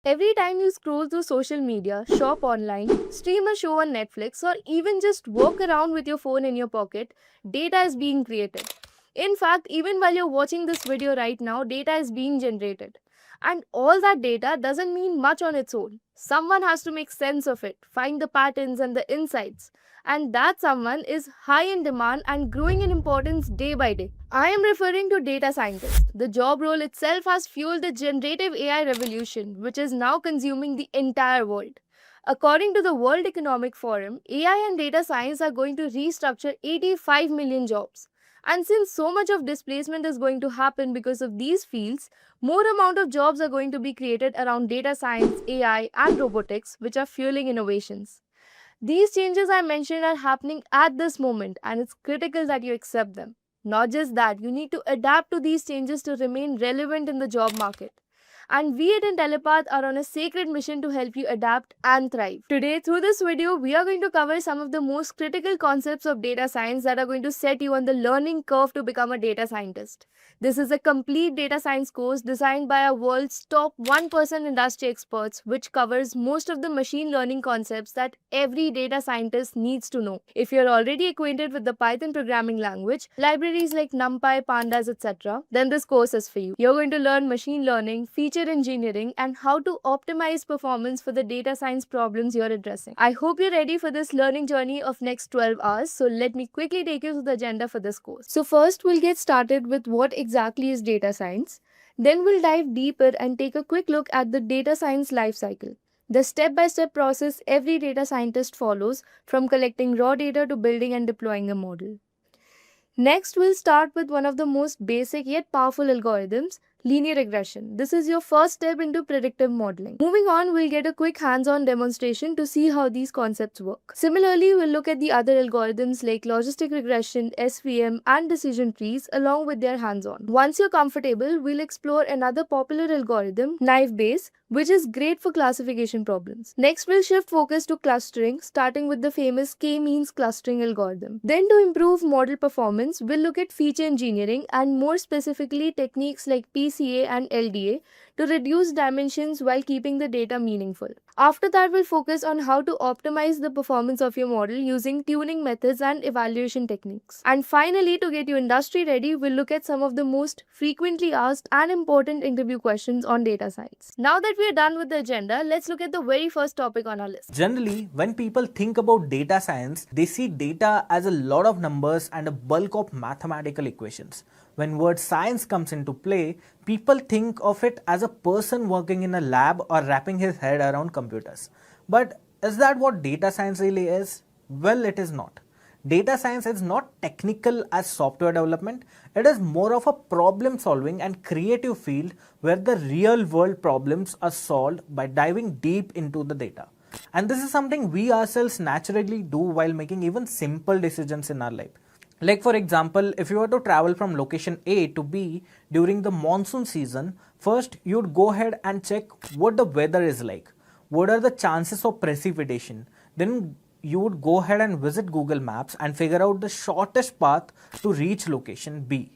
Every time you scroll through social media, shop online, stream a show on Netflix, or even just walk around with your phone in your pocket, data is being created. In fact, even while you're watching this video right now, data is being generated. And all that data doesn't mean much on its own. Someone has to make sense of it, find the patterns and the insights. And that someone is high in demand and growing in importance day by day. I am referring to data scientists. The job role itself has fueled the generative AI revolution, which is now consuming the entire world. According to the World Economic Forum, AI and data science are going to restructure 85 million jobs. And since so much of displacement is going to happen because of these fields, more amount of jobs are going to be created around data science, AI, and robotics, which are fueling innovations. These changes I mentioned are happening at this moment, and it's critical that you accept them. Not just that, you need to adapt to these changes to remain relevant in the job market. And we at Intellipaat are on a sacred mission to help you adapt and thrive. Today, through this video, we are going to cover some of the most critical concepts of data science that are going to set you on the learning curve to become a data scientist. This is a complete data science course designed by our world's top 1% industry experts, which covers most of the machine learning concepts that every data scientist needs to know. If you're already acquainted with the Python programming language, libraries like NumPy, Pandas, etc., then this course is for you. You're going to learn machine learning, feature engineering, and how to optimize performance for the data science problems you're addressing. I hope you're ready for this learning journey of next 12 hours. So let me quickly take you through the agenda for this course. So first, we'll get started with what exactly is data science. Then we'll dive deeper and take a quick look at the data science lifecycle, the step-by-step process every data scientist follows, from collecting raw data to building and deploying a model. Next, we'll start with one of the most basic yet powerful algorithms, linear regression. This is your first step into predictive modeling. Moving on, we'll get a quick hands-on demonstration to see how these concepts work. Similarly, we'll look at the other algorithms like logistic regression, SVM, and decision trees along with their hands-on. Once you're comfortable, we'll explore another popular algorithm, naive Bayes, which is great for classification problems. Next, we'll shift focus to clustering, starting with the famous k-means clustering algorithm. Then, to improve model performance, we'll look at feature engineering and more specifically techniques like PCA and LDA to reduce dimensions while keeping the data meaningful. After that, we'll focus on how to optimize the performance of your model using tuning methods and evaluation techniques. And finally, to get you industry ready, we'll look at some of the most frequently asked and important interview questions on data science. Now that we are done with the agenda, let's look at the very first topic on our list. Generally, when people think about data science, they see data as a lot of numbers and a bulk of mathematical equations. When word science comes into play, people think of it as a person working in a lab or wrapping his head around computers. But is that what data science really is? Well, it is not. Data science is not technical as software development. It is more of a problem solving and creative field where the real world problems are solved by diving deep into the data. And this is something we ourselves naturally do while making even simple decisions in our life. Like for example, if you were to travel from location A to B during the monsoon season, first you'd go ahead and check what the weather is like. What are the chances of precipitation? Then you would go ahead and visit Google Maps and figure out the shortest path to reach location B.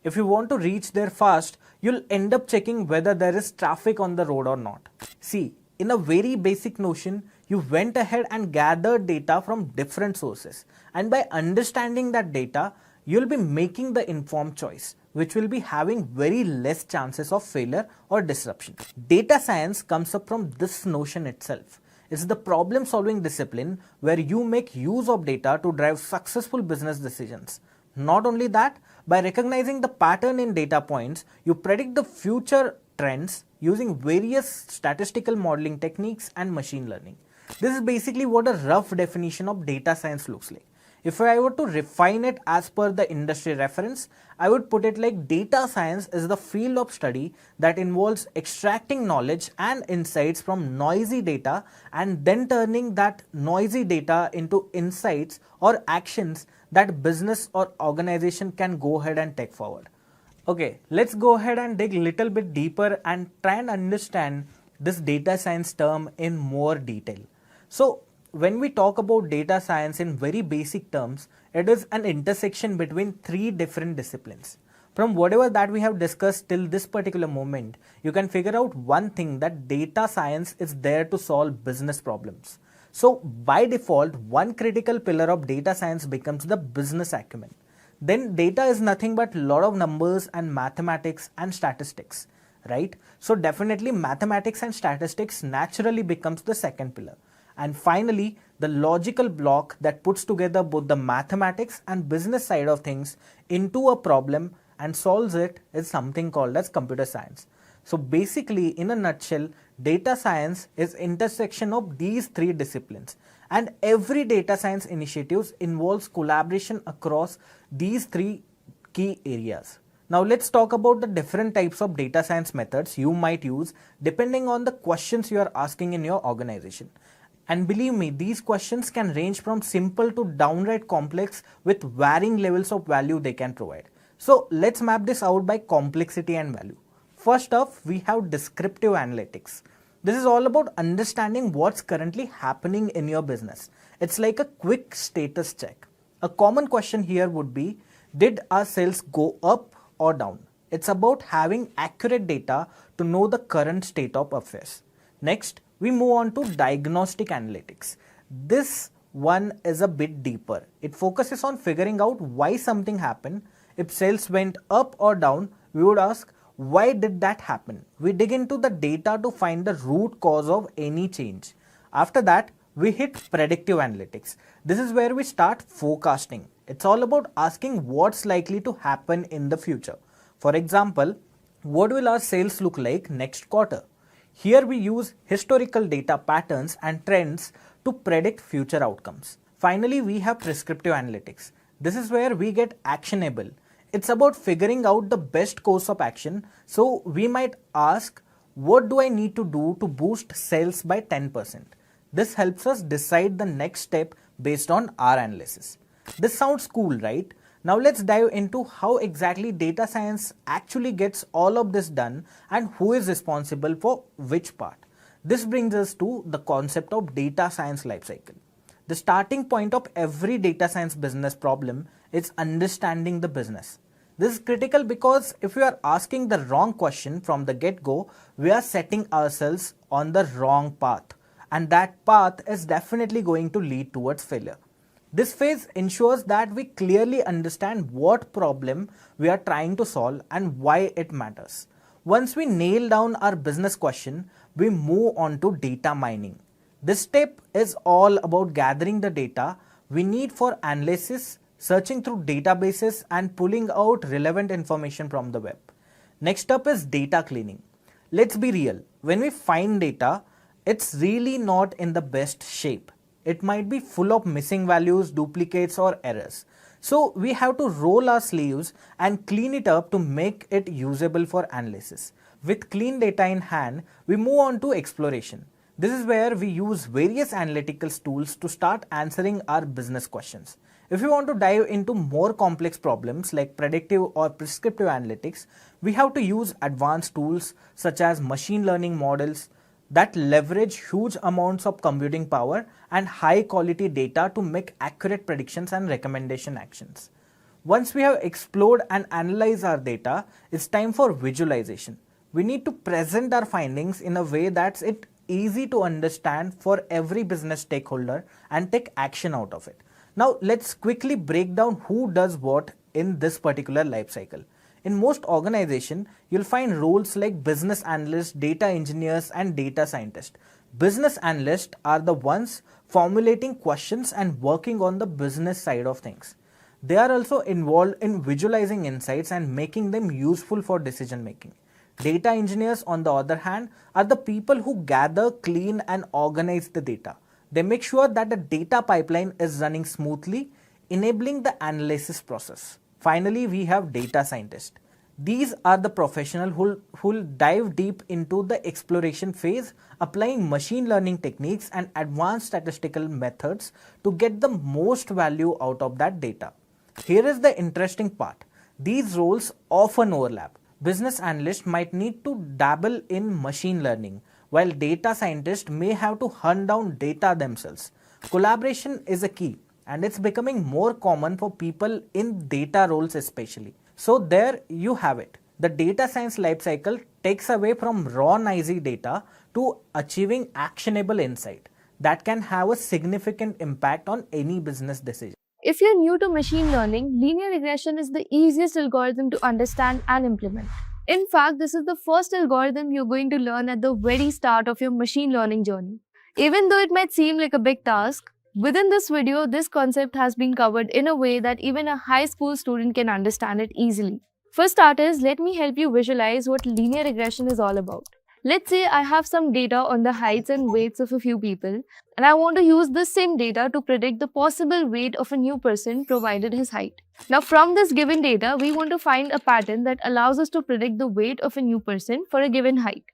If you want to reach there fast, you'll end up checking whether there is traffic on the road or not. See, in a very basic notion, you went ahead and gathered data from different sources, and by understanding that data, you'll be making the informed choice, which will be having very less chances of failure or disruption. Data science comes up from this notion itself. It's the problem solving discipline where you make use of data to drive successful business decisions. Not only that, by recognizing the pattern in data points, you predict the future trends using various statistical modeling techniques and machine learning. This is basically what a rough definition of data science looks like. If I were to refine it as per the industry reference, I would put it like data science is the field of study that involves extracting knowledge and insights from noisy data and then turning that noisy data into insights or actions that business or organization can go ahead and take forward. Okay, let's go ahead and dig a little bit deeper and try and understand this data science term in more detail. So, when we talk about data science in very basic terms, it is an intersection between three different disciplines. From whatever that we have discussed till this particular moment, you can figure out one thing, that data science is there to solve business problems. So by default, one critical pillar of data science becomes the business acumen. Then data is nothing but lot of numbers and mathematics and statistics, right? So definitely mathematics and statistics naturally becomes the second pillar. And finally, the logical block that puts together both the mathematics and business side of things into a problem and solves it is something called as computer science. So basically, in a nutshell, data science is intersection of these three disciplines, and every data science initiatives involves collaboration across these three key areas. Now let's talk about the different types of data science methods you might use depending on the questions you are asking in your organization. And believe me, these questions can range from simple to downright complex with varying levels of value they can provide. So let's map this out by complexity and value. First off, we have descriptive analytics. This is all about understanding what's currently happening in your business. It's like a quick status check. A common question here would be, did our sales go up or down? It's about having accurate data to know the current state of affairs. Next, we move on to diagnostic analytics. This one is a bit deeper. It focuses on figuring out why something happened. If sales went up or down, we would ask, why did that happen? We dig into the data to find the root cause of any change. After that, we hit predictive analytics. This is where we start forecasting. It's all about asking what's likely to happen in the future. For example, what will our sales look like next quarter? Here we use historical data patterns and trends to predict future outcomes. Finally, we have prescriptive analytics. This is where we get actionable. It's about figuring out the best course of action. So we might ask, what do I need to do to boost sales by 10%? This helps us decide the next step based on our analysis. This sounds cool, right? Now let's dive into how exactly data science actually gets all of this done and who is responsible for which part. This brings us to the concept of data science lifecycle. The starting point of every data science business problem is understanding the business. This is critical because if we are asking the wrong question from the get-go, we are setting ourselves on the wrong path, and that path is definitely going to lead towards failure. This phase ensures that we clearly understand what problem we are trying to solve and why it matters. Once we nail down our business question, we move on to data mining. This step is all about gathering the data we need for analysis, searching through databases and pulling out relevant information from the web. Next up is data cleaning. Let's be real, when we find data, it's really not in the best shape. It might be full of missing values, duplicates or errors. So we have to roll our sleeves and clean it up to make it usable for analysis. With clean data in hand, we move on to exploration. This is where we use various analytical tools to start answering our business questions. If we want to dive into more complex problems like predictive or prescriptive analytics, we have to use advanced tools such as machine learning models that leverage huge amounts of computing power and high quality data to make accurate predictions and recommendation actions. Once we have explored and analyzed our data, it's time for visualization. We need to present our findings in a way that's easy to understand for every business stakeholder and take action out of it. Now let's quickly break down who does what in this particular life cycle. In most organizations, you'll find roles like business analysts, data engineers, and data scientists. Business analysts are the ones formulating questions and working on the business side of things. They are also involved in visualizing insights and making them useful for decision making. Data engineers, on the other hand, are the people who gather, clean, and organize the data. They make sure that the data pipeline is running smoothly, enabling the analysis process. Finally, we have data scientists. These are the professionals who dive deep into the exploration phase, applying machine learning techniques and advanced statistical methods to get the most value out of that data. Here is the interesting part. These roles often overlap. Business analysts might need to dabble in machine learning, while data scientists may have to hunt down data themselves. Collaboration is a key, and it's becoming more common for people in data roles especially. So there you have it. The data science lifecycle takes away from raw noisy data to achieving actionable insight that can have a significant impact on any business decision. If you're new to machine learning, linear regression is the easiest algorithm to understand and implement. In fact, this is the first algorithm you're going to learn at the very start of your machine learning journey. Even though it might seem like a big task, within this video, this concept has been covered in a way that even a high school student can understand it easily. For starters, let me help you visualize what linear regression is all about. Let's say I have some data on the heights and weights of a few people, and I want to use this same data to predict the possible weight of a new person provided his height. Now, from this given data, we want to find a pattern that allows us to predict the weight of a new person for a given height.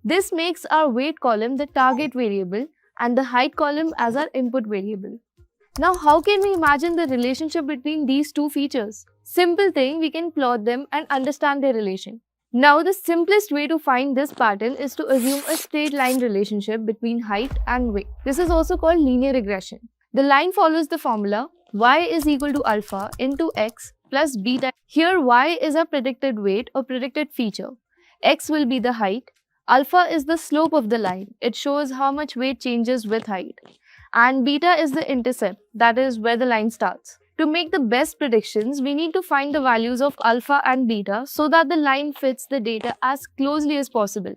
This makes our weight column the target variable and the height column as our input variable. Now, how can we imagine the relationship between these two features? Simple thing, we can plot them and understand their relation. Now, the simplest way to find this pattern is to assume a straight line relationship between height and weight. This is also called linear regression. The line follows the formula y is equal to alpha into x plus beta. Here, y is a predicted weight or predicted feature. X will be the height. Alpha is the slope of the line. It shows how much weight changes with height. And beta is the intercept, that is where the line starts. To make the best predictions, we need to find the values of alpha and beta so that the line fits the data as closely as possible.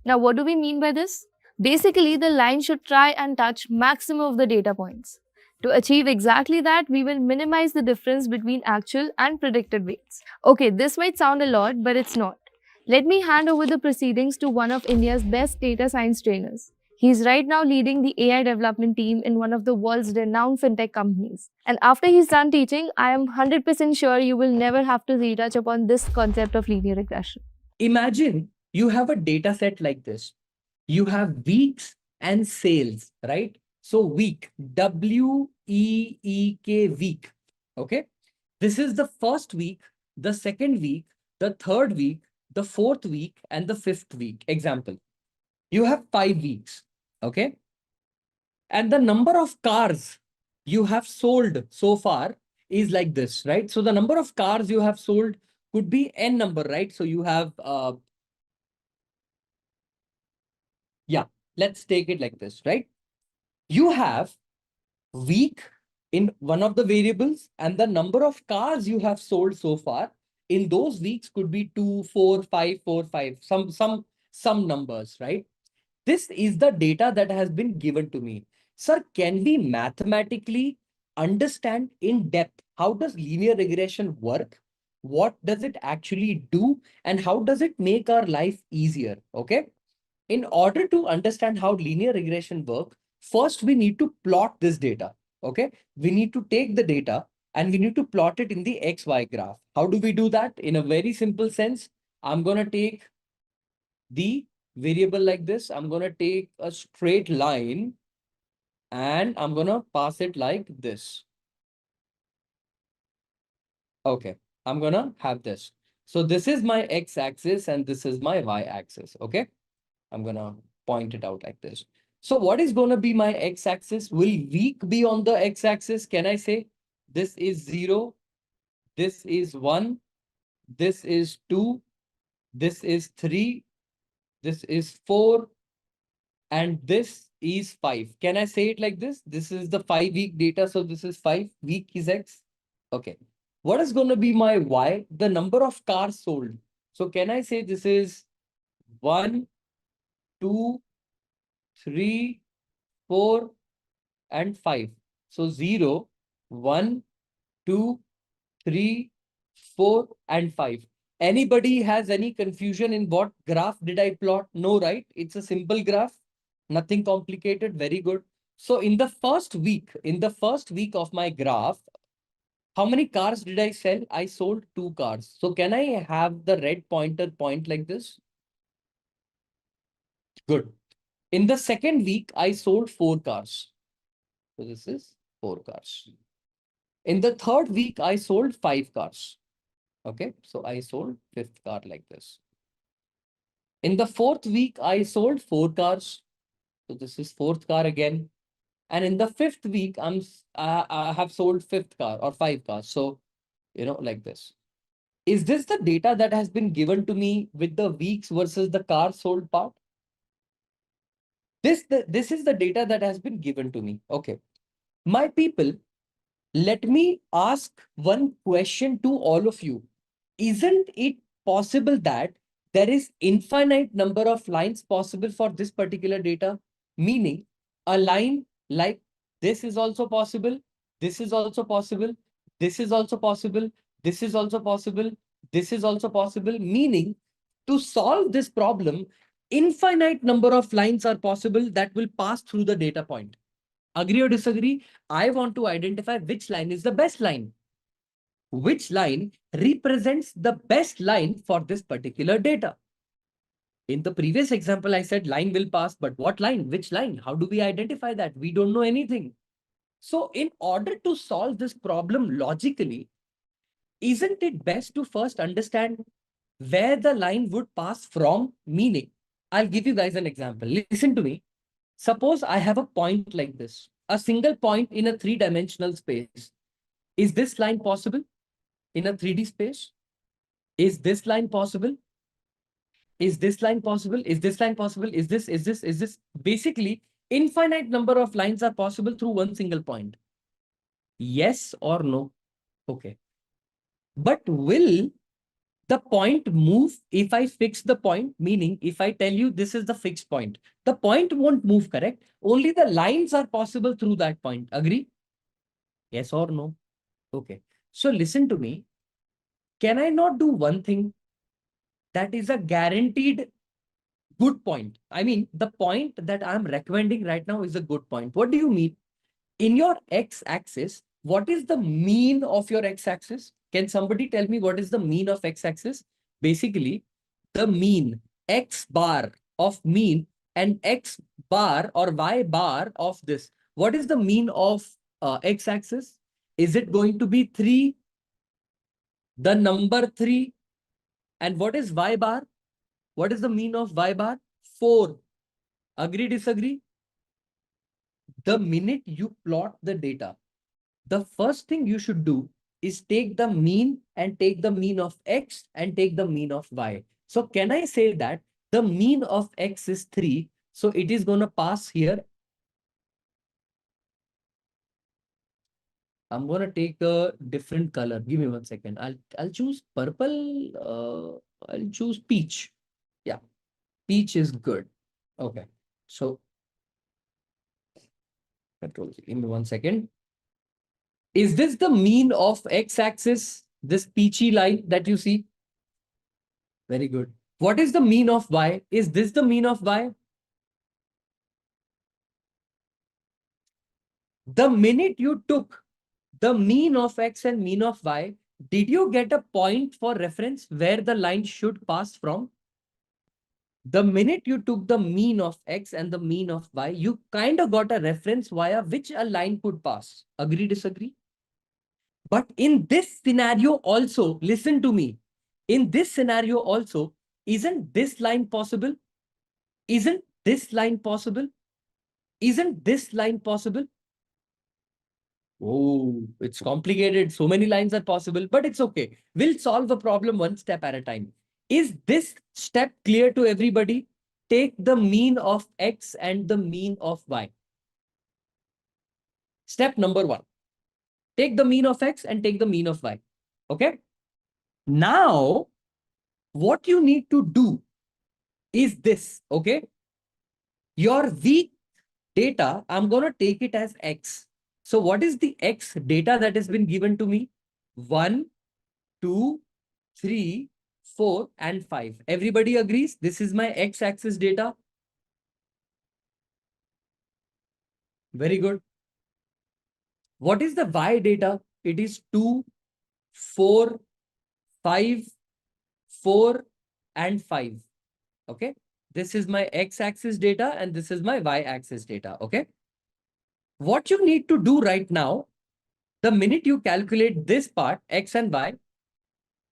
Now, what do we mean by this? Basically, the line should try and touch maximum of the data points. To achieve exactly that, we will minimize the difference between actual and predicted weights. Okay, this might sound a lot, but it's not. Let me hand over the proceedings to one of India's best data science trainers. He's right now leading the AI development team in one of the world's renowned fintech companies. And after he's done teaching, I am 100% sure you will never have to retouch upon this concept of linear regression. Imagine you have a data set like this. You have weeks and sales, right? So week, W-E-E-K, week. Okay. This is the first week, the second week, the third week, the fourth week, and the fifth week. Example. You have 5 weeks. Okay. And the number of cars you have sold so far is like this, right? So the number of cars you have sold could be n number, right? So you have yeah, let's take it like this, right? You have week in one of the variables and the number of cars you have sold so far in those weeks could be 2, 4, 5, 4, 5, some numbers, right? This is the data that has been given to me. Sir, can we mathematically understand in depth how does linear regression work? What does it actually do? And how does it make our life easier? Okay. In order to understand how linear regression works, first we need to plot this data. Okay. We need to take the data and we need to plot it in the XY graph. How do we do that? In a very simple sense, I'm going to take the variable like this. I'm going to take a straight line and I'm going to pass it like this. Okay. I'm going to have this. So this is my x-axis and this is my y-axis. Okay. I'm going to point it out like this. So what is going to be my x-axis? Will week be on the x-axis? Can I say this is 0, this is 1, this is 2, this is 3, this is 4, and this is 5. Can I say it like this? This is the 5-week data. So this is 5, week is x. Okay. What is going to be my y? The number of cars sold. So can I say this is 1, 2, 3, 4, and 5. So 0, 1, 2, 3, 4, and 5. Anybody has any confusion in what graph did I plot? No, right? It's a simple graph. Nothing complicated. Very good. So in the first week of my graph, how many cars did I sell? I sold 2 cars. So can I have the red pointer point like this? Good. In the second week, I sold 4 cars. So this is 4 cars. In the third week, I sold 5 cars. Okay, so I sold 5th car like this. In the fourth week, I sold 4 cars. So this is 4th car again. And in the 5th week, I have sold 5th car or 5 cars. So, like this. Is this the data that has been given to me with the weeks versus the car sold part? This is the data that has been given to me. Okay. My people, let me ask one question to all of you. Isn't it possible that there is infinite number of lines possible for this particular data? Meaning a line like this is also possible, this is also possible, this is also possible, this is also possible, this is also possible. Meaning to solve this problem, infinite number of lines are possible that will pass through the data point. Agree or disagree? I want to identify which line is the best line. Which line represents the best line for this particular data. In the previous example, I said line will pass, but what line? Which line? How do we identify that? We don't know anything. So in order to solve this problem logically, isn't it best to first understand where the line would pass from? Meaning, I'll give you guys an example. Listen to me. Suppose I have a point like this, a single point in a three-dimensional space. Is this line possible in a 3D space? Is this line possible? Is this line possible? Is this line possible? Is this? Basically, infinite number of lines are possible through one single point. Yes or no? Okay. But will the point move if I fix the point? Meaning, if I tell you this is the fixed point, the point won't move, correct? Only the lines are possible through that point. Agree? Yes or no? Okay. So listen to me. Can I not do one thing that is a guaranteed good point? I mean, the point that I'm recommending right now is a good point. What do you mean? In your x-axis, what is the mean of your x-axis? Can somebody tell me what is the mean of x-axis? Basically, the mean x bar of mean and x bar or y bar of this. What is the mean of x-axis? Is it going to be 3, the number 3? And what is y bar? What is the mean of y bar? 4. Agree, disagree? The minute you plot the data, the first thing you should do is take the mean and take the mean of x and take the mean of y. So can I say that the mean of x is 3? So it is going to pass here. I'm going to take a different color. Give me 1 second. I'll choose purple. I'll choose peach. Yeah, peach is good. Okay. So control. Give me 1 second. Is this the mean of x-axis? This peachy line that you see? Very good. What is the mean of y? Is this the mean of y? The minute you took the mean of x and mean of y, did you get a point for reference where the line should pass from? The minute you took the mean of x and the mean of y, you kind of got a reference via which a line could pass. Agree, disagree? But in this scenario also, listen to me. In this scenario also, isn't this line possible? Isn't this line possible? Isn't this line possible? Oh, it's complicated. So many lines are possible, but it's okay. We'll solve a problem one step at a time. Is this step clear to everybody? Take the mean of x and the mean of y. Step number 1. Take the mean of x and take the mean of y. Okay. Now, what you need to do is this. Okay. Your week data, I'm going to take it as x. So what is the x data that has been given to me? 1, 2, 3, 4, and 5. Everybody agrees this is my x-axis data? Very good. What is the y data? It is 2, 4, 5, 4, and 5. Okay. This is my x-axis data and this is my y-axis data. Okay. What you need to do right now, the minute you calculate this part, x and y,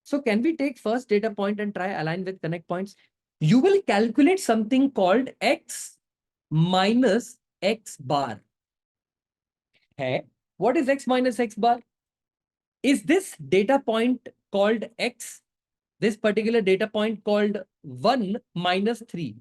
so can we take first data point and try align with connect points? You will calculate something called x minus x bar. Hey, what is x minus x bar? Is this data point called x this particular data point called 1 minus 3.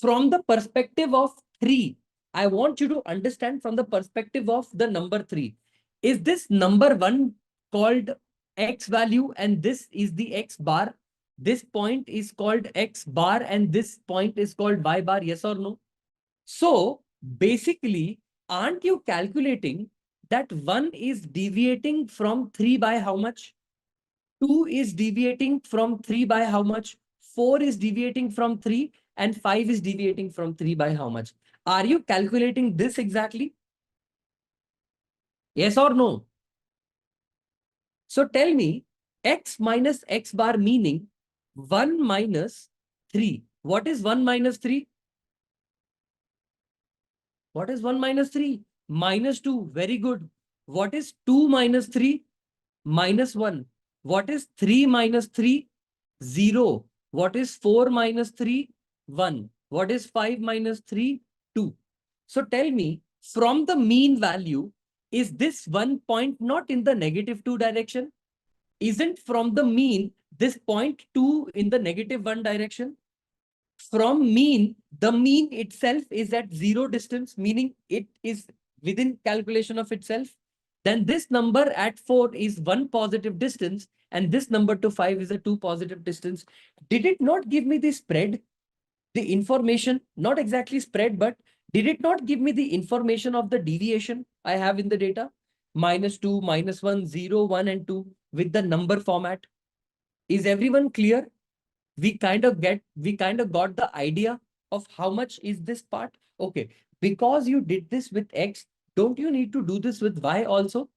From the perspective of 3, I want you to understand from the perspective of the number 3. Is this number 1 called x value and this is the x bar? This point is called x bar and this point is called y bar, yes or no? So basically, aren't you calculating that 1 is deviating from 3 by how much? 2 is deviating from 3 by how much? 4 is deviating from 3 and 5 is deviating from 3 by how much? Are you calculating this exactly? Yes or no? So tell me, x minus x bar meaning 1 minus 3. What is 1 minus 3? What is 1 minus 3? Minus 2. Very good. What is 2 minus 3? Minus 1. What is 3 minus 3? 0. What is 4 minus 3? 1. What is 5 minus 3? 2. So tell me, from the mean value, is this 1 point not in the negative 2 direction? Isn't from the mean this point 2 in the negative 1 direction? From mean, the mean itself is at 0 distance, meaning it is within calculation of itself. Then this number at 4 is 1 positive distance and this number to 5 is a 2 positive distance. Did it not give me the spread? The information, not exactly spread, but did it not give me the information of the deviation I have in the data? Minus 2, minus 1, 0, 1 and 2 with the number format. Is everyone clear? We kind of got the idea of how much is this part. Okay, because you did this with x, don't you need to do this with y also?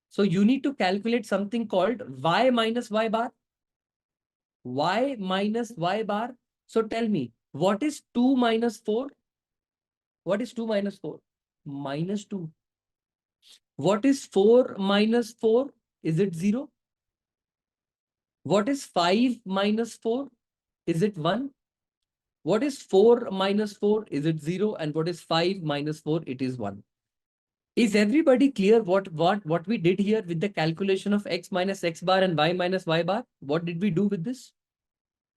So you need to calculate something called y minus y bar. Y minus y bar. So tell me, what is 2 minus 4? What is 2 minus 4? Minus 2. What is 4 minus 4? Is it 0? What is 5 minus 4? Is it 1? What is 4 minus 4? Is it 0? And what is 5 minus 4? It is 1. Is everybody clear what we did here with the calculation of x minus x bar and y minus y bar? What did we do with this?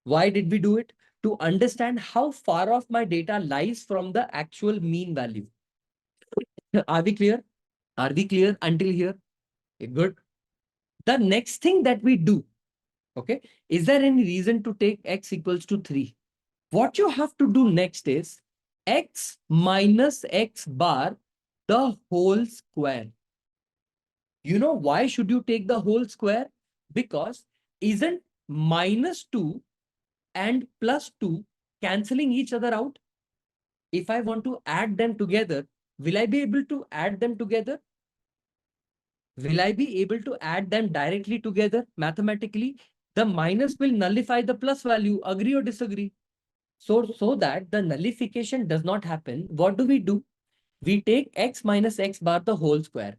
Why did we do it? To understand how far off my data lies from the actual mean value. Are we clear? Are we clear until here? Okay, good. The next thing that we do, okay, is there any reason to take x equals to 3? What you have to do next is x minus x bar, the whole square. You know why should you take the whole square? Because isn't minus 2 and plus 2 cancelling each other out? If I want to add them together, will I be able to add them together? Will I be able to add them directly together mathematically? The minus will nullify the plus value. Agree or disagree? So that the nullification does not happen, what do? We take x minus x bar the whole square.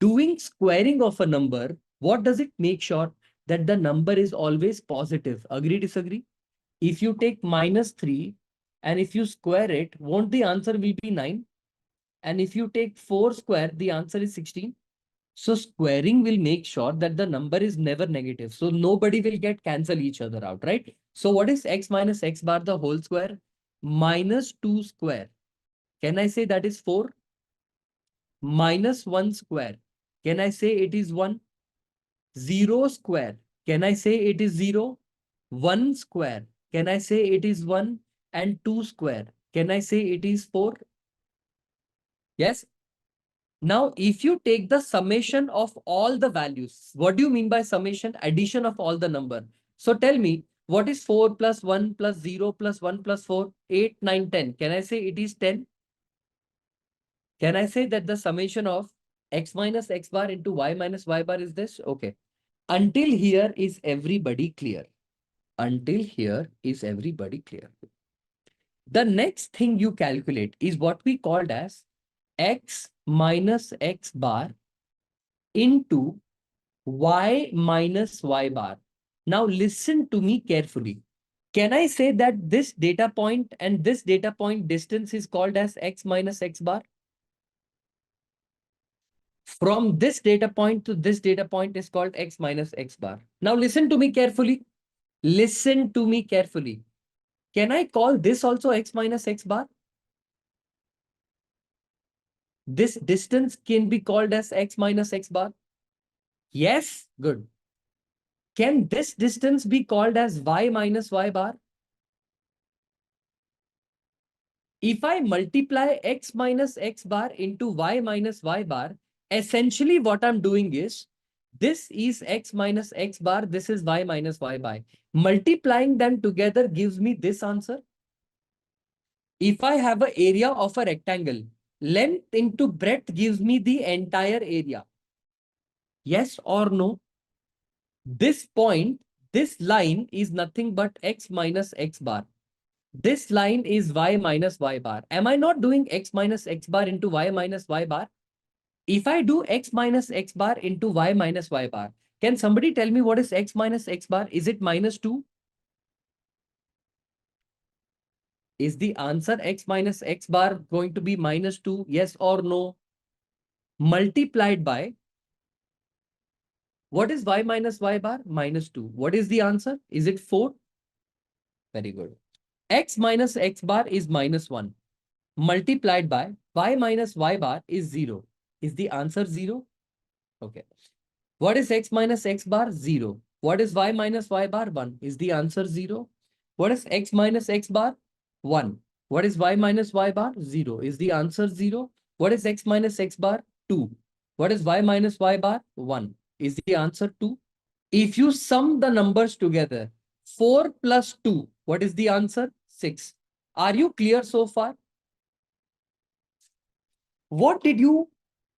Doing squaring of a number, what does it make sure? That the number is always positive. Agree, disagree? If you take minus 3 and if you square it, won't the answer will be 9? And if you take 4 square, the answer is 16. So squaring will make sure that the number is never negative. So nobody will get cancel each other out, right? So what is x minus x bar the whole square? Minus 2 square. Can I say that is 4? Minus 1 square. Can I say it is 1? 0 square. Can I say it is 0? 1 square. Can I say it is 1? And 2 square. Can I say it is 4? Yes. Now, if you take the summation of all the values, what do you mean by summation? Addition of all the number. So tell me, what is 4 plus 1 plus 0 plus 1 plus 4? 8, 9, 10. Can I say it is 10? Can I say that the summation of x minus x bar into y minus y bar is this? Okay. Until here is everybody clear. Until here is everybody clear. The next thing you calculate is what we called as x minus x bar into y minus y bar. Now listen to me carefully. Can I say that this data point and this data point distance is called as x minus x bar? From this data point to this data point is called x minus x bar. Now listen to me carefully. Listen to me carefully. Can I call this also x minus x bar? This distance can be called as x minus x bar. Yes, good. Can this distance be called as y minus y bar? If I multiply x minus x bar into y minus y bar, essentially what I'm doing is, this is x minus x bar, this is y minus y bar. Multiplying them together gives me this answer. If I have an area of a rectangle, length into breadth gives me the entire area. Yes or no? This point, this line is nothing but x minus x bar. This line is y minus y bar. Am I not doing x minus x bar into y minus y bar? If I do x minus x bar into y minus y bar, can somebody tell me what is x minus x bar? Is it minus 2? Is the answer x minus x bar going to be minus 2? Yes or no? Multiplied by, what is y minus y bar? Minus 2. What is the answer? Is it 4? Very good. X minus x bar is minus 1. Multiplied by y minus y bar is 0. Is the answer 0? Okay. What is x minus x bar? 0. What is y minus y bar? 1. Is the answer 0? What is x minus x bar? 1. What is y minus y bar? 0. Is the answer 0? What is x minus x bar? 2. What is y minus y bar? 1. Is the answer 2? If you sum the numbers together, 4 plus 2, what is the answer? 6. Are you clear so far? What did you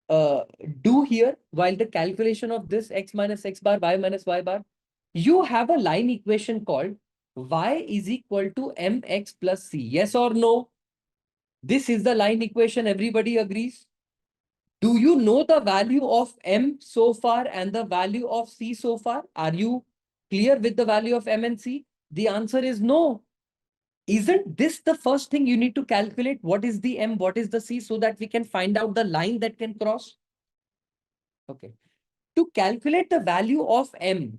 uh, do here while the calculation of this x minus x bar, y minus y bar? You have a line equation called y is equal to mx plus c. Yes or no? This is the line equation. Everybody agrees? Do you know the value of m so far and the value of c so far? Are you clear with the value of m and c? The answer is no. Isn't this the first thing you need to calculate? What is the m, what is the c, so that we can find out the line that can cross? Okay. To calculate the value of m,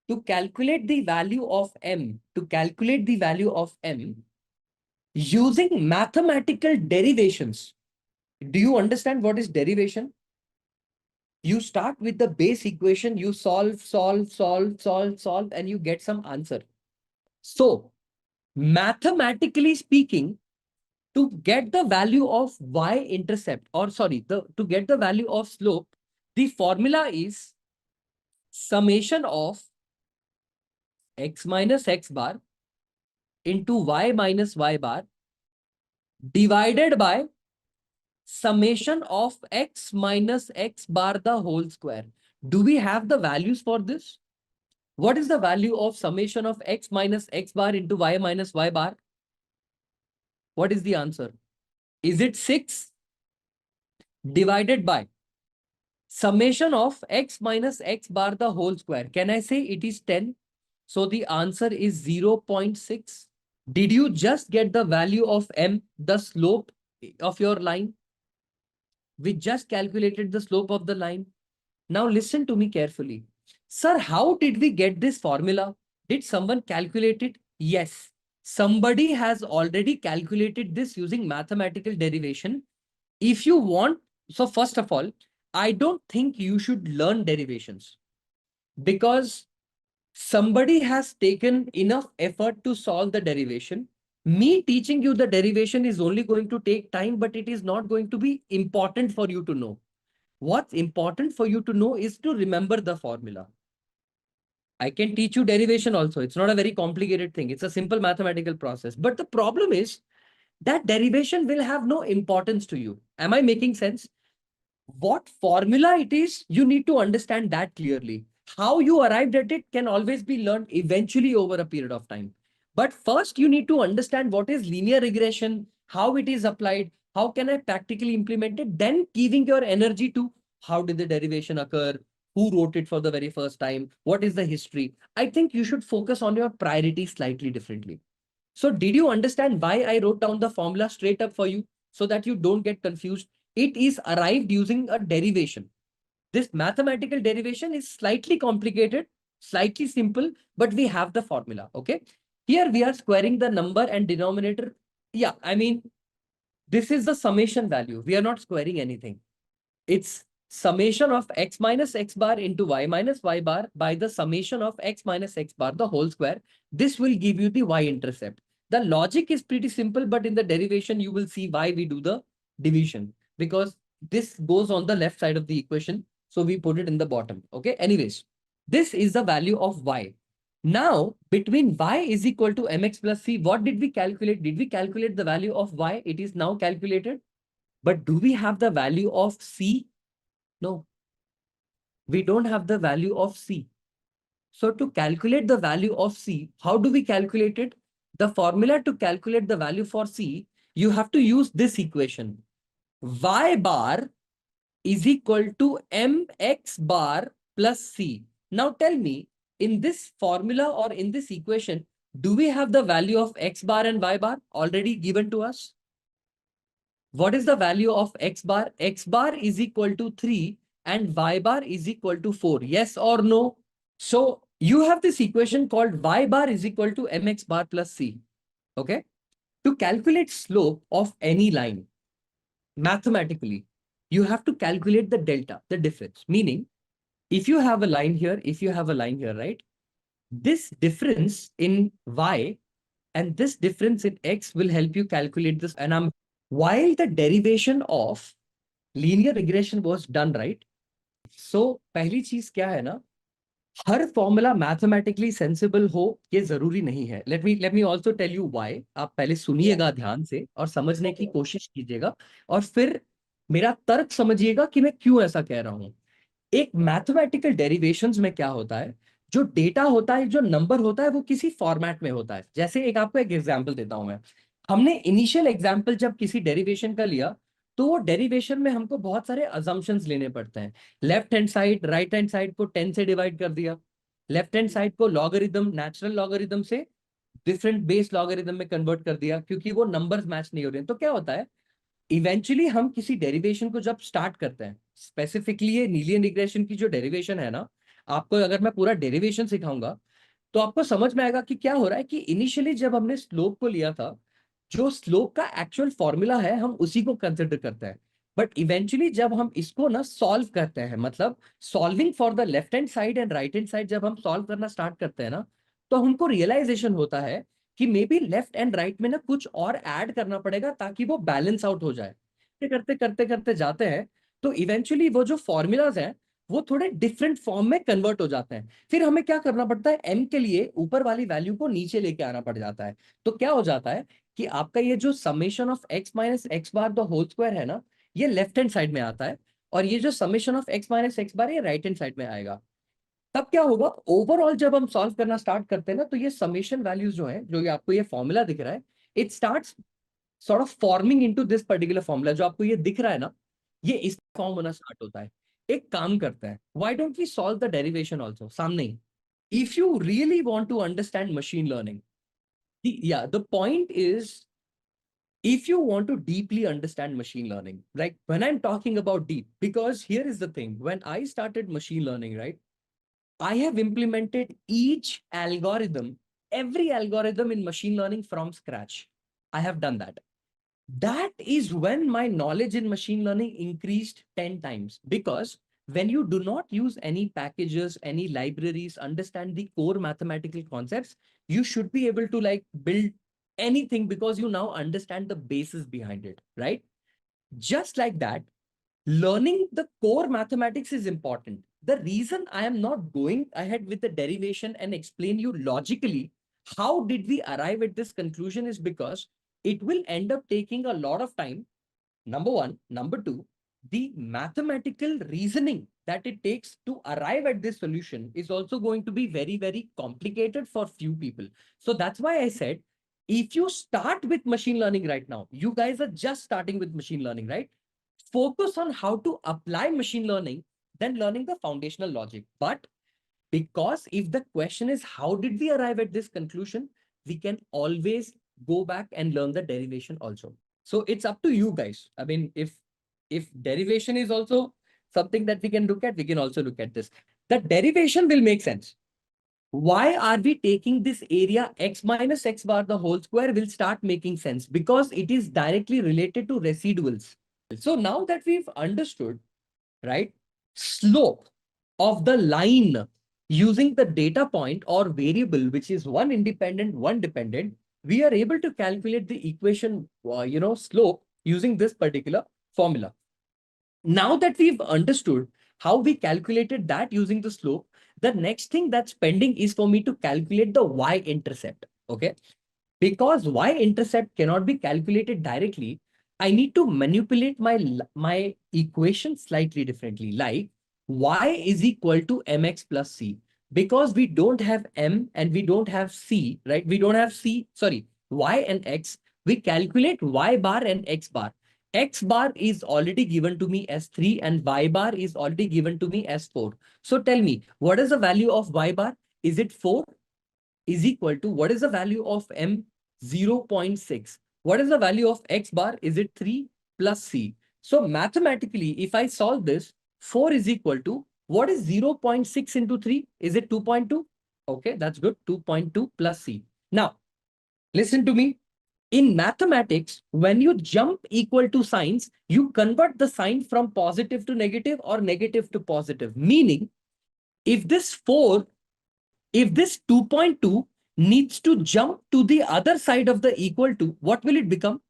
to calculate the value of m, to calculate the value of m, using mathematical derivations. Do you understand what is derivation? You start with the base equation, you solve, and you get some answer. So, mathematically speaking, to get the value of y-intercept, or sorry, to get the value of slope, the formula is summation of x minus x bar into y minus y bar divided by summation of x minus x bar the whole square. Do we have the values for this? What is the value of summation of x minus x bar into y minus y bar? What is the answer? Is it 6 divided by summation of x minus x bar the whole square? Can I say it is 10? So the answer is 0.6. Did you just get the value of m, the slope of your line? We just calculated the slope of the line. Now listen to me carefully. Sir, how did we get this formula? Did someone calculate it? Yes. Somebody has already calculated this using mathematical derivation. If you want, so first of all, I don't think you should learn derivations, because somebody has taken enough effort to solve the derivation. Me teaching you the derivation is only going to take time, but it is not going to be important for you to know. What's important for you to know is to remember the formula. I can teach you derivation also. It's not a very complicated thing. It's a simple mathematical process. But the problem is that derivation will have no importance to you. Am I making sense? What formula it is, you need to understand that clearly. How you arrived at it can always be learned eventually over a period of time. But first, you need to understand what is linear regression, how it is applied, how can I practically implement it, then giving your energy to how did the derivation occur, who wrote it for the very first time, what is the history. I think you should focus on your priorities slightly differently. So did you understand why I wrote down the formula straight up for you so that you don't get confused? It is arrived using a derivation. This mathematical derivation is slightly complicated. slightly simple, but we have the formula. Okay. Here we are squaring the number and denominator. Yeah, I mean, this is the summation value. We are not squaring anything. It's summation of x minus x bar into y minus y bar by the summation of x minus x bar, the whole square. This will give you the y-intercept. The logic is pretty simple, but in the derivation, you will see why we do the division, because this goes on the left side of the equation. So we put it in the bottom. Okay. Anyways, this is the value of y. Now, between y is equal to mx plus c, what did we calculate? Did we calculate the value of y? It is now calculated. But do we have the value of c? No, we don't have the value of c. So to calculate the value of c, how do we calculate it? The formula to calculate the value for c, you have to use this equation. Y bar is equal to mx bar plus c. Now tell me, in this formula or in this equation, do we have the value of x bar and y bar already given to us? What is the value of x bar? X bar is equal to 3 and y bar is equal to 4. Yes or no? So you have this equation called y bar is equal to mx bar plus c. Okay. To calculate slope of any line, mathematically, you have to calculate the delta, the difference. Meaning, if you have a line here, if you have a line here, right? This difference in y and this difference in x will help you calculate this. And while the derivation of linear regression was done, right? So पहली चीज क्या है ना, हर formula mathematically sensible हो ये जरूरी नहीं है. Let me also tell you why. आप पहले सुनिएगा ध्यान से और समझने की कोशिश कीजिएगा और फिर मेरा तर्क समझिएगा कि मैं क्यों ऐसा कह रहा हूं. एक मैथमेटिकल डेरिवेशंस में क्या होता है, जो डेटा होता है, जो नंबर होता है, वो किसी फॉर्मेट में होता है. जैसे आपको एक एग्जांपल देता हूं मैं. हमने इनिशियल एग्जांपल जब किसी डेरिवेशन का लिया, तो वो डेरिवेशन में हमको बहुत सारे अजम्पशंस लेने पड़ते हैं. Left hand side, right hand side को 10 से डिवाइड कर दिया. लेफ्ट हैंड साइड को लॉगरिदम, नेचुरल लॉगरिदम से डिफरेंट बेस लॉगरिदम में कन्वर्ट कर दिया, क्योंकि वो नंबर्स मैच नहीं हो रहे हैं. तो क्या होता है, इवेंचुअली हम किसी डेरिवेशन को जब स्टार्ट करते हैं, स्पेसिफिकली ये लीनियर रिग्रेशन की जो डेरिवेशन है ना, आपको अगर मैं पूरा डेरिवेशन सिखाऊंगा तो आपको समझ में आएगा कि क्या हो रहा है. कि इनिशियली जब हमने स्लोप को लिया था, जो स्लोप का एक्चुअल फॉर्मूला है हम उसी को कंसिडर करते हैं. बट इवेंचुअली जब हम इसको ना सॉल्व करते हैं, मतलब solving for the left hand side and right hand side, जब हम सॉल्व करना स्टार्ट करते हैं ना, तो हमको रियलाइजेशन होता है कि may be left and right में ना कुछ और ऐड करना पड़ेगा ताकि वो बैलेंस आउट हो जाए. करते करते करते जाते हैं तो इवेंचुअली वो जो फॉर्मूलाज हैं वो थोड़े डिफरेंट फॉर्म में कन्वर्ट हो जाते हैं. फिर हमें क्या करना पड़ता है, एम के लिए ऊपर वाली वैल्यू को नीचे लेके आना पड़ जाता है. तो क्या हो जाता है कि आपका ये जो summation of x minus x bar the whole square है ना, ये लेफ्ट हैंड साइड में आता है, और ये जो summation of x minus x bar ये राइट हैंड साइड में आएगा. तब क्या होगा, ओवरऑल जब हम सॉल्व करना स्टार्ट करते हैं ना, तो ये समेशन वैल्यूज जो है, जो ये आपको ये फॉर्मूला दिख रहा है, it starts sort of forming into this particular formula. जो आपको ये दिख रहा है ना, ये इस फॉर्म होना स्टार्ट होता है. एक काम करता है, why don't we solve the derivation also सामने ही. If you really want to understand machine learning, yeah, the point is, if you want to deeply understand machine learning, like when I'm talking about deep, because here is the thing, when I started machine learning, right, I have implemented each algorithm, every algorithm in machine learning from scratch. I have done that. That is when my knowledge in machine learning increased 10 times. Because when you do not use any packages, any libraries, understand the core mathematical concepts, you should be able to like build anything because you now understand the basis behind it, right? Just like that, learning the core mathematics is important. The reason I am not going ahead with the derivation and explain you logically how did we arrive at this conclusion is because it will end up taking a lot of time. Number one. Number two, the mathematical reasoning that it takes to arrive at this solution is also going to be very, very complicated for few people. So that's why I said, if you start with machine learning right now, you guys are just starting with machine learning, right? Focus on how to apply machine learning, then learning the foundational logic. But because if the question is, how did we arrive at this conclusion? We can always go back and learn the derivation also. So it's up to you guys. I mean, if derivation is also something that we can look at, we can also look at this. The derivation will make sense. why are we taking this area x minus x bar the whole square will start making sense because it is directly related to residuals. So now that we've understood, right, slope of the line using the data point or variable, which is one independent, one dependent, we are able to calculate the equation, slope using this particular formula. Now that we've understood how we calculated that using the slope, the next thing that's pending is for me to calculate the y-intercept. Okay. Because y-intercept cannot be calculated directly, I need to manipulate my equation slightly differently, like y is equal to mx plus c. Because we don't have m and we don't have c, right? We don't have c, sorry, y and x. We calculate y bar and x bar. X bar is already given to me as 3 and y bar is already given to me as 4. So tell me, what is the value of y bar? Is it 4? Is equal to, what is the value of m? 0.6. What is the value of x bar? Is it 3 plus c? So mathematically, if I solve this, 4 is equal to, what is 0.6 into 3? Is it 2.2? Okay, that's good. 2.2 plus c. Now, listen to me. In mathematics, when you jump equal to signs, you convert the sign from positive to negative or negative to positive. Meaning, if this 4, if this 2.2 needs to jump to the other side of the equal to, what will it become?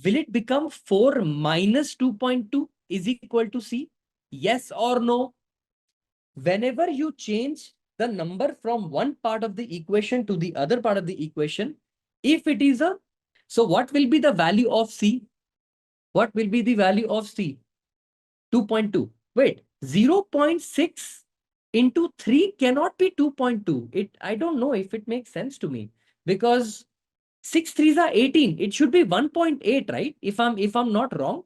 Will it become 4 minus 2.2 is equal to C? Yes or no? Whenever you change the number from one part of the equation to the other part of the equation, if it is a, so what will be the value of C? What will be the value of C? 2.2. Wait, 0.6 into 3 cannot be 2.2. I don't know if it makes sense to me because 6 threes are 18. It should be 1.8, right? If I'm not wrong,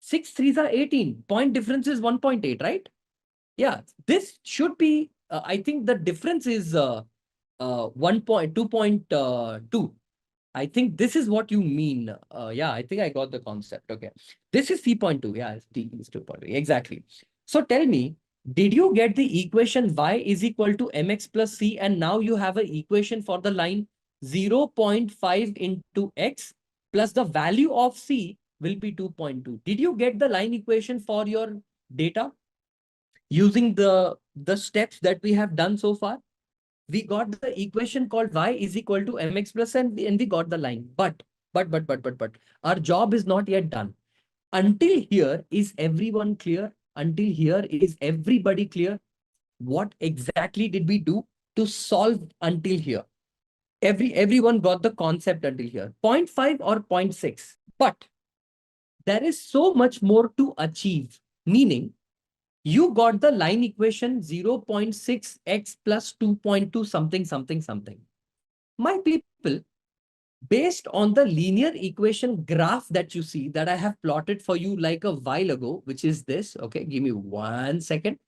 6 threes are 18. Point difference is 1.8, right? Yeah, this should be, I think the difference is 1.2.2. I think this is what you mean. Yeah, I think I got the concept. Okay. This is C.2. Yeah, T is 2.2. Exactly. So tell me, did you get the equation y is equal to mx plus c? And now you have an equation for the line 0.5 into x plus the value of c will be 2.2. Did you get the line equation for your data using the steps that we have done so far? We got the equation called y is equal to mx plus and we got the line. But our job is not yet done. Until here, is everyone clear? Until here, is everybody clear? What exactly did we do to solve until here? Everyone got the concept until here. 0.5 or 0.6. But there is so much more to achieve. Meaning, you got the line equation 0.6x plus 2.2 something, something, something. My people, based on the linear equation graph that you see that I have plotted for you like a while ago, which is this. Okay, give me 1 second.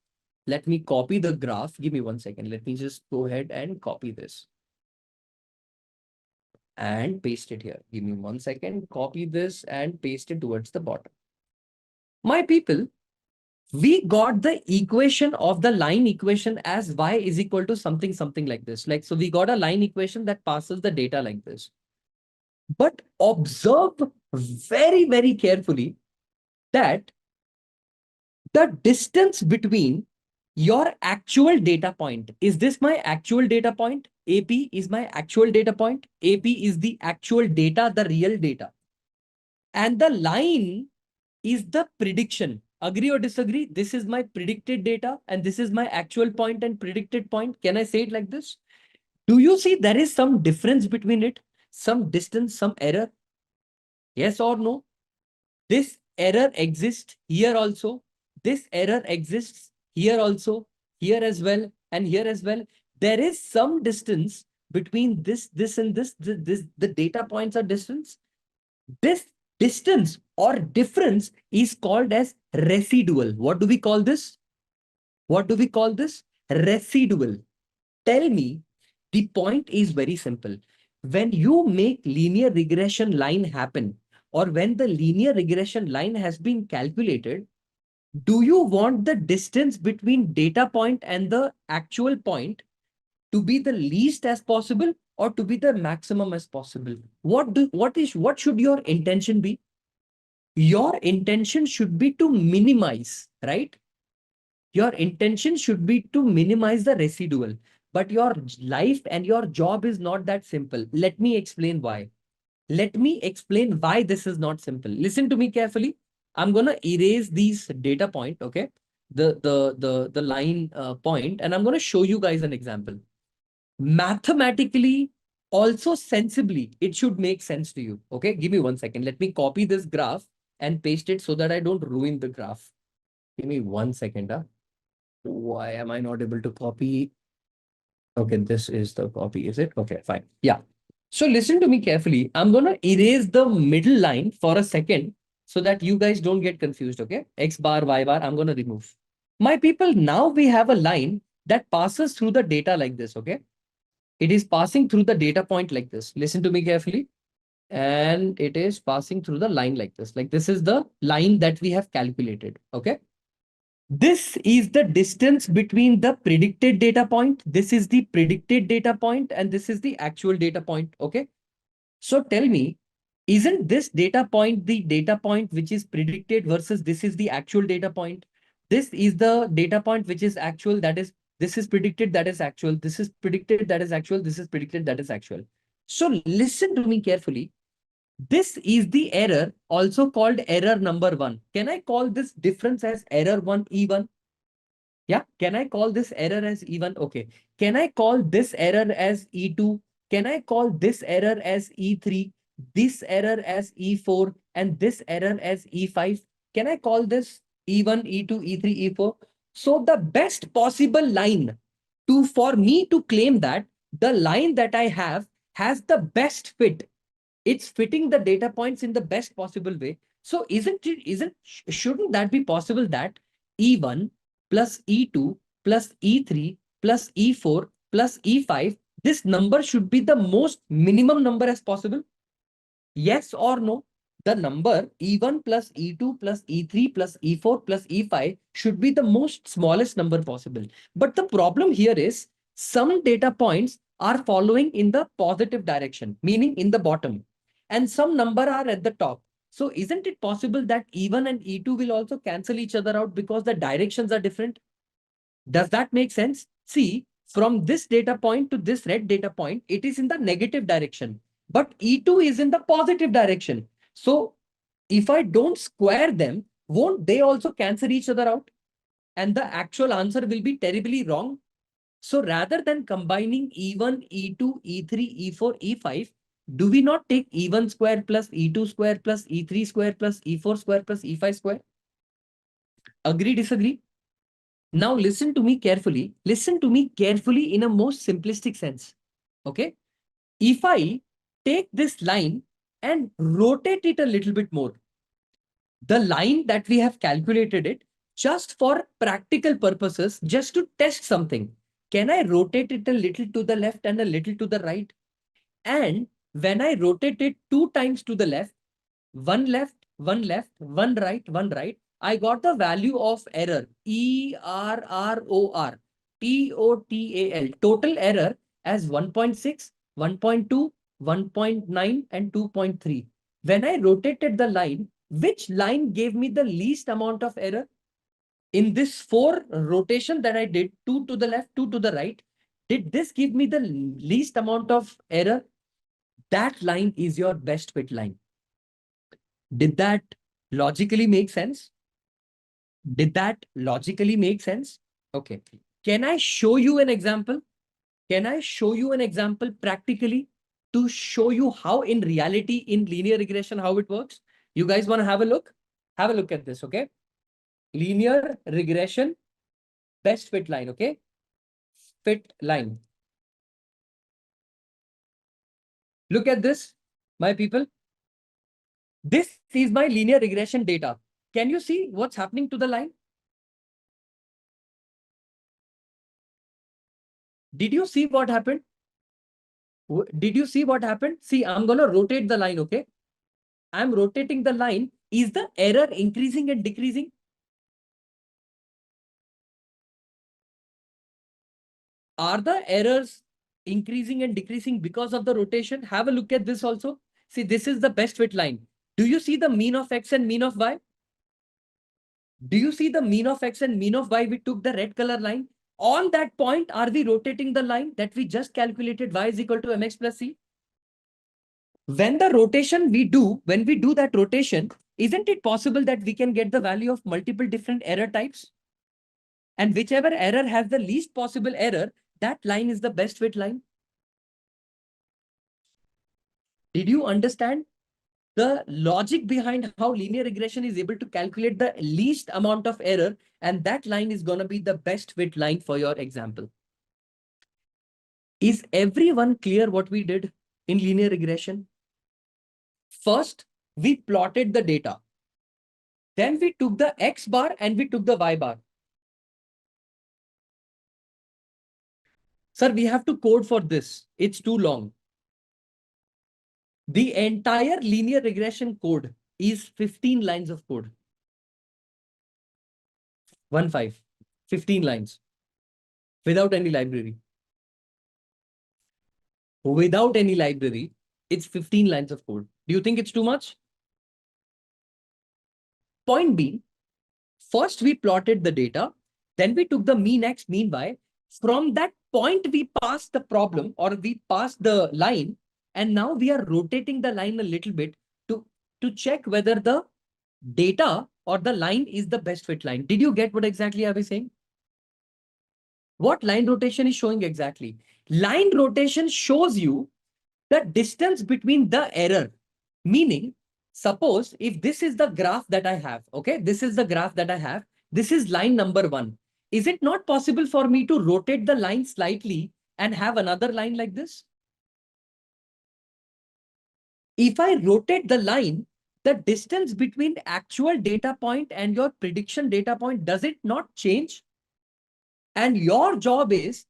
Let me copy the graph. Give me 1 second. Let me just go ahead and copy this and paste it here. Give me 1 second. Copy this and paste it towards the bottom. My people, we got the equation of the line equation as y is equal to something, something like this. Like, so we got a line equation that passes the data like this. But observe very, very carefully that the distance between your actual data point, is this my actual data point? AP is my actual data point. AP is the actual data, the real data. And the line is the prediction. Agree or disagree? This is my predicted data and this is my actual point and predicted point. Can I say it like this? Do you see there is some difference between it? Some distance, some error? Yes or no? This error exists here also. This error exists here also, here as well, and here as well. There is some distance between this, and this. The data points are distance. This distance or difference is called as residual. What do we call this? What do we call this? Residual. Tell me, the point is very simple. When you make linear regression line happen, or when the linear regression line has been calculated, do you want the distance between data point and the actual point To be the least as possible or to be the maximum as possible? What should your intention be? Your intention should be to minimize, right? Your intention should be to minimize the residual, but your life and your job is not that simple. Let me explain why. Let me explain why this is not simple. Listen to me carefully. I'm going to erase these data point, okay? The line point, and I'm going to show you guys an example. Mathematically, also sensibly, it should make sense to you. Okay, give me 1 second. Let me copy this graph and paste it so that I don't ruin the graph. Give me 1 second. Why am I not able to copy? Okay, this is the copy, is it? Okay, fine. Yeah. So listen to me carefully. I'm going to erase the middle line for a second so that you guys don't get confused. Okay, X bar, Y bar, I'm going to remove. My people, now we have a line that passes through the data like this. Okay, it is passing through the data point like this. Listen to me carefully. And it is passing through the line like this. Like this is the line that we have calculated. Okay. This is the distance between the predicted data point. This is the predicted data point, and this is the actual data point. Okay. So tell me, isn't this data point the data point which is predicted versus this is the actual data point? This is the data point which is actual, that is, this is predicted, that is actual, this is predicted, that is actual, this is predicted, that is actual. So listen to me carefully. This is the error, also called error number one. Can I call this difference as error one E1? Yeah. Can I call this error as E1? Okay. Can I call this error as E2? Can I call this error as E3, this error as E4, and this error as E5? Can I call this E1, E2, E3, E4? So the best possible line for me to claim that the line that I have has the best fit. It's fitting the data points in the best possible way. So shouldn't that be possible that E1 plus E2 plus E3 plus E4 plus E5, this number should be the most minimum number as possible? Yes or no? The number E1 plus E2 plus E3 plus E4 plus E5 should be the most smallest number possible. But the problem here is some data points are following in the positive direction, meaning in the bottom, and some number are at the top. So isn't it possible that E1 and E2 will also cancel each other out because the directions are different? Does that make sense? See, from this data point to this red data point, it is in the negative direction, but E2 is in the positive direction. So if I don't square them, won't they also cancel each other out? And the actual answer will be terribly wrong. So rather than combining E1, E2, E3, E4, E5, do we not take E1 square plus E2 square plus E3 square plus E4 square plus E5 square? Agree, disagree? Now listen to me carefully. Listen to me carefully in a most simplistic sense. Okay. If I take this line and rotate it a little bit more, the line that we have calculated it just for practical purposes, just to test something. Can I rotate it a little to the left and a little to the right? And when I rotate it 2 times to the left, one left, one left, one right, I got the value of error, ERROR, TOTAL, total error as 1.6, 1.2, 1.9, and 2.3. When I rotated the line, which line gave me the least amount of error? In this 4 rotation that I did, 2 to the left, 2 to the right, did this give me the least amount of error? That line is your best fit line. Did that logically make sense? Did that logically make sense? Okay. Can I show you an example? Can I show you an example practically to show you how in reality, in linear regression, how it works? You guys want to have a look? Have a look at this, okay? Linear regression, best fit line, okay? Fit line. Look at this, my people. This is my linear regression data. Can you see what's happening to the line? Did you see what happened? Did you see what happened? See, I'm going to rotate the line, okay? I'm rotating the line. Is the error increasing and decreasing? Are the errors increasing and decreasing because of the rotation? Have a look at this also. See, this is the best fit line. Do you see the mean of X and mean of Y? Do you see the mean of X and mean of Y? We took the red color line. On that point, are we rotating the line that we just calculated Y is equal to mx plus c? When the rotation when we do that rotation, isn't it possible that we can get the value of multiple different error types? And whichever error has the least possible error, that line is the best fit line. Did you understand the logic behind how linear regression is able to calculate the least amount of error? And that line is going to be the best fit line for your example. Is everyone clear what we did in linear regression? First, we plotted the data. Then we took the X bar and we took the Y bar. Sir, we have to code for this. It's too long. The entire linear regression code is 15 lines of code. 15 lines without any library. Without any library, it's 15 lines of code. Do you think it's too much? Point being, first we plotted the data, then we took the mean X, mean Y. From that point, we passed the problem or we passed the line, and now we are rotating the line a little bit to check whether the data or the line is the best fit line. Did you get what exactly I was saying? What line rotation is showing exactly? Line rotation shows you the distance between the error. Meaning, suppose if this is the graph that I have, okay, this is the graph that I have, this is line number 1. Is it not possible for me to rotate the line slightly and have another line like this? If I rotate the line, the distance between actual data point and your prediction data point, does it not change? And your job is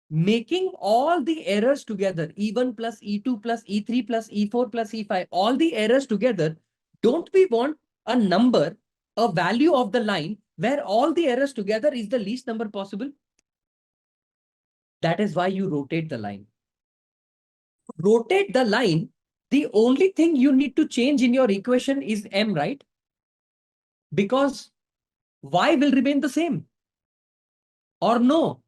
making all the errors together, E1 plus E2 plus E3 plus E4 plus E5, all the errors together. Don't we want a number, a value of the line where all the errors together is the least number possible? That is why you rotate the line. Rotate the line. The only thing you need to change in your equation is M, right? Because Y will remain the same. Or no?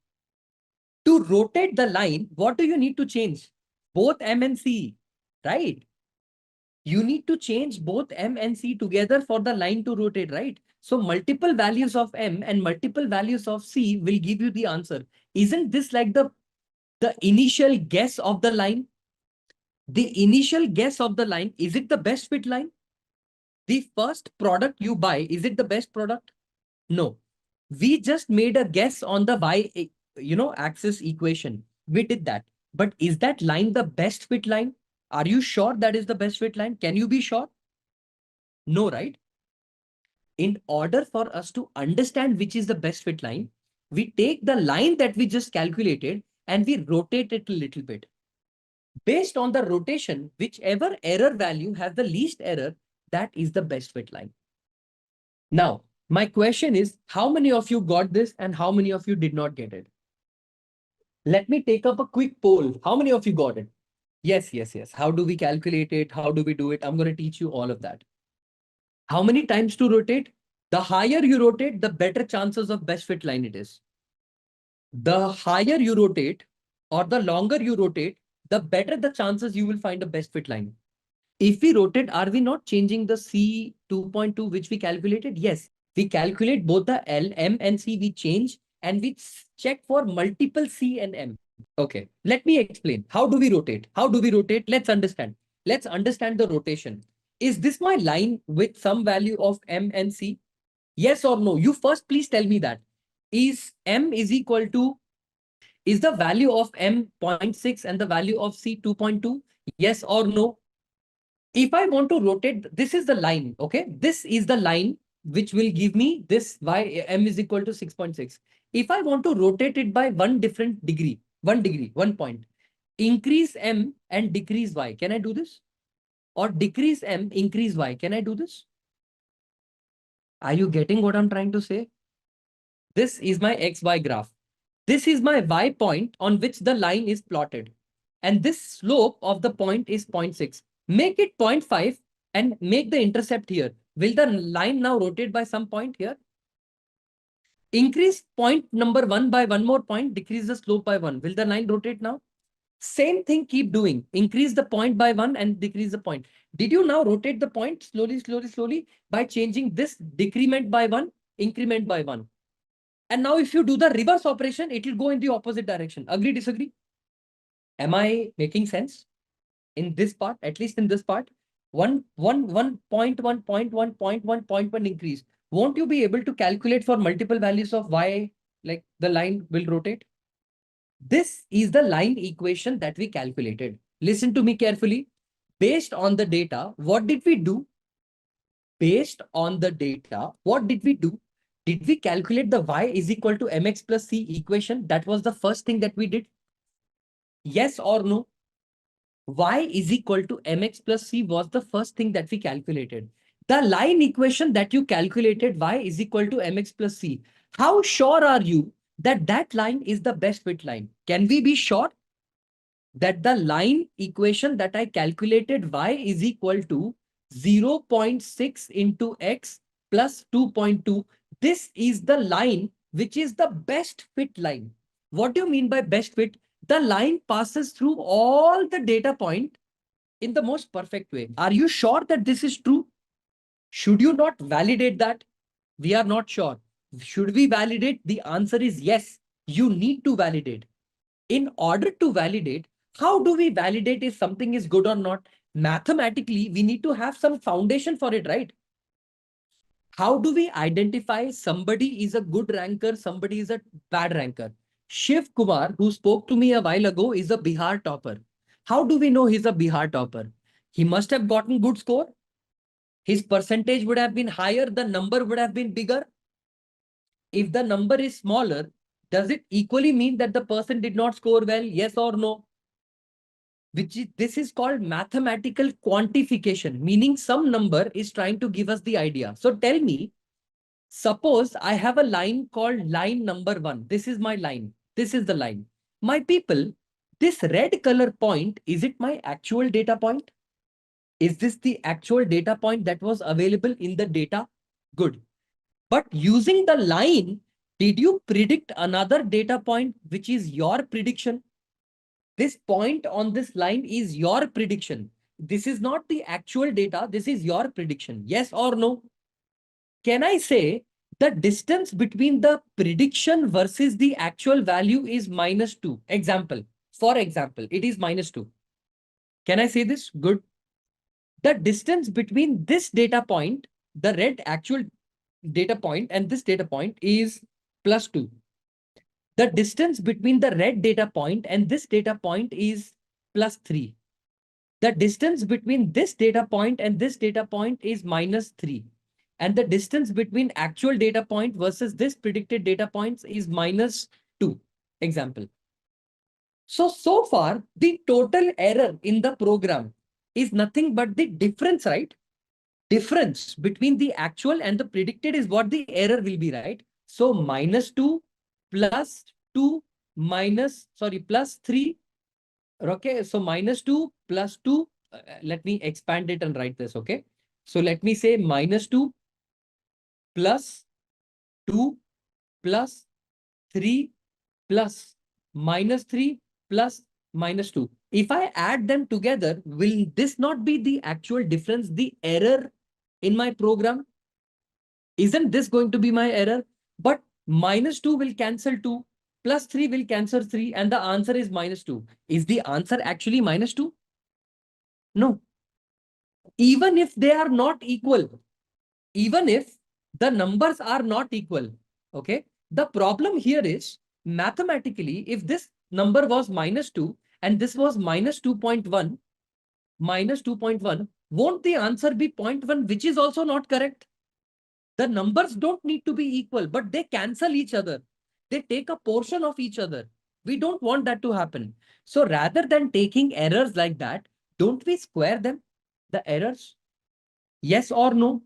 To rotate the line, what do you need to change? Both M and C, right? You need to change both M and C together for the line to rotate, right? So multiple values of M and multiple values of C will give you the answer. Isn't this like the initial guess of the line? The initial guess of the line, is it the best fit line? The first product you buy, is it the best product? No. We just made a guess on the Y, axis equation. We did that. But is that line the best fit line? Are you sure that is the best fit line? Can you be sure? No, right? In order for us to understand which is the best fit line, we take the line that we just calculated and we rotate it a little bit. Based on the rotation, whichever error value has the least error, that is the best fit line. Now, my question is, how many of you got this and how many of you did not get it? Let me take up a quick poll. How many of you got it? Yes, yes, yes. How do we calculate it? How do we do it? I'm going to teach you all of that. How many times to rotate? The higher you rotate, the better chances of best fit line it is. The higher you rotate or the longer you rotate, the better the chances you will find a best fit line. If we rotate, are we not changing the C 2.2 which we calculated? Yes, we calculate both the L, M and C, we change and we check for multiple C and M. Okay, let me explain. How do we rotate? How do we rotate? Let's understand. Let's understand the rotation. Is this my line with some value of M and C? Yes or no? You first please tell me that. Is M is equal to, is the value of M 0.6 and the value of C 2.2? Yes or no? If I want to rotate, this is the line, okay? This is the line which will give me this y M is equal to 6.6. If I want to rotate it by one degree, 1 point, increase M and decrease Y, can I do this? Or decrease M, increase Y, can I do this? Are you getting what I'm trying to say? This is my XY graph. This is my y point on which the line is plotted. And this slope of the point is 0.6. Make it 0.5 and make the intercept here. Will the line now rotate by some point here? Increase point number 1 by one more point, decrease the slope by 1. Will the line rotate now? Same thing, keep doing. Increase the point by 1 and decrease the point. Did you now rotate the point slowly, slowly, slowly by changing this decrement by 1, increment by 1? And now if you do the reverse operation, it will go in the opposite direction. Agree, disagree? Am I making sense in this part? At least in this part, 1.1 increase. Won't you be able to calculate for multiple values of y, like the line will rotate? This is the line equation that we calculated. Listen to me carefully. Based on the data, what did we do? Based on the data, what did we do? Did we calculate the y is equal to mx plus c equation? That was the first thing that we did. Yes or no? Y is equal to mx plus c was the first thing that we calculated. The line equation that you calculated, y is equal to mx plus c. How sure are you that that line is the best fit line? Can we be sure that the line equation that I calculated, y is equal to 0.6 into x plus 2.2. This is the line which is the best fit line. What do you mean by best fit? The line passes through all the data point in the most perfect way. Are you sure that this is true? Should you not validate that? We are not sure. Should we validate? The answer is yes. You need to validate. In order to validate, how do we validate if something is good or not? Mathematically, we need to have some foundation for it, right? How do we identify somebody is a good ranker, somebody is a bad ranker? Shiv Kumar, who spoke to me a while ago, is a Bihar topper. How do we know he's a Bihar topper? He must have gotten good score. His percentage would have been higher. The number would have been bigger. If the number is smaller, does it equally mean that the person did not score well? Yes or no? This is called mathematical quantification, meaning some number is trying to give us the idea. So tell me, suppose I have a line called line number 1. This is my line. This is the line. My people, this red color point, is it my actual data point? Is this the actual data point that was available in the data? Good. But using the line, did you predict another data point, which is your prediction? This point on this line is your prediction. This is not the actual data. This is your prediction. Yes or no? Can I say the distance between the prediction versus the actual value is -2? Example. For example, it is -2. Can I say this? Good. The distance between this data point, the red actual data point, and this data point is +2. The distance between the red data point and this data point is +3. The distance between this data point and this data point is -3. And the distance between actual data point versus this predicted data points is -2. Example. So far, the total error in the program is nothing but the difference, right? Difference between the actual and the predicted is what the error will be, right? So -2 plus 2 plus 3. Okay, so -2 plus 2. Let me expand it and write this, okay? So let me say -2 plus 2 plus 3 plus -3 plus -2. If I add them together, will this not be the actual difference, the error in my program? Isn't this going to be my error? But -2 will cancel 2, plus 3 will cancel 3, and the answer is -2. Is the answer actually -2? No. Even if they are not equal, even if the numbers are not equal, okay? The problem here is, mathematically, if this number was -2 and this was -2.1, won't the answer be 0.1, which is also not correct? The numbers don't need to be equal, but they cancel each other. They take a portion of each other. We don't want that to happen. So rather than taking errors like that, don't we square them, the errors? Yes or no?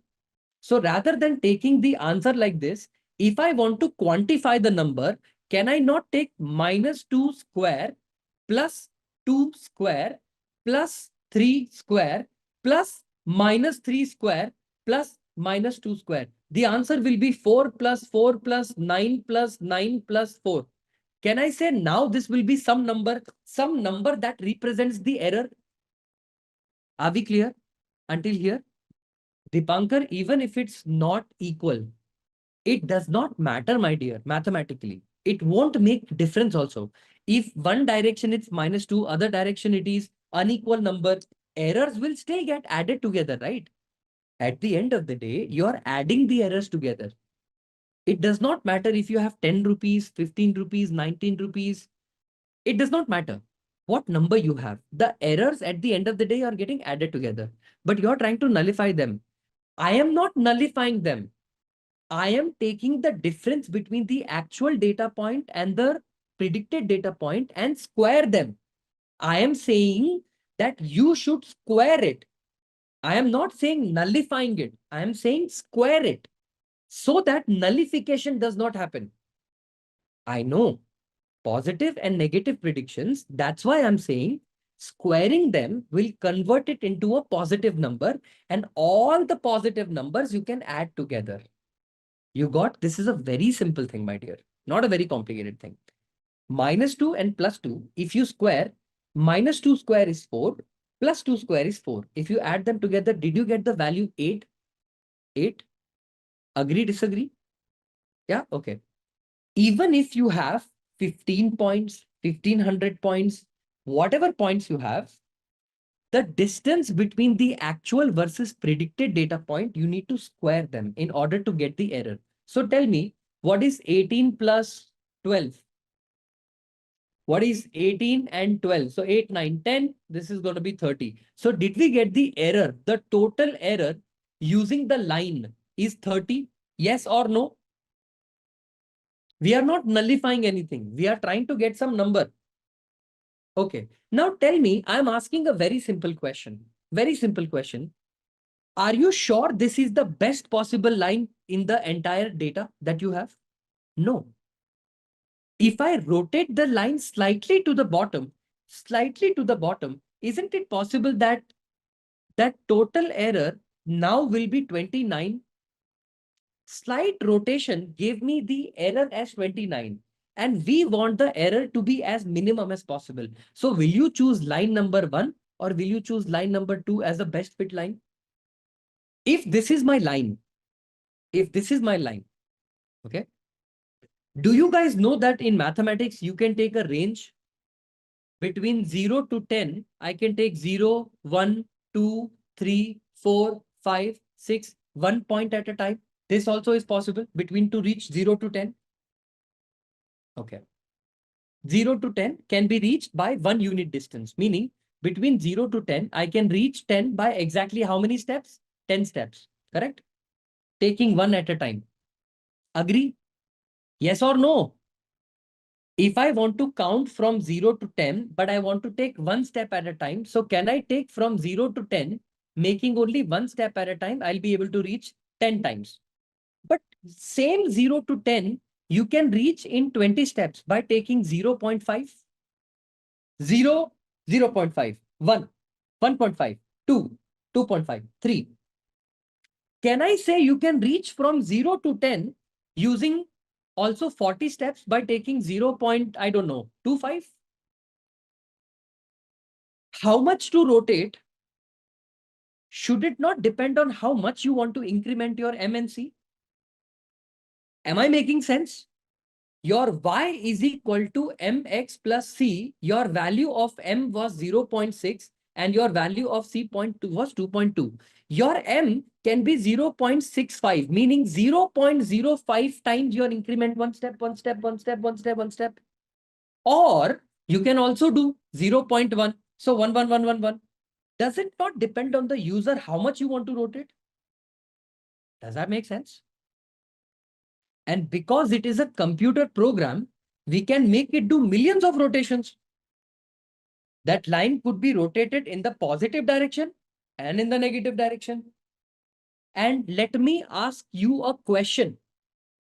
So rather than taking the answer like this, if I want to quantify the number, Can I not take -2 square plus 2 square plus 3 square plus -3 square plus -2 square? The answer will be 4 plus 4 plus 9 plus 9 plus 4. Can I say now this will be some number that represents the error? Are we clear until here? Dipankar, even if it's not equal, it does not matter, my dear, mathematically. It won't make difference also. If one direction it's -2, other direction it is unequal number, errors will still get added together, right? At the end of the day, you're adding the errors together. It does not matter if you have 10 rupees, 15 rupees, 19 rupees. It does not matter what number you have. The errors at the end of the day are getting added together, but you're trying to nullify them. I am not nullifying them. I am taking the difference between the actual data point and the predicted data point and square them. I am saying that you should square it. I am not saying nullifying it. I am saying square it so that nullification does not happen. I know positive and negative predictions. That's why I'm saying squaring them will convert it into a positive number, and all the positive numbers you can add together. You got, this is a very simple thing, my dear, not a very complicated thing. -2 and +2, if you square, -2 square is 4, +2 square is 4. If you add them together, did you get the value 8? 8? Agree, disagree? Yeah, okay. Even if you have 15 points, 1500 points, whatever points you have, the distance between the actual versus predicted data point, you need to square them in order to get the error. So tell me, what is 18 plus 12? What is 18 and 12? So 8, 9, 10. This is going to be 30. So did we get the error? The total error using the line is 30. Yes or no? We are not nullifying anything. We are trying to get some number. Okay. Now tell me, I'm asking a very simple question. Very simple question. Are you sure this is the best possible line in the entire data that you have? No. If I rotate the line slightly to the bottom, isn't it possible that that total error now will be 29? Slight rotation gave me the error as 29. And we want the error to be as minimum as possible. So will you choose line number 1 or will you choose line number 2 as the best fit line? If this is my line, okay. Do you guys know that in mathematics, you can take a range between 0 to 10? I can take 0, 1, 2, 3, 4, 5, 6, 1 point at a time. This also is possible between to reach 0 to 10. Okay. 0 to 10 can be reached by 1 unit distance, meaning between 0 to 10, I can reach 10 by exactly how many steps? 10 steps, correct? Taking 1 at a time. Agree? Yes or no? If I want to count from 0 to 10, but I want to take 1 step at a time, so can I take from 0 to 10, making only 1 step at a time? I'll be able to reach 10 times. But same 0 to 10, you can reach in 20 steps by taking 0 0.5, 0, 0 0.5, 1, 1.5, 2, 2.5, 3. Can I say you can reach from 0 to 10 using also 40 steps by taking 0. I don't know, 25? How much to rotate? Should it not depend on how much you want to increment your MNC? Am I making sense? Your y is equal to mx plus c. Your value of m was 0.6 and your value of c point 2 was 2.2. Your m can be 0.65, meaning 0.05 times your increment, one step, one step, one step, one step, one step. Or you can also do 0.1. So 1, 1, 1, 1, 1. Does it not depend on the user how much you want to rotate? Does that make sense? And because it is a computer program, we can make it do millions of rotations. That line could be rotated in the positive direction and in the negative direction. And let me ask you a question.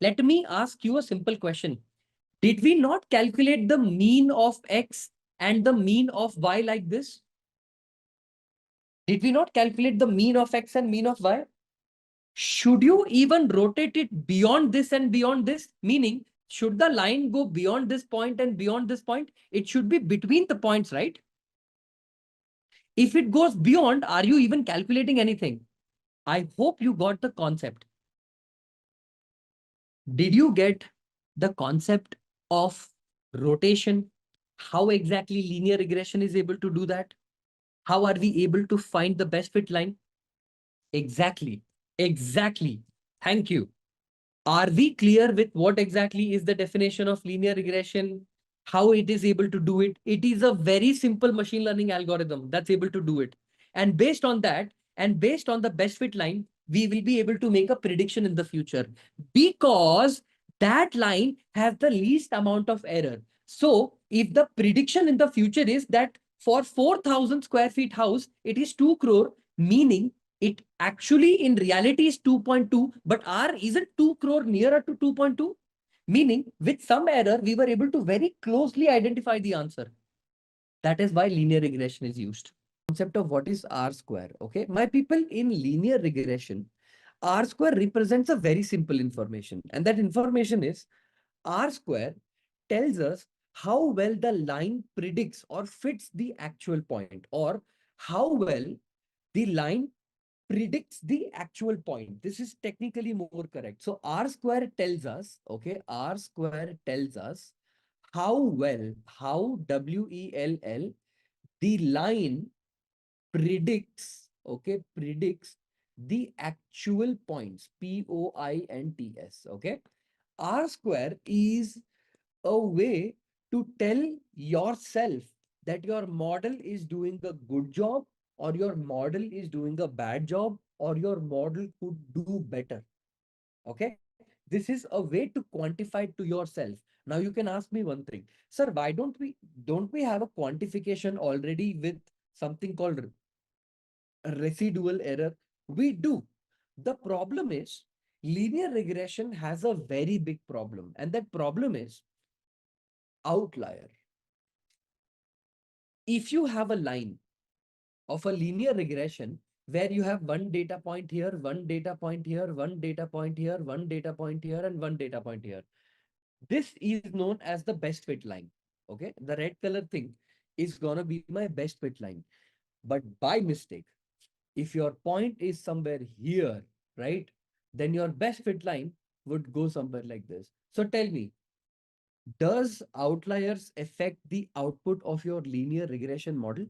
Let me ask you a simple question. Did we not calculate the mean of X and the mean of Y like this? Did we not calculate the mean of X and mean of Y? Should you even rotate it beyond this and beyond this? Meaning, should the line go beyond this point and beyond this point? It should be between the points, right? If it goes beyond, are you even calculating anything? I hope you got the concept. Did you get the concept of rotation? How exactly linear regression is able to do that? How are we able to find the best fit line? Exactly. Exactly. Thank you. Are we clear with what exactly is the definition of linear regression? How it is able to do it? It is a very simple machine learning algorithm that's able to do it. And based on that, and based on the best fit line, we will be able to make a prediction in the future because that line has the least amount of error. So if the prediction in the future is that for 4,000 square feet house, it is 2 crore, meaning it actually in reality is 2.2, but R isn't 2 crore nearer to 2.2, meaning with some error, we were able to very closely identify the answer. That is why linear regression is used. Concept of what is R square. Okay, my people, in linear regression, R square represents a very simple information, and that information is R square tells us how well the line predicts or fits the actual point, or how well the line predicts the actual point. This is technically more correct. So R square tells us, okay, R square tells us how well, how WELL, the line predicts, okay, predicts the actual points, POINTS, okay. R square is a way to tell yourself that your model is doing a good job, or your model is doing a bad job, or your model could do better. Okay. This is a way to quantify it to yourself. Now you can ask me one thing, sir, why don't we have a quantification already with something called residual error? We do. The problem is linear regression has a very big problem, and that problem is outlier. If you have a line of a linear regression where you have one data point here, one data point here, one data point here, one data point here, and one data point here, this is known as the best fit line. Okay, the red color thing is gonna be my best fit line. But by mistake, if your point is somewhere here, right, then your best fit line would go somewhere like this. So tell me, does outliers affect the output of your linear regression model?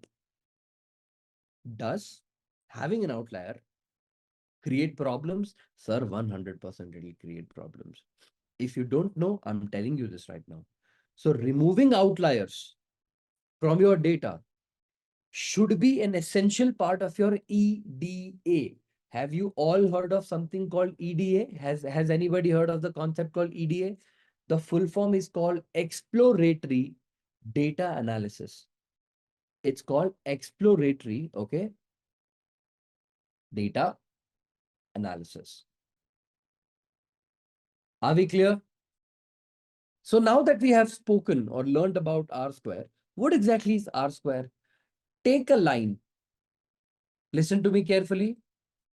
Does having an outlier create problems? Sir, 100% it will create problems. If you don't know, I'm telling you this right now. So removing outliers from your data should be an essential part of your EDA. Have you all heard of something called EDA? Has anybody heard of the concept called EDA? The full form is called exploratory data analysis. It's called exploratory, okay, data analysis. Are we clear? So now that we have spoken or learned about R square, what exactly is R square? Take a line. Listen to me carefully.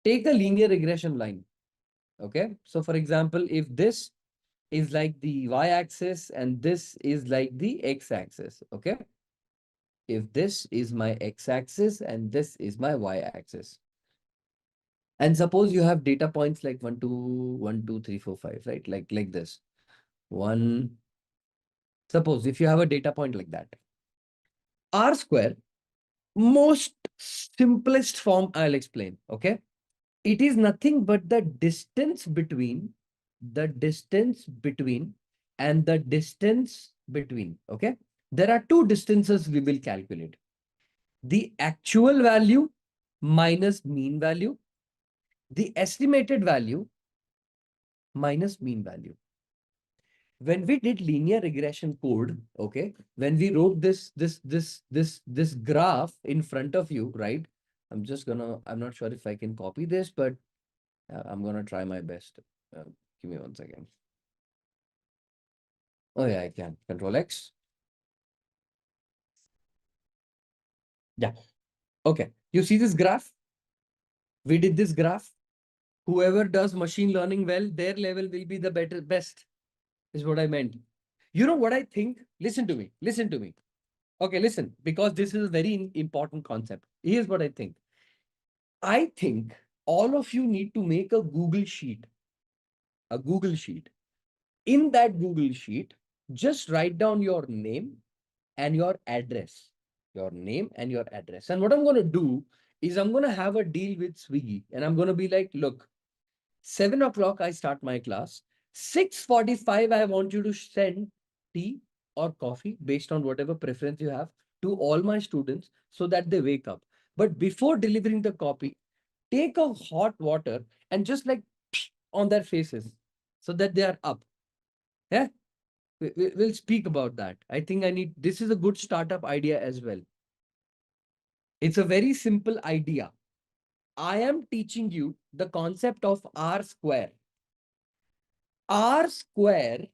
Take a linear regression line. Okay. So for example, if this is like the y-axis and this is like the x-axis. Okay. If this is my x-axis and this is my y-axis. And suppose you have data points like 1, 2, 1, 2, 3, 4, 5, right? Like this. One. Suppose if you have a data point like that. R square, most simplest form I'll explain. Okay. It is nothing but the distance between and the distance between. Okay. There are two distances we will calculate. The actual value minus mean value, the estimated value minus mean value. When we did linear regression code, okay, when we wrote this graph in front of you, right? I'm not sure if I can copy this, but I'm gonna try my best. Give me one second. Oh yeah, I can. Control X. Yeah. Okay. You see this graph? We did this graph. Whoever does machine learning well, their level will be the best, is what I meant. You know what I think? Listen to me. Listen to me. Okay, listen, because this is a very important concept. Here's what I think. I think all of you need to make a Google sheet. A Google sheet. In that Google sheet, just write down your name and your address. Your name and your address. And what I'm going to do is I'm going to have a deal with Swiggy and I'm going to be like, look, 7 o'clock, I start my class. 6:45, I want you to send tea or coffee based on whatever preference you have to all my students so that they wake up. But before delivering the copy, take a hot water and just like on their faces so that they are up. Yeah, we'll speak about that. I think this is a good startup idea as well. It's a very simple idea. I am teaching you the concept of R square. R square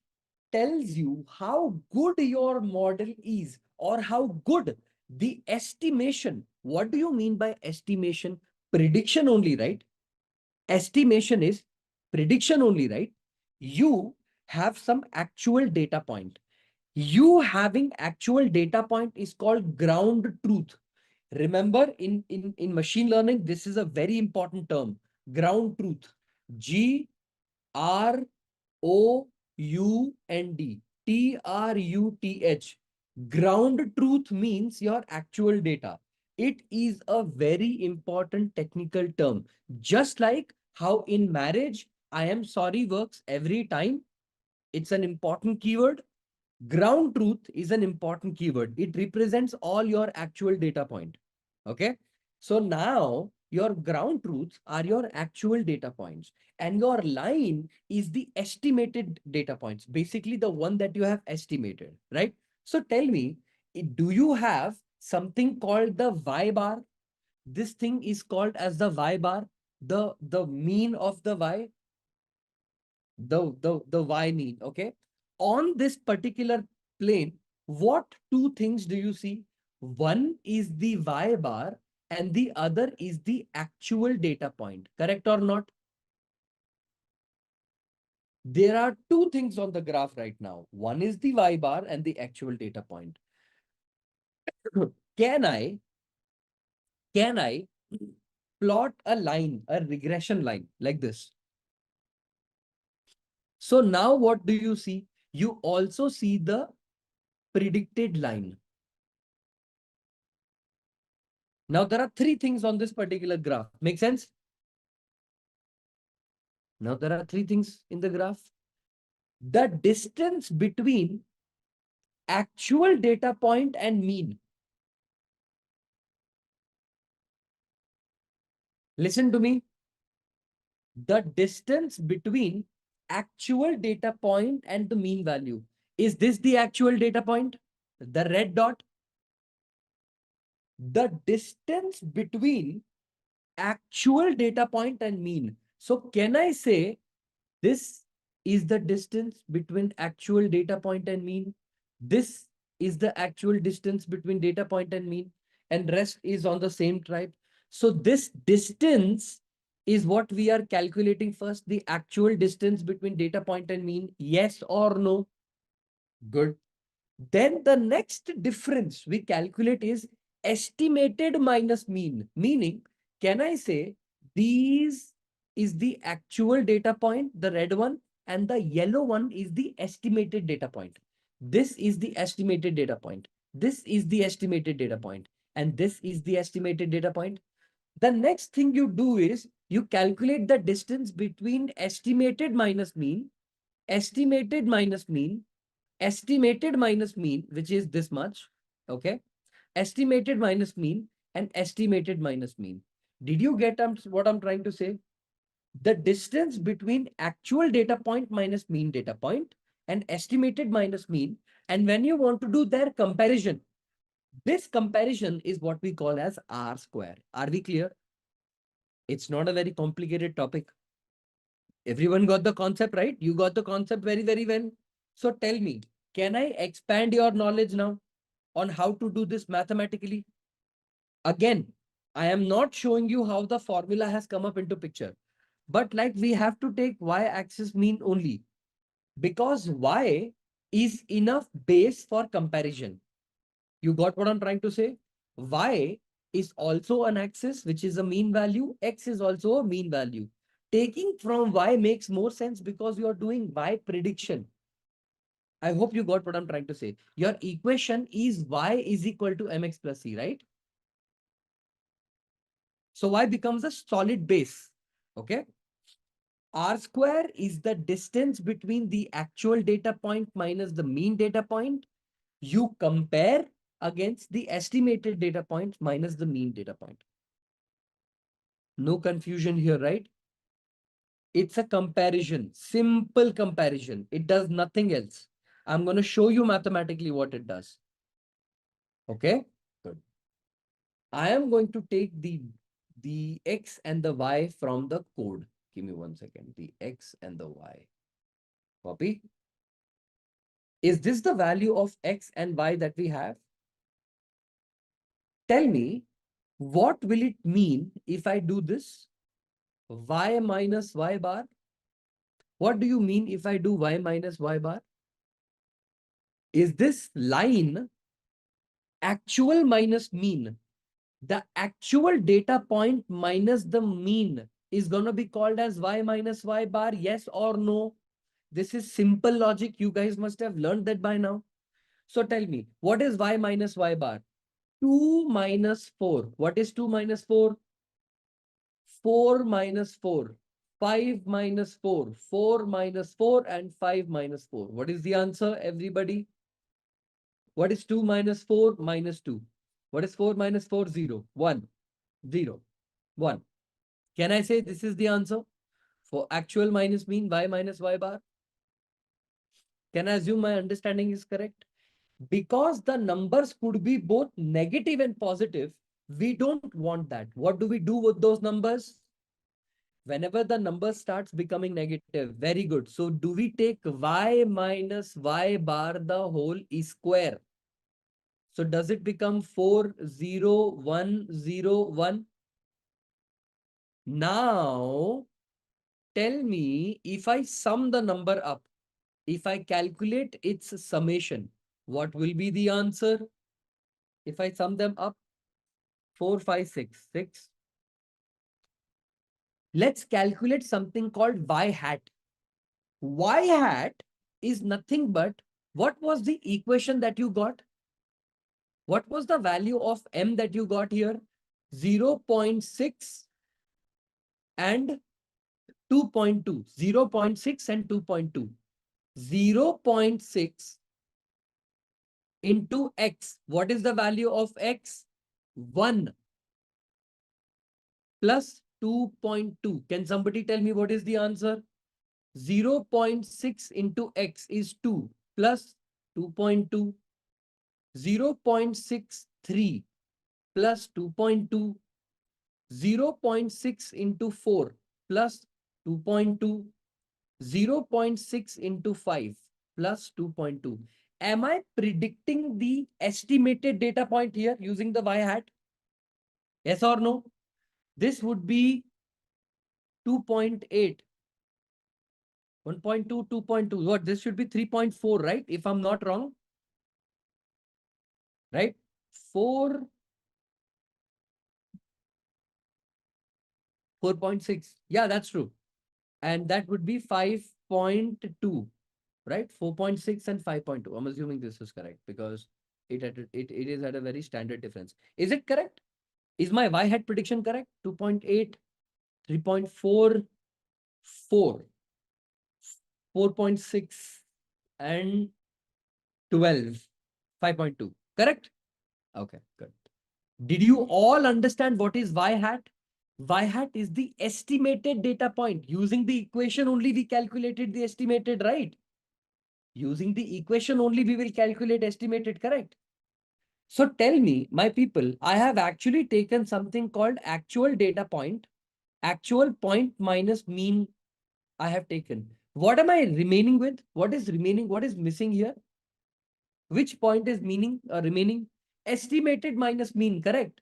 tells you how good your model is or how good the estimation. What do you mean by estimation? Prediction only, right? Estimation is prediction only, right? You have some actual data point. You having actual data point is called ground truth. Remember, in machine learning, this is a very important term. Ground truth. GROUND. TRUTH. Ground truth means your actual data. It is a very important technical term. Just like how in marriage, I am sorry works every time. It's an important keyword. Ground truth is an important keyword. It represents all your actual data point. Okay. So now your ground truths are your actual data points and your line is the estimated data points, basically the one that you have estimated, right? So tell me, do you have something called the Y bar? This thing is called as the Y bar, the mean of the Y, the Y mean, okay? On this particular plane, what two things do you see? One is the Y bar and the other is the actual data point, correct or not? There are two things on the graph right now. One is the Y bar and the actual data point. Can I plot a line, a regression line like this? So now what do you see? You also see the predicted line. Now there are three things on this particular graph. Make sense? Now there are three things in the graph. The distance between actual data point and mean. Listen to me. The distance between actual data point and the mean value. Is this the actual data point? The red dot. The distance between actual data point and mean. So can I say this is the distance between actual data point and mean? This is the actual distance between data point and mean, and rest is on the same tribe. So this distance is what we are calculating first, the actual distance between data point and mean. Yes or no? Good. Then the next difference we calculate is estimated minus mean. Meaning, can I say these is the actual data point, the red one, and the yellow one is the estimated data point. This is the estimated data point. This is the estimated data point. And this is the estimated data point. The next thing you do is you calculate the distance between estimated minus mean, estimated minus mean, estimated minus mean, which is this much, okay? Estimated minus mean and estimated minus mean. Did you get what I'm trying to say? The distance between actual data point minus mean data point and estimated minus mean. And when you want to do their comparison, this comparison is what we call as R square. Are we clear? It's not a very complicated topic. Everyone got the concept, right? You got the concept very, very well. So tell me, Can I expand your knowledge now on how to do this mathematically? Again, I am not showing you how the formula has come up into picture, but like we have to take y-axis mean only because y is enough base for comparison. You got what I'm trying to say? Y is also an axis, which is a mean value. X is also a mean value. Taking from y makes more sense because you are doing y prediction. I hope you got what I'm trying to say. Your equation is y is equal to mx plus c, right? So y becomes a solid base. Okay. R square is the distance between the actual data point minus the mean data point. You compare against the estimated data point minus the mean data point. No confusion here, right? It's a comparison, simple comparison. It does nothing else. I'm going to show you mathematically what it does. Okay, good. I am going to take the X and the Y from the code. Give me 1 second. The X and the Y. Copy. Is this the value of X and Y that we have? Tell me, what will it mean if I do this? Y minus Y bar. What do you mean if I do Y minus Y bar? Is this line actual minus mean? The actual data point minus the mean is going to be called as Y minus Y bar, yes or no? This is simple logic. You guys must have learned that by now. So tell me, what is Y minus Y bar? 2 minus 4. What is 2 minus 4? 4 minus 4. 5 minus 4. 4 minus 4 and 5 minus 4. What is the answer, everybody? What is 2 minus 4 minus 2? What is 4 minus 4? 0. 1. 0. 1. Can I say this is the answer? For actual minus mean, Y minus Y bar? Can I assume my understanding is correct? Because the numbers could be both negative and positive, we don't want that. What do we do with those numbers? Whenever the number starts becoming negative, very good. So do we take Y minus Y bar the whole square? So does it become 4, 0, 1, 0, 1? Now, tell me if I sum the number up, if I calculate its summation, what will be the answer? If I sum them up, 4, 5, 6, 6. Let's calculate something called y hat. Y hat is nothing but, what was the equation that you got? What was the value of m that you got here? 0.6 and 2.2. 0.6 and 2.2. 0.6 into x. What is the value of x? 1 plus 2.2. Can somebody tell me what is the answer? 0.6 into x is 2 plus 2.2. 0.63 plus 2.2. 0.6 into 4 plus 2.2. 0.6 into 5 plus 2.2. Am I predicting the estimated data point here using the y hat? Yes or no? This would be 2.8. 1.2, 2.2. What? This should be 3.4, right? If I'm not wrong. Right? 4, 4.6. Yeah, that's true. And that would be 5.2, right? 4.6 and 5.2. I'm assuming this is correct because it is at a very standard difference. Is it correct? Is my y hat prediction correct? 2.8, 3.4, 4, 4.6 and 12, 5.2. Correct? Okay, good. Did you all understand what is y hat? Y hat is the estimated data point. Using the equation only we calculated the estimated, right? Using the equation only we will calculate estimated, correct? So tell me, my people, I have actually taken something called actual data point, actual point minus mean I have taken. What am I remaining with? What is remaining? What is missing here? Which point is remaining? Estimated minus mean, correct?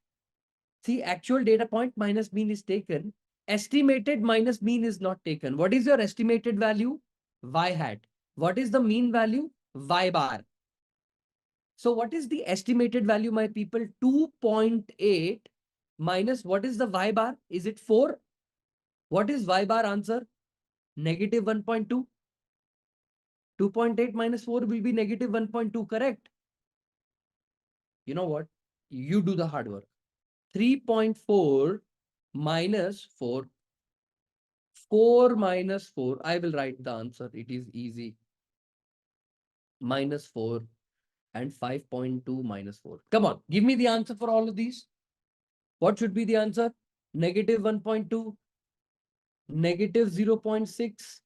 See, actual data point minus mean is taken. Estimated minus mean is not taken. What is your estimated value? Y hat. What is the mean value? Y bar. So what is the estimated value, my people? 2.8 minus what is the Y bar? Is it 4? What is Y bar answer? Negative 1.2. 2.8 minus 4 will be negative 1.2, correct? You know what? You do the hard work. 3.4 minus 4. 4 minus 4. I will write the answer. It is easy. Minus 4 and 5.2 minus 4. Come on, give me the answer for all of these. What should be the answer? Negative 1.2, negative 0.6,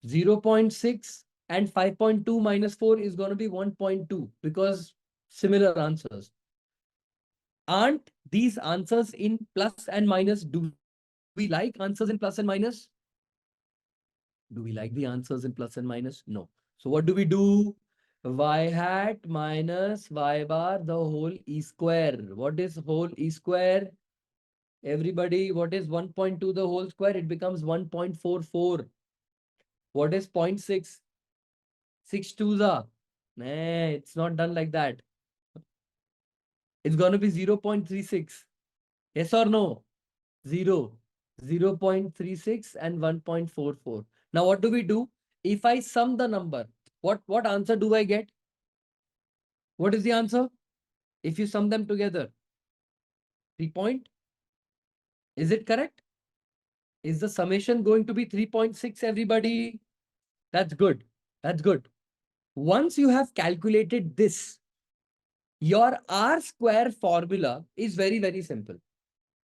0.6, and 5.2 minus 4 is going to be 1.2 because similar answers. Aren't these answers in plus and minus? Do we like answers in plus and minus? Do we like the answers in plus and minus? No. So what do we do? Y hat minus Y bar the whole E square. What is whole E square? Everybody, what is 1.2 the whole square? It becomes 1.44. What is 0.6? 6 twos are. Nah, it's not done like that. It's going to be 0.36. Yes or no? 0. 0.36 and 1.44. Now what do we do? If I sum the number, what answer do I get? What is the answer? If you sum them together, 3 point. Is it correct? Is the summation going to be 3.6, everybody? That's good. That's good. Once you have calculated this, your R square formula is very, very simple.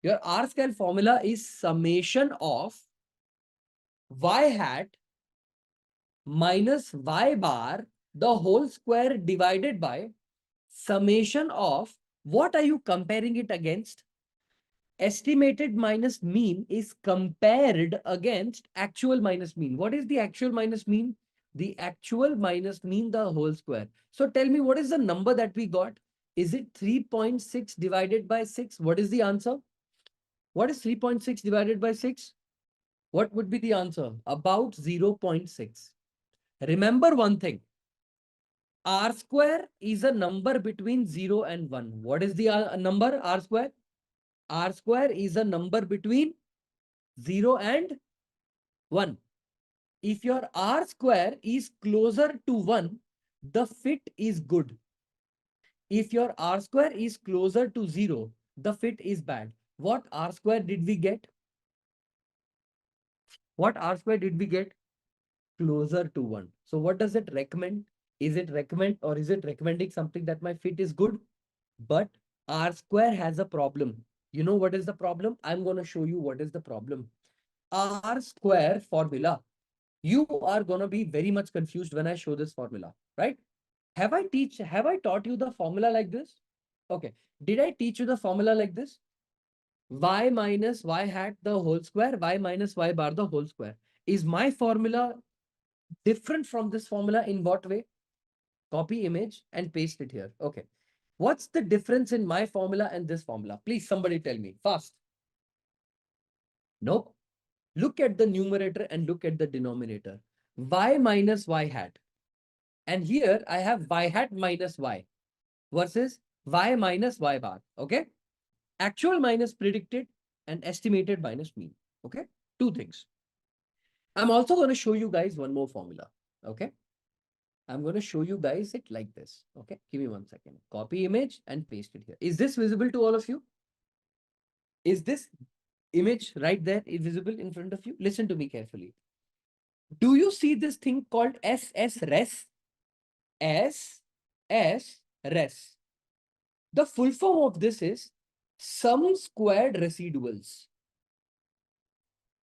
Your R square formula is summation of Y hat minus Y bar the whole square divided by summation of what are you comparing it against? Estimated minus mean is compared against actual minus mean. What is the actual minus mean? The actual minus mean the whole square. So tell me, what is the number that we got? Is it 3.6 divided by 6? What is the answer? What is 3.6 divided by 6? What would be the answer? About 0.6. Remember one thing. R square is a number between 0 and 1. What is the number R square? R square is a number between 0 and 1. If your R square is closer to 1, the fit is good. If your R square is closer to 0, the fit is bad. What R square did we get? What R square did we get? Closer to 1. So what does it recommend? Is it recommend or is it recommending something that my fit is good? But R square has a problem. You know what is the problem? I'm going to show you what is the problem. R square formula. You are going to be very much confused when I show this formula, right? Have I taught you the formula like this? Okay. Did I teach you the formula like this? Y minus Y hat the whole square, Y minus Y bar the whole square. Is my formula different from this formula in what way? Copy image and paste it here. Okay. What's the difference in my formula and this formula? Please, somebody tell me fast. Nope. Look at the numerator and look at the denominator. Y minus Y hat. And here I have Y hat minus Y versus Y minus Y bar. Okay. Actual minus predicted and estimated minus mean. Okay. Two things. I'm also going to show you guys one more formula. Okay. I'm going to show you guys it like this. Okay. Give me 1 second. Copy image and paste it here. Is this visible to all of you? Is this image right there visible in front of you? Listen to me carefully. Do you see this thing called SS res? SS res. The full form of this is sum squared residuals.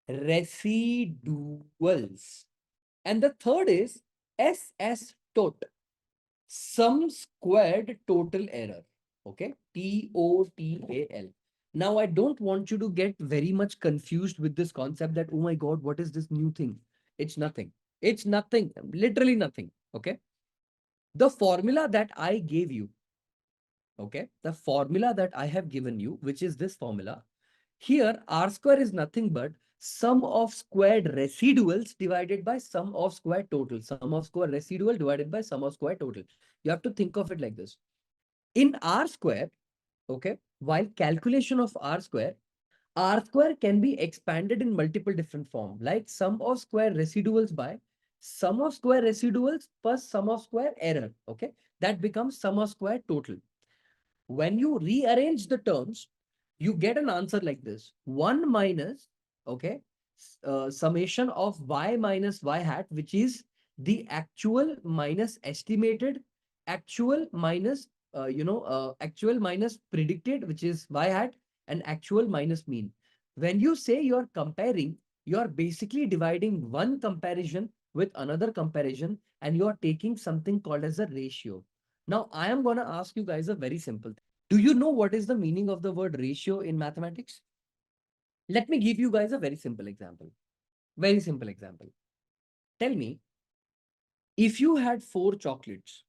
Residuals. And the third is SS tot. Sum squared total error. Okay. TOTAL. Now, I don't want you to get very much confused with this concept that, oh my God, what is this new thing? It's nothing. It's nothing. Literally nothing. Okay. The formula that I gave you, okay, the formula that I have given you, which is this formula, here r square is nothing but sum of squared residuals divided by sum of squared total. Sum of square residual divided by sum of square total. You have to think of it like this. In r square, okay, while calculation of r square can be expanded in multiple different forms, like sum of square residuals by sum of square residuals plus sum of square error. Okay, that becomes sum of square total. When you rearrange the terms, you get an answer like this: 1 minus, okay, summation of y minus y hat, which is the actual minus estimated, actual minus, actual minus predicted, which is y hat, and actual minus mean. When you say you're comparing, you're basically dividing one comparison with another comparison, and you're taking something called as a ratio. Now, I am going to ask you guys a very simple thing. Do you know what is the meaning of the word ratio in mathematics? Let me give you guys a very simple example. Very simple example. Tell me, if you had 4 chocolates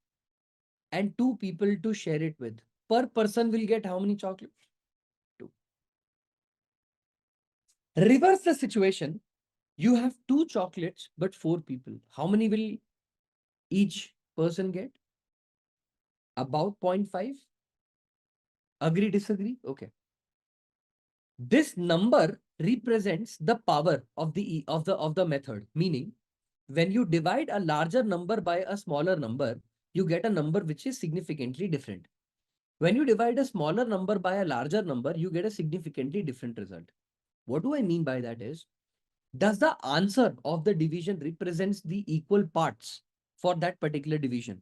and 2 people to share it with, per person will get how many chocolates? 2. Reverse the situation. You have 2 chocolates, but 4 people. How many will each person get? About 0.5. Agree, disagree? Okay. This number represents the power of the method, meaning when you divide a larger number by a smaller number, you get a number which is significantly different. When you divide a smaller number by a larger number, you get a significantly different result. What do I mean by that is, does the answer of the division represents the equal parts for that particular division?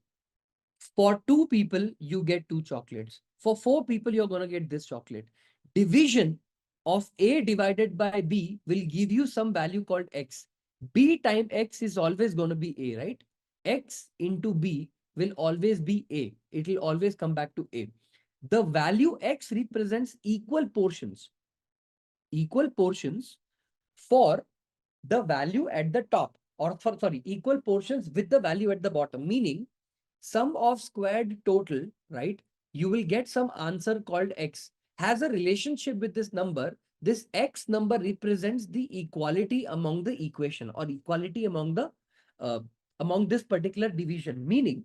For 2 people, you get 2 chocolates. For 4 people, you're going to get this chocolate. Division of A divided by B will give you some value called X. B times X is always going to be A, right? X into B will always be A. It will always come back to A. The value X represents equal portions. Equal portions for the value at the top, or sorry, equal portions with the value at the bottom, meaning sum of squared total, right? You will get some answer called X. Has a relationship with this number. This X number represents the equality among the equation, or equality among the among this particular division. Meaning,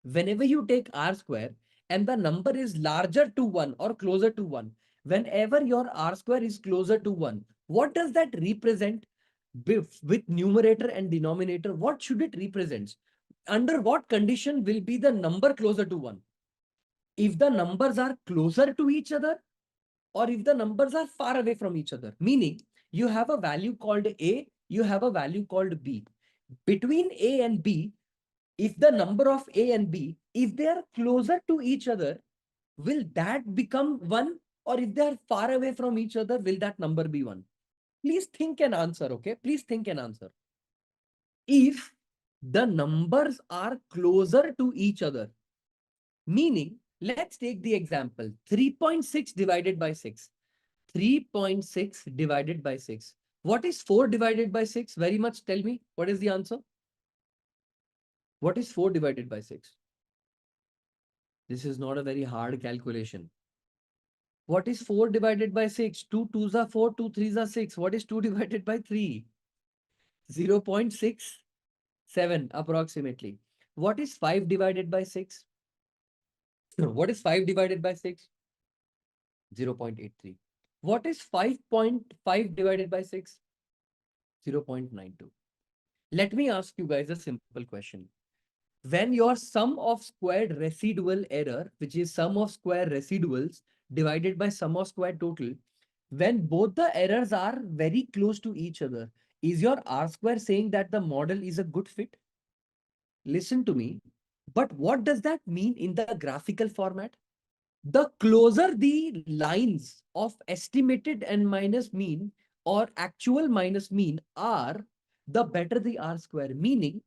whenever you take r square and the number is larger to 1 or closer to 1, whenever your r square is closer to 1, what does that represent with numerator and denominator? What should it represent? Under what condition will be the number closer to 1? If the numbers are closer to each other, or if the numbers are far away from each other, meaning you have a value called A, you have a value called B. Between A and B, if the number of A and B, if they are closer to each other, will that become 1? Or if they are far away from each other, will that number be 1? Please think and answer, okay? Please think and answer. If the numbers are closer to each other, meaning, let's take the example 3.6 divided by 6. 3.6 divided by 6. What is 4 divided by 6? Very much tell me, what is the answer? What is 4 divided by 6? This is not a very hard calculation. What is 4 divided by 6? 2 2s are 4, 2 3s are 6. What is 2 divided by 3? 0.67 approximately. What is 5 divided by 6? What is 5 divided by 6? 0.83. What is 5.5 divided by 6? 0.92. Let me ask you guys a simple question. When your sum of squared residual error, which is sum of square residuals divided by sum of square total, when both the errors are very close to each other, is your R square saying that the model is a good fit? Listen to me. But what does that mean in the graphical format? The closer the lines of estimated and minus mean or actual minus mean are, the better the R square. Meaning,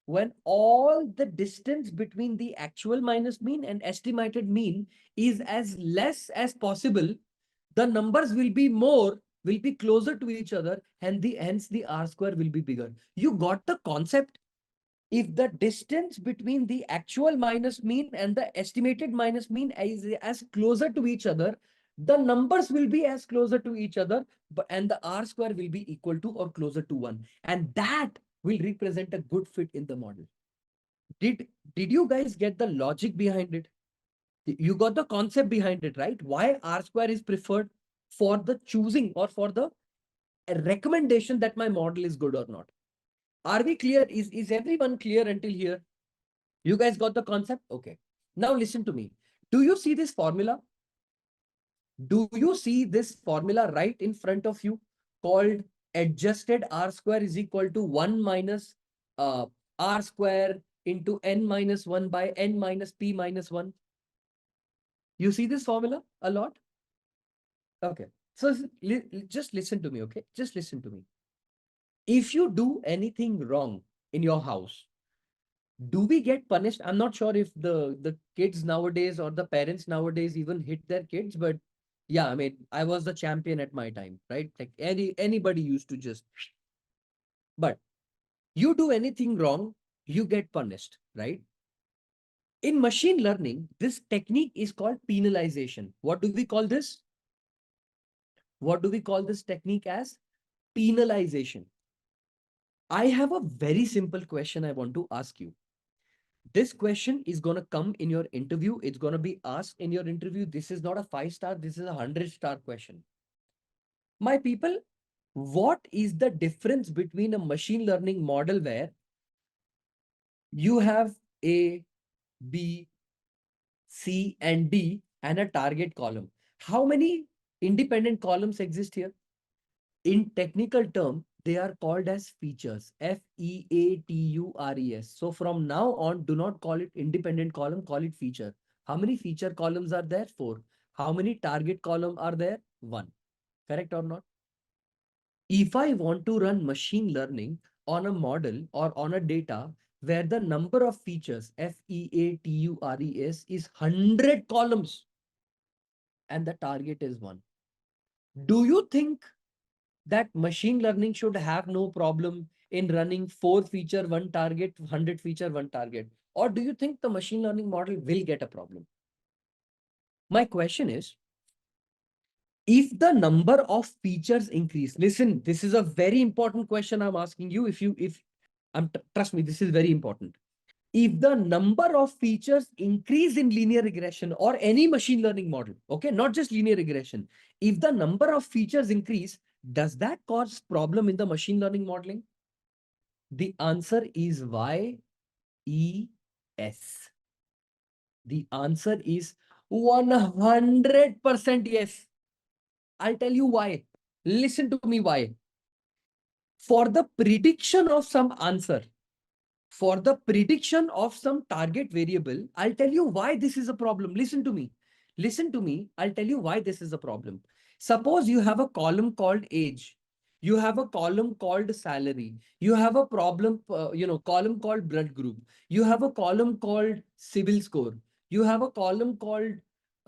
when all the distance between the actual minus mean and estimated mean is as less as possible, the numbers will be more, will be closer to each other, and hence the R square will be bigger. You got the concept? if the distance between the actual minus mean and the estimated minus mean is as closer to each other, the numbers will be as closer to each other, but and the R square will be equal to or closer to 1. And that will represent a good fit in the model. Did you guys get the logic behind it? You got the concept behind it, right? Why R square is preferred for the choosing or for the recommendation that my model is good or not. Are we clear? Is everyone clear until here? You guys got the concept? Okay. Now listen to me. Do you see this formula? Do you see this formula right in front of you called adjusted R square is equal to 1 minus uh, R square into n minus 1 by n minus p minus 1? You see this formula a lot? Okay. So just listen to me, okay? Just listen to me. If you do anything wrong in your house, do we get punished? I'm not sure if the kids nowadays or the parents nowadays even hit their kids, but yeah, I mean, I was the champion at my time, right? Like anybody used to just, but you do anything wrong, you get punished, right? In machine learning, this technique is called penalization. What do we call this? What do we call this technique as? Penalization. I have a very simple question I want to ask you. This question is going to come in your interview. It's going to be asked in your interview. This is not a 5-star. This is a 100-star question. My people, what is the difference between a machine learning model where you have A, B, C, and D and a target column? How many independent columns exist here? In technical term, they are called as features. Features. So from now on, do not call it independent column, call it feature. How many feature columns are there? 4. How many target column are there? 1. Correct or not? If I want to run machine learning on a model or on a data where the number of features, Features, is 100 columns and the target is 1. Do you think that machine learning should have no problem in running 4 feature, 1 target, 100 feature, 1 target? Or do you think the machine learning model will get a problem? My question is, if the number of features increase, listen, this is a very important question I'm asking you. Trust me, this is very important. If the number of features increase in linear regression or any machine learning model, okay, not just linear regression, if the number of features increase, does that cause problem in the machine learning modeling? The answer is yes. The answer is 100% yes. I'll tell you why. Listen to me why. For the prediction of some answer, for the prediction of some target variable, I'll tell you why this is a problem. Listen to me. Listen to me. I'll tell you why this is a problem. Suppose you have a column called age. You have a column called salary. You have a problem, column called blood group. You have a column called civil score. You have a column called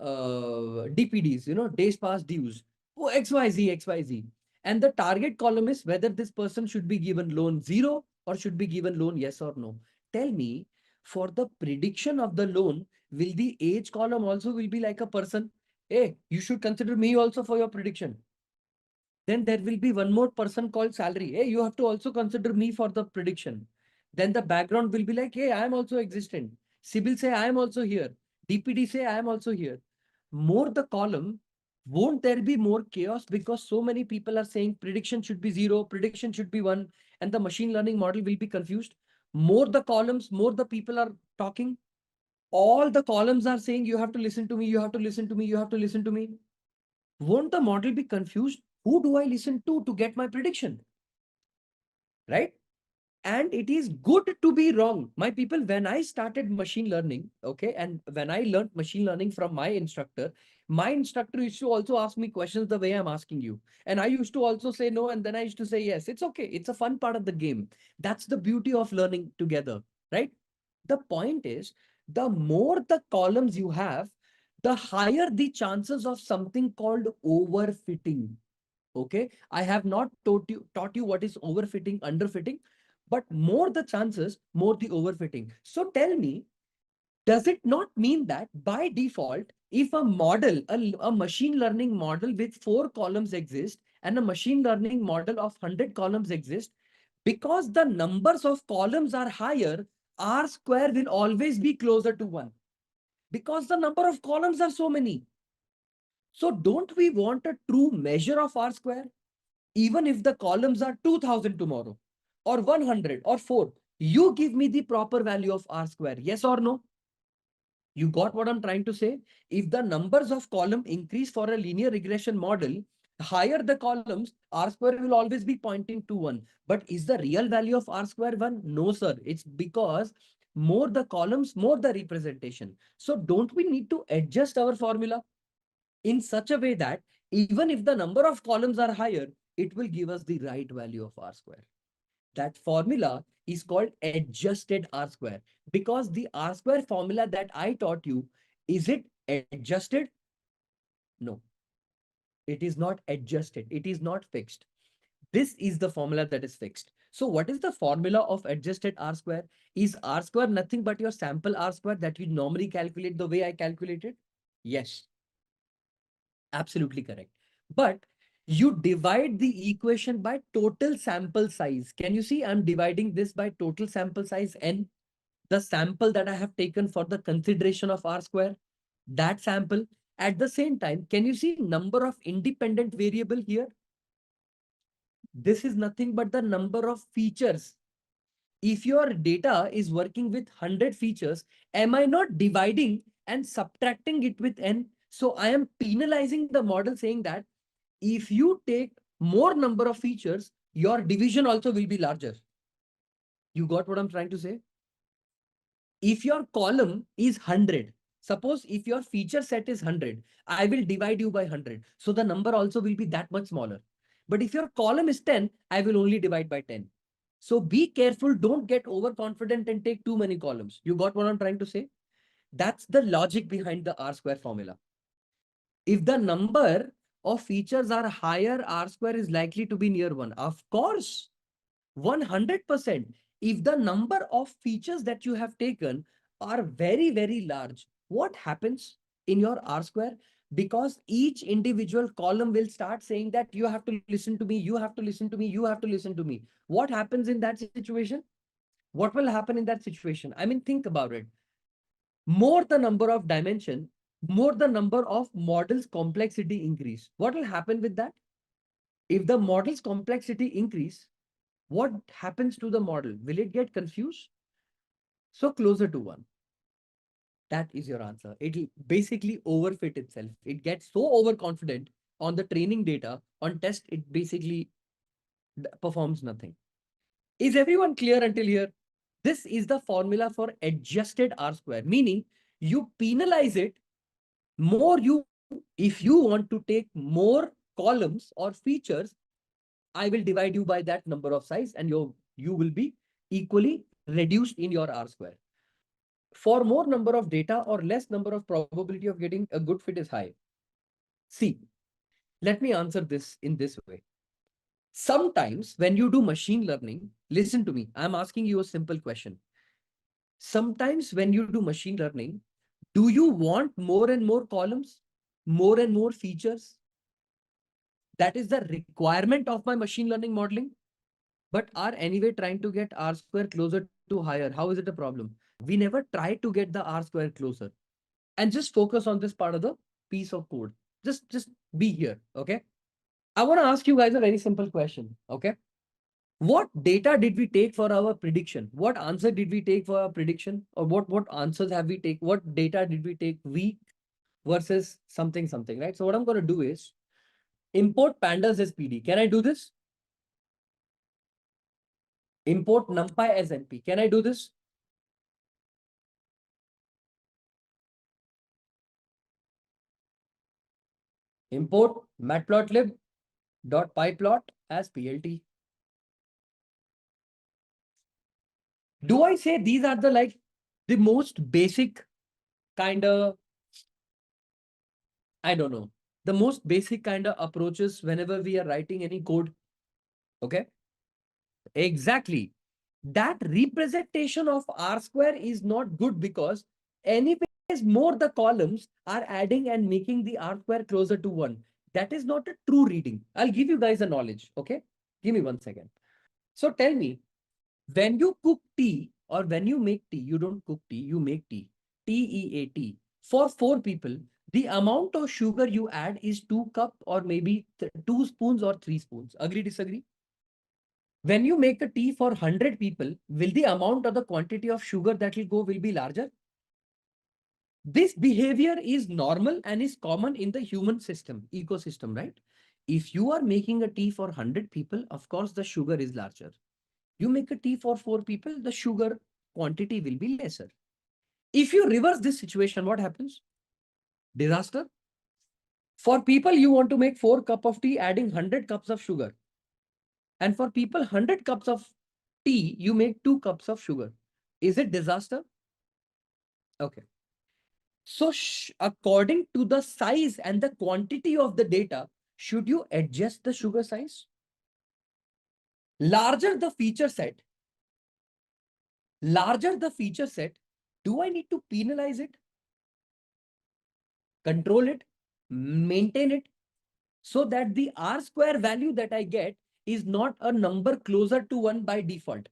DPDs, days past dues. Oh, XYZ, XYZ. And the target column is whether this person should be given loan 0 or should be given loan yes or no. Tell me, for the prediction of the loan, will the age column also will be like a person? Hey, you should consider me also for your prediction. Then there will be one more person called salary. Hey, you have to also consider me for the prediction. Then the background will be like, hey, I am also existent. Sybil say, I am also here. DPD say, I am also here. More the column, won't there be more chaos because so many people are saying prediction should be 0, prediction should be 1, and the machine learning model will be confused. More the columns, more the people are talking. All the columns are saying, you have to listen to me, you have to listen to me, you have to listen to me. Won't the model be confused? Who do I listen to get my prediction? Right? And it is good to be wrong. My people, when I started machine learning, okay, and when I learned machine learning from my instructor used to also ask me questions the way I'm asking you. And I used to also say no, and then I used to say yes. It's okay. It's a fun part of the game. That's the beauty of learning together, right? The point is, the more the columns you have, the higher the chances of something called overfitting. Okay, I have not taught you what is overfitting, underfitting, But more the chances, more the overfitting. So tell me, does it not mean that by default, if a model, a machine learning model with 4 columns exists and a machine learning model of 100 columns exists, because the numbers of columns are higher, R square will always be closer to 1 because the number of columns are so many. So don't we want a true measure of R square? Even if the columns are 2000 tomorrow or 100 or 4, you give me the proper value of R square. Yes or no? You got what I'm trying to say? If the numbers of column increase for a linear regression model, higher the columns, R square will always be pointing to 1. But is the real value of R square 1? No, sir. It's because more the columns, more the representation. So don't we need to adjust our formula in such a way that even if the number of columns are higher, it will give us the right value of R square? That formula is called adjusted R square, because the R square formula that I taught you, is it adjusted? No, it is not adjusted. It is not fixed. This is the formula that is fixed. So what is the formula of adjusted R square? Is R square nothing but your sample R square that you normally calculate the way I calculated? Yes, absolutely correct. But you divide the equation by total sample size. Can you see I'm dividing this by total sample size n? The sample that I have taken for the consideration of R square, that sample. At the same time, can you see number of independent variable here? This is nothing but the number of features. If your data is working with 100 features, am I not dividing and subtracting it with n? So I am penalizing the model, saying that if you take more number of features, your division also will be larger. You got what I'm trying to say? If your column is 100, suppose if your feature set is 100, I will divide you by 100. So the number also will be that much smaller. But if your column is 10, I will only divide by 10. So be careful. Don't get overconfident and take too many columns. You got what I'm trying to say? That's the logic behind the R square formula. If the number of features are higher, R square is likely to be near 1. Of course, 100%. If the number of features that you have taken are very, very large, what happens in your R square? Because each individual column will start saying that you have to listen to me, you have to listen to me, you have to listen to me. What happens in that situation? What will happen in that situation? I mean, think about it. More the number of dimension, more the number of models complexity increase. What will happen with that? If the model's complexity increase, what happens to the model? Will it get confused? So closer to 1. That is your answer. It'll basically overfit itself. It gets so overconfident on the training data. On test, it basically performs nothing. Is everyone clear until here? This is the formula for adjusted R square, meaning you penalize it more. If you want to take more columns or features, I will divide you by that number of size, and you will be equally reduced in your R square. For more number of data or less number of probability of getting a good fit is high. See, let me answer this in this way. Sometimes when you do machine learning, listen to me, I'm asking you a simple question. Sometimes when you do machine learning, do you want more and more columns, more and more features? That is the requirement of my machine learning modeling, but are anyway trying to get R square closer to higher. How is it a problem? We never try to get the R square closer. And just focus on this part of the piece of code. Just be here, okay? I want to ask you guys a very simple question, okay? What data did we take for our prediction? What answer did we take for our prediction? Or what answers have we take? What data did we take week versus something, right? So what I'm going to do is import pandas as PD. Can I do this? Import numpy as NP. Can I do this? Import matplotlib.pyplot as PLT. Do I say these are the most basic kind of, I don't know, the most basic kind of approaches whenever we are writing any code? Okay, exactly. that representation of R square is not good because anyways more the columns are adding and making the R square closer to 1. That is not a true reading. I'll give you guys a knowledge. Okay. Give me 1 second. So tell me, when you cook tea or when you make tea, you don't cook tea, you make tea. TEAT. For 4 people, the amount of sugar you add is 2 cup or maybe 2 spoons or 3 spoons. Agree, disagree? When you make a tea for 100 people, will the amount or the quantity of sugar that will go will be larger? This behavior is normal and is common in the human system, ecosystem, right? If you are making a tea for 100 people, of course, the sugar is larger. You make a tea for 4 people, the sugar quantity will be lesser. If you reverse this situation, what happens? Disaster. For people, you want to make 4 cups of tea, adding 100 cups of sugar. And for people, 100 cups of tea, you make 2 cups of sugar. Is it disaster? Okay. So according to the size and the quantity of the data, should you adjust the sugar size? Larger the feature set, do I need to penalize it, control it, maintain it, so that the R square value that I get is not a number closer to 1 by default?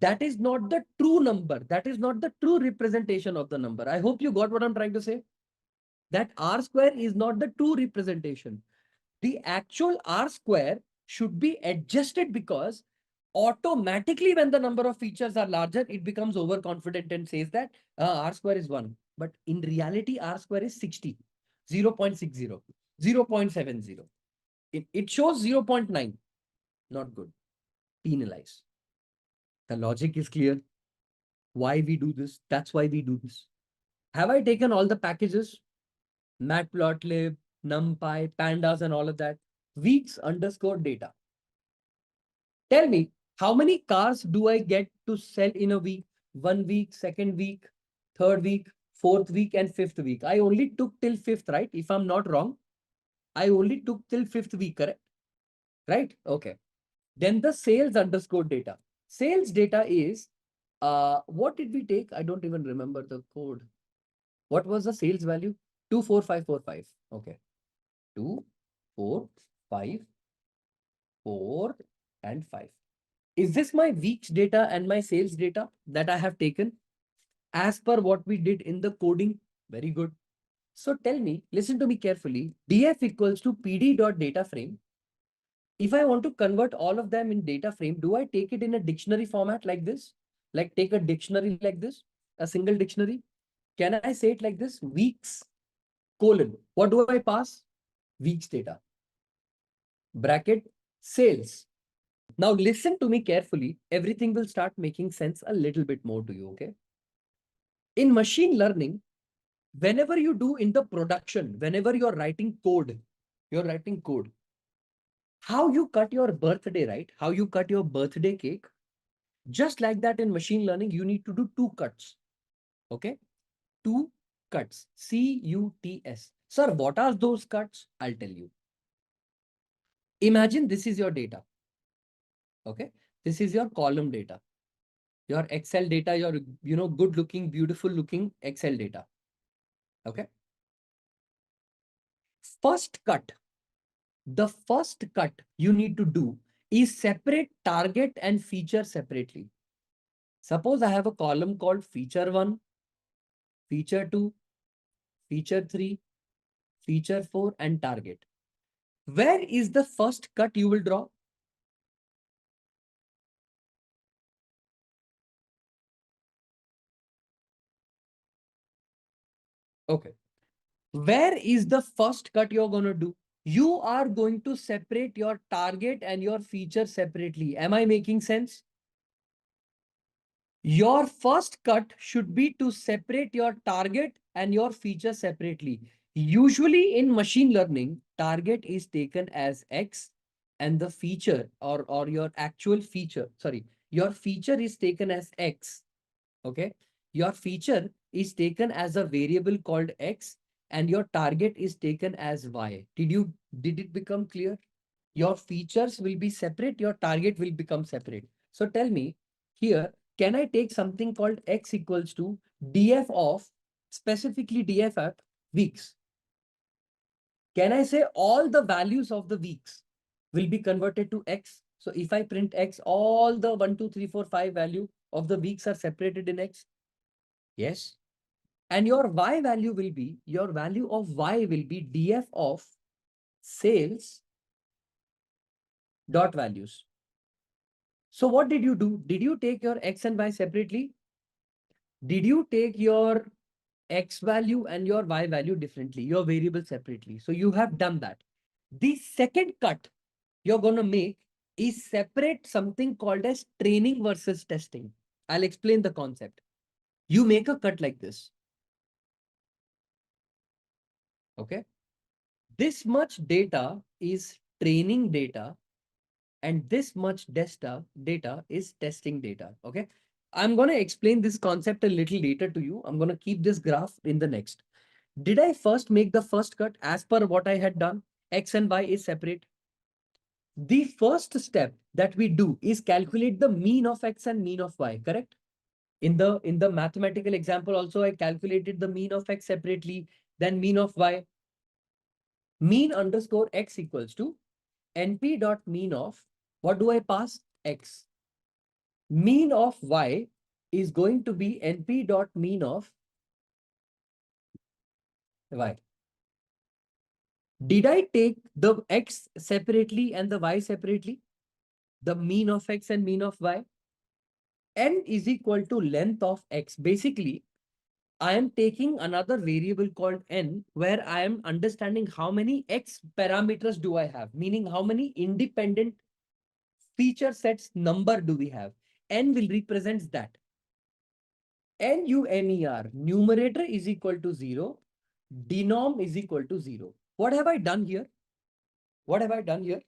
That is not the true number. That is not the true representation of the number. I hope you got what I'm trying to say. That R square is not the true representation. The actual R square should be adjusted because automatically when the number of features are larger, it becomes overconfident and says that R square is 1. But in reality, R square is 60, 0 0.60, 0 0.70. It shows 0 0.9. Not good. Penalize. The logic is clear. Why we do this? That's why we do this. Have I taken all the packages? Matplotlib, NumPy, Pandas, and all of that. Weeks underscore data. Tell me, how many cars do I get to sell in a week? 1 week, second week, third week, fourth week, and fifth week. I only took till fifth, right? If I'm not wrong, I only took till fifth week, correct? Right? Okay. Then the sales underscore data. Sales data is, what did we take? I don't even remember the code. What was the sales value? 24545. Okay. 2, 4, 5, 4, and 5. Is this my weeks data and my sales data that I have taken as per what we did in the coding? Very good. So tell me, listen to me carefully. df equals to pd.data frame. If I want to convert all of them in data frame, do I take it in a dictionary format like this? Like take a dictionary like this, a single dictionary? Can I say it like this? Weeks, colon. What do I pass? Weeks data. Bracket, sales. Now listen to me carefully. Everything will start making sense a little bit more to you, okay? In machine learning, whenever you do in the production, whenever you're writing code, how you cut your birthday, right? How you cut your birthday cake. Just like that in machine learning, you need to do 2 cuts, okay? 2 cuts, C-U-T-S. Sir, what are those cuts? I'll tell you. Imagine this is your data, okay? This is your column data. Your Excel data, your good looking, beautiful looking Excel data. Okay. The first cut you need to do is separate target and feature separately. Suppose I have a column called feature 1, feature 2, feature 3, feature 4, and target. Where is the first cut you will draw? Okay. Where is the first cut you're going to do? You are going to separate your target and your feature separately. Am I making sense? Your first cut should be to separate your target and your feature separately. Usually in machine learning, target is taken as X and the feature or your actual feature, your feature is taken as X. Okay. Your feature is taken as a variable called X and your target is taken as Y. Did it become clear? Your features will be separate, your target will become separate. So tell me here, can I take something called x equals to df of, specifically df at weeks? Can I say all the values of the weeks will be converted to x? So if I print x, all the 1, 2, 3, 4, 5 value of the weeks are separated in x. Yes. And your y value will be, your value of y will be df of sales dot values. So what did you do? Did you take your x and y separately? Did you take your x value and your y value differently, your variable separately? So you have done that. The second cut you're going to make is separate something called as training versus testing. I'll explain the concept. You make a cut like this. Okay. This much data is training data and this much data is testing data. Okay. I'm going to explain this concept a little later to you. I'm going to keep this graph in the next. Did I first make the first cut as per what I had done? X and Y is separate. The first step that we do is calculate the mean of X and mean of Y, correct? In the mathematical example also, I calculated the mean of X separately, then mean of Y. Mean underscore X equals to NP dot mean of, what do I pass? X. Mean of Y is going to be NP dot mean of Y. Did I take the X separately and the Y separately? The mean of X and mean of Y? N is equal to length of X. Basically, I am taking another variable called N, where I am understanding how many X parameters do I have, meaning how many independent feature sets number do we have. N will represent that. NUMER, numerator is equal to 0, denom is equal to 0. What have I done here? What have I done here?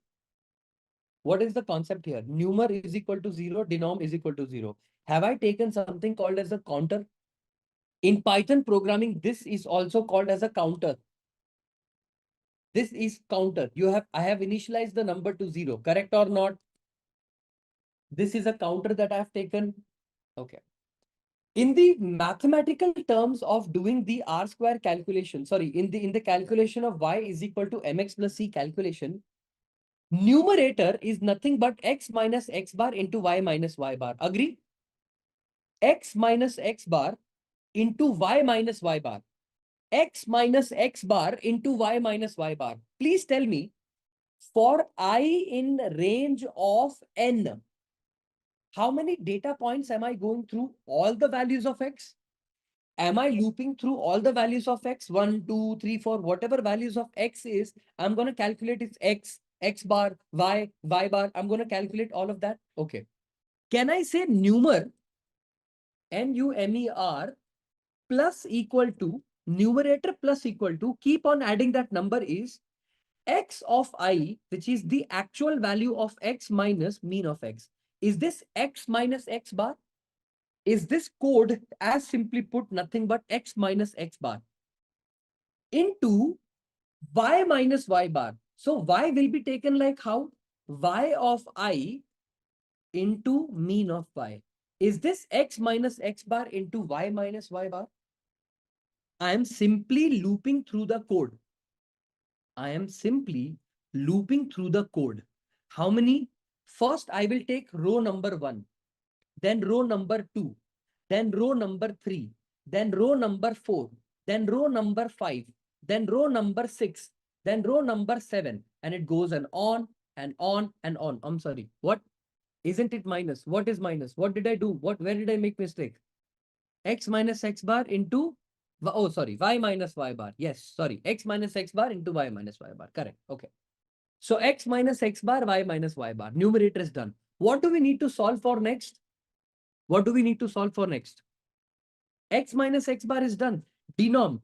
What is the concept here? Numer is equal to 0, denom is equal to 0. Have I taken something called as a counter? In Python programming, this is also called as a counter. This is counter. I have initialized the number to 0, correct or not? This is a counter that I have taken. Okay. In the mathematical terms of doing the R square calculation, sorry, in the calculation of y is equal to mx plus c calculation, numerator is nothing but x minus x bar into y minus y bar. Agree? X minus x bar into y minus y bar. X minus x bar into y minus y bar. Please tell me, for I in range of n, how many data points am I going through? All the values of x? Am I looping through all the values of x? 1, 2, 3, 4, whatever values of x is, I'm going to calculate its x, x bar, y, y bar. I'm going to calculate all of that. Okay. Can I say numer, NUMER, plus equal to, numerator plus equal to, keep on adding that number is x of I, which is the actual value of x minus mean of x. Is this x minus x bar? Is this code, as simply put, nothing but x minus x bar into y minus y bar? So y will be taken like how? Y of I into mean of y. Is this x minus x bar into y minus y bar? I am simply looping through the code. I am simply looping through the code. How many? First, I will take row number 1, then row number 2, then row number 3, then row number 4, then row number 5, then row number 6, then row number 7, and it goes on and on and on. I'm sorry. What? Isn't it minus? What is minus? What did I do? Where did I make mistake? X minus x bar into, oh, sorry, y minus y bar. Yes, sorry. X minus x bar into y minus y bar. Correct. Okay. So x minus x bar, y minus y bar. Numerator is done. What do we need to solve for next? What do we need to solve for next? X minus x bar is done. Denom.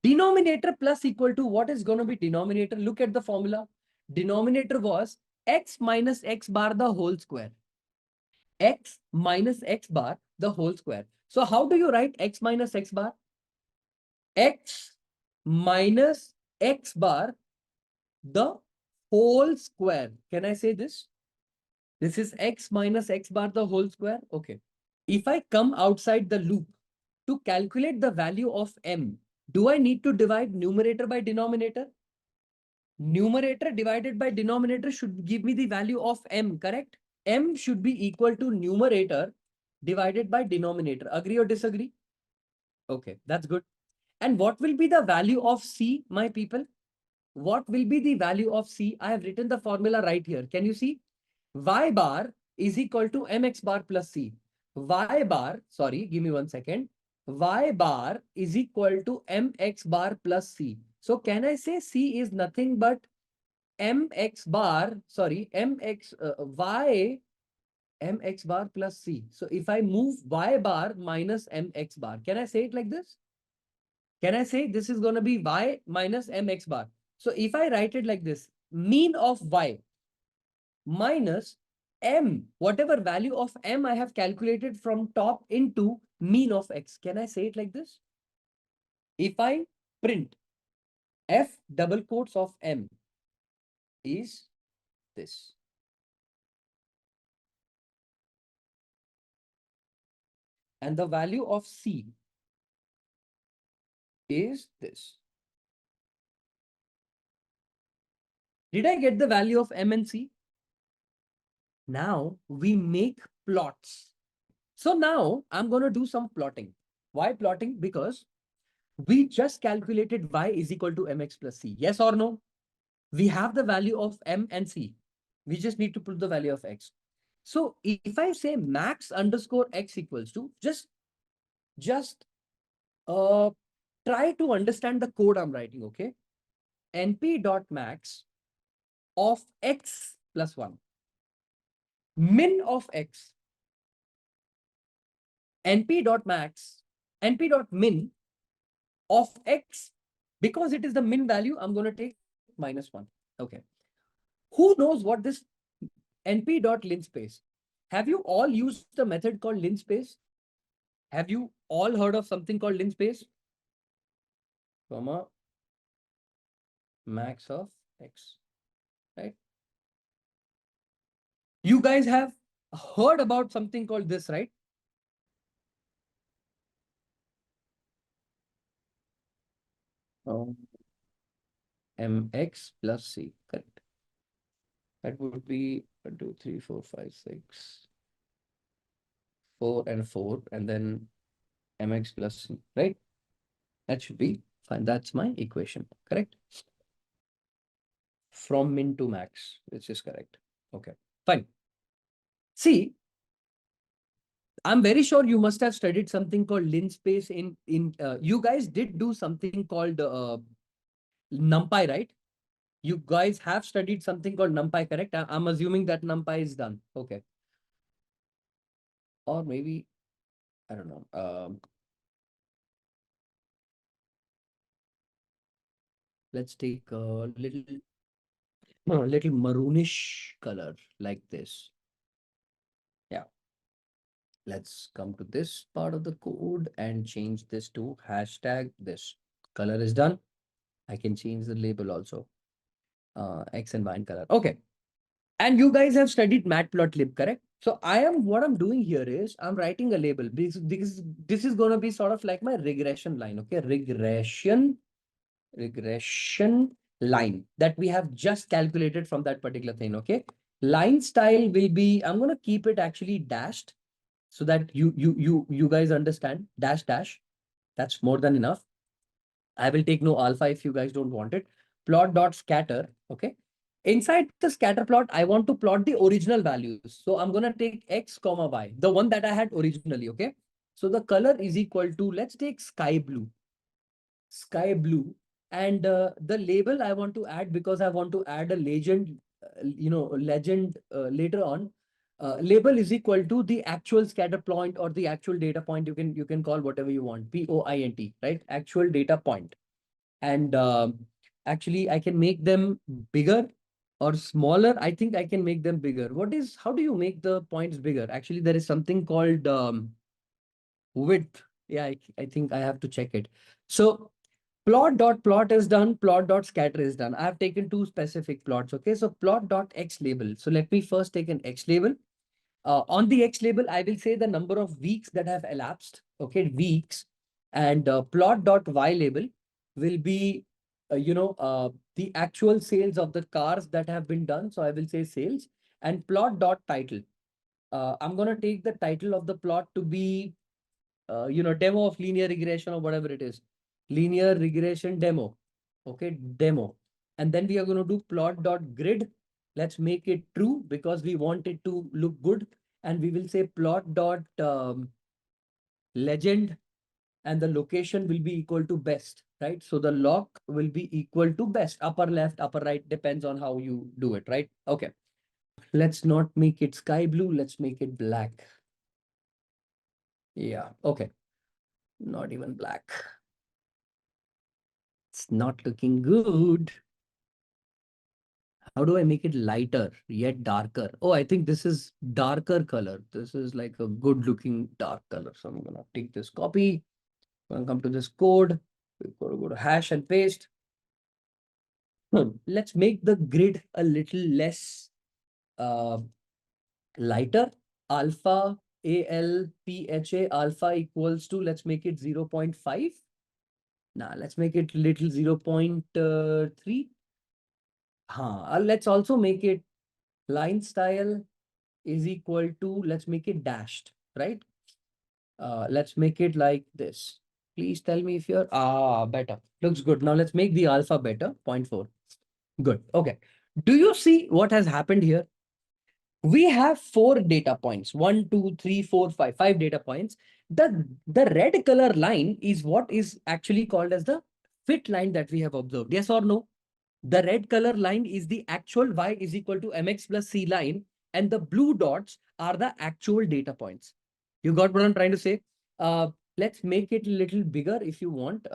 Denominator plus equal to, what is going to be denominator? Look at the formula. Denominator was x minus x bar the whole square. X minus x bar the whole square. So how do you write x minus x bar? X minus x bar the whole square. Can I say this? This is x minus x bar the whole square. Okay. If I come outside the loop to calculate the value of m, do I need to divide numerator by denominator? Numerator divided by denominator should give me the value of m, correct? M should be equal to numerator divided by denominator. Agree or disagree? Okay, that's good. And what will be the value of C, my people? What will be the value of C? I have written the formula right here. Can you see? Y bar is equal to mx bar plus C. Y bar, sorry, give me 1 second. Y bar is equal to mx bar plus C. So can I say C is nothing but mx bar, sorry, mx bar plus C. So if I move y bar minus mx bar, can I say it like this? Can I say this is going to be y minus mx bar? So if I write it like this, mean of y minus m, whatever value of m I have calculated from top into mean of x. Can I say it like this? If I print f double quotes of m is this. And the value of C is this. Did I get the value of M and C? Now we make plots. So now I'm going to do some plotting. Why plotting? Because we just calculated y is equal to mx plus c. Yes or no? We have the value of m and c. We just need to put the value of x. So if I say max underscore x equals to, just try to understand the code I'm writing, okay? np.max of x plus 1. Min of x. np.max, np.min of x. Because it is the min value, I'm going to take -1. Okay. Who knows what this np.linspace? Have you all used the method called linspace? Have you all heard of something called linspace? Comma max of x, right? You guys have heard about something called this, right? Mx plus c, correct. That would be 1, 2, 3, 4, 5, 6, 4 and 4, and then mx plus c, right? That should be fine. That's my equation, correct? From min to max, which is correct. Okay, fine. See, I'm very sure you must have studied something called linspace you guys did do something called NumPy, right? You guys have studied something called NumPy, correct? I'm assuming that NumPy is done. Okay. Or maybe, I don't know. Let's take a little maroonish color like this. Yeah. Let's come to this part of the code and change this to hashtag this. Color is done. I can change the label also. X and Y in color. Okay. And you guys have studied matplotlib, correct? So what I'm doing here is I'm writing a label because this is going to be sort of like my regression line. Okay. Regression line that we have just calculated from that particular thing. Okay. Line style will be, I'm going to keep it actually dashed so that you guys understand dash. That's more than enough. I will take no alpha if you guys don't want it. Plot dot scatter. Okay. Inside the scatter plot, I want to plot the original values. So I'm going to take x comma y, the one that I had originally. Okay. So the color is equal to, let's take sky blue. And the label I want to add, because I want to add a legend, later on. Label is equal to the actual scatter point or the actual data point. You can call whatever you want, point, right? Actual data point. And actually I can make them bigger or smaller. I think I can make them bigger. How do you make the points bigger? Actually, there is something called width. Yeah, I think I have to check it. So Plot dot plot is done. Plot dot scatter is done. I have taken two specific plots. Okay. So plot dot X label. So let me first take an X label. On the X label, I will say the number of weeks that have elapsed. Okay. Weeks. And plot dot Y label will be, the actual sales of the cars that have been done. So I will say sales. And plot dot title. I'm going to take the title of the plot to be, demo of linear regression or whatever it is. Linear regression demo. Okay, demo. And then we are going to do plot dot grid. Let's make it true because we want it to look good. And we will say plot dot legend, and the location will be equal to best, right? So the log will be equal to best. Upper left, upper right, depends on how you do it, right? Okay. Let's not make it sky blue. Let's make it black. Yeah, okay. Not even black. It's not looking good. How do I make it lighter yet darker? Oh, I think this is darker color. This is like a good looking dark color. So I'm gonna take this copy. Gonna come to this code. We're gonna go to hash and paste. Let's make the grid a little less uh, lighter. Alpha ALPHA alpha equals to, let's make it 0.5. Now let's make it little 0.3. Let's also make it line style is equal to, let's make it dashed, right? Let's make it like this. Please tell me if you're, better. Looks good. Now let's make the alpha better, 0.4. Good. Okay. Do you see what has happened here? We have 4 data points, 1, 2, 3, 4, 5, 5 data points. The red color line is what is actually called as the fit line that we have observed. Yes or no? The red color line is the actual y is equal to mx plus c line, and the blue dots are the actual data points. You got what I'm trying to say? Let's make it a little bigger if you want.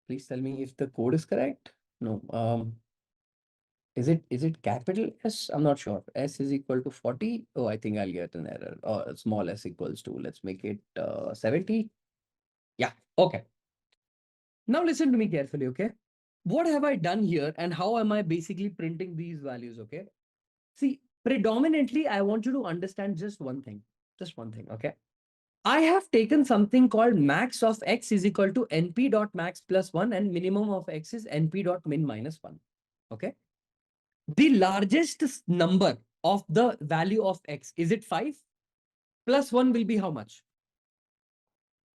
Please tell me if the code is correct. No. Is it capital S? I'm not sure. S is equal to 40. Oh, I think I'll get an error. Or small s equals to, let's make it 70. Yeah, okay. Now listen to me carefully, okay? What have I done here and how am I basically printing these values, okay? See, predominantly, I want you to understand just one thing, okay? I have taken something called max of x is equal to np dot max plus 1 and minimum of x is np dot min minus 1, okay? The largest number of the value of x, is it 5? Plus 1 will be how much?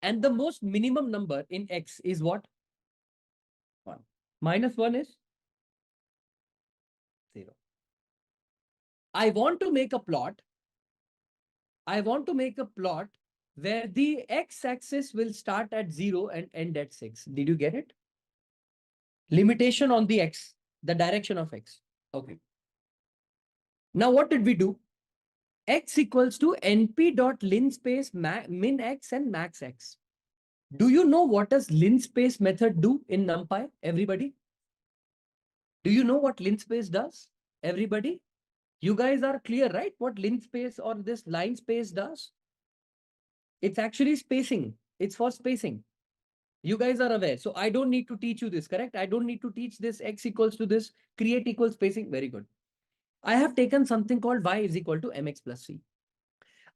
And the most minimum number in x is what? 1. Minus 1 is 0. I want to make a plot. I want to make a plot where the x-axis will start at 0 and end at 6. Did you get it? Limitation on the x, the direction of x. Okay. Now what did we do? X equals to np dot linspace min x and max x. Do you know what does linspace method do in NumPy? Everybody? Do you know what linspace does? Everybody? You guys are clear, right? What linspace or this line space does? It's actually spacing. It's for spacing. You guys are aware. So I don't need to teach you this, correct? I don't need to teach this x equals to this, create equal spacing. Very good. I have taken something called y is equal to mx plus c.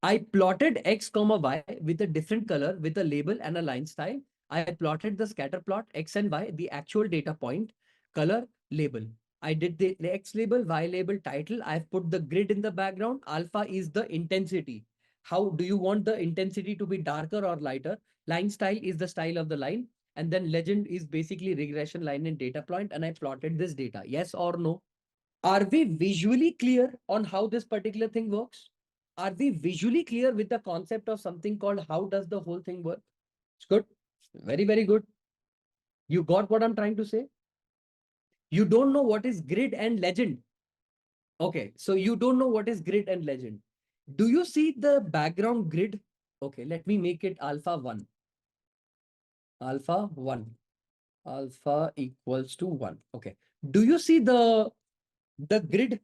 I plotted x comma y with a different color with a label and a line style. I plotted the scatter plot x and y, the actual data point, color, label. I did the x label, y label, title. I've put the grid in the background. Alpha is the intensity. How do you want the intensity to be darker or lighter? Line style is the style of the line. And then legend is basically regression line and data point. And I plotted this data. Yes or no? Are we visually clear on how this particular thing works? Are we visually clear with the concept of something called how does the whole thing work? It's good. Very, very good. You got what I'm trying to say? You don't know what is grid and legend. Okay, so you don't know what is grid and legend. Do you see the background grid? Okay, let me make it alpha 1. Alpha 1. Alpha equals to 1. Okay. Do you see the grid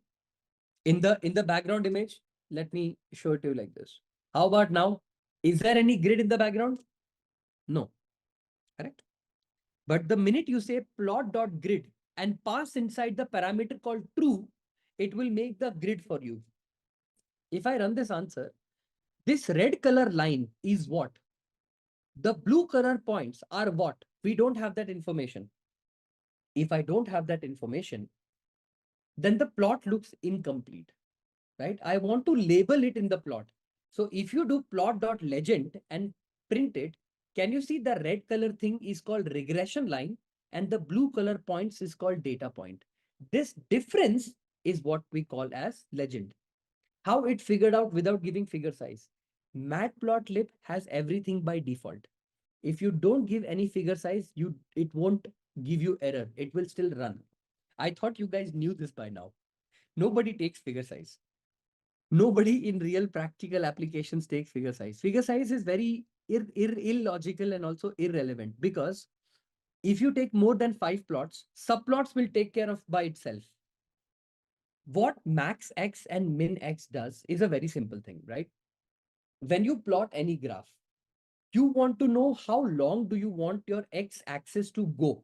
in the background image? Let me show it to you like this. How about now? Is there any grid in the background? No. Correct. But the minute you say plot.grid and pass inside the parameter called true, it will make the grid for you. If I run this answer, this red color line is what? The blue color points are what? We don't have that information. If I don't have that information, then the plot looks incomplete, right? I want to label it in the plot. So if you do plot.legend and print it, can you see the red color thing is called regression line and the blue color points is called data point. This difference is what we call as legend. How it figured out without giving figure size. Matplotlib has everything by default. If you don't give any figure size, it won't give you error. It will still run. I thought you guys knew this by now. Nobody takes figure size. Nobody in real practical applications takes figure size. Figure size is very illogical and also irrelevant because if you take more than 5 plots, subplots will take care of by itself. What max x and min x does is a very simple thing, right? When you plot any graph, you want to know how long do you want your x axis to go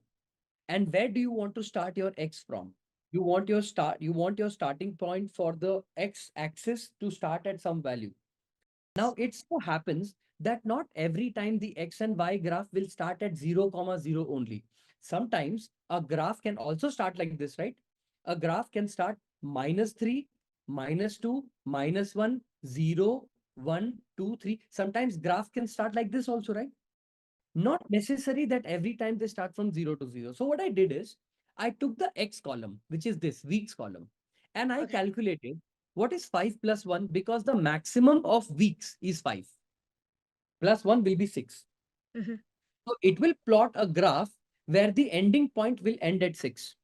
and where do you want to start your x from. You want your starting point for the x axis to start at some value. Now it so happens that not every time the x and y graph will start at 0, 0 only. Sometimes a graph can also start like this, right? A graph can start -3, -2, -1, 0, 1, 2, 3. Sometimes graph can start like this also, right? Not necessary that every time they start from 0 to 0. So what I did is I took the X column, which is this weeks column, and I Okay. calculated what is 5 plus 1 because the maximum of weeks is 5. Plus 1 will be 6. Mhm. So it will plot a graph where the ending point will end at 6.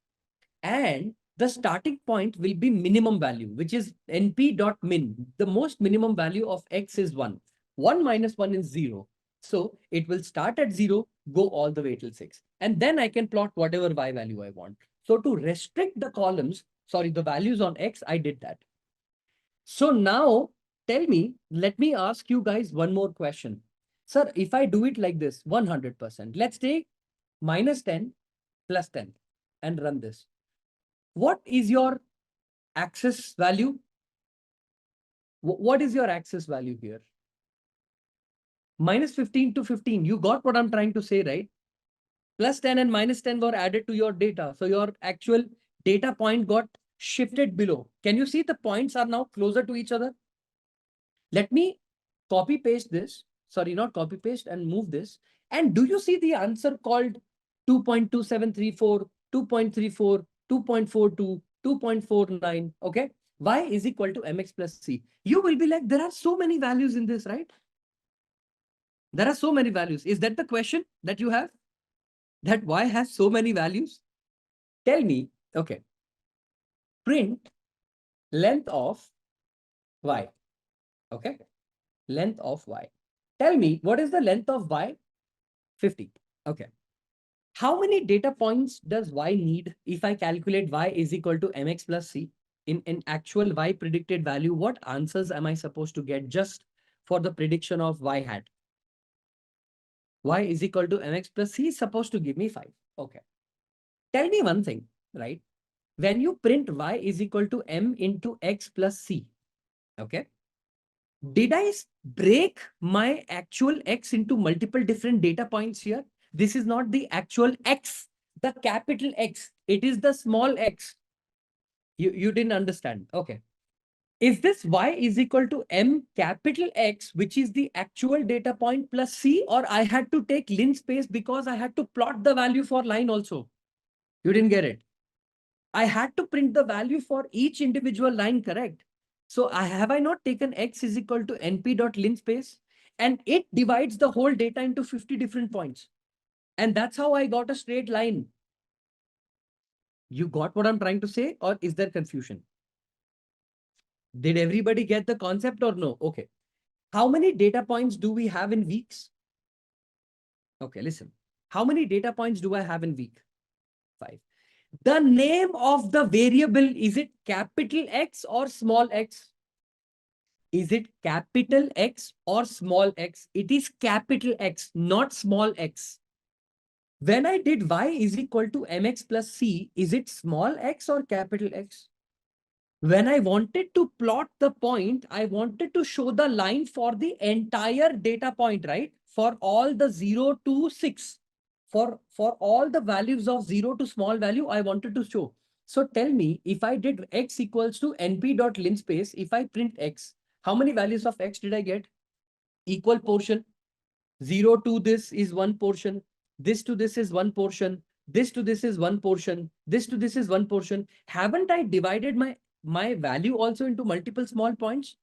And the starting point will be minimum value, which is np.min. The most minimum value of x is 1. 1 minus 1 is 0. So it will start at 0, go all the way till 6. And then I can plot whatever y value I want. So to restrict the columns, sorry, the values on x, I did that. So now tell me, let me ask you guys one more question. Sir, if I do it like this, 100%, let's take -10 plus 10 and run this. What is your axis value? What is your axis value here? -15 to 15. You got what I'm trying to say, right? Plus 10 and -10 were added to your data. So your actual data point got shifted below. Can you see the points are now closer to each other? Let me copy paste this. Sorry, not copy paste and move this. And do you see the answer called 2.2734, 2.34, 2.42, 2.49? Okay. Y is equal to mx plus c. You will be like, there are so many values in this, right? There are so many values. Is that the question that you have? That y has so many values? Tell me, okay, print length of y. Okay. Length of y. Tell me, what is the length of y? 50. Okay. How many data points does y need if I calculate y is equal to mx plus c? In actual y predicted value, what answers am I supposed to get just for the prediction of y hat? Y is equal to mx plus c is supposed to give me 5. Okay. Tell me one thing, right? When you print y is equal to m into x plus c, okay? Did I break my actual x into multiple different data points here? This is not the actual x, the capital X. It is the small x. You didn't understand. Okay. Is this y is equal to m capital X, which is the actual data point plus c, or I had to take linspace because I had to plot the value for line also? You didn't get it. I had to print the value for each individual line, correct? So have I not taken x is equal to np.linspace? And it divides the whole data into 50 different points. And that's how I got a straight line. You got what I'm trying to say, or is there confusion? Did everybody get the concept or no? Okay. How many data points do we have in weeks? Okay, listen. How many data points do I have in week? 5. The name of the variable, is it capital X or small x? Is it capital X or small x? It is capital X, not small x. When I did y is equal to mx plus c, is it small x or capital X? When I wanted to plot the point, I wanted to show the line for the entire data point, right? For all the 0 to 6. For all the values of 0 to small value, I wanted to show. So tell me, if I did x equals to np.linspace, if I print x, how many values of x did I get? Equal portion. 0 to this is one portion. This to this is one portion. This to this is one portion. This to this is one portion. Haven't I divided my value also into multiple small points?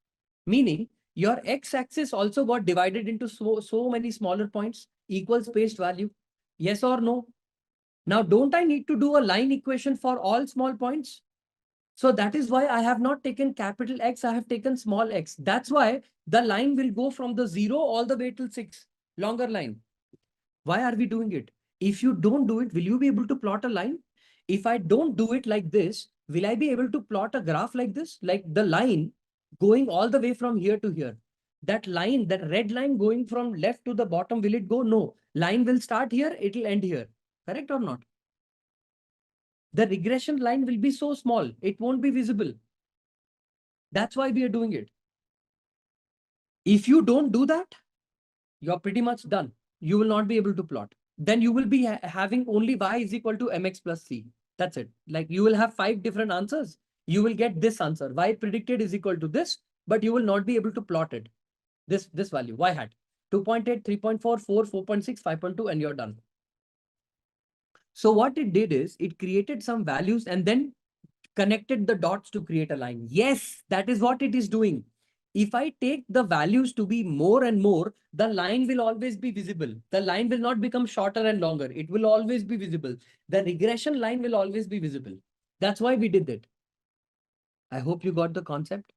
Meaning your x-axis also got divided into so many smaller points, equal spaced value. Yes or no? Now, don't I need to do a line equation for all small points? So that is why I have not taken capital X, I have taken small x. That's why the line will go from the 0 all the way till 6. Longer line. Why are we doing it? If you don't do it, will you be able to plot a line? If I don't do it like this, will I be able to plot a graph like this? Like the line going all the way from here to here. That line, that red line going from left to the bottom, will it go? No. Line will start here, it will end here. Correct or not? The regression line will be so small, it won't be visible. That's why we are doing it. If you don't do that, you're pretty much done. You will not be able to plot. Then you will be having only y is equal to mx plus c. That's it. Like you will have 5 different answers. You will get this answer. Y predicted is equal to this, but you will not be able to plot it. This value, y hat. 2.8, 3.4, 4, 4.6, 5.2, and you're done. So what it did is it created some values and then connected the dots to create a line. Yes, that is what it is doing. If I take the values to be more and more, the line will always be visible. The line will not become shorter and longer. It will always be visible. The regression line will always be visible. That's why we did it. I hope you got the concept.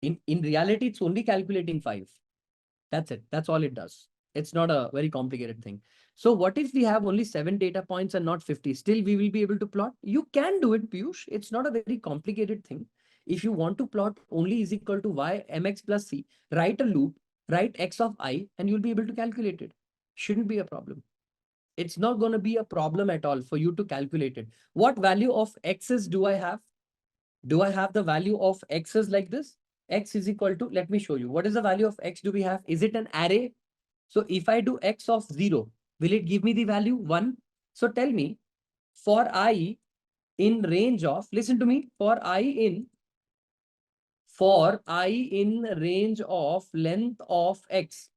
In reality, it's only calculating 5. That's it. That's all it does. It's not a very complicated thing. So what if we have only 7 data points and not 50? Still, we will be able to plot. You can do it, Piyush. It's not a very complicated thing. If you want to plot only is equal to y mx plus c, write a loop, write x of I, and you'll be able to calculate it. Shouldn't be a problem. It's not going to be a problem at all for you to calculate it. What value of x's do I have? Do I have the value of x's like this? X is equal to, let me show you. What is the value of x do we have? Is it an array? So if I do x of 0, will it give me the value 1? So tell me, for I in range of, listen to me, for I in range of length of x,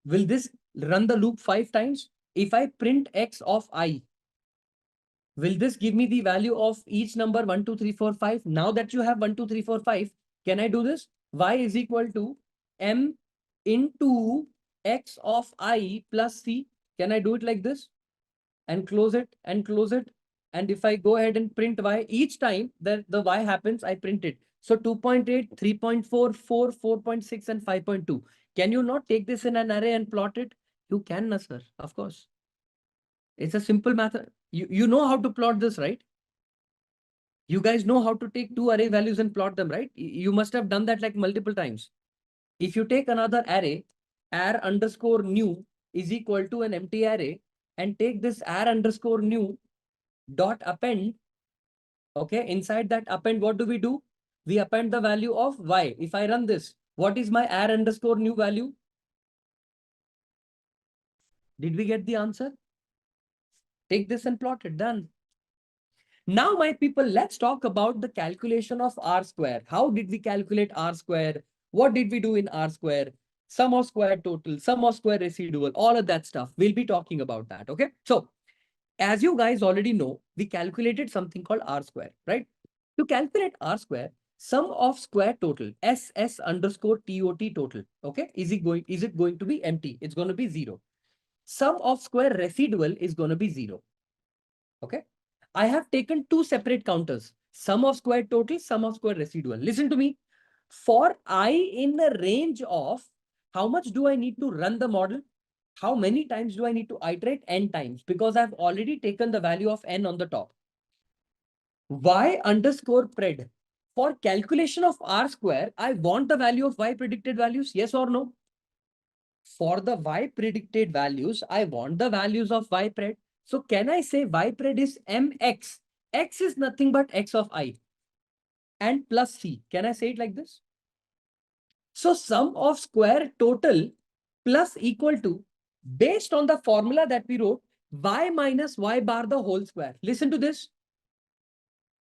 will this run the loop 5 times? If I print x of I, will this give me the value of each number 1, 2, 3, 4, 5? Now that you have 1, 2, 3, 4, 5, can I do this? Y is equal to m into x of I plus c. Can I do it like this? And close it and close it. And if I go ahead and print y, each time that the y happens, I print it. So 2.8, 3.4, 4, 4.6, and 5.2. Can you not take this in an array and plot it? You can, sir. Of course. It's a simple method. You know how to plot this, right? You guys know how to take 2 array values and plot them, right? You must have done that like multiple times. If you take another array, ar underscore new is equal to an empty array, and take this ar underscore new dot append. Okay, inside that append, what do? We append the value of y. If I run this, what is my ar underscore new value? Did we get the answer? Take this and plot it. Done. Now, my people, let's talk about the calculation of R square. How did we calculate R square? What did we do in R square? Sum of square total, sum of square residual, all of that stuff. We'll be talking about that. Okay. So as you guys already know, we calculated something called R square, right? To calculate R square, sum of square total, SS underscore TOT total. Okay. Is it going to be empty? It's going to be 0. Sum of square residual is going to be 0. Okay. I have taken 2 separate counters, sum of square total, sum of square residual. Listen to me. For I in the range of how much do I need to run the model? How many times do I need to iterate? N times, because I've already taken the value of n on the top. Y underscore pred. For calculation of R square, I want the value of Y predicted values. Yes or no? For the Y predicted values, I want the values of Y pred. So can I say y pred is mx? X is nothing but x of I and plus c. Can I say it like this? So sum of square total plus equal to, based on the formula that we wrote, y minus y bar the whole square. Listen to this.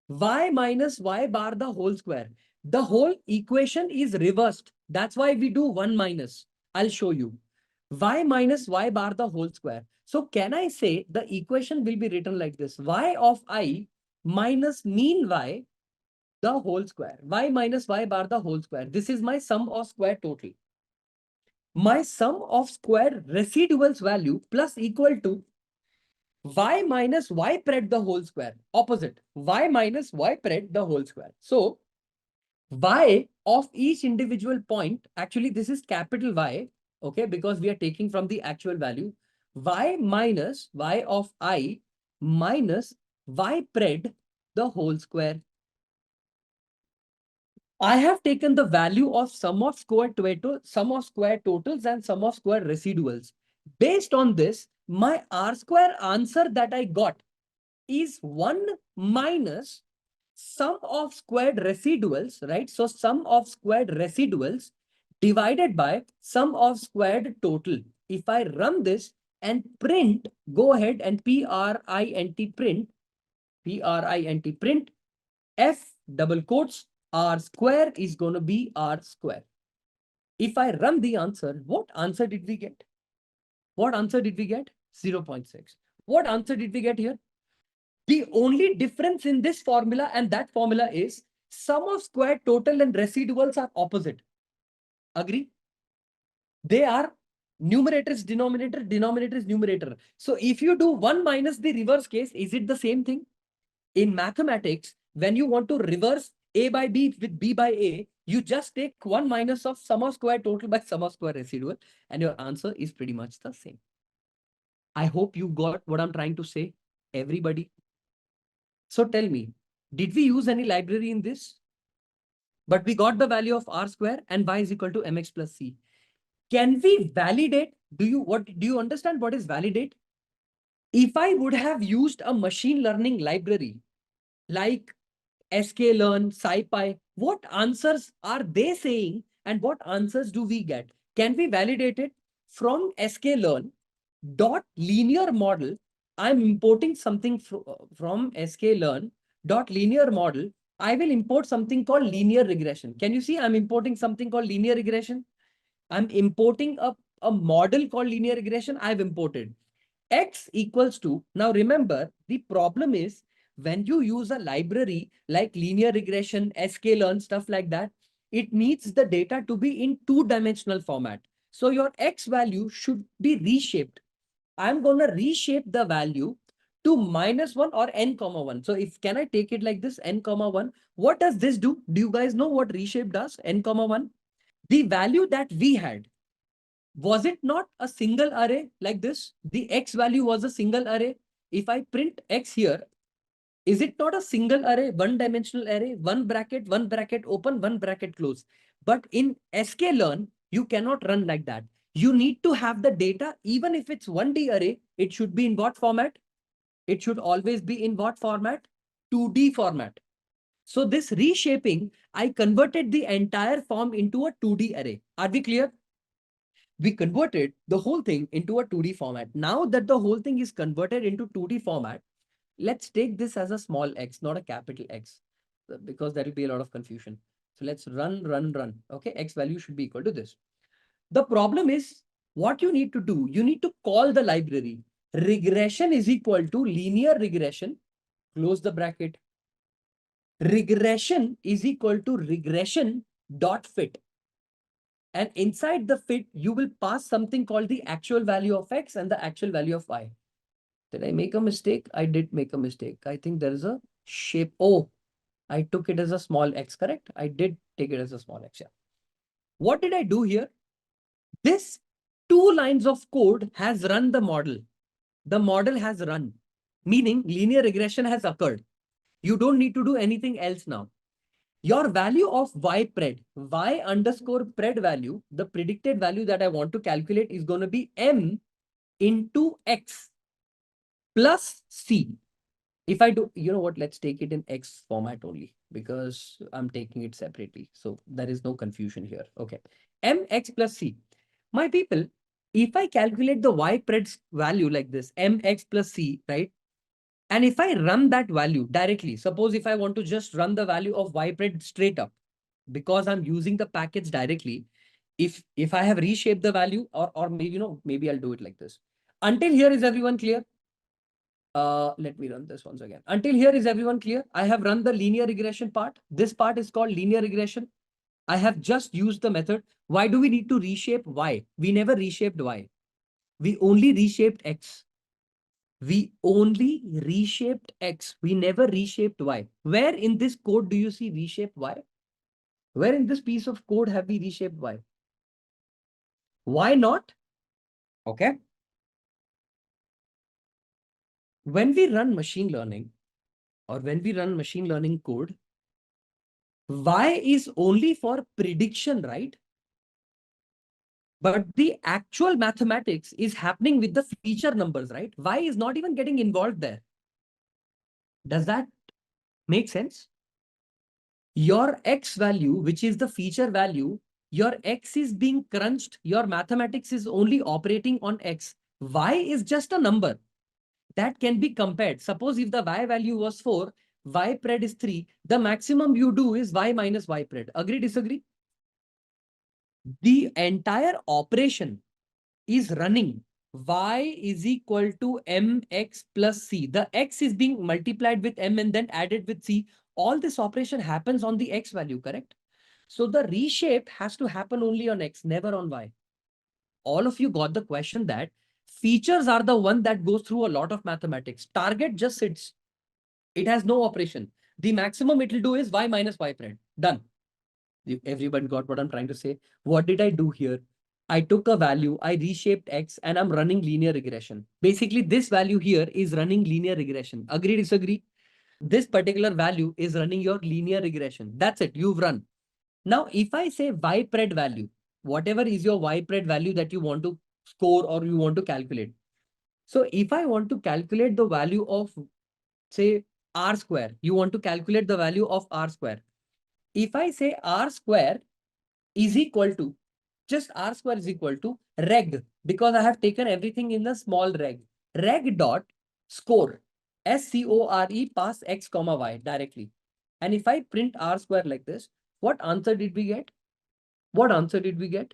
Y minus y bar the whole square. The whole equation is reversed. That's why we do 1 minus. I'll show you. Y minus y bar the whole square. So can I say the equation will be written like this? Y of I minus mean y the whole square. Y minus y bar the whole square. This is my sum of square total. My sum of square residuals value plus equal to y minus y pred the whole square. Opposite. Y minus y pred the whole square. So y of each individual point, actually this is capital Y, okay, because we are taking from the actual value. Y minus y of I minus y pred the whole square. I have taken the value of sum of square totals and sum of square residuals. Based on this, my R square answer that I got is 1 minus sum of squared residuals, right? So sum of squared residuals divided by sum of squared total. If I run this and print, go ahead and print F double quotes R square is going to be R square. If I run the answer, what answer did we get? What answer did we get? 0.6. What answer did we get here? The only difference in this formula and that formula is sum of square total and residuals are opposite. Agree? They are numerator is denominator, denominator is numerator. So if you do 1 minus the reverse case, is it the same thing? In mathematics, when you want to reverse A by B with B by A, you just take 1 minus of sum of square total by sum of square residual, and your answer is pretty much the same. I hope you got what I'm trying to say, everybody. So tell me, did we use any library in this? But we got the value of R square and y is equal to mx plus c. Can we validate? Do you understand what is validate? If I would have used a machine learning library like sklearn, scipy, what answers are they saying and what answers do we get? Can we validate it? From sklearn dot linear model, I'm importing something from sklearn dot linear model. I will import something called linear regression. Can you see I'm importing something called linear regression? I'm importing a model called linear regression. I've imported x equals to, now remember, the problem is when you use a library like linear regression, sklearn, stuff like that, it needs the data to be in two-dimensional format. So your x value should be reshaped. I'm going to reshape the value to -1 or n comma 1. So if can I take it like this, n comma 1? What does this do? Do you guys know what reshape does? N comma 1. The value that we had, was it not a single array like this? The x value was a single array. If I print x here, is it not a single array, one-dimensional array, one bracket open, one bracket close? But in sklearn, you cannot run like that. You need to have the data, even if it's 1D array, it should be in what format? It should always be in what format? 2D format. So this reshaping, I converted the entire form into a 2D array. Are we clear? We converted the whole thing into a 2D format. Now that the whole thing is converted into 2D format, let's take this as a small x, not a capital X, because there will be a lot of confusion. So let's run. Okay, x value should be equal to this. The problem is what you need to do. You need to call the library. Regression is equal to linear regression. Close the bracket. Regression is equal to regression dot fit. And inside the fit, you will pass something called the actual value of x and the actual value of y. Did I make a mistake? I did make a mistake. I think there is a shape. Oh, I took it as a small x, correct? I did take it as a small x. Yeah. What did I do here? This 2 lines of code has run the model. The model has run, meaning linear regression has occurred. You don't need to do anything else now. Your value of y pred, y underscore pred value, the predicted value that I want to calculate is going to be m into x. plus C. If I do, you know what, let's take it in X format only because I'm taking it separately. So there is no confusion here. Okay. Mx plus C. My people, if I calculate the Y pred value like this, Mx plus C, right? And if I run that value directly, suppose if I want to just run the value of Y pred straight up, because I'm using the package directly, if I have reshaped the value or maybe, you know, maybe I'll do it like this. Until here, is everyone clear? Let me run this once again. Until here, is everyone clear? I have run the linear regression part. This part is called linear regression. I have just used the method. Why do we need to reshape Y? We never reshaped Y. We only reshaped X. We only reshaped X. We never reshaped Y. Where in this code do you see reshape Y? Where in this piece of code have we reshaped Y? Why not? Okay. When we run machine learning or when we run machine learning code, Y is only for prediction, right? But the actual mathematics is happening with the feature numbers, right? Y is not even getting involved there. Does that make sense? Your X value, which is the feature value, your X is being crunched. Your mathematics is only operating on X. Y is just a number that can be compared. Suppose if the Y value was 4, Y pred is 3, the maximum you do is Y minus Y pred. Agree, disagree? The entire operation is running Y is equal to mx plus c. The x is being multiplied with m and then added with c. All this operation happens on the x value, correct? So the reshape has to happen only on x, never on y. All of you got the question that features are the one that goes through a lot of mathematics. Target just sits. It has no operation. The maximum it will do is y minus y pred. Done. Everyone got what I'm trying to say? What did I do here? I took a value, I reshaped X, and I'm running linear regression. Basically, this value here is running linear regression. Agree, disagree? This particular value is running your linear regression. That's it. You've run. Now, if I say Y pred value, whatever is your Y pred value that you want to score or you want to calculate. So if I want to calculate the value of, say, R square, you want to calculate the value of R square. If I say R square is equal to, just R square is equal to reg, because I have taken everything in the small reg. Reg dot score, SCORE, pass x comma y directly. And if I print R square like this, what answer did we get? What answer did we get?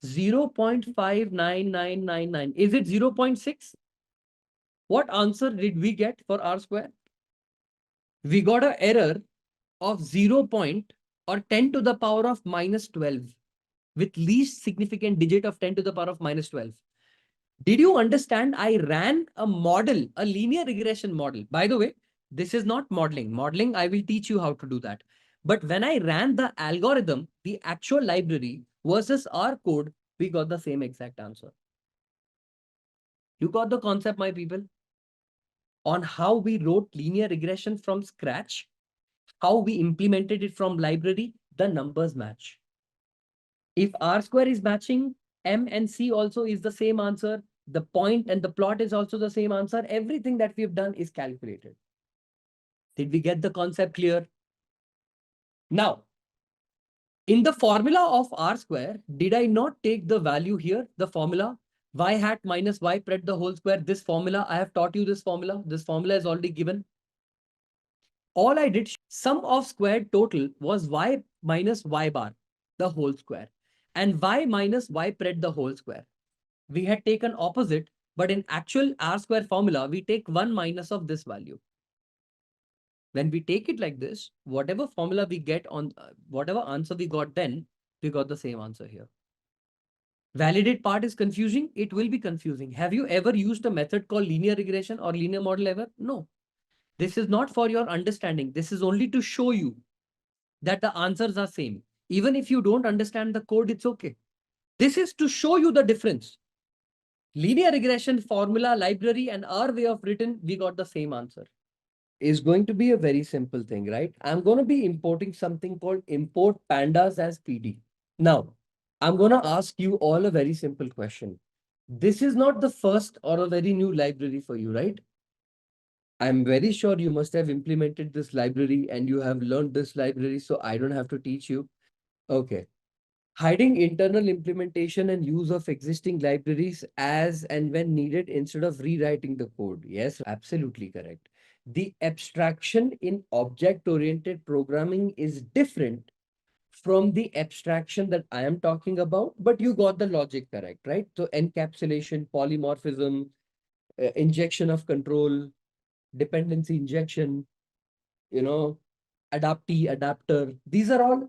0.59999. Is it 0.6? What answer did we get for R square? We got an error of 0 point or 10 to the power of minus 12 with least significant digit of 10 to the power of minus 12. Did you understand? I ran a model, a linear regression model. By the way, this is not modeling. Modeling, I will teach you how to do that. But when I ran the algorithm, the actual library versus our code, we got the same exact answer. You got the concept, my people, on how we wrote linear regression from scratch, how we implemented it from library, the numbers match. If R square is matching, M and C also is the same answer. The point and the plot is also the same answer. Everything that we've done is calculated. Did we get the concept clear? Now, in the formula of R square, did I not take the value here, the formula? Y hat minus Y pred the whole square. This formula, I have taught you this formula. This formula is already given. All I did, sum of squared total was Y minus Y bar, the whole square. And Y minus Y pred the whole square. We had taken opposite, but in actual R square formula, we take 1 minus of this value. When we take it like this, whatever formula we get on, whatever answer we got then, we got the same answer here. Validate part is confusing. It will be confusing. Have you ever used a method called linear regression or linear model ever? No. This is not for your understanding. This is only to show you that the answers are same. Even if you don't understand the code, it's okay. This is to show you the difference. Linear regression formula, library, and our way of written, we got the same answer. Is going to be a very simple thing, right? I'm going to be importing something called import pandas as PD. Now, I'm going to ask you all a very simple question. This is not the first or a very new library for you, right? I'm very sure you must have implemented this library and you have learned this library, so I don't have to teach you. Okay. Hiding internal implementation and use of existing libraries as and when needed instead of rewriting the code. Yes, absolutely correct. The abstraction in object-oriented programming is different from the abstraction that I am talking about, but you got the logic correct, right? So encapsulation, polymorphism, injection of control, dependency injection, you know, adaptee, adapter. These are all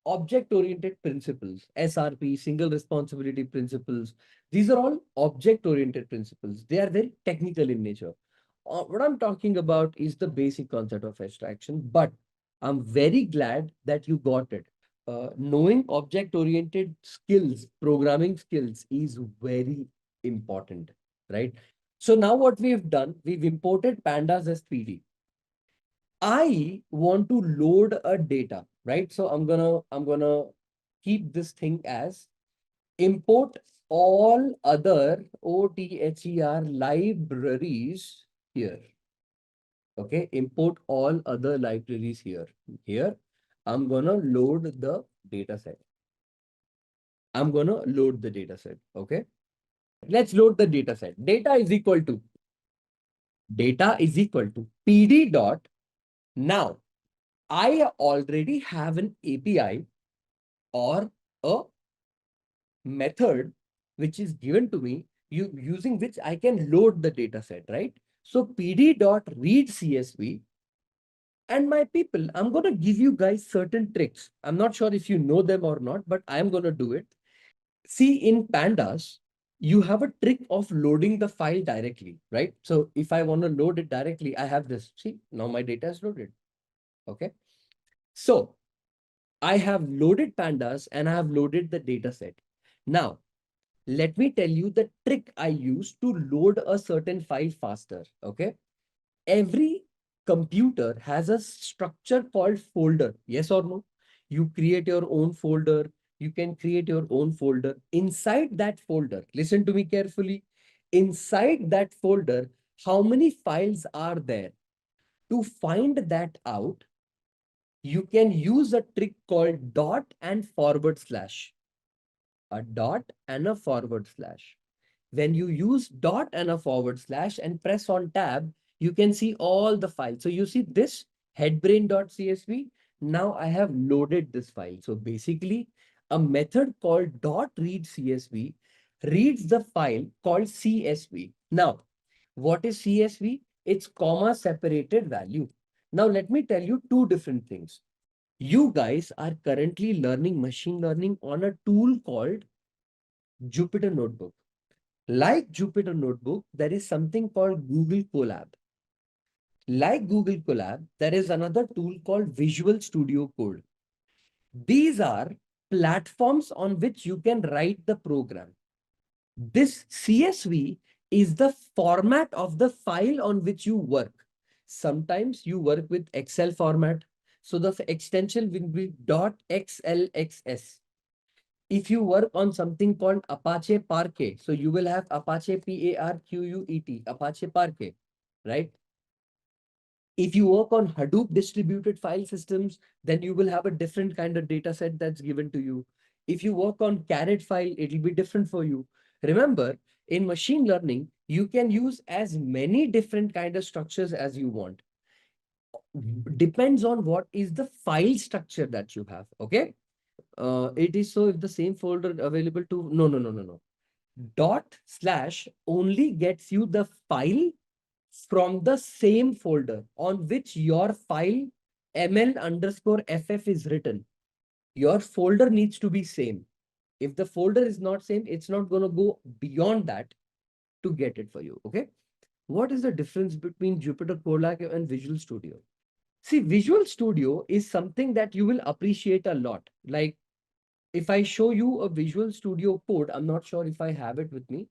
object-oriented principles, SRP, single responsibility principles. These are all object-oriented principles. They are very technical in nature. What I'm talking about is the basic concept of abstraction, but I'm very glad that you got it. Knowing object-oriented skills, programming skills is very important, right? So now what we've done, we've imported pandas as PD. I want to load a data, right? So I'm gonna keep this thing as import all other OTHER libraries here. Okay, import all other libraries here. Here, I'm gonna load the data set. I'm gonna load the data set. Okay, let's load the data set. Data is equal to PD dot. Now, I already have an API or a method which is given to me, using which I can load the data set, right? So PD dot read CSV. And my people, I'm going to give you guys certain tricks. I'm not sure if you know them or not, but I'm going to do it. See, in pandas, you have a trick of loading the file directly, right? So if I want to load it directly, I have this. See, now my data is loaded. Okay. So I have loaded pandas and I have loaded the data set. Now, let me tell you the trick I use to load a certain file faster. Okay. Every computer has a structure called folder. Yes or no? You create your own folder. You can create your own folder. Inside that folder, listen to me carefully. Inside that folder, how many files are there? To find that out, you can use a trick called dot and forward slash. A dot and a forward slash. When you use dot and a forward slash and press on tab, you can see all the files. So you see this headbrain.csv. Now I have loaded this file. So basically, a method called dot read CSV reads the file called CSV. Now, what is CSV? It's comma separated value. Now, let me tell you two different things. You guys are currently learning machine learning on a tool called Jupyter Notebook. Like Jupyter Notebook, there is something called Google Colab. Like Google Colab, there is another tool called Visual Studio Code. These are platforms on which you can write the program. This CSV is the format of the file on which you work. Sometimes you work with Excel format. So the extension will be .xlxs. If you work on something called Apache Parquet, so you will have Apache PARQUET, Apache Parquet, right? If you work on Hadoop distributed file systems, then you will have a different kind of data set that's given to you. If you work on Carrot file, it'll be different for you. Remember, in machine learning, you can use as many different kind of structures as you want. Depends on what is the file structure that you have, okay? It is so if the same folder available to, no. Dot slash only gets you the file from the same folder on which your file ml_ff is written. Your folder needs to be same. If the folder is not same, it's not going to go beyond that to get it for you. Okay. What is the difference between Jupyter Colab and Visual Studio? See, Visual Studio is something that you will appreciate a lot. Like if I show you a Visual Studio code, I'm not sure if I have it with me.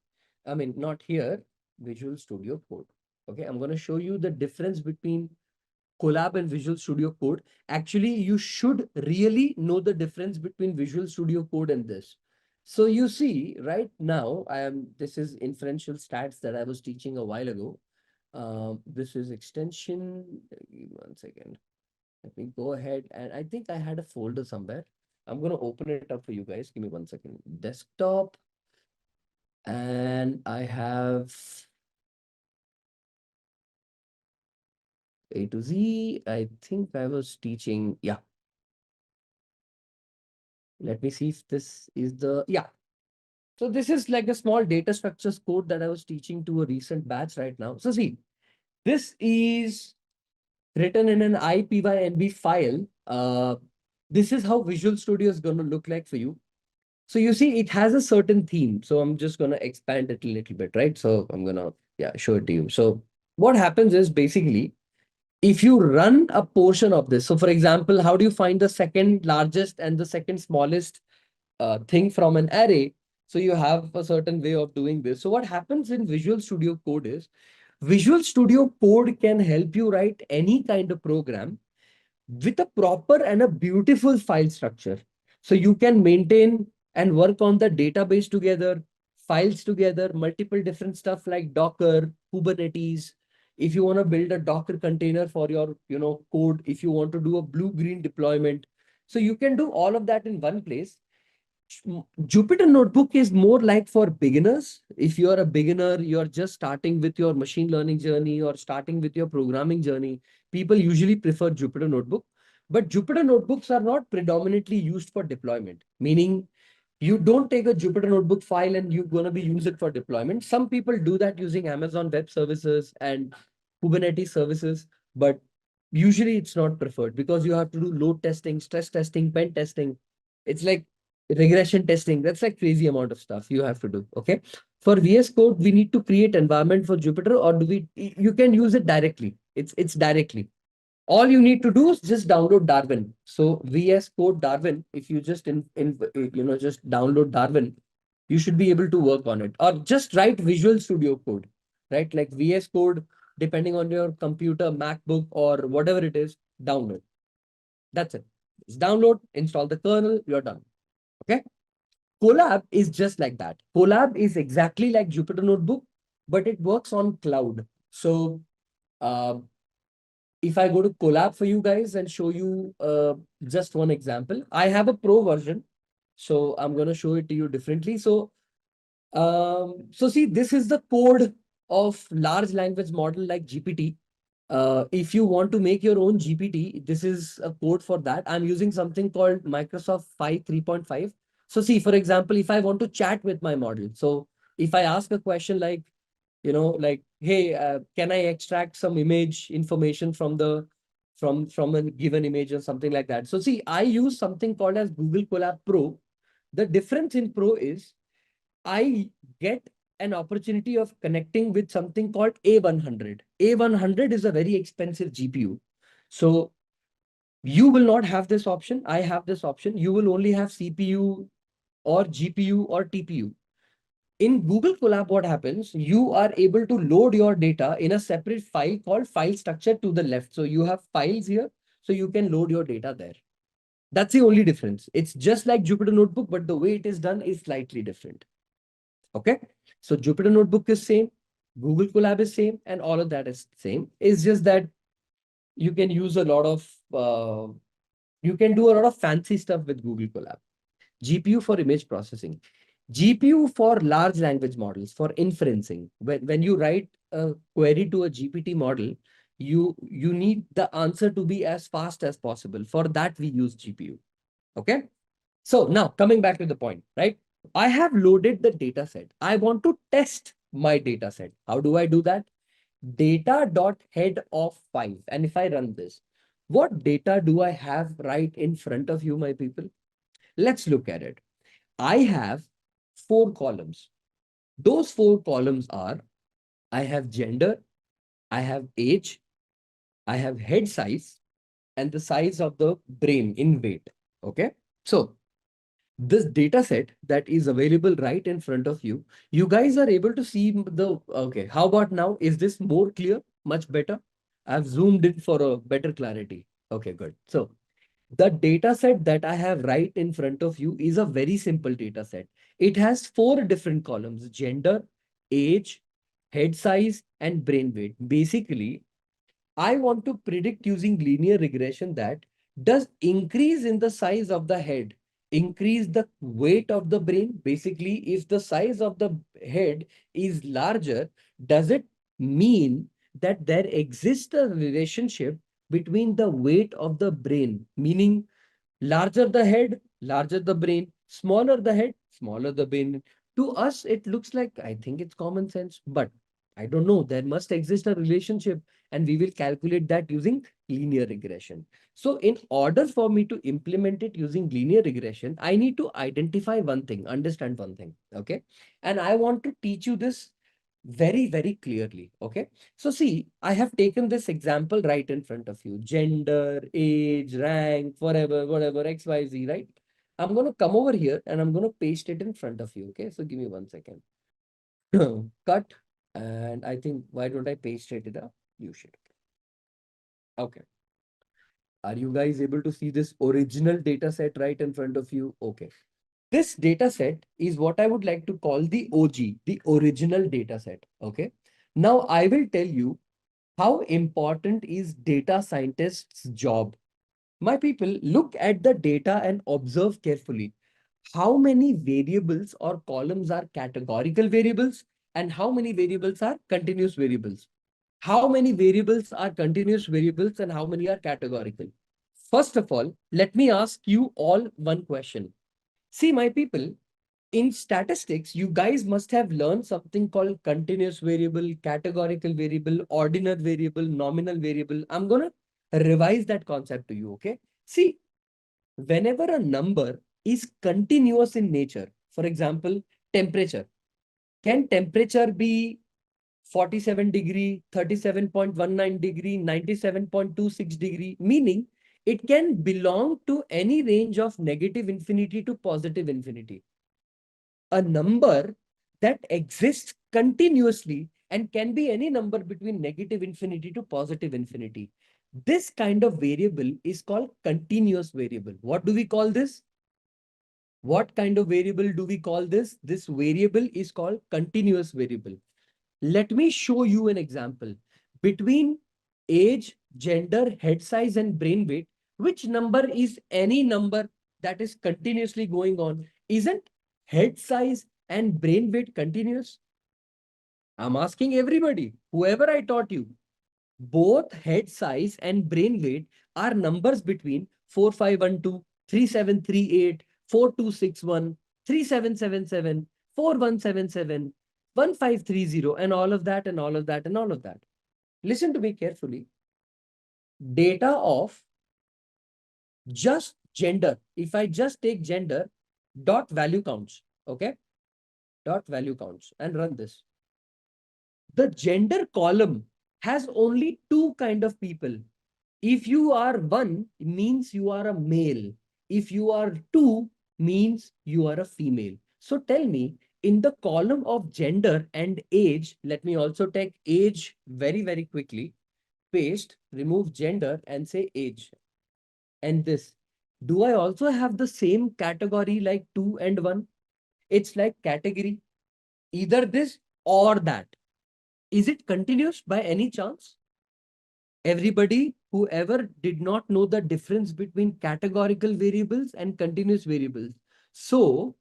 I mean, not here, Visual Studio code. Okay, I'm going to show you the difference between Colab and Visual Studio Code. Actually, you should really know the difference between Visual Studio Code and this. So you see, right now, this is inferential stats that I was teaching a while ago. This is extension. Give me 1 second. Let me go ahead, and I think I had a folder somewhere. I'm going to open it up for you guys. Give me 1 second. Desktop, and I have A to Z. I think I was teaching. Yeah. Let me see if this is the, yeah. So this is like a small data structures code that I was teaching to a recent batch right now. So see, this is written in an IPYNB file. This is how Visual Studio is going to look like for you. So you see, it has a certain theme. So I'm just going to expand it a little bit, right? So I'm going to, yeah, show it to you. So what happens is basically, if you run a portion of this, so for example, how do you find the second largest and the second smallest thing from an array? So you have a certain way of doing this. So what happens in Visual Studio Code is, Visual Studio Code can help you write any kind of program with a proper and a beautiful file structure. So you can maintain and work on the database together, files together, multiple different stuff like Docker, Kubernetes. If you want to build a Docker container for your, code, if you want to do a blue-green deployment. So you can do all of that in one place. Jupyter Notebook is more like for beginners. If you're a beginner, you're just starting with your machine learning journey or starting with your programming journey, people usually prefer Jupyter Notebook. But Jupyter Notebooks are not predominantly used for deployment, meaning you don't take a Jupyter Notebook file and you're going to be use it for deployment. Some people do that using Amazon Web Services and Kubernetes services, but usually it's not preferred because you have to do load testing, stress testing, pen testing. It's like regression testing. That's like crazy amount of stuff you have to do. Okay. For VS Code, we need to create environment for Jupyter, or do we? You can use it directly. It's directly. All you need to do is just download Darwin. So VS Code Darwin, if you just just download Darwin, you should be able to work on it. Or just write Visual Studio Code, right? Like VS Code, depending on your computer, MacBook, or whatever it is, download. That's it. Just download, install the kernel, you're done. Okay. Colab is just like that. Colab is exactly like Jupyter Notebook, but it works on cloud. So uh, if I go to Colab for you guys and show you just one example, I have a pro version. So I'm going to show it to you differently. So see, this is the code of large language model like GPT. If you want to make your own GPT, this is a code for that. I'm using something called Microsoft 5 3.5. So see, for example, if I want to chat with my model, so if I ask a question like, like, hey, can I extract some image information from the from a given image or something like that? So see, I use something called as Google Colab Pro. The difference in Pro is I get an opportunity of connecting with something called A100. A100 is a very expensive GPU. So you will not have this option. I have this option. You will only have CPU or GPU or TPU. In Google Colab, what happens? You are able to load your data in a separate file called file structure to the left. So you have files here, so you can load your data there. That's the only difference. It's just like Jupyter Notebook, but the way it is done is slightly different. Okay. So Jupyter Notebook is same, Google Colab is same, and all of that is same. It's just that you can use a lot of, you can do a lot of fancy stuff with Google Colab. GPU for image processing, GPU for large language models, for inferencing. When you write a query to a GPT model, you need the answer to be as fast as possible. For that, we use GPU. Okay. So now coming back to the point, right? I have loaded the data set. I want to test my data set. How do I do that? Data.head of 5. And if I run this, what data do I have right in front of you, my people? Let's look at it. I have 4 columns. Those 4 columns are, I have gender, I have age, I have head size, and the size of the brain in weight. Okay. So this data set that is available right in front of you, you guys are able to see the, okay, how about now? Is this more clear? Much better? I've zoomed in for a better clarity. Okay, good. So the data set that I have right in front of you is a very simple data set. It has 4 different columns: gender, age, head size and brain weight. Basically, I want to predict using linear regression that does increase in the size of the head increase the weight of the brain? Basically, if the size of the head is larger, does it mean that there exists a relationship between the weight of the brain? Meaning, larger the head, larger the brain, smaller the head, smaller the brain. To us, it looks like, I think it's common sense, but I don't know. There must exist a relationship, and we will calculate that using linear regression. So, in order for me to implement it using linear regression, I need to identify one thing, understand one thing. Okay. And I want to teach you this very, very clearly. Okay. So see, I have taken this example right in front of you. Gender, age, rank, forever, whatever, X, Y, Z, right? I'm going to come over here and I'm going to paste it in front of you. Okay. So give me 1 second. Cut. And I think, why don't I paste it in a view sheet? Okay. Are you guys able to see this original data set right in front of you? Okay. This data set is what I would like to call the OG, the original data set. Okay. Now I will tell you how important is data scientist's job. My people, look at the data and observe carefully. How many variables or columns are categorical variables and how many variables are continuous variables? How many variables are continuous variables and how many are categorical? First of all, let me ask you all one question. See, my people, in statistics, you guys must have learned something called continuous variable, categorical variable, ordinal variable, nominal variable. I'm going to revise that concept to you, okay? See, whenever a number is continuous in nature, for example, temperature, can temperature be 47 degree, 37.19 degree, 97.26 degree, meaning it can belong to any range of negative infinity to positive infinity. A number that exists continuously and can be any number between negative infinity to positive infinity. This kind of variable is called continuous variable. What do we call this? What kind of variable do we call this? This variable is called continuous variable. Let me show you an example. Between age, gender, head size, and brain weight, which number is any number that is continuously going on? Isn't head size and brain weight continuous? I'm asking everybody, whoever I taught you, both head size and brain weight are numbers between 4512, 3738, 4261, 3777, 4177, 1530, and all of that, and all of that, and all of that. Listen to me carefully. Data of just gender. If I just take gender, dot value counts. Okay. Dot value counts and run this. The gender column has only two kind of people. If you are one, it means you are a male. If you are two, means you are a female. So tell me, in the column of gender and age, let me also take age very, very quickly. Paste, remove gender and say age. And this. Do I also have the same category like 2 and 1? It's like category. Either this or that. Is it continuous by any chance? Everybody, whoever did not know the difference between categorical variables and continuous variables. So,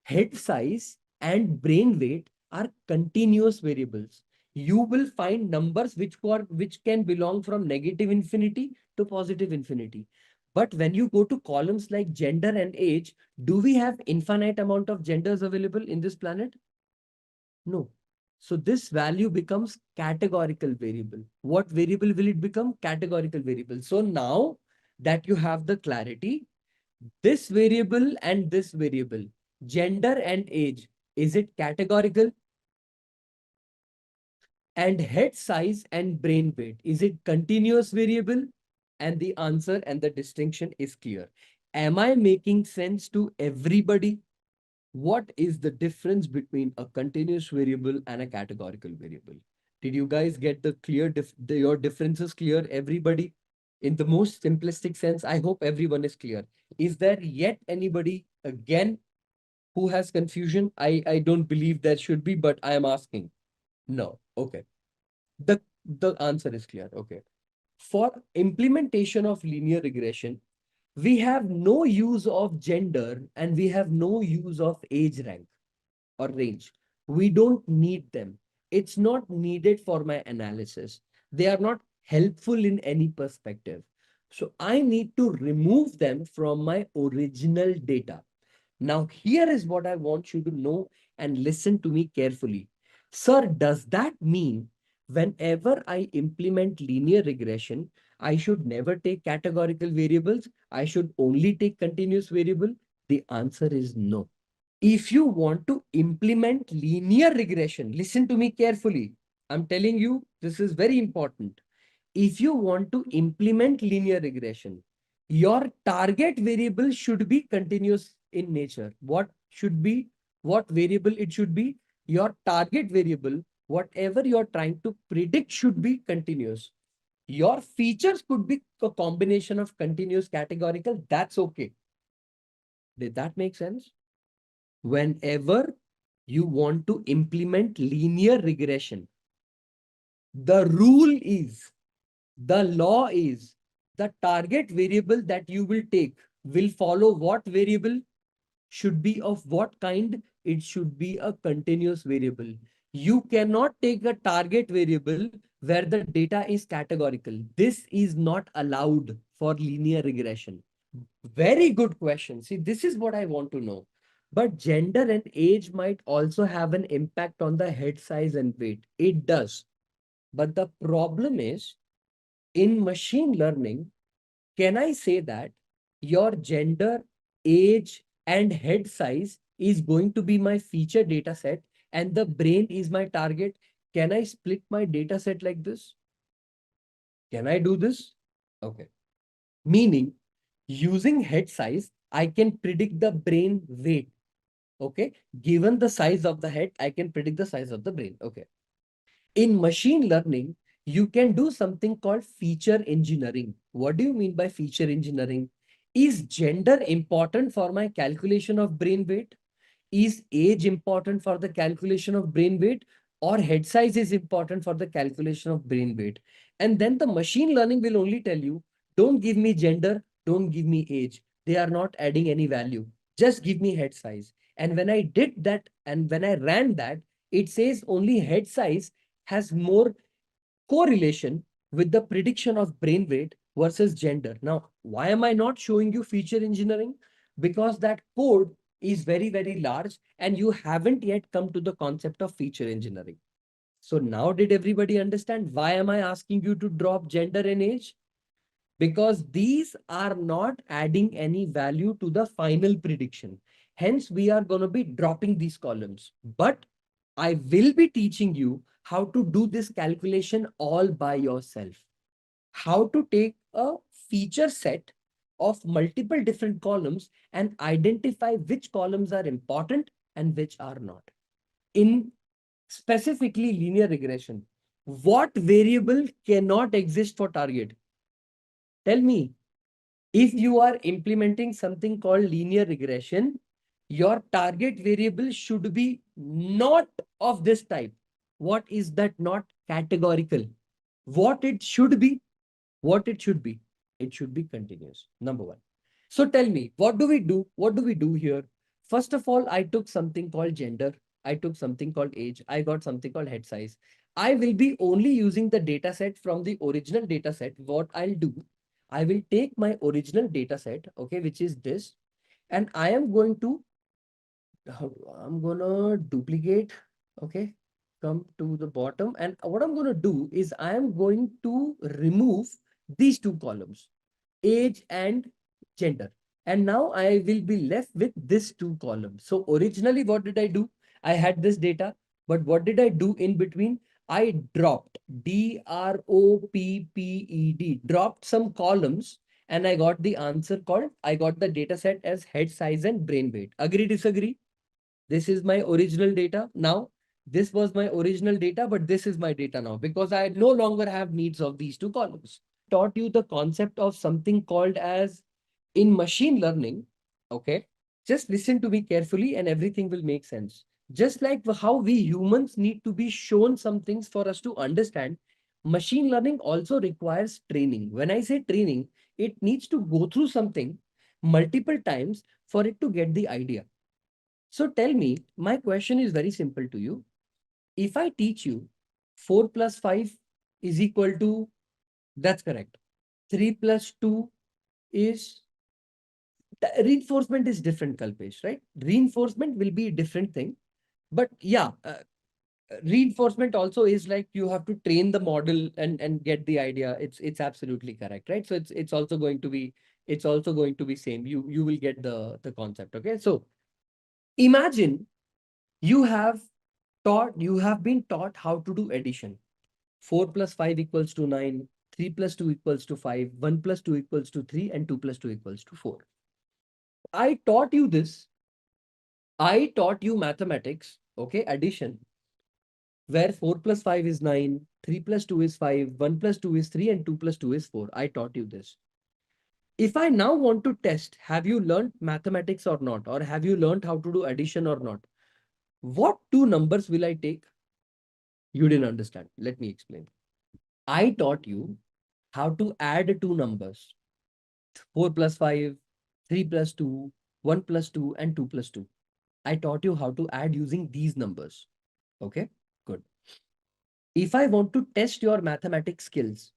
head size and brain weight are continuous variables. You will find numbers which can belong from negative infinity to positive infinity. But when you go to columns like gender and age, do we have infinite amount of genders available in this planet? No. So this value becomes categorical variable. What variable will it become? Categorical variable. So now that you have the clarity, this variable and this variable, gender and age, is it categorical? And head size and brain weight, is it continuous variable? And the answer and the distinction is clear. Am I making sense to everybody? What is the difference between a continuous variable and a categorical variable? Did you guys get the clear, your differences clear, everybody? In the most simplistic sense, I hope everyone is clear. Is there yet anybody again who has confusion? I don't believe there should be, but I am asking. No. Okay. The answer is clear. Okay. For implementation of linear regression, we have no use of gender and we have no use of age rank or range. We don't need them. It's not needed for my analysis. They are not helpful in any perspective. So I need to remove them from my original data. Now, here is what I want you to know and listen to me carefully. Sir, does that mean whenever I implement linear regression, I should never take categorical variables? I should only take continuous variable? The answer is no. If you want to implement linear regression, listen to me carefully. I'm telling you, this is very important. If you want to implement linear regression, your target variable should be continuous in nature. What variable it should be? Your target variable, whatever you're trying to predict should be continuous. Your features could be a combination of continuous categorical. That's okay. Did that make sense? Whenever you want to implement linear regression, the rule is, the law is, the target variable that you will take will follow what variable, should be of what kind? It should be a continuous variable. You cannot take a target variable where the data is categorical. This is not allowed for linear regression. Very good question. See, this is what I want to know. But gender and age might also have an impact on the head size and weight. It does. But the problem is, in machine learning, can I say that your gender, age, and head size is going to be my feature data set and the brain is my target? Can I split my data set like this? Can I do this? Okay. Meaning, using head size, I can predict the brain weight. Okay. Given the size of the head, I can predict the size of the brain. Okay. In machine learning, you can do something called feature engineering. What do you mean by feature engineering? Is gender important for my calculation of brain weight? Is age important for the calculation of brain weight, or head size is important for the calculation of brain weight? And then the machine learning will only tell you, don't give me gender, don't give me age. They are not adding any value. Just give me head size. And when I did that and when I ran that, it says only head size has more correlation with the prediction of brain weight versus gender. Now, why am I not showing you feature engineering? Because that code is very, very large and you haven't yet come to the concept of feature engineering. So now did everybody understand why am I asking you to drop gender and age? Because these are not adding any value to the final prediction. Hence, we are going to be dropping these columns. But I will be teaching you how to do this calculation all by yourself. How to take a feature set of multiple different columns and identify which columns are important and which are not. In specifically linear regression, what variable cannot exist for target? Tell me. If you are implementing something called linear regression, your target variable should be not of this type. What is that not? Categorical. What it should be? What it should be? It should be continuous. Number one. So tell me, what do we do? What do we do here? First of all, I took something called gender. I took something called age. I got something called head size. I will be only using the data set from the original data set. What I'll do, I will take my original data set, okay, which is this, and I am going to, I'm gonna duplicate, okay, come to the bottom. And what I'm gonna do is I am going to remove these two columns, age and gender. And now I will be left with this two columns. So originally, what did I do? I had this data, but what did I do in between? I dropped dropped some columns, and I got the answer called, I got the data set as head size and brain weight. Agree, disagree? This is my original data. Now, this was my original data, but this is my data now because I no longer have needs of these two columns. Taught you the concept of something called as in machine learning. Okay. Just listen to me carefully and everything will make sense. Just like how we humans need to be shown some things for us to understand, machine learning also requires training. When I say training, it needs to go through something multiple times for it to get the idea. So tell me, my question is very simple to you. If I teach you 4 plus 5 is equal to, that's correct. 3 plus 2 is, the reinforcement is different, Kalpesh, right? Reinforcement will be a different thing. But yeah, reinforcement also is like you have to train the model and get the idea. It's absolutely correct, right? So it's also going to be, it's also going to be same. You will get the concept. Okay. So imagine you have you have been taught how to do addition. 4 plus 5 equals to 9, 3 plus 2 equals to 5, 1 plus 2 equals to 3, and 2 plus 2 equals to 4. I taught you this. I taught you mathematics, okay, addition, where 4 plus 5 is 9, 3 plus 2 is 5, 1 plus 2 is 3, and 2 plus 2 is 4. I taught you this. If I now want to test, have you learned mathematics or not? Or have you learned how to do addition or not? What two numbers will I take? You didn't understand. Let me explain. I taught you how to add two numbers, 4 plus 5, 3 plus 2, 1 plus 2, and 2 plus 2. I taught you how to add using these numbers. Okay, good. If I want to test your mathematics skills,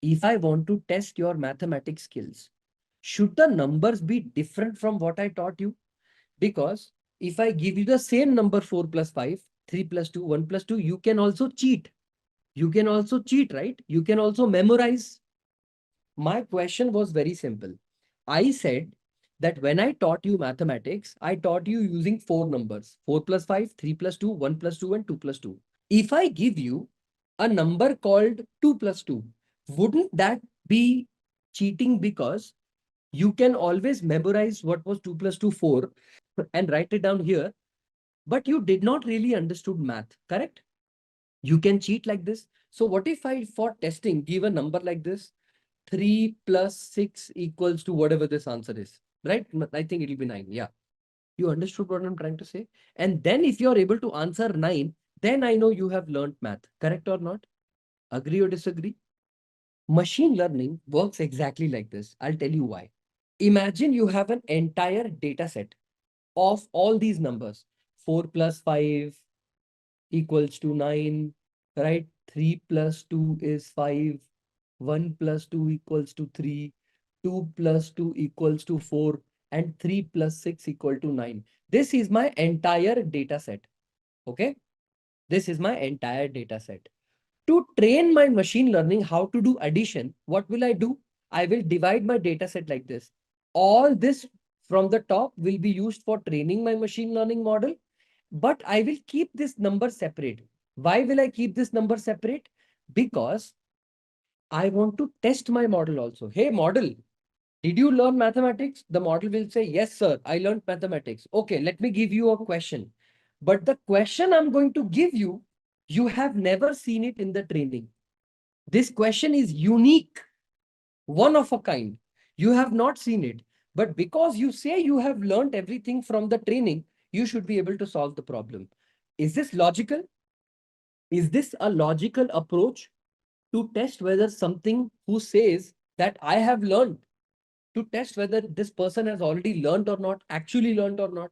if I want to test your mathematics skills, should the numbers be different from what I taught you? Because if I give you the same number 4 plus 5, 3 plus 2, 1 plus 2, you can also cheat. You can also cheat, right? You can also memorize. My question was very simple. I said that when I taught you mathematics, I taught you using four numbers, 4 plus 5, 3 plus 2, 1 plus 2, and 2 plus 2. If I give you a number called 2 plus 2, wouldn't that be cheating? Because you can always memorize what was 2 plus 2, 4, and write it down here, but you did not really understood math, correct? You can cheat like this. So what if I, for testing, give a number like this? 3 plus 6 equals to whatever this answer is, right? I think it'll be 9. Yeah. You understood what I'm trying to say? And then if you're able to answer 9, then I know you have learned math, correct or not? Agree or disagree? Machine learning works exactly like this. I'll tell you why. Imagine you have an entire data set of all these numbers. 4 plus 5 equals to 9, right? 3 plus 2 is 5. 1 plus 2 equals to 3. 2 plus 2 equals to 4. And 3 plus 6 equal to 9. This is my entire data set. Okay. This is my entire data set. To train my machine learning how to do addition, what will I do? I will divide my data set like this. All this from the top will be used for training my machine learning model, but I will keep this number separate. Why will I keep this number separate? Because I want to test my model also. Hey, model, did you learn mathematics? The model will say, yes, sir, I learned mathematics. Okay, let me give you a question. But the question I'm going to give you, you have never seen it in the training. This question is unique, one of a kind. You have not seen it. But because you say you have learned everything from the training, you should be able to solve the problem. Is this logical? Is this a logical approach to test whether something who says that I have learned, to test whether this person has already learned or not, actually learned or not?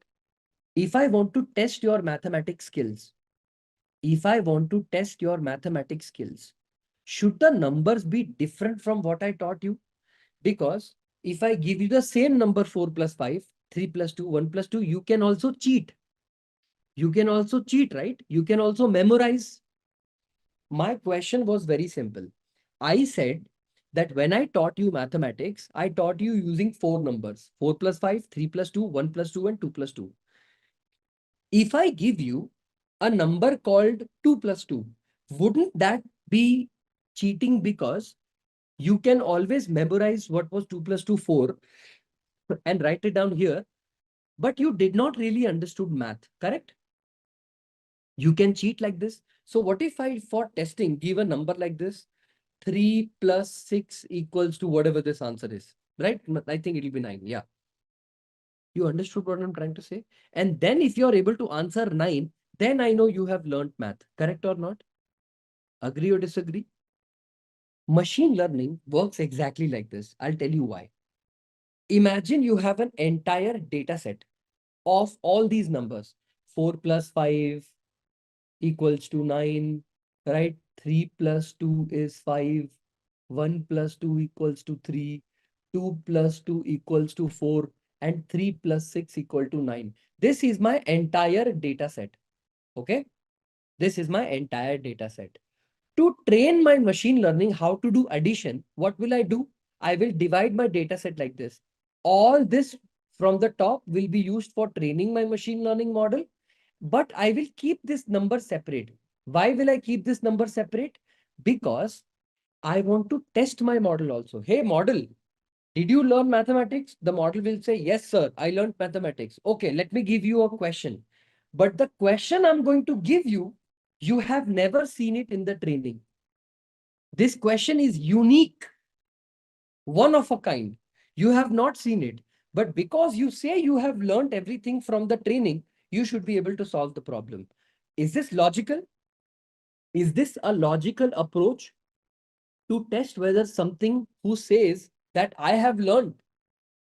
If I want to test your mathematics skills, if I want to test your mathematics skills, should the numbers be different from what I taught you? Because if I give you the same number 4 plus 5, 3 plus 2, 1 plus 2, you can also cheat. You can also cheat, right? You can also memorize. My question was very simple. I said that when I taught you mathematics, I taught you using four numbers, 4 plus 5, 3 plus 2, 1 plus 2, and 2 plus 2. If I give you a number called 2 plus 2, wouldn't that be cheating? Because you can always memorize what was 2 plus 2, 4, and write it down here, but you did not really understood math, correct? You can cheat like this. So what if I, for testing, give a number like this? 3 plus 6 equals to whatever this answer is, right? I think it'll be 9. Yeah. You understood what I'm trying to say? And then if you're able to answer 9, then I know you have learned math. Correct or not? Agree or disagree? Machine learning works exactly like this. I'll tell you why. Imagine you have an entire data set of all these numbers. 4 plus 5 equals to 9, right? 3 plus 2 is 5. 1 plus 2 equals to 3. 2 plus 2 equals to 4. And 3 plus 6 equal to 9. This is my entire data set. Okay? This is my entire data set. To train my machine learning how to do addition, what will I do? I will divide my data set like this. All this from the top will be used for training my machine learning model, but I will keep this number separate. Why will I keep this number separate? Because I want to test my model also. Hey, model, did you learn mathematics? The model will say, yes, sir, I learned mathematics. Okay, let me give you a question. But the question I'm going to give you, you have never seen it in the training. This question is unique, one of a kind. You have not seen it. But because you say you have learned everything from the training, you should be able to solve the problem. Is this logical? Is this a logical approach to test whether something who says that I have learned,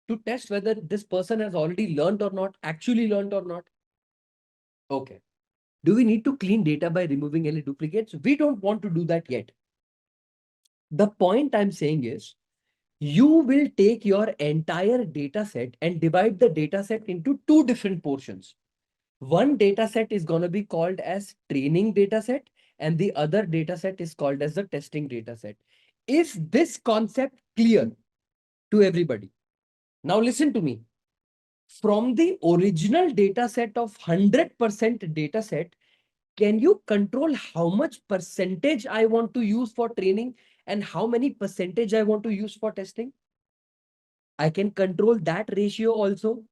to test whether this person has already learned or not, actually learned or not? Okay. Do we need to clean data by removing any duplicates? We don't want to do that yet. The point I'm saying is, you will take your entire data set and divide the data set into two different portions. One data set is going to be called as training data set, and the other data set is called as the testing data set. Is this concept clear to everybody? Now listen to me. From the original data set of 100% data set, can you control how much percentage I want to use for training and how many percentage I want to use for testing? I can control that ratio also,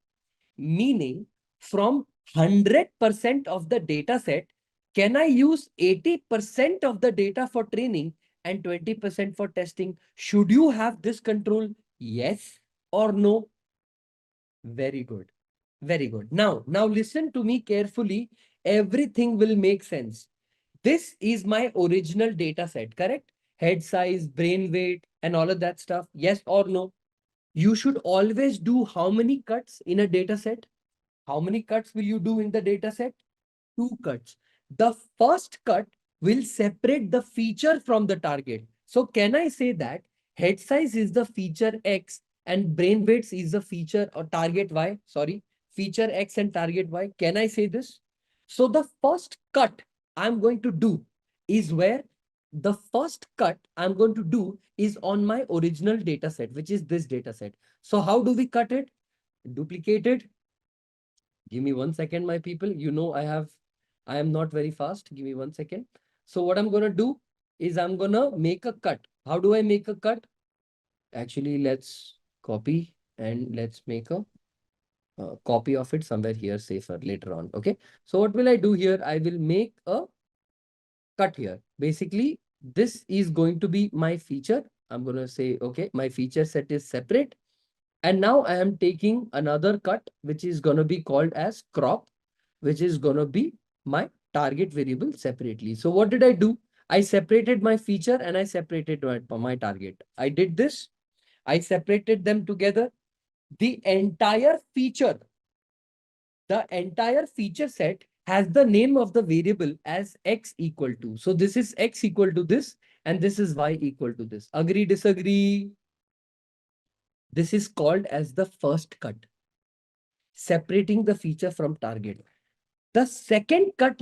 meaning from 100% of the data set, can I use 80% of the data for training and 20% for testing? Should you have this control? Yes or no? Very good. Very good. Now listen to me carefully. Everything will make sense. This is my original data set, correct? Head size, brain weight, and all of that stuff. Yes or no? You should always do how many cuts in a data set? How many cuts will you do in the data set? Two cuts. The first cut will separate the feature from the target. So can I say that head size is the feature X and brain weights is the feature or target Y? Sorry, feature X and target Y. Can I say this? So the first cut I'm going to do is where the first cut I'm going to do is on my original data set, which is this data set. So how do we cut it? Duplicate it. Give me 1 second, my people. You know, I am not very fast. Give me 1 second. So what I'm going to do is I'm going to make a cut. How do I make a cut? Actually, let's copy and let's make a copy of it somewhere here safer later on. Okay. So what will I do here? I will make a cut here. Basically, this is going to be my feature. I'm going to say, okay, my feature set is separate. And now I am taking another cut, which is going to be called as crop, which is going to be my target variable separately. So what did I do? I separated my feature and I separated my target. I did this. I separated them together. The entire feature set has the name of the variable as x equal to. So this is x equal to this, and this is y equal to this. Agree, disagree? This is called as the first cut, separating the feature from target. The second cut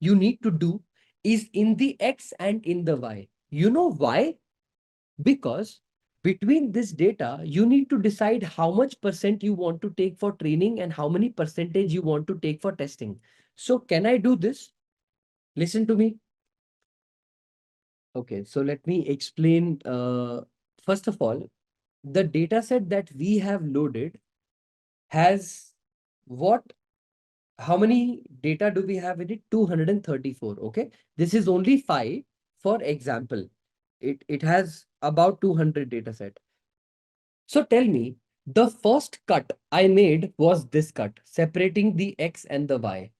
you need to do is in the x and in the y. You know why? Because between this data, you need to decide how much percent you want to take for training and how many percentage you want to take for testing. So can I do this? Listen to me. Okay, so let me explain. First of all, the data set that we have loaded has what? How many data do we have in it? 234. Okay, this is only 5 for example. It has about 200 data set. So tell me, the first cut I made was this cut, separating the X and the Y.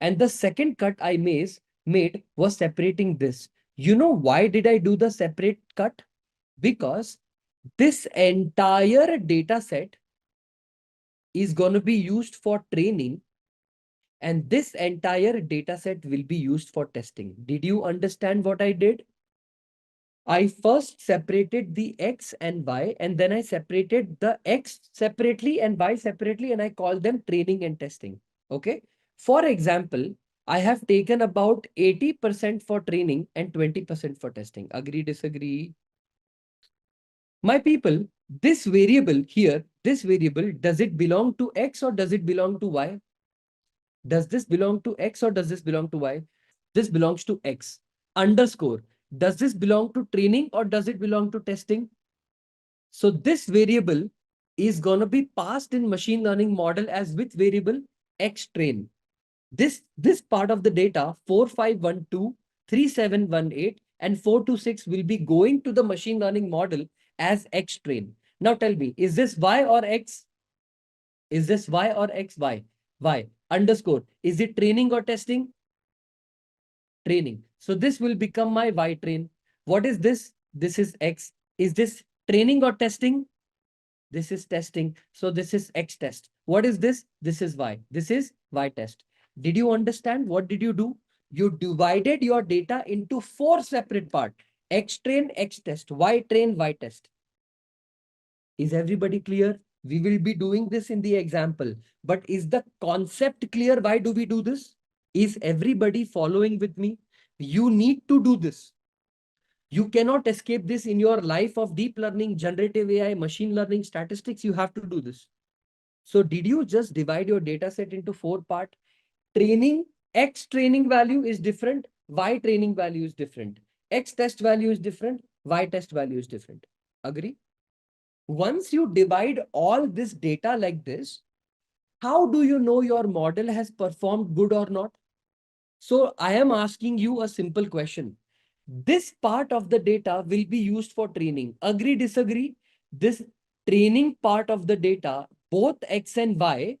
And the second cut I made was separating this. You know why did I do the separate cut? Because this entire data set is going to be used for training, and this entire data set will be used for testing. Did you understand what I did? I first separated the X and Y, and then I separated the X separately and Y separately, and I called them training and testing. Okay. For example, I have taken about 80% for training and 20% for testing. Agree, disagree? My people, this variable here, this variable, does it belong to X or does it belong to Y? Does this belong to X or does this belong to Y? This belongs to X. Underscore. Does this belong to training or does it belong to testing? So this variable is going to be passed in machine learning model as which variable? X train. This part of the data 4512, 3718 and 426 will be going to the machine learning model as X train. Now tell me, is this Y or X? Is this Y or X? Y. Y. Underscore. Is it training or testing? Training. So this will become my Y train. What is this? This is X. Is this training or testing? This is testing. So this is X test. What is this? This is Y. This is Y test. Did you understand? What did you do? You divided your data into 4 separate parts. X train, X test, Y train, Y test. Is everybody clear? We will be doing this in the example. But is the concept clear? Why do we do this? Is everybody following with me? You need to do this. You cannot escape this in your life of deep learning, generative AI, machine learning, statistics. You have to do this. So did you just divide your data set into 4 parts? Training, X training value is different, Y training value is different. X test value is different, Y test value is different. Agree? Once you divide all this data like this, how do you know your model has performed good or not? So I am asking you a simple question. This part of the data will be used for training. Agree, disagree? This training part of the data, both X and Y,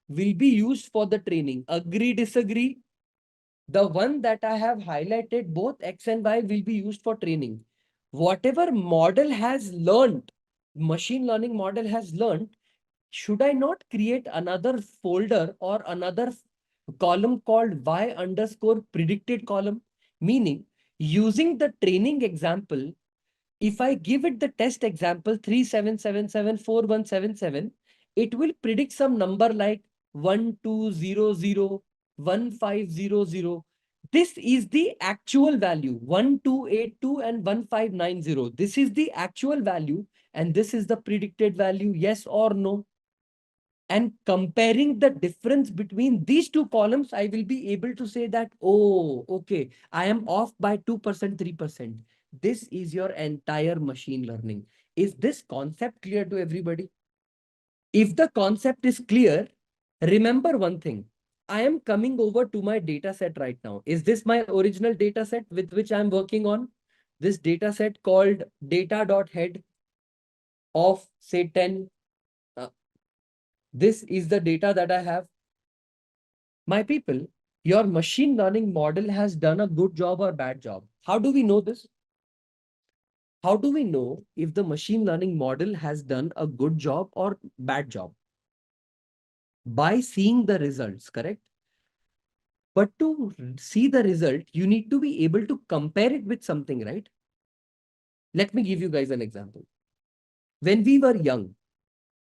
will be used for the training. Agree, disagree? The one that I have highlighted, both X and Y will be used for training. Whatever model has learned, machine learning model has learned, should I not create another folder or another column called Y underscore predicted column? Meaning, using the training example, if I give it the test example 37774177, it will predict some number like 1200 1500. This is the actual value 1282 and 1590. This is the actual value and this is the predicted value, yes or no? And comparing the difference between these two columns, I will be able to say that, oh, okay, I am off by 2%, 3%. This is your entire machine learning. Is this concept clear to everybody? If the concept is clear, remember one thing. I am coming over to my data set right now. Is this my original data set with which I'm working on? This data set called data.head of say 10. This is the data that I have. My people, your machine learning model has done a good job or bad job. How do we know this? How do we know if the machine learning model has done a good job or bad job? By seeing the results, correct? But to see the result, you need to be able to compare it with something, right? Let me give you guys an example. When we were young,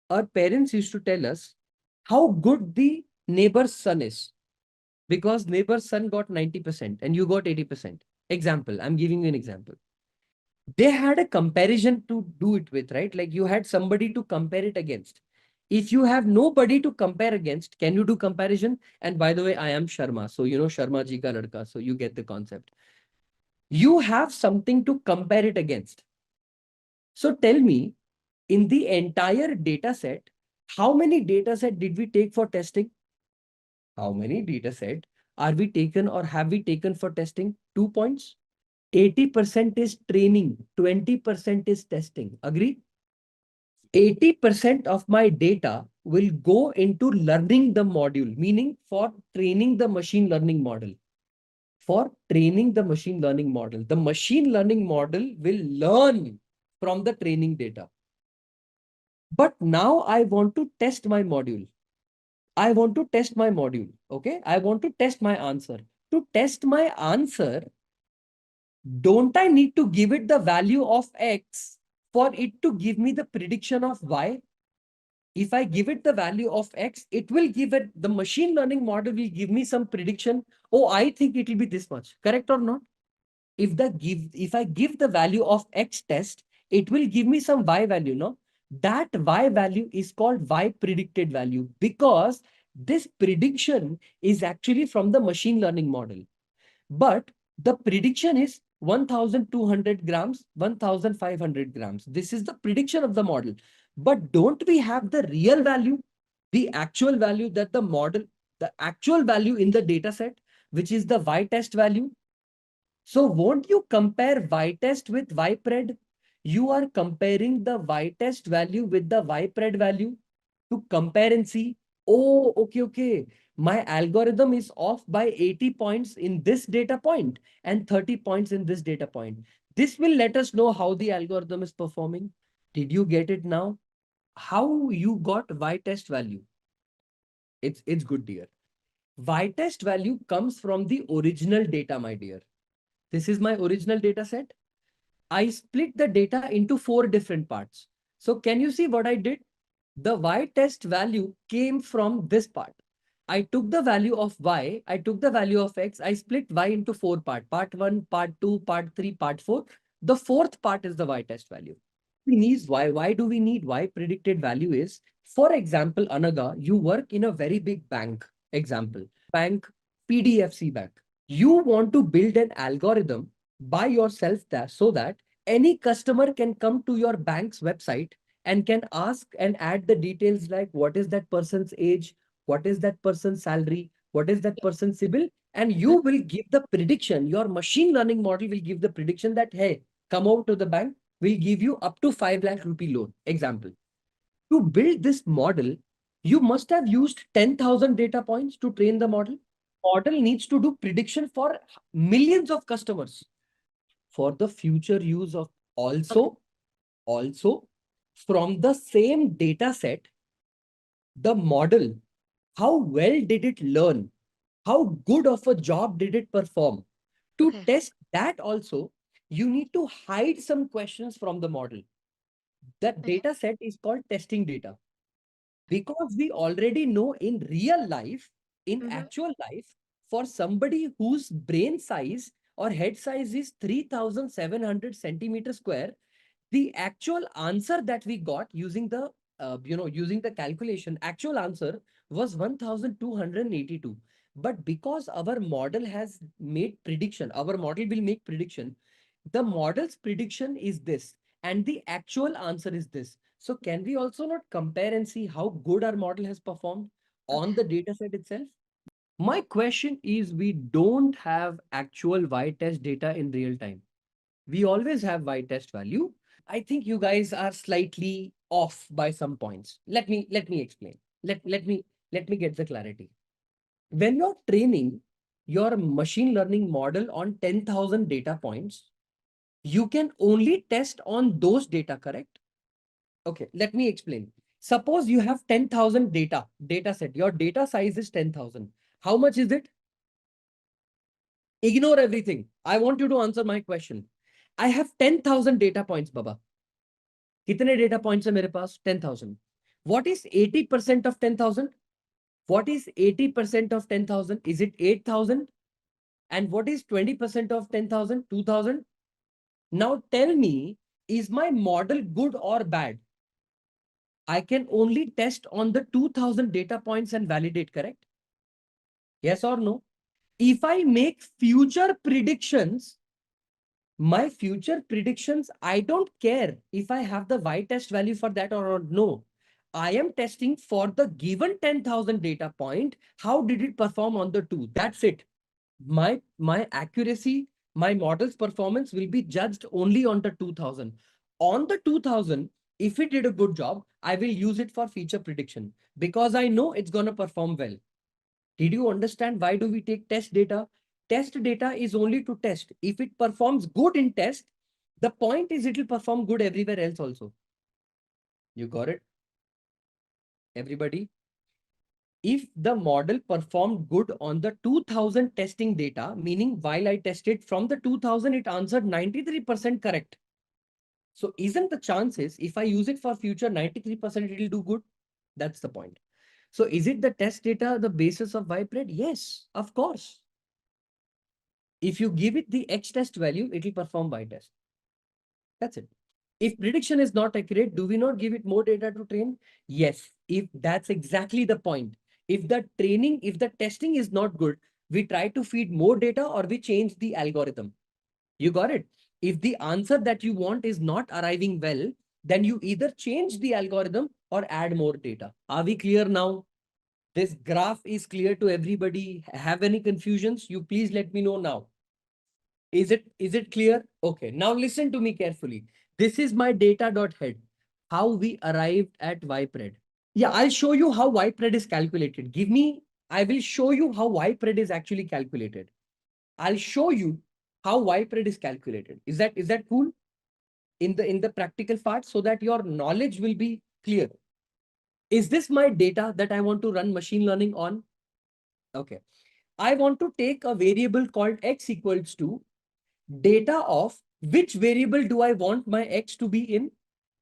our parents used to tell us how good the neighbor's son is. Because neighbor's son got 90% and you got 80%. Example, I'm giving you an example. They had a comparison to do it with, right? Like you had somebody to compare it against. If you have nobody to compare against, can you do comparison? And by the way, I am Sharma. So, you know, Sharma ji ka ladka. So you get the concept. You have something to compare it against. So tell me, in the entire data set, how many data set did we take for testing? How many data set are we taken or have we taken for testing? 2 points. 80% is training, 20% is testing. Agree? 80% of my data will go into learning the module, meaning for training the machine learning model. For training the machine learning model. The machine learning model will learn from the training data. But now I want to test my module. I want to test my module. Okay. I want to test my answer. To test my answer, don't I need to give it the value of X for it to give me the prediction of Y? If I give it the value of X, it will give it, the machine learning model will give me some prediction. Oh, I think it will be this much. Correct or not? If I give the value of X test, it will give me some Y value, no? That Y value is called Y predicted value because this prediction is actually from the machine learning model. But the prediction is 1200 grams, 1500 grams. This is the prediction of the model. But don't we have the real value, the actual value that the model, the actual value in the data set, which is the Y test value? So won't you compare Y test with Y pred? You are comparing the Y test value with the Y pred value to compare and see. Oh, okay. My algorithm is off by 80 points in this data point and 30 points in this data point. This will let us know how the algorithm is performing. Did you get it now? How you got Y test value? It's good, dear. Y test value comes from the original data, my dear. This is my original data set. I split the data into 4 different parts. So can you see what I did? The Y test value came from this part. I took the value of Y, I took the value of X, I split Y into 4 parts. Part 1, part 2, part 3, part 4. The fourth part is the Y test value. We need Y. Why do we need Y predicted value is, for example, Anaga, you work in a very big bank. Example, bank, PDFC bank. You want to build an algorithm by yourself there so that any customer can come to your bank's website and can ask and add the details like what is that person's age, what is that person's salary, what is that person's CIBIL, and you will give the prediction. Your machine learning model will give the prediction that, hey, come over to the bank, we'll give you up to 5 lakh rupee loan. Example. To build this model, you must have used 10,000 data points to train the model. Model needs to do prediction for millions of customers for the future use of also from the same data set, the model, how well did it learn? How good of a job did it perform? To test that also, you need to hide some questions from the model. That data set is called testing data. Because we already know in real life, in actual life, for somebody whose brain size or head size is 3,700 centimeter square, the actual answer that we got using the using the calculation, actual answer was 1282. But because our model has made prediction, our model will make prediction, the model's prediction is this and the actual answer is this. So can we also not compare and see how good our model has performed on the data set itself? My question is, we don't have actual Y test data in real time. We always have Y test value. I think you guys are slightly off by some points. Let me explain. Let me get the clarity. When you're training your machine learning model on 10,000 data points, you can only test on those data, correct? Okay, let me explain. Suppose you have 10,000 data set. Your data size is 10,000. How much is it? Ignore everything. I want you to answer my question. I have 10,000 data points, Baba. कितने data points है मेरे पास? 10,000. What is 80% of 10,000? What is 80% of 10,000? Is it 8,000? And what is 20% of 10,000? 2,000? Now tell me, is my model good or bad? I can only test on the 2,000 data points and validate, correct? Yes or no? If I make future predictions, my future predictions, I don't care if I have the Y test value for that or no. I am testing for the given 10,000 data point. How did it perform on the two? That's it. My accuracy, My model's performance will be judged only on the 2000. On the 2000, if it did a good job, I will use it for feature prediction because I know it's going to perform well. Did you understand why do we take test data? Test data is only to test. If it performs good in test, the point is it will perform good everywhere else also. You got it? Everybody? If the model performed good on the 2000 testing data, meaning while I tested from the 2000, it answered 93% correct. So isn't the chances if I use it for future 93% it will do good? That's the point. So is it the test data the basis of Y-pred? Yes, of course. If you give it the X test value, it will perform Y test. That's it. If prediction is not accurate, do we not give it more data to train? Yes, if that's exactly the point. If the testing is not good, we try to feed more data or we change the algorithm. You got it? If the answer that you want is not arriving well, then you either change the algorithm or add more data. Are we clear now? This graph is clear to everybody. Have any confusions? You please let me know now. Is it clear? Okay, now listen to me carefully. This is my data.head, how we arrived at YPRED. Yeah, I'll show you how YPRED is calculated. I will show you how YPRED is actually calculated. I'll show you how YPRED is calculated. Is that cool? In the practical part, so that your knowledge will be clear. Is this my data that I want to run machine learning on? Okay. I want to take a variable called x equals to data of which variable do I want my x to be in?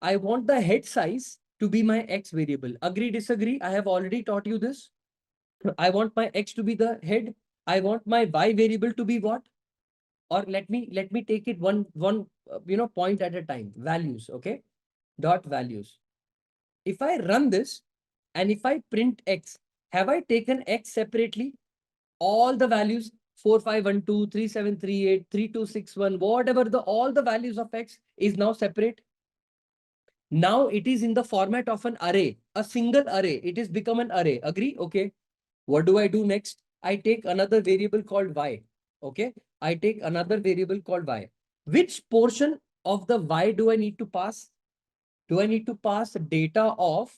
I want the head size to be my x variable. Agree, disagree? I have already taught you this. I want my x to be the head. I want my y variable to be what? Or let me take it one point at a time. Values, okay? Dot values. If I run this and if I print x, have I taken x separately? All the values 4512, 3738, 3261, whatever all the values of x is now separate. Now it is in the format of an array, a single array. It is become an array. Agree? Okay. What do I do next? I take another variable called y. Okay. I take another variable called y. Which portion of the y do I need to pass? Do I need to pass data of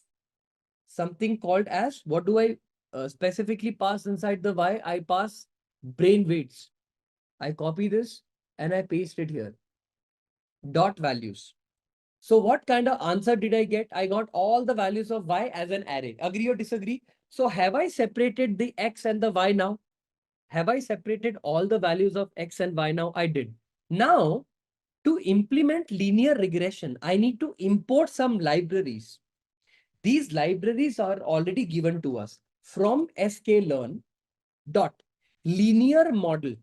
something called as, what do I specifically pass inside the y? I pass brain weights. I copy this and I paste it here. Dot values. So what kind of answer did I get? I got all the values of y as an array. Agree or disagree? So have I separated the x and the y now? Have I separated all the values of x and y now? I did. Now, to implement linear regression, I need to import some libraries. These libraries are already given to us from sklearn dot linear model.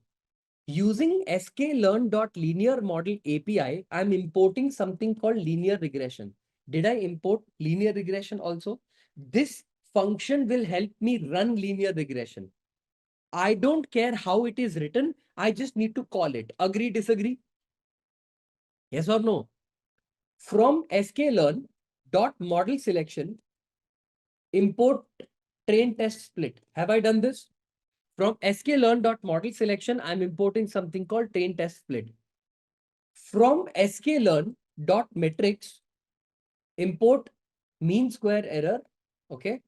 Using sklearn.linear model API, I'm importing something called linear regression. Did I import linear regression also? This function will help me run linear regression. I don't care how it is written. I just need to call it. Agree, disagree? Yes or no? From sklearn.model selection, import train test split. Have I done this? From sklearn.model selection, I'm importing something called train test split. From sklearn.metrics, import mean square error. Okay.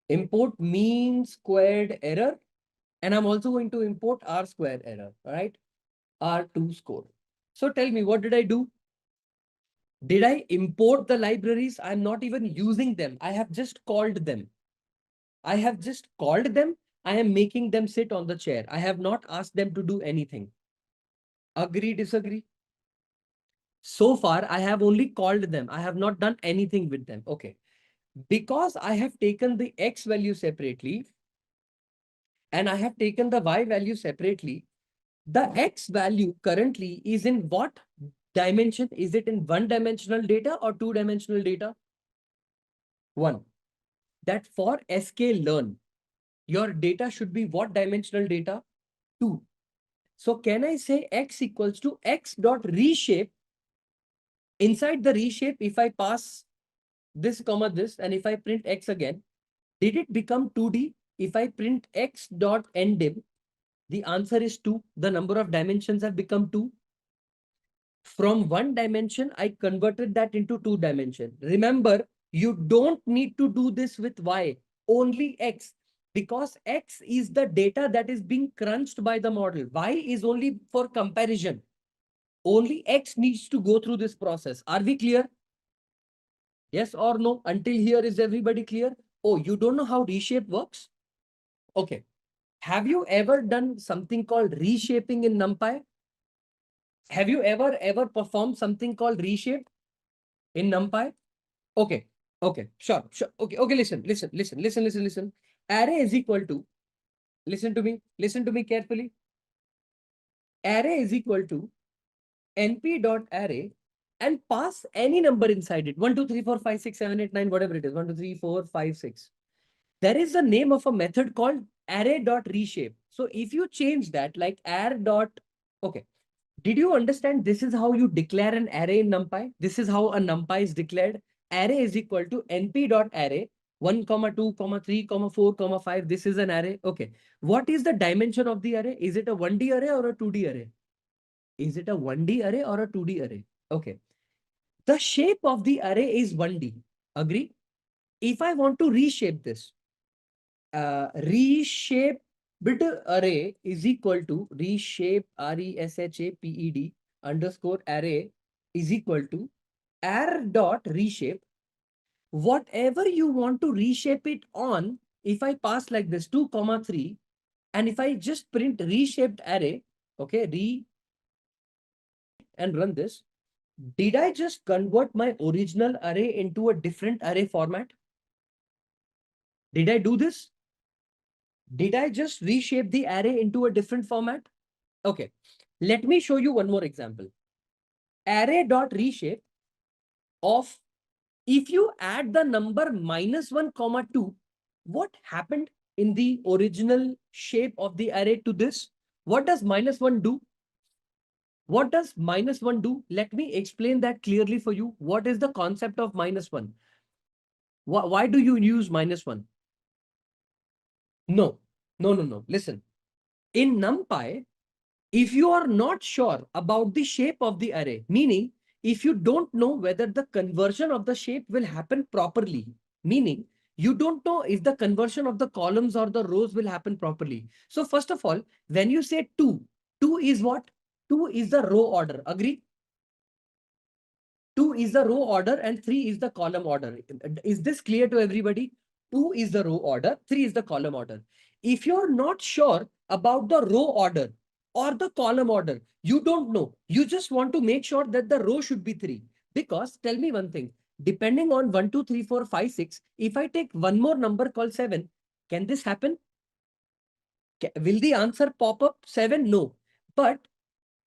Import mean squared error. And I'm also going to import R square error. All right. R2 score. So tell me, what did I do? Did I import the libraries? I'm not even using them. I have just called them. I have just called them. I am making them sit on the chair. I have not asked them to do anything. Agree, disagree? So far, I have only called them. I have not done anything with them. Okay. Because I have taken the x value separately and I have taken the y value separately, the x value currently is in what dimension? Is it in one-dimensional data or two-dimensional data? One. That for sklearn, your data should be what dimensional data? Two. So can I say x equals to x dot reshape? Inside the reshape, if I pass this comma this, and if I print x again, did it become 2D? If I print x dot ndim, The answer is 2. The number of dimensions have become 2. From 1 dimension, I converted that into 2 dimension. Remember, you don't need to do this with Y, only X, because X is the data that is being crunched by the model. Y is only for comparison. Only X needs to go through this process. Are we clear? Yes or no? Until here, is everybody clear? Oh, you don't know how reshape works? Okay. Have you ever done something called reshaping in NumPy? Have you ever performed something called reshape in NumPy? Okay. Okay. Sure. Sure. Okay. Okay. Listen. Array is equal to, listen to me. Listen to me carefully. Array is equal to np.array and pass any number inside it. 1, 2, 3, 4, 5, 6, 7, 8, 9, whatever it is. 1, 2, 3, 4, 5, 6. There is a name of a method called array.reshape. So if you change that like okay. Did you understand this is how you declare an array in NumPy? This is how a NumPy is declared. Array is equal to np.array 1, 2, 3, 4, 5. This is an array. Okay. What is the dimension of the array? Is it a 1D array or a 2D array? Is it a 1D array or a 2D array? Okay. The shape of the array is 1D. Agree? If I want to reshape this, reshape bit array is equal to reshape RESHAPED underscore array is equal to r reshape. Whatever you want to reshape it on, if I pass like this 2, 3, and if I just print reshaped array, okay, and run this, did I just convert my original array into a different array format? Did I do this? Did I just reshape the array into a different format? Okay, let me show you one more example. Array.reshape of, if you add the number -1, 2, what happened in the original shape of the array to this? What does -1 do? What does -1 do? Let me explain that clearly for you. What is the concept of -1? Why do you use -1? No. Listen. In NumPy, if you are not sure about the shape of the array, meaning if you don't know whether the conversion of the shape will happen properly, meaning you don't know if the conversion of the columns or the rows will happen properly. So first of all, when you say 2, 2 is what? 2 is the row order. Agree? 2 is the row order and 3 is the column order. Is this clear to everybody? 2 is the row order, 3 is the column order. If you're not sure about the row order or the column order, you don't know. You just want to make sure that the row should be 3. Because tell me one thing, depending on 1, 2, 3, 4, 5, 6, if I take one more number called 7, can this happen? Will the answer pop up 7? No. But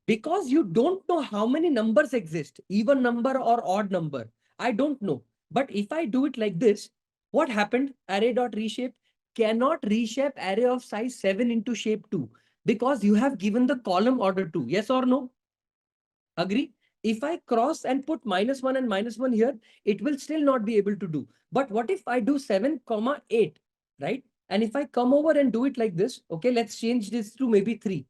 because you don't know how many numbers exist, even number or odd number, I don't know. But if I do it like this, what happened? Array.reshape cannot reshape array of size 7 into shape 2 because you have given the column order 2. Yes or no? Agree? If I cross and put -1 and -1 here, it will still not be able to do. But what if I do 7, 8, right? And if I come over and do it like this, okay, let's change this to maybe 3.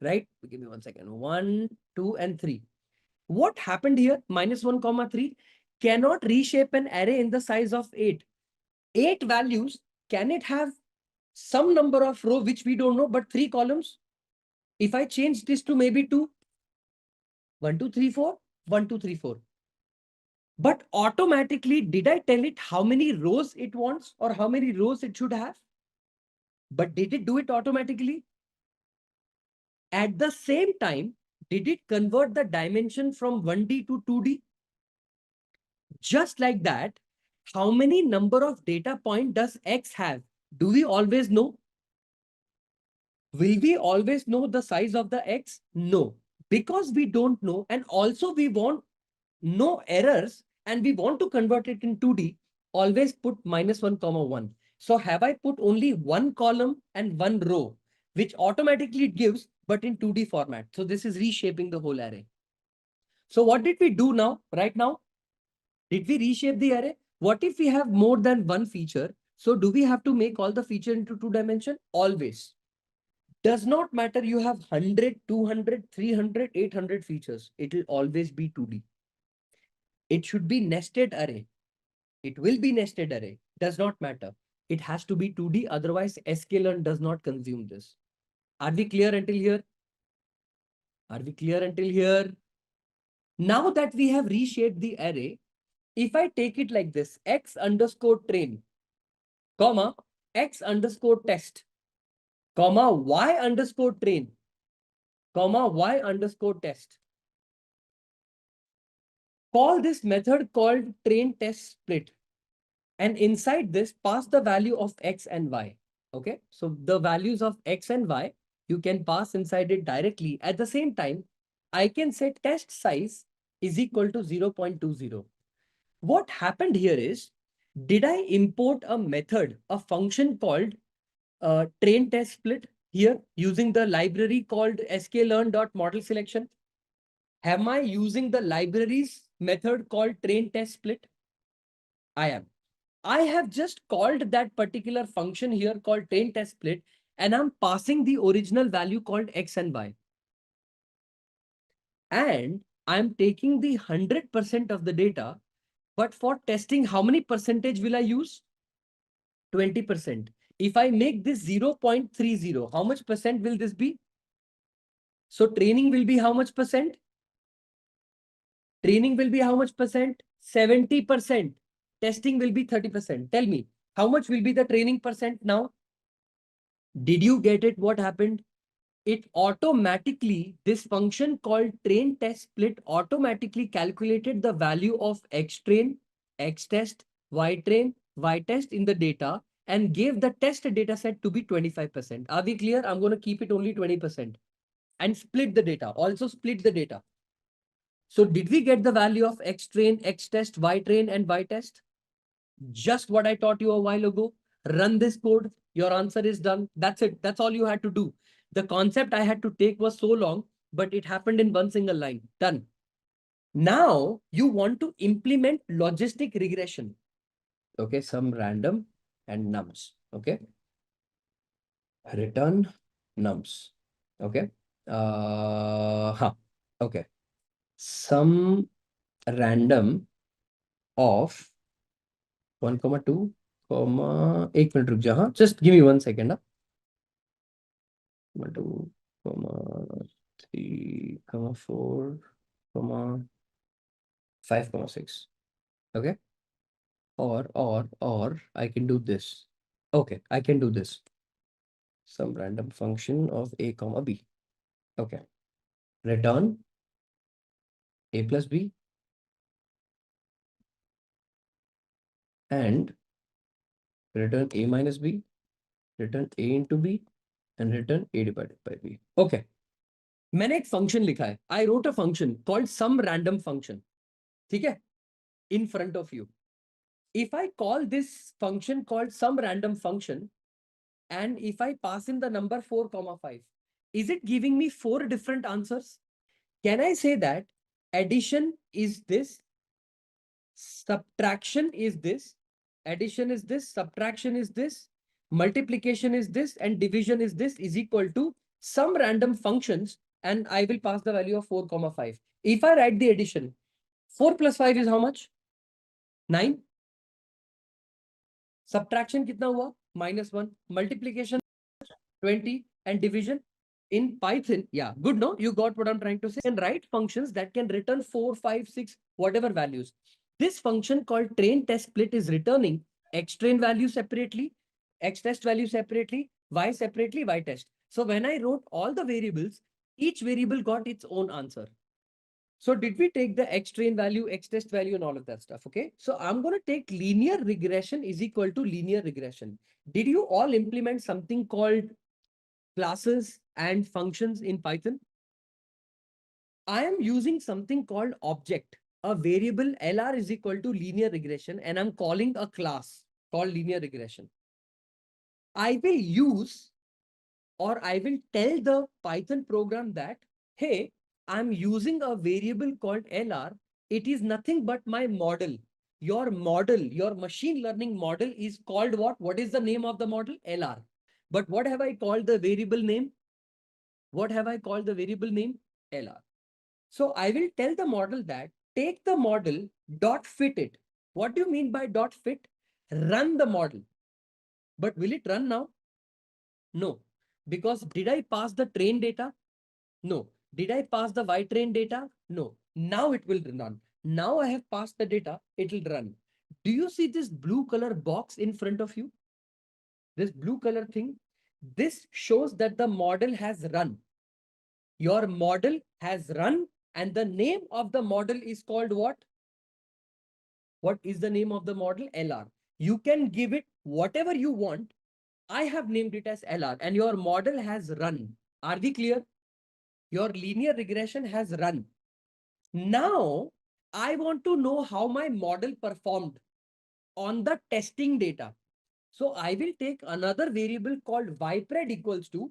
Right? Give me 1 second. 1, 2, and 3. What happened here? -1, 3 cannot reshape an array in the size of 8. 8 values, can it have some number of row which we don't know, but 3 columns? If I change this to maybe 2, 1, 2, 3, 4, 1, 2, 3, 4. But automatically, did I tell it how many rows it wants or how many rows it should have? But did it do it automatically? At the same time, did it convert the dimension from 1D to 2D? Just like that, how many number of data point does X have? Do we always know? Will we always know the size of the X? No, because we don't know. And also we want no errors and we want to convert it in 2D, always put -1, 1. So have I put only one column and one row, which automatically it gives, but in 2D format. So this is reshaping the whole array. So what did we do now, right now? Did we reshape the array? What if we have more than one feature? So do we have to make all the feature into 2 dimension? Always. Does not matter you have 100, 200, 300, 800 features. It will always be 2D. It should be nested array. It will be nested array. Does not matter. It has to be 2D. Otherwise, sklearn does not consume this. Are we clear until here? Are we clear until here? Now that we have reshaped the array, if I take it like this, x underscore train, comma, x underscore test, comma, y underscore train, comma, y underscore test. Call this method called train test split. And inside this, pass the value of x and y. Okay, so the values of x and y, you can pass inside it directly. At the same time, I can say test size is equal to 0.20. What happened here is, did I import a method, a function called train test split here using the library called sklearn.model_selection? Am I using the library's method called train test split? I am. I have just called that particular function here called train test split, and I'm passing the original value called x and y. And I'm taking the 100% of the data, but for testing, how many percentage will I use? 20%. If I make this 0.30, how much percent will this be? So training will be how much percent? Training will be how much percent? 70%. Testing will be 30%. Tell me, how much will be the training percent now? Did you get it? What happened? It automatically, this function called train test split automatically calculated the value of x train, x test, y train, y test in the data and gave the test data set to be 25%. Are we clear? I'm going to keep it only 20% and split the data. Also split the data. So did we get the value of x train, x test, y train and y test? Just what I taught you a while ago. Run this code. Your answer is done. That's it. That's all you had to do. The concept I had to take was so long, but it happened in one single line. Done. Now you want to implement logistic regression. Okay, some random and nums. Okay. Return nums. Okay. Okay. Some random of 1,2, 1 minute रुक जा हाँ just give me 1 second 2, 3, 4, 5, 6. Okay. Or I can do this. Okay, I can do this. Some random function of a comma b. Okay. Return a plus b and return a minus b, return a into b and return a divided by b. Okay. मैंने एक function लिखा है. I wrote a function called some random function. ठीक है? In front of you. If I call this function called some random function, and if I pass in the number 4, 5, is it giving me 4 different answers? Can I say that addition is this, subtraction is this, addition is this, subtraction is this, multiplication is this, and division is this is equal to some random functions, and I will pass the value of 4, 5. If I write the addition, 4 plus 5 is how much? 9. Subtraction kitna hua? -1. Multiplication 20 and division in Python. Yeah, good. No, you got what I'm trying to say. And write functions that can return 4, 5, 6, whatever values. This function called train test split is returning x train value separately, x test value separately, y separately, y test. So when I wrote all the variables, each variable got its own answer. So did we take the x train value, x test value and all of that stuff? Okay. So I'm going to take linear regression is equal to linear regression. Did you all implement something called classes and functions in Python? I am using something called object, a variable LR is equal to linear regression, and I'm calling a class called linear regression. I will use or I will tell the Python program that, hey, I'm using a variable called LR. It is nothing but my model. Your model, your machine learning model is called what? What is the name of the model? LR. But what have I called the variable name? What have I called the variable name? LR. So I will tell the model that take the model, dot fit it. What do you mean by dot fit? Run the model. But will it run now? No. Because did I pass the train data? No. Did I pass the Y train data? No. Now it will run. Now I have passed the data, it will run. Do you see this blue color box in front of you? This blue color thing? This shows that the model has run. Your model has run, and the name of the model is called what? What is the name of the model? LR. You can give it whatever you want. I have named it as LR, and your model has run. Are we clear? Your linear regression has run. Now, I want to know how my model performed on the testing data. So I will take another variable called ypred equals to,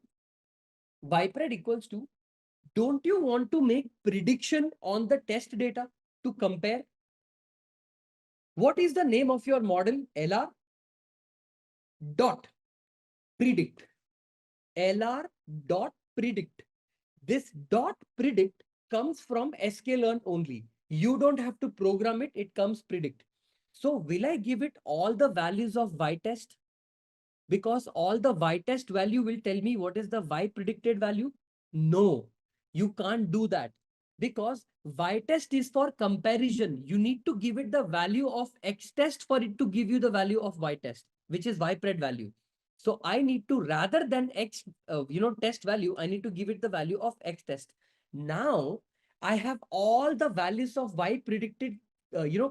don't you want to make prediction on the test data to compare? What is the name of your model? LR dot predict. LR dot predict. This dot predict comes from sklearn only. You don't have to program it, it comes predict. So will I give it all the values of y test? Because all the y test value will tell me what is the y predicted value? No, you can't do that, because y test is for comparison. You need to give it the value of x test for it to give you the value of y test, which is y pred value. So I need to, rather than x, test value, I need to give it the value of x test. Now I have all the values of y predicted,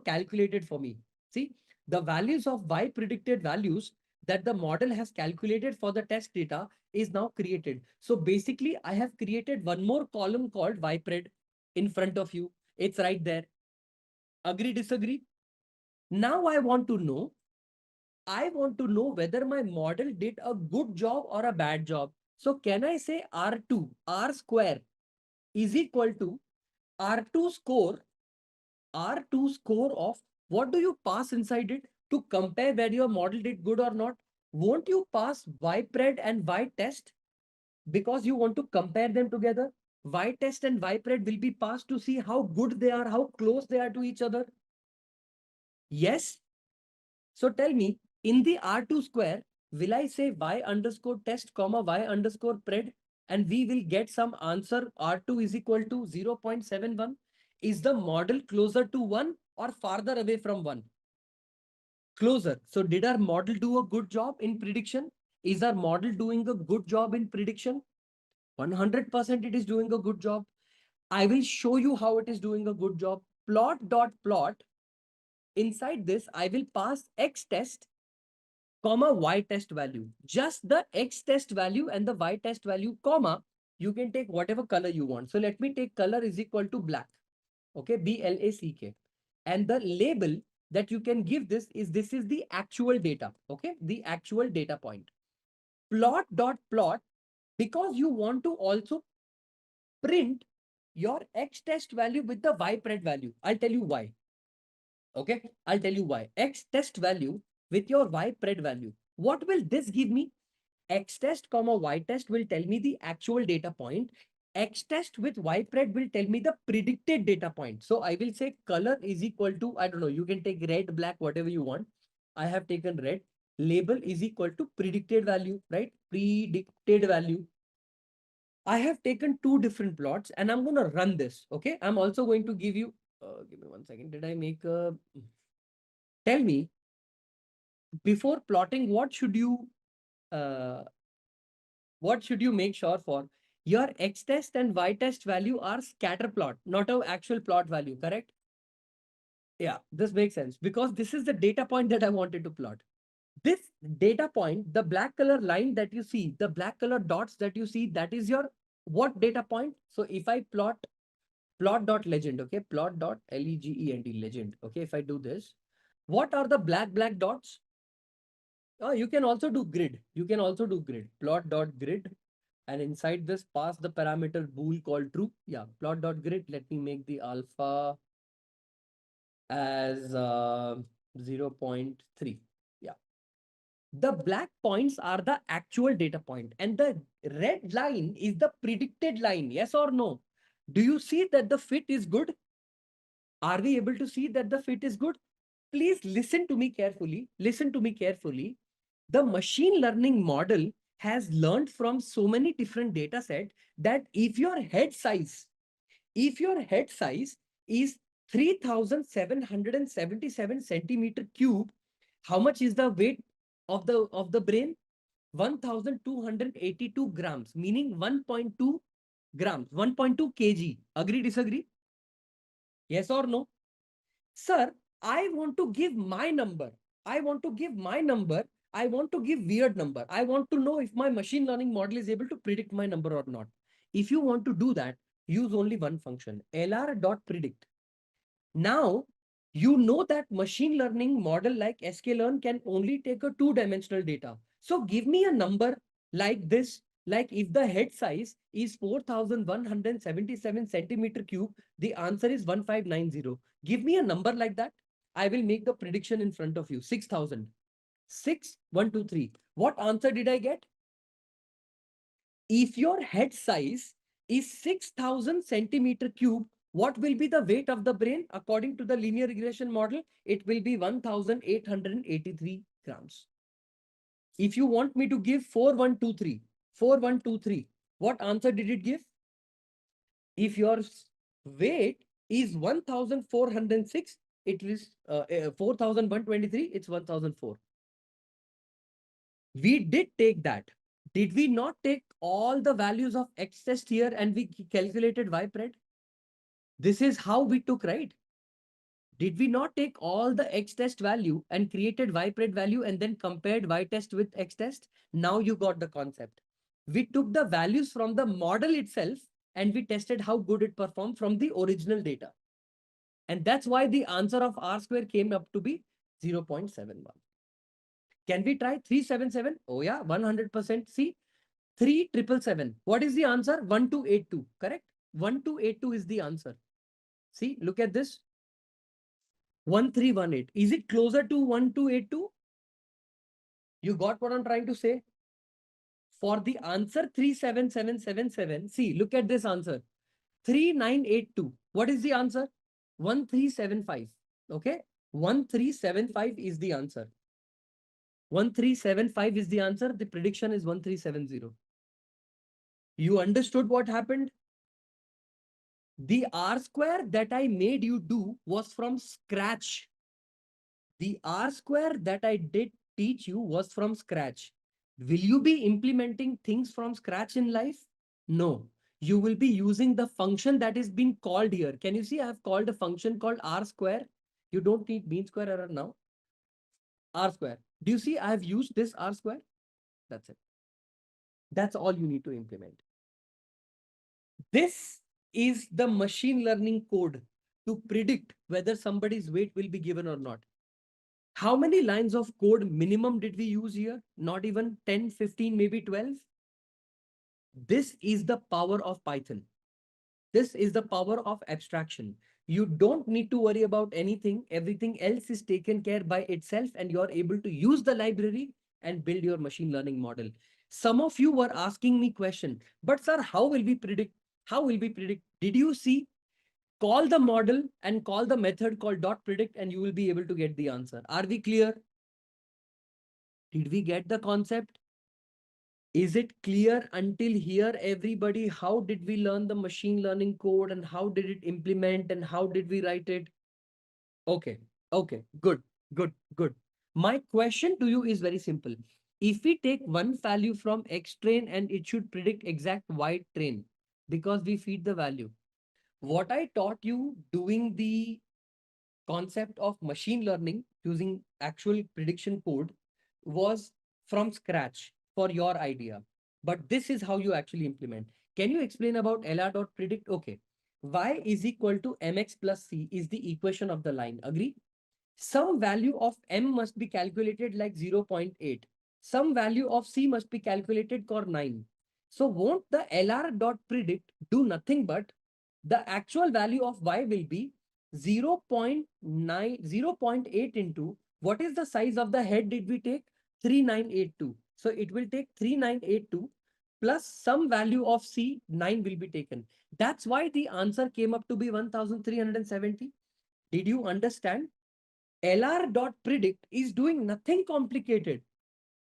calculated for me. See, the values of y predicted values that the model has calculated for the test data is now created. So basically, I have created one more column called ypred in front of you. It's right there. Agree, disagree? Now I want to know whether my model did a good job or a bad job. So can I say R2, R square is equal to R2 score, R2 score of what do you pass inside it to compare whether your model did good or not? Won't you pass ypred and y test because you want to compare them together? Y test and ypred will be passed to see how good they are, how close they are to each other. Yes. So tell me, in the R2 square, will I say y underscore test comma y underscore pred, and we will get some answer R2 is equal to 0.71? Is the model closer to 1 or farther away from 1? Closer. So did our model do a good job in prediction? Is our model doing a good job in prediction? 100% it is doing a good job. I will show you how it is doing a good job. Plot dot plot. Inside this, I will pass x test comma y test value. Just the x test value and the y test value, comma, you can take whatever color you want. So let me take color is equal to black. Okay, BLACK. And the label that you can give this is the actual data. Okay, the actual data point. Plot dot plot, because you want to also print your x test value with the y pred value. I'll tell you why. Okay, I'll tell you why. X test value with your y pred value. What will this give me? X test comma y test will tell me the actual data point. X test with y pred will tell me the predicted data point. So I will say color is equal to, I don't know, you can take red, black, whatever you want. I have taken red. Label is equal to predicted value, right? Predicted value. I have taken two different plots and I'm going to run this. Okay. I'm also going to give you, give me 1 second. Did I make a, tell me, before plotting, uh, what should you make sure for? Your x test and y test value are scatter plot, not an actual plot value, correct? Yeah, this makes sense because this is the data point that I wanted to plot. This data point, the black color line that you see, the black color dots that you see, that is your what data point? So if I plot dot legend, okay, plot dot legend legend. Okay, if I do this, what are the black dots? Oh, you can also do grid. You can also do grid. Plot dot grid. And inside this, pass the parameter bool called true. Yeah, plot dot grid. Let me make the alpha as 0.3. Yeah. The black points are the actual data point and the red line is the predicted line. Yes or no? Do you see that the fit is good? Are we able to see that the fit is good? Please listen to me carefully. Listen to me carefully. The machine learning model has learned from so many different data sets that if your head size is 3,777 centimeter cube, how much is the weight of the brain? 1,282 grams, meaning 1.2 grams, 1.2 kg. Agree, disagree? Yes or no? Sir, I want to give my number. I want to give my number. I want to give weird number. I want to know if my machine learning model is able to predict my number or not. If you want to do that, use only one function, lr.predict. Now, you know that machine learning model like sklearn can only take a two-dimensional data. So give me a number like this, like if the head size is 4,177 centimeter cube, the answer is 1590. Give me a number like that. I will make the prediction in front of you. 6,000. 6, 1, 2, 3. What answer did I get? If your head size is 6,000 centimeter cube, what will be the weight of the brain? According to the linear regression model, it will be 1,883 grams. If you want me to give 4123, 4123, what answer did it give? If your weight is 1,406, it is 4,123, it's 1,004. We did take that. Did we not take all the values of X test here and we calculated Y pred? This is how we took, right? Did we not take all the X test value and created Y pred value and then compared Y test with X test? Now you got the concept. We took the values from the model itself and we tested how good it performed from the original data. And that's why the answer of R square came up to be 0.71. Can we try 377? Oh yeah, 100%. See, 3777. What is the answer? 1282, correct? 1282 is the answer. See, look at this. 1318. Is it closer to 1282? You got what I'm trying to say? For the answer 37777, see, look at this answer. 3982. What is the answer? 1375. Okay? 1375 is the answer. 1375 is the answer. The prediction is 1370. You understood what happened? The R square that I made you do was from scratch. The R square that I did teach you was from scratch. Will you be implementing things from scratch in life? No. You will be using the function that is being called here. Can you see I have called a function called R square? You don't need mean square error now. R square. Do you see I have used this R square? That's it. That's all you need to implement. This is the machine learning code to predict whether somebody's weight will be given or not. How many lines of code minimum did we use here? Not even 10, 15, maybe 12. This is the power of Python. This is the power of abstraction. You don't need to worry about anything. Everything else is taken care by itself and you're able to use the library and build your machine learning model. Some of you were asking me question, but sir, how will we predict? How will we predict? Did you see? Call the model and call the method called .predict and you will be able to get the answer. Are we clear? Did we get the concept? Is it clear until here, everybody? How did we learn the machine learning code and how did it implement and how did we write it? Okay, okay, good, good, good. My question to you is very simple. If we take one value from X train and it should predict exact Y train because we feed the value. What I taught you doing the concept of machine learning using actual prediction code was from scratch for your idea. But this is how you actually implement. Can you explain about lr.predict? Okay. Y is equal to mx plus c is the equation of the line. Agree? Some value of m must be calculated like 0.8. Some value of c must be calculated for 9. So won't the lr.predict do nothing but the actual value of y will be 0.9, 0.8 into what is the size of the head did we take? 3982. So it will take 3982 plus some value of C, 9 will be taken. That's why the answer came up to be 1370. Did you understand? LR.predict is doing nothing complicated.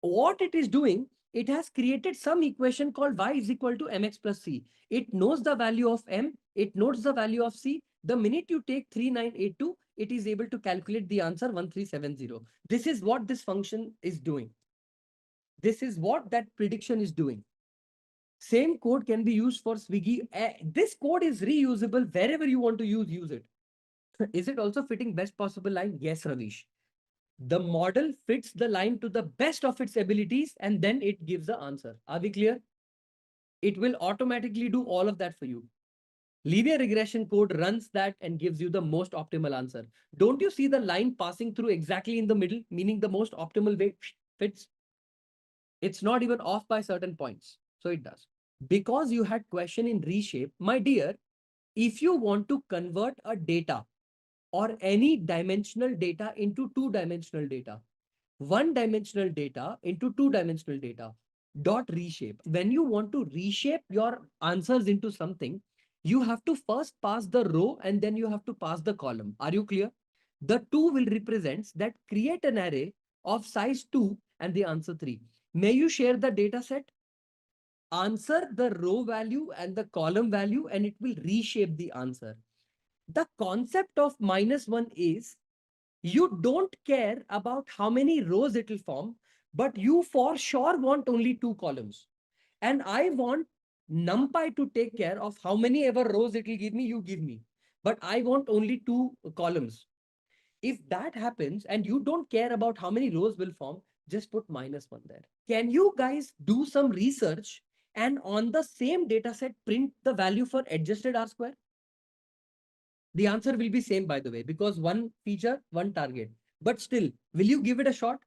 What it is doing, it has created some equation called y is equal to mx plus c. It knows the value of m, it knows the value of c. The minute you take 3982, it is able to calculate the answer 1370. This is what this function is doing. This is what that prediction is doing. Same code can be used for Swiggy. This code is reusable wherever you want to use it. Is it also fitting best possible line? Yes, Ravish. The model fits the line to the best of its abilities and then it gives the answer. Are we clear? It will automatically do all of that for you. Linear regression code runs that and gives you the most optimal answer. Don't you see the line passing through exactly in the middle, meaning the most optimal way fits? It's not even off by certain points. So it does. Because you had question in reshape, my dear, if you want to convert a data or any dimensional data into two-dimensional data, one-dimensional data into two-dimensional data, dot reshape. When you want to reshape your answers into something, you have to first pass the row and then you have to pass the column. Are you clear? The two will represent that create an array of size 2 and the answer 3. May you share the data set? Answer the row value and the column value and it will reshape the answer. The concept of -1 is you don't care about how many rows it will form, but you for sure want only 2 columns. And I want NumPy to take care of how many ever rows it will give me, you give me. But I want only 2 columns. If that happens and you don't care about how many rows will form, just put -1 there. Can you guys do some research and on the same data set print the value for adjusted R square? The answer will be same, by the way, because one feature, one target. But still, will you give it a shot?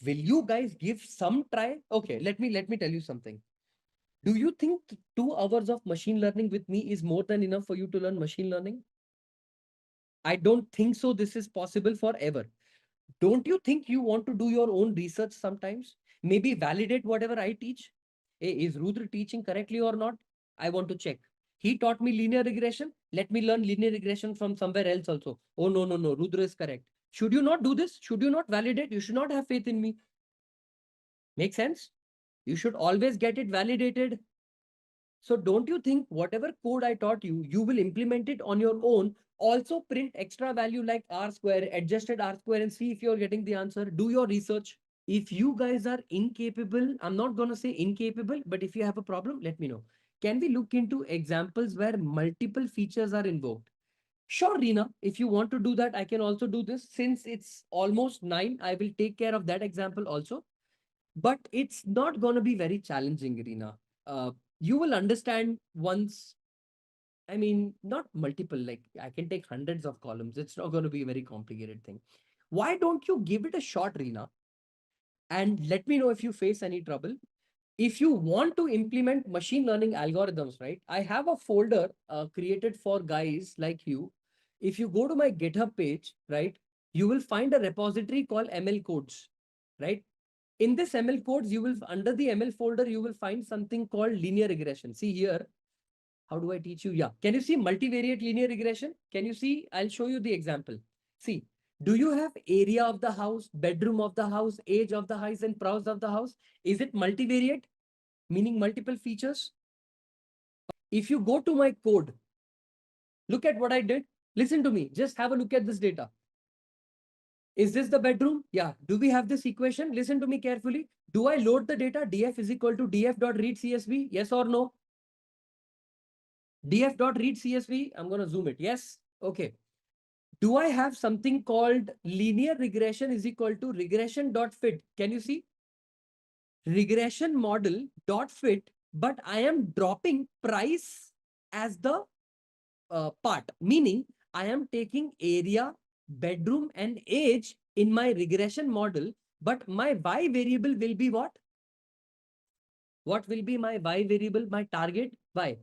Will you guys give some try? Okay, let me tell you something. Do you think 2 hours of machine learning with me is more than enough for you to learn machine learning? I don't think so. This is possible forever. Don't you think you want to do your own research sometimes? Maybe validate whatever I teach. Hey, is Rudra teaching correctly or not? I want to check. He taught me linear regression. Let me learn linear regression from somewhere else also. Oh, no, no, no. Rudra is correct. Should you not do this? Should you not validate? You should not have faith in me. Make sense? You should always get it validated. So don't you think whatever code I taught you, you will implement it on your own. Also print extra value like R square, adjusted R square and see if you're getting the answer. Do your research. If you guys are incapable, I'm not going to say incapable, but if you have a problem, let me know. Can we look into examples where multiple features are invoked? Sure, Reena, if you want to do that, I can also do this. Since it's almost 9, I will take care of that example also. But it's not going to be very challenging, Reena. You will understand once. I mean, not multiple, like I can take hundreds of columns. It's not going to be a very complicated thing. Why don't you give it a shot, Reena? And let me know if you face any trouble. If you want to implement machine learning algorithms, right? I have a folder created for guys like you. If you go to my GitHub page, right, you will find a repository called ML codes, right? In this ML codes, you will, under the ML folder, you will find something called linear regression. See here, how do I teach you? Yeah. Can you see multivariate linear regression? Can you see? I'll show you the example. See, do you have area of the house, bedroom of the house, age of the house, and price of the house? Is it multivariate, meaning multiple features? If you go to my code, look at what I did. Listen to me. Just have a look at this data. Is this the bedroom? Yeah. Do we have this equation? Listen to me carefully. Do I load the data? df is equal to df.read CSV? Yes or no? df.read CSV. I'm going to zoom it. Yes. Okay. Do I have something called linear regression is equal to regression.fit? Can you see? Regression model dot fit, but I am dropping price as the part, meaning I am taking area, bedroom, and age in my regression model, but my y variable will be what? What will be my y variable? My target y.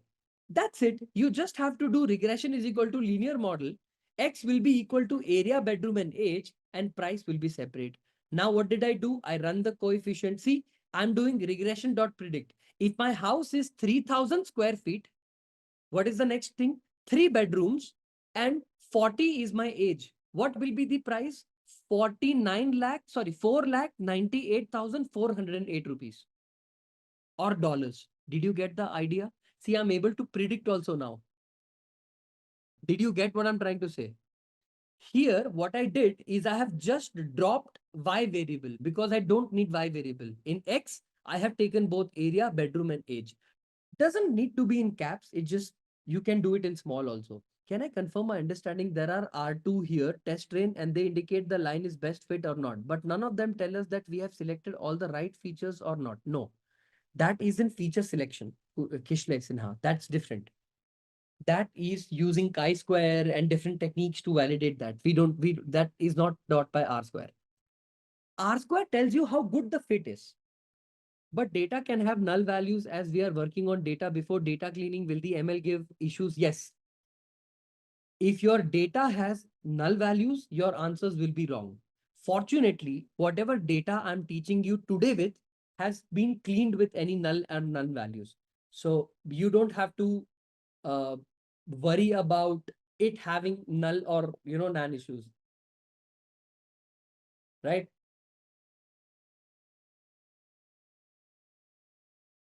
That's it. You just have to do regression is equal to linear model. X will be equal to area, bedroom, and age, and price will be separate. Now what did I do? I run the coefficient. See, I'm doing regression.predict. If my house is 3000 square feet, what is the next thing? 3 bedrooms and 40 is my age. What will be the price? 4,98,408 rupees or dollars. Did you get the idea? See, I'm able to predict also now. Did you get what I'm trying to say? Here, what I did is I have just dropped y variable because I don't need y variable. In X, I have taken both area, bedroom, and age. Doesn't need to be in caps. It just, you can do it in small also. Can I confirm my understanding? There are R2 here, test train, and they indicate the line is best fit or not. But none of them tell us that we have selected all the right features or not. No, that isn't feature selection. Kishle Sinha, that's different. That is using chi-square and different techniques to validate that. That is not taught by R-square. R-square tells you how good the fit is. But data can have null values as we are working on data before data cleaning. Will the ML give issues? Yes. If your data has null values, your answers will be wrong. Fortunately, whatever data I'm teaching you today with has been cleaned with any null and none values. So you don't have to worry about it having null or non issues, right?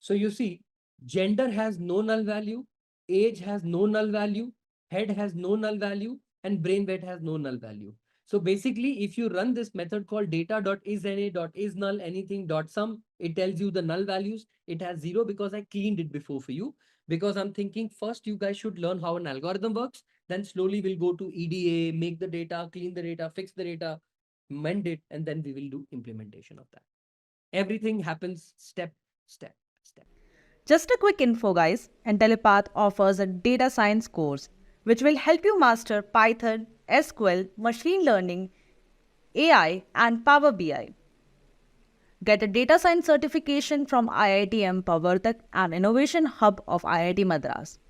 So you see, gender has no null value, age has no null value, head has no null value, and brain weight has no null value. So basically, if you run this method called data.isNA.isNull anything.sum, it tells you the null values. It has 0 because I cleaned it before for you. Because I'm thinking first you guys should learn how an algorithm works. Then slowly we'll go to EDA, make the data, clean the data, fix the data, mend it, and then we will do implementation of that. Everything happens step, step. Just a quick info, guys. Intellipaat offers a data science course which will help you master Python, SQL, machine learning, AI, and Power BI. Get a data science certification from IIT Empower, an innovation hub of IIT Madras.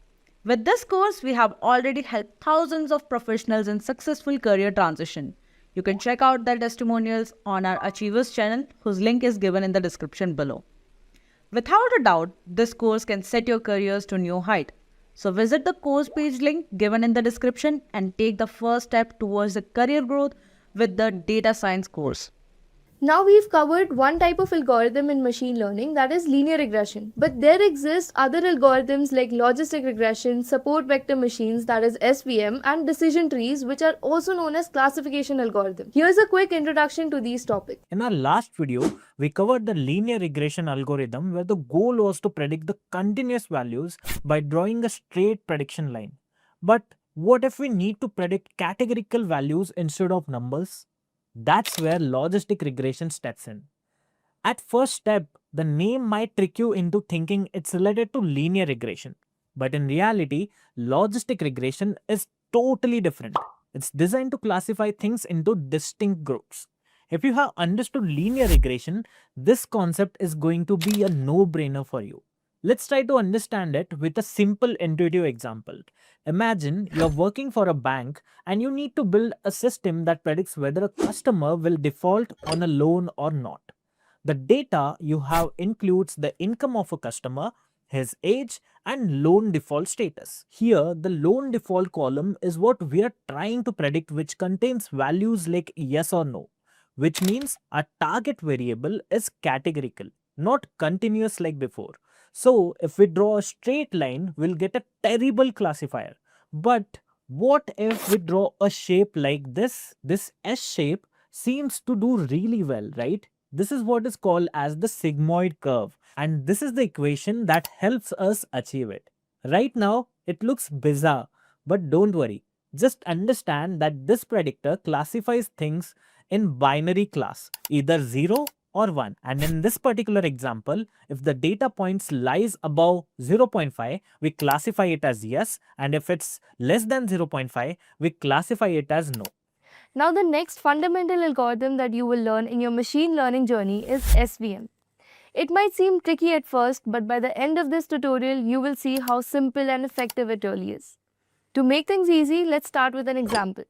With this course, we have already helped thousands of professionals in successful career transition. You can check out their testimonials on our Achievers channel, whose link is given in the description below. Without a doubt, this course can set your careers to new height. So visit the course page link given in the description and take the first step towards the career growth with the data science course. Now we've covered one type of algorithm in machine learning, that is linear regression. But there exist other algorithms like logistic regression, support vector machines, that is SVM, and decision trees, which are also known as classification algorithm. Here's a quick introduction to these topics. In our last video, we covered the linear regression algorithm where the goal was to predict the continuous values by drawing a straight prediction line. But what if we need to predict categorical values instead of numbers? That's where logistic regression steps in. At first step, the name might trick you into thinking it's related to linear regression. But in reality, logistic regression is totally different. It's designed to classify things into distinct groups. If you have understood linear regression, this concept is going to be a no-brainer for you. Let's try to understand it with a simple intuitive example. Imagine you're working for a bank and you need to build a system that predicts whether a customer will default on a loan or not. The data you have includes the income of a customer, his age, and loan default status. Here, the loan default column is what we are trying to predict, which contains values like yes or no, which means our target variable is categorical, not continuous like before. So, if we draw a straight line, we'll get a terrible classifier. But what if we draw a shape like this? This S shape seems to do really well, right? This is what is called as the sigmoid curve, and this is the equation that helps us achieve it. Right now, it looks bizarre, but don't worry. Just understand that this predictor classifies things in binary class, either 0 or 1. And in this particular example, if the data points lies above 0.5, we classify it as yes, and if it's less than 0.5, we classify it as no. Now the next fundamental algorithm that you will learn in your machine learning journey is SVM. It might seem tricky at first, but by the end of this tutorial, you will see how simple and effective it really is. To make things easy, let's start with an example.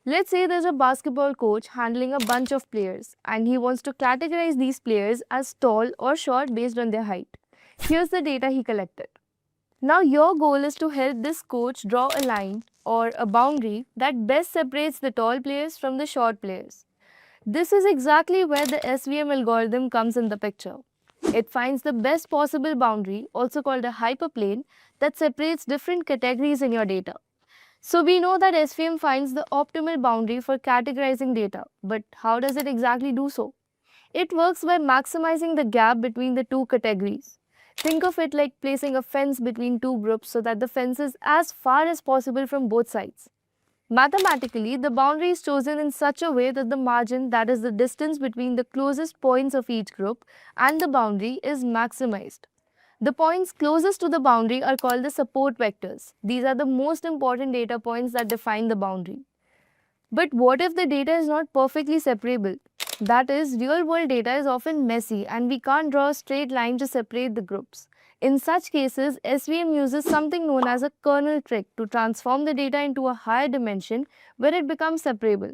Let's say there's a basketball coach handling a bunch of players and he wants to categorize these players as tall or short based on their height. Here's the data he collected. Now, your goal is to help this coach draw a line or a boundary that best separates the tall players from the short players. This is exactly where the SVM algorithm comes in the picture. It finds the best possible boundary, also called a hyperplane, that separates different categories in your data. So we know that SVM finds the optimal boundary for categorizing data, but how does it exactly do so? It works by maximizing the gap between the two categories. Think of it like placing a fence between two groups so that the fence is as far as possible from both sides. Mathematically, the boundary is chosen in such a way that the margin, that is the distance between the closest points of each group, and the boundary is maximized. The points closest to the boundary are called the support vectors. These are the most important data points that define the boundary. But what if the data is not perfectly separable? That is, real world data is often messy and we can't draw a straight line to separate the groups. In such cases, SVM uses something known as a kernel trick to transform the data into a higher dimension where it becomes separable.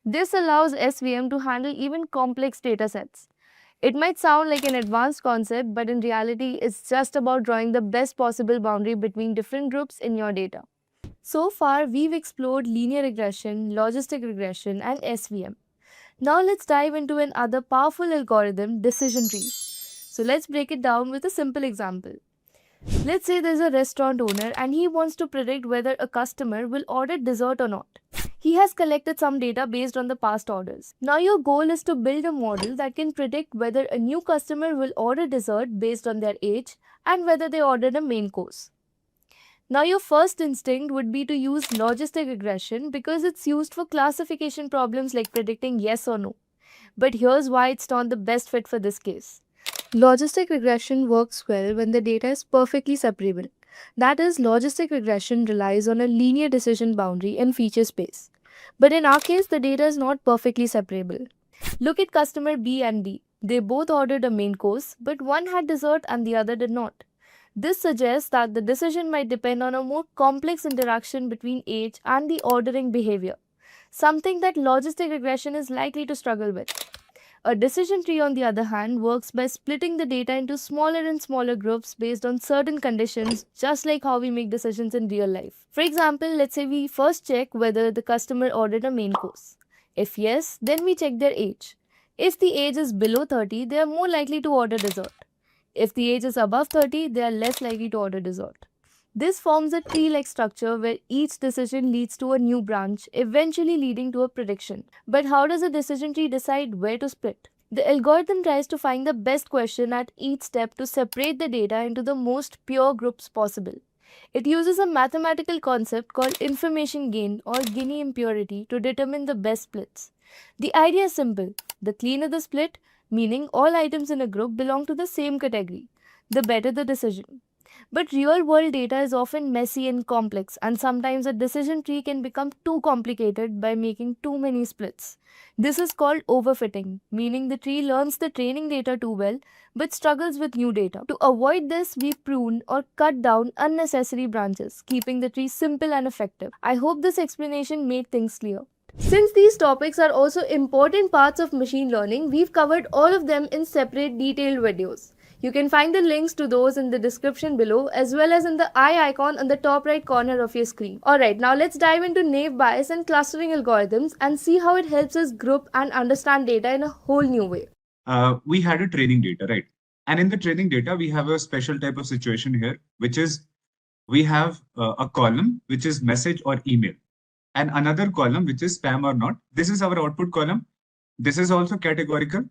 This allows SVM to handle even complex data sets. It might sound like an advanced concept, but in reality, it's just about drawing the best possible boundary between different groups in your data. So far, we've explored linear regression, logistic regression, and SVM. Now let's dive into another powerful algorithm, decision trees. So let's break it down with a simple example. Let's say there's a restaurant owner and he wants to predict whether a customer will order dessert or not. He has collected some data based on the past orders. Now your goal is to build a model that can predict whether a new customer will order dessert based on their age and whether they ordered a main course. Now your first instinct would be to use logistic regression because it's used for classification problems like predicting yes or no. But here's why it's not the best fit for this case. Logistic regression works well when the data is perfectly separable. That is, logistic regression relies on a linear decision boundary in feature space. But in our case, the data is not perfectly separable. Look at customer B and D. They both ordered a main course, but one had dessert and the other did not. This suggests that the decision might depend on a more complex interaction between age and the ordering behavior, something that logistic regression is likely to struggle with. A decision tree, on the other hand, works by splitting the data into smaller and smaller groups based on certain conditions, just like how we make decisions in real life. For example, let's say we first check whether the customer ordered a main course. If yes, then we check their age. If the age is below 30, they are more likely to order dessert. If the age is above 30, they are less likely to order dessert. This forms a tree-like structure where each decision leads to a new branch, eventually leading to a prediction. But how does a decision tree decide where to split? The algorithm tries to find the best question at each step to separate the data into the most pure groups possible. It uses a mathematical concept called information gain or Gini impurity to determine the best splits. The idea is simple. The cleaner the split, meaning all items in a group belong to the same category, the better the decision. But real world data is often messy and complex, and sometimes a decision tree can become too complicated by making too many splits. This is called overfitting, meaning the tree learns the training data too well but struggles with new data. To avoid this, we prune or cut down unnecessary branches, keeping the tree simple and effective. I hope this explanation made things clear. Since these topics are also important parts of machine learning, we've covered all of them in separate detailed videos. You can find the links to those in the description below as well as in the eye icon on the top right corner of your screen. Alright, now let's dive into naive Bayes and clustering algorithms and see how it helps us group and understand data in a whole new way. We had a training data, right? And in the training data, we have a special type of situation here, which is we have a column, which is message or email, and another column, which is spam or not. This is our output column. This is also categorical.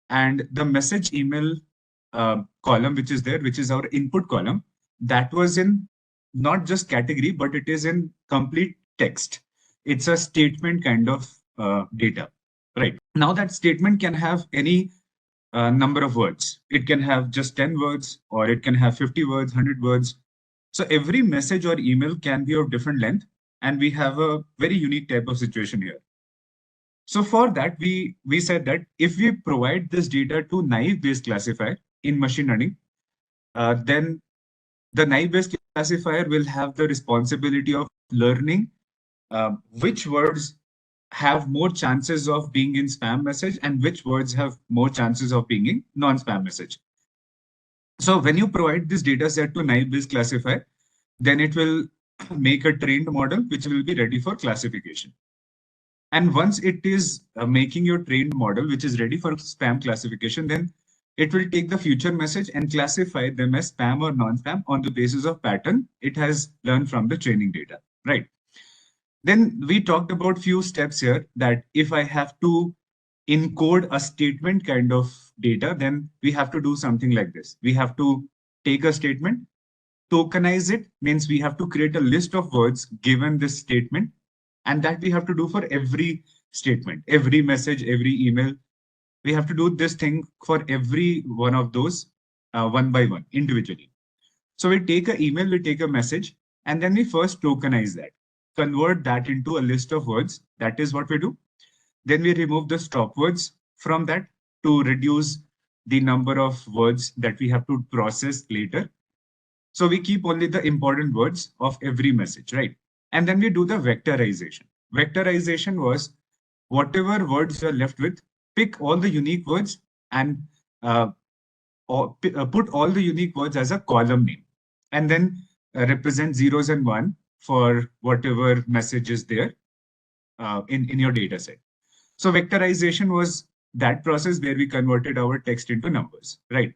And the message email column, which is there, which is our input column, that was in not just category, but it is in complete text. It's a statement kind of data, right? Now that statement can have any number of words. It can have just 10 words, or it can have 50 words, 100 words. So every message or email can be of different length, and we have a very unique type of situation here. So for that, we said that if we provide this data to naive Bayes classifier in machine learning, then the naive Bayes classifier will have the responsibility of learning which words have more chances of being in spam message and which words have more chances of being in non-spam message. So when you provide this data set to naive-Bayes classifier, then it will make a trained model which will be ready for classification. And once it is making your trained model which is ready for spam classification, then it will take the future message and classify them as spam or non-spam on the basis of pattern it has learned from the training data, right? Then we talked about few steps here that if I have to encode a statement kind of data, then we have to do something like this. We have to take a statement, tokenize it, means we have to create a list of words given this statement, and that we have to do for every statement, every message, every email. We have to do this thing for every one of those one by one individually. So we take an email, we take a message, and then we first tokenize that, convert that into a list of words. That is what we do. Then we remove the stop words from that to reduce the number of words that we have to process later. So we keep only the important words of every message, right? And then we do the vectorization. Vectorization was whatever words you're left with, pick all the unique words and put all the unique words as a column name, and then represent zeros and one for whatever message is there in your data set. So vectorization was that process where we converted our text into numbers, right?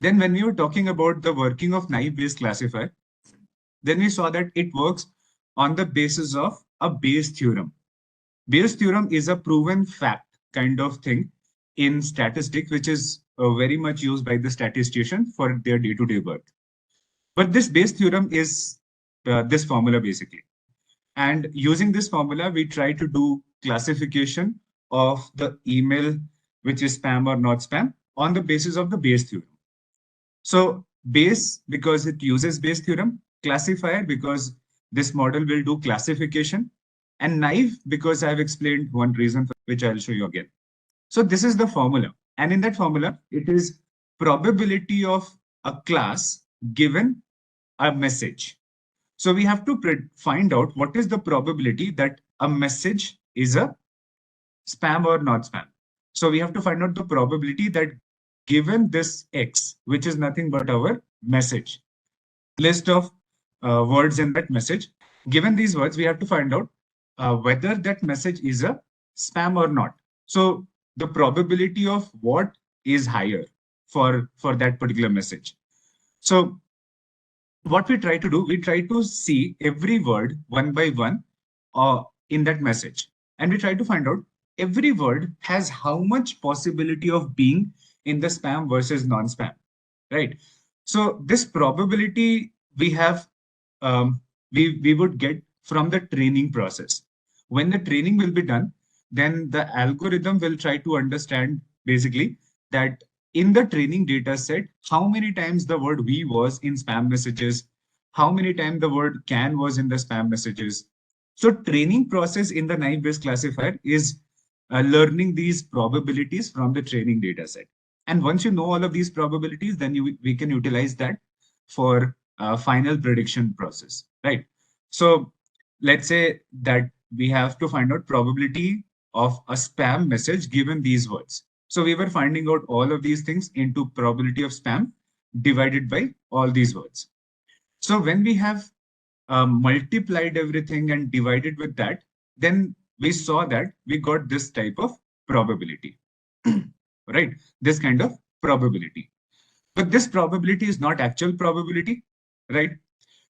Then when we were talking about the working of naive-Bayes classifier, then we saw that it works on the basis of a Bayes theorem. Bayes theorem is a proven fact kind of thing in statistics, which is very much used by the statistician for their day-to-day work. But this Bayes theorem is this formula basically. And using this formula, we try to do classification of the email, which is spam or not spam, on the basis of the Bayes theorem. So Bayes, because it uses Bayes theorem, classifier, because this model will do classification, and naive, because I have explained one reason, which I'll show you again. So this is the formula. And in that formula, it is probability of a class given a message. So we have to find out what is the probability that a message is a spam or not spam. So we have to find out the probability that given this X, which is nothing but our message, list of words in that message, given these words, we have to find out whether that message is a spam or not. So the probability of what is higher for that particular message. So what we try to do, we try to see every word one by one in that message. And we try to find out every word has how much possibility of being in the spam versus non-spam, right? So this probability we have, we would get from the training process. When the training will be done, then the algorithm will try to understand basically that in the training data set, how many times the word we was in spam messages, how many times the word can was in the spam messages. So training process in the naive-Bayes classifier is learning these probabilities from the training data set. And once you know all of these probabilities, then we can utilize that for final prediction process, right? So let's say that we have to find out probability of a spam message given these words. So we were finding out all of these things into probability of spam divided by all these words. So when we have multiplied everything and divided with that, then we saw that we got this type of probability, right? This kind of probability. But this probability is not actual probability, right?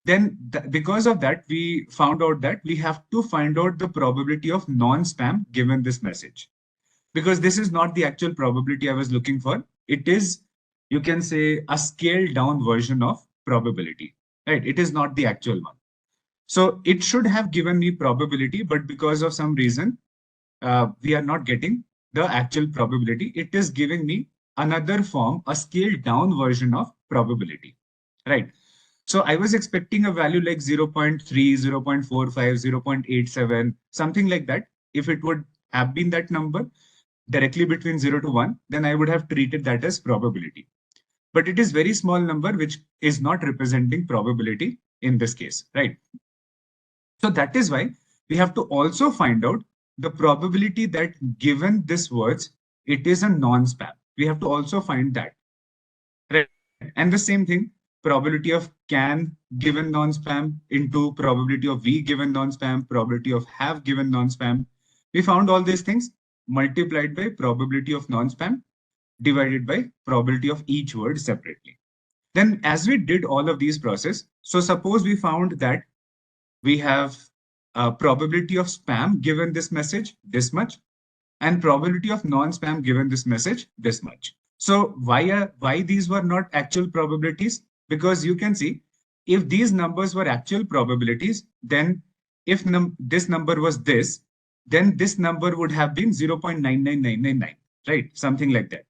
Then because of that, we found out that we have to find out the probability of non-spam given this message. Because this is not the actual probability I was looking for. It is, you can say, a scaled down version of probability, right? It is not the actual one. So it should have given me probability, but because of some reason, we are not getting the actual probability. It is giving me another form, a scaled down version of probability, right? So I was expecting a value like 0.3, 0.45, 0.87, something like that. If it would have been that number directly between 0 to 1, then I would have treated that as probability. But it is very small number, which is not representing probability in this case, right? So that is why we have to also find out the probability that given this words, it is a non-spam. We have to also find that, right? And the same thing, probability of can given non-spam into probability of we given non-spam, probability of have given non-spam. We found all these things multiplied by probability of non-spam divided by probability of each word separately. Then as we did all of these process, so suppose we found that we have a probability of spam given this message this much and probability of non-spam given this message this much. So why these were not actual probabilities? Because you can see if these numbers were actual probabilities, then if this number was this, then this number would have been 0.99999, right? Something like that.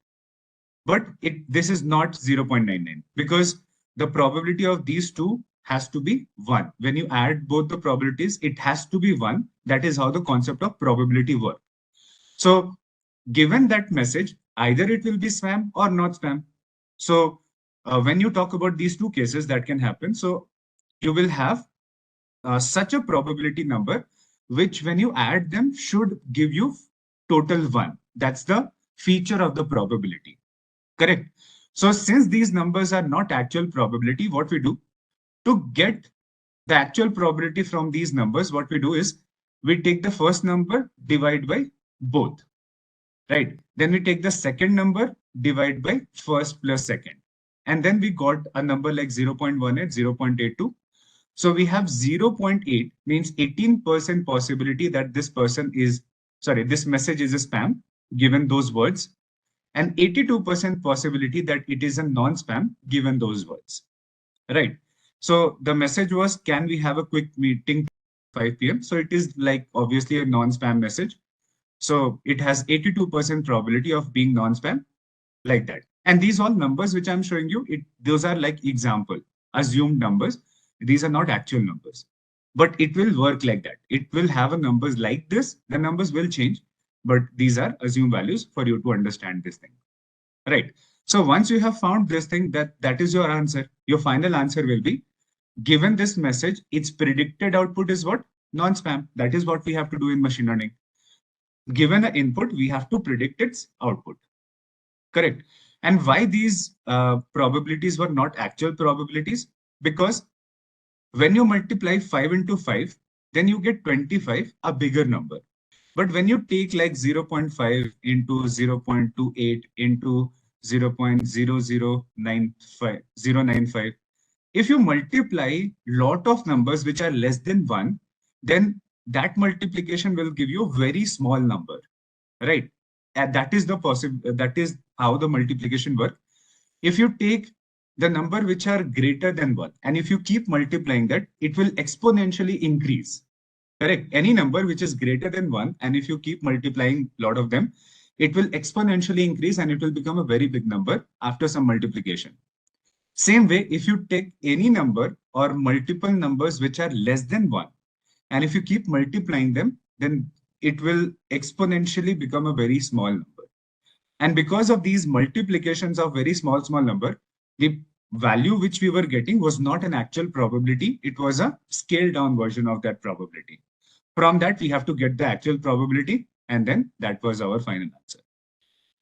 But this is not 0.99 because the probability of these two has to be 1. When you add both the probabilities, it has to be 1. That is how the concept of probability works. So given that message, either it will be spam or not spam. So when you talk about these two cases that can happen, so you will have such a probability number, which when you add them should give you total 1. That's the feature of the probability. Correct. So since these numbers are not actual probability, what we do to get the actual probability from these numbers, what we do is we take the first number, divide by both, right? Then we take the second number, divide by first plus second. And then we got a number like 0.18, 0.82. So we have 0.8 means 18% possibility that this message is a spam given those words, and 82% possibility that it is a non-spam given those words, right? So the message was, can we have a quick meeting 5 p.m.? So it is like obviously a non-spam message. So it has 82% probability of being non-spam like that. And these all numbers which I'm showing you, those are like example, assumed numbers. These are not actual numbers, but it will work like that. It will have a numbers like this. The numbers will change, but these are assumed values for you to understand this thing, right? So once you have found this thing, that is your answer. Your final answer will be, given this message, its predicted output is what? Non-spam. That is what we have to do in machine learning. Given an input, we have to predict its output. Correct. And why these probabilities were not actual probabilities? Because when you multiply 5 into 5, then you get 25, a bigger number. But when you take like 0.5 into 0.28 into 0.0095095, if you multiply lot of numbers which are less than 1, then that multiplication will give you a very small number, right? And that is how the multiplication works. If you take the number which are greater than 1, and if you keep multiplying that, it will exponentially increase. Correct. Any number which is greater than 1, and if you keep multiplying a lot of them, it will exponentially increase and it will become a very big number after some multiplication. Same way, if you take any number or multiple numbers which are less than 1, and if you keep multiplying them, then it will exponentially become a very small number. And because of these multiplications of very small number, the value which we were getting was not an actual probability. It was a scaled down version of that probability. From that, we have to get the actual probability, and then that was our final answer.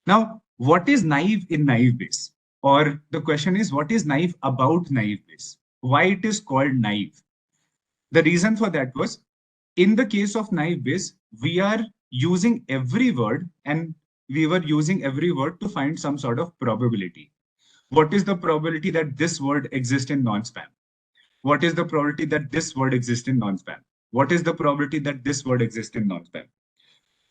Now, what is naive in naive Bayes? Or the question is, what is naive about naive Bayes? Why it is called naive? The reason for that was, in the case of naive Bayes, we are using every word, and we were using every word to find some sort of probability. What is the probability that this word exists in non-spam? What is the probability that this word exists in non-spam? What is the probability that this word exists in non-spam?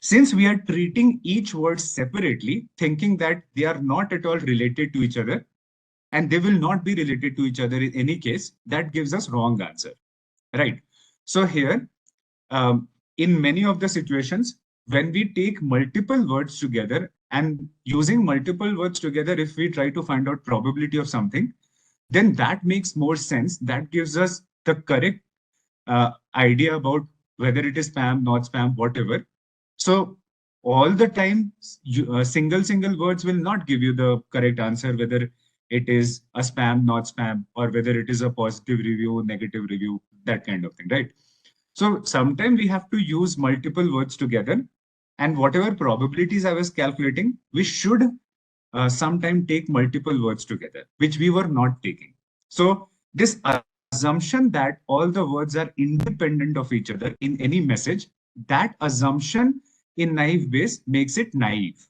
Since we are treating each word separately, thinking that they are not at all related to each other, and they will not be related to each other in any case, that gives us wrong answer, right? So here, in many of the situations, when we take multiple words together and using multiple words together, if we try to find out probability of something, then that makes more sense. That gives us the correct idea about whether it is spam, not spam, whatever. So all the time, single words will not give you the correct answer, whether it is a spam, not spam, or whether it is a positive review, negative review, that kind of thing, right? So sometimes we have to use multiple words together, and whatever probabilities I was calculating, we should sometime take multiple words together, which we were not taking. So this assumption that all the words are independent of each other in any message, that assumption in naive base makes it naive,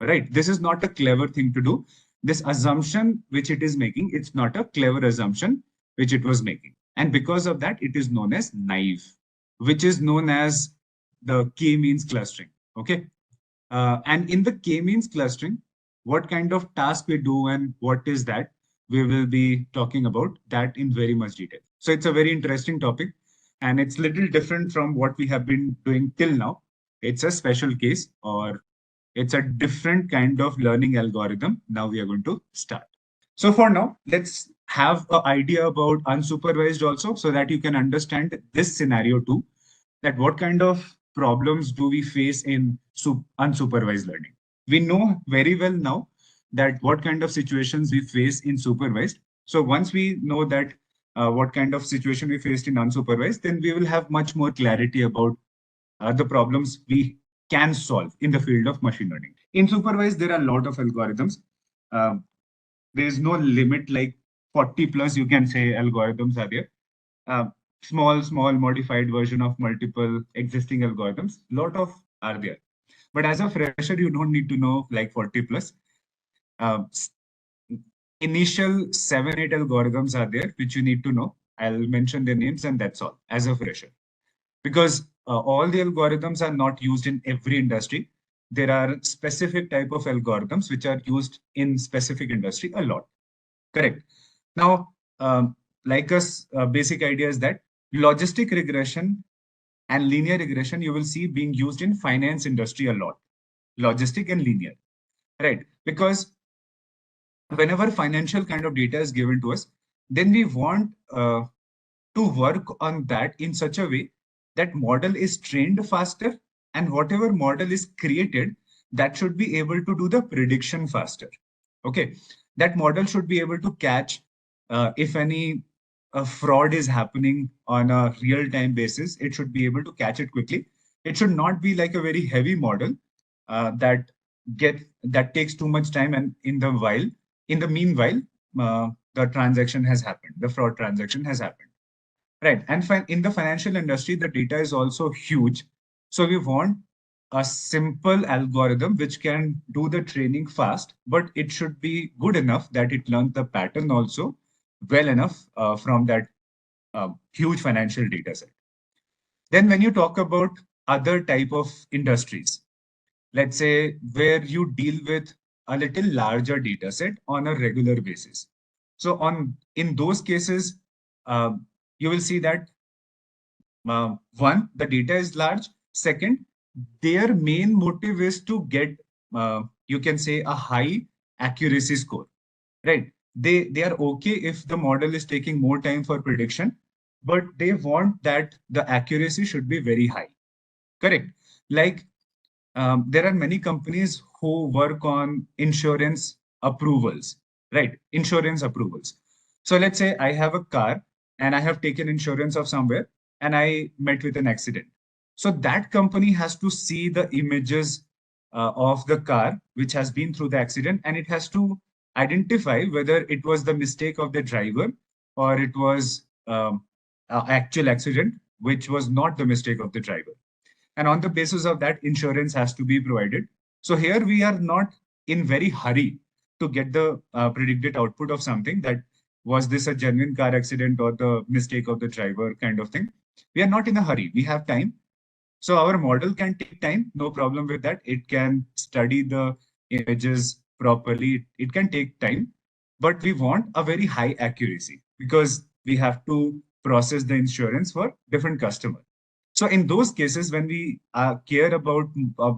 right? This is not a clever thing to do. This assumption which it is making, it's not a clever assumption which it was making. And because of that, it is known as naive, which is known as the k-means clustering. Okay. And in the k-means clustering, what kind of task we do and what is that, we will be talking about that in very much detail. So it's a very interesting topic, and it's little different from what we have been doing till now. It's a special case, or it's a different kind of learning algorithm. Now we are going to start. So for now, let's have an idea about unsupervised also, so that you can understand this scenario too, that what kind of problems do we face in unsupervised learning. We know very well now that what kind of situations we face in supervised. So once we know that what kind of situation we faced in unsupervised, then we will have much more clarity about the problems we can solve in the field of machine learning. In supervised, there are a lot of algorithms. There is no limit, like 40 plus, you can say, algorithms are there. Small modified version of multiple existing algorithms. Lot of are there. But as a fresher, you don't need to know like 40 plus. Initial 7-8 algorithms are there, which you need to know. I'll mention their names and that's all as a fresher. Because all the algorithms are not used in every industry. There are specific type of algorithms which are used in specific industry a lot. Correct. Now, like us, basic idea is that logistic regression and linear regression, you will see being used in finance industry a lot. Logistic and linear, right? Because whenever financial kind of data is given to us, then we want to work on that in such a way that model is trained faster, and whatever model is created, that should be able to do the prediction faster. Okay, that model should be able to catch if any fraud is happening on a real-time basis. It should be able to catch it quickly. It should not be like a very heavy model that takes too much time, and in the meanwhile, the transaction has happened, the fraud transaction has happened. Right. And in the financial industry, the data is also huge. So we want a simple algorithm which can do the training fast, but it should be good enough that it learns the pattern also well enough from that huge financial data set. Then when you talk about other type of industries, let's say where you deal with a little larger data set on a regular basis. So in those cases, you will see that one, the data is large. Second, their main motive is to get, you can say, a high accuracy score, right? They are okay if the model is taking more time for prediction, but they want that the accuracy should be very high. Correct. Like there are many companies who work on insurance approvals, right? Insurance approvals. So let's say I have a car and I have taken insurance of somewhere and I met with an accident. So that company has to see the images of the car which has been through the accident, and it has to identify whether it was the mistake of the driver or it was actual accident, which was not the mistake of the driver. And on the basis of that, insurance has to be provided. So here we are not in very hurry to get the predicted output of something, that was this a genuine car accident or the mistake of the driver kind of thing. We are not in a hurry. We have time. So our model can take time, no problem with that. It can study the images properly. It can take time, but we want a very high accuracy because we have to process the insurance for different customers. So in those cases, when we care about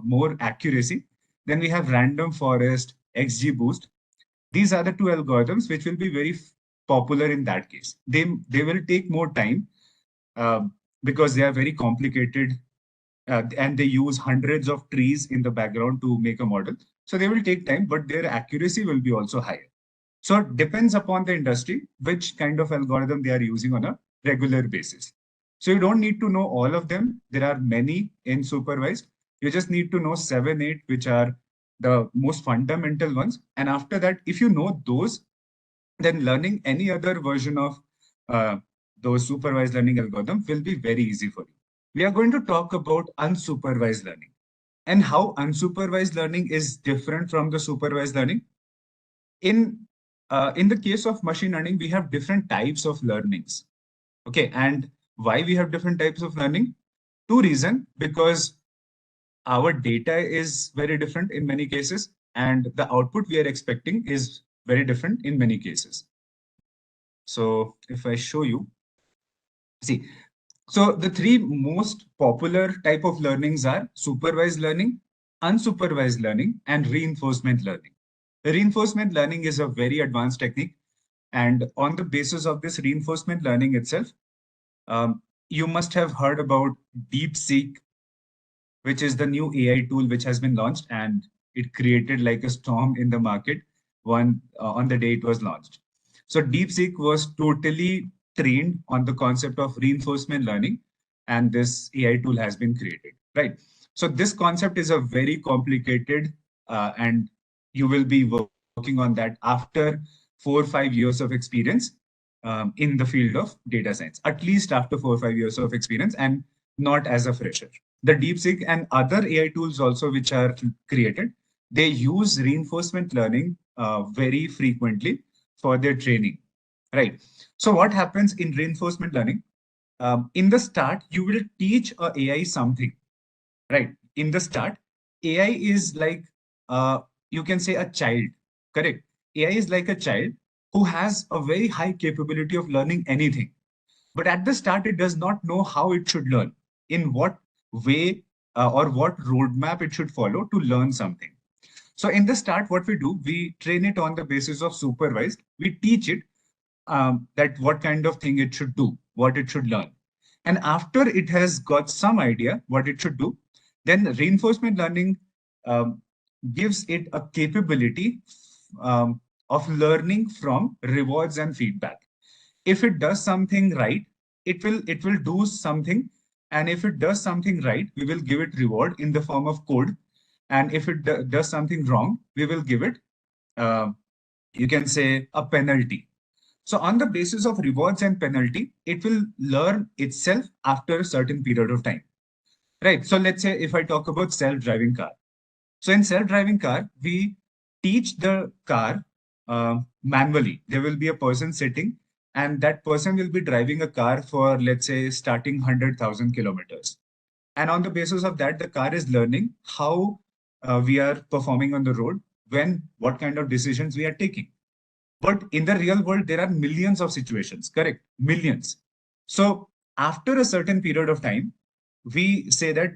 more accuracy, then we have random forest, XGBoost. These are the two algorithms which will be very popular in that case. They will take more time because they are very complicated and they use hundreds of trees in the background to make a model. So they will take time, but their accuracy will be also higher. So it depends upon the industry, which kind of algorithm they are using on a regular basis. So you don't need to know all of them. There are many in supervised. You just need to know 7, 8, which are the most fundamental ones. And after that, if you know those, then learning any other version of uh, those supervised learning algorithm will be very easy for you. We are going to talk about unsupervised learning and how unsupervised learning is different from the supervised learning. In the case of machine learning, we have different types of learnings. Okay, and why we have different types of learning? Two reasons: because our data is very different in many cases, and the output we are expecting is very different in many cases. So if I show you, see, so the three most popular type of learnings are supervised learning, unsupervised learning, and reinforcement learning. Reinforcement learning is a very advanced technique, and on the basis of this reinforcement learning itself, you must have heard about DeepSeek, which is the new AI tool which has been launched, and it created like a storm in the market on the day it was launched. So DeepSeek was totally trained on the concept of reinforcement learning, and this AI tool has been created, right? So this concept is a very complicated, and you will be working on that after 4 or 5 years of experience in the field of data science, at least after 4 or 5 years of experience, and not as a fresher. The DeepSeek and other AI tools also which are created, they use reinforcement learning very frequently for their training, right? So what happens in reinforcement learning? In the start, you will teach a AI something, right? In the start, AI is like, you can say a child, correct? AI is like a child who has a very high capability of learning anything. But at the start, it does not know how it should learn, in what way or what roadmap it should follow to learn something. So in the start, what we do, we train it on the basis of supervised. We teach it that what kind of thing it should do, what it should learn. And after it has got some idea what it should do, then reinforcement learning um, gives it a capability of learning from rewards and feedback. If it does something right, it will do something, and if it does something right, we will give it reward in the form of code, and if it does something wrong, we will give it, uh, you can say, a penalty. So on the basis of rewards and penalty, it will learn itself after a certain period of time, right? So let's say if I talk about self-driving car. So in self-driving car, we teach the car manually. There will be a person sitting, and that person will be driving a car for, let's say, starting 100,000 kilometers. And on the basis of that, the car is learning how we are performing on the road, what kind of decisions we are taking. But in the real world, there are millions of situations, correct? Millions. So after a certain period of time, we say that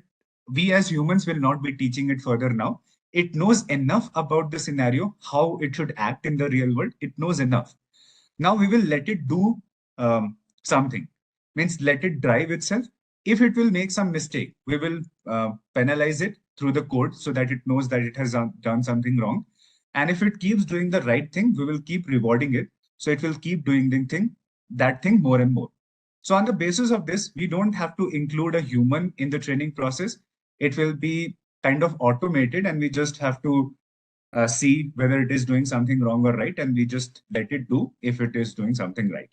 we as humans will not be teaching it further now. It knows enough about the scenario, how it should act in the real world. It knows enough. Now we will let it do something, means let it drive itself. If it will make some mistake, we will penalize it through the code so that it knows that it has done something wrong. And if it keeps doing the right thing, we will keep rewarding it. So it will keep doing that thing more and more. So on the basis of this, we don't have to include a human in the training process. It will be kind of automated, and we just have to see whether it is doing something wrong or right, and we just let it do if it is doing something right.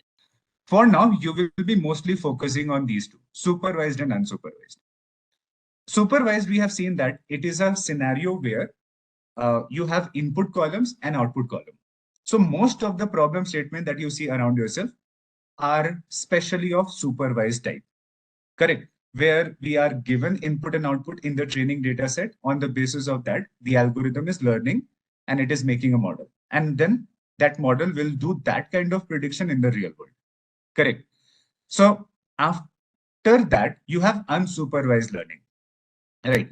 For now, you will be mostly focusing on these two, supervised and unsupervised. Supervised, we have seen that it is a scenario where you have input columns and output column. So most of the problem statement that you see around yourself are specially of supervised type, correct? Where we are given input and output in the training data set. On the basis of that, the algorithm is learning and it is making a model. And then that model will do that kind of prediction in the real world, correct? So after that, you have unsupervised learning, right?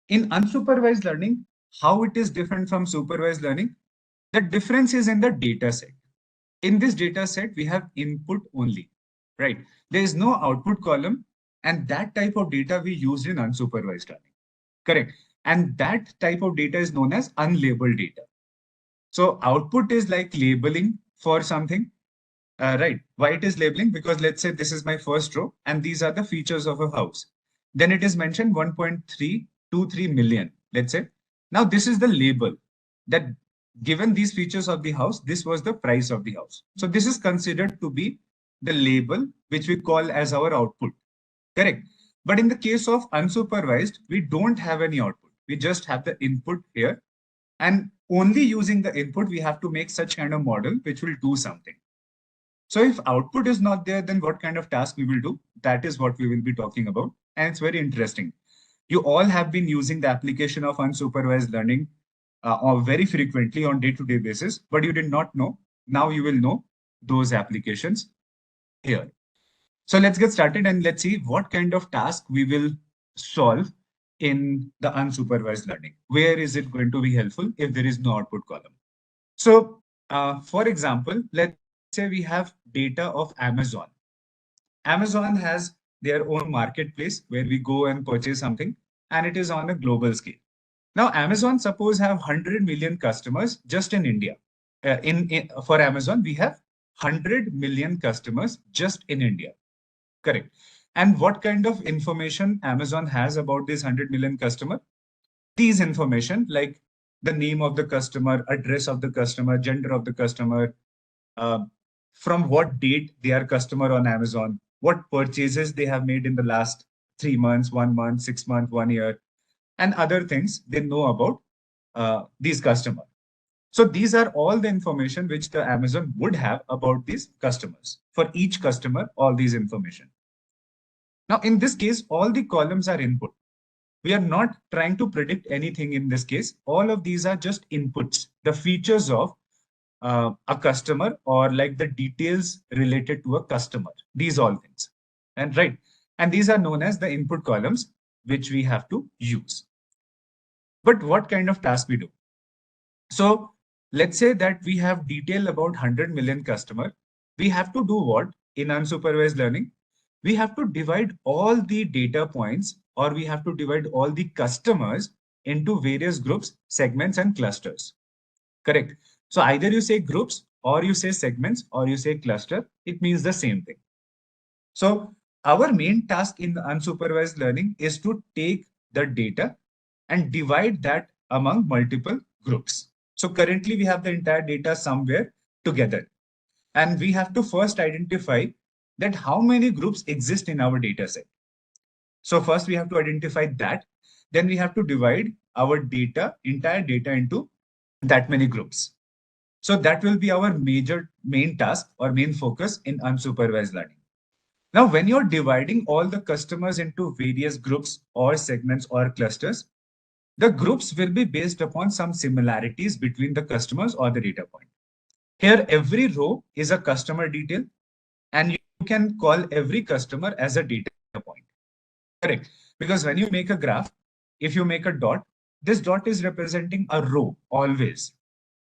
In unsupervised learning, how it is different from supervised learning? The difference is in the data set. In this data set, we have input only, right? There is no output column, and that type of data we used in unsupervised learning, correct? And that type of data is known as unlabeled data. So output is like labeling for something. Right. Why it is labeling? Because let's say this is my first row and these are the features of a house. Then it is mentioned 1.323 million, let's say. Now this is the label that given these features of the house, this was the price of the house. So this is considered to be the label which we call as our output. Correct. But in the case of unsupervised, we don't have any output. We just have the input here. And only using the input, we have to make such kind of model which will do something. So if output is not there, then what kind of task we will do? That is what we will be talking about. And it's very interesting. You all have been using the application of unsupervised learning very frequently on day-to-day basis, but you did not know. Now you will know those applications here. So let's get started and let's see what kind of task we will solve in the unsupervised learning. Where is it going to be helpful if there is no output column? So for example, let's say we have data of Amazon. Amazon has their own marketplace where we go and purchase something, and it is on a global scale. Now, Amazon suppose have 100 million customers just in India. For Amazon, we have 100 million customers just in India. Correct. And what kind of information Amazon has about this 100 million customer? These information like the name of the customer, address of the customer, gender of the customer, from what date they are customer on Amazon, what purchases they have made in the last 3 months, 1 month, 6 months, 1 year, and other things they know about these customers. So these are all the information which the Amazon would have about these customers. For each customer, all these information. Now, in this case, all the columns are input. We are not trying to predict anything in this case. All of these are just inputs, the features of a customer or like the details related to a customer. These all things. And right. And these are known as the input columns, which we have to use. But what kind of task we do? So let's say that we have detail about 100 million customer. We have to do what in unsupervised learning? We have to divide all the data points, or we have to divide all the customers into various groups, segments, and clusters. Correct. So either you say groups, or you say segments, or you say cluster. It means the same thing. So our main task in the unsupervised learning is to take the data and divide that among multiple groups. So currently we have the entire data somewhere together. And we have to first identify that how many groups exist in our data set. So first we have to identify that. Then we have to divide our data, entire data into that many groups. So that will be our main task or main focus in unsupervised learning. Now, when you're dividing all the customers into various groups or segments or clusters, the groups will be based upon some similarities between the customers or the data point. Here, every row is a customer detail, and you can call every customer as a data point. Correct. Because when you make a graph, if you make a dot, this dot is representing a row always.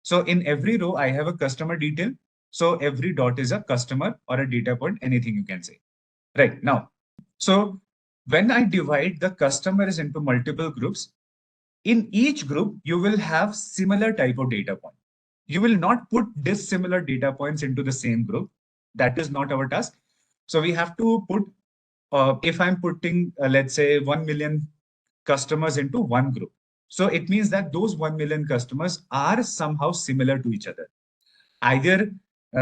So in every row, I have a customer detail. So every dot is a customer or a data point, anything you can say. Right now. So when I divide the customers into multiple groups, in each group, you will have similar type of data point. You will not put dissimilar data points into the same group. That is not our task. So we have to put, if I'm putting, let's say 1 million customers into one group. So it means that those 1 million customers are somehow similar to each other. Either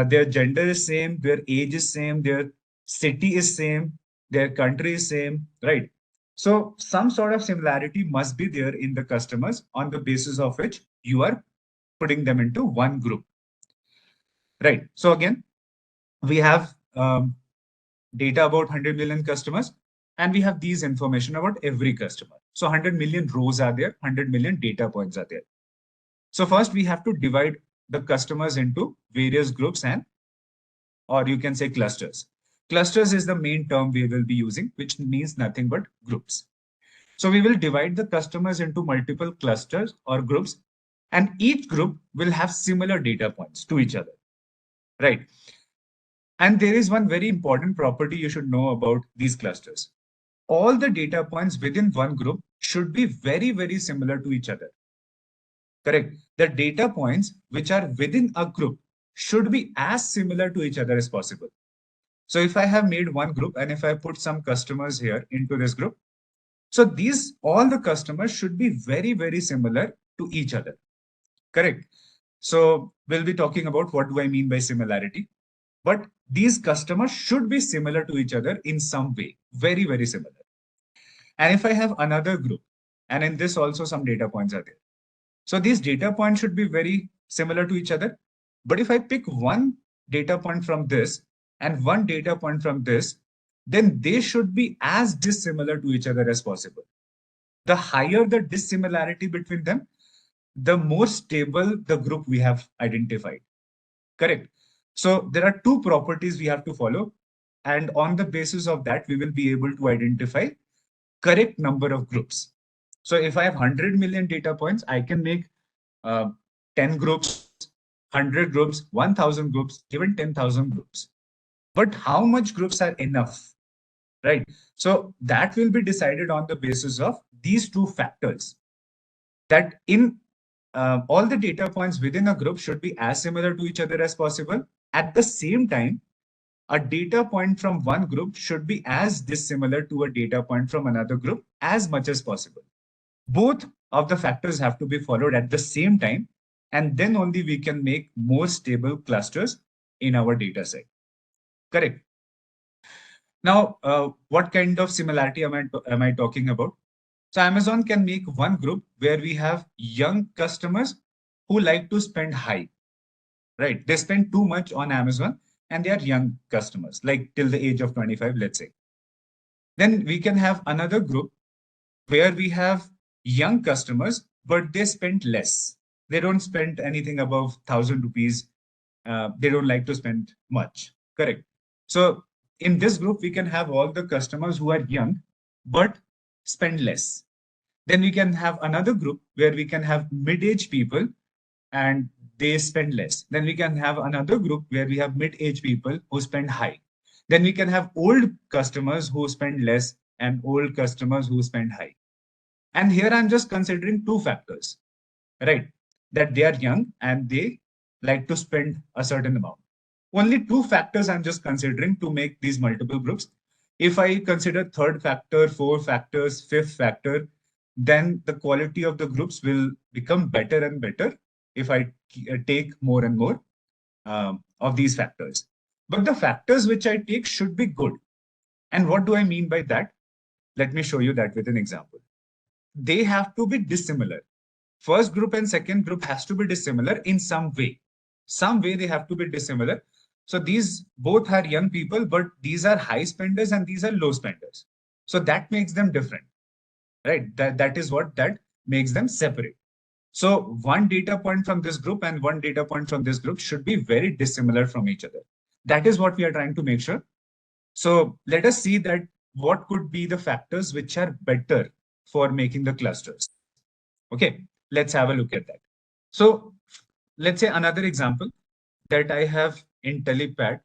their gender is same, their age is same, their city is same, their country is same, right? So some sort of similarity must be there in the customers on the basis of which you are putting them into one group, right? So again, we have data about 100 million customers, and we have these information about every customer. So 100 million rows are there, 100 million data points are there. So first we have to divide the customers into various groups or you can say clusters. Clusters is the main term we will be using, which means nothing but groups. So we will divide the customers into multiple clusters or groups, and each group will have similar data points to each other, right? And there is one very important property you should know about these clusters. All the data points within one group should be very, very similar to each other. Correct. The data points which are within a group should be as similar to each other as possible. So if I have made one group and if I put some customers here into this group, so these all the customers should be very, very similar to each other. Correct. So we'll be talking about what do I mean by similarity. But these customers should be similar to each other in some way, very, very similar. And if I have another group, and in this also some data points are there. So these data points should be very similar to each other. But if I pick one data point from this and one data point from this, then they should be as dissimilar to each other as possible. The higher the dissimilarity between them, the more stable the group we have identified. Correct. So there are two properties we have to follow. And on the basis of that, we will be able to identify correct number of groups. So if I have 100 million data points, I can make 10 groups, 100 groups, 1000 groups, even 10,000 groups. But how much groups are enough, right? So that will be decided on the basis of these two factors. That in all the data points within a group should be as similar to each other as possible. At the same time, a data point from one group should be as dissimilar to a data point from another group as much as possible. Both of the factors have to be followed at the same time, and then only we can make more stable clusters in our data set. Correct. Now, what kind of similarity am I talking about? So Amazon can make one group where we have young customers who like to spend high, right? They spend too much on Amazon and they are young customers, like till the age of 25, let's say. Then we can have another group where we have young customers, but they spend less. They don't spend anything above 1,000 rupees. They don't like to spend much. Correct. So in this group, we can have all the customers who are young, but spend less. Then we can have another group where we can have mid-age people and they spend less. Then we can have another group where we have mid-age people who spend high. Then we can have old customers who spend less and old customers who spend high. And here I'm just considering two factors, right? That they are young and they like to spend a certain amount. Only two factors I'm just considering to make these multiple groups. If I consider third factor, four factors, fifth factor, then the quality of the groups will become better and better if I take more and more of these factors. But the factors which I take should be good. And what do I mean by that? Let me show you that with an example. They have to be dissimilar. First group and second group has to be dissimilar in some way. Some way they have to be dissimilar. So these both are young people, but these are high spenders and these are low spenders. So that makes them different, right? That is what that makes them separate. So one data point from this group and one data point from this group should be very dissimilar from each other. That is what we are trying to make sure. So let us see that what could be the factors which are better for making the clusters. Okay, let's have a look at that. So let's say another example that I have Intellipaat,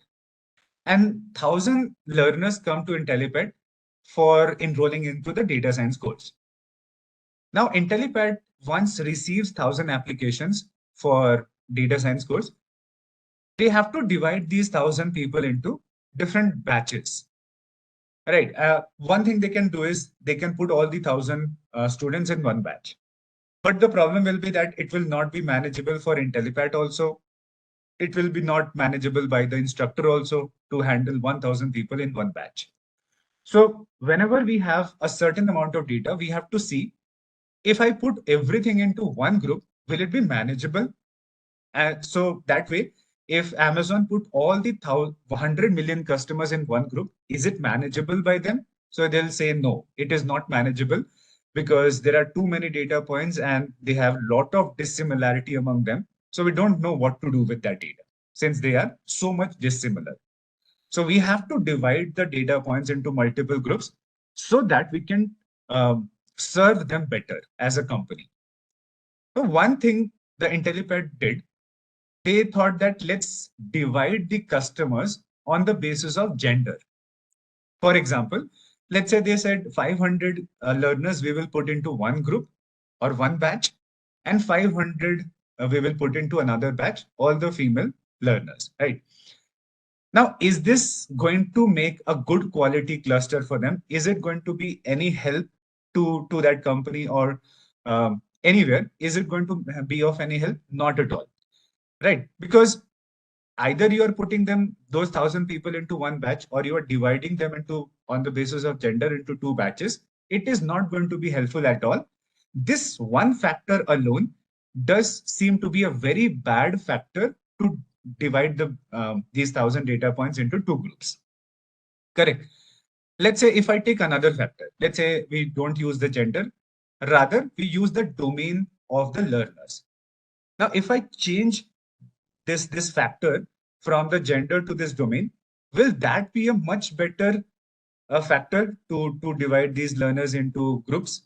and 1,000 learners come to Intellipaat for enrolling into the data science course. Now Intellipaat once receives 1,000 applications for data science course. They have to divide these 1,000 people into different batches. Right. One thing they can do is they can put all the 1,000 students in one batch. But the problem will be that it will not be manageable for Intellipaat also. It will be not manageable by the instructor also to handle 1,000 people in one batch. So whenever we have a certain amount of data, we have to see if I put everything into one group, will it be manageable? So that way, if Amazon put all the 100 million customers in one group, is it manageable by them? So they'll say, no, it is not manageable because there are too many data points and they have a lot of dissimilarity among them. So we don't know what to do with that data since they are so much dissimilar. So we have to divide the data points into multiple groups so that we can serve them better as a company. So one thing the Intellipaat did, they thought that let's divide the customers on the basis of gender. For example, let's say they said 500 learners we will put into one group or one batch, and 500 we will put into another batch, all the female, learners, right? Now, is this going to make a good quality cluster for them? Is it going to be any help to that company or anywhere? Is it going to be of any help? Not at all, right? Because either you are putting them, those 1,000 people, into one batch, or you are dividing them into, on the basis of gender, into two batches. It is not going to be helpful at all. This one factor alone does seem to be a very bad factor to divide these 1,000 data points into two groups. Correct. Let's say if I take another factor, let's say we don't use the gender, rather we use the domain of the learners. Now, if I change this factor from the gender to this domain, will that be a much better factor to divide these learners into groups?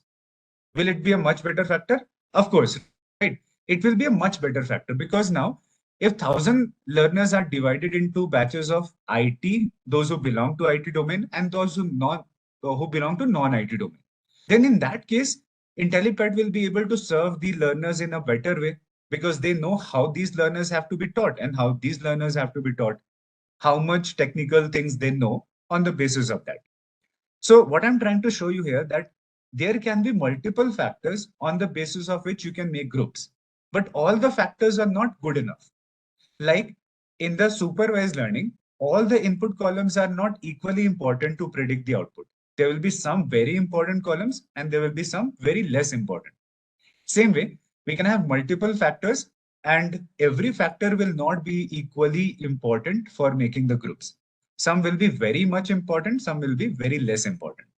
Will it be a much better factor? Of course, right? It will be a much better factor, because now if 1,000 learners are divided into batches of IT, those who belong to IT domain, and those who belong to non-IT domain, then in that case, Intellipaat will be able to serve the learners in a better way, because they know how these learners have to be taught and how these learners have to be taught, how much technical things they know on the basis of that. So what I'm trying to show you here, that there can be multiple factors on the basis of which you can make groups, but all the factors are not good enough. Like in the supervised learning, all the input columns are not equally important to predict the output. There will be some very important columns and there will be some very less important. Same way, we can have multiple factors and every factor will not be equally important for making the groups. Some will be very much important, some will be very less important.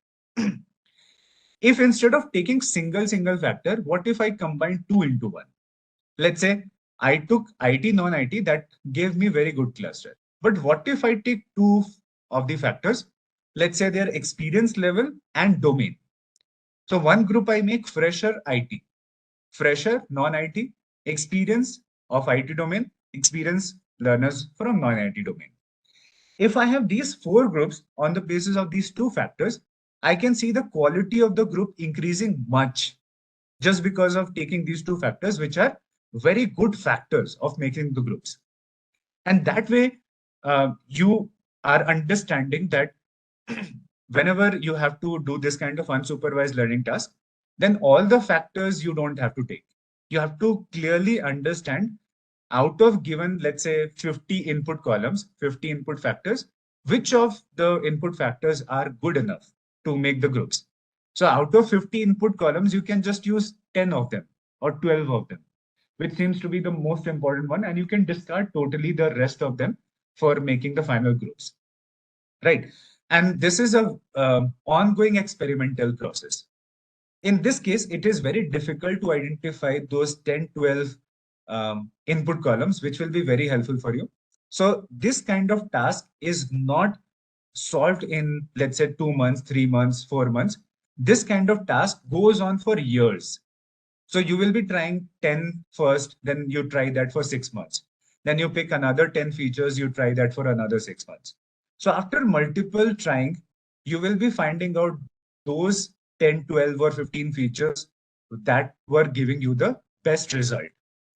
If instead of taking single factor, what if I combine two into one? Let's say I took IT, non-IT, that gave me very good cluster. But what if I take two of the factors? Let's say their experience level and domain. So one group I make fresher IT, fresher non-IT, experience of IT domain, experience learners from non-IT domain. If I have these four groups on the basis of these two factors, I can see the quality of the group increasing much, just because of taking these two factors, which are very good factors of making the groups. And that way, you are understanding that whenever you have to do this kind of unsupervised learning task, then all the factors you don't have to take. You have to clearly understand, out of given, let's say 50 input columns, 50 input factors, which of the input factors are good enough to make the groups. So out of 50 input columns, you can just use 10 of them or 12 of them, which seems to be the most important one. And you can discard totally the rest of them for making the final groups, right? And this is a ongoing experimental process. In this case, it is very difficult to identify those 10, 12 input columns, which will be very helpful for you. So this kind of task is not solved in, let's say, 2 months, 3 months, 4 months. This kind of task goes on for years. So you will be trying 10 first, then you try that for 6 months. Then you pick another 10 features, you try that for another 6 months. So after multiple trying, you will be finding out those 10, 12 or 15 features that were giving you the best result,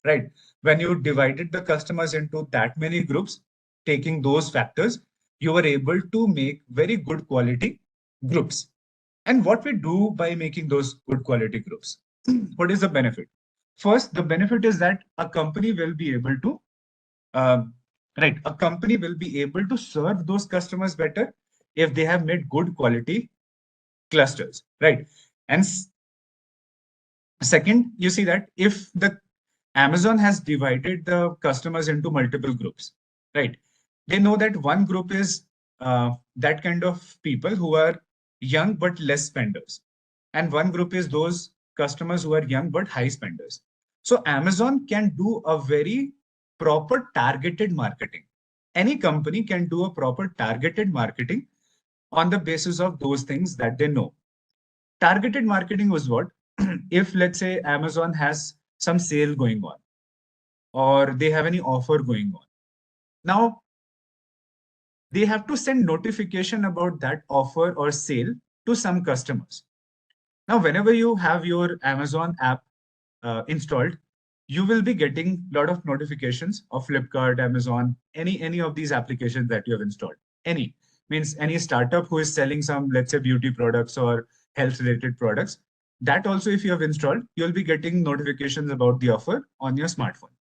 right? When you divided the customers into that many groups, taking those factors, you were able to make very good quality groups. And what we do by making those good quality groups, what is the benefit? First, the benefit is that a company will be able to, a company will be able to serve those customers better if they have made good quality clusters, right? And second, you see that if the Amazon has divided the customers into multiple groups, right? They know that one group is that kind of people who are young but less spenders. And one group is those customers who are young but high spenders. So Amazon can do a very proper targeted marketing. Any company can do a proper targeted marketing on the basis of those things that they know. Targeted marketing was what? If, let's say, Amazon has some sale going on or they have any offer going on. Now, they have to send notification about that offer or sale to some customers. Now, whenever you have your Amazon app installed, you will be getting a lot of notifications of Flipkart, Amazon, any of these applications that you have installed. Any means any startup who is selling some, let's say, beauty products or health related products. That also, if you have installed, you'll be getting notifications about the offer on your smartphone.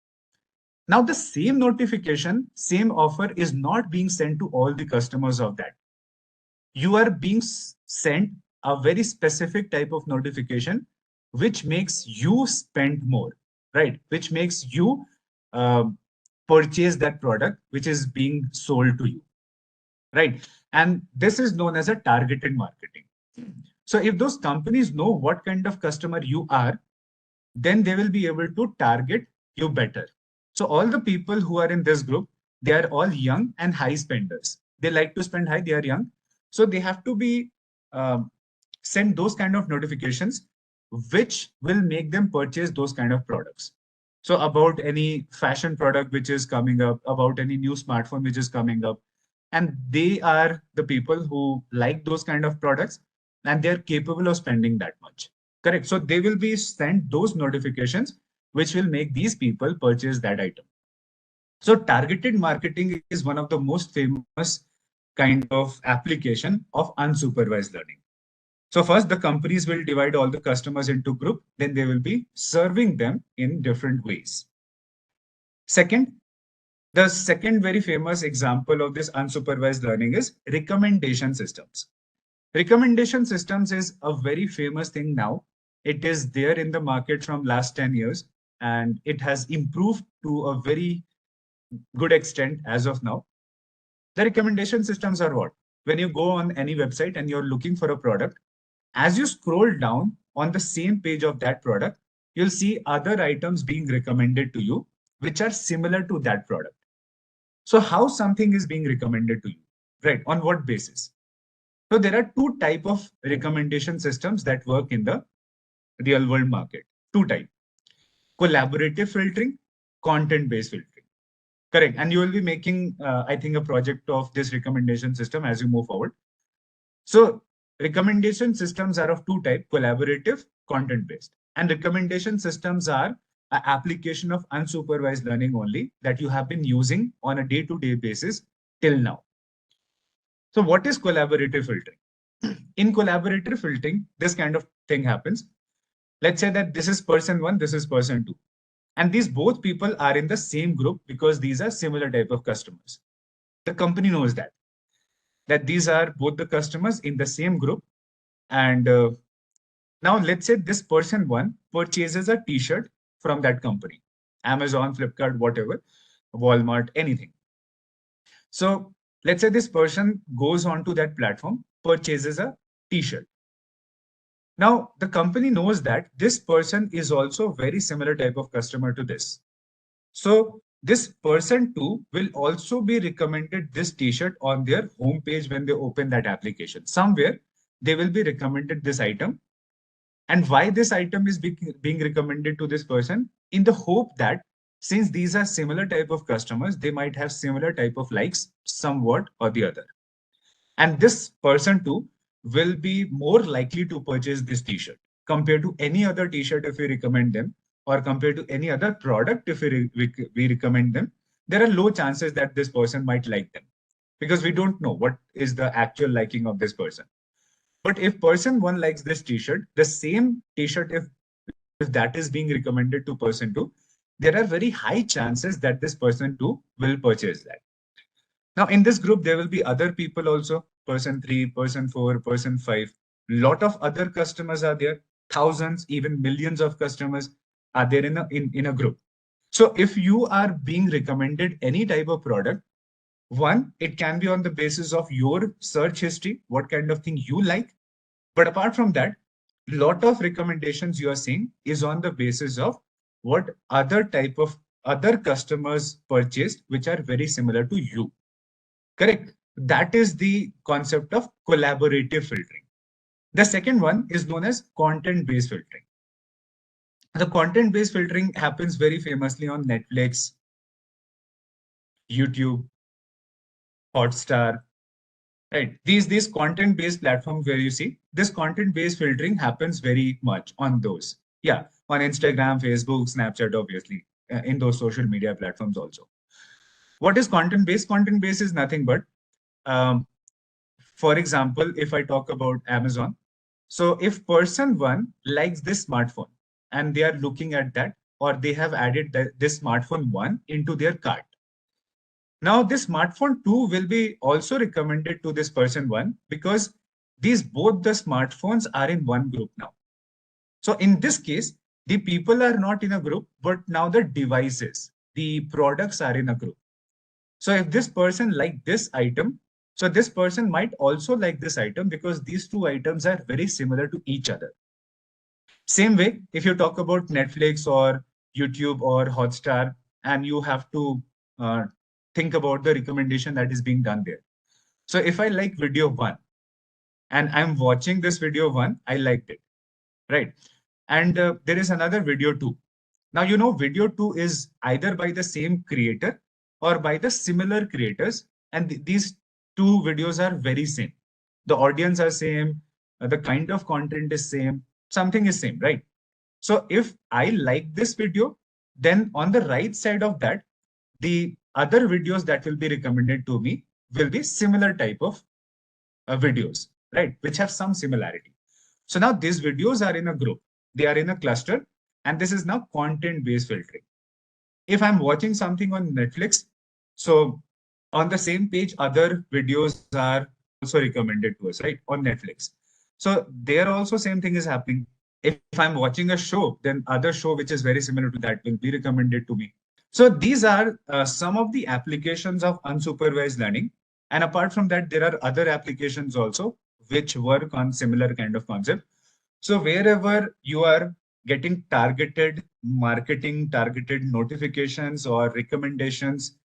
Now, the same notification, same offer is not being sent to all the customers of that. You are being sent a very specific type of notification, which makes you spend more, right? Which makes you uh, purchase that product which is being sold to you, right? And this is known as a targeted marketing. So if those companies know what kind of customer you are, then they will be able to target you better. So all the people who are in this group, they are all young and high spenders. They like to spend high, they are young. So they have to be sent those kind of notifications, which will make them purchase those kind of products. So about any fashion product which is coming up, about any new smartphone which is coming up, and they are the people who like those kind of products and they're capable of spending that much. Correct. So they will be sent those notifications which will make these people purchase that item. So targeted marketing is one of the most famous kind of application of unsupervised learning. So first, the companies will divide all the customers into group, then they will be serving them in different ways. Second, the second very famous example of this unsupervised learning is recommendation systems. Recommendation systems is a very famous thing now. It is there in the market from last 10 years, and it has improved to a very good extent as of now. The recommendation systems are what? When you go on any website and you're looking for a product, as you scroll down on the same page of that product, you'll see other items being recommended to you, which are similar to that product. So how something is being recommended to you, right? On what basis? So there are two type of recommendation systems that work in the real world market. Two type: collaborative filtering, content-based filtering. Correct. And you will be making, I think, a project of this recommendation system as you move forward. So recommendation systems are of two types: collaborative, content-based. And recommendation systems are an application of unsupervised learning only that you have been using on a day-to-day basis till now. So what is collaborative filtering? In collaborative filtering, this kind of thing happens. Let's say that this is person one, this is person two. And these both people are in the same group because these are similar type of customers. The company knows that these are both the customers in the same group. And now let's say this person one purchases a t-shirt from that company, Amazon, Flipkart, whatever, Walmart, anything. So let's say this person goes onto that platform, purchases a t-shirt. Now the company knows that this person is also very similar type of customer to this. So this person too will also be recommended this t-shirt on their homepage when they open that application. Somewhere they will be recommended this item. And why this item is being recommended to this person? In the hope that since these are similar type of customers, they might have similar type of likes somewhat or the other. And this person too will be more likely to purchase this t-shirt compared to any other t-shirt if we recommend them, or compared to any other product if we recommend them. There are low chances that this person might like them because we don't know what is the actual liking of this person. But if person one likes this t-shirt, the same t-shirt, if that is being recommended to person two, there are very high chances that this person two will purchase that. Now in this group, there will be other people also, person three, person four, person five. Lot of other customers are there, thousands, even millions of customers are there in a group. So if you are being recommended any type of product, one, it can be on the basis of your search history, what kind of thing you like. But apart from that, lot of recommendations you are seeing is on the basis of what other type of other customers purchased, which are very similar to you. Correct. That is the concept of collaborative filtering. The second one is known as content-based filtering. The content-based filtering happens very famously on Netflix, YouTube, Hotstar, right? These content-based platforms where you see this content-based filtering happens very much on those. Yeah, on Instagram, Facebook, Snapchat, obviously, in those social media platforms also. What is content based? Content based is nothing but, um, for example, if I talk about Amazon, so if person one likes this smartphone and they are looking at that, or they have added this smartphone one into their cart. Now, this smartphone 2 will be also recommended to this person 1 because these both the smartphones are in one group now. So in this case, the people are not in a group, but now the devices, the products are in a group. So if this person like this item, so this person might also like this item because these two items are very similar to each other. Same way, if you talk about Netflix or YouTube or Hotstar, and you have to uh, think about the recommendation that is being done there. So if I like video 1 and I'm watching this video 1, I liked it, right? And there is another video 2. Now, video 2 is either by the same creator or by the similar creators. And these two videos are very same. The audience are same, the kind of content is same, something is same, right? So if I like this video, then on the right side of that, the other videos that will be recommended to me will be similar type of videos, right? Which have some similarity. So now these videos are in a group, they are in a cluster, and this is now content-based filtering. If I'm watching something on Netflix, so on the same page, other videos are also recommended to us, right? On Netflix. So there also same thing is happening. If I'm watching a show, then other show which is very similar to that will be recommended to me. So these are some of the applications of unsupervised learning. And apart from that, there are other applications also which work on similar kind of concept. So wherever you are getting targeted marketing, targeted notifications or recommendations,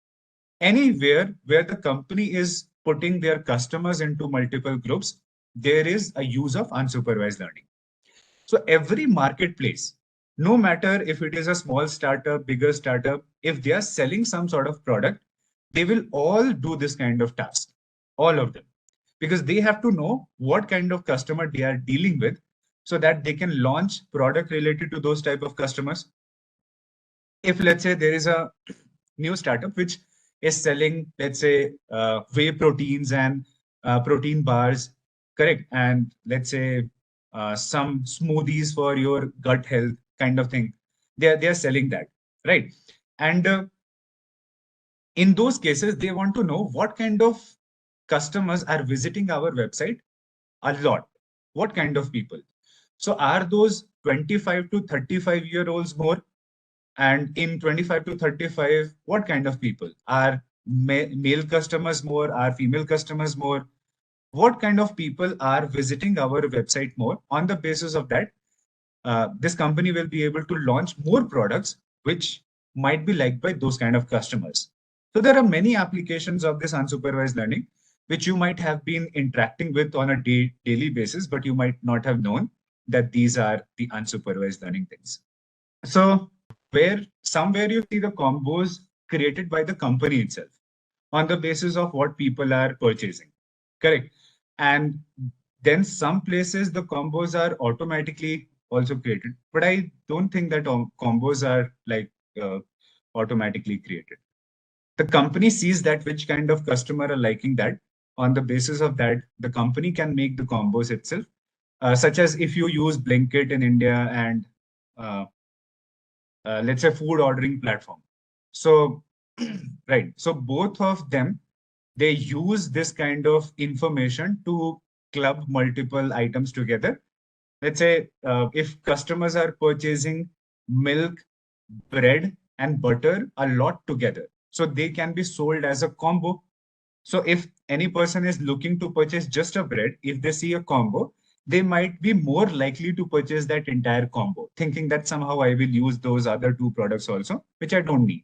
anywhere where the company is putting their customers into multiple groups, there is a use of unsupervised learning. So every marketplace, no matter if it is a small startup, bigger startup, if they are selling some sort of product, they will all do this kind of task, all of them, because they have to know what kind of customer they are dealing with so that they can launch product related to those type of customers. If let's say there is a new startup which is selling, let's say, whey proteins and protein bars, correct? And let's say some smoothies for your gut health kind of thing. They are selling that, right? And in those cases, they want to know what kind of customers are visiting our website a lot. What kind of people? So are those 25 to 35-year-olds more? And in 25 to 35, what kind of people? Are male customers more? Are female customers more? What kind of people are visiting our website more? On the basis of that, this company will be able to launch more products which might be liked by those kind of customers. So there are many applications of this unsupervised learning which you might have been interacting with on a daily basis, but you might not have known that these are the unsupervised learning things. So where somewhere you see the combos created by the company itself on the basis of what people are purchasing, correct? And then some places the combos are automatically also created, but I don't think that combos are like automatically created. The company sees that which kind of customer are liking that. On the basis of that, the company can make the combos itself, such as if you use Blinkit in India and uh, let's say food ordering platform. So, right. So both of them, they use this kind of information to club multiple items together. Let's say if customers are purchasing milk, bread, and butter a lot together, so they can be sold as a combo. So if any person is looking to purchase just a bread, if they see a combo, they might be more likely to purchase that entire combo, thinking that somehow I will use those other two products also, which I don't need.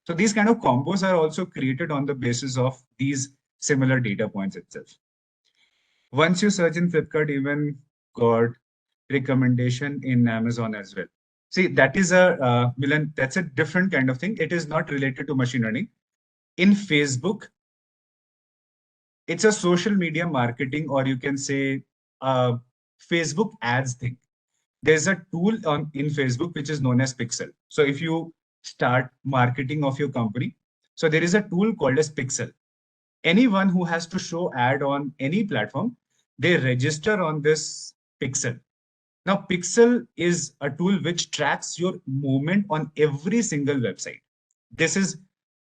So these kind of combos are also created on the basis of these similar data points itself. Once you search in Flipkart, even got recommendation in Amazon as well. See, that is Milan, that's a different kind of thing. It is not related to machine learning. In Facebook, it's a social media marketing, or you can say Facebook ads thing. there's a tool in Facebook which is known as Pixel. So if you start marketing of your company, so there is a tool called as Pixel. Anyone who has to show ad on any platform, they register on this Pixel. Now, Pixel is a tool which tracks your movement on every single website. This is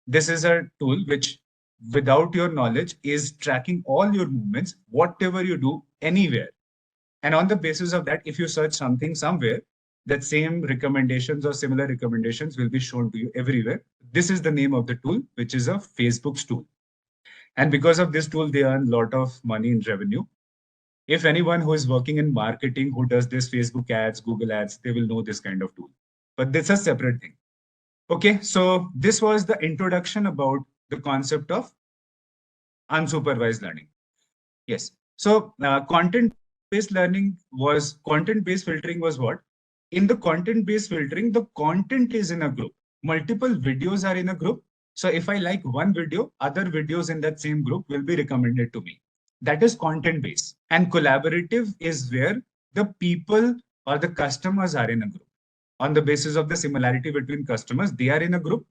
this is a tool which, without your knowledge, is tracking all your movements, whatever you do, anywhere. And on the basis of that, if you search something somewhere, that same recommendations or similar recommendations will be shown to you everywhere. This is the name of the tool, which is a Facebook's tool. And because of this tool, they earn a lot of money in revenue. If anyone who is working in marketing, who does this Facebook ads, Google ads, they will know this kind of tool. But this is a separate thing. Okay, so this was the introduction about the concept of unsupervised learning. Yes. So content-based learning was content-based filtering was what? In the content-based filtering, the content is in a group. Multiple videos are in a group. So if I like one video, other videos in that same group will be recommended to me. That is content-based. And collaborative is where the people or the customers are in a group. On the basis of the similarity between customers, they are in a group.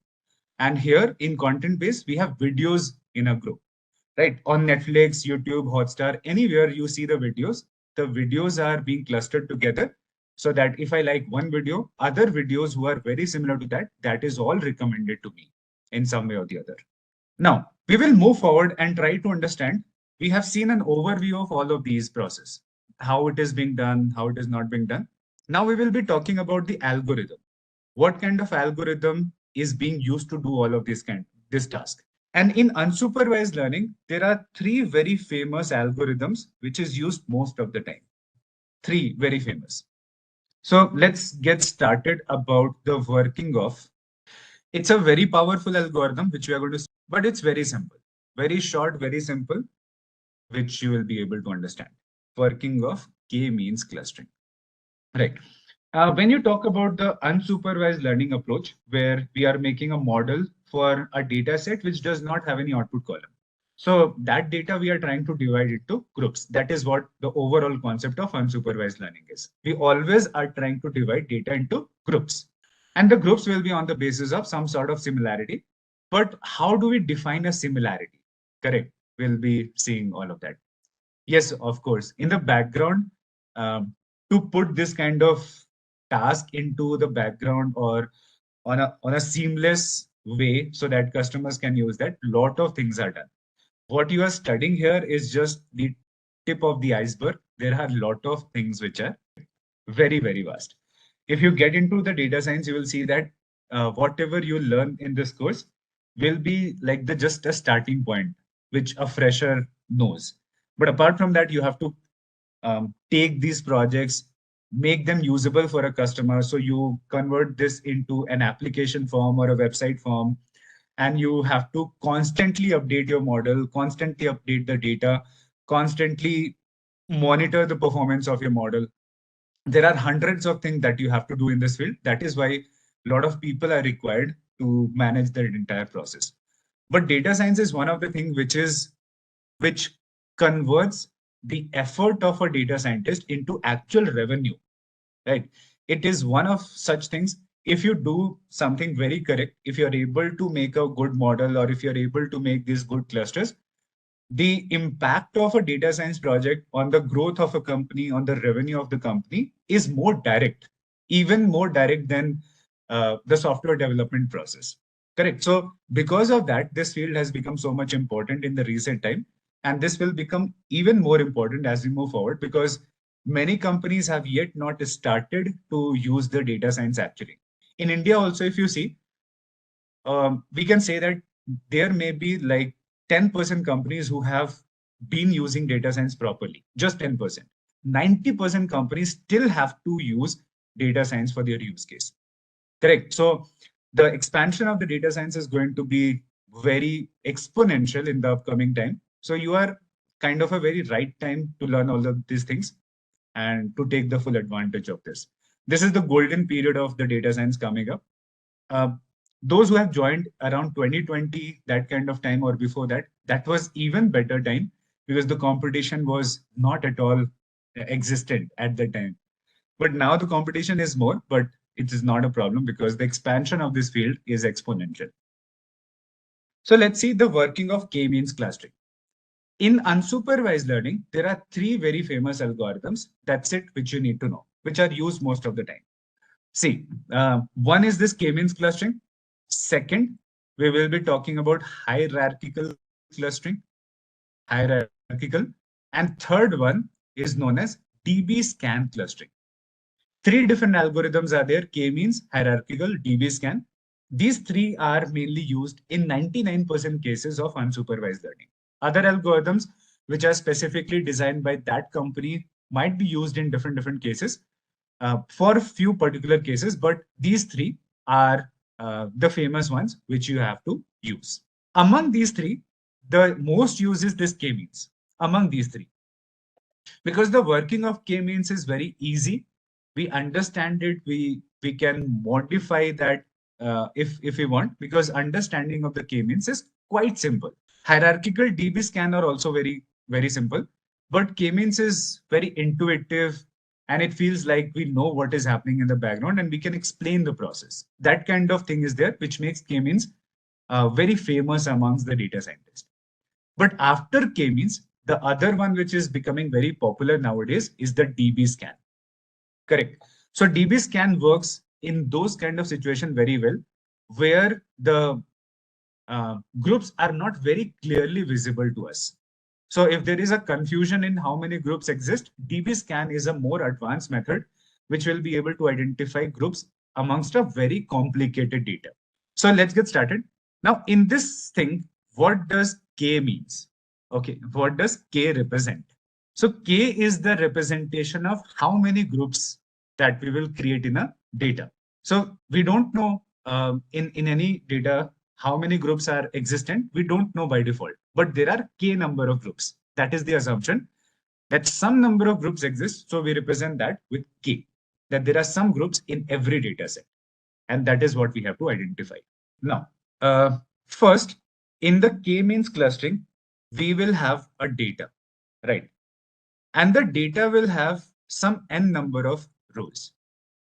And here in content-based, we have videos in a group. Right, on Netflix, YouTube, Hotstar, anywhere you see the videos are being clustered together so that if I like one video, other videos who are very similar to that, that is all recommended to me in some way or the other. Now, we will move forward and try to understand. We have seen an overview of all of these processes, how it is being done, how it is not being done. Now we will be talking about the algorithm. What kind of algorithm is being used to do all of this task? And in unsupervised learning, there are three very famous algorithms which is used most of the time. Three very famous. So let's get started about the working of. It's a very powerful algorithm which we are going to see, but it's very simple, very short, very simple, which you will be able to understand. Working of K-means clustering. Right. When you talk about the unsupervised learning approach, where we are making a model for a data set which does not have any output column. So that data we are trying to divide into groups. That is what the overall concept of unsupervised learning is. We always are trying to divide data into groups. And the groups will be on the basis of some sort of similarity. But how do we define a similarity? Correct. We'll be seeing all of that. Yes, of course. In the background, to put this kind of task into the background or on a seamless way so that customers can use that, lot of things are done. What you are studying here is just the tip of the iceberg. There are a lot of things which are very, very vast. If you get into the data science, you will see that whatever you learn in this course will be like just a starting point, which a fresher knows. But apart from that, you have to take these projects, make them usable for a customer. So you convert this into an application form or a website form, and you have to constantly update your model, constantly update the data, constantly monitor the performance of your model. There are hundreds of things that you have to do in this field. That is why a lot of people are required to manage the entire process. But data science is one of the things which converts the effort of a data scientist into actual revenue, right? It is one of such things. If you do something very correct, if you're able to make a good model, or if you're able to make these good clusters, the impact of a data science project on the growth of a company, on the revenue of the company, is more direct, even more direct than the software development process. Correct. So because of that, this field has become so much important in the recent time. And this will become even more important as we move forward, because many companies have yet not started to use the data science actually. In India also, if you see, we can say that there may be like 10% companies who have been using data science properly, just 10%. 90% companies still have to use data science for their use case. Correct. So the expansion of the data science is going to be very exponential in the upcoming time. So you are kind of a very right time to learn all of these things and to take the full advantage of this. This is the golden period of the data science coming up. Those who have joined around 2020, that kind of time, or before that, that was even better time, because the competition was not at all existent at the time. But now the competition is more, but it is not a problem because the expansion of this field is exponential. So let's see the working of k-means clustering. In unsupervised learning, there are three very famous algorithms. That's it, which you need to know, which are used most of the time. See, one is this k-means clustering. Second, we will be talking about hierarchical clustering, hierarchical. And third one is known as DB scan clustering. Three different algorithms are there: k-means, hierarchical, DB scan. These three are mainly used in 99% cases of unsupervised learning. Other algorithms, which are specifically designed by that company, might be used in different cases for a few particular cases, but these three are the famous ones which you have to use. Among these three, the most used is this k-means among these three, because the working of k-means is very easy. We understand it. We can modify that if we want, because understanding of the k-means is quite simple. Hierarchical DB scan are also very simple, but k-means is very intuitive, and it feels like we know what is happening in the background and we can explain the process. That kind of thing is there, which makes k-means very famous amongst the data scientists. But after k-means, the other one which is becoming very popular nowadays is the DB scan. Correct. So DB scan works in those kind of situation very well, where the groups are not very clearly visible to us. So if there is a confusion in how many groups exist, DB scan is a more advanced method which will be able to identify groups amongst a very complicated data. So let's get started. Now in this thing, what does K means? Okay, what does K represent? So K is the representation of how many groups that we will create in a data. So we don't know in any data how many groups are existent. We don't know by default, but there are K number of groups. That is the assumption that some number of groups exist. So we represent that with K, that there are some groups in every data set. And that is what we have to identify. Now, first, in the k-means clustering, we will have a data, right? And the data will have some n number of rows.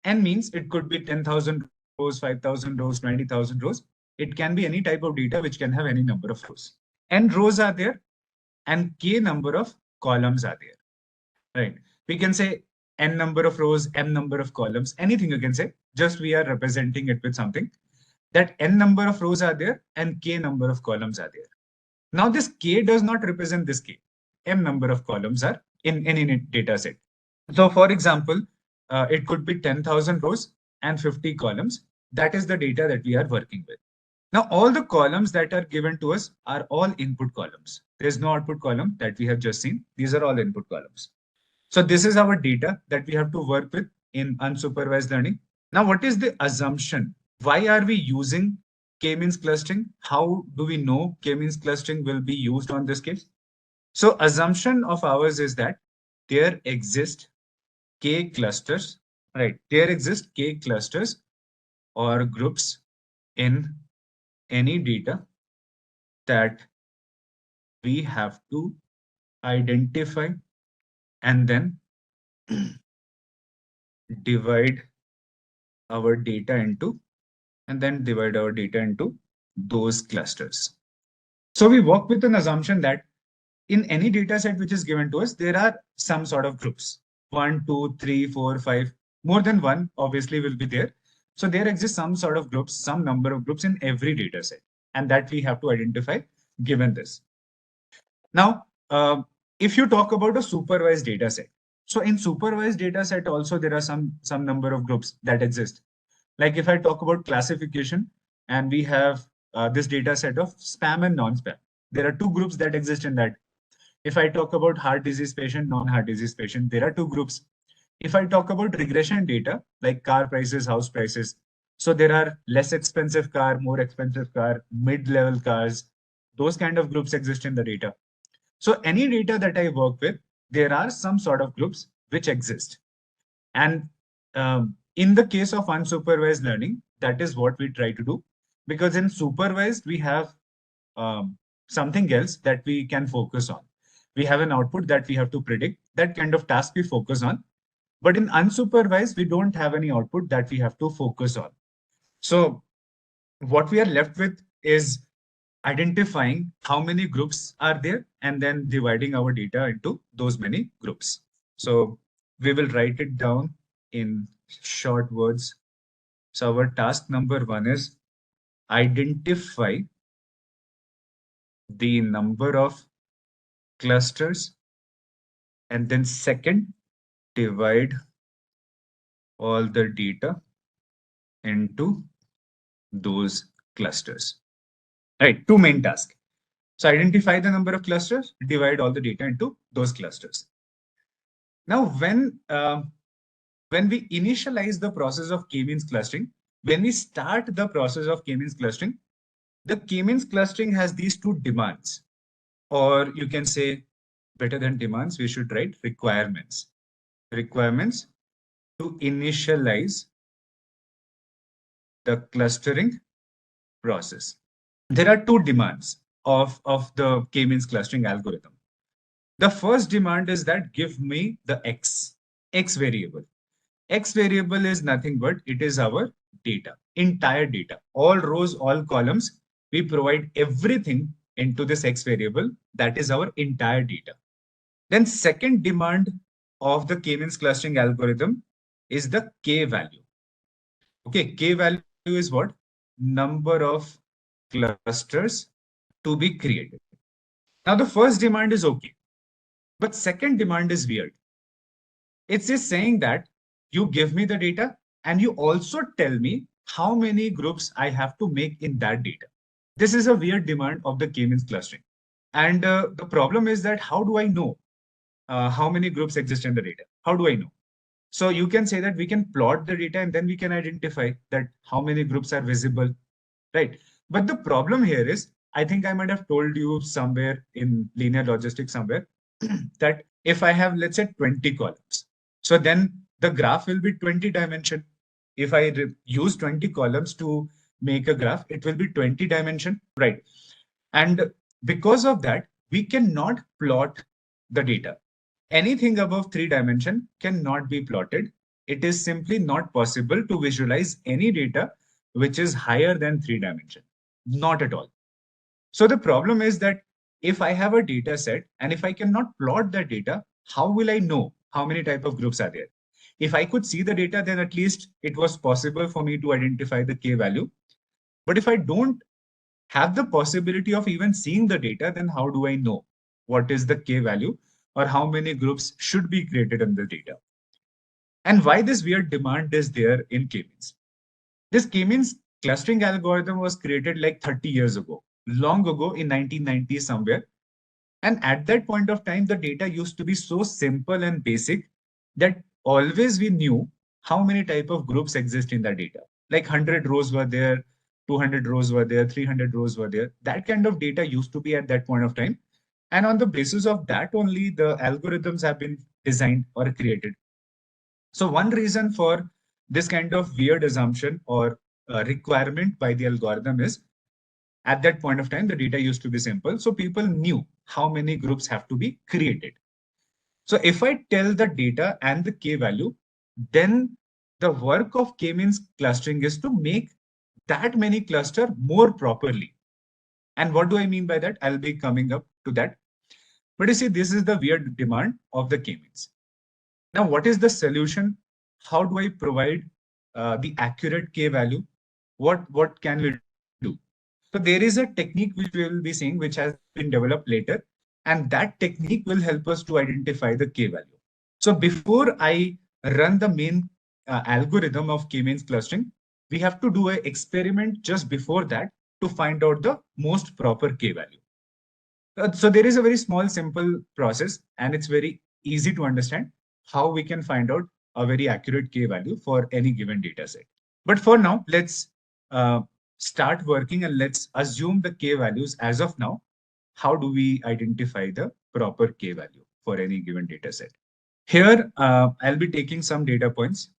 N means it could be 10,000 rows, 5,000 rows, 20,000 rows. It can be any type of data which can have any number of rows. N rows are there and k number of columns are there, right? We can say n number of rows, m number of columns, anything you can say, just we are representing it with something. That n number of rows are there and k number of columns are there. Now this k does not represent this k. M number of columns are in any data set. So for example, it could be 10,000 rows and 50 columns. That is the data that we are working with. Now all the columns that are given to us are all input columns. There's no output column that we have just seen. These are all input columns. So this is our data that we have to work with in unsupervised learning. Now what is the assumption? Why are we using k-means clustering? How do we know k-means clustering will be used on this case? So assumption of ours is that there exist k clusters, right? There exist k clusters or groups in any data that we have to identify and then divide our data into those clusters. So we work with an assumption that in any data set which is given to us, there are some sort of groups. 1, 2, 3, 4, 5, more than one obviously will be there. So there exists some sort of groups, some number of groups in every data set, and that we have to identify given this. Now, if you talk about a supervised data set, so in supervised data set also there are some number of groups that exist. Like if I talk about classification and we have this data set of spam and non-spam, there are two groups that exist in that. If I talk about heart disease patient, non-heart disease patient, there are two groups. If I talk about regression data, like car prices, house prices, so there are less expensive car, more expensive car, mid-level cars, those kind of groups exist in the data. So any data that I work with, there are some sort of groups which exist. And in the case of unsupervised learning, that is what we try to do, because in supervised, we have something else that we can focus on. We have an output that we have to predict. That kind of task we focus on. But in unsupervised, we don't have any output that we have to focus on. So what we are left with is identifying how many groups are there and then dividing our data into those many groups. So we will write it down in short words. So our task number 1 is identify the number of clusters, and then second, divide all the data into those clusters. Right, two main tasks. So identify the number of clusters, divide all the data into those clusters. Now, when we initialize the process of k-means clustering, when we start the process of k-means clustering, the k-means clustering has these two demands, or you can say better than demands, we should write requirements. Requirements to initialize the clustering process. There are two demands of the k-means clustering algorithm. The first demand is that give me the x variable. X variable is nothing but it is our data, entire data, all rows, all columns. We provide everything into this x variable. That is our entire data. Then second demand of the k-means clustering algorithm is the k value. Okay, k value is what? Number of clusters to be created. Now the first demand is okay, but second demand is weird. It's just saying that you give me the data and you also tell me how many groups I have to make in that data. This is a weird demand of the k-means clustering. And the problem is that how do I know how many groups exist in the data? How do I know? So you can say that we can plot the data and then we can identify that how many groups are visible, right? But the problem here is, I think I might have told you somewhere in linear logistics somewhere that if I have, let's say 20 columns, so then the graph will be 20 dimension. If I use 20 columns to make a graph, it will be 20 dimension, right? And because of that, we cannot plot the data. Anything above 3 dimension cannot be plotted. It is simply not possible to visualize any data which is higher than 3 dimension. Not at all. So the problem is that if I have a data set and if I cannot plot that data, how will I know how many type of groups are there? If I could see the data, then at least it was possible for me to identify the k value. But if I don't have the possibility of even seeing the data, then how do I know what is the k value or how many groups should be created in the data? And why this weird demand is there in k-means? This k-means clustering algorithm was created like 30 years ago, long ago in 1990 somewhere. And at that point of time, the data used to be so simple and basic that always we knew how many type of groups exist in the data. Like 100 rows were there, 200 rows were there, 300 rows were there. That kind of data used to be at that point of time. And on the basis of that only, the algorithms have been designed or created. So one reason for this kind of weird assumption or requirement by the algorithm is at that point of time, the data used to be simple. So people knew how many groups have to be created. So if I tell the data and the k value, then the work of k-means clustering is to make that many cluster more properly. And what do I mean by that? I'll be coming up to that. But you see, this is the weird demand of the k-means. Now, what is the solution? How do I provide the accurate k value? What can we do? So there is a technique which we will be seeing, which has been developed later, and that technique will help us to identify the k value. So before I run the main algorithm of k-means clustering, we have to do an experiment just before that to find out the most proper k value. So there is a very small, simple process, and it's very easy to understand how we can find out a very accurate k value for any given data set. But for now, let's start working and let's assume the k values as of now. How do we identify the proper k value for any given data set? Here, I'll be taking some data points.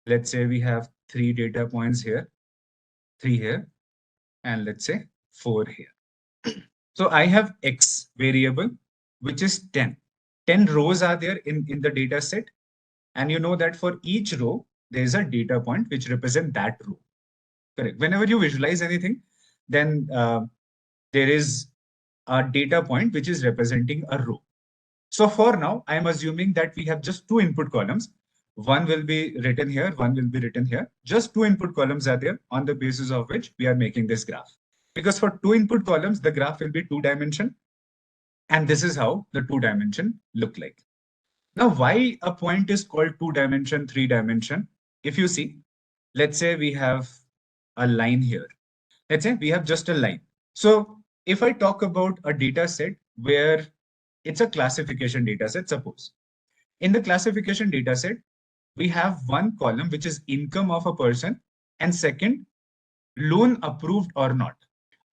Let's say we have 3 data points here, 3 here, and let's say 4 here. So I have x variable, which is 10. 10 rows are there in the data set. And you know that for each row, there is a data point which represents that row. Correct. Whenever you visualize anything, then there is a data point which is representing a row. So for now, I am assuming that we have just two input columns. One will be written here, one will be written here. Just two input columns are there on the basis of which we are making this graph. Because for two input columns, the graph will be two dimension. And this is how the two dimension look like. Now, why a point is called two dimension, three dimension? If you see, let's say we have a line here. Let's say we have just a line. So if I talk about a data set where it's a classification data set, suppose in the classification data set, we have one column which is income of a person, and second, loan approved or not.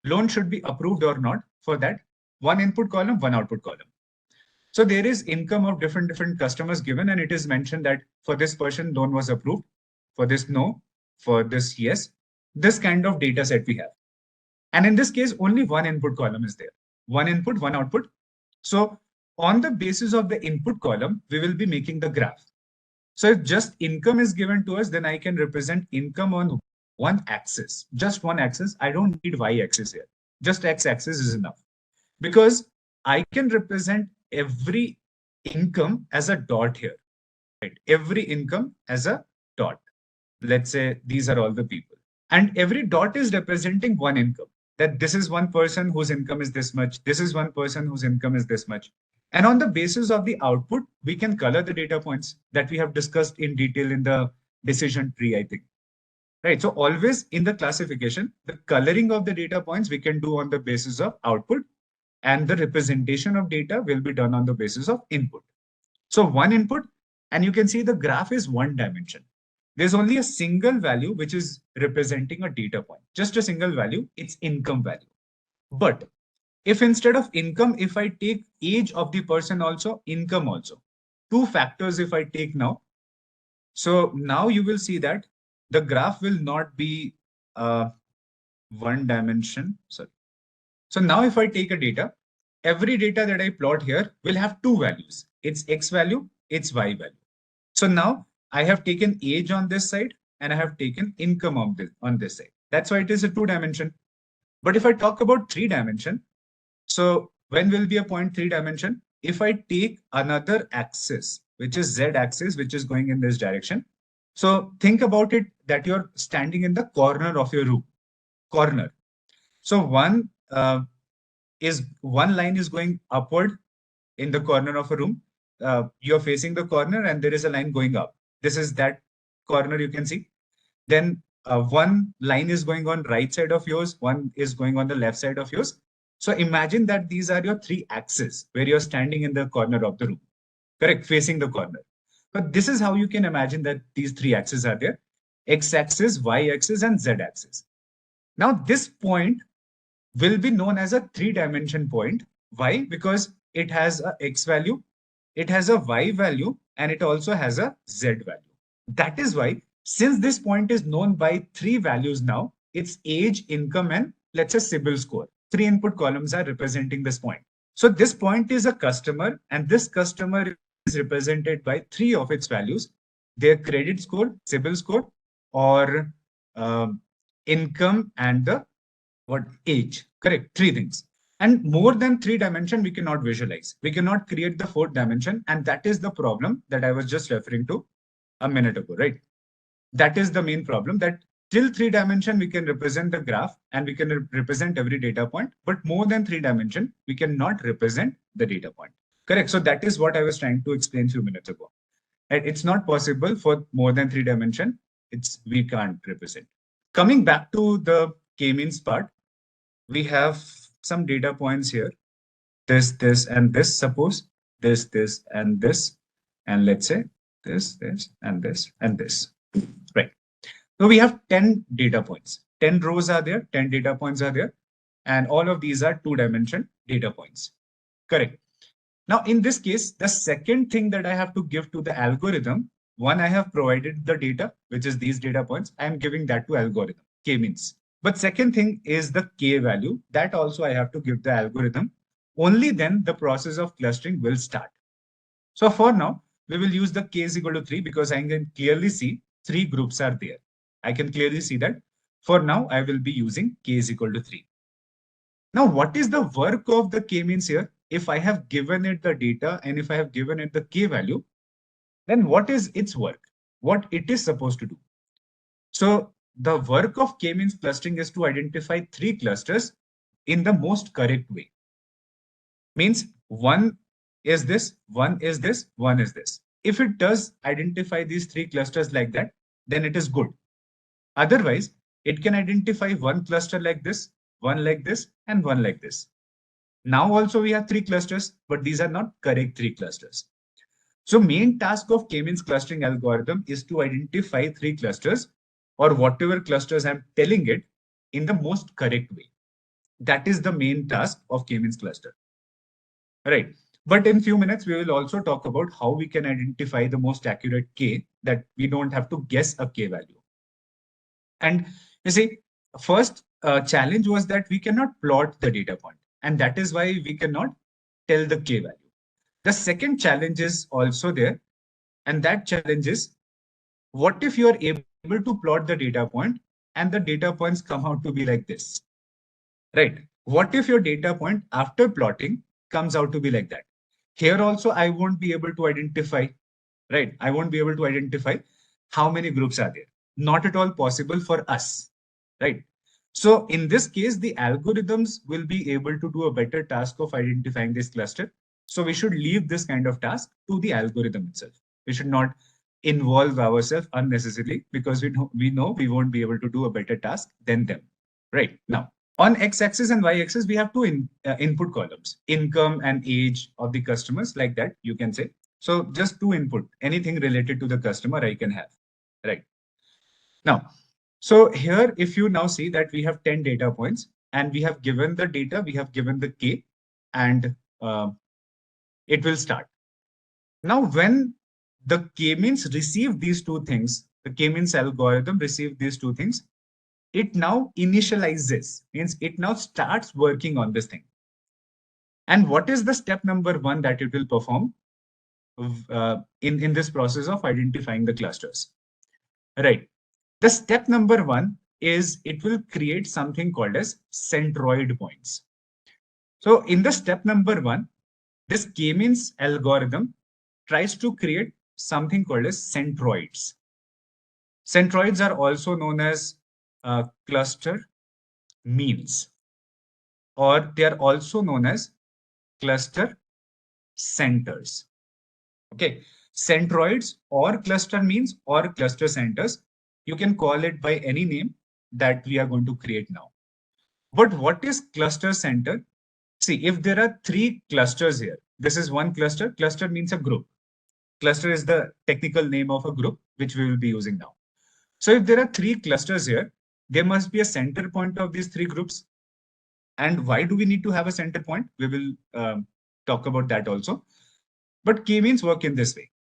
Loan should be approved or not. For that, one input column, one output column. So there is income of different customers given, and it is mentioned that for this person, loan was approved, for this no, for this yes. This kind of data set we have. And in this case, only one input column is there. One input, one output. So on the basis of the input column, we will be making the graph. So if just income is given to us, then I can represent income on one axis, just one axis. I don't need y-axis here. Just x-axis is enough. Because I can represent every income as a dot here. Right? Every income as a dot. Let's say these are all the people. And every dot is representing one income. That this is one person whose income is this much. This is one person whose income is this much. And on the basis of the output, we can color the data points that we have discussed in detail in the decision tree, I think. Right. So always in the classification, the coloring of the data points we can do on the basis of output, and the representation of data will be done on the basis of input. So one input, and you can see the graph is one dimension. There's only a single value which is representing a data point, just a single value, it's income value. But if instead of income, if I take age of the person also, income also, two factors if I take now, so now you will see that the graph will not be one dimension. Sorry. So now if I take a data, every data that I plot here will have two values. It's X value, it's Y value. So now I have taken age on this side and I have taken income on this side. That's why it is a two dimension. But if I talk about three dimension, so when will be a point three dimension? If I take another axis, which is Z axis, which is going in this direction. So think about it that you're standing in the corner of your room, corner. So one line is going upward in the corner of a room. You're facing the corner and there is a line going up. This is that corner you can see. Then one line is going on right side of yours, one is going on the left side of yours. So imagine that these are your three axes where you're standing in the corner of the room, correct, facing the corner. But this is how you can imagine that these three axes are there: x-axis, y-axis, and z-axis. Now this point will be known as a three-dimension point. Why? Because it has a x value, it has a y value, and it also has a z value. That is why, since this point is known by three values now, it's age, income, and let's say CIBIL score. Three input columns are representing this point. So this point is a customer, and this customer is represented by three of its values: their credit score, CIBIL score, or income, and the age. Correct? Three things. And more than three dimension, we cannot visualize. We cannot create the fourth dimension. And that is the problem that I was just referring to a minute ago, right? That is the main problem, that till three dimension, we can represent the graph and we can represent every data point. But more than three dimension, we cannot represent the data point. Correct? So that is what I was trying to explain a few minutes ago. And it's not possible for more than three dimension. We can't represent. Coming back to the k-means part, we have some data points here. This, and this, suppose. This, and this. And let's say this, and this, and this. Right. So we have 10 data points. 10 rows are there, 10 data points are there. And all of these are two-dimension data points. Correct. Now, in this case, the second thing that I have to give to the algorithm, one, I have provided the data, which is these data points. I am giving that to algorithm, k-means. But second thing is the k value. That also I have to give the algorithm. Only then the process of clustering will start. So for now, we will use the k is equal to 3 because I can clearly see 3 groups are there. I can clearly see that. For now, I will be using k is equal to 3. Now, what is the work of the k-means here? If I have given it the data and if I have given it the k value, then what is its work? What it is supposed to do? So the work of k-means clustering is to identify 3 clusters in the most correct way. Means one is this, one is this, one is this. If it does identify these 3 clusters like that, then it is good. Otherwise, it can identify one cluster like this, and one like this. Now also we have 3 clusters, but these are not correct 3 clusters. So main task of k-means clustering algorithm is to identify 3 clusters or whatever clusters I'm telling it in the most correct way. That is the main task of k-means cluster. Right. But in few minutes, we will also talk about how we can identify the most accurate k, that we don't have to guess a k value. And you see, first challenge was that we cannot plot the data point, and that is why we cannot tell the k value. The second challenge is also there, and that challenge is, what if you are able to plot the data point and the data points come out to be like this, right? What if your data point after plotting comes out to be like that? Here also, I won't be able to identify, right? I won't be able to identify how many groups are there. Not at all possible for us, right? So in this case, the algorithms will be able to do a better task of identifying this cluster. So we should leave this kind of task to the algorithm itself. We should not involve ourselves unnecessarily because we know we won't be able to do a better task than them, right? Now, on x-axis and y-axis, we have two input columns, income and age of the customers, like that, you can say. So just two input, anything related to the customer I can have, right? Now, so here, if you now see that we have 10 data points and we have given the data, we have given the k, and it will start. Now, when the k-means receive these two things, the k-means algorithm receive these two things, it now initializes, means it now starts working on this thing. And what is the step number 1 that it will perform in this process of identifying the clusters? Right. The step number 1 is it will create something called as centroid points. So in the step number 1, this k-means algorithm tries to create something called as centroids. Centroids are also known as cluster means, or they are also known as cluster centers. Okay, centroids or cluster means or cluster centers, you can call it by any name that we are going to create now. But what is cluster center? See, if there are 3 clusters here, this is one cluster. Cluster means a group. Cluster is the technical name of a group which we will be using now. So if there are 3 clusters here, there must be a center point of these 3 groups. And why do we need to have a center point? We will talk about that also. But k-means work in this way.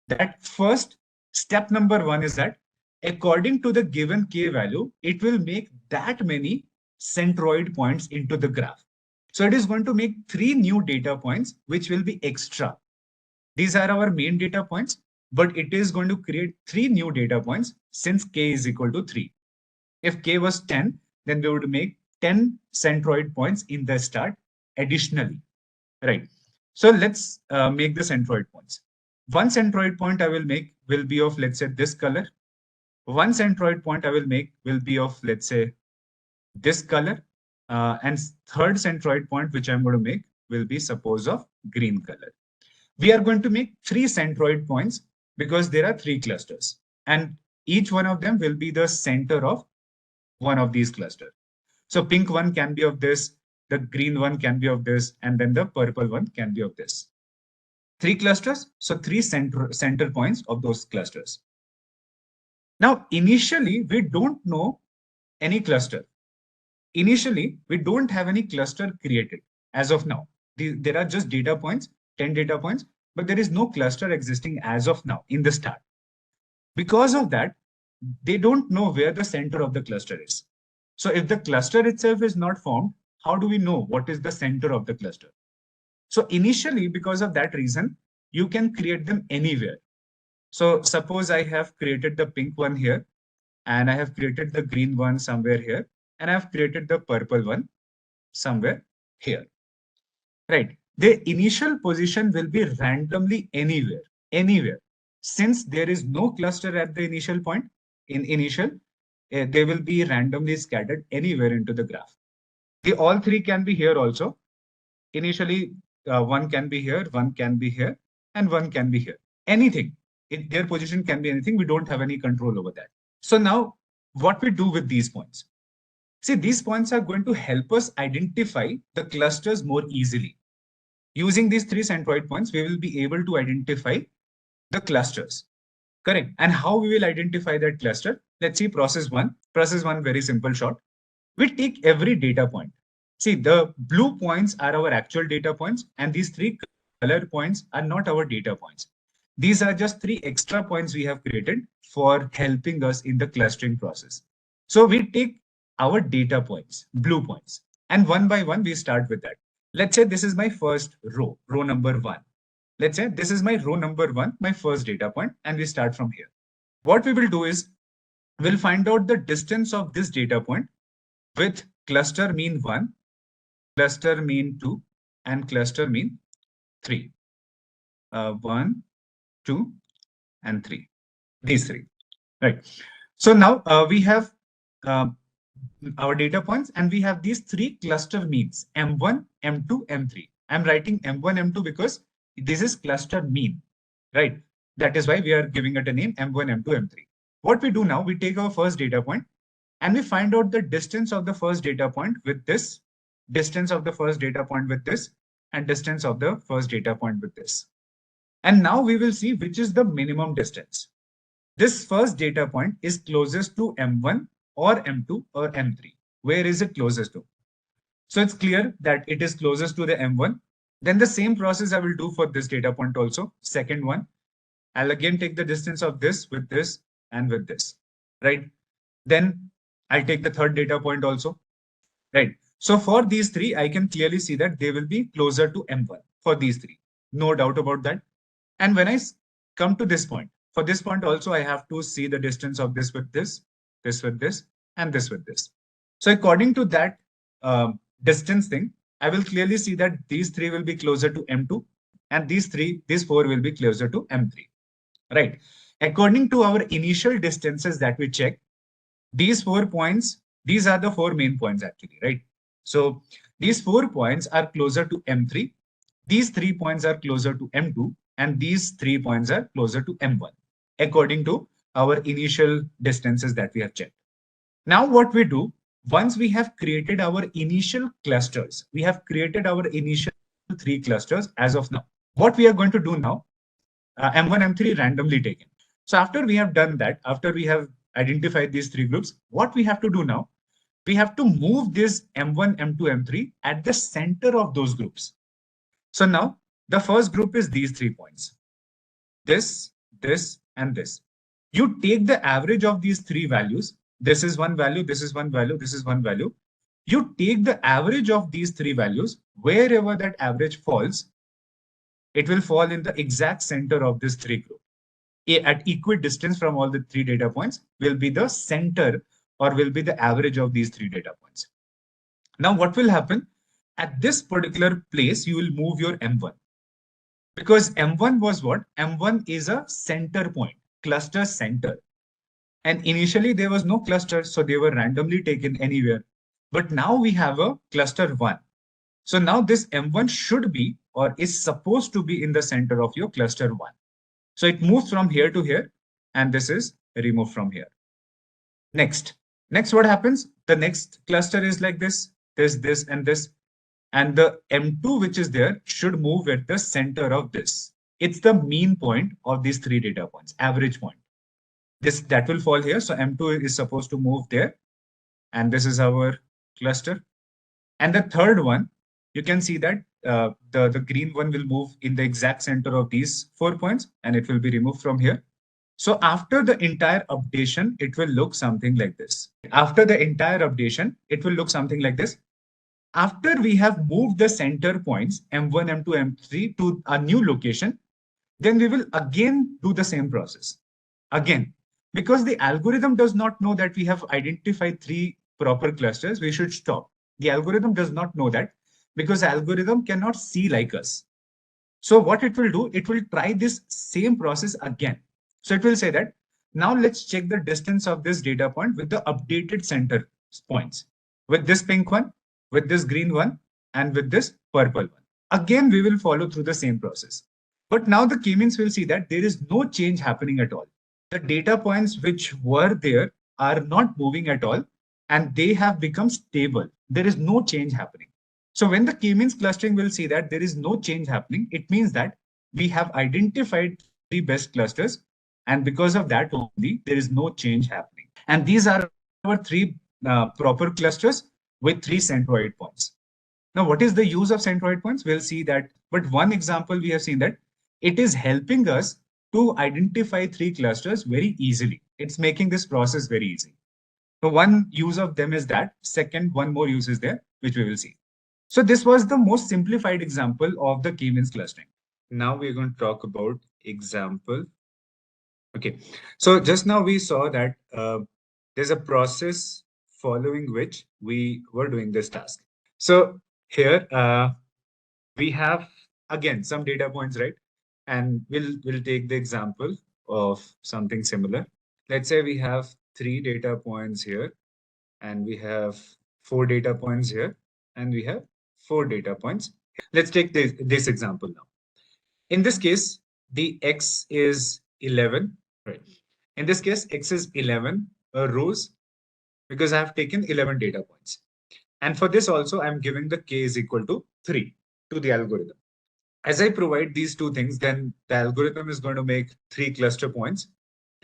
That first step number 1 is that according to the given k value, it will make that many centroid points into the graph. So it is going to make 3 new data points, which will be extra. These are our main data points, but it is going to create 3 new data points since k is equal to 3. If k was 10, then we would make 10 centroid points in the start additionally, right? So let's make the centroid points. One centroid point I will make will be of, let's say, this color. One centroid point I will make will be of, let's say, this color. And third centroid point which I'm going to make will be, suppose, of green color. We are going to make 3 centroid points because there are 3 clusters. And each one of them will be the center of one of these clusters. So pink one can be of this, the green one can be of this, and then the purple one can be of this. 3 clusters, so 3 center points of those clusters. Now, initially, we don't know any cluster. Initially, we don't have any cluster created as of now. There are just data points, 10 data points, but there is no cluster existing as of now in the start. Because of that, they don't know where the center of the cluster is. So if the cluster itself is not formed, how do we know what is the center of the cluster? So initially, because of that reason, you can create them anywhere. So suppose I have created the pink one here, and I have created the green one somewhere here, and I have created the purple one somewhere here, right? The initial position will be randomly anywhere. Since there is no cluster at the initial point, they will be randomly scattered anywhere into the graph. All three can be here also. Initially, one can be here, one can be here, and one can be here. Anything. Their position can be anything. We don't have any control over that. So now, what we do with these points? See, these points are going to help us identify the clusters more easily. Using these three centroid points, we will be able to identify the clusters. Correct. And how we will identify that cluster? Let's see process one. Process one, very simple short. We take every data point. See, the blue points are our actual data points, and these three color points are not our data points. These are just three extra points we have created for helping us in the clustering process. So we take our data points, blue points, and one by one, we start with that. Let's say this is my first row number one. Let's say this is my row number one, my first data point, and we start from here. What we will do is we'll find out the distance of this data point with cluster mean 1, cluster mean 2, and cluster mean 3. 1, 2, and 3. These three. Right. So now we have our data points, and we have these three cluster means, M1, M2, M3. I'm writing M1, M2 because this is cluster mean, right? That is why we are giving it a name M1, M2, M3. What we do now, we take our first data point and we find out the distance of the first data point with this, distance of the first data point with this, and distance of the first data point with this. And now we will see which is the minimum distance. This first data point is closest to M1 or M2 or M3. Where is it closest to? So it's clear that it is closest to the M1. Then the same process I will do for this data point also. Second one, I'll again take the distance of this with this and with this, right? Then I'll take the third data point also, right? So for these three, I can clearly see that they will be closer to M1 for these three. No doubt about that. And when I come to this point, for this point also, I have to see the distance of this with this, this with this, and this with this. So according to that distance thing, I will clearly see that these three will be closer to M2, and these four will be closer to M3, right? According to our initial distances that we check, these 4 points, these are the 4 main points actually, right? So these 4 points are closer to M3, these 3 points are closer to M2, and these 3 points are closer to M1, according to our initial distances that we have checked. Now what we do, once we have created our initial clusters, we have created our initial 3 clusters as of now. What we are going to do now, M1, M3 randomly taken. So after we have done that, after we have identified these 3 groups, what we have to do now, we have to move this M1, M2, M3 at the center of those groups. So now the first group is these 3 points. This, and this. You take the average of these 3 values. This is one value, this is one value, this is one value. You take the average of these 3 values, wherever that average falls, it will fall in the exact center of this 3 group. At equidistance from all the 3 data points will be the center or will be the average of these 3 data points. Now what will happen? At this particular place, you will move your M1. Because M1 was what? M1 is a center point, cluster center. And initially there was no cluster, so they were randomly taken anywhere. But now we have a cluster 1. So now this M1 should be or is supposed to be in the center of your cluster 1. So it moves from here to here, and this is removed from here. Next what happens? The next cluster is like this, this, and this. And the M2, which is there, should move at the center of this. It's the mean point of these 3 data points, average point. That will fall here. So M2 is supposed to move there. And this is our cluster. And the third one, you can see that the green one will move in the exact center of these 4 points, and it will be removed from here. So after the entire updation, it will look something like this. After the entire updation, it will look something like this. After we have moved the center points, M1, M2, M3 to a new location, then we will again do the same process. Again, because the algorithm does not know that we have identified 3 proper clusters, we should stop. The algorithm does not know that because algorithm cannot see like us. So what it will do, it will try this same process again. So it will say that, now let's check the distance of this data point with the updated center points, with this pink one, with this green one, and with this purple one. Again, we will follow through the same process. But now the k-means will see that there is no change happening at all. The data points which were there are not moving at all, and they have become stable. There is no change happening. So when the k-means clustering will see that there is no change happening, it means that we have identified 3 best clusters, and because of that only, there is no change happening. And these are our 3 proper clusters with 3 centroid points. Now, what is the use of centroid points? We'll see that. But one example, we have seen that it is helping us to identify 3 clusters very easily. It's making this process very easy. So one use of them is that. Second, one more use is there, which we will see. So this was the most simplified example of the k-means clustering. Now we're going to talk about example. Okay, so just now we saw that there's a process following which we were doing this task. So here we have again some data points, right? And we'll take the example of something similar. Let's say we have 3 data points here, and we have 4 data points here, and we have 4 data points. Let's take this example now. In this case, the x is 11, right? In this case, x is 11 rows because I have taken 11 data points. And for this also, I'm giving the k is equal to 3 to the algorithm. As I provide these 2 things, then the algorithm is going to make 3 cluster points.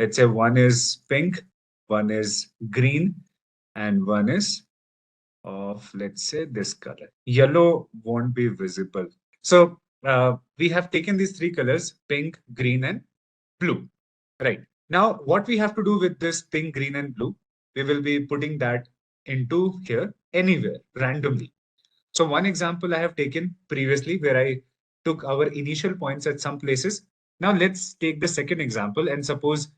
Let's say one is pink, one is green, and one is of, let's say, this color. Yellow won't be visible. So we have taken these 3 colors, pink, green, and blue. Right. Now, what we have to do with this pink, green, and blue, we will be putting that into here anywhere randomly. So one example I have taken previously where I took our initial points at some places. Now let's take the second example, and suppose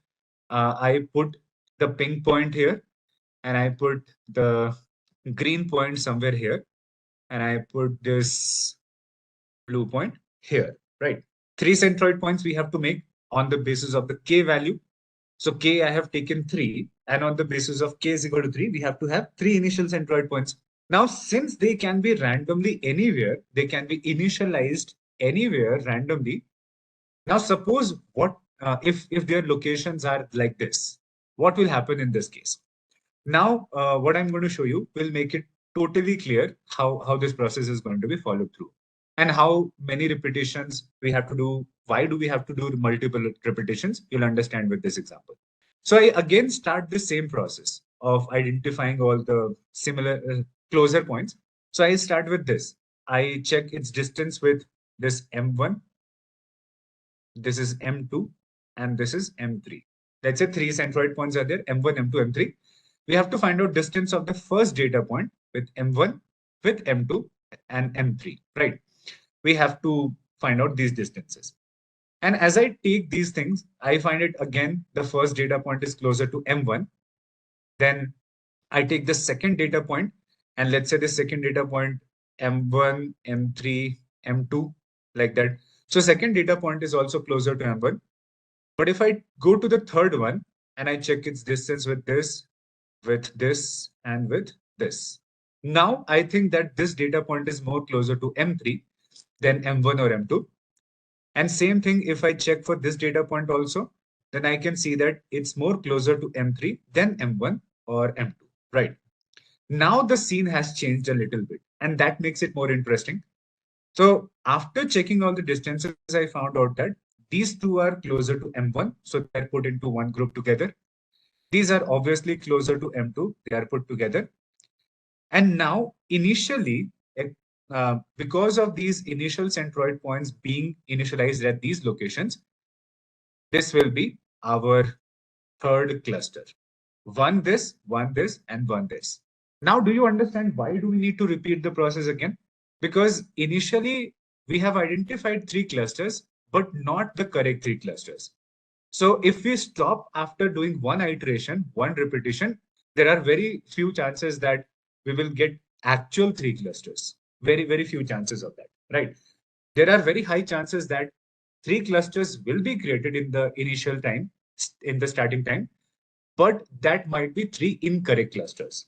I put the pink point here, and I put the green point somewhere here, and I put this blue point here, right? 3 centroid points we have to make on the basis of the k value. So k I have taken 3, and on the basis of k is equal to 3, we have to have 3 initial centroid points. Now, since they can be randomly anywhere, they can be initialized anywhere randomly. Now, suppose what if their locations are like this, what will happen in this case? Now, what I'm going to show you will make it totally clear how this process is going to be followed through, and how many repetitions we have to do. Why do we have to do multiple repetitions? You'll understand with this example. So I again start the same process of identifying all the similar closer points. So I start with this. I check its distance with this M1. This is M2, and this is M3. Let's say 3 centroid points are there, M1, M2, M3. We have to find out distance of the first data point with M1, with M2, and M3, right? We have to find out these distances. And as I take these things, I find it again, the first data point is closer to M1. Then I take the second data point, and let's say the second data point, M1, M3, M2, like that. So second data point is also closer to M1. But if I go to the third one and I check its distance with this, and with this. Now I think that this data point is more closer to M3 than M1 or M2. And same thing, if I check for this data point also, then I can see that it's more closer to M3 than M1 or M2, right? Now the scene has changed a little bit, and that makes it more interesting. So after checking all the distances, I found out that these 2 are closer to M1, so they're put into one group together. These are obviously closer to M2, they are put together. And now initially, because of these initial centroid points being initialized at these locations, this will be our third cluster. One this, and one this. Now, do you understand why do we need to repeat the process again? Because initially we have identified 3 clusters, but not the correct 3 clusters. So if we stop after doing one iteration, one repetition, there are very few chances that we will get actual 3 clusters. Very, very few chances of that, right? There are very high chances that 3 clusters will be created in the initial time, in the starting time, but that might be 3 incorrect clusters.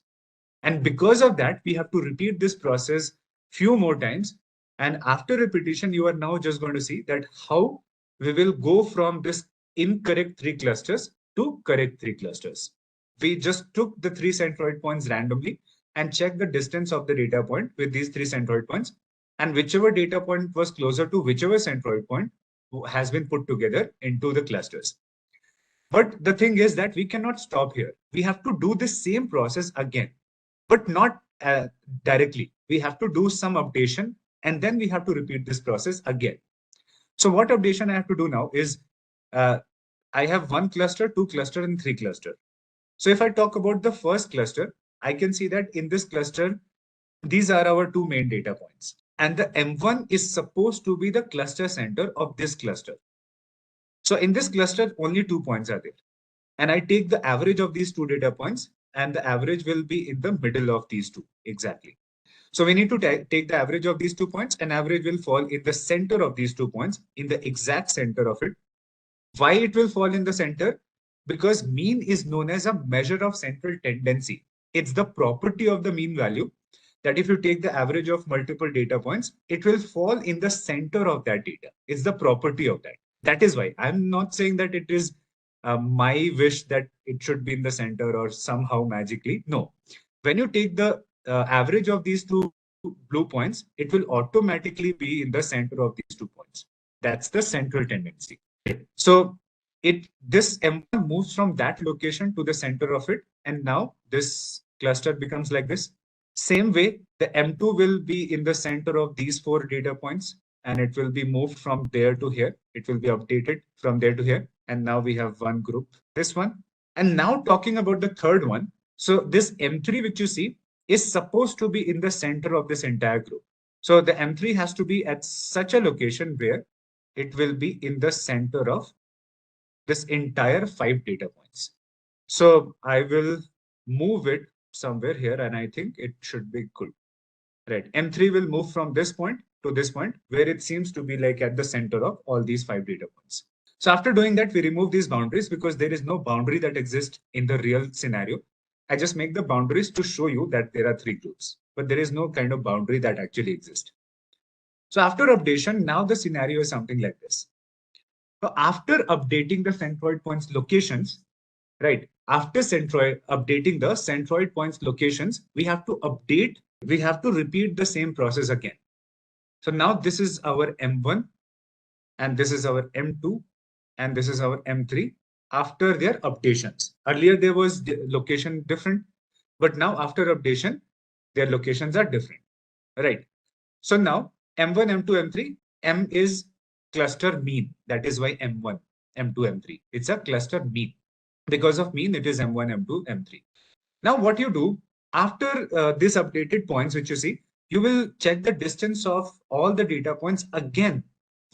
And because of that, we have to repeat this process few more times. And after repetition, you are now just going to see that how we will go from this incorrect 3 clusters to correct 3 clusters. We just took the 3 centroid points randomly and checked the distance of the data point with these 3 centroid points. And whichever data point was closer to whichever centroid point has been put together into the clusters. But the thing is that we cannot stop here. We have to do the same process again, but not directly. We have to do some updation, and then we have to repeat this process again. So what updation I have to do now is, I have 1 cluster, 2 cluster, and 3 cluster. So if I talk about the first cluster, I can see that in this cluster, these are our 2 main data points. And the M1 is supposed to be the cluster center of this cluster. So in this cluster, only 2 points are there. And I take the average of these 2 data points, and the average will be in the middle of these 2 exactly. So we need to take the average of these 2 points, and average will fall in the center of these 2 points, in the exact center of it. Why it will fall in the center? Because mean is known as a measure of central tendency. It's the property of the mean value that if you take the average of multiple data points, it will fall in the center of that data. It's the property of that. That is why I'm not saying that it is my wish that it should be in the center or somehow magically. No. When you take the average of these 2 blue points, it will automatically be in the center of these 2 points. That's the central tendency. So this M1 moves from that location to the center of it, and now this cluster becomes like this. Same way, the M2 will be in the center of these 4 data points, and it will be moved from there to here. It will be updated from there to here. And now we have one group, this one. And now talking about the third one. So this M3, which you see, is supposed to be in the center of this entire group. So the M3 has to be at such a location where it will be in the center of this entire 5 data points. So I will move it somewhere here, and I think it should be good. Right. M3 will move from this point to this point, where it seems to be like at the center of all these 5 data points. So after doing that, we remove these boundaries because there is no boundary that exists in the real scenario. I just make the boundaries to show you that there are 3 groups, but there is no kind of boundary that actually exists. So after updation, now the scenario is something like this. So after updating the centroid points locations, right? After updating the centroid points locations, we have to repeat the same process again. So now this is our M1, and this is our M2, and this is our M3 after their updations. Earlier there was location different, but now after updation, their locations are different, right? So now M1, M2, M3, M is cluster mean. That is why M1, M2, M3. It's a cluster mean. Because of mean, it is M1, M2, M3. Now what you do after this updated points, which you see, you will check the distance of all the data points again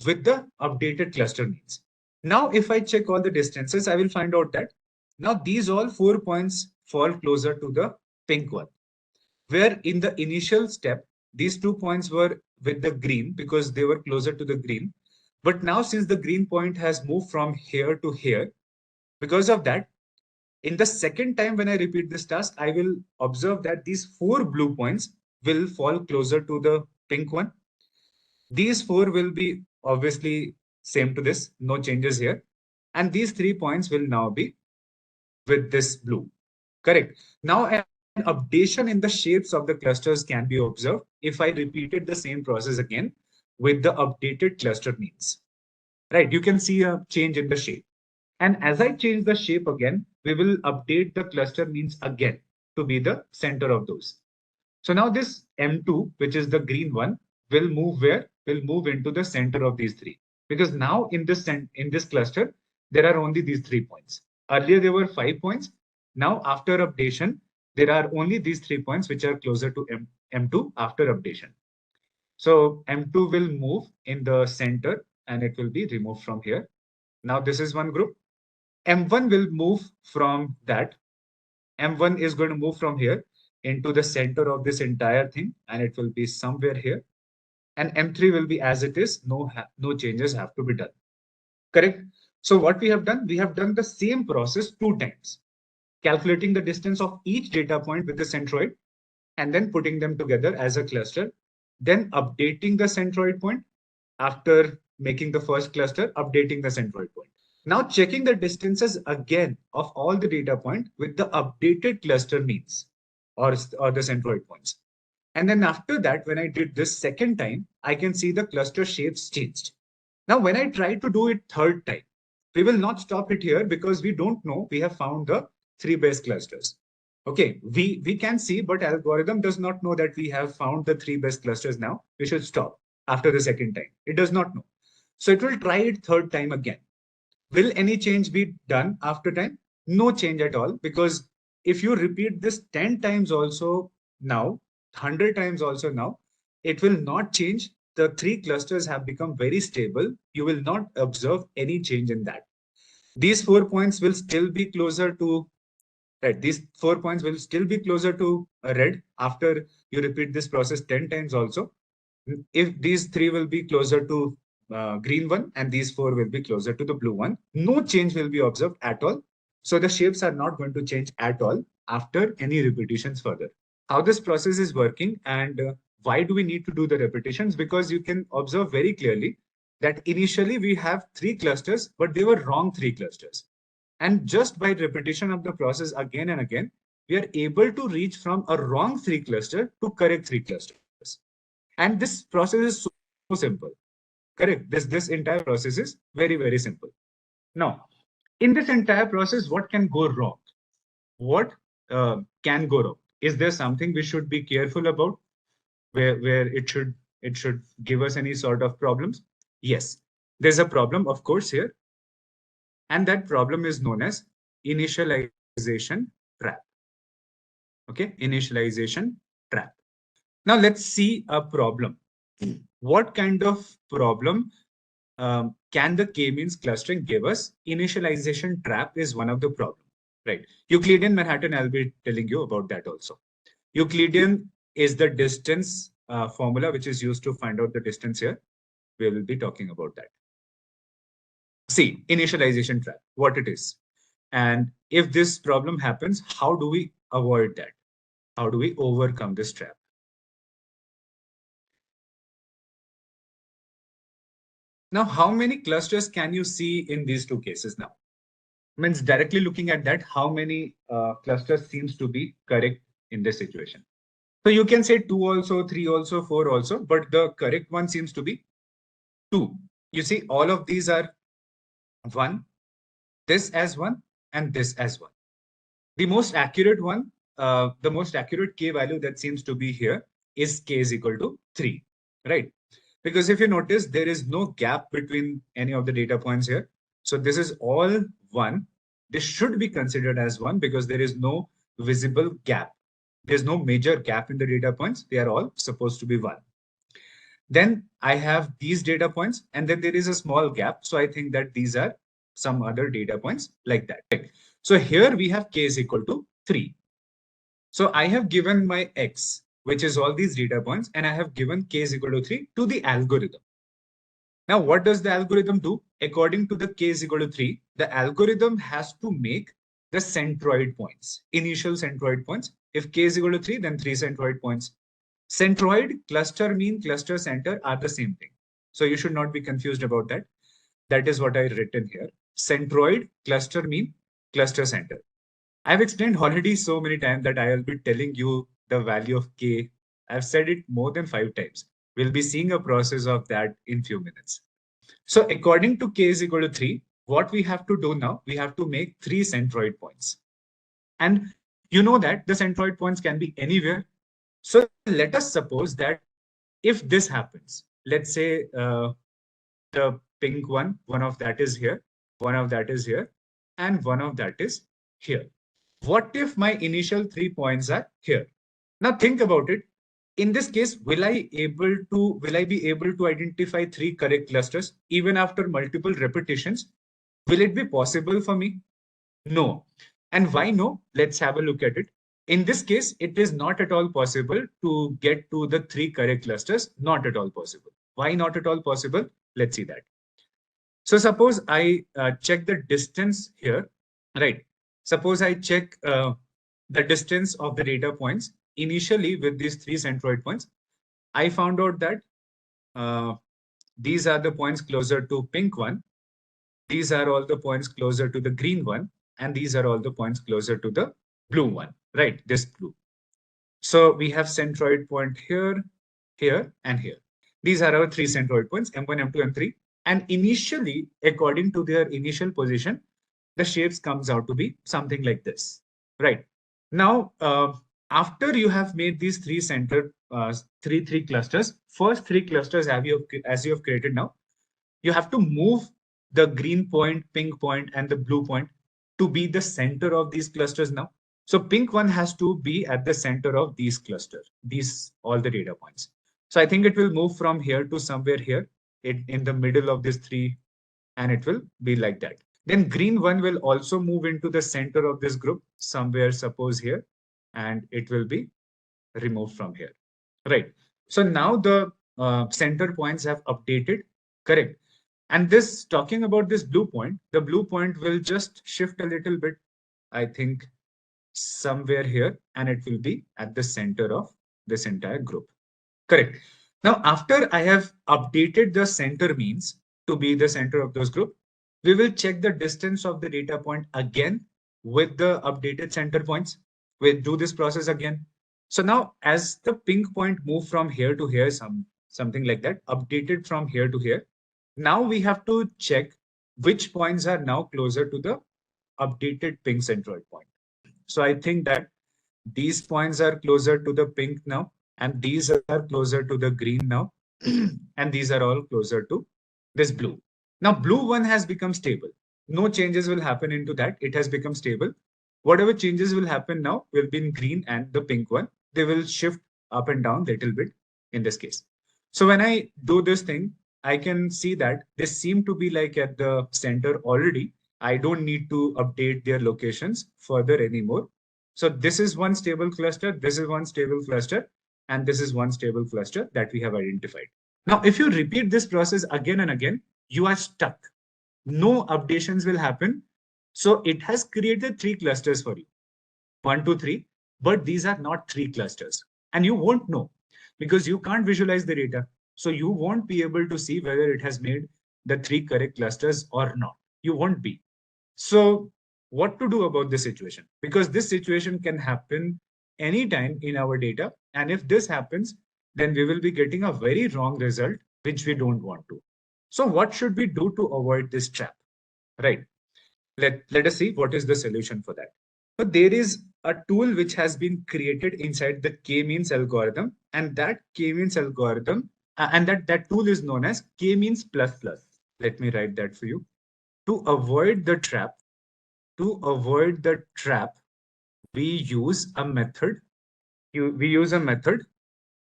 with the updated cluster means. Now, if I check all the distances, I will find out that now these all 4 points fall closer to the pink one, where in the initial step, these 2 points were with the green because they were closer to the green. But now since the green point has moved from here to here, because of that, in the second time when I repeat this task, I will observe that these 4 blue points will fall closer to the pink one. These 4 will be obviously same to this, no changes here. And these 3 points will now be with this blue. Correct. Now an updation in the shapes of the clusters can be observed if I repeated the same process again with the updated cluster means. Right, you can see a change in the shape. And as I change the shape again, we will update the cluster means again to be the center of those. So now this M2, which is the green one, will move where? Will move into the center of these 3. Because now in this cluster, there are only these 3 points. Earlier there were 5 points. Now after updation, there are only these 3 points which are closer to M2 after updation. So M2 will move in the center and it will be removed from here. Now this is one group. M1 will move from that. M1 is going to move from here into the center of this entire thing, and it will be somewhere here. And M3 will be as it is. No changes have to be done. Correct? So what we have done the same process 2 times, calculating the distance of each data point with the centroid, and then putting them together as a cluster, then updating the centroid point after making the first cluster, updating the centroid point. Now checking the distances again of all the data point with the updated cluster means or the centroid points. And then after that, when I did this second time, I can see the cluster shapes changed. Now, when I try to do it third time, we will not stop it here because we don't know we have found the 3 base clusters. Okay, we can see, but algorithm does not know that we have found the 3 base clusters now. We should stop after the second time. It does not know. So it will try it third time again. Will any change be done after time? No change at all, because if you repeat this 10 times also now, 100 times also now, it will not change. The 3 clusters have become very stable. You will not observe any change in that. These 4 points will still be closer to red. These 4 points will still be closer to red after you repeat this process 10 times also. If these 3 will be closer to green one, and these 4 will be closer to the blue one, no change will be observed at all. So the shapes are not going to change at all after any repetitions further. How this process is working and why do we need to do the repetitions? Because you can observe very clearly that initially we have 3 clusters, but they were wrong 3 clusters. And just by repetition of the process again and again, we are able to reach from a wrong 3 cluster to correct 3 clusters. And this process is so simple. Correct. This entire process is very, very simple. Now, in this entire process, what can go wrong? What can go wrong? Is there something we should be careful about where it should give us any sort of problems? Yes, there's a problem, of course, here. And that problem is known as initialization trap. Okay, initialization trap. Now let's see a problem. What kind of problem can the k-means clustering give us? Initialization trap is one of the problems, right? Euclidean Manhattan, I'll be telling you about that also. Euclidean is the distance formula which is used to find out the distance here. We will be talking about that. See, initialization trap, what it is. And if this problem happens, how do we avoid that? How do we overcome this trap? Now, how many clusters can you see in these 2 cases now? Means directly looking at that, how many clusters seems to be correct in this situation? So you can say 2 also, 3 also, 4 also, but the correct one seems to be 2. You see, all of these are 1, this as 1, and this as 1. The most accurate one, the most accurate k value that seems to be here is k is equal to 3, right? Because if you notice, there is no gap between any of the data points here. So this is all 1. This should be considered as 1 because there is no visible gap. There's no major gap in the data points. They are all supposed to be 1. Then I have these data points, and then there is a small gap. So I think that these are some other data points like that. So here we have k is equal to 3. So I have given my x, which is all these data points, and I have given k is equal to 3 to the algorithm. Now, what does the algorithm do? According to the k is equal to 3, the algorithm has to make the centroid points, initial centroid points. If k is equal to 3, then 3 centroid points. Centroid, cluster mean, cluster center are the same thing. So you should not be confused about that. That is what I written here. Centroid, cluster mean, cluster center. I've explained already so many times that I will be telling you the value of k. I've said it more than 5 times. We'll be seeing a process of that in few minutes. So according to k is equal to 3, what we have to do now, we have to make 3 centroid points. And you know that the centroid points can be anywhere. So let us suppose that if this happens, let's say the pink one of that is here, one of that is here, and one of that is here. What if my initial 3 points are here? Now think about it. In this case, will I be able to identify 3 correct clusters even after multiple repetitions? Will it be possible for me? No. And why no? Let's have a look at it. In this case, it is not at all possible to get to the 3 correct clusters. Not at all possible. Why not at all possible? Let's see that. So suppose I check the distance here, right? Suppose I check the distance of the data points initially with these 3 centroid points. I found out that uh, these are the points closer to pink one. These are all the points closer to the green one. And these are all the points closer to the blue one, right? This blue. So we have centroid point here, here, and here. These are our 3 centroid points, M1, M2, M3. And initially, according to their initial position, the shapes comes out to be something like this, right? Now, after you have made these 3 center, three clusters, first 3 clusters as you have created now, you have to move the green point, pink point, and the blue point to be the center of these clusters now. So pink one has to be at the center of these clusters, all the data points. So I think it will move from here to somewhere here in the middle of these 3, and it will be like that. Then green one will also move into the center of this group somewhere, suppose here, and it will be removed from here, right? So now the center points have updated, correct? And this, talking about this blue point, the blue point will just shift a little bit, I think somewhere here, and it will be at the center of this entire group. Correct. Now, after I have updated the center means to be the center of those group, we will check the distance of the data point again with the updated center points. We'll do this process again. So now as the pink point move from here to here, something like that, updated from here to here, now we have to check which points are now closer to the updated pink centroid point. So I think that these points are closer to the pink now, and these are closer to the green now, and these are all closer to this blue. Now, blue one has become stable. No changes will happen into that. It has become stable. Whatever changes will happen now will be in green and the pink one. They will shift up and down a little bit in this case. So when I do this thing, I can see that they seem to be like at the center already. I don't need to update their locations further anymore. So this is one stable cluster, this is one stable cluster, and this is one stable cluster that we have identified. Now, if you repeat this process again and again, you are stuck. No updations will happen. So it has created 3 clusters for you, 1, 2, 3, but these are not 3 clusters. And you won't know because you can't visualize the data. So you won't be able to see whether it has made the 3 correct clusters or not. You won't be. So what to do about this situation? Because this situation can happen anytime in our data. And if this happens, then we will be getting a very wrong result, which we don't want to. So what should we do to avoid this trap? Right. Let us see what is the solution for that. So there is a tool which has been created inside the k-means algorithm, and that k-means algorithm, and that tool is known as k-means plus plus. Let me write that for you. To avoid the trap, we use a method. We use a method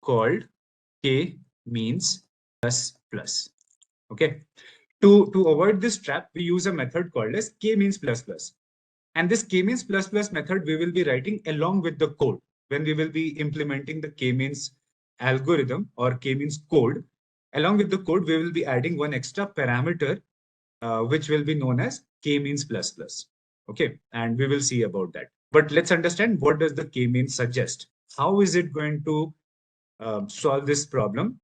called k-means plus plus. Okay. To avoid this trap, we use a method called as k-means plus plus. And this k-means plus plus method we will be writing along with the code. When we will be implementing the k-means algorithm or k-means code, along with the code, we will be adding one extra parameter, which will be known as k-means plus plus. Okay, and we will see about that. But let's understand, what does the k-means suggest? How is it going to solve this problem?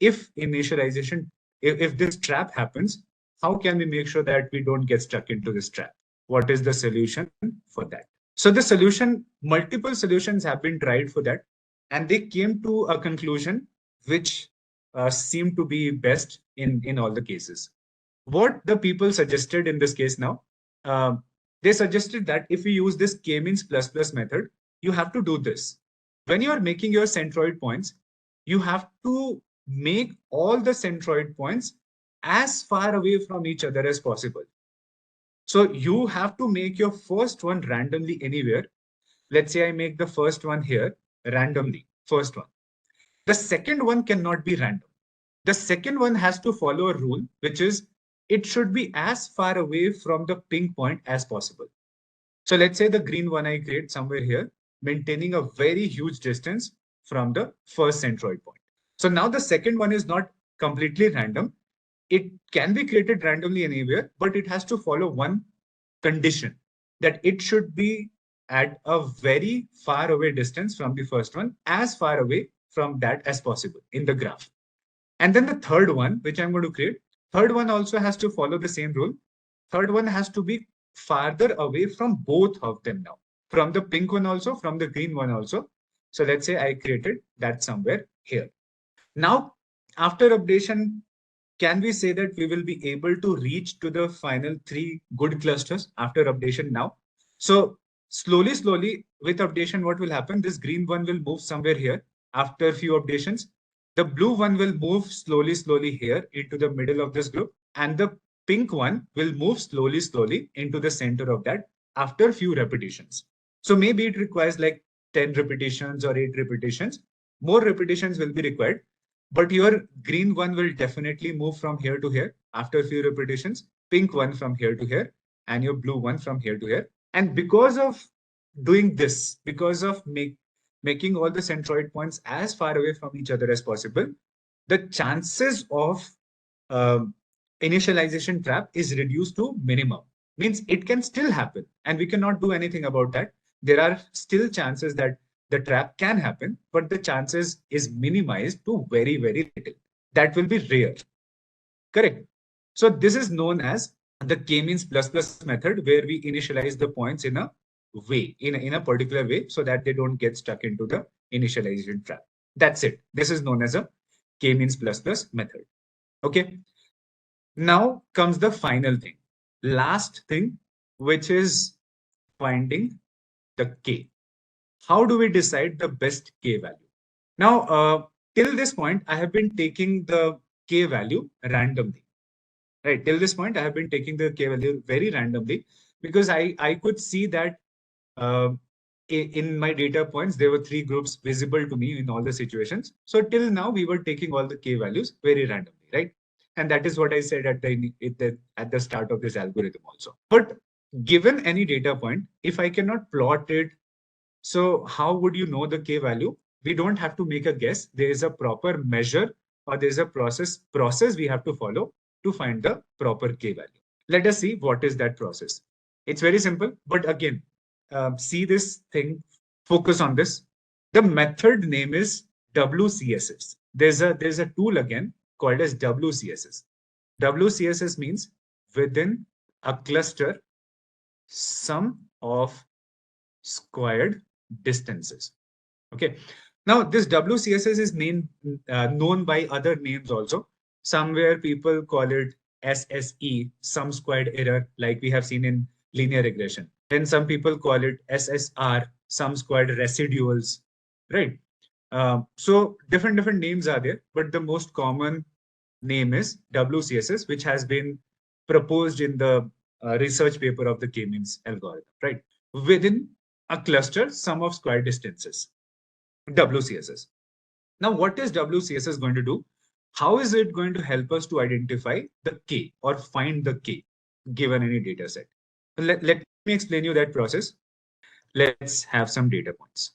If initialization, if this trap happens, how can we make sure that we don't get stuck into this trap? What is the solution for that? So the solution, multiple solutions have been tried for that, and they came to a conclusion which seemed to be best in all the cases. What the people suggested in this case now, they suggested that if you use this k-means plus plus method, you have to do this. When you are making your centroid points, you have to make all the centroid points as far away from each other as possible. So you have to make your first one randomly anywhere. Let's say I make the first one here randomly, first one. The second one cannot be random. The second one has to follow a rule, which is it should be as far away from the pink point as possible. So let's say the green one I create somewhere here, maintaining a very huge distance from the first centroid point. So now the second one is not completely random. It can be created randomly anywhere, but it has to follow one condition, that it should be at a very far away distance from the first one, as far away from that as possible in the graph. And then the third one, which I'm going to create, third one also has to follow the same rule. Third one has to be farther away from both of them now, from the pink one also, from the green one also. So let's say I created that somewhere here. Now, after updation, can we say that we will be able to reach to the final 3 good clusters after updation now? So slowly with updation, what will happen? This green one will move somewhere here after a few updations. The blue one will move slowly here into the middle of this group, and the pink one will move slowly into the center of that after a few repetitions. So maybe it requires like 10 repetitions or 8 repetitions. More repetitions will be required, but your green one will definitely move from here to here after a few repetitions, pink one from here to here, and your blue one from here to here. And because of doing this, because of making all the centroid points as far away from each other as possible, the chances of initialization trap is reduced to minimum. Means it can still happen, and we cannot do anything about that. There are still chances that the trap can happen, but the chances is minimized to very little. That will be rare. Correct. So this is known as the k-means plus method, where we initialize the points in a way, in a particular way, so that they don't get stuck into the initialization trap. That's it. This is known as a k-means plus method. Okay. Now comes the final thing, last thing, which is finding the k. How do we decide the best k value? Now, till this point, I have been taking the k value randomly. Right, till this point, I have been taking the k value very randomly, because I could see that in my data points, there were 3 groups visible to me in all the situations. So till now, we were taking all the k values very randomly, right? And that is what I said at the start of this algorithm also. But given any data point, if I cannot plot it, so how would you know the k value? We don't have to make a guess. There is a proper measure, or there's a process we have to follow to find the proper k value. Let us see what is that process. It's very simple, but again, see this thing, focus on this. The method name is WCSS. There's a tool again called as WCSS. WCSS means within a cluster, sum of squared distances. Okay. Now this WCSS is known by other names also. Somewhere people call it SSE, sum squared error, like we have seen in linear regression. Then some people call it SSR, sum squared residuals, right? So different names are there, but the most common name is WCSS, which has been proposed in the research paper of the k-means algorithm, right? Within a cluster, sum of square distances, WCSS. Now, what is WCSS going to do? How is it going to help us to identify the k or find the k given any data set? Let me explain you that process. Let's have some data points.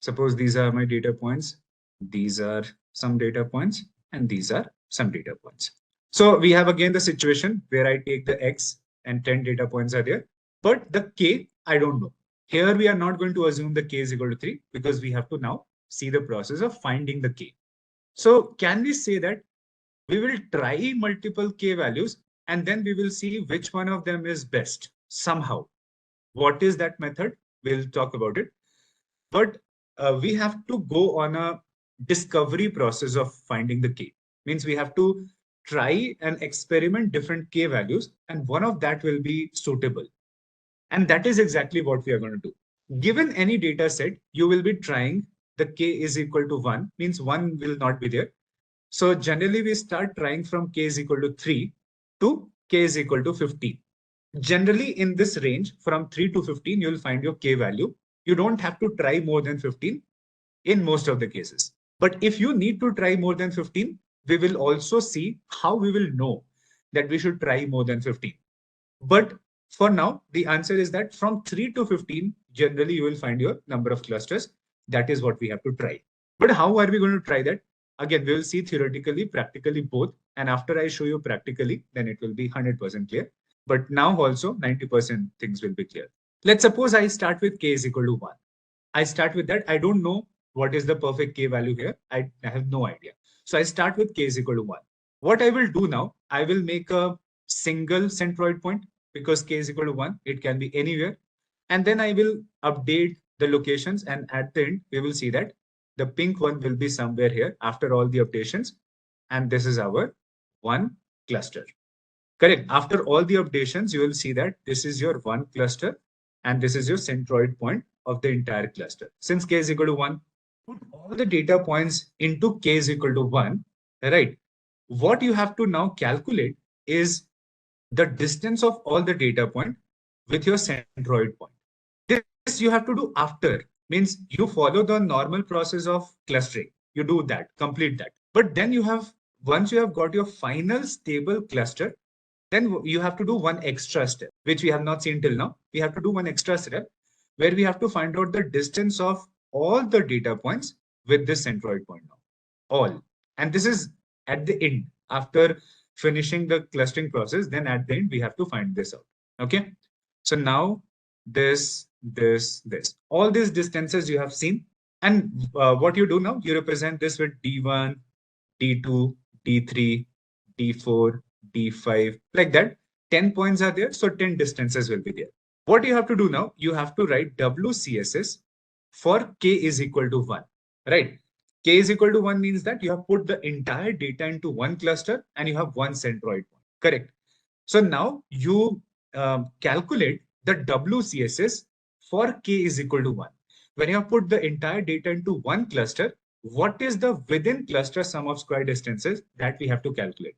Suppose these are my data points. These are some data points, and these are some data points. So we have again the situation where I take the x and 10 data points are there, but the k, I don't know. Here we are not going to assume the k is equal to 3, because we have to now see the process of finding the k. So can we say that we will try multiple k values, and then we will see which one of them is best somehow? What is that method? We'll talk about it. But we have to go on a discovery process of finding the k. Means we have to try and experiment different k values, and one of that will be suitable. And that is exactly what we are going to do. Given any data set, you will be trying the k is equal to 1, means 1 will not be there. So generally we start trying from k is equal to 3 to k is equal to 15. Generally in this range from 3 to 15, you'll find your k value. You don't have to try more than 15 in most of the cases. But if you need to try more than 15, we will also see how we will know that we should try more than 15. But for now, the answer is that from 3 to 15, generally you will find your number of clusters. That is what we have to try. But how are we going to try that? Again, we will see theoretically, practically both. And after I show you practically, then it will be 100% clear. But now also 90% things will be clear. Let's suppose I start with k is equal to 1. I start with that. I don't know what is the perfect k value here. I have no idea. So I start with k is equal to 1. What I will do now, I will make a single centroid point because k is equal to 1. It can be anywhere. And then I will update the locations. And at the end, we will see that the pink one will be somewhere here after all the updations. And this is our one cluster. Correct. After all the updations, you will see that this is your one cluster and this is your centroid point of the entire cluster. Since k is equal to 1, put all the data points into k is equal to 1, right? What you have to now calculate is the distance of all the data point with your centroid point. This you have to do after, means you follow the normal process of clustering. You do that, complete that. But then you have, once you have got your final stable cluster, then you have to do one extra step, which we have not seen till now. We have to do one extra step where we have to find out the distance of all the data points with this centroid point now. All. And this is at the end, after finishing the clustering process, then at the end, we have to find this out. Okay. So now this. All these distances you have seen. And what you do now, you represent this with D1, D2, D3, D4, D5, like that. 10 points are there, so 10 distances will be there. What you have to do now, you have to write WCSS for k is equal to 1, right? K is equal to 1 means that you have put the entire data into one cluster and you have one centroid point, correct? So now you calculate the WCSS for k is equal to 1. When you have put the entire data into one cluster, what is the within cluster sum of square distances that we have to calculate?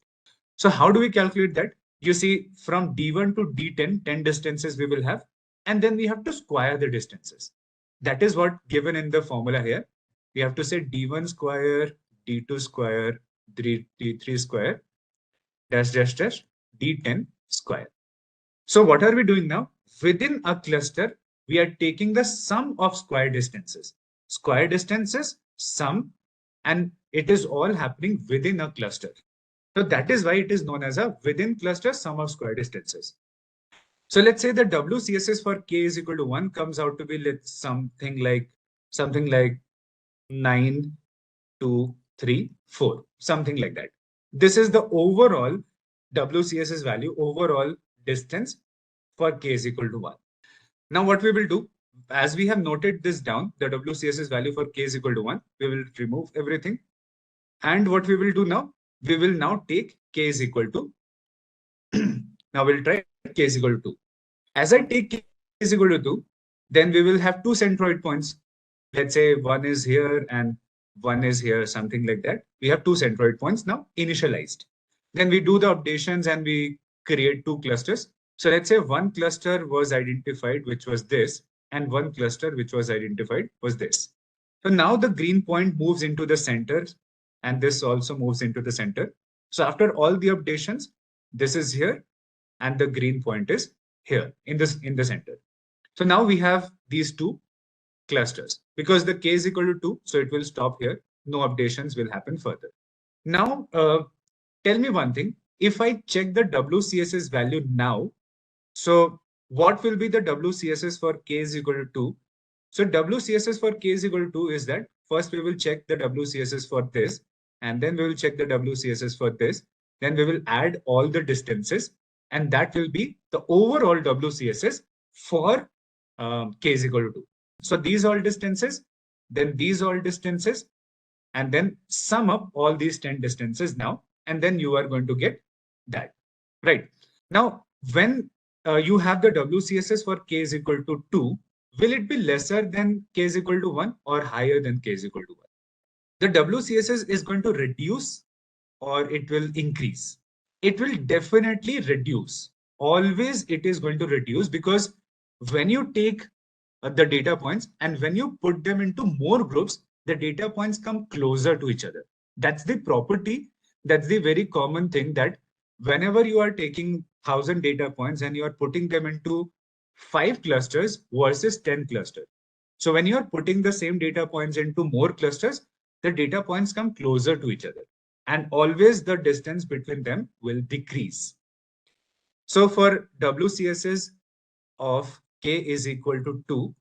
So how do we calculate that? You see, from D1 to D10, 10 distances we will have, and then we have to square the distances. That is what given in the formula here. We have to say D1 square, D2 square, D3 square, dash, D10 square. So what are we doing now? Within a cluster, we are taking the sum of square distances. Square distances, sum, and it is all happening within a cluster. So that is why it is known as a within cluster sum of square distances. So let's say the WCSS for k is equal to 1 comes out to be something like 9, 2, 3, 4, something like that. This is the overall WCSS value, overall distance for k is equal to 1. Now what we will do, as we have noted this down, the WCSS value for k is equal to 1, we will remove everything. And what we will do now, we will now take k is equal to, now we'll try k is equal to 2. As I take k is equal to 2, then we will have two centroid points. Let's say one is here and one is here, something like that. We have two centroid points now initialized. Then we do the updations and we create two clusters. So let's say one cluster was identified, which was this, and one cluster which was identified was this. So now the green point moves into the center, and this also moves into the center. So after all the updations, this is here, and the green point is here in the center. So now we have these two clusters because the k is equal to 2, so it will stop here. No updations will happen further. Now, tell me one thing. If I check the WCSS value now, so what will be the WCSS for k is equal to 2? So WCSS for k is equal to 2 is that first we will check the WCSS for this, and then we will check the WCSS for this. Then we will add all the distances, and that will be the overall WCSS for k is equal to 2. So these all distances, then these all distances, and then sum up all these 10 distances now, and then you are going to get that, right? Now, when you have the WCSS for k is equal to 2, will it be lesser than k is equal to 1 or higher than k is equal to 1? The WCSS is going to reduce or it will increase. It will definitely reduce. Always it is going to reduce because when you take the data points and when you put them into more groups, the data points come closer to each other. That's the property. That's the very common thing, that whenever you are taking 1,000 data points and you are putting them into 5 clusters versus 10 clusters. So when you are putting the same data points into more clusters, the data points come closer to each other, and always the distance between them will decrease. So for WCSs of k is equal to 2,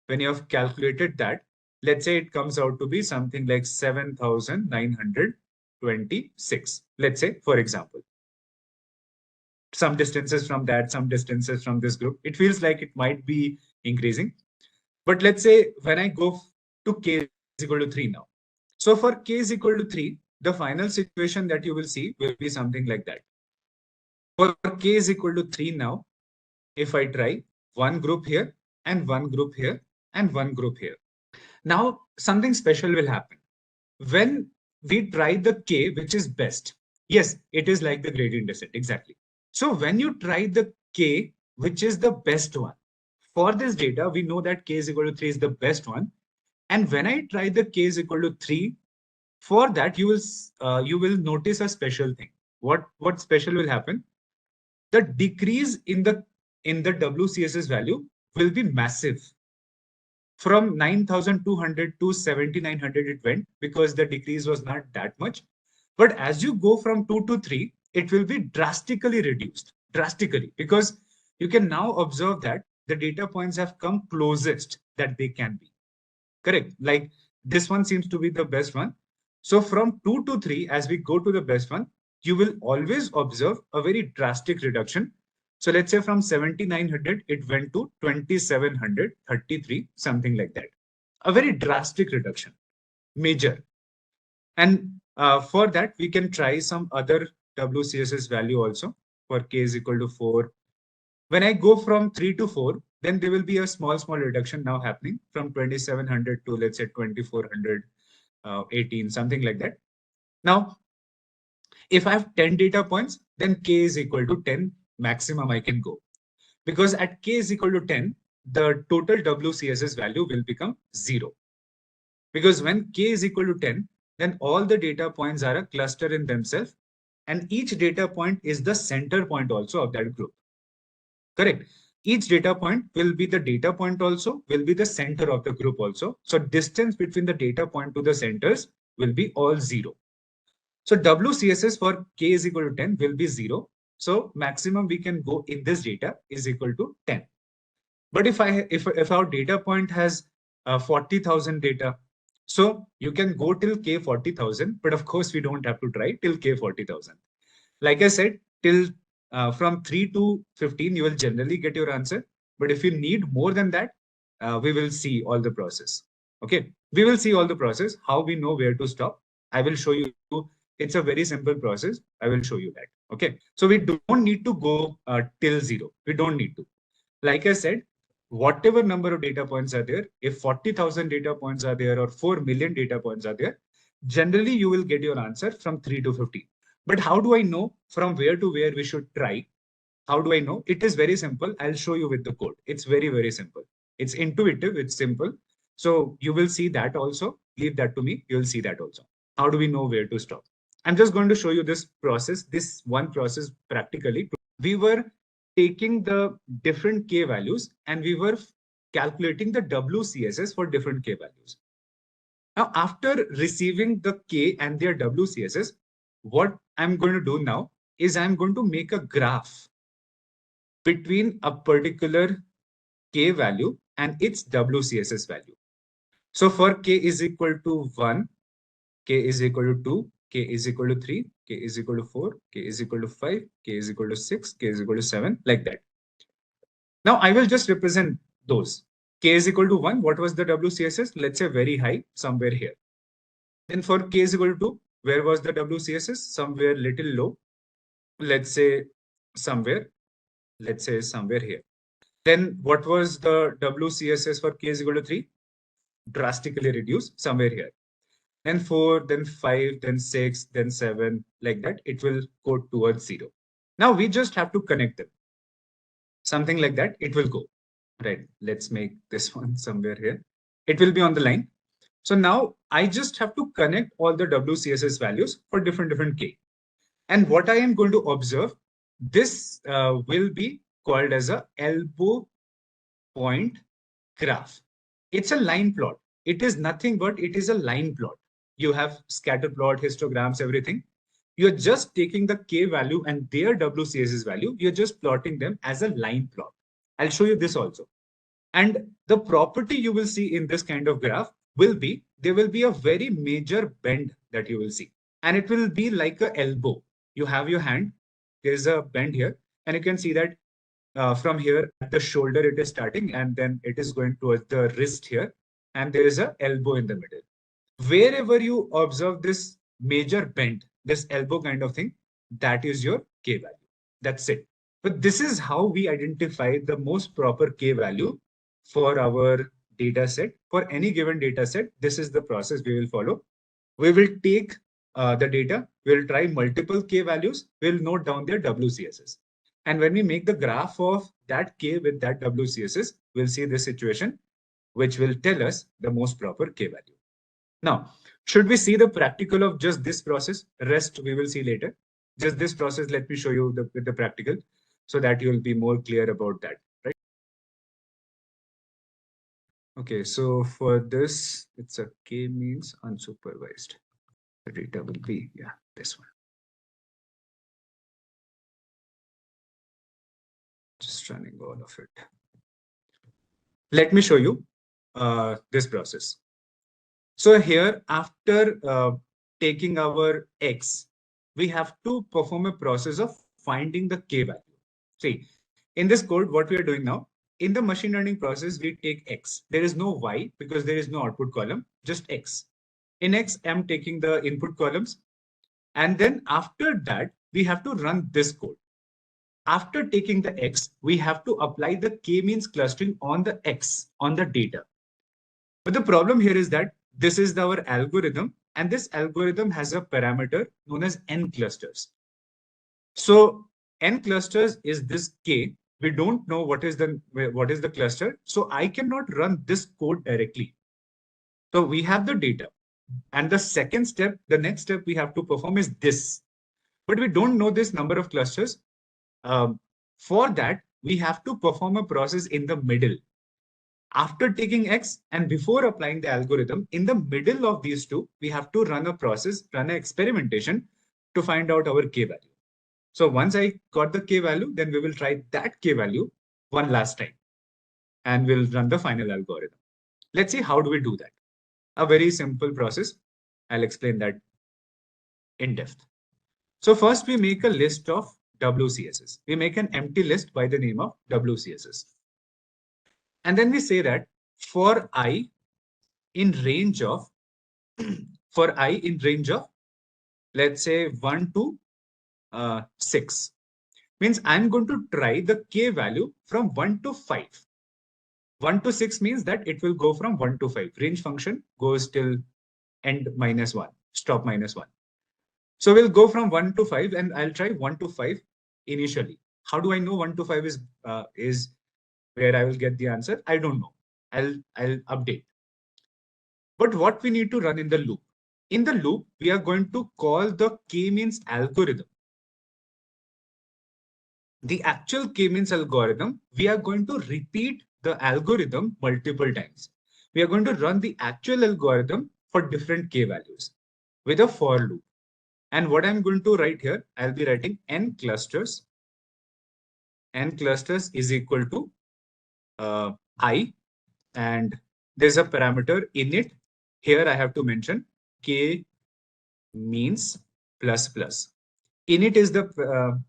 when you have calculated that, let's say it comes out to be something like 7,926, let's say, for example. Some distances from that, some distances from this group. It feels like it might be increasing. But let's say when I go to k is equal to 3 now. So for k is equal to 3, the final situation that you will see will be something like that. For k is equal to 3 now, if I try one group here and one group here and one group here. Now, something special will happen. When we try the k, which is best, yes, it is like the gradient descent, exactly. So when you try the k, which is the best one, for this data, we know that k is equal to 3 is the best one. And when I try the k is equal to 3, for that, you will notice a special thing. What special will happen? The decrease in the WCSS value will be massive. From 9,200 to 7,900 it went, because the decrease was not that much. But as you go from 2 to 3, it will be drastically reduced, drastically, because you can now observe that the data points have come closest that they can be. Correct? Like this one seems to be the best one. So from 2 to 3, as we go to the best one, you will always observe a very drastic reduction. So let's say from 7,900, it went to 2,733, something like that. A very drastic reduction, major. And for that, we can try some other WCSS value also. For k is equal to 4. When I go from 3 to 4, then there will be a small reduction now happening from 2,700 to, let's say, 2,400, 18, something like that. Now, if I have 10 data points, then k is equal to 10 maximum I can go. Because at k is equal to 10, the total WCSS value will become 0. Because when k is equal to 10, then all the data points are a cluster in themselves, and each data point is the center point also of that group. Correct. Each data point will be the data point also, will be the center of the group also. So distance between the data point to the centers will be all 0. So WCSS for k is equal to 10 will be 0. So maximum we can go in this data is equal to 10. But if our data point has 40,000 data, so you can go till k 40,000, but of course we don't have to try till k 40,000. Like I said, till from 3 to 15, you will generally get your answer. But if you need more than that, we will see all the process. Okay, we will see all the process, how we know where to stop. I will show you. It's a very simple process. I will show you that. Okay, so we don't need to go till 0. We don't need to. Like I said, whatever number of data points are there, if 40,000 data points are there or 4 million data points are there, generally you will get your answer from 3 to 15. But how do I know from where to where we should try? How do I know? It is very simple. I'll show you with the code. It's very, very simple. It's intuitive. It's simple. So you will see that also. Leave that to me. You'll see that also. How do we know where to stop? I'm just going to show you this process, this one process practically. We were taking the different k values and we were calculating the WCSS for different k values. Now, after receiving the k and their WCSS, what I'm going to do now is I'm going to make a graph between a particular k value and its WCSS value. So for k is equal to 1, k is equal to 2, k is equal to 3, k is equal to 4, k is equal to 5, k is equal to 6, k is equal to 7, like that. Now I will just represent those. K is equal to 1, what was the WCSS? Let's say very high, somewhere here. Then for k is equal to 2, where was the WCSS? Somewhere little low. Let's say somewhere here. Then what was the WCSS for k is equal to 3? Drastically reduced, somewhere here. Then 4, then 5, then 6, then 7, like that. It will go towards 0. Now we just have to connect them. Something like that, it will go. Right, let's make this one somewhere here. It will be on the line. So now I just have to connect all the WCSS values for different K. And what I am going to observe, this will be called as a elbow point graph. It's a line plot. It is nothing but it is a line plot. You have scatter plot, histograms, everything. You're just taking the K value and their WCSS value. You're just plotting them as a line plot. I'll show you this also. And the property you will see in this kind of graph will be, there will be a very major bend that you will see. And it will be like an elbow. You have your hand, there's a bend here, and you can see that from here at the shoulder it is starting, and then it is going towards the wrist here, and there is an elbow in the middle. Wherever you observe this major bend, this elbow kind of thing, that is your K value. That's it. But this is how we identify the most proper K value for our data set. For any given data set, this is the process we will follow. We will take the data, we'll try multiple K values, we'll note down their WCSS. And when we make the graph of that K with that WCSS, we'll see this situation, which will tell us the most proper K value. Now, should we see the practical of just this process? Rest we will see later. Just this process, let me show you the practical so that you'll be more clear about that, right? Okay, so for this, it's a K means unsupervised. The data will be, yeah, this one. Just running all of it. Let me show you this process. So here, after taking our X, we have to perform a process of finding the K value. See, in this code, what we are doing now, in the machine learning process, we take X. There is no Y because there is no output column, just X. In X, I'm taking the input columns. And then after that, we have to run this code. After taking the X, we have to apply the K-means clustering on the X, on the data. But the problem here is that this is our algorithm, and this algorithm has a parameter known as N clusters. So N clusters is this K. We don't know what is the cluster. So I cannot run this code directly. So we have the data. And the second step, the next step we have to perform is this. But we don't know this number of clusters. For that, we have to perform a process in the middle. After taking X and before applying the algorithm, in the middle of these two, we have to run a process, run an experimentation to find out our K value. So once I got the K value, then we will try that K value one last time and we'll run the final algorithm. Let's see how do we do that. A very simple process. I'll explain that in depth. So first we make a list of WCSS. We make an empty list by the name of WCSS. And then we say that for I in range of, let's say 1 to 6, means I'm going to try the K value from 1 to 5. 1 to 6 means that it will go from 1 to 5. Range function goes till end -1, stop -1. So we'll go from 1 to 5 and I'll try 1 to 5 initially. How do I know 1 to 5 is where I will get the answer? I don't know. I'll update. But what we need to run in the loop? In the loop, we are going to call the K-means algorithm. The actual K-means algorithm, we are going to repeat the algorithm multiple times. We are going to run the actual algorithm for different K values with a for loop. And what I'm going to write here, I'll be writing N clusters. N clusters is equal to I, and there's a parameter in it. Here I have to mention K means plus plus. Init is the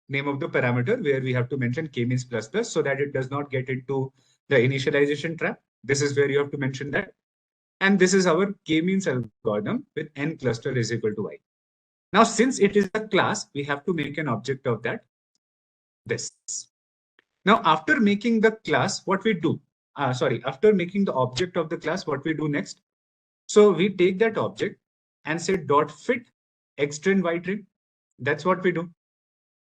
name of the parameter where we have to mention K means plus plus so that it does not get into the initialization trap. This is where you have to mention that. And this is our K means algorithm with N cluster is equal to I. Now, since it is a class, we have to make an object of that. This. Now, after making the class, what we do? After making the object of the class, what we do next? So we take that object and say dot fit xtrain ytrain. That's what we do,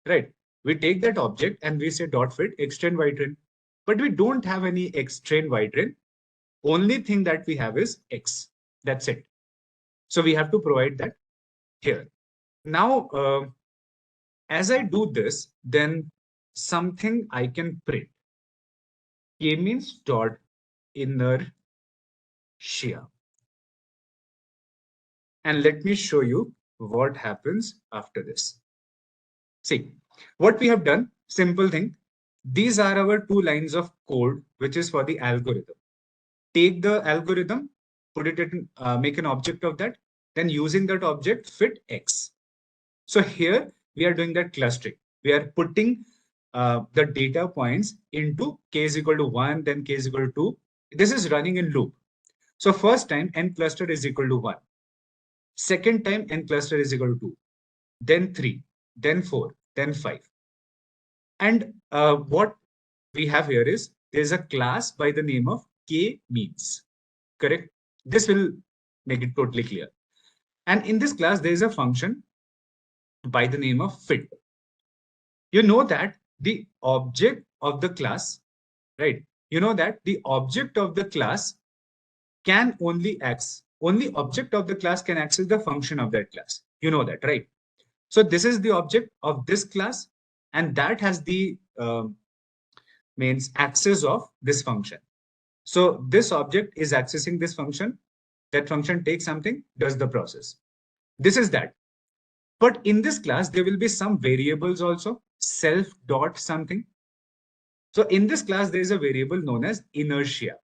right? We take that object and we say dot fit xtrain ytrain, but we don't have any xtrain ytrain. Only thing that we have is x. That's it. So we have to provide that here. Now, as I do this, then something I can print. K means dot inertia. And let me show you what happens after this. See, what we have done, simple thing. These are our 2 lines of code, which is for the algorithm. Take the algorithm, put it in, make an object of that, then using that object, fit X. So here we are doing that clustering. We are putting the data points into K is equal to 1, then K is equal to 2. This is running in loop. So first time n cluster is equal to 1. Second time n cluster is equal to 2. Then 3, then 4, then 5. And what we have here is there's a class by the name of K means. Correct? This will make it totally clear. And in this class, there is a function by the name of fit. You know that the object of the class, right? You know that the object of the class can only object of the class can access the function of that class. You know that, right? So this is the object of this class, and that has the means access of this function. So this object is accessing this function. That function takes something, does the process. This is that. But in this class, there will be some variables also, self dot something. So in this class, there is a variable known as inertia.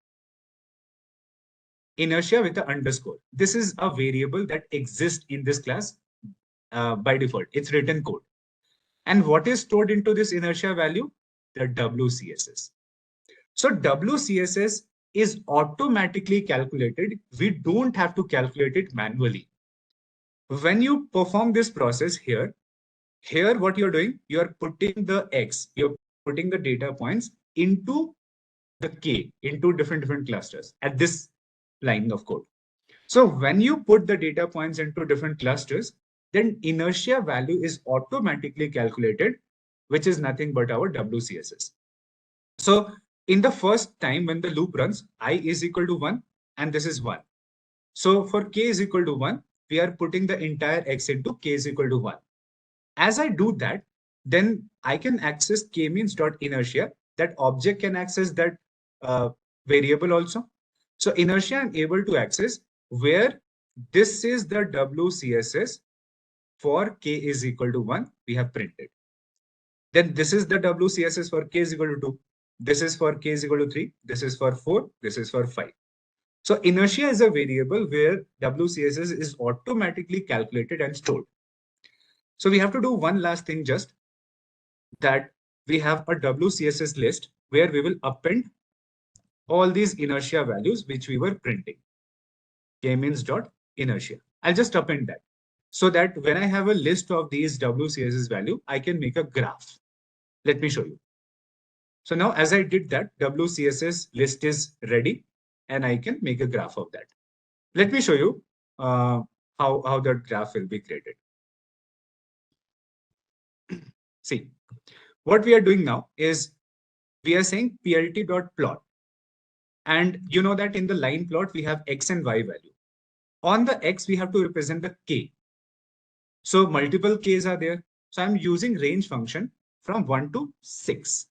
Inertia with the underscore. This is a variable that exists in this class by default. It's written code. And what is stored into this inertia value? The WCSS. So WCSS is automatically calculated. We don't have to calculate it manually. When you perform this process here what you're doing, you're putting the X, you're putting the data points into the K, into different clusters at this line of code. So when you put the data points into different clusters, then inertia value is automatically calculated, which is nothing but our WCSS. So in the first time when the loop runs, I is equal to 1 and this is 1. So for K is equal to 1, we are putting the entire X into K is equal to 1. As I do that, then I can access K means dot inertia. That object can access that variable also. So inertia I'm able to access where this is the WCSS for K is equal to 1, we have printed. Then this is the WCSS for K is equal to 2. This is for K is equal to 3. This is for 4. This is for 5. So inertia is a variable where WCSS is automatically calculated and stored. So we have to do one last thing, just that we have a WCSS list where we will append all these inertia values which we were printing. K means dot inertia. I'll just append that so that when I have a list of these WCSS value, I can make a graph. Let me show you. So now as I did that, WCSS list is ready and I can make a graph of that. Let me show you how that graph will be created. See, what we are doing now is we are saying plt.plot. And you know that in the line plot, we have X and Y value. On the X, we have to represent the K. So multiple Ks are there. So I'm using range function from 1 to 6.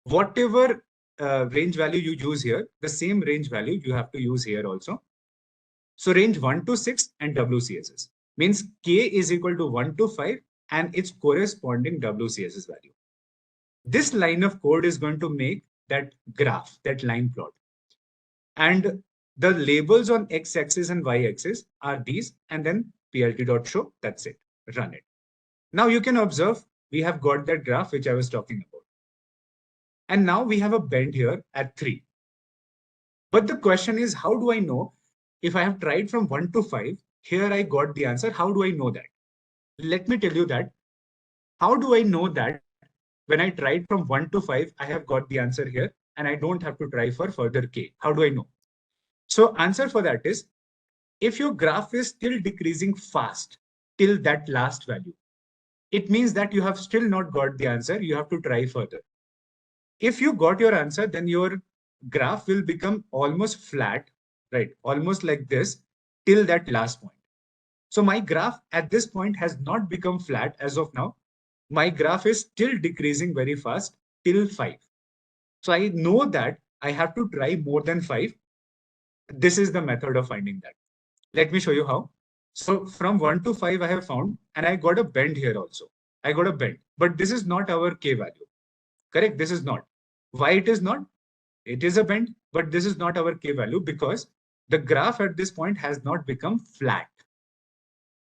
Whatever range value you use here, the same range value you have to use here also. So range 1 to 6 and WCSS means K is equal to 1 to 5 and its corresponding WCSS value. This line of code is going to make that graph, that line plot. And the labels on x-axis and y-axis are these, and then plt.show, that's it, run it. Now you can observe we have got that graph which I was talking about. And now we have a bend here at 3. But the question is, how do I know if I have tried from 1 to 5, here I got the answer, how do I know that? Let me tell you that. How do I know that when I tried from 1 to 5, I have got the answer here and I don't have to try for further K? How do I know? So answer for that is, if your graph is still decreasing fast till that last value, it means that you have still not got the answer. You have to try further. If you got your answer, then your graph will become almost flat, right? Almost like this. till that last point. So my graph at this point has not become flat as of now. My graph is still decreasing very fast till 5. So I know that I have to try more than 5. This is the method of finding that. Let me show you how. So from 1 to 5 I have found, and I got a bend here also. I got a bend, but this is not our K value. Correct? This is not. Why it is not? It is a bend, but this is not our K value because the graph at this point has not become flat.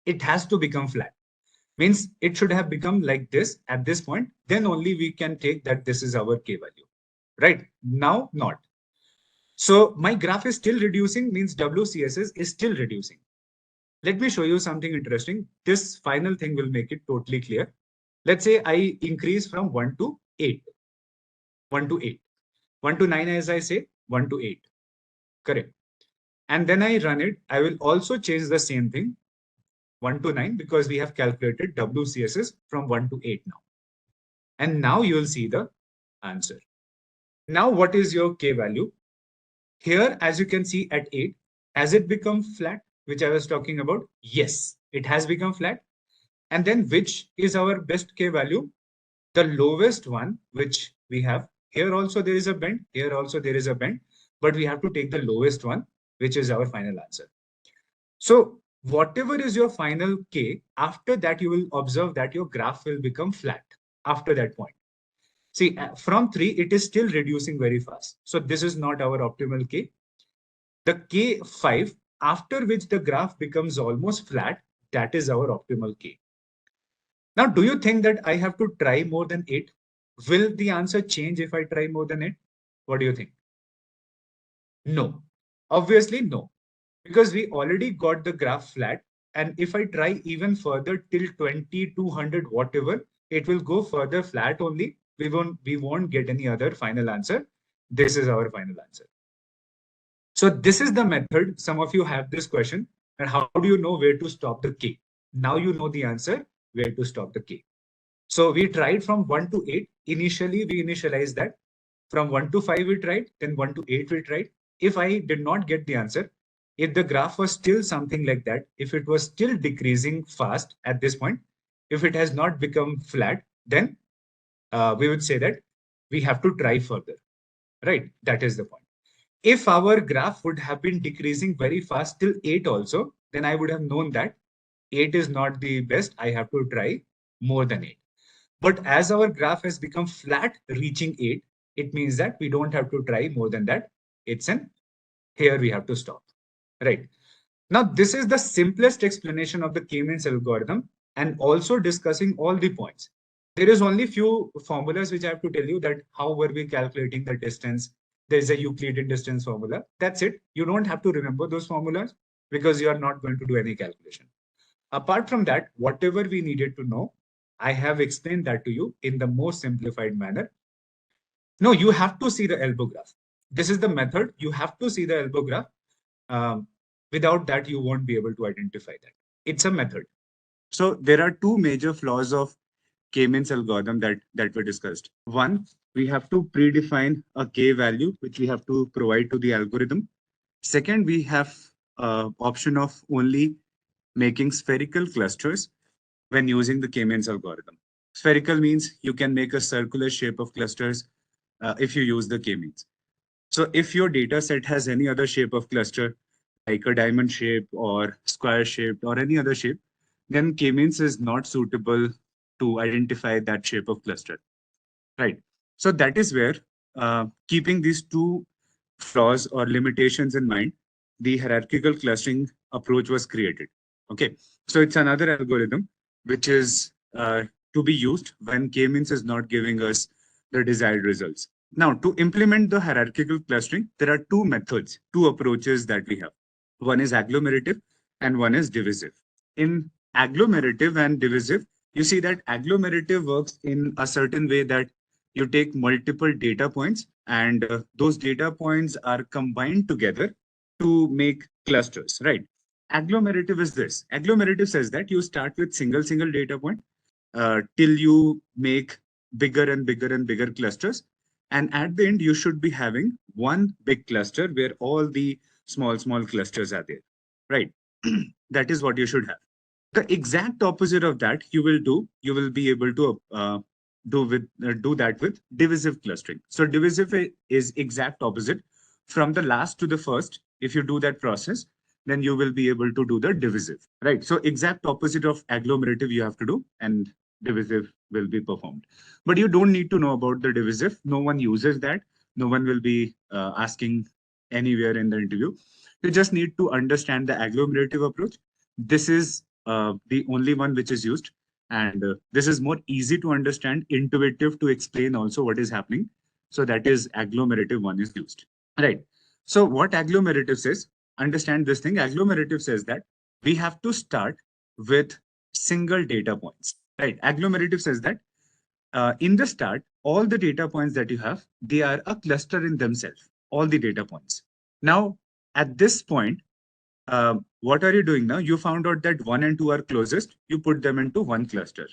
It has to become flat. Means it should have become like this at this point. Then only we can take that this is our K value. Right? Now, not. So my graph is still reducing, means WCSS is still reducing. Let me show you something interesting. This final thing will make it totally clear. Let's say I increase from 1 to 8. 1 to 8. 1 to 9 as I say, 1 to 8. Correct. And then I run it. I will also change the same thing, 1 to 9, because we have calculated WCSS from 1 to 8 now. And now you will see the answer. Now what is your K value? Here, as you can see at 8, has it become flat, which I was talking about? Yes, it has become flat. And then which is our best K value? The lowest one, which we have. Here also there is a bend. Here also there is a bend. But we have to take the lowest one, which is our final answer. So whatever is your final K, after that you will observe that your graph will become flat after that point. See, from 3, it is still reducing very fast. So this is not our optimal K. The K5, after which the graph becomes almost flat, that is our optimal K. Now, do you think that I have to try more than 8? Will the answer change if I try more than 8? What do you think? No. Obviously, no. Because we already got the graph flat. And if I try even further till 20, 200, whatever, it will go further flat only. We won't get any other final answer. This is our final answer. So this is the method. Some of you have this question. And how do you know where to stop the K? Now you know the answer, where to stop the K. So we tried from 1 to 8. Initially, we initialized that. From 1 to 5, we tried. Then 1 to 8, we tried. If I did not get the answer, if the graph was still something like that, if it was still decreasing fast at this point, if it has not become flat, then we would say that we have to try further, right? That is the point. If our graph would have been decreasing very fast till 8 also, then I would have known that 8 is not the best. I have to try more than 8. But as our graph has become flat reaching 8, it means that we don't have to try more than that. It's an here we have to stop, right? Now, this is the simplest explanation of the K-means algorithm and also discussing all the points. There is only few formulas which I have to tell you that how were we calculating the distance. There is a Euclidean distance formula. That's it. You don't have to remember those formulas because you are not going to do any calculation. Apart from that, whatever we needed to know, I have explained that to you in the most simplified manner. No, you have to see the elbow graph. This is the method. You have to see the elbow graph. Without that, you won't be able to identify that. It's a method. So there are two major flaws of K-means algorithm that were discussed. One, we have to predefine a K value, which we have to provide to the algorithm. Second, we have option of only making spherical clusters when using the K-means algorithm. Spherical means you can make a circular shape of clusters if you use the K-means. So if your data set has any other shape of cluster, like a diamond shape or square shaped or any other shape, then K-means is not suitable to identify that shape of cluster, right? So that is where keeping these two flaws or limitations in mind, the hierarchical clustering approach was created. Okay, so it's another algorithm which is to be used when K-means is not giving us the desired results. Now, to implement the hierarchical clustering, there are two methods, two approaches that we have. One is agglomerative and one is divisive. In agglomerative and divisive, you see that agglomerative works in a certain way that you take multiple data points and those data points are combined together to make clusters, right? Agglomerative is this. Agglomerative says that you start with single data point till you make bigger and bigger clusters. And at the end, you should be having one big cluster where all the small clusters are there, right? That is what you should have. The exact opposite of that you will be able to do that with divisive clustering. So divisive is exact opposite from the last to the first. If you do that process, then you will be able to do the divisive, right? So exact opposite of agglomerative you have to do, and divisive will be performed. But you don't need to know about the divisive. No one uses that. No one will be asking anywhere in the interview. You just need to understand the agglomerative approach. This is the only one which is used, and this is more easy to understand, intuitive to explain also what is happening. So that is agglomerative one is used, right? So what agglomerative says, understand this thing. Agglomerative says that we have to start with single data points, right? Agglomerative says that in the start, all the data points that you have, they are a cluster in themselves, all the data points. Now, at this point, what are you doing now? You found out that 1 and 2 are closest, you put them into one cluster.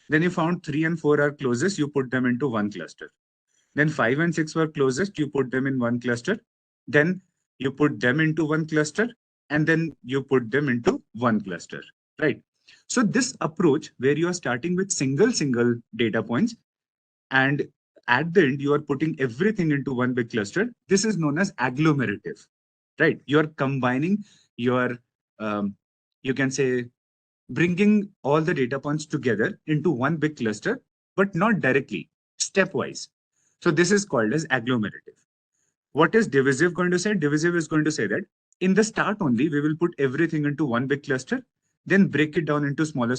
Then you found 3 and 4 are closest, you put them into one cluster. Then 5 and 6 were closest, you put them in one cluster. Then you put them into one cluster, and then you put them into one cluster, right? So this approach where you are starting with single data points, and at the end you are putting everything into one big cluster, this is known as agglomerative, right? You're combining your, you can say, bringing all the data points together into one big cluster, but not directly, stepwise. So this is called as agglomerative. What is divisive going to say? Divisive is going to say that in the start only, we will put everything into one big cluster, then break it down into smaller,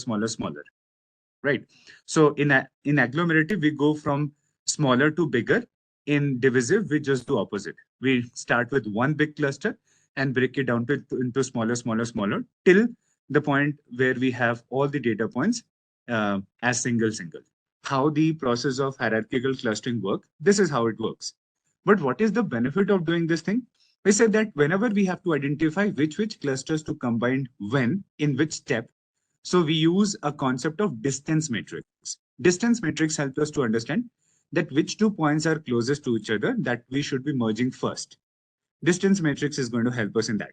right? So in agglomerative, we go from smaller to bigger. In divisive, we just do opposite. We start with one big cluster and break it down into smaller, till the point where we have all the data points as single. How the process of hierarchical clustering work, this is how it works. But what is the benefit of doing this thing? We said that whenever we have to identify which clusters to combine when, in which step, so we use a concept of distance matrix. Distance matrix helps us to understand that which 2 points are closest to each other that we should be merging first. Distance matrix is going to help us in that.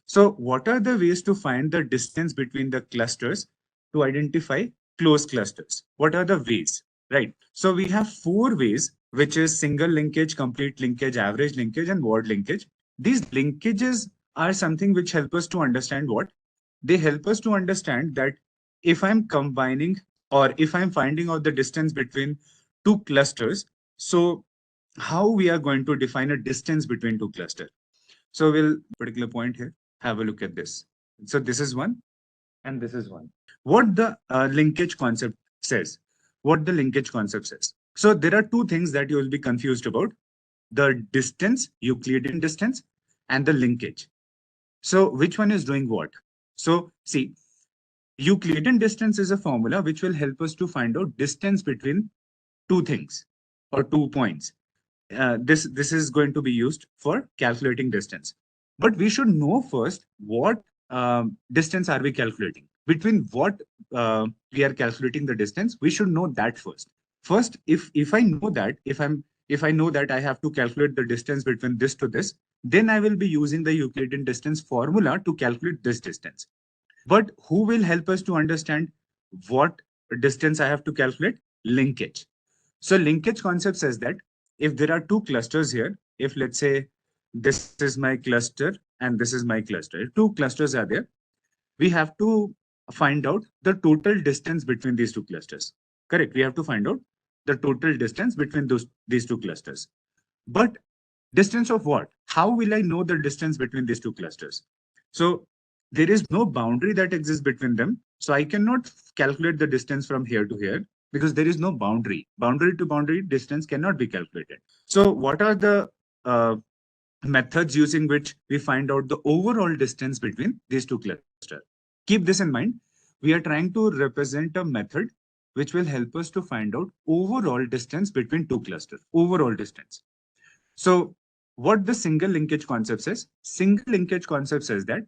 So what are the ways to find the distance between the clusters to identify close clusters? What are the ways, right? So we have 4 ways, which is single linkage, complete linkage, average linkage, and word linkage. These linkages are something which help us to understand what? They help us to understand that if I'm combining or if I'm finding out the distance between 2 clusters, so how we are going to define a distance between 2 clusters. So we'll particular point here, have a look at this. So this is one and this is one. What the linkage concept says. What the linkage concept says. So there are 2 things that you will be confused about: the distance, Euclidean distance, and the linkage. So which one is doing what? So see, Euclidean distance is a formula which will help us to find out distance between 2 things or 2 points. This is going to be used for calculating distance. But we should know first what distance are we calculating. Between what we are calculating the distance, we should know that first. First, if I know that, if I know that I have to calculate the distance between this to this, then I will be using the Euclidean distance formula to calculate this distance. But who will help us to understand what distance I have to calculate? Linkage. So linkage concept says that if there are 2 clusters here, if let's say this is my cluster and this is my cluster, if 2 clusters are there, we have to find out the total distance between these 2 clusters. Correct. We have to find out the total distance between these 2 clusters. But distance of what? How will I know the distance between these 2 clusters? So there is no boundary that exists between them. So I cannot calculate the distance from here to here because there is no boundary. Boundary to boundary distance cannot be calculated. So what are the methods using which we find out the overall distance between these 2 clusters? Keep this in mind. We are trying to represent a method which will help us to find out overall distance between 2 clusters, overall distance. So what the single linkage concept says? Single linkage concept says that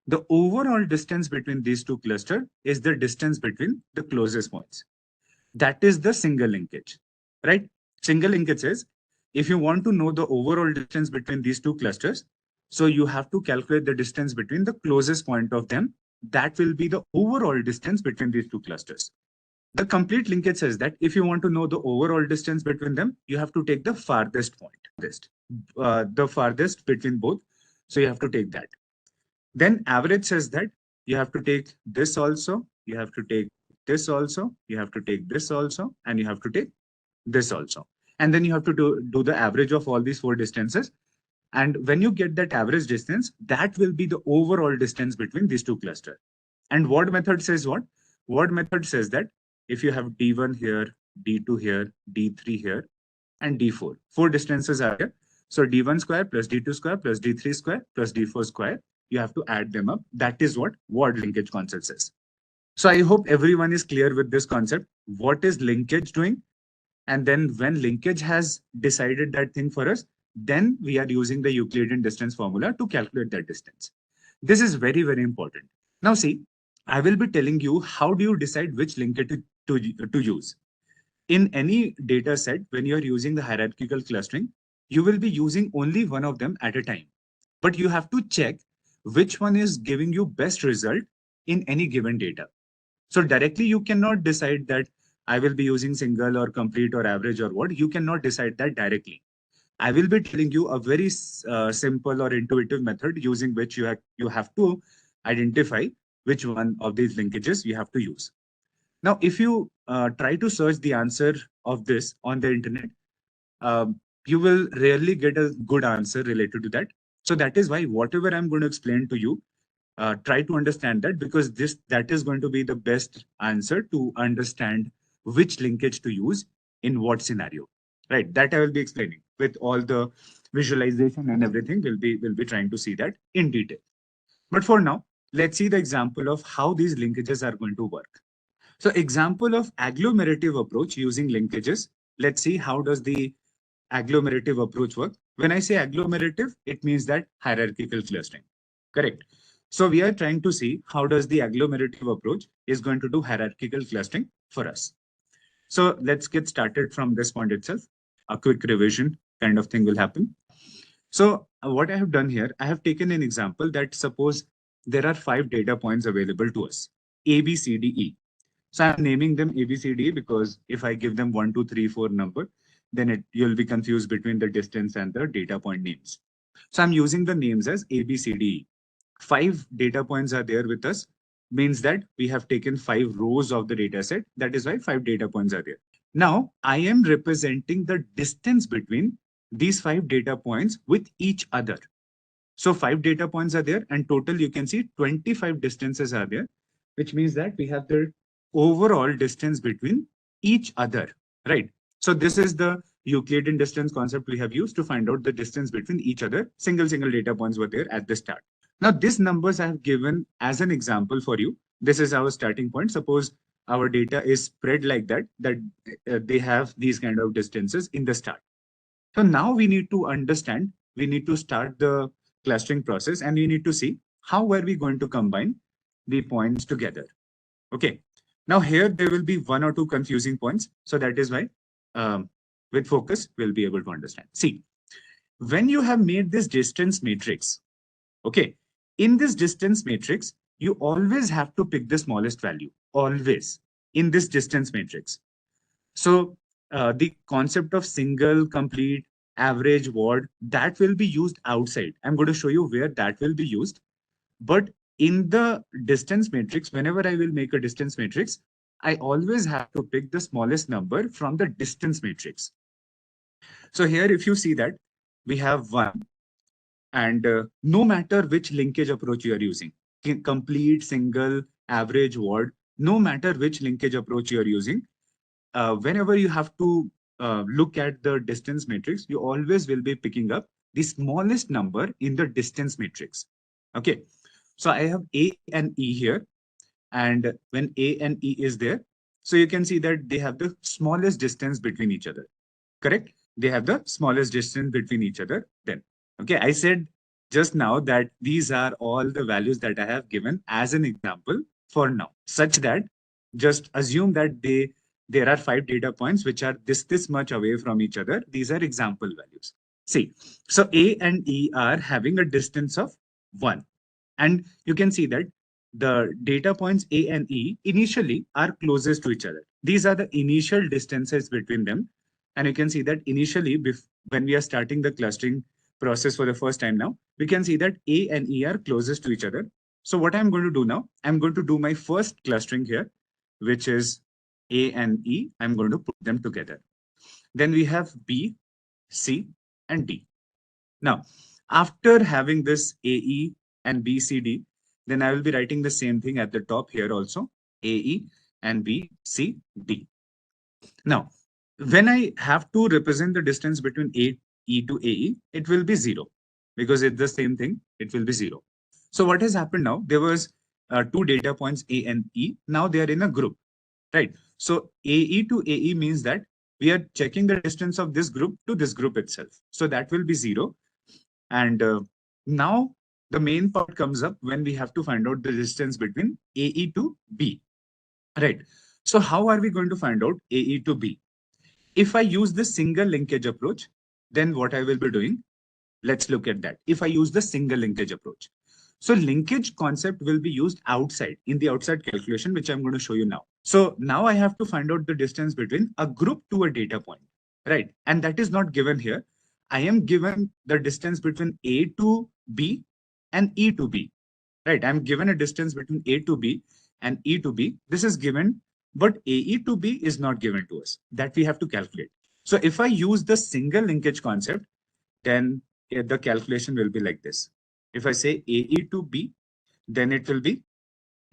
the overall distance between these 2 clusters is the distance between the closest points. That is the single linkage, right? Single linkage says, if you want to know the overall distance between these 2 clusters, So you have to calculate the distance between the closest point of them. That will be the overall distance between these two clusters. The complete linkage says that if you want to know the overall distance between them, you have to take the farthest point, the farthest between both. So you have to take that. Then average says that you have to take this also, you have to take this also, you have to take this also, and you have to take this also. And then you have to do the average of all these four distances. And when you get that average distance, that will be the overall distance between these two clusters. And word method says what? Word method says that if you have D1 here, D2 here, D3 here, and D4, four distances are here. So D1 square plus D2 square plus D3 square plus D4 square, you have to add them up. That is what word linkage concept says. So I hope everyone is clear with this concept. What is linkage doing? And then when linkage has decided that thing for us, then we are using the Euclidean distance formula to calculate that distance. This is very, very important. Now see, I will be telling you how do you decide which linkage to use. In any data set, when you're using the hierarchical clustering, you will be using only one of them at a time. But you have to check which one is giving you best result in any given data. So directly you cannot decide that I will be using single or complete or average or what. You cannot decide that directly. I will be telling you a very simple or intuitive method using which you have to identify which one of these linkages you have to use. Now, if you try to search the answer of this on the internet, you will rarely get a good answer related to that. So that is why whatever I'm going to explain to you, try to understand that, because that is going to be the best answer to understand which linkage to use in what scenario, right? That I will be explaining with all the visualization and everything. We'll be trying to see that in detail. But for now, let's see the example of how these linkages are going to work. So example of agglomerative approach using linkages. Let's see how does the agglomerative approach work. When I say agglomerative, it means that hierarchical clustering, correct? So we are trying to see how does the agglomerative approach is going to do hierarchical clustering for us. So let's get started from this point itself. A quick revision kind of thing will happen. So what I have done here, I have taken an example that suppose there are 5 data points available to us, A, B, C, D, E. So I'm naming them A, B, C, D because if I give them 1, 2, 3, 4 number, then you'll be confused between the distance and the data point names. So I'm using the names as A, B, C, D, E. 5 data points are there with us, means that we have taken 5 rows of the data set. That is why 5 data points are there. Now I am representing the distance between these 5 data points with each other. So 5 data points are there and total you can see 25 distances are there, which means that we have the overall distance between each other, right? So this is the Euclidean distance concept we have used to find out the distance between each other. Single data points were there at the start. Now these numbers I have given as an example for you. This is our starting point. Suppose our data is spread like that they have these kind of distances in the start. So now we need to understand, we need to start the clustering process and we need to see how are we going to combine the points together. Okay. Now here there will be 1 or 2 confusing points. So that is why with focus, we'll be able to understand. See, when you have made this distance matrix, okay, in this distance matrix, you always have to pick the smallest value, always in this distance matrix. So the concept of single, complete, average, word, that will be used outside. I'm going to show you where that will be used. But in the distance matrix, whenever I will make a distance matrix, I always have to pick the smallest number from the distance matrix. So here, if you see that we have 1, and no matter which linkage approach you are using, complete, single, average, word, no matter which linkage approach you are using, whenever you have to look at the distance matrix, you always will be picking up the smallest number in the distance matrix. Okay, so I have A and E here, and when A and E is there, so you can see that they have the smallest distance between each other, correct? They have the smallest distance between each other then. Okay, I said just now that these are all the values that I have given as an example for now, such that just assume that there are 5 data points which are this much away from each other. These are example values. See, so A and E are having a distance of 1. And you can see that the data points A and E initially are closest to each other. These are the initial distances between them. And you can see that initially, when we are starting the clustering process for the first time now, we can see that A and E are closest to each other. So what I'm going to do now, I'm going to do my first clustering here, which is A and E. I'm going to put them together. Then we have B, C, and D. Now, after having this AE and BCD, then I will be writing the same thing at the top here also, AE and BCD. Now, when I have to represent the distance between AE to AE, it will be 0 because it's the same thing, it will be 0. So what has happened now, there was two data points A and E. Now they are in a group, right? So AE to AE means that we are checking the distance of this group to this group itself. So that will be 0. And now the main part comes up when we have to find out the distance between AE to B, right? So how are we going to find out AE to B? If I use the single linkage approach, then what I will be doing, let's look at that. If I use the single linkage approach. So linkage concept will be used outside in the outside calculation, which I'm going to show you now. So now I have to find out the distance between a group to a data point, right? And that is not given here. I am given the distance between A to B and E to B, right? I'm given a distance between A to B and E to B. This is given, but AE to B is not given to us. That we have to calculate. So if I use the single linkage concept, then the calculation will be like this. If I say AE to B, then it will be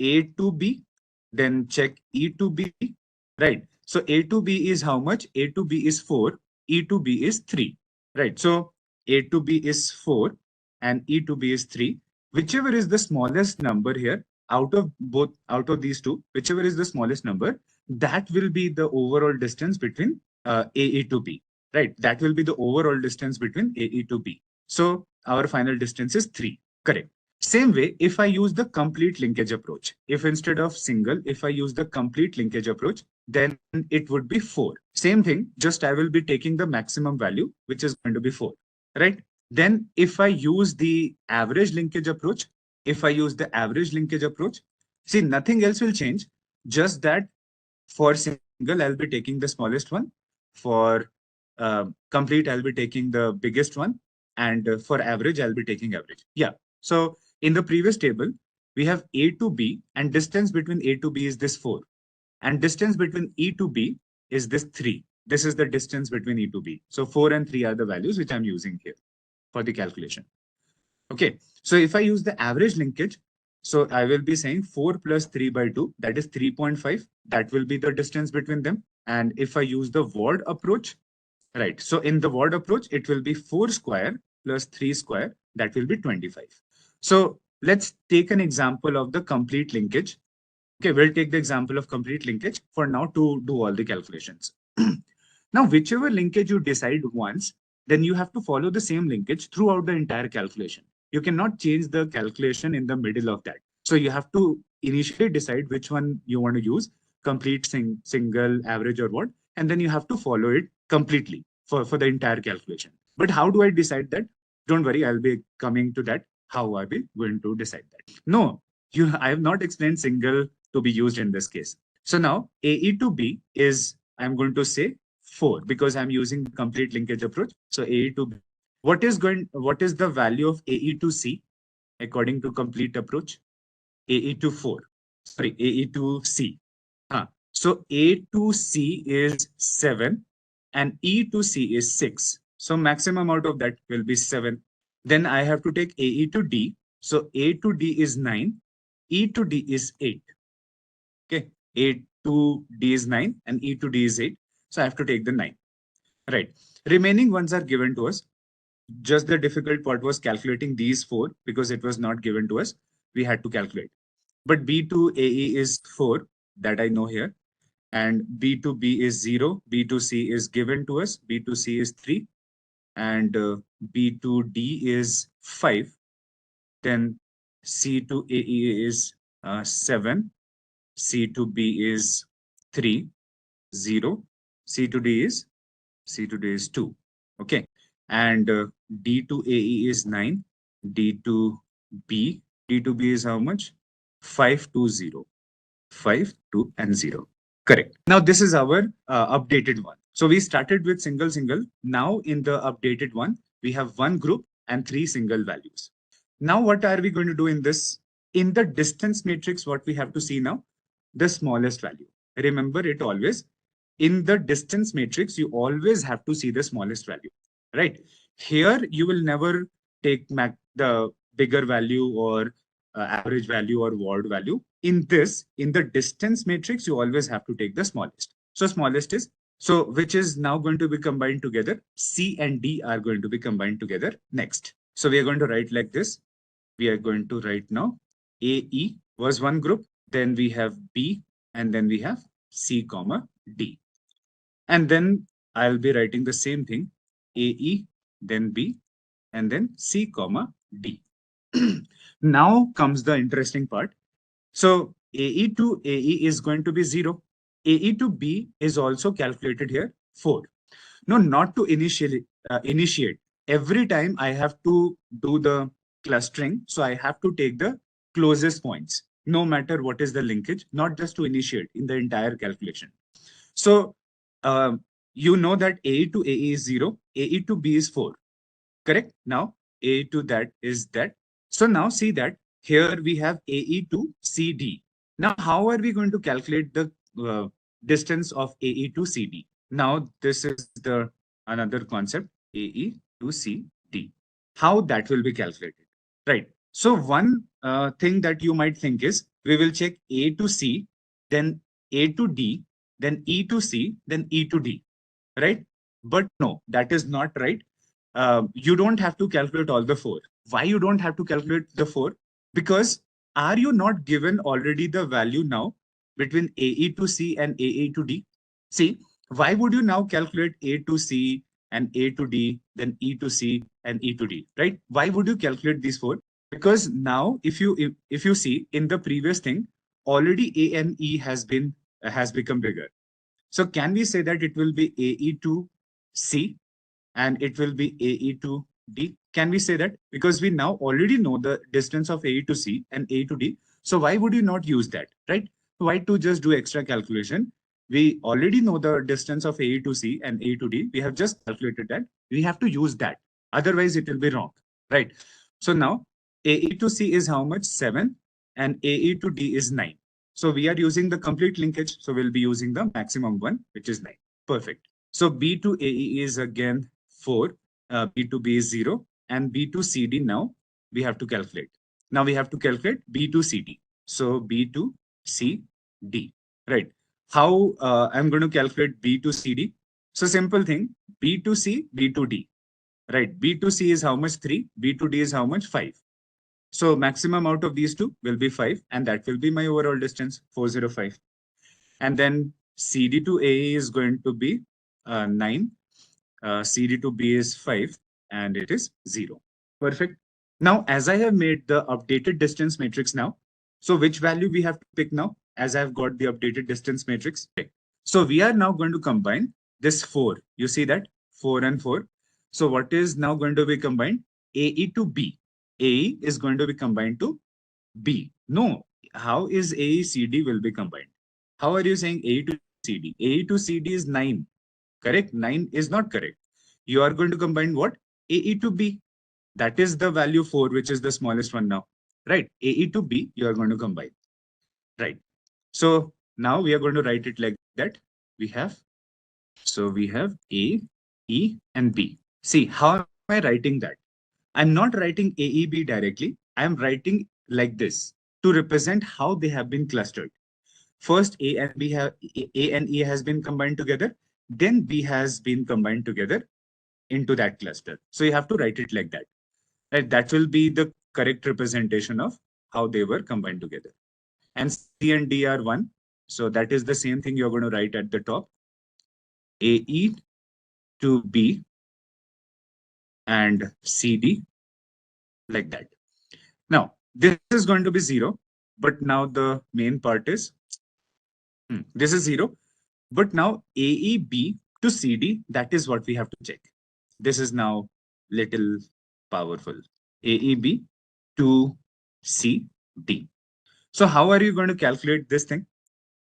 A to B, then check E to B, right? So A to B is how much? A to B is 4, E to B is 3, right? So A to B is 4 and E to B is 3. Whichever is the smallest number here, out of these two, whichever is the smallest number, that will be the overall distance between AE to B, right? That will be the overall distance between AE to B. So our final distance is 3, correct? Same way, if I use the complete linkage approach, if instead of single, if I use the complete linkage approach, then it would be 4. Same thing, just I will be taking the maximum value, which is going to be 4, right? Then if I use the average linkage approach, see, nothing else will change, just that for single, I'll be taking the smallest one. For complete, I'll be taking the biggest one. And for average, I'll be taking average. Yeah. So in the previous table, we have A to B, and distance between A to B is this 4. And distance between E to B is this 3. This is the distance between E to B. So 4 and 3 are the values which I'm using here for the calculation. Okay, so if I use the average linkage, so I will be saying 4 plus 3 by 2, that is 3.5. That will be the distance between them. And if I use the word approach, right, so in the word approach, it will be 4 square plus 3 square, that will be 25. So let's take an example of the complete linkage. Okay, we'll take the example of complete linkage for now to do all the calculations. Now, whichever linkage you decide once, then you have to follow the same linkage throughout the entire calculation. You cannot change the calculation in the middle of that. So you have to initially decide which one you want to use, complete, single, average, or what, and then you have to follow it completely for the entire calculation. But how do I decide that? Don't worry, I'll be coming to that. How are we going to decide that? No, I have not explained single to be used in this case. So now AE to B is, I'm going to say 4 because I'm using the complete linkage approach. So AE to B. What is the value of AE to C according to complete approach? AE to 4. Sorry, AE to C. So A to C is 7 and E to C is 6. So maximum out of that will be 7. Then I have to take AE to D. So A to D is 9. E to D is 8. Okay. A to D is 9 and E to D is 8. So I have to take the 9. Right. Remaining ones are given to us. Just the difficult part was calculating these 4 because it was not given to us. We had to calculate. But B to AE is 4. That I know here. And B to B is 0. B to C is given to us. B to C is 3. And B to D is 5. Then C to AE is 7. C to B is 3, 0. C to D is 2. Okay. and D to AE is 9, D to B, D to B is how much? 5 to 0. 5, 2, and 0. Correct. Now this is our updated one. So we started with single, single. Now in the updated one, we have one group and 3 single values. Now what are we going to do in this? In the distance matrix, what we have to see now? The smallest value. Remember it always. In the distance matrix, you always have to see the smallest value, right? Here, you will never take the bigger value or average value or ward value. In the distance matrix, you always have to take the smallest. So smallest is, so which is now going to be combined together. C and D are going to be combined together next. So we are going to write like this. We are going to write now AE was one group, then we have B, and then we have C comma D. And then I'll be writing the same thing, AE, then B, and then C comma D. Now comes the interesting part. So AE to AE is going to be 0. AE to B is also calculated here, 4. No, not to initiate. Every time I have to do the clustering, so I have to take the closest points, no matter what is the linkage, not just to initiate in the entire calculation. So you know that AE to AE is 0, AE to B is 4. Correct? Now AE to that is that. So now see that here we have AE to CD. Now how are we going to calculate the distance of AE to CD? Now this is the another concept, AE to CD. How that will be calculated, right? So one thing that you might think is we will check A to C, then A to D, then E to C, then E to D, right? But no, that is not right. You don't have to calculate all the 4. Why you don't have to calculate the 4? Because are you not given already the value now between AE to C and AE to D? See, why would you now calculate A to C and A to D, then E to C and E to D, right? Why would you calculate these 4? Because now if you see in the previous thing, already A and E has become bigger. So can we say that it will be AE to C and it will be AE to D? Can we say that? Because we now already know the distance of AE to C and AE to D. So why would you not use that, right? Why to just do extra calculation? We already know the distance of AE to C and AE to D. We have just calculated that. We have to use that. Otherwise, it will be wrong, right? So now AE to C is how much? 7 and AE to D is 9. So we are using the complete linkage. So we'll be using the maximum one, which is 9. Perfect. So B to AE is again 4, B to B is 0, and B to CD now we have to calculate. Now we have to calculate B to CD. So B to CD, right? How I'm going to calculate B to CD? So simple thing, B to C, B to D, right? B to C is how much? 3, B to D is how much? 5. So maximum out of these two will be 5, and that will be my overall distance, 405. And then CD to AE is going to be 9. CD to B is 5, and it is 0. Perfect. Now, as I have made the updated distance matrix now, so which value we have to pick now, as I've got the updated distance matrix? So we are now going to combine this 4. You see that? 4 and 4. So what is now going to be combined? AE to B. AE is going to be combined to B. No, how is AE CD will be combined? How are you saying AE to CD? AE to CD is 9. Correct? 9 is not correct. You are going to combine what? AE to B. That is the value 4, which is the smallest one now. Right? AE to B, you are going to combine. Right. So now we are going to write it like that. We have A, E, and B. See, how am I writing that? I'm not writing AEB directly. I'm writing like this to represent how they have been clustered. First, A and E has been combined together. Then B has been combined together into that cluster. So you have to write it like that. Right? That will be the correct representation of how they were combined together. And C and D are 1. So that is the same thing you're going to write at the top. AE to B and CD like that. Now, this is going to be 0. But now the main part is, this is 0. But now AEB to CD, that is what we have to check. This is now little powerful. AEB to CD. So how are you going to calculate this thing?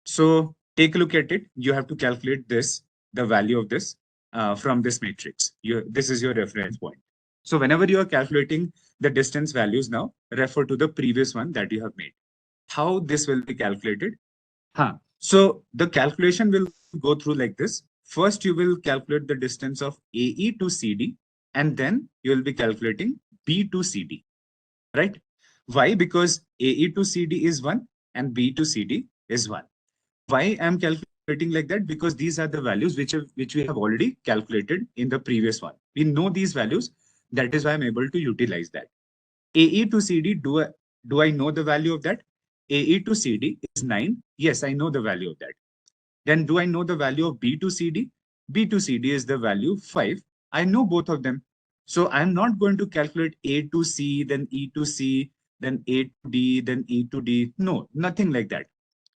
So take a look at it. You have to calculate this, the value of this from this matrix. This is your reference point. So whenever you are calculating the distance values now, refer to the previous one that you have made. How this will be calculated? So the calculation will go through like this. First, you will calculate the distance of AE to CD, and then you will be calculating B to CD, right? Why? Because AE to CD is 1 and B to CD is 1. Why I'm calculating like that? Because these are the values which we have already calculated in the previous one. We know these values. That is why I'm able to utilize that. AE to CD, do I know the value of that? AE to CD is 9. Yes, I know the value of that. Then do I know the value of B to CD? B to CD is the value 5. I know both of them. So I'm not going to calculate A to C, then E to C, then A to D, then E to D. No, nothing like that.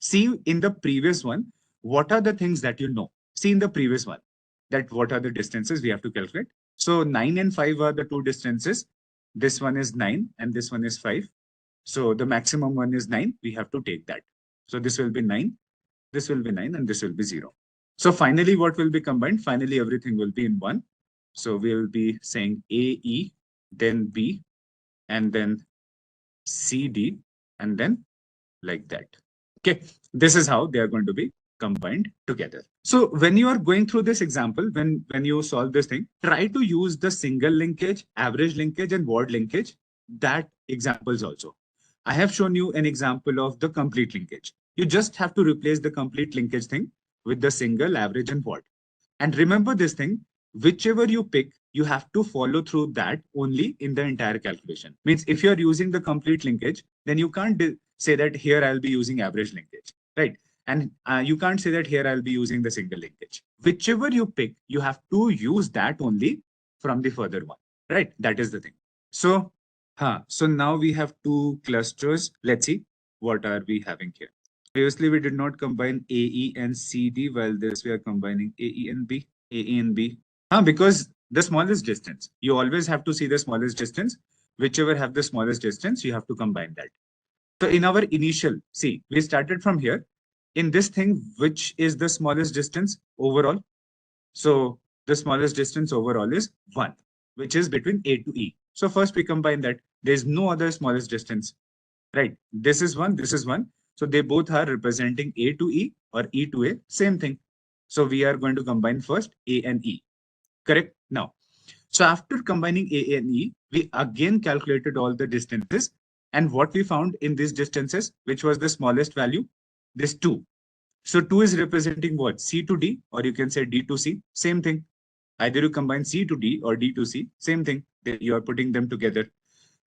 See in the previous one, what are the things that you know? See in the previous one, that what are the distances we have to calculate. So 9 and 5 are the two distances. This one is 9 and this one is 5. So the maximum one is 9. We have to take that. So this will be 9, this will be 9, and this will be 0. So finally, what will be combined? Finally, everything will be in 1. So we will be saying AE, then B, and then CD, and then like that. Okay, this is how they are going to be combined together. So when you are going through this example, when you solve this thing, try to use the single linkage, average linkage, and word linkage, that examples also. I have shown you an example of the complete linkage. You just have to replace the complete linkage thing with the single, average, and word. And remember this thing, whichever you pick, you have to follow through that only in the entire calculation. Means if you're using the complete linkage, then you can't say that here I'll be using average linkage, right? And you can't say that here I'll be using the single linkage. Whichever you pick, you have to use that only from the further one, right? That is the thing. So, so now we have two clusters. Let's see what are we having here. Previously, we did not combine AE and CD, while this we are combining AE and B, AE and B. Because the smallest distance, you always have to see the smallest distance. Whichever have the smallest distance, you have to combine that. So in our initial, see, we started from here. In this thing, which is the smallest distance overall? So the smallest distance overall is 1, which is between A to E. So first we combine that. There is no other smallest distance, right? This is 1, this is 1. So they both are representing A to E or E to A, same thing. So we are going to combine first A and E, correct? Now, so after combining A and E, we again calculated all the distances. And what we found in these distances, which was the smallest value, this 2. So 2 is representing what? C to D, or you can say D to C, same thing. Either you combine C to D or D to C, same thing. You are putting them together.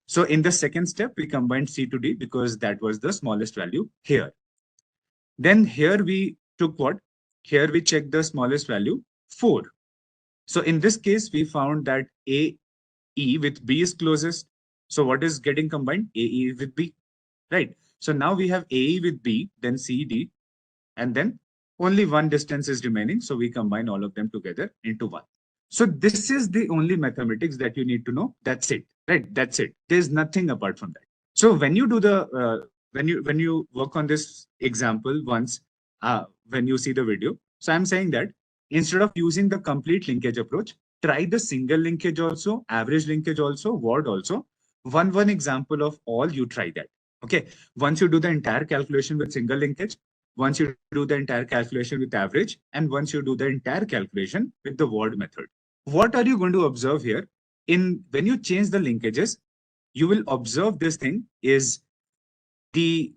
So in the second step, we combined C to D because that was the smallest value here. Then here we took what? Here we checked the smallest value, 4. So in this case, we found that AE with B is closest. So what is getting combined? AE with B, right? So now we have AE with B, then CD, and then only one distance is remaining. So we combine all of them together into 1. So this is the only mathematics that you need to know. That's it, right? That's it. There's nothing apart from that. So when you do the when you work on this example once, when you see the video, so I'm saying that instead of using the complete linkage approach, try the single linkage also, average linkage also, word also. One example of all, you try that. Okay. Once you do the entire calculation with single linkage, once you do the entire calculation with average, and once you do the entire calculation with the word method. What are you going to observe here? When you change the linkages, you will observe this thing is the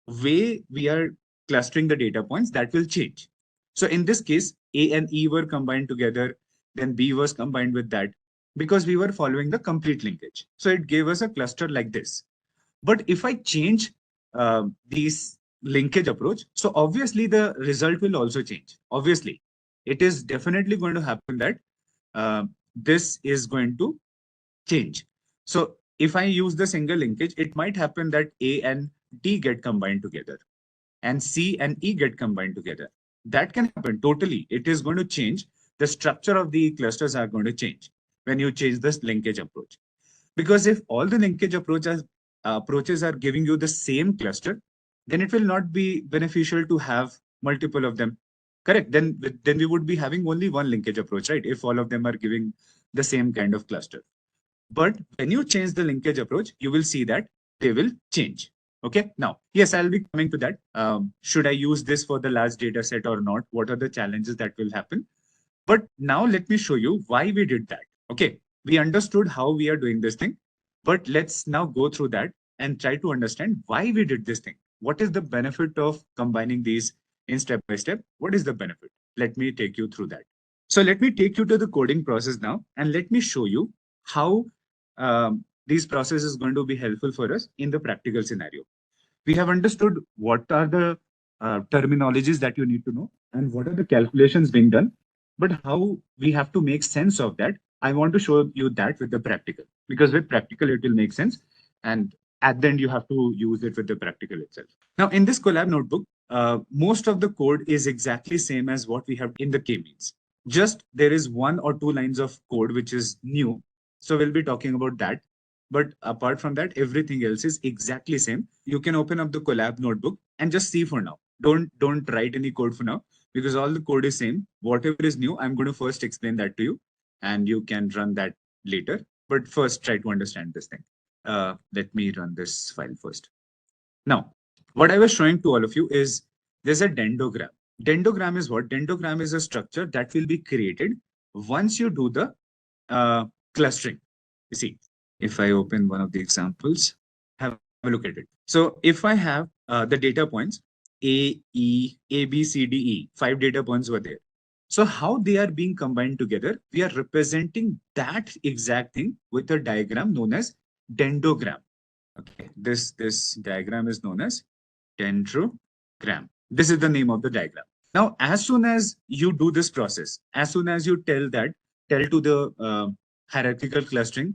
way we are clustering the data points, that will change. So in this case, A and E were combined together, then B was combined with that, because we were following the complete linkage. So it gave us a cluster like this. But if I change these linkage approach, so obviously the result will also change. Obviously, it is definitely going to happen that this is going to change. So if I use the single linkage, it might happen that A and D get combined together and C and E get combined together. That can happen totally. It is going to change. The structure of the clusters are going to change. when you change this linkage approach. Because if all the linkage approaches are giving you the same cluster, then it will not be beneficial to have multiple of them. Correct. Then we would be having only one linkage approach, right? If all of them are giving the same kind of cluster. But when you change the linkage approach, you will see that they will change. Okay. Now, yes, I'll be coming to that. Should I use this for the large data set or not? What are the challenges that will happen? But now let me show you why we did that. Okay. We understood how we are doing this thing, but let's now go through that and try to understand why we did this thing. What is the benefit of combining these in step by step? What is the benefit? Let me take you through that. So let me take you to the coding process now, and let me show you how these process is going to be helpful for us in the practical scenario. We have understood what are the terminologies that you need to know and what are the calculations being done, but how we have to make sense of that. I want to show you that with the practical, because with practical it will make sense, and at the end you have to use it with the practical itself. Now in this collab notebook, most of the code is exactly same as what we have in the k-means. Just there is 1 or 2 lines of code which is new, so we'll be talking about that. But apart from that, everything else is exactly same. You can open up the collab notebook and just see for now. Don't write any code for now, because all the code is same. Whatever is new, I'm going to first explain that to you, and you can run that later. But first, try to understand this thing. Let me run this file first. Now, what I was showing to all of you is there's a dendrogram. Dendrogram is what? Dendrogram is a structure that will be created once you do the clustering. You see, if I open one of the examples, have a look at it. So if I have the data points, A, B, C, D, E, 5 data points were there. So how they are being combined together, we are representing that exact thing with a diagram known as dendrogram. Okay, this diagram is known as dendrogram. This is the name of the diagram. Now, as soon as you do this process, as soon as you tell to the hierarchical clustering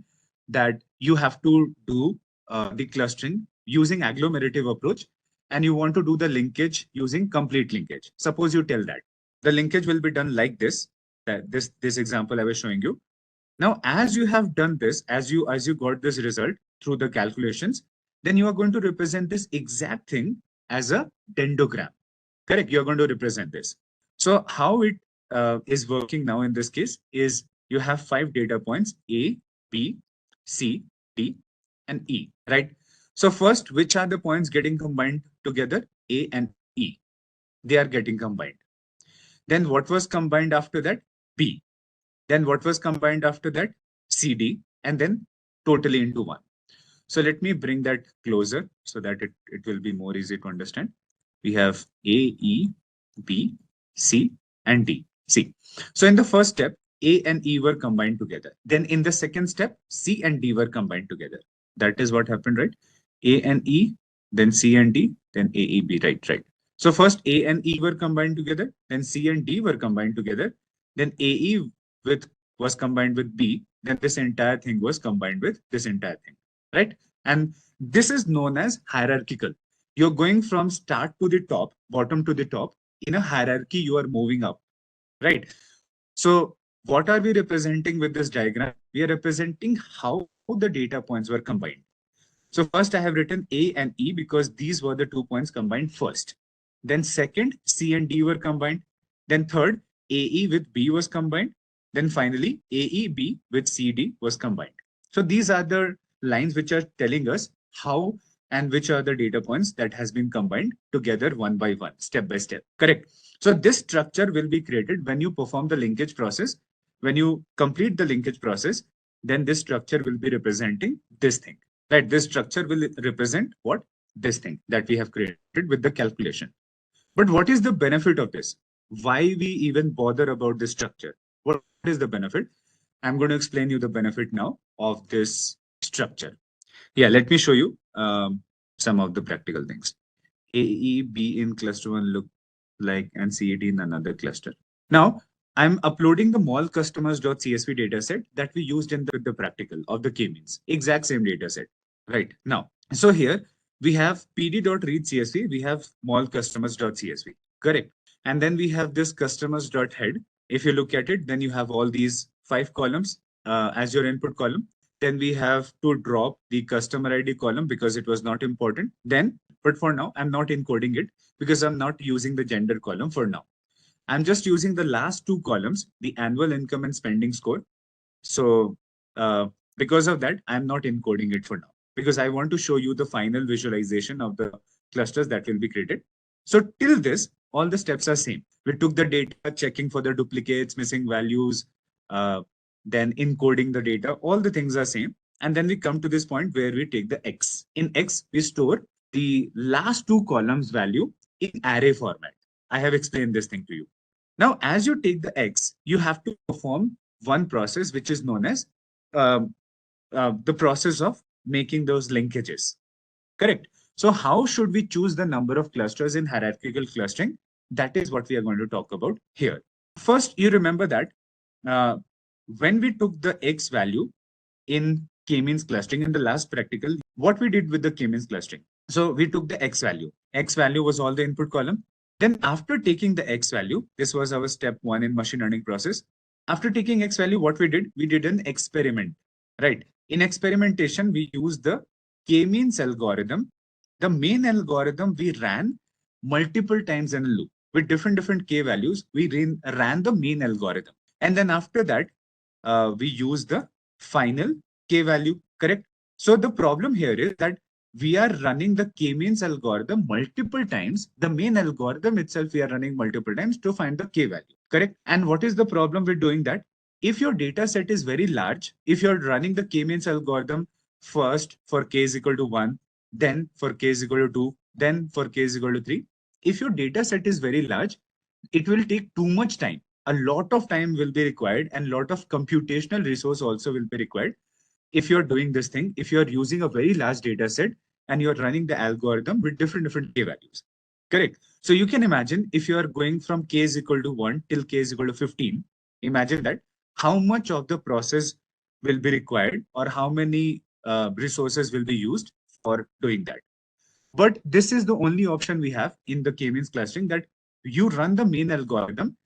that you have to do the clustering using agglomerative approach, and you want to do the linkage using complete linkage. Suppose you tell that the linkage will be done like this, that this example I was showing you. Now, as you have done this, as you got this result through the calculations, then you are going to represent this exact thing as a dendrogram. Correct? You are going to represent this. So how it is working now in this case is you have 5 data points, A, B, C, D, and E, right? So first, which are the points getting combined together? A and E. They are getting combined. Then what was combined after that? B. Then what was combined after that? CD, and then totally into one. So let me bring that closer so that it will be more easy to understand. We have A, E, B, C, and D. C. So in the first step, A and E were combined together. Then in the second step, C and D were combined together. That is what happened, right? A and E, then C and D, then A, E, B, right. So first A and E were combined together, then C and D were combined together, then AE was combined with B, then this entire thing was combined with this entire thing, right? And this is known as hierarchical. You're going from start to the top, bottom to the top. In a hierarchy, you are moving up, right? So what are we representing with this diagram? We are representing how the data points were combined. So first I have written A and E because these were the 2 points combined first. Then second, C and D were combined. Then third, AE with B was combined. Then finally, AEB with CD was combined. So these are the lines which are telling us how and which are the data points that has been combined together one by one, step by step. Correct. So this structure will be created when you perform the linkage process. When you complete the linkage process, then this structure will be representing this thing. Right? This structure will represent what? This thing that we have created with the calculation. But what is the benefit of this? Why we even bother about this structure? What is the benefit? I'm going to explain you the benefit now of this structure. Yeah, let me show you some of the practical things. AE, B in cluster 1 look like, and CED in another cluster. Now, I'm uploading the mall customers.csv dataset that we used in the practical of the k-means. Exact same dataset. Right. Now, so here we have pd.read.csv, we have mall customers.csv. Correct. And then we have this customers.head. If you look at it, then you have all these 5 columns as your input column. Then we have to drop the customer ID column because it was not important. But for now, I'm not encoding it because I'm not using the gender column for now. I'm just using the last two columns, the annual income and spending score. So because of that, I'm not encoding it for now because I want to show you the final visualization of the clusters that will be created. So till this, all the steps are same. We took the data, checking for the duplicates, missing values, then encoding the data. All the things are same. And then we come to this point where we take the X. In X, we store the last two columns value in array format. I have explained this thing to you. Now, as you take the X, you have to perform one process, which is known as the process of making those linkages. Correct. So how should we choose the number of clusters in hierarchical clustering? That is what we are going to talk about here. First, you remember that when we took the X value in k-means clustering in the last practical, what we did with the k-means clustering. So we took the X value. X value was all the input column. Then after taking the X value, this was our step 1 in machine learning process. After taking X value, what we did an experiment, right? In experimentation, we used the k-means algorithm. The main algorithm we ran multiple times in a loop with different k values. We ran the main algorithm. And then after that, we used the final k value, correct? So the problem here is that we are running the k-means algorithm multiple times. The main algorithm itself, we are running multiple times to find the k value, correct? And what is the problem with doing that? If your data set is very large, if you're running the k-means algorithm first for k is equal to 1, then for k is equal to 2, then for k is equal to 3, if your data set is very large, it will take too much time. A lot of time will be required and a lot of computational resource also will be required. If you're doing this thing, if you're using a very large data set and you're running the algorithm with different k values, correct? So you can imagine if you are going from k is equal to 1 till k is equal to 15, imagine that how much of the process will be required or how many resources will be used for doing that. But this is the only option we have in the k-means clustering, that you run the main algorithm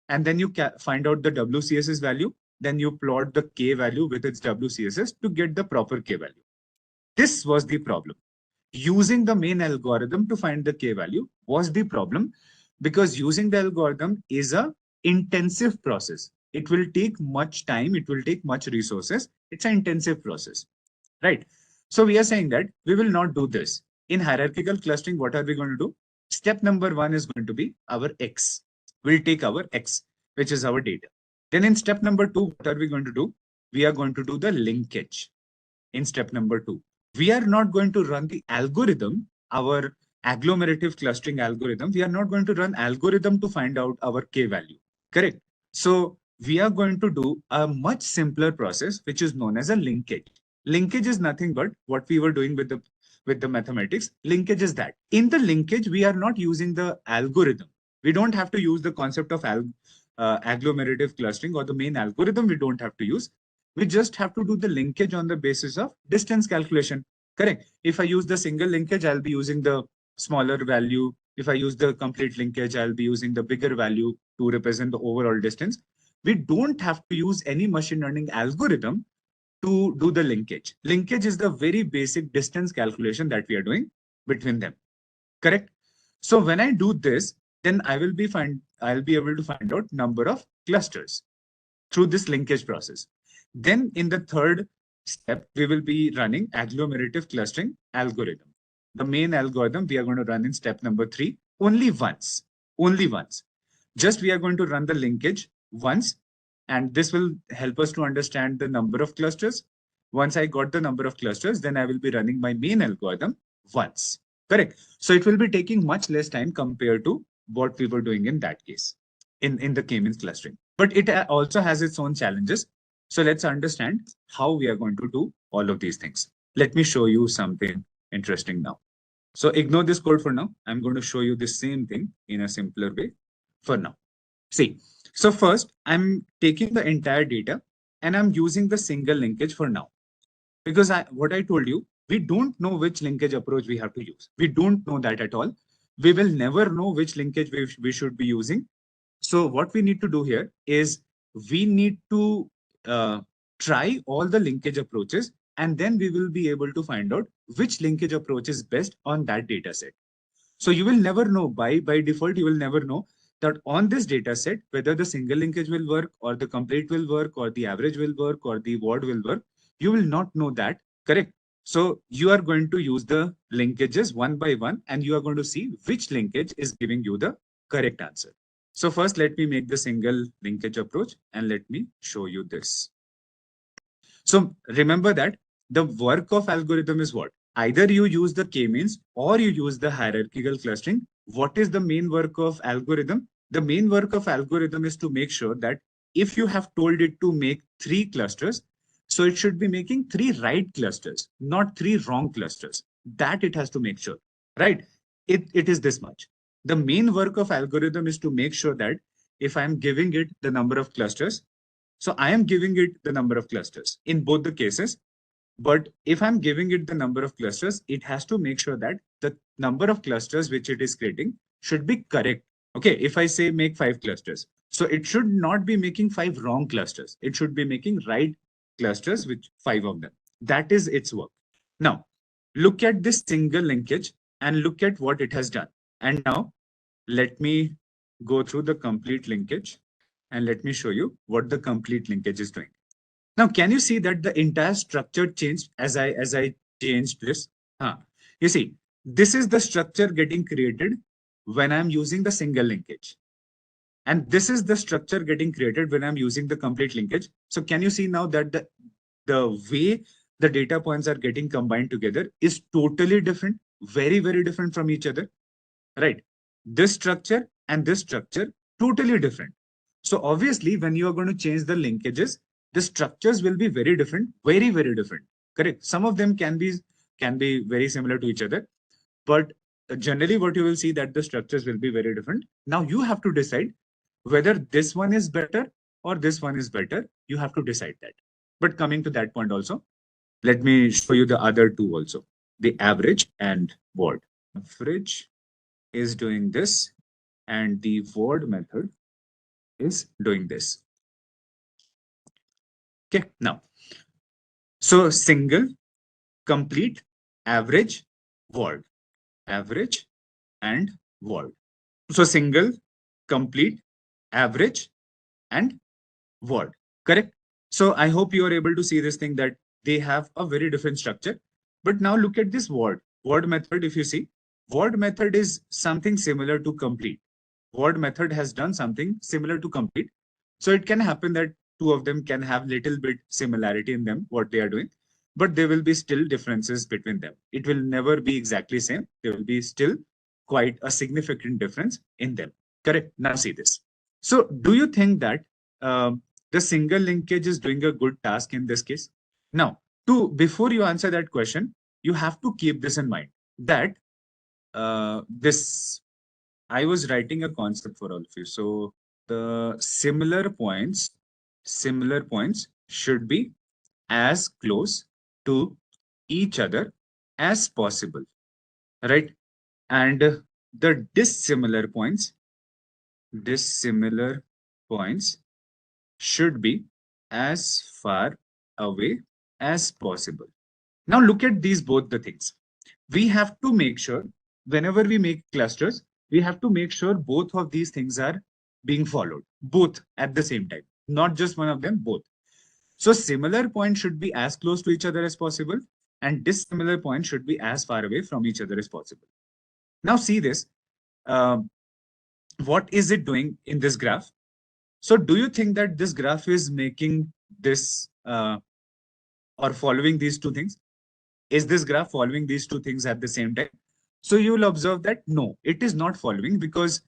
and then you find out the WCSS value, then you plot the k value with its WCSS to get the proper k value. This was the problem. Using the main algorithm to find the k value was the problem, because using the algorithm is a intensive process. It will take much time, it will take much resources. It's an intensive process, right? So we are saying that we will not do this. In hierarchical clustering, what are we going to do? Step number 1 is going to be our X. We'll take our X, which is our data. Then in step number 2, what are we going to do? We are going to do the linkage. In step number 2, we are not going to run the algorithm, our agglomerative clustering algorithm. We are not going to run algorithm to find out our k value, correct? So we are going to do a much simpler process, which is known as a linkage. Linkage is nothing but what we were doing with the mathematics. Linkage is that in the linkage, we are not using the algorithm. We don't have to use the concept of agglomerative clustering or the main algorithm. We don't have to use. We just have to do the linkage on the basis of distance calculation, correct? If I use the single linkage, I'll be using the smaller value. If I use the complete linkage, I'll be using the bigger value to represent the overall distance. We don't have to use any machine learning algorithm to do the linkage. Linkage is the very basic distance calculation that we are doing between them, correct? So when I do this, then I'll be able to find out number of clusters through this linkage process. Then in the third step, we will be running agglomerative clustering algorithm. The main algorithm we are going to run in step number 3 only once. Just we are going to run the linkage once, and this will help us to understand the number of clusters. Once I got the number of clusters, then I will be running my main algorithm once, correct? So it will be taking much less time compared to what we were doing in that case, in the k-means clustering. But it also has its own challenges. So let's understand how we are going to do all of these things. Let me show you something interesting now. So ignore this code for now. I'm going to show you the same thing in a simpler way for now. See, so first I'm taking the entire data and I'm using the single linkage for now. Because what I told you, we don't know which linkage approach we have to use. We don't know that at all. We will never know which linkage we should be using. So what we need to do here is we need to try all the linkage approaches, and then we will be able to find out which linkage approach is best on that data set. So you will never know, by default, you will never know that on this data set, whether the single linkage will work or the complete will work or the average will work or the word will work. You will not know that, correct? So you are going to use the linkages one by one, and you are going to see which linkage is giving you the correct answer. So first, let me make the single linkage approach and let me show you this. So remember that the work of algorithm is what? Either you use the k-means or you use the hierarchical clustering. What is the main work of algorithm? The main work of algorithm is to make sure that if you have told it to make 3 clusters, so it should be making 3 right clusters, not 3 wrong clusters. That it has to make sure, right? It is this much. The main work of algorithm is to make sure that if I'm giving it the number of clusters, so I am giving it the number of clusters in both the cases. But if I'm giving it the number of clusters, it has to make sure that the number of clusters which it is creating should be correct. Okay, if I say make 5 clusters, so it should not be making 5 wrong clusters. It should be making right clusters with 5 of them. That is its work. Now, look at this single linkage and look at what it has done. And now, let me go through the complete linkage and let me show you what the complete linkage is doing. Now, can you see that the entire structure changed as I changed this? You see, this is the structure getting created when I'm using the single linkage. And this is the structure getting created when I'm using the complete linkage. So can you see now that the way the data points are getting combined together is totally different, very, very different from each other, right? This structure and this structure, totally different. So obviously, when you are going to change the linkages, the structures will be very different, very, very different, correct? Some of them can be very similar to each other, but generally what you will see that the structures will be very different. Now you have to decide whether this one is better or this one is better. You have to decide that. But coming to that point also, let me show you the other two also, the average and word. Average is doing this and the word method is doing this. Okay, now, so single, complete, average, word, average and word. So single, complete, average and word, correct? So I hope you are able to see this thing that they have a very different structure. But now look at this word method. If you see, word method is something similar to complete. Word method has done something similar to complete. So it can happen that two of them can have little bit similarity in them, what they are doing, but there will be still differences between them. It will never be exactly same. There will be still quite a significant difference in them. Correct? Now see this. So do you think that the single linkage is doing a good task in this case? Now, before you answer that question, you have to keep this in mind that I was writing a concept for all of you. So the similar points should be as close to each other as possible, right? And the dissimilar points should be as far away as possible. Now look at these both the things. We have to make sure whenever we make clusters, we have to make sure both of these things are being followed, both at the same time, not just one of them, both. So similar points should be as close to each other as possible, and dissimilar points should be as far away from each other as possible. Now see this. What is it doing in this graph? So do you think that this graph is making this or following these two things? Is this graph following these two things at the same time? So you will observe that no, it is not following, because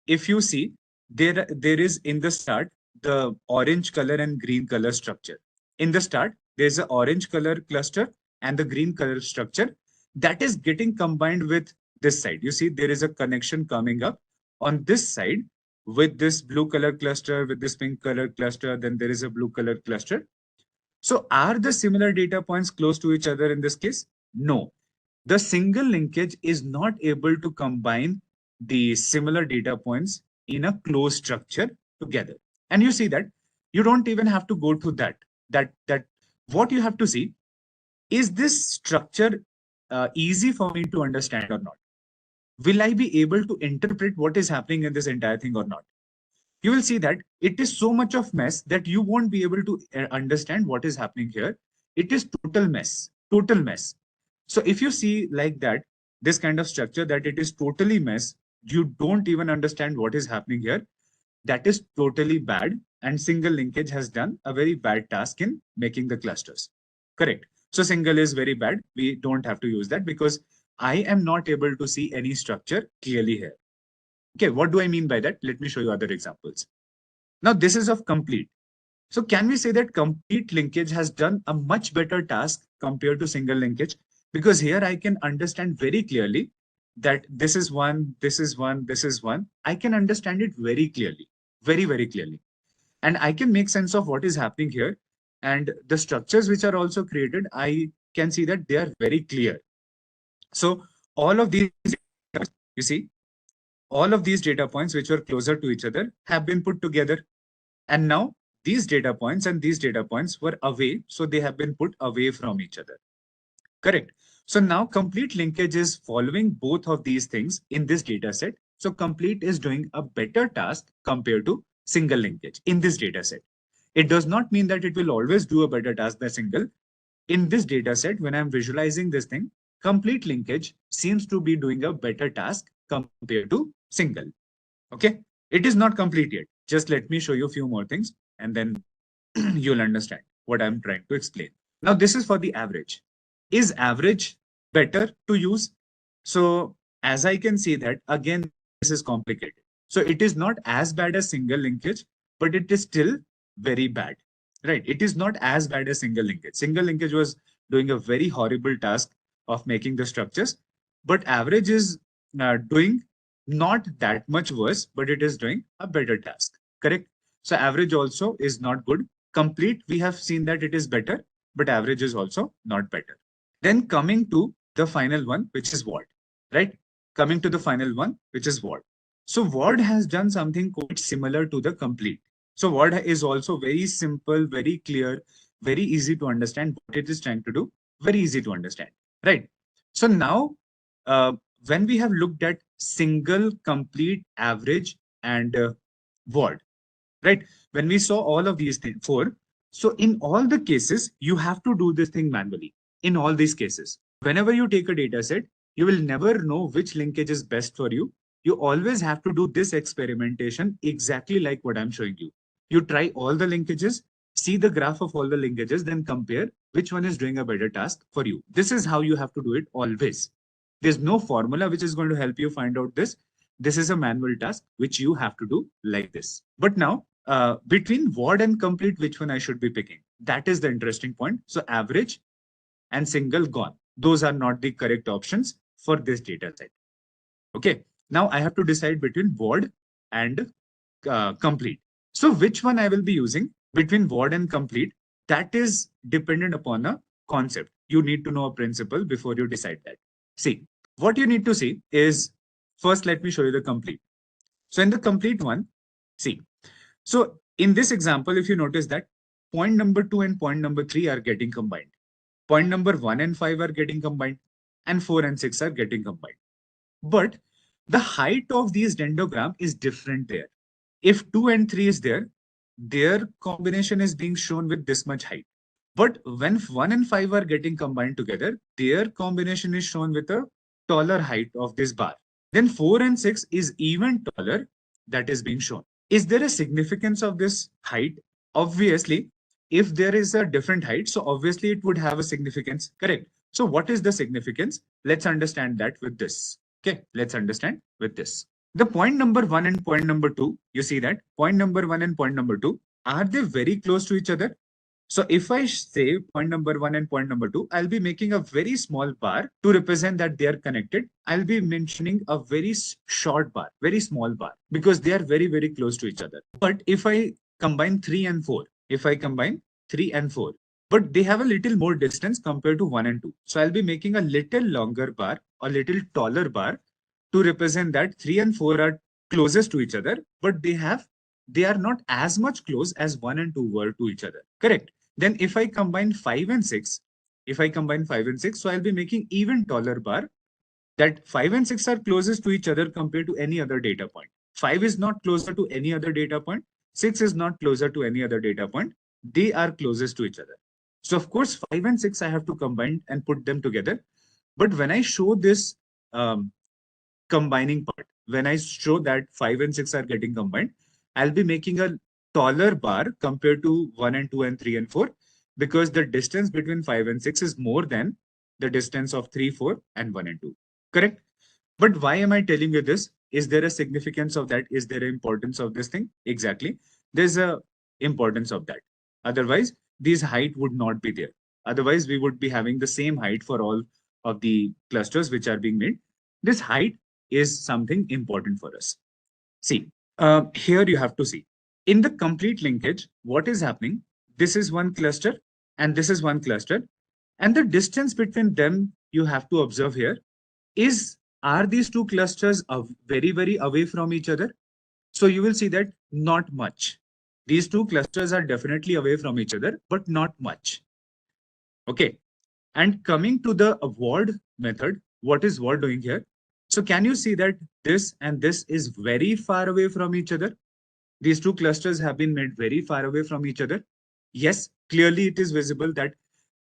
if you see, there is in the start the orange color and green color structure. In the start, there's an orange color cluster and the green color structure that is getting combined with this side. You see, there is a connection coming up on this side with this blue color cluster, with this pink color cluster, then there is a blue color cluster. So are the similar data points close to each other in this case? No. The single linkage is not able to combine the similar data points in a closed structure together. And you see that you don't even have to go to that. that what you have to see is this structure easy for me to understand or not? Will I be able to interpret what is happening in this entire thing or not? You will see that it is so much of mess that you won't be able to understand what is happening here. It is total mess, total mess. So if you see like that, this kind of structure that it is totally mess, you don't even understand what is happening here. That is totally bad. And single linkage has done a very bad task in making the clusters. Correct. So single is very bad. We don't have to use that because I am not able to see any structure clearly here. Okay, what do I mean by that? Let me show you other examples. Now this is of complete. So can we say that complete linkage has done a much better task compared to single linkage? Because here I can understand very clearly that this is one, this is one, this is one. I can understand it very clearly, very, very clearly. And I can make sense of what is happening here. And the structures which are also created, I can see that they are very clear. So all of these, you see, all of these data points which were closer to each other have been put together. And now these data points and these data points were away, so they have been put away from each other. Correct. So now complete linkage is following both of these things in this data set. So complete is doing a better task compared to single linkage in this data set. It does not mean that it will always do a better task than single. In this data set, when I'm visualizing this thing, complete linkage seems to be doing a better task compared to single. Okay. It is not complete yet. Just let me show you a few more things and then you'll understand what I'm trying to explain. Now, this is for the average. Is average better to use? So as I can see that, again, this is complicated. So it is not as bad as single linkage, but it is still very bad, right? It is not as bad as single linkage. Single linkage was doing a very horrible task of making the structures, but average is doing not that much worse, but it is doing a better task, correct? So average also is not good. Complete, we have seen that it is better, but average is also not better. Then coming to the final one, which is ward, right? Coming to the final one, which is ward. So ward has done something quite similar to the complete. So ward is also very simple, very clear, very easy to understand what it is trying to do, very easy to understand, right? So now, when we have looked at single, complete, average, and ward, right? When we saw all of these four, so in all the cases, you have to do this thing manually. In all these cases, whenever you take a data set, you will never know which linkage is best for you. You always have to do this experimentation exactly like what I'm showing you. You try all the linkages, see the graph of all the linkages, then compare which one is doing a better task for you. This is how you have to do it always. There's no formula which is going to help you find out this. This is a manual task which you have to do like this. But now, between ward and complete, which one I should be picking? That is the interesting point. So average and single gone. Those are not the correct options for this data set. Okay. Now I have to decide between ward and complete. So which one I will be using between ward and complete? That is dependent upon a concept. You need to know a principle before you decide that. See, what you need to see is, first, let me show you the complete. So in the complete one, see, so in this example, if you notice that point number 2 and point number 3 are getting combined. Point number 1 and 5 are getting combined, and 4 and 6 are getting combined. But the height of these dendrogram is different there. If 2 and 3 is there, their combination is being shown with this much height. But when 1 and 5 are getting combined together, their combination is shown with a taller height of this bar. Then 4 and 6 is even taller, that is being shown. Is there a significance of this height? Obviously, if there is a different height, so obviously it would have a significance, correct? So what is the significance? Let's understand that with this. Okay, let's understand with this. The point number 1 and point number 2, you see that point number 1 and point number 2, are they very close to each other? So if I say point number 1 and point number 2, I'll be making a very small bar to represent that they are connected. I'll be mentioning a very short bar, very small bar, because they are very, very close to each other. But if I combine 3 and 4, if I combine 3 and 4, but they have a little more distance compared to 1 and 2. So I'll be making a little longer bar, a little taller bar to represent that 3 and 4 are closest to each other, but they are not as much close as 1 and 2 were to each other. Correct. Then if I combine 5 and 6, so I'll be making even taller bar, that 5 and 6 are closest to each other compared to any other data point. 5 is not closer to any other data point. 6 is not closer to any other data point. They are closest to each other. So of course, 5 and 6, I have to combine and put them together. But when I show this combining part, when I show that 5 and 6 are getting combined, I'll be making a taller bar compared to 1 and 2 and 3 and 4, because the distance between 5 and 6 is more than the distance of 3, 4 and 1 and 2. Correct? But why am I telling you this? Is there a significance of that? Is there an importance of this thing? Exactly. There's a importance of that. Otherwise, this height would not be there. Otherwise, we would be having the same height for all of the clusters which are being made. This height is something important for us. See, here you have to see. In the complete linkage, what is happening? This is one cluster and this is one cluster. And the distance between them you have to observe here is, are these two clusters very, very away from each other? So you will see that not much. These two clusters are definitely away from each other, but not much. Okay. And coming to the word method, what is word doing here? So can you see that this and this is very far away from each other? These two clusters have been made very far away from each other. Yes, clearly it is visible that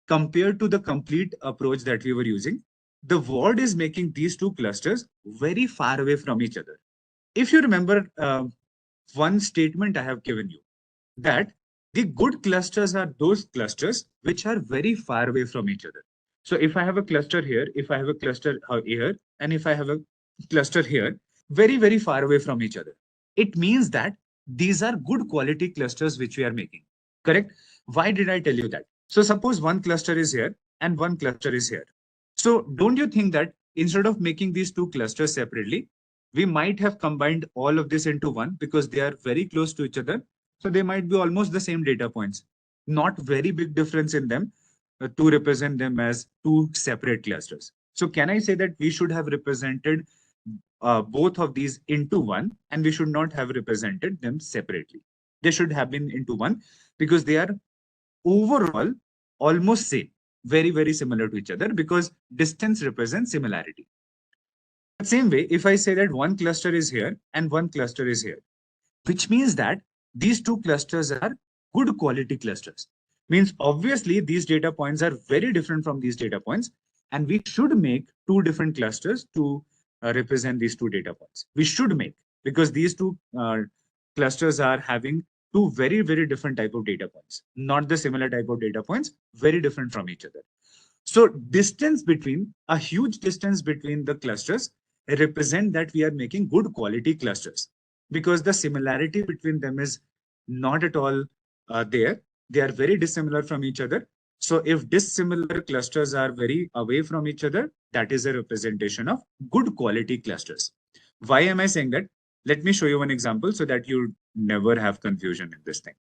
compared to the complete approach that we were using, the word is making these two clusters very far away from each other. If you remember one statement I have given you, that the good clusters are those clusters which are very far away from each other. So if I have a cluster here, if I have a cluster here, and if I have a cluster here, very, very far away from each other, it means that these are good quality clusters which we are making. Correct? Why did I tell you that? So suppose one cluster is here and one cluster is here. So don't you think that instead of making these two clusters separately, we might have combined all of this into one, because they are very close to each other. So they might be almost the same data points, not very big difference in them to represent them as two separate clusters. So can I say that we should have represented both of these into one, and we should not have represented them separately? They should have been into one, because they are overall almost same, very, very similar to each other, because distance represents similarity. The same way, if I say that one cluster is here and one cluster is here, which means that these two clusters are good quality clusters. Means obviously these data points are very different from these data points, and we should make two different clusters to represent these two data points. We should make, because these two clusters are having two very, very different type of data points, not the similar type of data points, very different from each other. So a huge distance between the clusters represent that we are making good quality clusters, because the similarity between them is not at all there. They are very dissimilar from each other. So if dissimilar clusters are very away from each other, that is a representation of good quality clusters. Why am I saying that? Let me show you one example so that you never have confusion in this thing.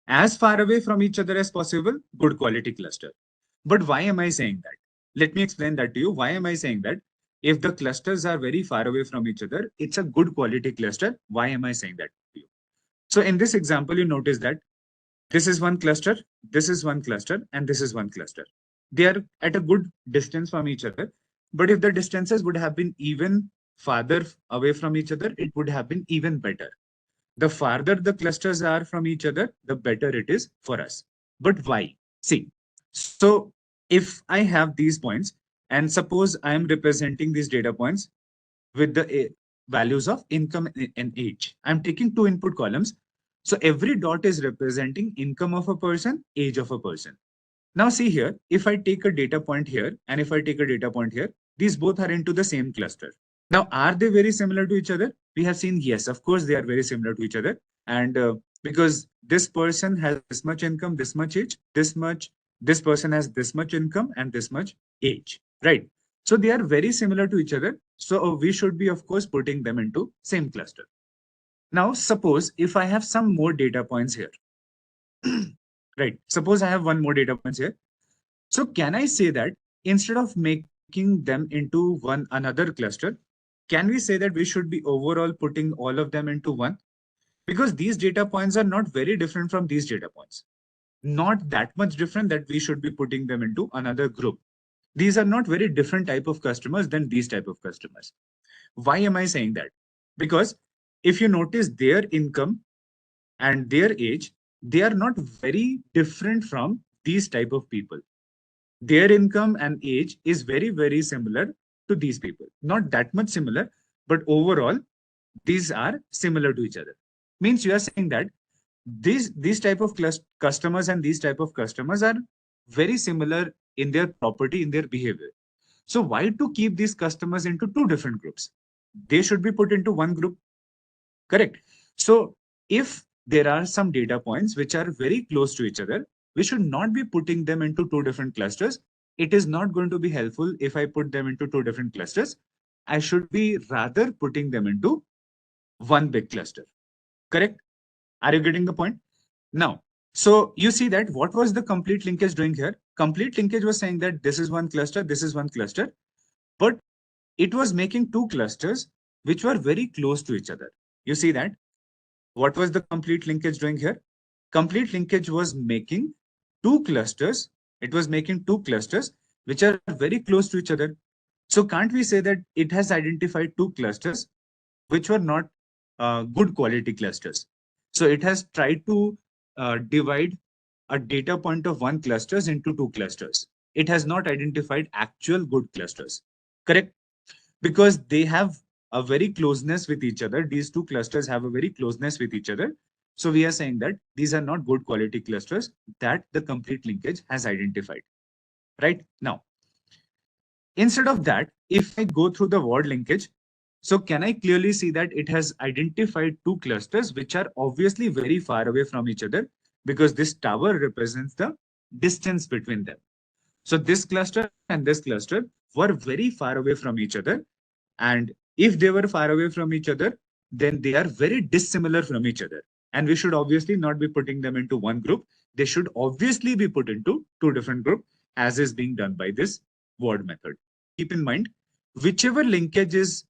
As far away from each other as possible, good quality cluster. But why am I saying that? Let me explain that to you. Why am I saying that? If the clusters are very far away from each other, it's a good quality cluster. Why am I saying that to you? So in this example, you notice that this is one cluster, this is one cluster, and this is one cluster. They are at a good distance from each other. But if the distances would have been even farther away from each other, it would have been even better. The farther the clusters are from each other, the better it is for us. But why? See, so if I have these points, and suppose I am representing these data points with the values of income and age. I'm taking two input columns. So every dot is representing income of a person, age of a person. Now see here, if I take a data point here and if I take a data point here, these both are into the same cluster. Now, are they very similar to each other? We have seen, yes, of course, they are very similar to each other. And because this person has this much income, this much age, this person has this much income and this much age, right? So they are very similar to each other. So we should be, of course, putting them into same cluster. Now, suppose if I have some more data points here, right? Suppose I have one more data points here. So can I say that instead of making them into another cluster, can we say that we should be overall putting all of them into one? Because these data points are not very different from these data points. not that much different that we should be putting them into another group. These are not very different type of customers than these type of customers. Why am I saying that? Because if you notice their income and their age, they are not very different from these type of people. Their income and age is very, very similar to these people. Not that much similar, but overall, these are similar to each other. Means you are saying that these type of customers and these type of customers are very similar in their property, in their behavior. So why to keep these customers into two different groups? They should be put into one group, correct? So if there are some data points which are very close to each other, we should not be putting them into two different clusters. It is not going to be helpful if I put them into two different clusters. I should be rather putting them into one big cluster, correct? Are you getting the point? Now, so you see that what was the complete linkage doing here? Complete linkage was saying that this is one cluster, this is one cluster, but it was making two clusters which were very close to each other. You see that? What was the complete linkage doing here? Complete linkage was making two clusters. It was making two clusters which are very close to each other. So can't we say that it has identified two clusters which were not good quality clusters? So it has tried to divide a data point of one clusters into two clusters. It has not identified actual good clusters, correct? Because they have a very closeness with each other. These two clusters have a very closeness with each other. So we are saying that these are not good quality clusters that the complete linkage has identified. Right now, instead of that, if I go through the word linkage, so can I clearly see that it has identified two clusters which are obviously very far away from each other, because this tower represents the distance between them. So this cluster and this cluster were very far away from each other. And if they were far away from each other, then they are very dissimilar from each other. And we should obviously not be putting them into one group. They should obviously be put into two different groups, as is being done by this word method. Keep in mind, whichever linkage is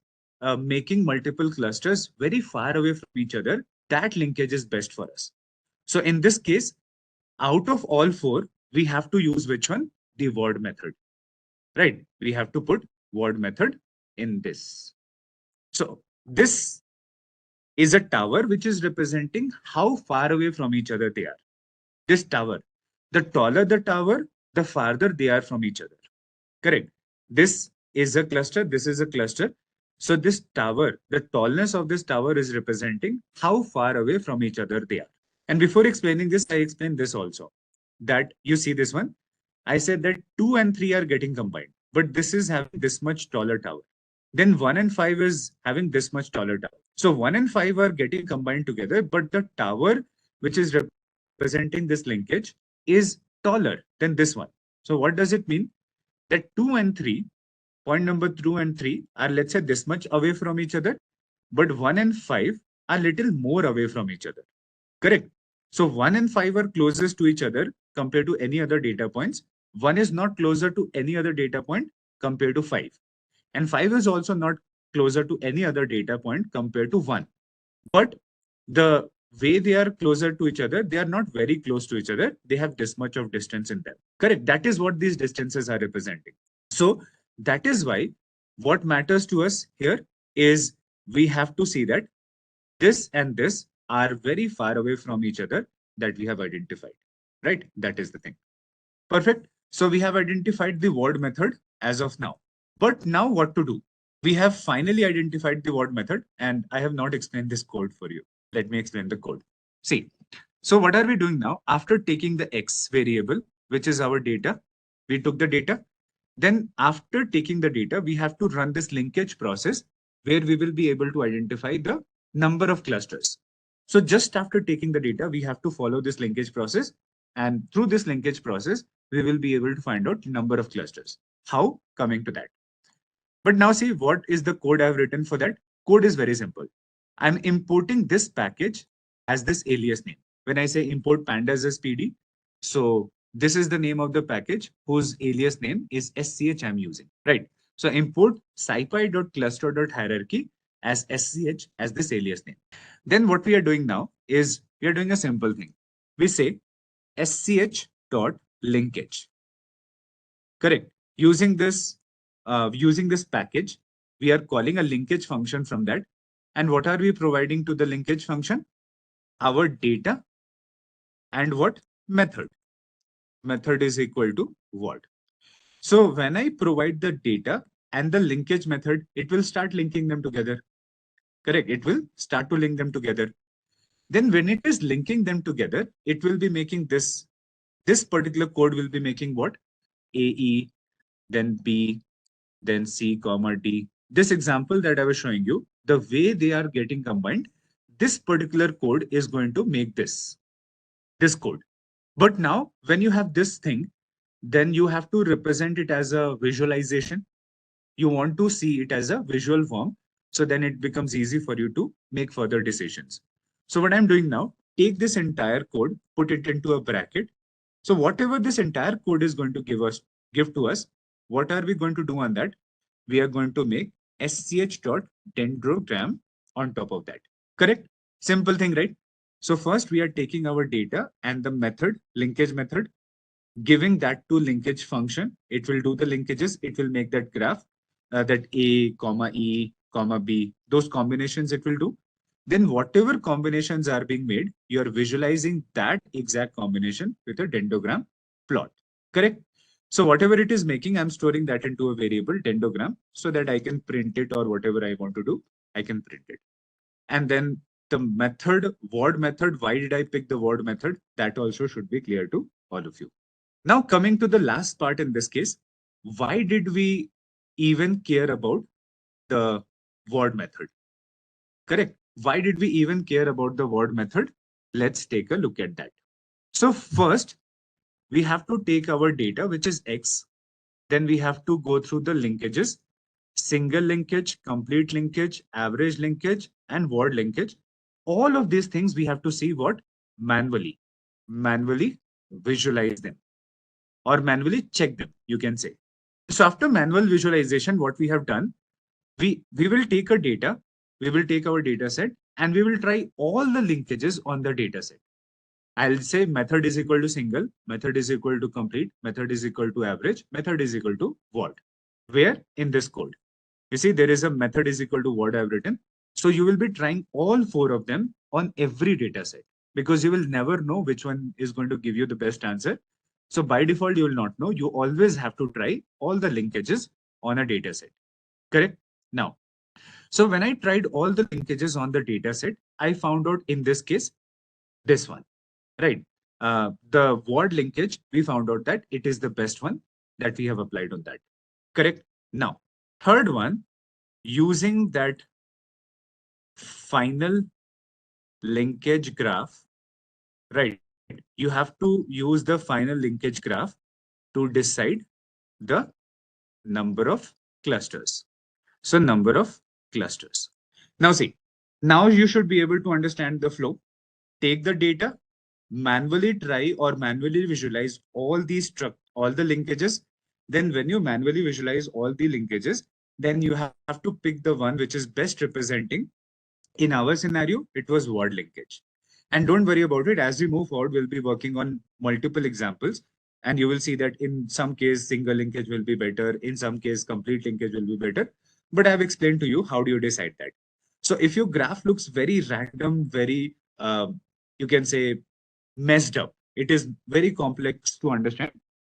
making multiple clusters very far away from each other, that linkage is best for us. So in this case, out of all four, we have to use which one? The word method, right? We have to put word method in this. So this is a tower which is representing how far away from each other they are. This tower, the taller the tower, the farther they are from each other. Correct. This is a cluster. This is a cluster. So this tower, the tallness of this tower is representing how far away from each other they are. And before explaining this, I explained this also. That you see this one. I said that 2 and 3 are getting combined, but this is having this much taller tower. Then 1 and 5 is having this much taller tower. So 1 and 5 are getting combined together, but the tower which is representing this linkage is taller than this one. So what does it mean? That 2 and 3, point number 2 and 3 are, let's say, this much away from each other, but 1 and 5 are little more away from each other. Correct? So 1 and 5 are closest to each other compared to any other data points. 1 is not closer to any other data point compared to 5. And 5 is also not closer to any other data point compared to 1. But the way they are closer to each other, they are not very close to each other. They have this much of distance in them. Correct? That is what these distances are representing. So that is why what matters to us here is we have to see that this and this are very far away from each other that we have identified, right? That is the thing. Perfect. So we have identified the word method as of now. But now what to do? We have finally identified the word method, and I have not explained this code for you. Let me explain the code. See, so what are we doing now? After taking the X variable, which is our data, we took the data. Then after taking the data, we have to run this linkage process where we will be able to identify the number of clusters. So just after taking the data, we have to follow this linkage process. And through this linkage process, we will be able to find out number of clusters. How? Coming to that. But now see, what is the code I've written for that? Code is very simple. I'm importing this package as this alias name. When I say import pandas as PD, so this is the name of the package whose alias name is SCH I'm using, right? So import scipy.cluster.hierarchy as SCH as this alias name. Then what we are doing now is we are doing a simple thing. We say sch dot linkage. Correct. Using this package, we are calling a linkage function from that. And what are we providing to the linkage function? Our data and what method? Method is equal to what? So when I provide the data and the linkage method, it will start linking them together. Correct. It will start to link them together. Then when it is linking them together, it will be making this particular code will be making what? AE, then B, then C, comma D. This example that I was showing you, the way they are getting combined, this particular code is going to make this code. But now when you have this thing, then you have to represent it as a visualization. You want to see it as a visual form. So then it becomes easy for you to make further decisions. So what I'm doing now, take this entire code, put it into a bracket. So whatever this entire code is going to give to us, what are we going to do on that? We are going to make sch.dendrogram on top of that. Correct? Simple thing, right? So first we are taking our data and the method, linkage method, giving that to linkage function. It will do the linkages. It will make that graph, that A, comma E, comma B, those combinations it will do. Then whatever combinations are being made, you are visualizing that exact combination with a dendrogram plot. Correct? So whatever it is making, I'm storing that into a variable dendrogram so that I can print it, or whatever I want to do, I can print it. And then the method, word method, why did I pick the word method? That also should be clear to all of you. Now coming to the last part in this case, why did we even care about the word method? Correct. Why did we even care about the word method? Let's take a look at that. So first, we have to take our data, which is X. Then we have to go through the linkages, single linkage, complete linkage, average linkage, and word linkage. All of these things we have to see what? Manually visualize them, or manually check them, you can say. So after manual visualization, what we have done, we will take a data, we will take our data set, and we will try all the linkages on the data set. I'll say method is equal to single, method is equal to complete, method is equal to average, method is equal to word. Where? In this code. You see, there is a method is equal to word I've written. So you will be trying all 4 of them on every data set, because you will never know which one is going to give you the best answer. So by default, you will not know. You always have to try all the linkages on a data set. Correct? Now, so when I tried all the linkages on the data set, I found out in this case, this one, right? The word linkage, we found out that it is the best one that we have applied on that. Correct? Now, third one, using that final linkage graph, right? You have to use the final linkage graph to decide the number of clusters. So number of clusters. Now see, now you should be able to understand the flow. Take the data, manually try or manually visualize all these all the linkages. Then when you manually visualize all the linkages, then you have to pick the one which is best representing. In our scenario, it was word linkage. And don't worry about it. As we move forward, we'll be working on multiple examples. And you will see that in some case, single linkage will be better. In some case, complete linkage will be better. But I've explained to you how do you decide that. So if your graph looks very random, very, you can say, messed up, it is very complex to understand,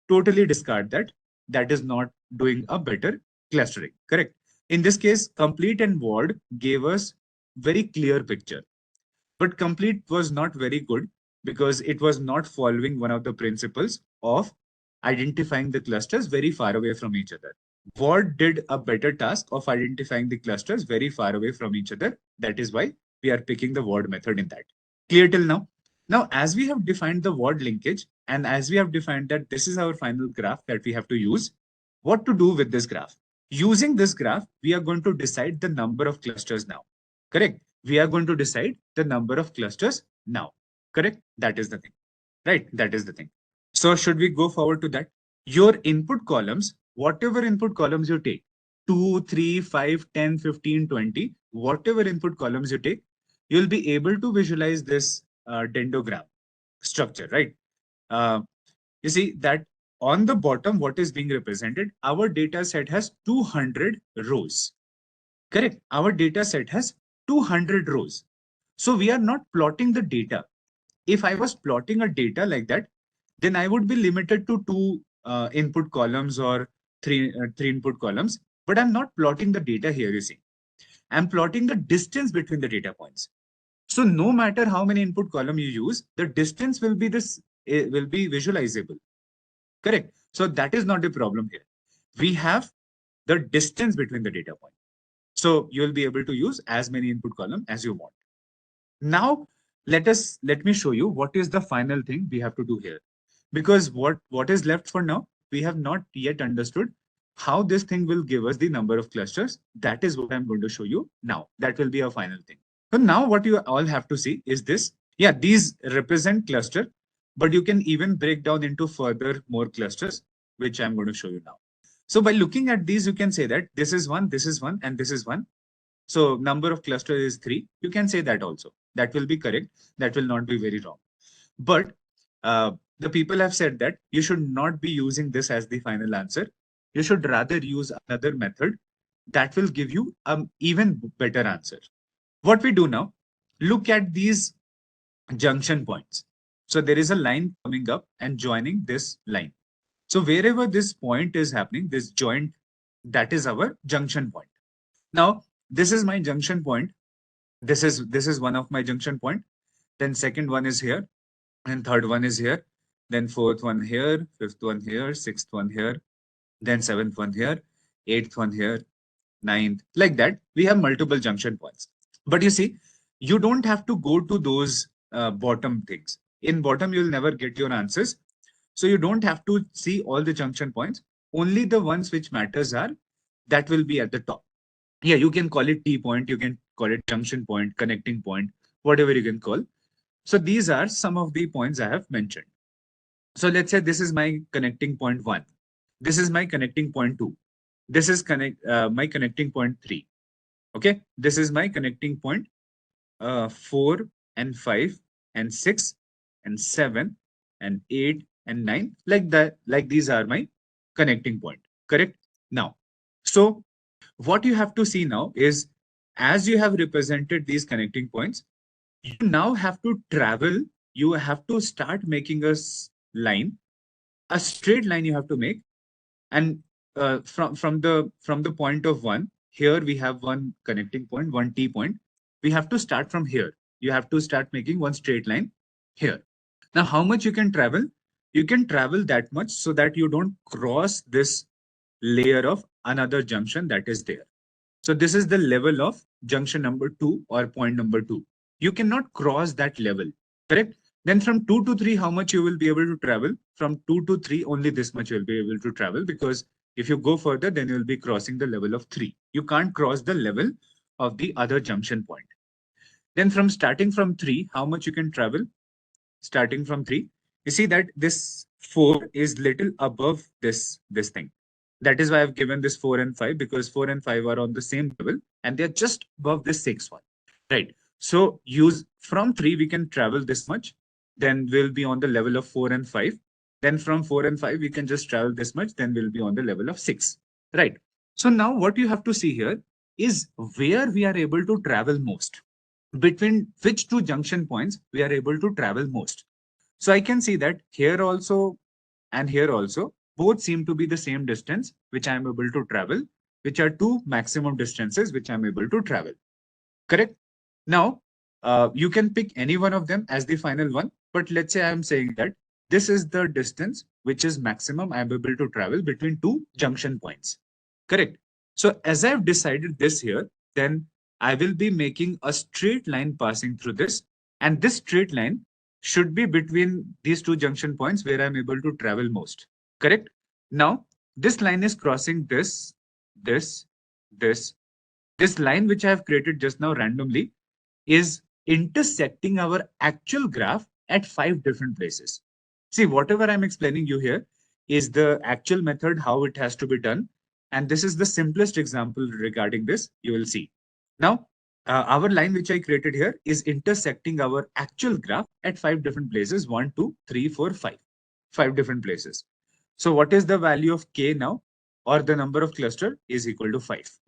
totally discard that. That is not doing a better clustering. Correct. In this case, complete and word gave us very clear picture. But complete was not very good because it was not following one of the principles of identifying the clusters very far away from each other. Word did a better task of identifying the clusters very far away from each other. That is why we are picking the word method in that. Clear till now? Now, as we have defined the word linkage, and as we have defined that this is our final graph that we have to use, what to do with this graph? Using this graph, we are going to decide the number of clusters now. Correct? We are going to decide the number of clusters now. Correct? That is the thing. Right? That is the thing. So should we go forward to that? Your input columns, whatever input columns you take, 2, 3, 5, 10, 15, 20, whatever input columns you take, you'll be able to visualize this dendrogram structure, right? you see that on the bottom, what is being represented? Our data set has 200 rows. Correct. Our data set has 200 rows. So we are not plotting the data. If I was plotting a data like that, then I would be limited to two input columns or three input columns. But I'm not plotting the data here, you see. I'm plotting the distance between the data points. So no matter how many input column you use, the distance will be will be visualizable. Correct. So that is not the problem here. We have the distance between the data point. So you will be able to use as many input column as you want. Now let me show you what is the final thing we have to do here. Because what is left for now, we have not yet understood how this thing will give us the number of clusters. That is what I'm going to show you now. That will be our final thing. So now what you all have to see is this. Yeah, these represent cluster, but you can even break down into further more clusters, which I'm going to show you now. So by looking at these, you can say that this is one, and this is one. So number of clusters is 3. You can say that also. That will be correct. That will not be very wrong. But the people have said that you should not be using this as the final answer. You should rather use another method that will give you an even better answer. What we do now, look at these junction points. So there is a line coming up and joining this line. So wherever this point is happening, this joint, that is our junction point. Now, this is my junction point. This is one of my junction point. Then second one is here, and third one is here. Then fourth one here, fifth one here, sixth one here, then seventh one here, eighth one here, ninth, like that. We have multiple junction points. But you see, you don't have to go to those bottom things. In bottom, you'll never get your answers. So you don't have to see all the junction points. Only the ones which matters are that will be at the top. Yeah, you can call it T point, you can call it junction point, connecting point, whatever you can call. So these are some of the points I have mentioned. So let's say this is my connecting point 1. This is my connecting point 2. This is my connecting point 3. Okay, this is my connecting point 4 and 5 and 6 and 7 and 8 and 9. Like that, like these are my connecting point. Correct? Now, so what you have to see now is, as you have represented these connecting points, you now have to travel. You have to start making a line, a straight line you have to make. And from the point of 1, here we have one connecting point, one T point. We have to start from here. You have to start making one straight line here. Now, how much you can travel? You can travel that much so that you don't cross this layer of another junction that is there. So this is the level of junction number 2 or point number 2. You cannot cross that level, correct? Then from 2 to 3, how much you will be able to travel? From 2 to 3, only this much you will be able to travel, because if you go further, then you will be crossing the level of 3. You can't cross the level of the other junction point. Then from starting from 3, how much you can travel? Starting from 3, you see that this 4 is little above this thing. That is why I've given this 4 and 5, because 4 and 5 are on the same level and they're just above this 6 one, right? So use from 3, we can travel this much. Then we'll be on the level of 4 and 5. Then from 4 and 5, we can just travel this much. Then we'll be on the level of 6, right? So now what you have to see here is where we are able to travel most. Between which two junction points we are able to travel most. So I can see that here also and here also, both seem to be the same distance which I am able to travel, which are two maximum distances which I'm able to travel. Correct? Now, you can pick any one of them as the final one, but let's say I'm saying that this is the distance which is maximum I'm able to travel between two junction points. Correct? So as I've decided this here, then I will be making a straight line passing through this, and this straight line should be between these two junction points where I'm able to travel most. Correct? Now, this line is crossing this line which I have created just now randomly is intersecting our actual graph at 5 different places. See, whatever I'm explaining you here is the actual method, how it has to be done. And this is the simplest example regarding this, you will see. Now, our line which I created here is intersecting our actual graph at 5 different places, 1, 2, 3, 4, 5. 5 different places. So what is the value of k now, or the number of cluster is equal to 5.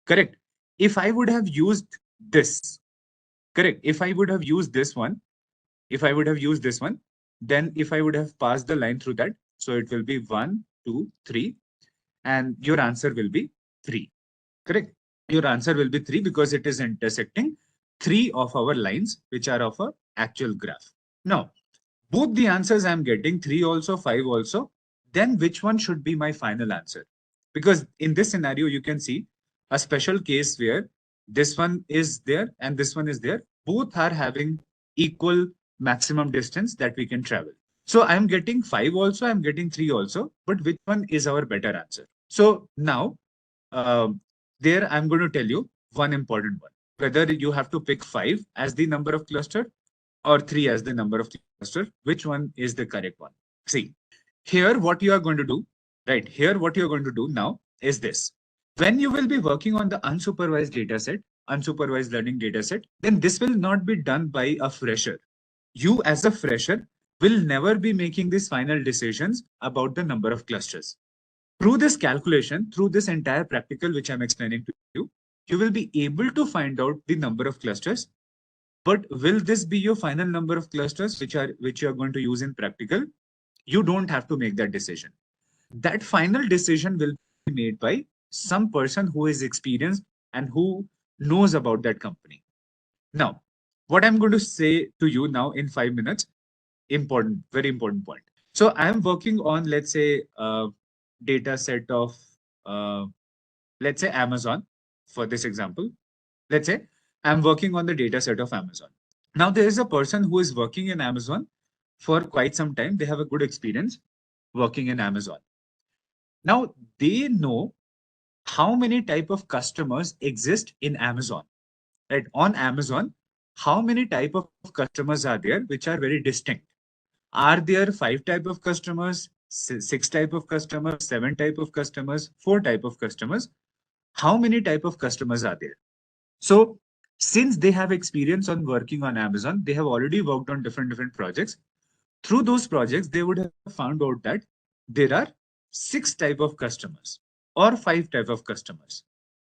Correct. If I would have used this, correct. If I would have used this one, then if I would have passed the line through that, so it will be 1, 2, 3, and your answer will be 3. Correct. Your answer will be 3 because it is intersecting 3 of our lines, which are of a actual graph. Now, both the answers I'm getting, 3 also, 5 also, then which one should be my final answer? Because in this scenario, you can see a special case where this one is there and this one is there. Both are having equal maximum distance that we can travel. So I'm getting 5 also, I'm getting 3 also, but which one is our better answer? So now, there I'm going to tell you one important one, whether you have to pick 5 as the number of cluster or 3 as the number of cluster, which one is the correct one? See, here what you are going to do, right? Here what you are going to do now is this. When you will be working on the unsupervised data set, unsupervised learning data set, then this will not be done by a fresher. You as a fresher will never be making these final decisions about the number of clusters. Through this calculation, through this entire practical which I'm explaining to you, you will be able to find out the number of clusters. But will this be your final number of clusters which you are going to use in practical? You don't have to make that decision. That final decision will be made by some person who is experienced and who knows about that company. Now, what I'm going to say to you now in 5 minutes, important, very important point. So I'm working on, let's say, a data set of, let's say, Amazon. For this example, let's say I'm working on the data set of Amazon. Now there is a person who is working in Amazon for quite some time. They have a good experience working in Amazon. Now they know how many type of customers exist in Amazon, right? On Amazon, how many type of customers are there which are very distinct? Are there 5 type of customers, 6 type of customers, 7 type of customers, 4 type of customers? How many type of customers are there? So since they have experience on working on Amazon, they have already worked on different projects. Through those projects, they would have found out that there are 6 type of customers or 5 type of customers,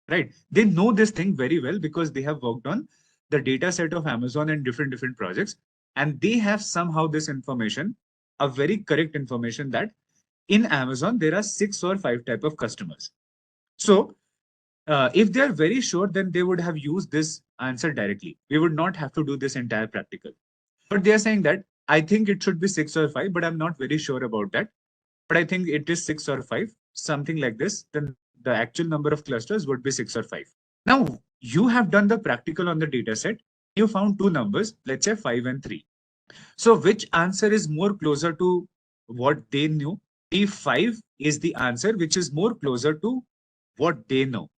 right? They know this thing very well because they have worked on the data set of Amazon and different projects, and they have somehow this information, a very correct information, that in Amazon there are 6 or 5 type of customers. So if they are very sure, then they would have used this answer directly. We would not have to do this entire practical. But they are saying that I think it should be 6 or 5, but I'm not very sure about that. But I think it is 6 or 5, something like this. Then the actual number of clusters would be 6 or 5. Now you have done the practical on the data set. You found 2 numbers, let's say 5 and 3. So which answer is more closer to what they knew? The 5 is the answer which is more closer to what they know.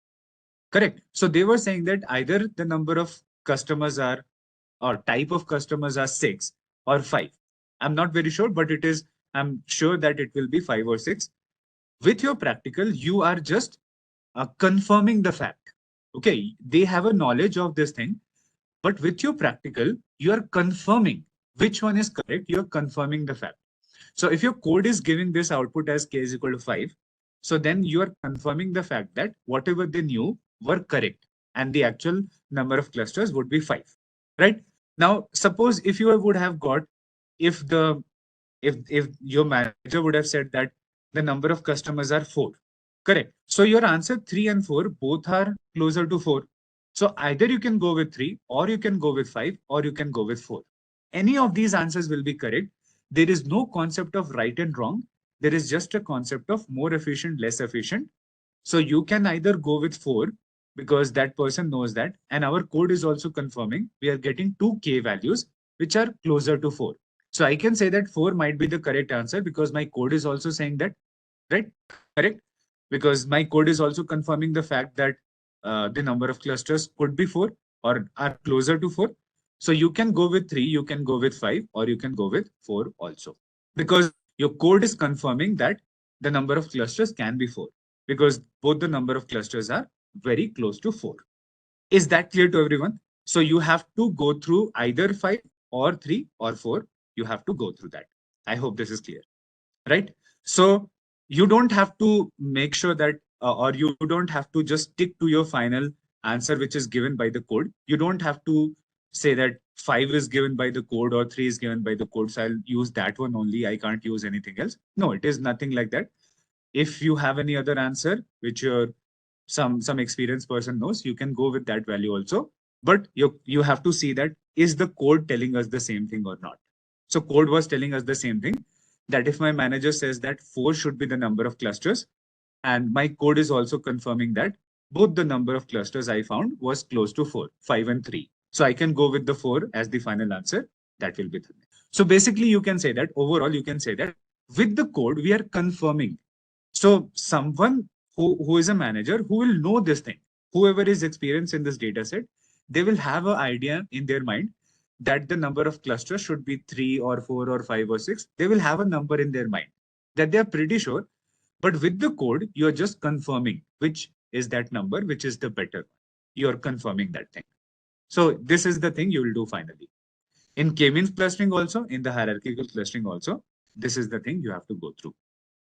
Correct. So they were saying that either the number of customers are, or type of customers are 6 or 5. I'm not very sure, but I'm sure that it will be 5 or 6. With your practical, you are just confirming the fact. Okay, they have a knowledge of this thing, but with your practical, you are confirming which one is correct. You're confirming the fact. So if your code is giving this output as k is equal to 5, so then you are confirming the fact that whatever they knew were correct, and the actual number of clusters would be 5, right? Now, suppose if you would have got, if your manager would have said that the number of customers are 4, correct? So your answer 3 and 4 both are closer to 4. So either you can go with 3, or you can go with 5, or you can go with 4. Any of these answers will be correct. There is no concept of right and wrong. There is just a concept of more efficient, less efficient. So you can either go with 4 because that person knows that, and our code is also confirming we are getting 2 k values which are closer to 4. So I can say that 4 might be the correct answer because my code is also saying that, right? Correct? Because my code is also confirming the fact that the number of clusters could be 4 or are closer to 4. So you can go with 3, you can go with 5, or you can go with 4 also. Because your code is confirming that the number of clusters can be 4. Because both the number of clusters are very close to 4. Is that clear to everyone? So you have to go through either 5 or 3 or 4. You have to go through that. I hope this is clear. right? So you don't have to make sure that, or you don't have to just stick to your final answer, which is given by the code. You don't have to say that 5 is given by the code or 3 is given by the code. So I'll use that one only. I can't use anything else. No, it is nothing like that. If you have any other answer, which your some experienced person knows, you can go with that value also. But you have to see that is the code telling us the same thing or not. So code was telling us the same thing, that if my manager says that 4 should be the number of clusters, and my code is also confirming that both the number of clusters I found was close to 4, 5 and 3. So I can go with the 4 as the final answer. That will be the. So basically you can say that overall you can say that with the code we are confirming. So someone who is a manager who will know this thing, whoever is experienced in this data set, they will have an idea in their mind that the number of clusters should be 3 or 4 or 5 or 6. They will have a number in their mind that they are pretty sure. But with the code, you are just confirming which is that number, which is the better one. You are confirming that thing. So this is the thing you will do finally. In k-means clustering also, in the hierarchical clustering also, this is the thing you have to go through.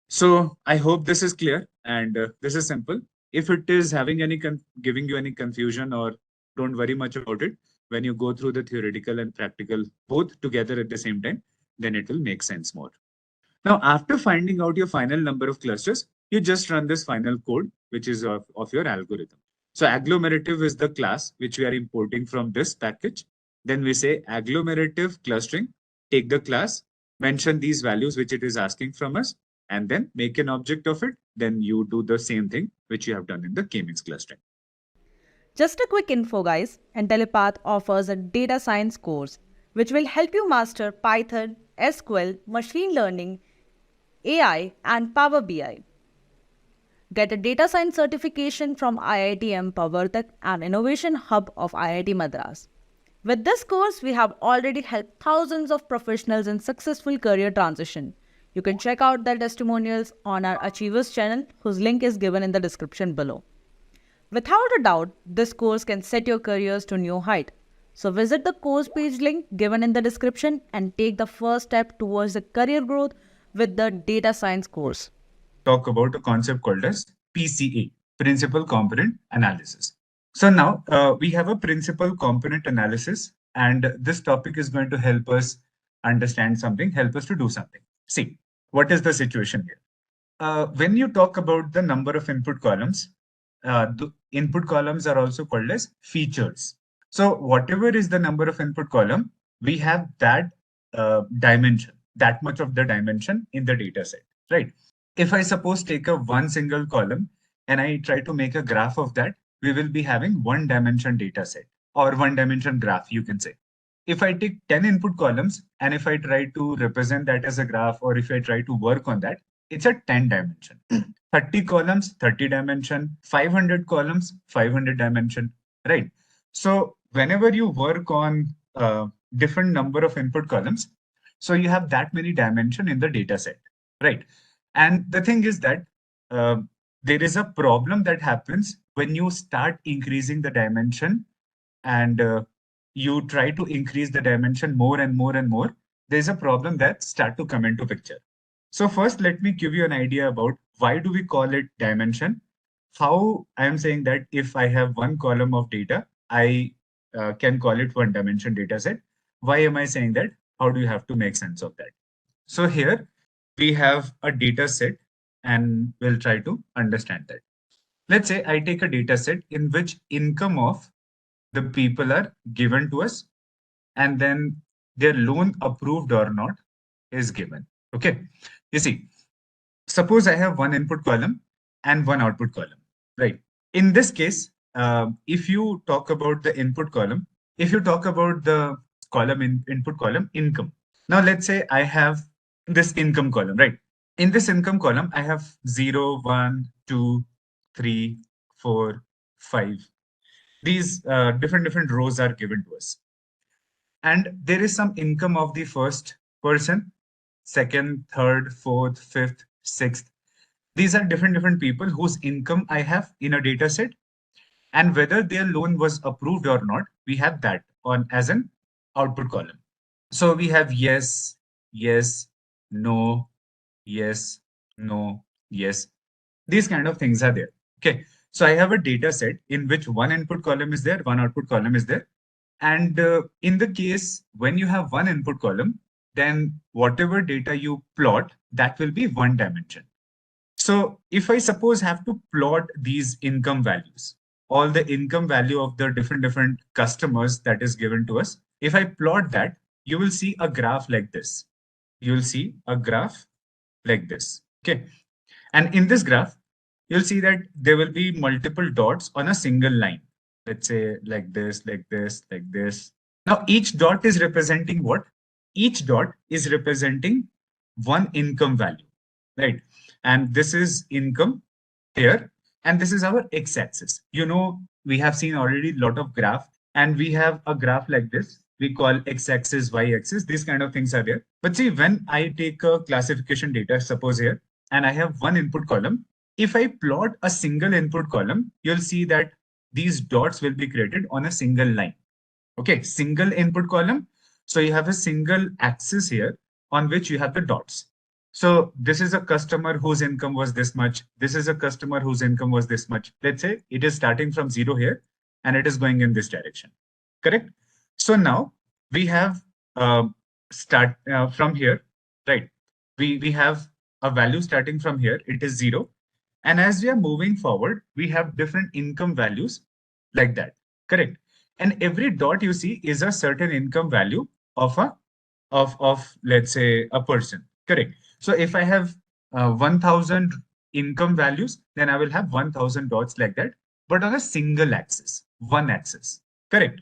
So I hope this is clear and this is simple. If it is having any giving you any confusion, or don't worry much about it, when you go through the theoretical and practical both together at the same time, then it will make sense more. Now, after finding out your final number of clusters, you just run this final code, which is of your algorithm. So agglomerative is the class which we are importing from this package. Then we say agglomerative clustering, take the class, mention these values which it is asking from us, and then make an object of it. Then you do the same thing which you have done in the k-means clustering. Just a quick info, guys. Intellipaat offers a data science course which will help you master Python, SQL, machine learning, AI, and Power BI. Get a data science certification from IIT Empower, an innovation hub of IIT Madras. With this course, we have already helped thousands of professionals in successful career transition. You can check out their testimonials on our Achievers channel, whose link is given in the description below. Without a doubt, this course can set your careers to new height. So visit the course page link given in the description and take the first step towards the career growth with the data science course. Talk about a concept called as PCA, Principal Component Analysis. So now we have a principal component analysis, and this topic is going to help us understand something, help us to do something. See, what is the situation here? When you talk about the number of input columns, the input columns are also called as features. So whatever is the number of input column, we have that dimension, that much of the dimension in the data set, right? If I suppose take a one single column and I try to make a graph of that, we will be having one dimension data set or one dimension graph, you can say. If I take 10 input columns and if I try to represent that as a graph, or if I try to work on that, it's a 10 dimension. 30 columns, 30 dimension, 500 columns, 500 dimension, right? So whenever you work on different number of input columns, so you have that many dimension in the data set, right? And the thing is that there is a problem that happens when you start increasing the dimension and you try to increase the dimension more and more and more. There's a problem that start to come into picture. So first, let me give you an idea about why do we call it dimension? How I am saying that if I have one column of data, I can call it one dimension data set. Why am I saying that? How do you have to make sense of that? So here we have a data set and we'll try to understand that. Let's say I take a data set in which income of the people are given to us and then their loan approved or not is given. Okay. You see, suppose I have one input column and one output column, right? In this case, if you talk about the input column, if you talk about the column in input column income. Now let's say I have this income column, right? In this income column, I have 0, 1, 2, 3, 4, 5. These different rows are given to us. And there is some income of the first person, second, third, fourth, fifth, sixth. These are different people whose income I have in a data set. And whether their loan was approved or not, we have that on as an output column. So we have yes, yes, no, yes, no, yes. These kind of things are there. Okay. So I have a data set in which one input column is there, one output column is there. And in the case when you have one input column, then whatever data you plot, that will be one dimension. So if I suppose have to plot these income values, all the income value of the different customers that is given to us, if I plot that, you will see a graph like this. You will see a graph like this. Okay. And in this graph, you'll see that there will be multiple dots on a single line. Let's say like this, like this, like this. Now each dot is representing what? Each dot is representing one income value, right? And this is income here, and this is our x-axis. You know, we have seen already a lot of graph, and we have a graph like this. We call x-axis, y-axis. These kind of things are there. But see, when I take a classification data, suppose here, and I have one input column, if I plot a single input column, you'll see that these dots will be created on a single line. Okay, single input column. So you have a single axis here on which you have the dots. So this is a customer whose income was this much. This is a customer whose income was this much. Let's say it is starting from 0 here and it is going in this direction. Correct? So now we have start from here, right? We have a value starting from here. It is 0. And as we are moving forward, we have different income values like that. Correct? And every dot you see is a certain income value of a of let's say a person. Correct? So if I have 1000 income values, then I will have 1000 dots like that, but on a single axis, one axis. Correct?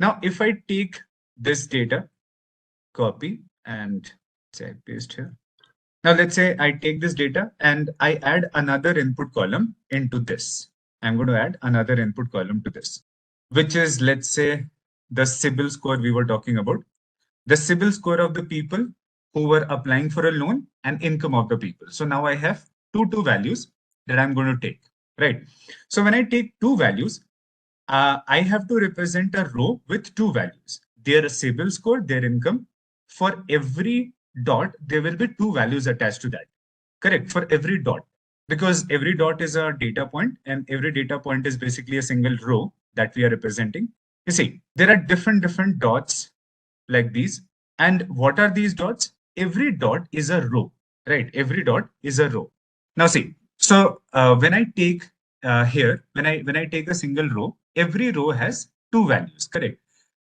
Now, if I take this data, copy and say I paste here. Now let's say I take this data and I add another input column into this. I'm going to add another input column to this, which is, let's say, the CIBIL score we were talking about. The CIBIL score of the people who were applying for a loan and income of the people. So now I have two values that I'm going to take, right? So when I take two values, I have to represent a row with two values, their CIBIL score, their income. For every dot, there will be two values attached to that. Correct? For every dot, because every dot is a data point and every data point is basically a single row that we are representing. You see, there are different dots like these. And what are these dots? Every dot is a row, right? Every dot is a row. Now see, so when I take here, when I take a single row, every row has two values, correct?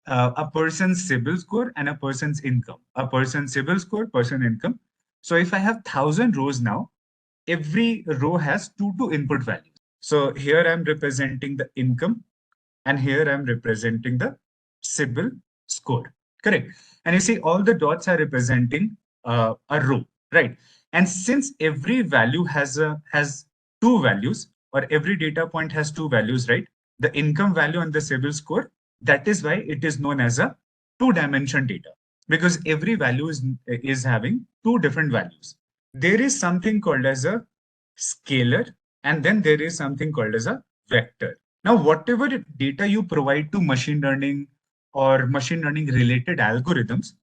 A person's CIBIL score and a person's income. A person's CIBIL score, person income. So if I have 1000 rows now, every row has two input values. So here I'm representing the income and here I'm representing the CIBIL score, correct? And you see all the dots are representing a row, right? And since every value has two values, or every data point has two values, right? The income value and the CIBIL score, that is why it is known as a two-dimension data, because every value is having two different values. There is something called as a scalar, and then there is something called as a vector. Now, whatever data you provide to machine learning or machine learning related algorithms,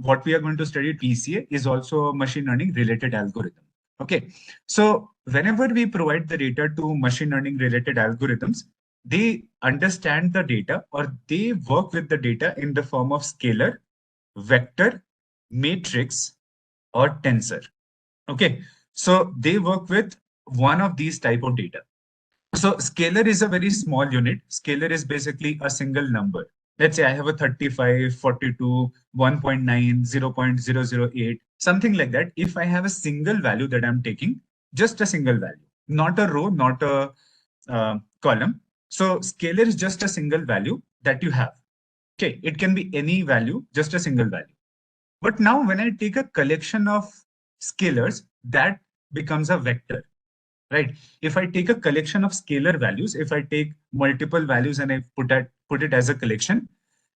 what we are going to study PCA is also a machine learning related algorithm. Okay, so whenever we provide the data to machine learning related algorithms, they understand the data or they work with the data in the form of scalar, vector, matrix, or tensor. Okay, so they work with one of these type of data. So scalar is a very small unit. Scalar is basically a single number. Let's say I have a 35, 42, 1.9, 0.008, something like that. If I have a single value that I'm taking, just a single value, not a row, not a column. So scalar is just a single value that you have. Okay, it can be any value, just a single value. But now when I take a collection of scalars, that becomes a vector, right? If I take a collection of scalar values, if I take multiple values and I put it as a collection,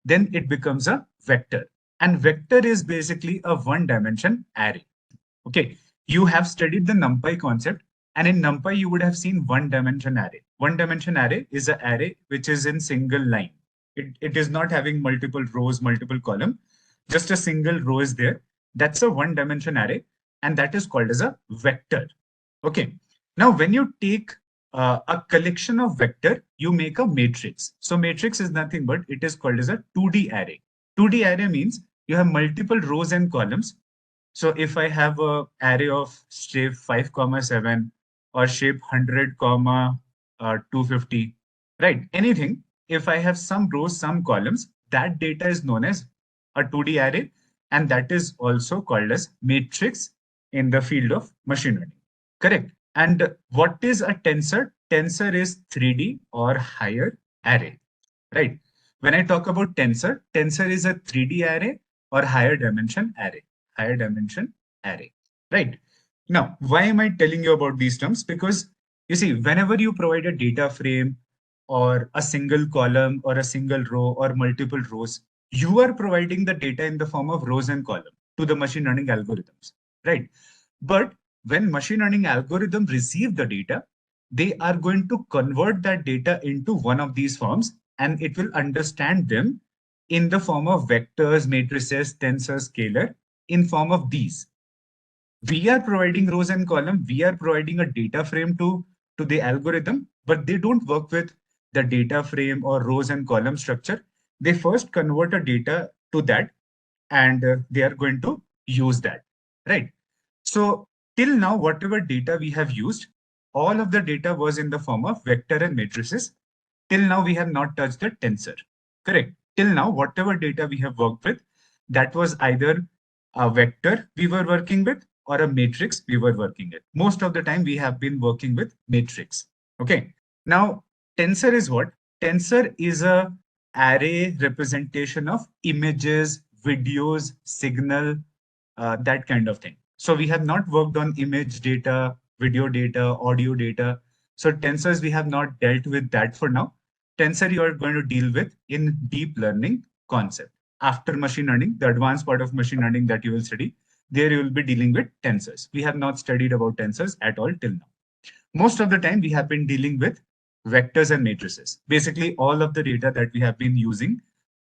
then it becomes a vector. And vector is basically a one-dimension array. Okay, you have studied the NumPy concept, and in NumPy you would have seen one-dimension array. One-dimension array is an array which is in single line. It is not having multiple rows, multiple column. Just a single row is there. That's a one-dimension array. and that is called as a vector. Okay. Now, when you take a collection of vector, you make a matrix. So matrix is nothing but it is called as a 2D array. 2D array means you have multiple rows and columns. So if I have a array of shape 5, 7 or shape 100, 250, right? Anything, if I have some rows, some columns, that data is known as a 2D array, and that is also called as matrix in the field of machine learning. Correct. And what is a tensor? Tensor is 3D or higher array, right? When I talk about tensor, tensor is a 3D array or higher dimension array, right? Now, why am I telling you about these terms? Because you see, whenever you provide a data frame or a single column or a single row or multiple rows, you are providing the data in the form of rows and columns to the machine learning algorithms, right? But when machine learning algorithms receive the data, they are going to convert that data into one of these forms, and it will understand them in the form of vectors, matrices, tensors, scalar, in form of these. We are providing rows and columns. We are providing a data frame to the algorithm, but they don't work with the data frame or rows and column structure. They first convert a data to that, and they are going to use that, right? So till now, whatever data we have used, all of the data was in the form of vector and matrices. Till now, we have not touched the tensor. Correct. Till now, whatever data we have worked with, that was either a vector we were working with or a matrix we were working with. Most of the time, we have been working with matrix. Okay. Now, tensor is what? Tensor is a array representation of images, videos, signal, that kind of thing. So we have not worked on image data, video data, audio data. So tensors, we have not dealt with that for now. Tensor you are going to deal with in deep learning concept. After machine learning, the advanced part of machine learning that you will study, there you will be dealing with tensors. We have not studied about tensors at all till now. Most of the time, we have been dealing with vectors and matrices. Basically, all of the data that we have been using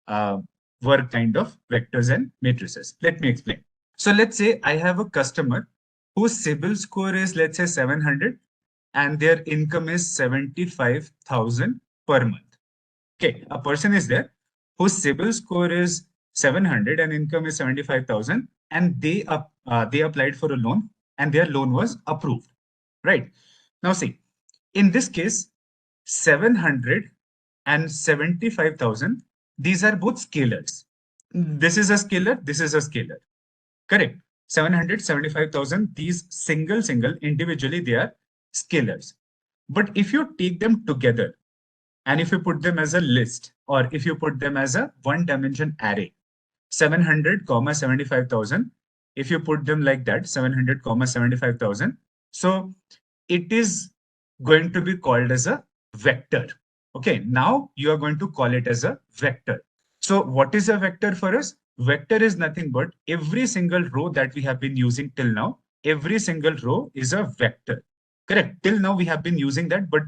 were kind of vectors and matrices. Let me explain. So let's say I have a customer whose CIBIL score is, let's say, 700, and their income is 75,000 per month. Okay, a person is there whose CIBIL score is 700 and income is 75,000, and they applied for a loan, and their loan was approved. Right. Now see, in this case, 700 and 75,000, these are both scalars. This is a scalar, this is a scalar. Correct. 775,000, these single individually, they are scalars. But if you take them together and if you put them as a list, or if you put them as a one dimension array, 700, 75,000, if you put them like that, 700, 75,000, so it is going to be called as a vector. Okay, now you are going to call it as a vector. So what is a vector for us? Vector is nothing but every single row that we have been using till now. Every single row is a vector. Correct. Till now we have been using that, but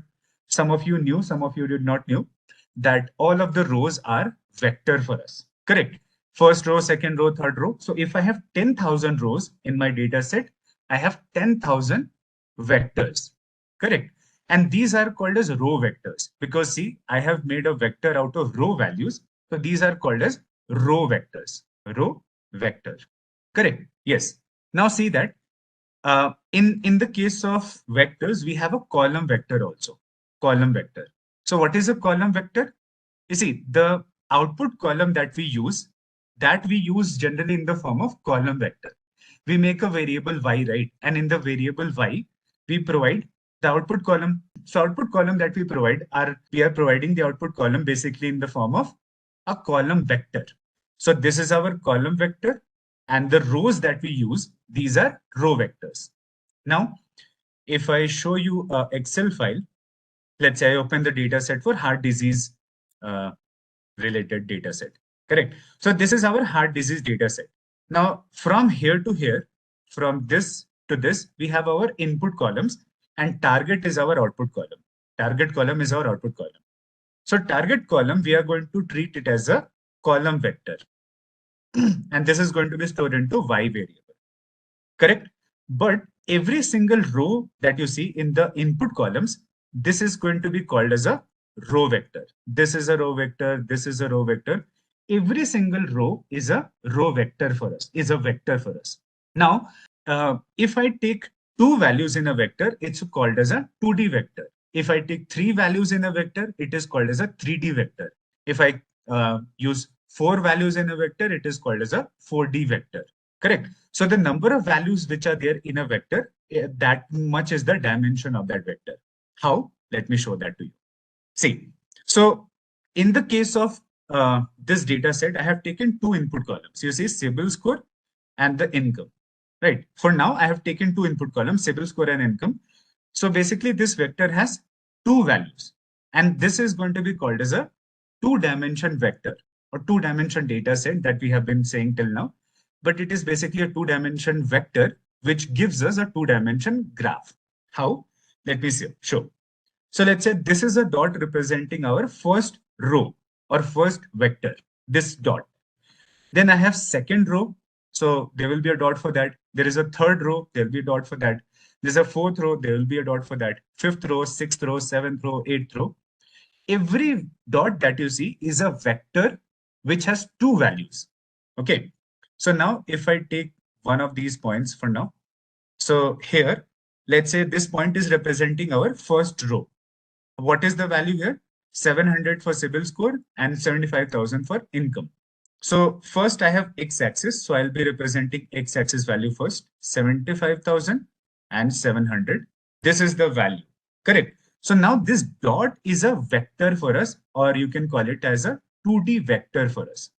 some of you knew, some of you did not know that all of the rows are vector for us. Correct. First row, second row, third row. So if I have 10,000 rows in my data set, I have 10,000 vectors. Correct. And these are called as row vectors because see, I have made a vector out of row values. So these are called as row vectors. Row vector. Correct. Yes. Now see that in the case of vectors, we have a column vector also. Column vector. So what is a column vector? You see, the output column that we use generally in the form of column vector. We make a variable y, right? And in the variable y, we provide the output column. So output column that we provide we are providing the output column basically in the form of a column vector. So this is our column vector, and the rows that we use, these are row vectors. Now, if I show you an Excel file, let's say I open the data set for heart disease related data set. Correct. So this is our heart disease data set. Now, from here to here, from this to this, we have our input columns, and target is our output column. Target column is our output column. So target column, we are going to treat it as a column vector. And this is going to be stored into y variable. Correct. But every single row that you see in the input columns, this is going to be called as a row vector. This is a row vector. This is a row vector. Every single row is a row vector for us, is a vector for us. Now, if I take two values in a vector, it's called as a 2D vector. If I take three values in a vector, it is called as a 3D vector. If I use four values in a vector, it is called as a 4D vector. Correct. So the number of values which are there in a vector, that much is the dimension of that vector. How? Let me show that to you. See, so in the case of this data set, I have taken two input columns. You see CIBIL score and the income, right? For now, I have taken two input columns, CIBIL score and income. So basically this vector has two values, and this is going to be called as a two-dimension vector or two-dimension data set that we have been saying till now. But it is basically a two-dimension vector which gives us a two-dimension graph. How? Let me see. Show. So let's say this is a dot representing our first row or first vector, this dot. Then I have second row. So there will be a dot for that. There is a third row. There will be a dot for that. There's a fourth row. There will be a dot for that. Fifth row, sixth row, seventh row, eighth row. Every dot that you see is a vector which has two values. Okay. So now if I take one of these points for now. So here, let's say this point is representing our first row. What is the value here? 700 for CIBIL score and 75,000 for income. So first I have x-axis. So I'll be representing x-axis value first, 75,000 and 700. This is the value, correct? So now this dot is a vector for us, or you can call it as a 2D vector for us,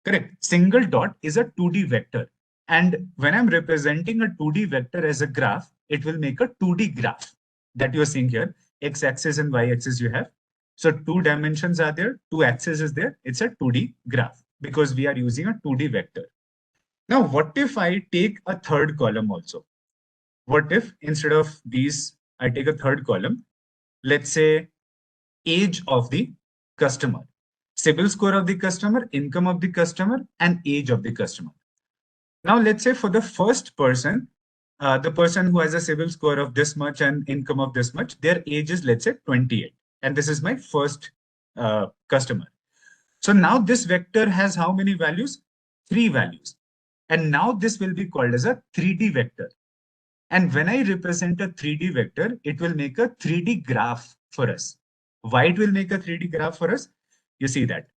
correct? Single dot is a 2D vector. And when I'm representing a 2D vector as a graph, it will make a 2D graph that you're seeing here. X-axis and y-axis you have. So two dimensions are there, two axes is there. It's a 2D graph because we are using a 2D vector. Now, what if I take a third column also? What if instead of these, I take a third column, let's say age of the customer, CIBIL score of the customer, income of the customer, and age of the customer. Now, let's say for the first person, the person who has a CIBIL score of this much and income of this much, their age is, let's say, 28. And this is my first customer. So now this vector has how many values? 3 values. And now this will be called as a 3D vector. And when I represent a 3D vector, it will make a 3D graph for us. Why it will make a 3D graph for us? You see that.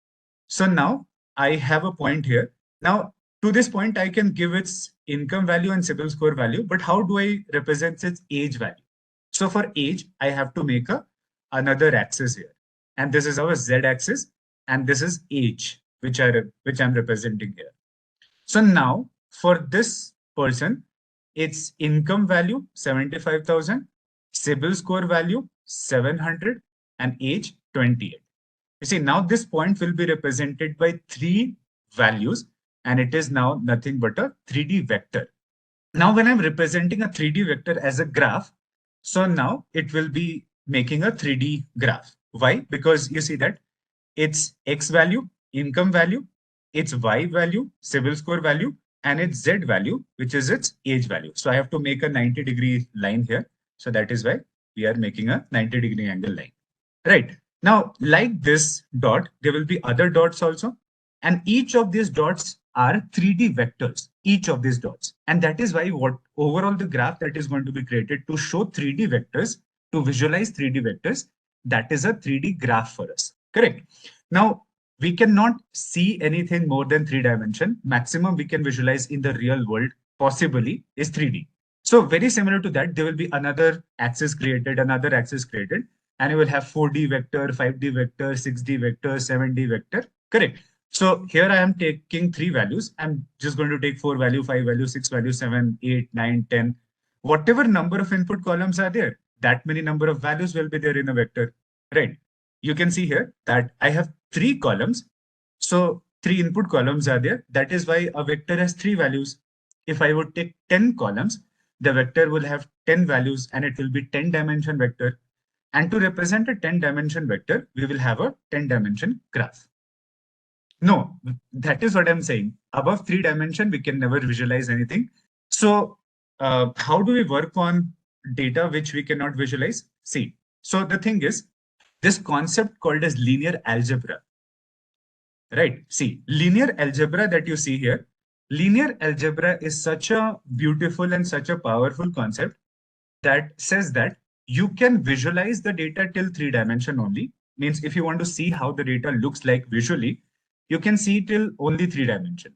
So now I have a point here. Now, to this point, I can give its income value and CIBIL score value, but how do I represent its age value? So for age, I have to make another axis here. And this is our z-axis, and this is age, which I'm representing here. So now for this person, its income value 75,000, CIBIL score value 700, and age 28. You see, now this point will be represented by 3 values, and it is now nothing but a 3D vector. Now, when I'm representing a 3D vector as a graph, so now it will be making a 3D graph. Why? Because you see that its X value, income value, its Y value, CIBIL score value, and its Z value, which is its age value. So I have to make a 90-degree line here. So that is why we are making a 90-degree angle line. Right. Now, like this dot, there will be other dots also. And each of these dots are 3D vectors, each of these dots. And that is why what overall the graph that is going to be created to show 3D vectors, to visualize 3D vectors, that is a 3D graph for us. Correct. Now, we cannot see anything more than 3 dimension. Maximum we can visualize in the real world possibly is 3D. So very similar to that, there will be another axis created, and you will have 4D vector, 5D vector, 6D vector, 7D vector. Correct. So here I am taking 3 values. I'm just going to take 4 value, 5 value, 6 value, 7, 8, 9, 10. Whatever number of input columns are there, that many number of values will be there in a vector. Right. You can see here that I have 3 columns. So 3 input columns are there. That is why a vector has 3 values. If I would take 10 columns, the vector will have 10 values and it will be 10-dimension vector. And to represent a 10-dimension vector, we will have a 10-dimension graph. No, that is what I'm saying. Above 3 dimension, we can never visualize anything. So how do we work on data which we cannot visualize? See, so the thing is, this concept called as linear algebra, right? See, linear algebra that you see here, linear algebra is such a beautiful and such a powerful concept that says that you can visualize the data till 3 dimension only. Means if you want to see how the data looks like visually, you can see till only 3 dimension.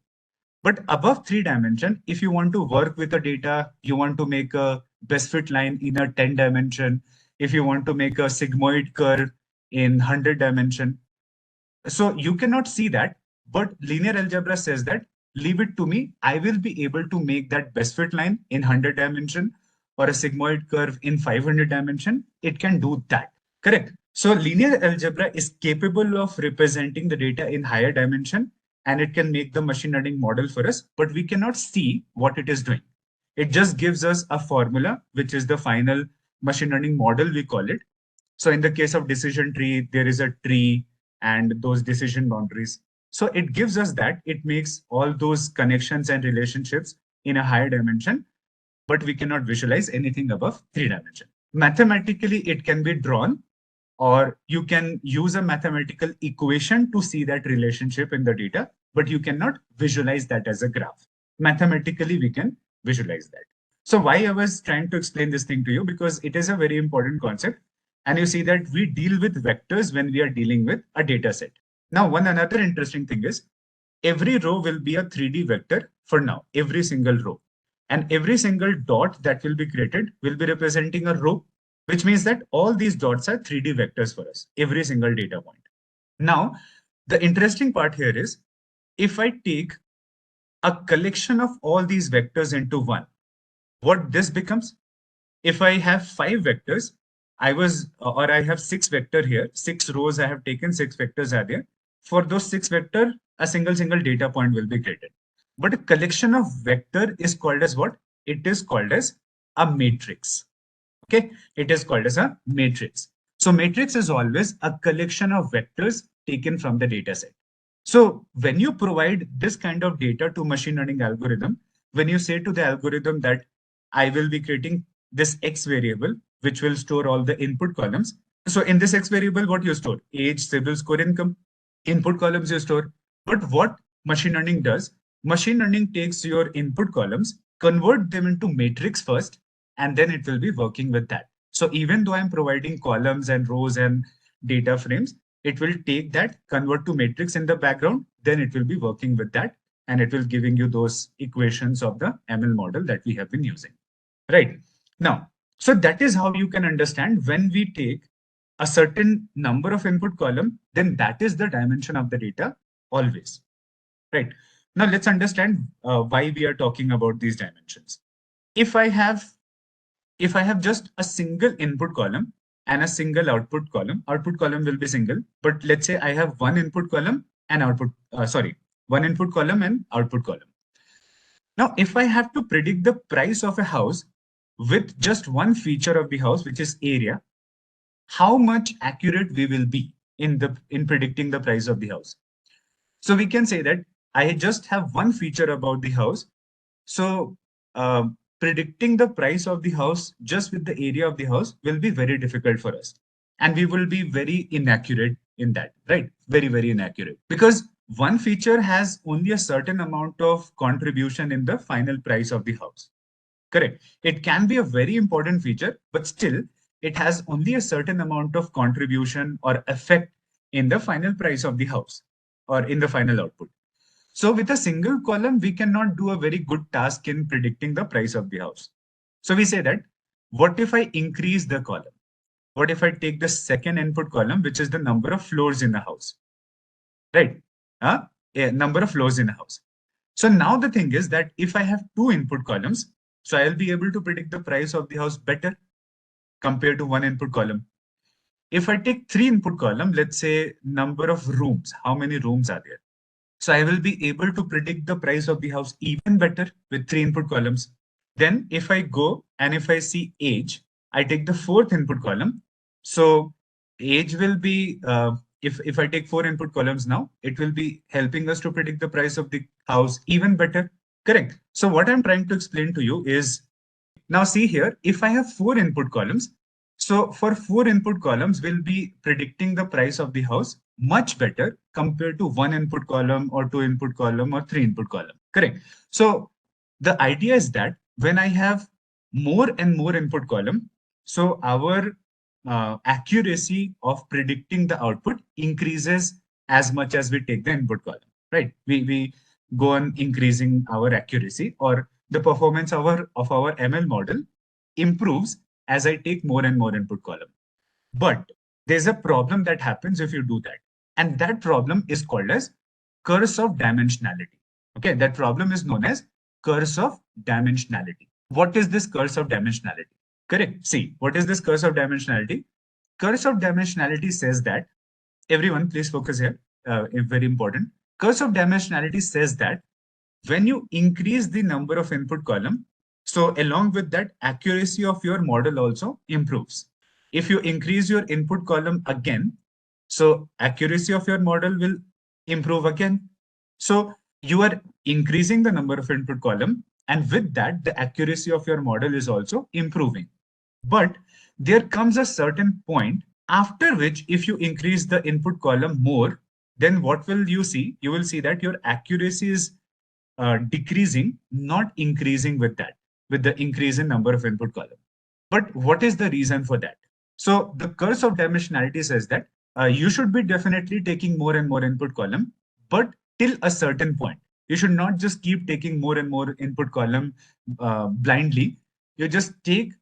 But above 3 dimension, if you want to work with the data, you want to make a best fit line in a 10 dimension, if you want to make a sigmoid curve in 100 dimension, so you cannot see that, but linear algebra says that leave it to me. I will be able to make that best fit line in 100 dimension or a sigmoid curve in 500 dimension. It can do that. Correct. So linear algebra is capable of representing the data in higher dimension, and it can make the machine learning model for us, but we cannot see what it is doing. It just gives us a formula, which is the final machine learning model, we call it. So in the case of decision tree, there is a tree and those decision boundaries. So it gives us that, it makes all those connections and relationships in a higher dimension, but we cannot visualize anything above 3 dimension. Mathematically, it can be drawn, or you can use a mathematical equation to see that relationship in the data, but you cannot visualize that as a graph. Mathematically, we can visualize that. So why I was trying to explain this thing to you, because it is a very important concept. And you see that we deal with vectors when we are dealing with a data set. Now, one another interesting thing is every row will be a 3D vector for now, every single row. And every single dot that will be created will be representing a row, which means that all these dots are 3D vectors for us, every single data point. Now, the interesting part here is if I take a collection of all these vectors into one, what this becomes? If I have 5 vectors, I have 6 vector here, 6 rows I have taken, 6 vectors are there. For those 6 vector, a single data point will be created. But a collection of vector is called as what? It is called as a matrix. Okay, it is called as a matrix. So matrix is always a collection of vectors taken from the data set. So when you provide this kind of data to machine learning algorithm, when you say to the algorithm that I will be creating this X variable, which will store all the input columns. So in this X variable, what you store? Age, CIBIL score, income. Input columns you store. But what machine learning does? Machine learning takes your input columns, convert them into matrix first, and then it will be working with that. So even though I'm providing columns and rows and data frames, it will take that, convert to matrix in the background, then it will be working with that, and it will giving you those equations of the ML model that we have been using. Right. Now, so that is how you can understand when we take a certain number of input column, then that is the dimension of the data always. Right. Now let's understand why we are talking about these dimensions. If I have just a single input column and a single output column will be single, but let's say I have one input column and one input column and output column. Now, if I have to predict the price of a house with just one feature of the house, which is area, how much accurate we will be in predicting the price of the house? So we can say that I just have one feature about the house. So predicting the price of the house just with the area of the house will be very difficult for us. And we will be very inaccurate in that, right? Very, very inaccurate. Because one feature has only a certain amount of contribution in the final price of the house. Correct. It can be a very important feature, but still it has only a certain amount of contribution or effect in the final price of the house or in the final output. So with a single column, we cannot do a very good task in predicting the price of the house. So we say that, what if I increase the column? What if I take the second input column, which is the number of floors in the house? Right? Number of floors in a house. So now the thing is that if I have two input columns, so I'll be able to predict the price of the house better compared to one input column. If I take three input column, let's say number of rooms, how many rooms are there? So I will be able to predict the price of the house even better with three input columns. Then if I go and if I see age, I take the fourth input column. So age will be, if I take four input columns now, it will be helping us to predict the price of the house even better. Correct. So what I'm trying to explain to you is Now see here, if I have 4 input columns, so for 4 input columns, we'll be predicting the price of the house much better compared to 1 input column or 2 input column or 3 input column. Correct. So the idea is that when I have more and more input column, so our accuracy of predicting the output increases as much as we take the input column, right? We go on increasing our accuracy, or the performance of our ML model improves as I take more and more input column. But there's a problem that happens if you do that. And that problem is called as curse of dimensionality. Okay, that problem is known as curse of dimensionality. What is this curse of dimensionality? Correct. See, what is this curse of dimensionality? Curse of dimensionality says that, everyone please focus here, very important. Curse of dimensionality says that when you increase the number of input column, so along with that, accuracy of your model also improves. If you increase your input column again, so accuracy of your model will improve again. So you are increasing the number of input column, and with that, the accuracy of your model is also improving. But there comes a certain point after which, if you increase the input column more, then what will you see? You will see that your accuracy is decreasing, not increasing with that, with the increase in number of input column. But what is the reason for that? So the curse of dimensionality says that you should be definitely taking more and more input column, but till a certain point. You should not just keep taking more and more input column blindly. You just take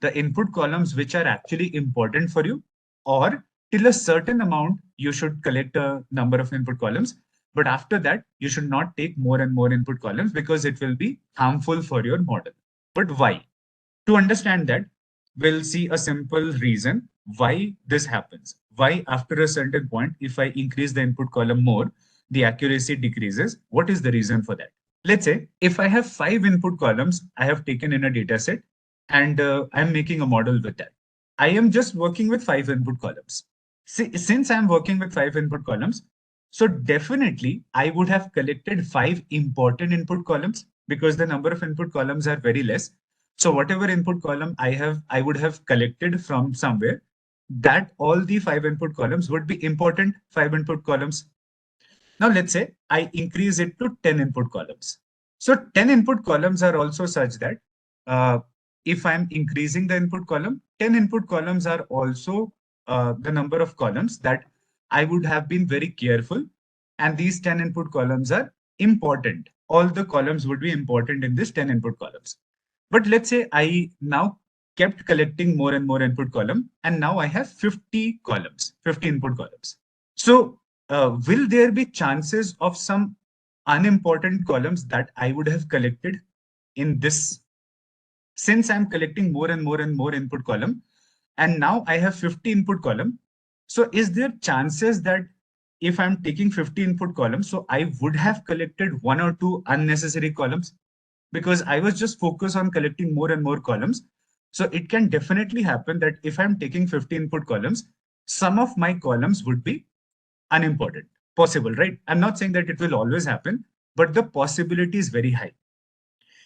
the input columns which are actually important for you, or till a certain amount, you should collect a number of input columns. But after that, you should not take more and more input columns because it will be harmful for your model. But why? To understand that, we'll see a simple reason why this happens. Why after a certain point, if I increase the input column more, the accuracy decreases. What is the reason for that? Let's say if I have 5 input columns I have taken in a data set, and I'm making a model with that. I am just working with 5 input columns. Since I'm working with 5 input columns, so definitely I would have collected 5 important input columns because the number of input columns are very less. So whatever input column I would have collected from somewhere, that all the 5 input columns would be important 5 input columns. Now let's say I increase it to 10 input columns. So 10 input columns are also such that if I'm increasing the input column, 10 input columns are also the number of columns that I would have been very careful. And these 10 input columns are important. All the columns would be important in this 10 input columns. But let's say I now kept collecting more and more input column, and now I have 50 columns, 50 input columns. So will there be chances of some unimportant columns that I would have collected in this? Since I'm collecting more and more and more input column, and now I have 50 input column, so is there chances that if I'm taking 50 input columns, so I would have collected 1 or 2 unnecessary columns because I was just focused on collecting more and more columns. So it can definitely happen that if I'm taking 50 input columns, some of my columns would be unimportant. Possible, right? I'm not saying that it will always happen, but the possibility is very high.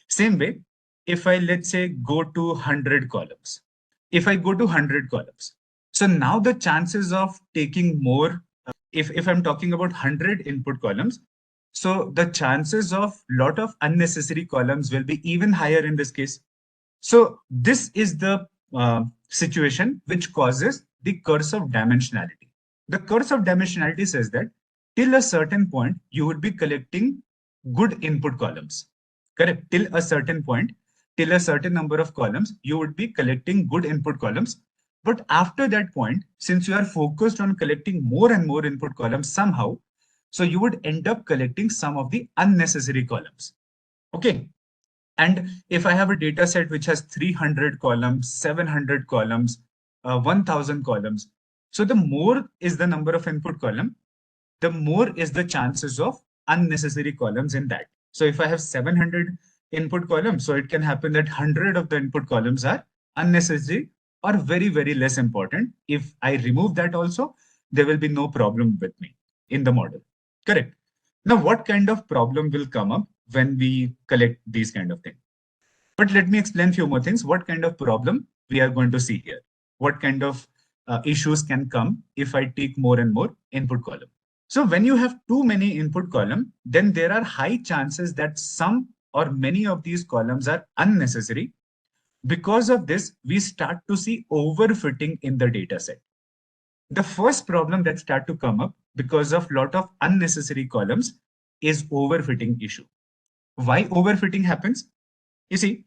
Same way, if I, let's say, go to 100 columns, if I go to 100 columns, so now the chances of taking more, if I'm talking about 100 input columns, so the chances of lot of unnecessary columns will be even higher in this case. So this is the situation which causes the curse of dimensionality. The curse of dimensionality says that till a certain point, you would be collecting good input columns. Correct? Till a certain point, till a certain number of columns, you would be collecting good input columns. But after that point, since you are focused on collecting more and more input columns somehow, so you would end up collecting some of the unnecessary columns. Okay. And if I have a data set which has 300 columns, 700 columns, 1000 columns, so the more is the number of input column, the more is the chances of unnecessary columns in that. So if I have 700 input columns, so it can happen that 100 of the input columns are unnecessary or very, very less important. If I remove that also, there will be no problem with me in the model. Correct. Now, what kind of problem will come up when we collect these kind of things? But let me explain few more things. What kind of problem we are going to see here? What kind of issues can come if I take more and more input column? So when you have too many input column, then there are high chances that some or many of these columns are unnecessary. Because of this, we start to see overfitting in the data set. The first problem that start to come up because of lot of unnecessary columns is overfitting issue. Why overfitting happens? You see,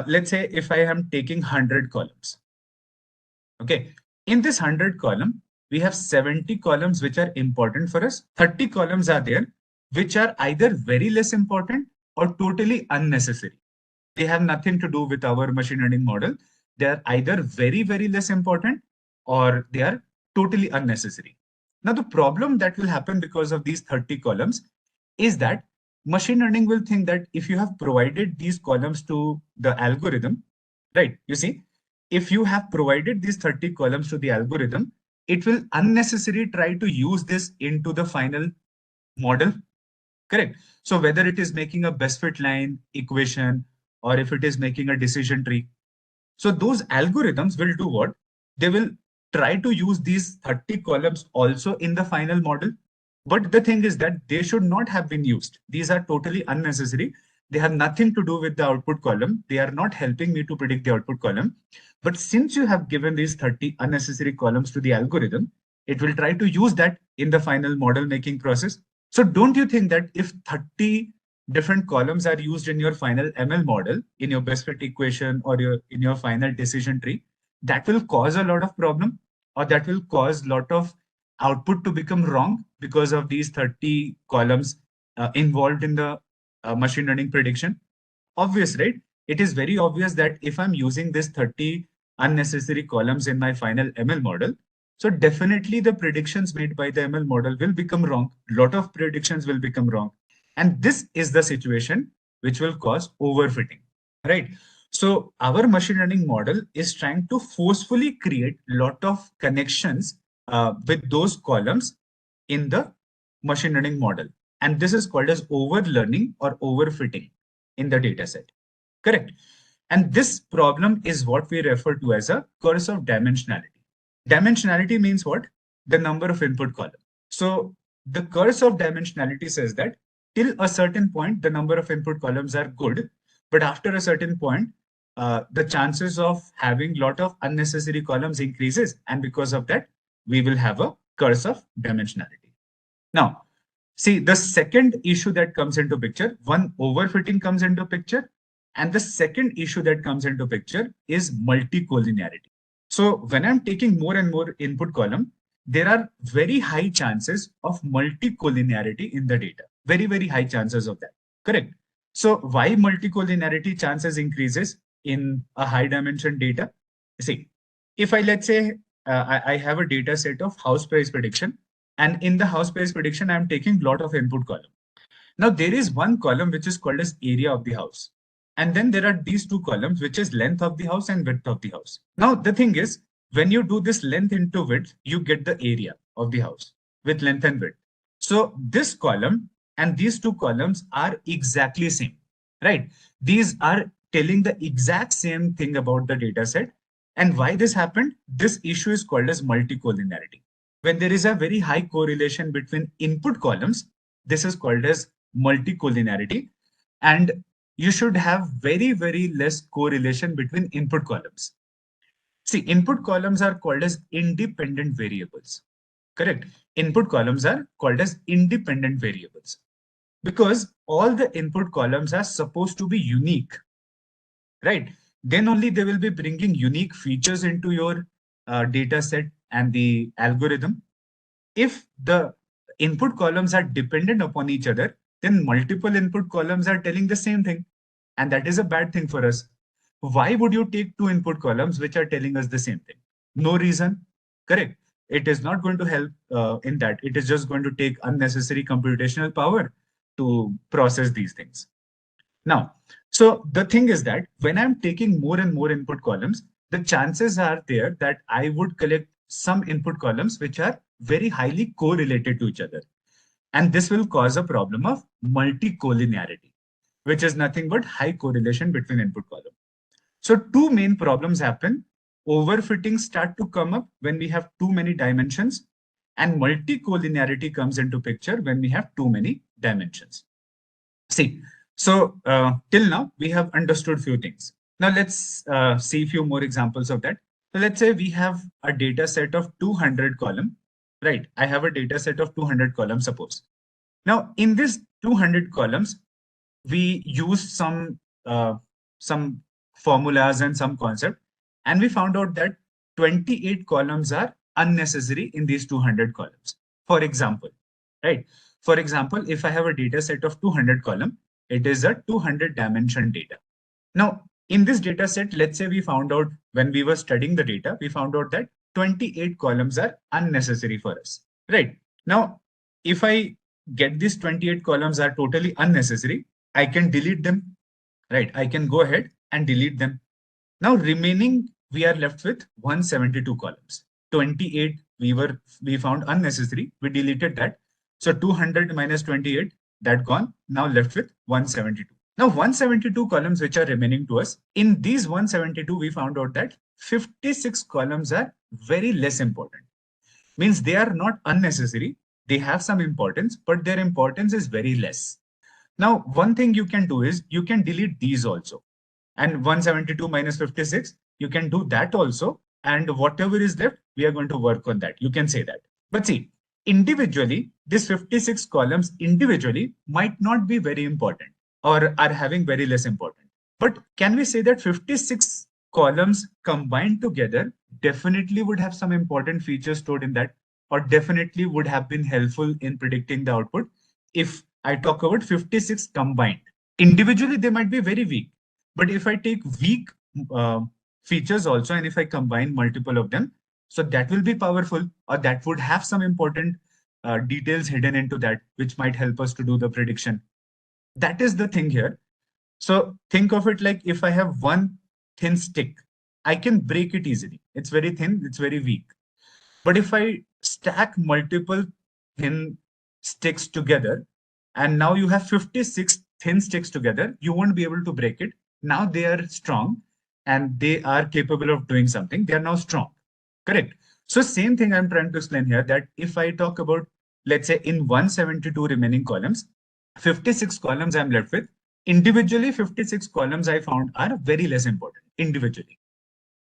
let's say if I am taking 100 columns, okay, in this 100 column, we have 70 columns which are important for us. 30 columns are there which are either very less important or totally unnecessary. They have nothing to do with our machine learning model. They are either very, very less important or they are totally unnecessary. Now, the problem that will happen because of these 30 columns is that machine learning will think that if you have provided these columns to the algorithm, right? You see, if you have provided these 30 columns to the algorithm, it will unnecessarily try to use this into the final model, correct? So whether it is making a best fit line equation or if it is making a decision tree, so those algorithms will do what? They will try to use these 30 columns also in the final model. But the thing is that they should not have been used. These are totally unnecessary. They have nothing to do with the output column. They are not helping me to predict the output column. But since you have given these 30 unnecessary columns to the algorithm, it will try to use that in the final model making process. So don't you think that if 30 different columns are used in your final ML model, in your best fit equation or in your final decision tree, that will cause a lot of problem, or that will cause a lot of output to become wrong because of these 30 columns involved in the machine learning prediction? Obvious, right? It is very obvious that if I'm using this 30 unnecessary columns in my final ML model, so definitely the predictions made by the ML model will become wrong. A lot of predictions will become wrong. And this is the situation which will cause overfitting, right? So our machine learning model is trying to forcefully create a lot of connections with those columns in the machine learning model. And this is called as overlearning or overfitting in the data set, correct? And this problem is what we refer to as a curse of dimensionality. Dimensionality means what? The number of input column. So the curse of dimensionality says that till a certain point, the number of input columns are good. But after a certain point, the chances of having a lot of unnecessary columns increases. And because of that, we will have a curse of dimensionality. Now, see, the second issue that comes into picture, one, overfitting comes into picture. And the second issue that comes into picture is multicollinearity. So when I'm taking more and more input column, there are very high chances of multicollinearity in the data. Very, very high chances of that, correct? So why multicollinearity chances increases in a high dimension data? See, if let's say I have a data set of house price prediction, and in the house price prediction, I'm taking a lot of input column. Now there is one column which is called as area of the house. And then there are these two columns, which is length of the house and width of the house. Now, the thing is, when you do this length into width, you get the area of the house with length and width. So this column and these two columns are exactly same, right? These are telling the exact same thing about the data set. And why this happened? This issue is called as multicollinearity. When there is a very high correlation between input columns, this is called as multicollinearity. And you should have very, very less correlation between input columns. See, input columns are called as independent variables, correct? Input columns are called as independent variables because all the input columns are supposed to be unique, right? Then only they will be bringing unique features into your data set and the algorithm. If the input columns are dependent upon each other, then multiple input columns are telling the same thing. And that is a bad thing for us. Why would you take two input columns which are telling us the same thing? No reason, correct? It is not going to help in that. It is just going to take unnecessary computational power to process these things. Now, so the thing is that when I'm taking more and more input columns, the chances are there that I would collect some input columns which are very highly correlated to each other. And this will cause a problem of multicollinearity. which is nothing but high correlation between input column. So two main problems happen. Overfitting start to come up when we have too many dimensions, and multicollinearity comes into picture when we have too many dimensions. See, so till now we have understood few things. Now let's see a few more examples of that. So let's say we have a data set of 200 column, right? I have a data set of 200 columns, suppose. Now in this 200 columns, we use some formulas and some concept, and we found out that 28 columns are unnecessary in these 200 columns. For example, right? For example, if I have a data set of 200 column, it is a 200 dimension data. Now, in this data set, let's say we found out when we were studying the data, we found out that 28 columns are unnecessary for us, right? Now, if I get these 28 columns are totally unnecessary, I can delete them, right? I can go ahead and delete them. Now remaining, we are left with 172 columns. 28 we found unnecessary, we deleted that. So 200 minus 28, that gone, now left with 172. Now 172 columns which are remaining to us, in these 172 we found out that 56 columns are very less important. Means they are not unnecessary, they have some importance, but their importance is very less. Now one thing you can do is you can delete these also. And 172 minus 56, you can do that also. And whatever is left, we are going to work on that. You can say that. But see, individually, this 56 columns individually might not be very important or are having very less important. But can we say that 56 columns combined together definitely would have some important features stored in that, or definitely would have been helpful in predicting the output? If I talk about 56 combined, individually, they might be very weak. But if I take weak features also, and if I combine multiple of them, so that will be powerful, or that would have some important details hidden into that, which might help us to do the prediction. That is the thing here. So think of it like if I have one thin stick, I can break it easily. It's very thin, it's very weak. But if I stack multiple thin sticks together, and now you have 56 thin sticks together, you won't be able to break it. Now they are strong and they are capable of doing something. They are now strong, correct? So same thing I'm trying to explain here, that if I talk about, let's say in 172 remaining columns, 56 columns I'm left with. Individually, 56 columns I found are very less important individually.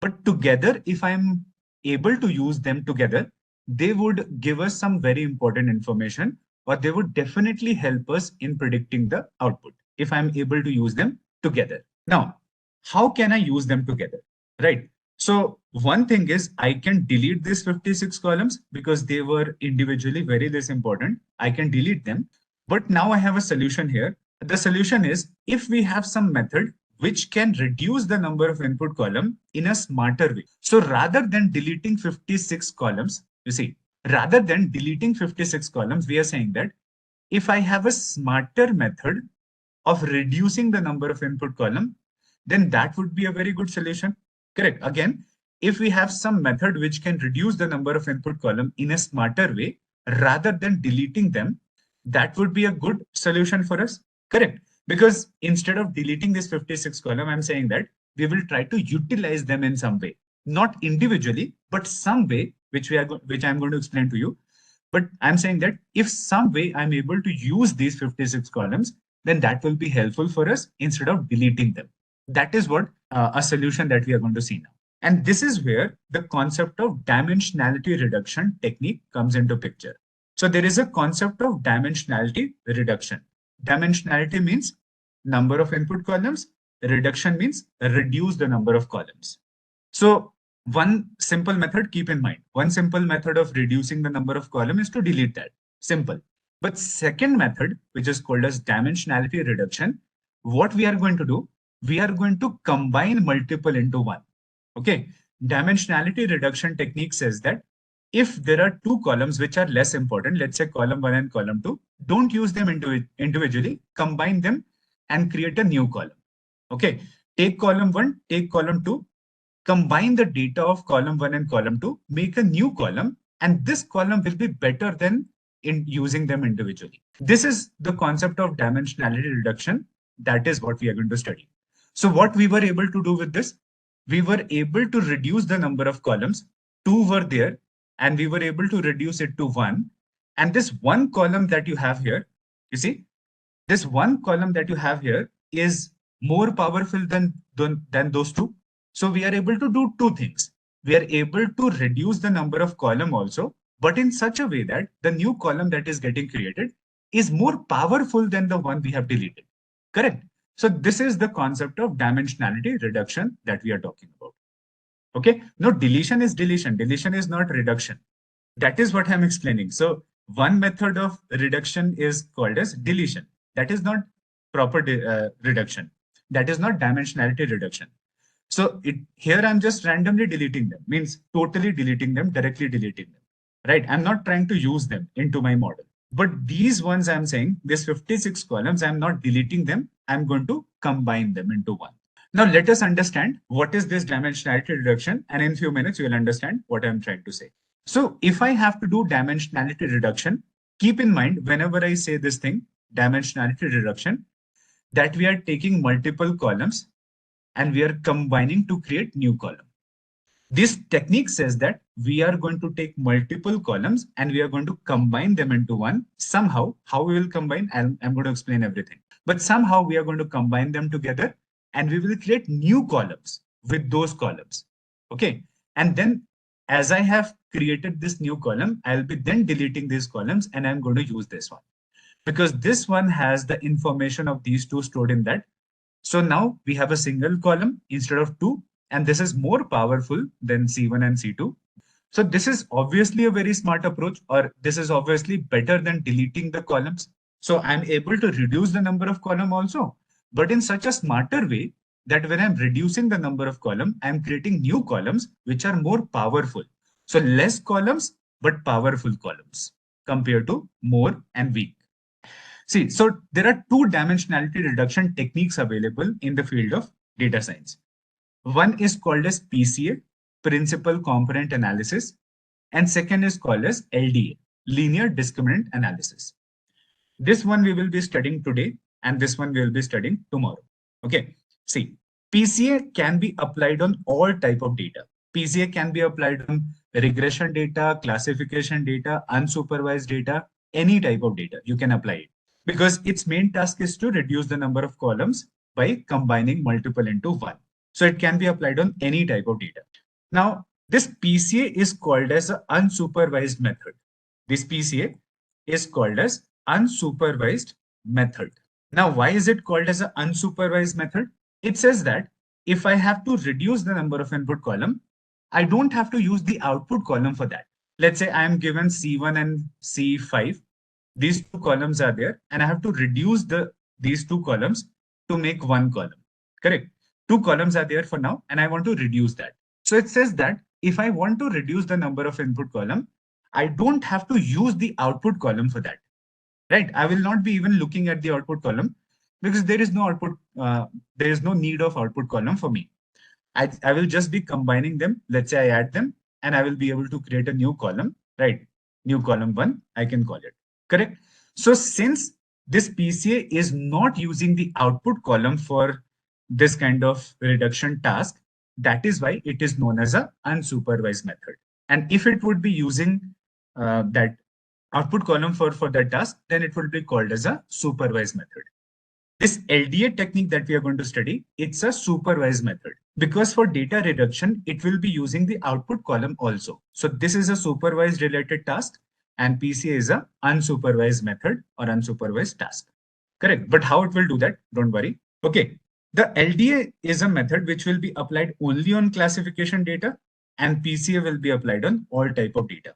But together, if I'm able to use them together, they would give us some very important information, or they would definitely help us in predicting the output if I'm able to use them together. Now, how can I use them together, right? So one thing is I can delete these 56 columns because they were individually very less important. I can delete them. But now I have a solution here. The solution is if we have some method which can reduce the number of input column in a smarter way. So rather than deleting 56 columns, you see, rather than deleting 56 columns, we are saying that if I have a smarter method of reducing the number of input column, then that would be a very good solution. Correct. Again, if we have some method which can reduce the number of input column in a smarter way, rather than deleting them, that would be a good solution for us. Correct. Because instead of deleting this 56 column, I'm saying that we will try to utilize them in some way, not individually, but some way, which I'm going to explain to you. But I'm saying that if some way I'm able to use these 56 columns, then that will be helpful for us instead of deleting them. That is what a solution that we are going to see now. And this is where the concept of dimensionality reduction technique comes into picture. So there is a concept of dimensionality reduction. Dimensionality means number of input columns. Reduction means reduce the number of columns. So one simple method, keep in mind, one simple method of reducing the number of columns is to delete that. Simple. But second method, which is called as dimensionality reduction, what we are going to do, we are going to combine multiple into one. Okay. Dimensionality reduction technique says that if there are two columns which are less important, let's say column 1 and column 2, don't use them individually, combine them and create a new column. Okay. Take column 1, take column 2, combine the data of column 1 and column 2, make a new column, and this column will be better than in using them individually. This is the concept of dimensionality reduction. that is what we are going to study. So what we were able to do with this, we were able to reduce the number of columns. 2 were there, and we were able to reduce it to 1. And this one column that you have here, you see, this one column that you have here is more powerful than those two. So we are able to do two things. We are able to reduce the number of column also, but in such a way that the new column that is getting created is more powerful than the one we have deleted. Correct? So this is the concept of dimensionality reduction that we are talking about. Okay? No, deletion is deletion. Deletion is not reduction. That is what I'm explaining. So one method of reduction is called as deletion. That is not proper reduction. That is not dimensionality reduction. So here I'm just randomly deleting them, means totally deleting them, directly deleting them, right? I'm not trying to use them into my model. But these ones I'm saying, these 56 columns, I'm not deleting them. I'm going to combine them into one. Now let us understand what is this dimensionality reduction, and in a few minutes you will understand what I'm trying to say. So if I have to do dimensionality reduction, keep in mind whenever I say this thing, dimensionality reduction, that we are taking multiple columns and we are combining to create new column. This technique says that we are going to take multiple columns and we are going to combine them into one. Somehow, how we will combine, I'm going to explain everything. But somehow we are going to combine them together and we will create new columns with those columns. Okay. And then as I have created this new column, I'll be then deleting these columns and I'm going to use this one, because this one has the information of these two stored in that. So now we have a single column instead of two, and this is more powerful than C1 and C2. So this is obviously a very smart approach, or this is obviously better than deleting the columns. So I'm able to reduce the number of column also, but in such a smarter way that when I'm reducing the number of column, I'm creating new columns which are more powerful. So less columns, but powerful columns compared to more and weak. See, so there are two dimensionality reduction techniques available in the field of data science. One is called as PCA, Principal Component Analysis, and second is called as LDA, Linear Discriminant Analysis. This one we will be studying today, and this one we will be studying tomorrow. Okay, see, PCA can be applied on all type of data. PCA can be applied on regression data, classification data, unsupervised data, any type of data you can apply it, because its main task is to reduce the number of columns by combining multiple into one. So it can be applied on any type of data. Now, this PCA is called as an unsupervised method. This PCA is called as unsupervised method. Now, why is it called as an unsupervised method? It says that if I have to reduce the number of input column, I don't have to use the output column for that. Let's say I am given C1 and C5. These two columns are there, and I have to reduce these two columns to make one column. Correct? Two columns are there for now, and I want to reduce that. So it says that if I want to reduce the number of input column, I don't have to use the output column for that. Right? I will not be even looking at the output column because there is no output. There is no need of output column for me. I will just be combining them. Let's say I add them, and I will be able to create a new column. Right? New column 1, I can call it. Correct? So since this PCA is not using the output column for this kind of reduction task, that is why it is known as a unsupervised method. And if it would be using that output column for that task, then it will be called as a supervised method. This LDA technique that we are going to study, it's a supervised method, because for data reduction, it will be using the output column also. So this is a supervised related task, and PCA is a unsupervised method or unsupervised task. Correct. But how it will do that? Don't worry. Okay. The LDA is a method which will be applied only on classification data, and PCA will be applied on all type of data.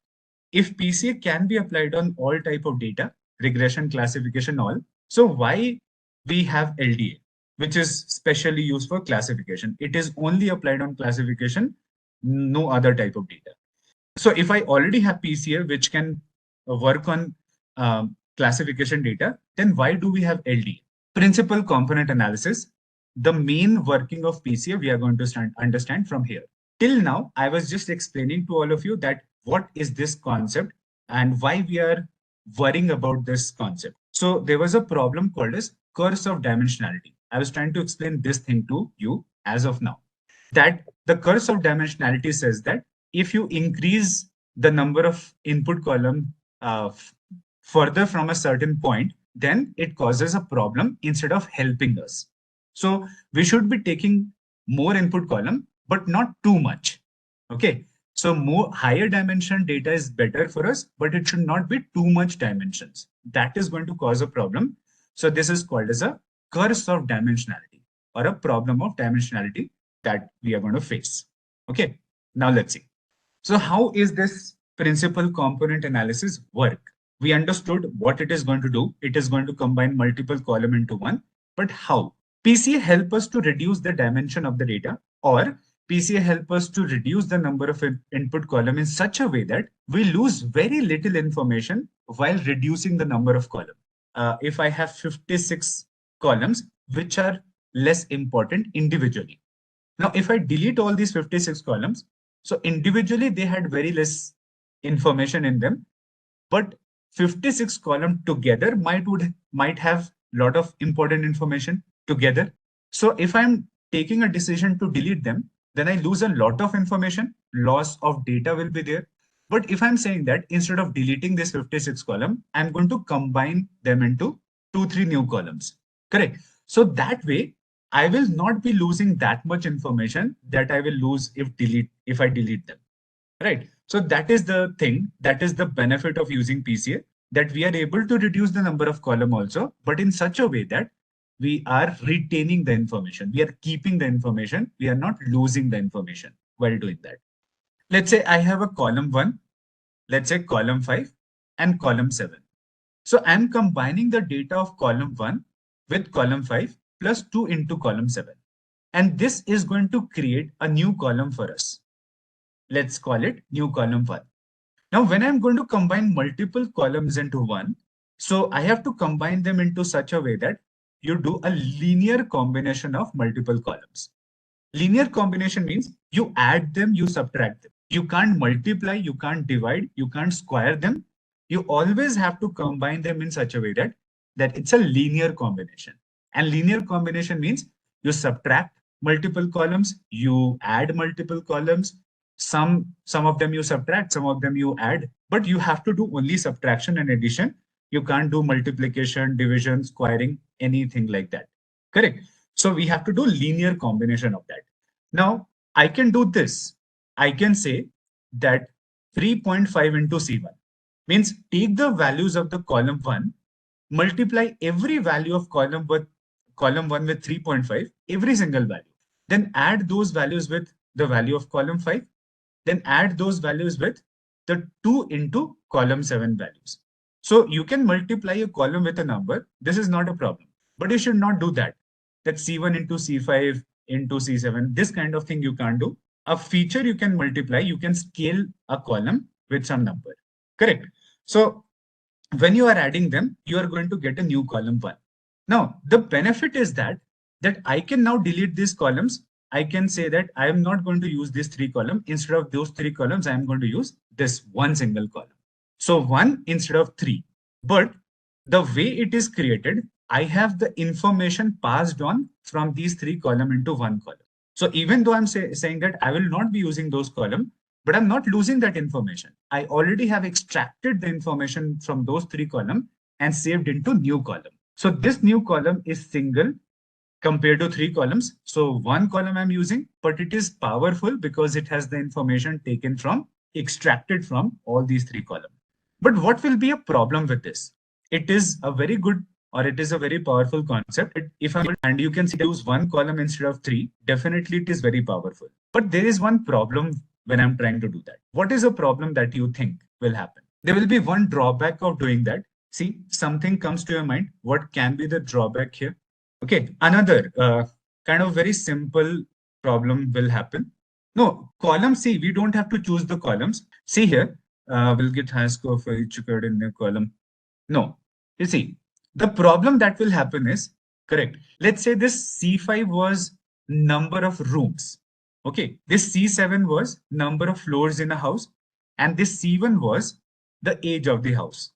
If PCA can be applied on all type of data, regression, classification, all, so why we have LDA, which is specially used for classification? It is only applied on classification, no other type of data. So if I already have PCA, which can work on classification data, then why do we have LDA? Principal component analysis. The main working of PCA we are going to understand from here. Till now, I was just explaining to all of you that what is this concept and why we are worrying about this concept. So there was a problem called as curse of dimensionality. I was trying to explain this thing to you as of now. That the curse of dimensionality says that if you increase the number of input column further from a certain point, then it causes a problem instead of helping us. So we should be taking more input column, but not too much. Okay. So more higher dimension data is better for us, but it should not be too much dimensions. That is going to cause a problem. So this is called as a curse of dimensionality or a problem of dimensionality that we are going to face. Okay. Now let's see. So how is this principal component analysis work? We understood what it is going to do. It is going to combine multiple column into one, but how? PCA help us to reduce the dimension of the data, or PCA help us to reduce the number of input column in such a way that we lose very little information while reducing the number of column. If I have 56 columns, which are less important individually. Now, if I delete all these 56 columns, so individually they had very less information in them, but 56 columns together might have a lot of important information together. So if I'm taking a decision to delete them, then I lose a lot of information, loss of data will be there. But if I'm saying that instead of deleting this 56 column, I'm going to combine them into 2-3 new columns. Correct. So that way, I will not be losing that much information that I will lose if I delete them. Right. So that is the thing, that is the benefit of using PCA, that we are able to reduce the number of column also, but in such a way that we are retaining the information. We are keeping the information. We are not losing the information while doing that. Let's say I have a column 1, let's say column 5 and column 7. So I'm combining the data of column 1 with column 5 plus 2 into column 7. And this is going to create a new column for us. Let's call it new column 1. Now, when I'm going to combine multiple columns into one, so I have to combine them into such a way that you do a linear combination of multiple columns. Linear combination means you add them, you subtract them. You can't multiply, you can't divide, you can't square them. You always have to combine them in such a way that it's a linear combination. And linear combination means you subtract multiple columns, you add multiple columns. Some of them you subtract, some of them you add, but you have to do only subtraction and addition. You can't do multiplication, division, squaring, anything like that. Correct. So we have to do linear combination of that. Now I can do this. I can say that 3.5 into C1 means take the values of the column 1, multiply every value of column 1 with 3.5, every single value. Then add those values with the value of column 5. Then add those values with the 2 into column 7 values. So you can multiply a column with a number. This is not a problem, but you should not do that. That C1 into C5 into C7, this kind of thing you can't do. A feature you can multiply, you can scale a column with some number. Correct. So when you are adding them, you are going to get a new column 1. Now, the benefit is that I can now delete these columns. I can say that I am not going to use this 3 column. Instead of those 3 columns, I am going to use this one single column. So 1 instead of 3. But the way it is created, I have the information passed on from these 3 columns into 1 column. So even though I'm saying that I will not be using those columns, but I'm not losing that information. I already have extracted the information from those 3 columns and saved into new column. So this new column is single compared to 3 columns. So 1 column I'm using, but it is powerful because it has the information extracted from all these 3 columns. But what will be a problem with this? It is a very good, or it is a very powerful concept. If I'm, and you can use 1 column instead of 3, definitely it is very powerful. But there is one problem when I'm trying to do that. What is a problem that you think will happen? There will be one drawback of doing that. See, something comes to your mind. What can be the drawback here? Okay, another kind of very simple problem will happen. No, column C, we don't have to choose the columns. See here, we'll get high score for each occurred in the column. No, you see, the problem that will happen is, correct. Let's say this C5 was number of rooms. Okay, this C7 was number of floors in a house, and this C1 was the age of the house.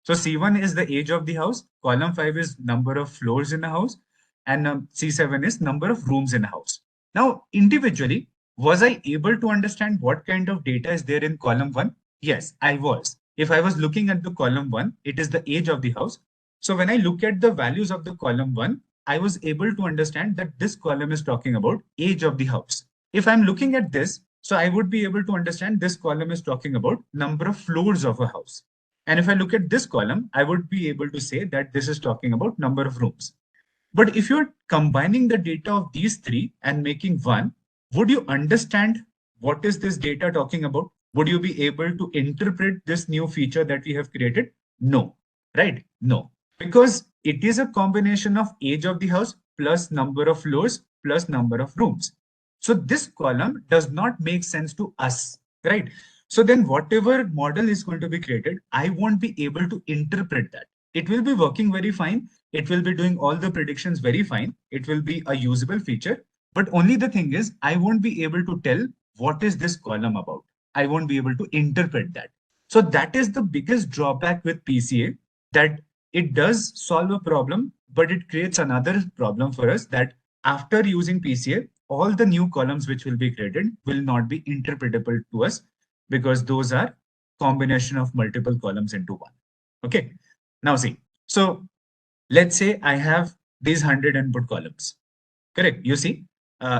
So C1 is the age of the house, column 5 is number of floors in a house, and C7 is number of rooms in a house. Now, individually, was I able to understand what kind of data is there in column 1? Yes, I was. If I was looking at the column 1, it is the age of the house. So when I look at the values of the column 1, I was able to understand that this column is talking about age of the house. If I'm looking at this, so I would be able to understand this column is talking about number of floors of a house. And if I look at this column, I would be able to say that this is talking about number of rooms. But if you're combining the data of these three and making one, would you understand what is this data talking about? Would you be able to interpret this new feature that we have created? No, right? No, because it is a combination of age of the house plus number of floors plus number of rooms. So this column does not make sense to us, right? So then whatever model is going to be created, I won't be able to interpret that. It will be working very fine. It will be doing all the predictions very fine. It will be a usable feature. But only the thing is, I won't be able to tell what is this column about. I won't be able to interpret that. So that is the biggest drawback with PCA, that it does solve a problem, but it creates another problem for us, that after using PCA, all the new columns which will be created will not be interpretable to us, because those are combination of multiple columns into one. Okay. Now see, so let's say I have these 100 input columns. Correct. You see,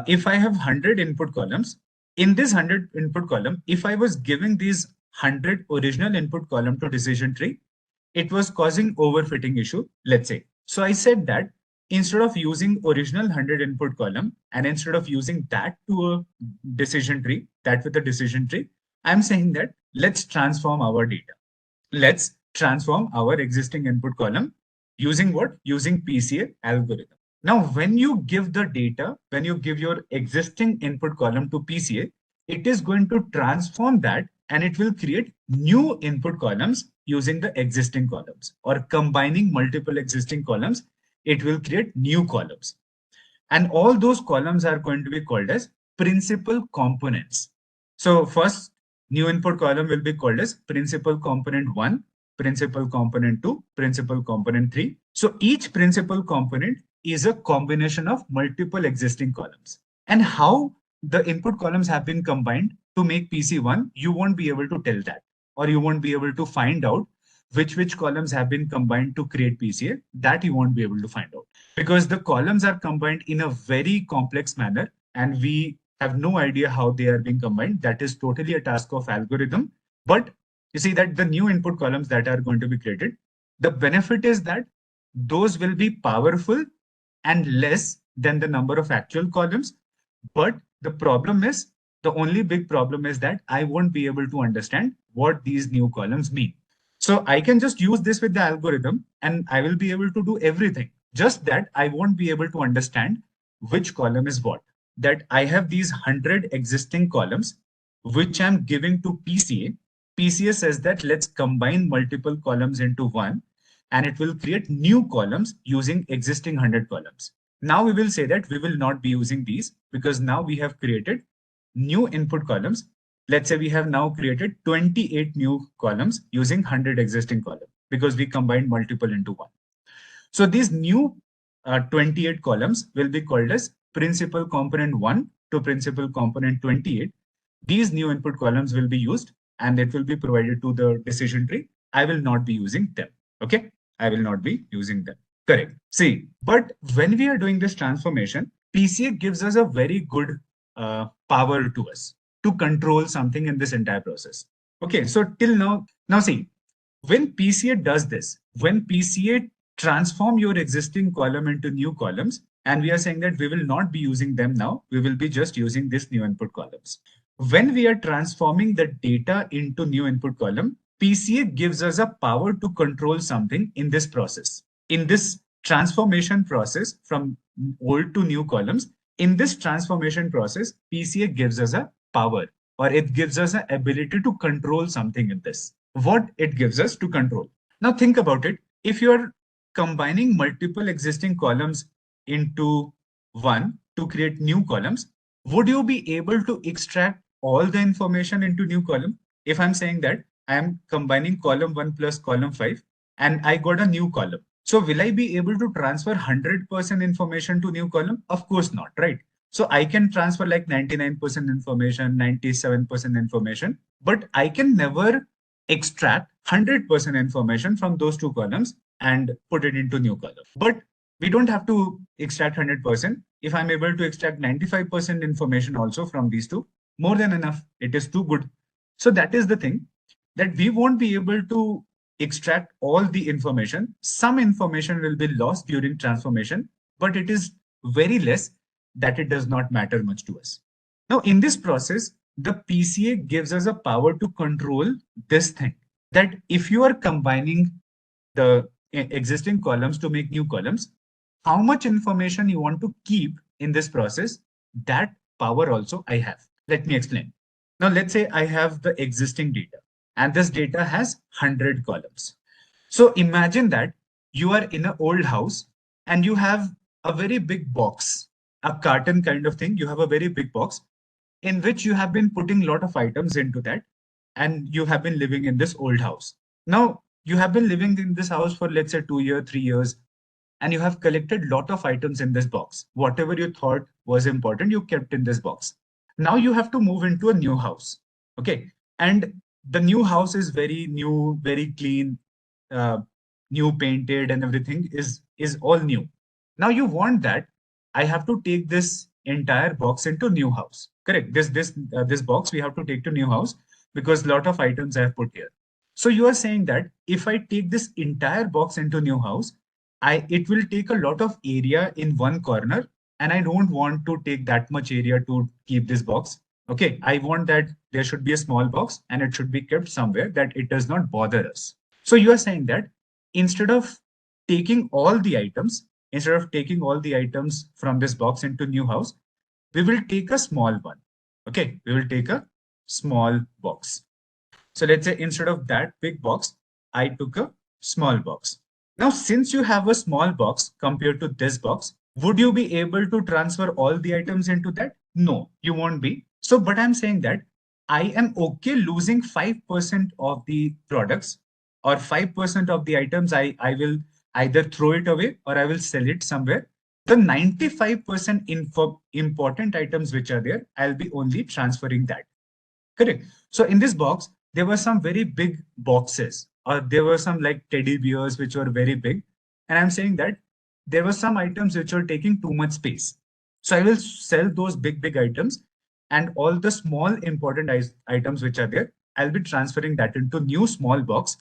if I have 100 input columns, in this 100 input column, if I was giving these 100 original input column to decision tree, it was causing overfitting issue, let's say. So I said that instead of using original 100 input column and instead of using that to a decision tree, that with a decision tree, I'm saying that let's transform our data. Let's transform our existing input column using what? Using PCA algorithm. Now, when you give the data, when you give your existing input column to PCA, it is going to transform that and it will create new input columns using the existing columns, or combining multiple existing columns, it will create new columns. And all those columns are going to be called as principal components. So first new input column will be called as principal component 1, principal component 2, principal component 3. So each principal component is a combination of multiple existing columns. And how the input columns have been combined to make PC1, you won't be able to tell that, or you won't be able to find out which columns have been combined to create PCA. That you won't be able to find out, because the columns are combined in a very complex manner and we have no idea how they are being combined. That is totally a task of algorithm. But you see that the new input columns that are going to be created, the benefit is that those will be powerful and less than the number of actual columns. But the problem is, the only big problem is that I won't be able to understand what these new columns mean. So I can just use this with the algorithm and I will be able to do everything. Just that I won't be able to understand which column is what. That I have these 100 existing columns, which I'm giving to PCA. PCA says that let's combine multiple columns into one, and it will create new columns using existing 100 columns. Now we will say that we will not be using these, because now we have created new input columns. Let's say we have now created 28 new columns using 100 existing columns, because we combined multiple into one. So these new 28 columns will be called as principal component 1 to principal component 28. These new input columns will be used and it will be provided to the decision tree. I will not be using them. Okay, I will not be using them. Correct. See, but when we are doing this transformation, PCA gives us a very good power to us to control something in this entire process. Okay, so till now see, when PCA does this, when PCA transform your existing column into new columns, and we are saying that we will not be using them now, we will be just using this new input columns. When we are transforming the data into new input column, PCA gives us a power to control something in this process. In this transformation process from old to new columns, in this transformation process, PCA gives us a power, or it gives us an ability to control something in this. What it gives us to control. Now think about it. If you're combining multiple existing columns into one to create new columns, would you be able to extract all the information into new column? If I'm saying that I am combining column 1 plus column 5, and I got a new column. So will I be able to transfer 100% information to new column? Of course not, right? So I can transfer like 99% information, 97% information, but I can never extract 100% information from those two columns and put it into new column. But we don't have to extract 100%. If I'm able to extract 95% information also from these two, more than enough. It is too good. So that is the thing, that we won't be able to extract all the information. Some information will be lost during transformation, but it is very less that it does not matter much to us. Now, in this process, the PCA gives us a power to control this thing, that if you are combining the existing columns to make new columns, how much information you want to keep in this process, that power also I have. Let me explain. Now, let's say I have the existing data, and this data has 100 columns. So imagine that you are in an old house and you have a very big box, a carton kind of thing. You have a very big box in which you have been putting a lot of items into that, and you have been living in this old house. Now, you have been living in this house for, let's say, 2 years, 3 years, and you have collected a lot of items in this box. Whatever you thought was important, you kept in this box. Now you have to move into a new house. Okay. And the new house is very new, very clean, uh, new painted, and everything is all new. Now you want that I have to take this entire box into new house. Correct. This box we have to take to new house because a lot of items I have put here. So you are saying that if I take this entire box into new house, it will take a lot of area in one corner, and I don't want to take that much area to keep this box. Okay, I want that there should be a small box and it should be kept somewhere that it does not bother us. So you are saying that instead of taking all the items, from this box into new house, we will take a small one. Okay, we will take a small box. So let's say instead of that big box, I took a small box. Now, since you have a small box compared to this box, would you be able to transfer all the items into that? No, you won't be. So, but I'm saying that I am okay losing 5% of the products or 5% of the items. I will either throw it away or I will sell it somewhere. The 95% important items which are there, I'll be only transferring that. Correct. So in this box, there were some very big boxes, or there were some like teddy bears which were very big. And I'm saying that there were some items which were taking too much space. So I will sell those big items, and all the small important items which are there, I'll be transferring that into new small box.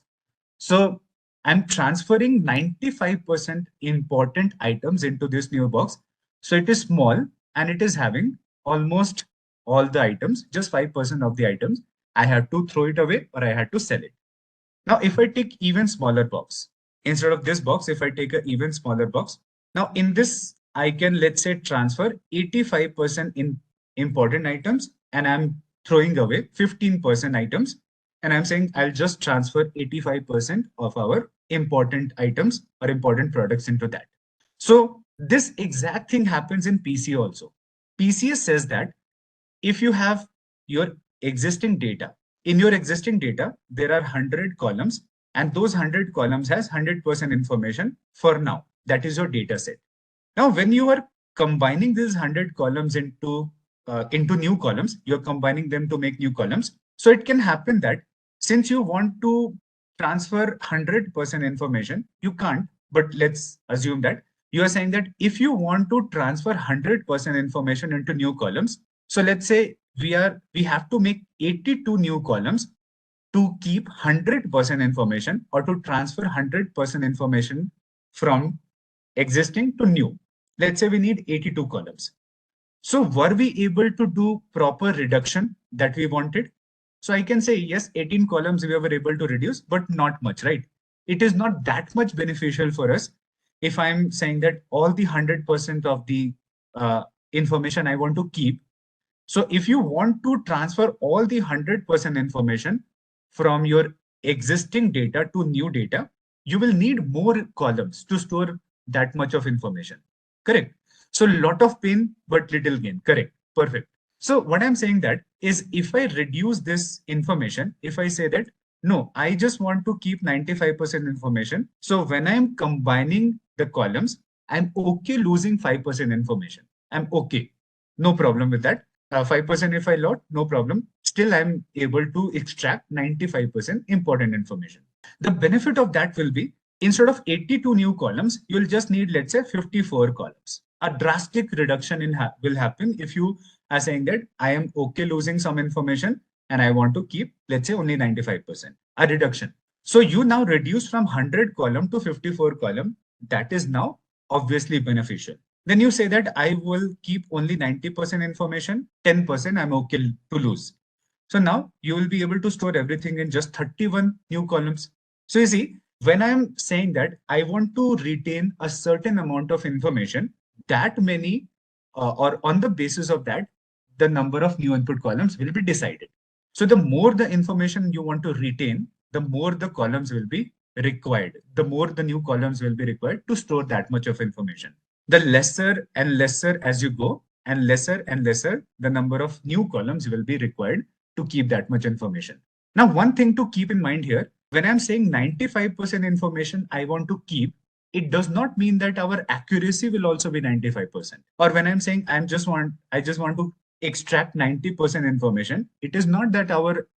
So I'm transferring 95% important items into this new box. So it is small and it is having almost all the items, just 5% of the items. I have to throw it away or I had to sell it. Now, if I take even smaller box, instead of this box, if I take an even smaller box, now in this, I can, let's say, transfer 85% in important items, and I'm throwing away 15% items. And I'm saying I'll just transfer 85% of our important items or important products into that. So this exact thing happens in PCA also. PCA says that if you have your existing data, in your existing data, there are 100 columns, and those 100 columns has 100% information for now. That is your data set. Now, when you are combining these 100 columns into new columns, you're combining them to make new columns. So it can happen that since you want to transfer 100% information, you can't, but let's assume that you are saying that if you want to transfer 100% information into new columns, so let's say we have to make 82 new columns to keep 100% information, or to transfer 100% information from existing to new. Let's say we need 82 columns. So were we able to do proper reduction that we wanted? So I can say, yes, 18 columns we were able to reduce, but not much, right? It is not that much beneficial for us if I'm saying that all the 100% of the information I want to keep. So if you want to transfer all the 100% information from your existing data to new data, you will need more columns to store that much of information. Correct. So lot of pain, but little gain. Correct. Perfect. So what I'm saying that is, if I reduce this information, if I say that No, I just want to keep 95% information. So when I'm combining the columns, I'm okay losing 5% information. I'm okay. No problem with that. 5% if I lot, no problem. Still, I'm able to extract 95% important information. The benefit of that will be instead of 82 new columns, you'll just need, let's say, 54 columns. A drastic reduction will happen if you are saying that I am okay losing some information and I want to keep, let's say, only 95%, a reduction. So you now reduce from 100 column to 54 column. That is now obviously beneficial. Then you say that I will keep only 90% information, 10% I'm okay to lose. So now you will be able to store everything in just 31 new columns. So you see, when I'm saying that I want to retain a certain amount of information, that many, or on the basis of that, the number of new input columns will be decided. So the more the information you want to retain, the more the columns will be required. The more the new columns will be required to store that much of information. The lesser and lesser as you go, and lesser the number of new columns will be required to keep that much information. Now, one thing to keep in mind here, when I'm saying 95% information I want to keep, it does not mean that our accuracy will also be 95%. Or when I'm saying I just want to extract 90% information, it is not that our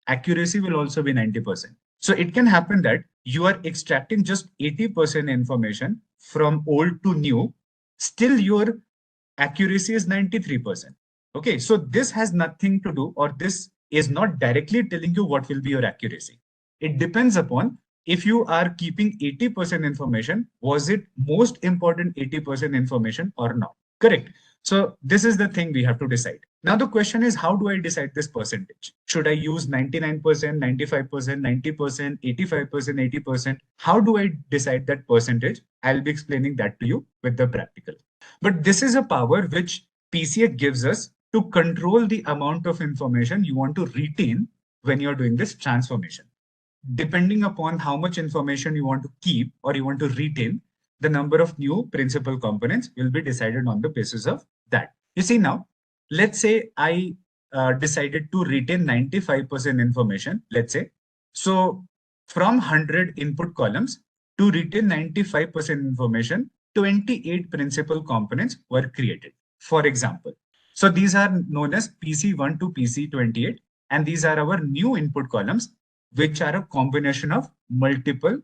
accuracy will also be 90%. So it can happen that you are extracting just 80% information from old to new, still your accuracy is 93%. Okay, so this has nothing to do, or this is not directly telling you what will be your accuracy. It depends upon if you are keeping 80% information, was it most important 80% information or not? Correct. So this is the thing we have to decide. Now the question is, how do I decide this percentage? Should I use 99%, 95%, 90%, 85%, 80%? How do I decide that percentage? I'll be explaining that to you with the practical. But this is a power which PCA gives us to control the amount of information you want to retain when you're doing this transformation. Depending upon how much information you want to keep or you want to retain, the number of new principal components will be decided on the basis of that. You see now, let's say I decided to retain 95% information, let's say. So from 100 input columns to retain 95% information, 28 principal components were created. For example, so these are known as PC1 to PC28, and these are our new input columns, which are a combination of multiple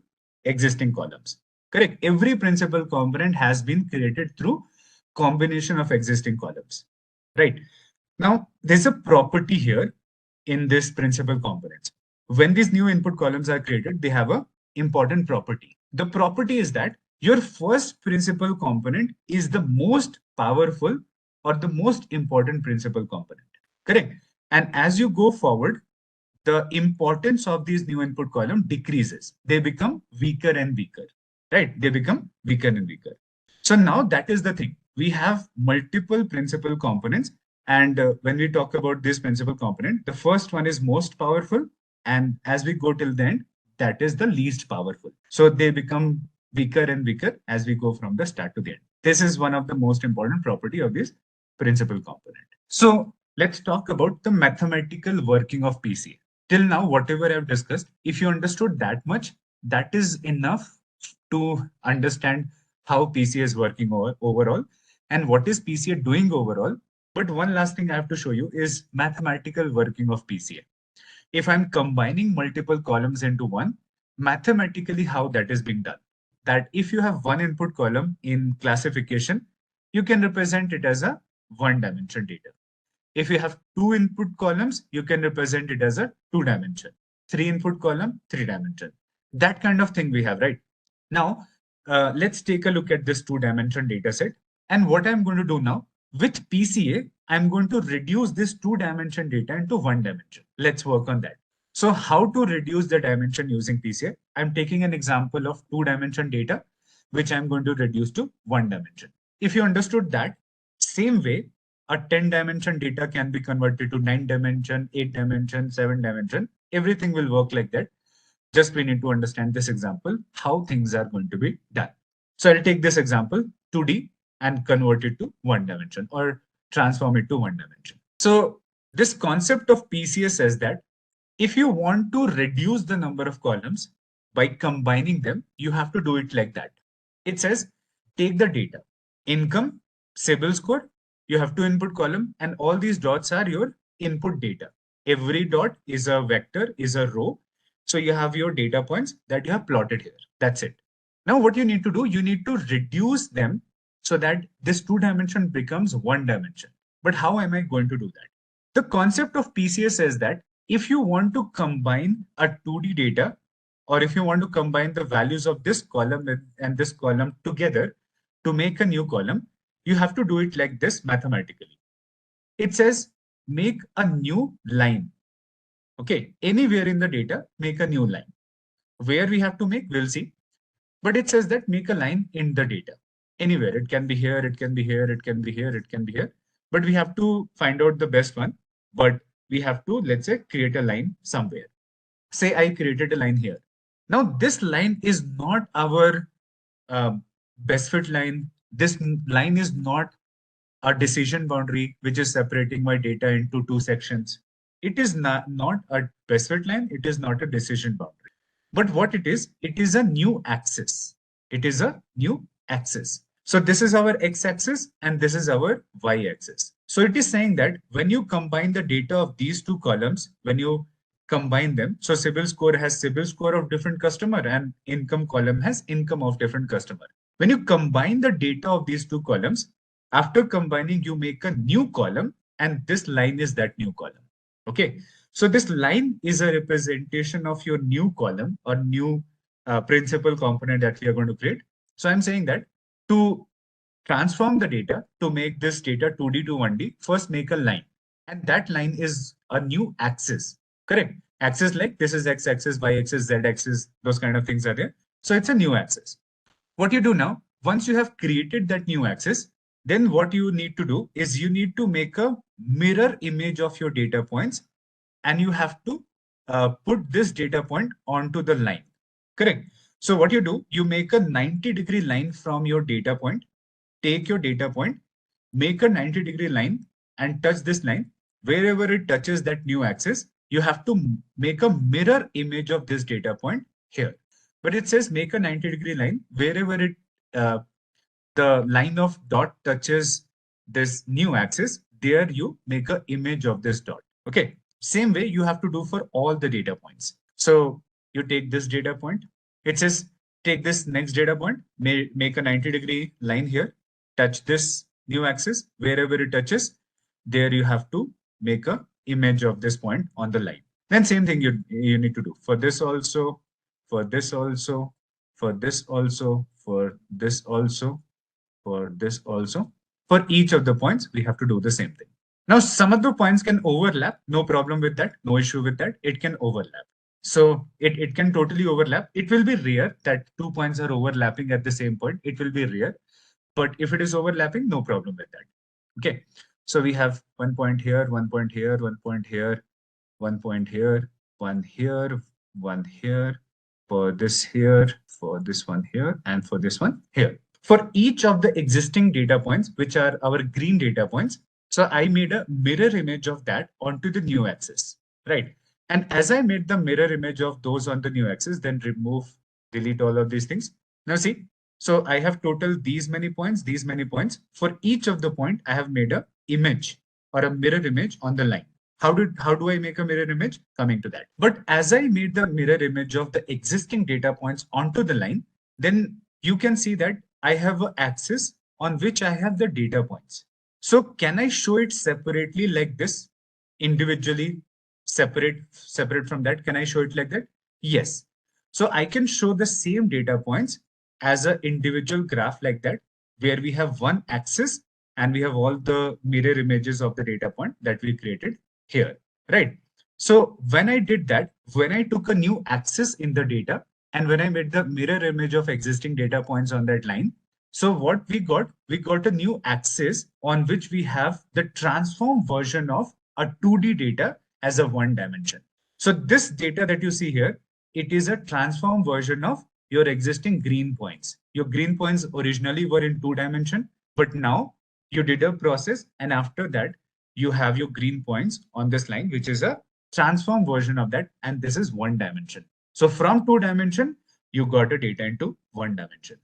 existing columns. Correct. Every principal component has been created through combination of existing columns. Right. Now, there's a property here in this principal components. When these new input columns are created, they have a important property. The property is that your first principal component is the most powerful or the most important principal component. Correct. And as you go forward, the importance of these new input column decreases. They become weaker and weaker, right? They become weaker and weaker. So now that is the thing. We have multiple principal components. And when we talk about this principal component, the first one is most powerful. And as we go till the end, that is the least powerful. So they become weaker and weaker as we go from the start to the end. This is one of the most important property of this principal component. So let's talk about the mathematical working of PCA. Till now, whatever I've discussed, if you understood that much, that is enough to understand how PCA is working overall and what is PCA doing overall. But one last thing I have to show you is mathematical working of PCA. If I'm combining multiple columns into one, mathematically how that is being done. That if you have one input column in classification, you can represent it as a one-dimension data. If you have two input columns, you can represent it as a two-dimension. Three input column, three-dimension. That kind of thing we have, right? Now, let's take a look at this two-dimension data set. And what I'm going to do now, with PCA, I'm going to reduce this two-dimension data into one dimension. Let's work on that. So how to reduce the dimension using PCA? I'm taking an example of two-dimension data, which I'm going to reduce to one dimension. If you understood that, same way, a 10-dimension data can be converted to 9-dimension, 8-dimension, 7-dimension. Everything will work like that. Just we need to understand this example, how things are going to be done. So I'll take this example, 2D, and convert it to one dimension or transform it to one dimension. So this concept of PCA says that If you want to reduce the number of columns by combining them, you have to do it like that. It says, take the data, income, CIBIL score, you have to input column, and all these dots are your input data. Every dot is a vector, is a row. So you have your data points that you have plotted here. That's it. Now what you need to do, you need to reduce them so that this 2 dimension becomes 1 dimension. But how am I going to do that? The concept of PCA says that if you want to combine a 2D data, or if you want to combine the values of this column and this column together to make a new column, you have to do it like this mathematically. It says, make a new line. Okay, anywhere in the data, make a new line. Where we have to make, we'll see. But it says that make a line in the data. Anywhere, it can be here, it can be here, it can be here, it can be here. But we have to find out the best one. But we have to, let's say, create a line somewhere. Say I created a line here. Now this line is not our best fit line. This line is not a decision boundary, which is separating my data into 2 sections. It is not a best fit line. It is not a decision boundary. But what it is a new axis. It is a new axis. So this is our x-axis and this is our y-axis. So it is saying that when you combine the data of these two columns, when you combine them, so CIBIL score has CIBIL score of different customer and income column has income of different customer. When you combine the data of these two columns, after combining, you make a new column and this line is that new column. Okay. So this line is a representation of your new column or new principal component that we are going to create. So I'm saying that to transform the data, to make this data 2D to 1D, first make a line. And that line is a new axis, correct? Axis like this is x-axis, y-axis, z-axis, those kind of things are there. So it's a new axis. What you do now, once you have created that new axis, then what you need to do is you need to make a mirror image of your data points and you have to put this data point onto the line, correct? So what you do, you make a 90-degree line from your data point, take your data point, make a 90-degree line and touch this line. Wherever it touches that new axis, you have to make a mirror image of this data point here. But it says make a 90-degree line wherever it the line of dot touches this new axis, there you make an image of this dot. Okay. Same way you have to do for all the data points. So you take this data point. It says take this next data point, make a 90-degree line here, touch this new axis. Wherever it touches, there you have to make a image of this point on the line. Then same thing you need to do for this also, for this also, for this also, for this also, for this also. For each of the points, we have to do the same thing. Now, some of the points can overlap. No problem with that. No issue with that. It can overlap. So it can totally overlap. It will be rare that 2 points are overlapping at the same point. It will be rare. But if it is overlapping, no problem with that. Okay. So we have 1 point here, 1 point here, 1 point here, 1 point here, 1 here, 1 here, for this here, for this one here, and for this one here. For each of the existing data points, which are our green data points, so I made a mirror image of that onto the new axis, right? And as I made the mirror image of those on the new axis, then remove, delete all of these things. Now see, so I have total these many points, these many points. For each of the point, I have made a image or a mirror image on the line. How do I make a mirror image? Coming to that. But as I made the mirror image of the existing data points onto the line, then you can see that I have an axis on which I have the data points. So can I show it separately like this, individually, separate from that? Can I show it like that? Yes. So I can show the same data points as an individual graph like that, where we have one axis and we have all the mirror images of the data point that we created here, right? So when I did that, when I took a new axis in the data and when I made the mirror image of existing data points on that line, so what we got a new axis on which we have the transform version of a 2D data as a 1 dimension. So this data that you see here, it is a transform version of your existing green points. Your green points originally were in 2 dimension, but now you did a process and after that you have your green points on this line, which is a transform version of that, and this is one dimension. So from 2 dimension, you got a data into 1 dimension.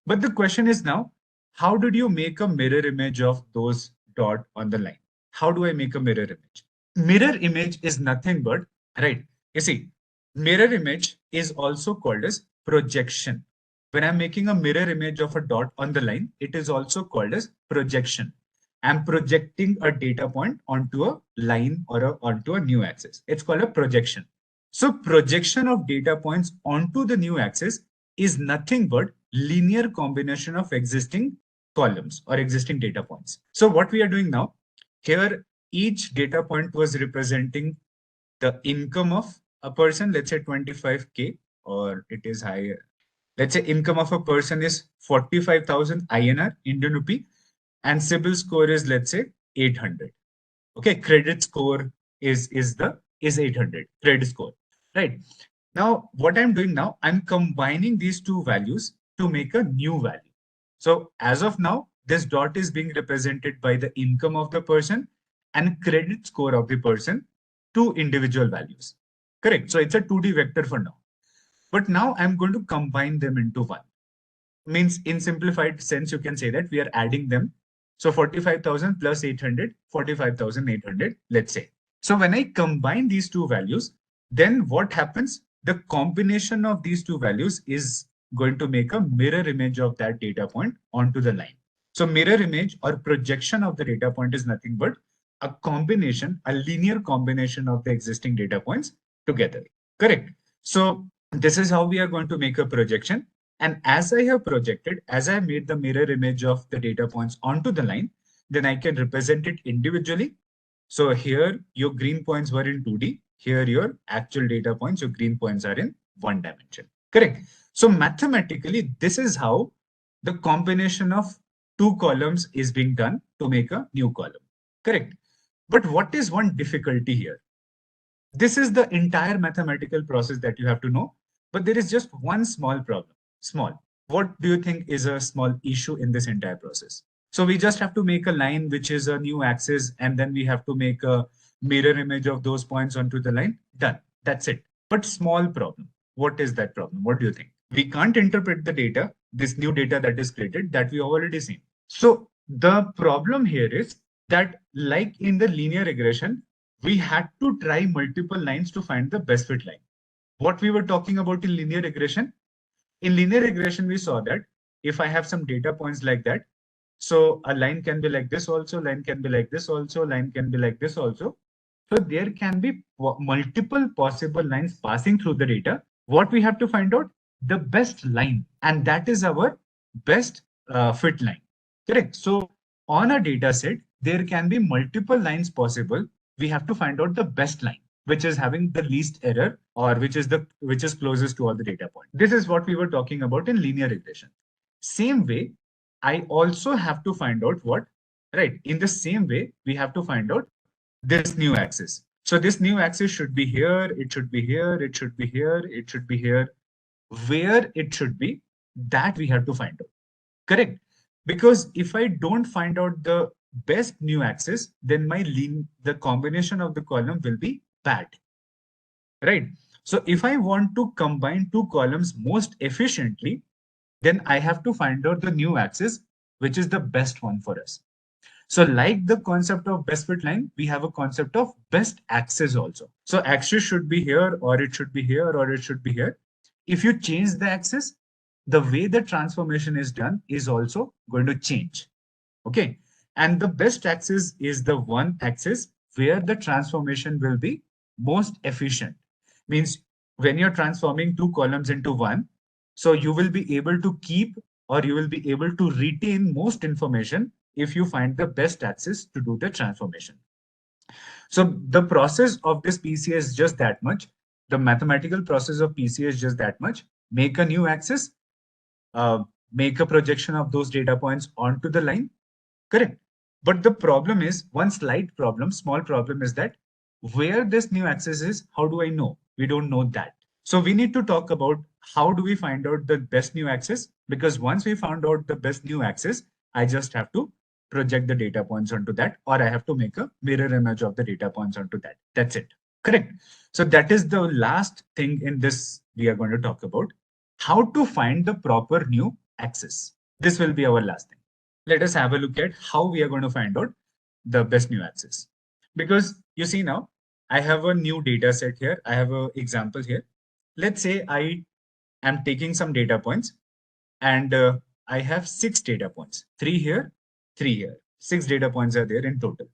But the question is now, how did you make a mirror image of those dot on the line? How do I make a mirror image? Mirror image is nothing but, right? You see, mirror image is also called as projection. When I'm making a mirror image of a dot on the line, it is also called as projection. I'm projecting a data point onto a line or onto a new axis. It's called a projection. So projection of data points onto the new axis is nothing but linear combination of existing columns or existing data points. So what we are doing now, here each data point was representing the income of a person, let's say 25K, or it is higher. Let's say income of a person is 45,000 INR, Indian rupee, and CIBIL score is, let's say, 800. Okay, credit score is 800, credit score, right? Now, what I'm doing now, I'm combining these two values to make a new value. So as of now, this dot is being represented by the income of the person and credit score of the person, two individual values. Correct. So it's a 2D vector for now. But now I'm going to combine them into one. Means in simplified sense, you can say that we are adding them. So 45,000 plus 800, 45,800, let's say. So when I combine these two values, then what happens? The combination of these two values is going to make a mirror image of that data point onto the line. So mirror image or projection of the data point is nothing but a combination, a linear combination of the existing data points together. Correct. So this is how we are going to make a projection. And as I have projected, as I made the mirror image of the data points onto the line, then I can represent it individually. So here your green points were in 2D. Here your actual data points, your green points are in 1 dimension. Correct. So mathematically, this is how the combination of two columns is being done to make a new column. Correct. But what is one difficulty here? This is the entire mathematical process that you have to know, but there is just one small problem. Small. What do you think is a small issue in this entire process? So we just have to make a line which is a new axis, and then we have to make a mirror image of those points onto the line. Done. That's it. But small problem. What is that problem? What do you think? We can't interpret the data, this new data that is created that we already seen. So the problem here is that, like in the linear regression, we had to try multiple lines to find the best fit line. What we were talking about in linear regression, we saw that if I have some data points like that, so a line can be like this also, line can be like this also, line can be like this also. So there can be multiple possible lines passing through the data. What we have to find out? The best line, and that is our best fit line. Correct. So on a data set, there can be multiple lines possible. We have to find out the best line, which is having the least error, or which is closest to all the data points. This is what we were talking about in linear regression. Same way, I also have to find out what, right? In the same way, we have to find out this new axis. So this new axis should be here, it should be here, it should be here, it should be here. Where it should be, that we have to find out. Correct. Because if I don't find out the best new axis, then the combination of the column will be bad. Right. So if I want to combine two columns most efficiently, then I have to find out the new axis, which is the best one for us. So like the concept of best fit line, we have a concept of best axis also. So axis should be here, or it should be here, or it should be here. If you change the axis, the way the transformation is done is also going to change. Okay. And the best axis is the one axis where the transformation will be most efficient. Means when you're transforming two columns into one, so you will be able to keep, or you will be able to retain most information if you find the best axis to do the transformation. So the process of this PCA is just that much. The mathematical process of PCA is just that much. Make a new axis, make a projection of those data points onto the line. Correct. But the problem is, one slight problem, small problem is that where this new axis is, how do I know? We don't know that. So we need to talk about how do we find out the best new axis? Because once we found out the best new axis, I just have to project the data points onto that, or I have to make a mirror image of the data points onto that. That's it. Correct. So that is the last thing in this we are going to talk about. How to find the proper new axis. This will be our last thing. Let us have a look at how we are going to find out the best new axis. Because you see now, I have a new data set here. I have an example here. Let's say I am taking some data points and I have 6 data points, 3 here, 3 here. 6 data points are there in total.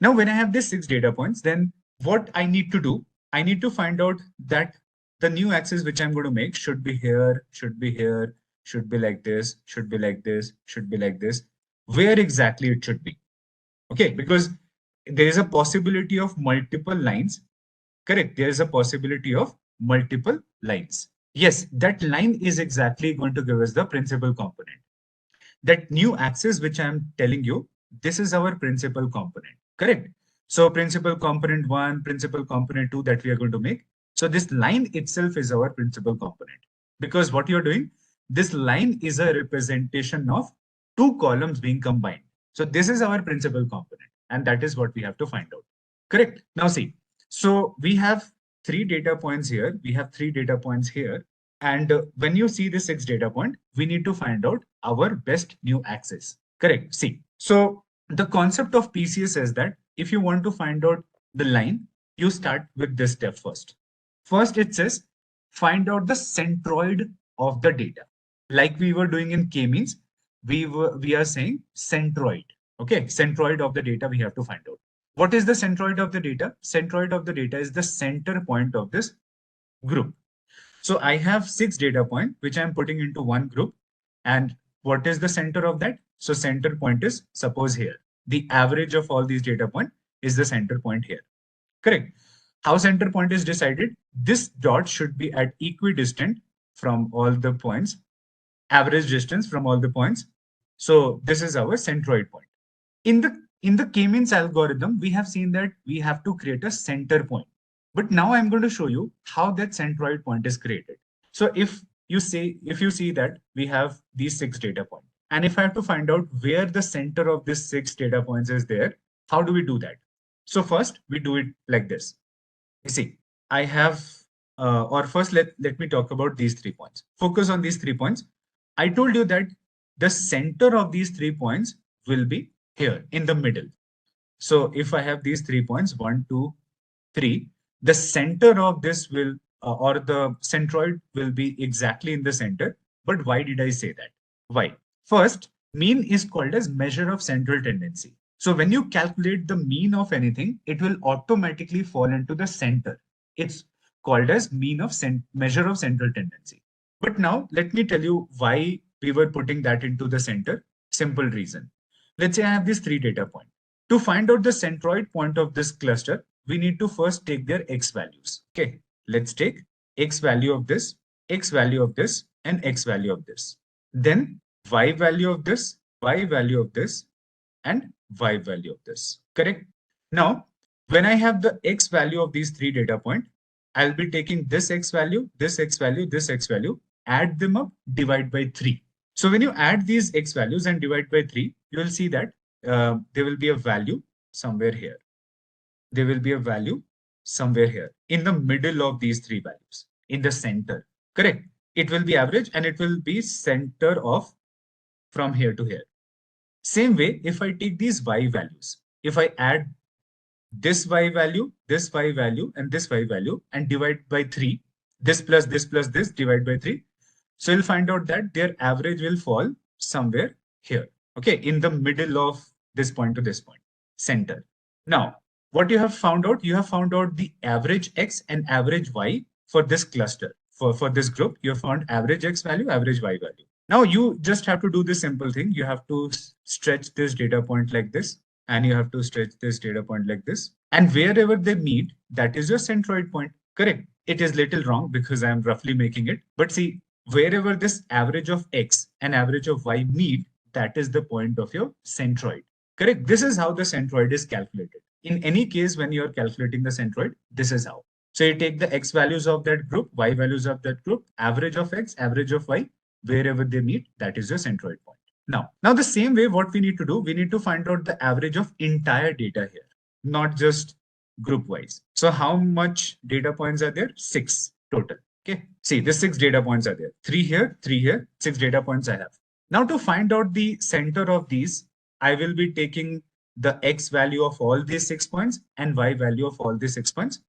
Now, when I have these 6 data points, then what I need to do, I need to find out that the new axis which I'm going to make should be here, should be here, should be like this, should be like this, should be like this, where exactly it should be. Okay, because there is a possibility of multiple lines. Correct. There is a possibility of multiple lines. Yes, that line is exactly going to give us the principal component. That new axis which I'm telling you, this is our principal component. Correct. So principal component 1, principal component 2 that we are going to make. So this line itself is our principal component. Because what you're doing, this line is a representation of 2 columns being combined. So this is our principal component. And that is what we have to find out. Correct. Now see, so we have 3 data points here. We have 3 data points here. And when you see the 6 data point, we need to find out our best new axis. Correct. See, so the concept of PCA says that if you want to find out the line, you start with this step first. First, it says find out the centroid of the data. Like we were doing in K-means, we are saying centroid. Okay, centroid of the data we have to find out. What is the centroid of the data? Centroid of the data is the center point of this group. So I have 6 data points, which I'm putting into one group. And what is the center of that? So center point is, suppose here, the average of all these data points is the center point here. Correct. How center point is decided? This dot should be at equidistant from all the points, average distance from all the points. So this is our centroid point. In the K-means algorithm, we have seen that we have to create a center point. But now I'm going to show you how that centroid point is created. So if you see that we have these 6 data points, and if I have to find out where the center of this 6 data points is there, how do we do that? So first we do it like this. You see, I have, or first let me talk about these 3 points. Focus on these 3 points. I told you that the center of these 3 points will be here in the middle. So if I have these 3 points, 1, 2, 3, the center of this will, or the centroid will be exactly in the center. But why did I say that? Why? First, mean is called as measure of central tendency. So when you calculate the mean of anything, it will automatically fall into the center. It's called as measure of central tendency. But now let me tell you why we were putting that into the center. Simple reason. Let's say I have these 3 data points. To find out the centroid point of this cluster, we need to first take their x values. Okay, let's take x value of this, x value of this, and x value of this. Then y value of this, y value of this, and y value of this. Correct? Now, when I have the x value of these 3 data points, I'll be taking this x value, this x value, this x value, add them up, divide by 3. So when you add these x values and divide by 3, you will see that there will be a value somewhere here. There will be a value somewhere here in the middle of these 3 values, in the center. Correct? It will be average and it will be center of from here to here. Same way, if I take these y values, if I add this y value, this y value, and this y value, and divide by 3, this plus this plus this, divide by 3. So you'll find out that their average will fall somewhere here. Okay, in the middle of this point to this point, center. Now, what you have found out? You have found out the average x and average y for this cluster. For this group, you have found average x value, average y value. Now you just have to do this simple thing. You have to stretch this data point like this, and you have to stretch this data point like this. And wherever they meet, that is your centroid point. Correct. It is little wrong because I am roughly making it. But see, wherever this average of x and average of y meet, that is the point of your centroid. Correct. This is how the centroid is calculated. In any case, when you are calculating the centroid, this is how. So you take the x values of that group, y values of that group, average of x, average of y, wherever they meet, that is your centroid point. Now the same way, what we need to do, we need to find out the average of entire data here, not just group wise. So how much data points are there? 6 total. Okay. See, the 6 data points are there. 3 here, 6 data points I have. Now to find out the center of these, I will be taking the X value of all these 6 points and Y value of all these 6 points.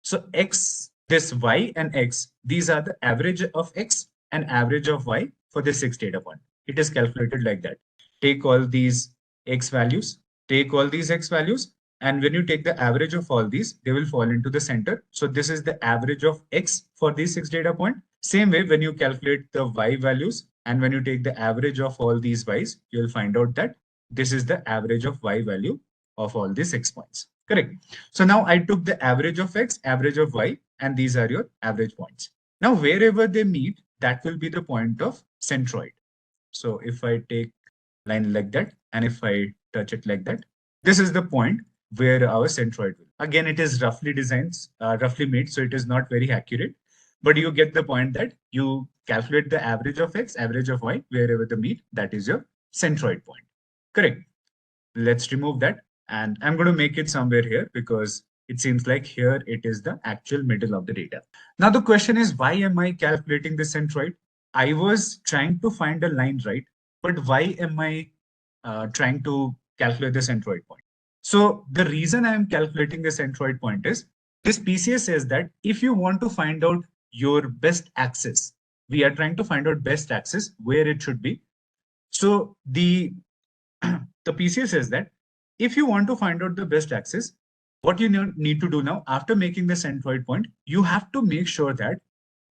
So X, this Y and X, these are the average of X and average of Y for the 6 data point. It is calculated like that. Take all these X values, take all these X values, and when you take the average of all these, they will fall into the center. So this is the average of X for these 6 data point. Same way, when you calculate the Y values and when you take the average of all these Ys, you'll find out that this is the average of Y value of all these 6 points. Correct. So now I took the average of X, average of Y, and these are your average points. Now, wherever they meet, that will be the point of centroid. So if I take line like that, and if I touch it like that, this is the point where our centroid will. Again, it is roughly designed, roughly made, so it is not very accurate. But you get the point that you calculate the average of X, average of Y, wherever they meet, that is your centroid point. Correct. Let's remove that. And I'm going to make it somewhere here because it seems like here it is the actual middle of the data. Now the question is, why am I calculating the centroid? I was trying to find a line, right? But why am I trying to calculate the centroid point? So the reason I am calculating the centroid point is this PCA says that if you want to find out your best axis, we are trying to find out best axis where it should be. So the PCA says that if you want to find out the best axis, what you need to do now, after making the centroid point, you have to make sure that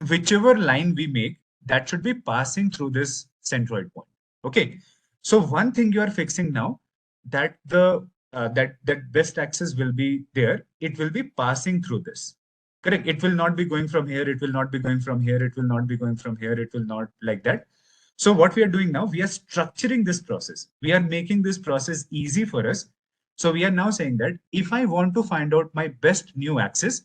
whichever line we make, that should be passing through this centroid point. Okay. So one thing you are fixing now, that the that best axis will be there. It will be passing through this. Correct. It will not be going from here. It will not be going from here. It will not be going from here. It will not like that. So what we are doing now, we are structuring this process. We are making this process easy for us. So we are now saying that if I want to find out my best new axis,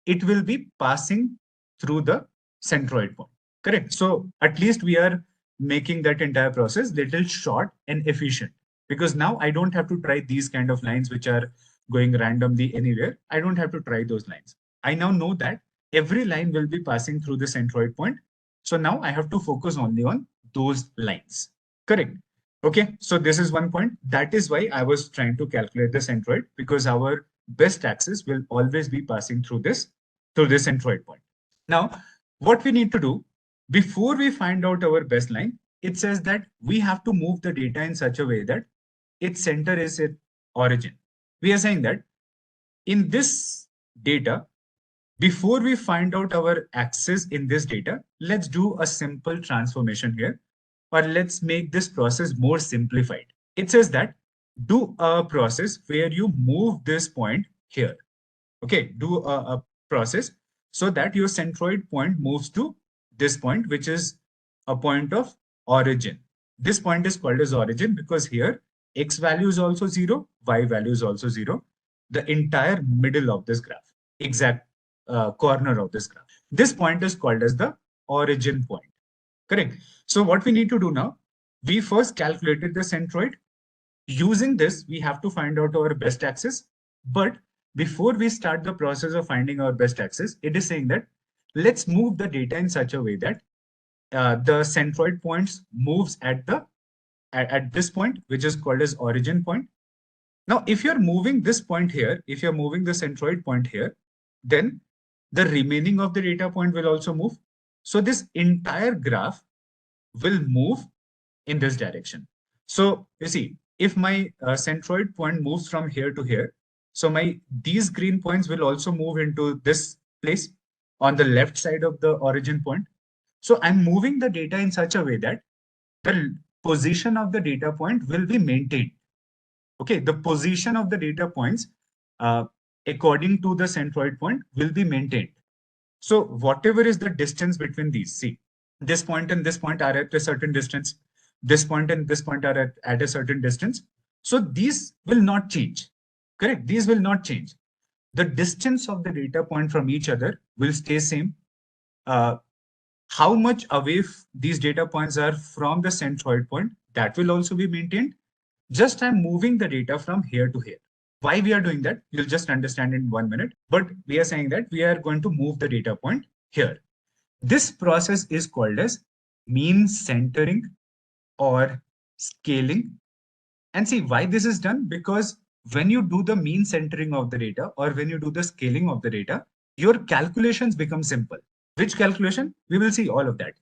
it will be passing through the centroid point. Correct. So at least we are making that entire process little short and efficient, because now I don't have to try these kind of lines which are going randomly anywhere. I don't have to try those lines. I now know that every line will be passing through the centroid point. So now I have to focus only on those lines. Correct. Okay, so this is one point. That is why I was trying to calculate the centroid, because our best axis will always be passing through this centroid point. Now, what we need to do before we find out our best line, it says that we have to move the data in such a way that its center is its origin. We are saying that in this data, before we find out our axis in this data, let's do a simple transformation here, or let's make this process more simplified. It says that do a process where you move this point here. Okay, do a process so that your centroid point moves to this point, which is a point of origin. This point is called as origin because here X value is also 0, Y value is also 0. The entire middle of this graph, exact corner of this graph. This point is called as the origin point. Correct. So what we need to do now, we first calculated the centroid. Using this, we have to find out our best axis. But before we start the process of finding our best axis, it is saying that let's move the data in such a way that the centroid points moves at this point, which is called as origin point. Now, if you're moving this point here, if you're moving the centroid point here, then the remaining of the data point will also move. So this entire graph will move in this direction. So you see, if my centroid point moves from here to here, so these green points will also move into this place on the left side of the origin point. So I'm moving the data in such a way that the position of the data point will be maintained. Okay, the position of the data points according to the centroid point will be maintained. So whatever is the distance between these, see, this point and this point are at a certain distance. This point and this point are at a certain distance. So these will not change. Correct? These will not change. The distance of the data point from each other will stay same. How much away these data points are from the centroid point, that will also be maintained. Just I'm moving the data from here to here. Why we are doing that, you'll just understand in 1 minute. But we are saying that we are going to move the data point here. This process is called as mean centering or scaling. And see why this is done, because when you do the mean centering of the data or when you do the scaling of the data, your calculations become simple. Which calculation? We will see all of that.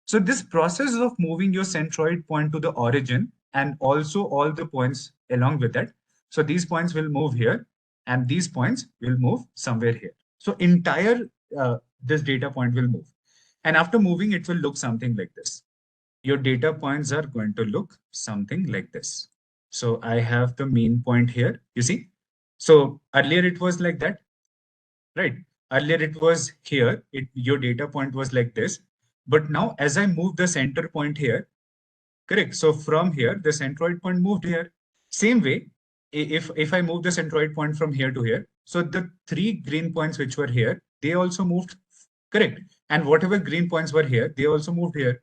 So this process of moving your centroid point to the origin and also all the points along with that. So these points will move here and these points will move somewhere here. So entire this data point will move. And after moving, it will look something like this. Your data points are going to look something like this. So I have the mean point here, you see. So earlier it was like that, right? Earlier it was here, your data point was like this. But now as I move the center point here, correct? So from here, the centroid point moved here. Same way, if I move the centroid point from here to here, so the 3 green points which were here, they also moved, correct? And whatever green points were here, they also moved here.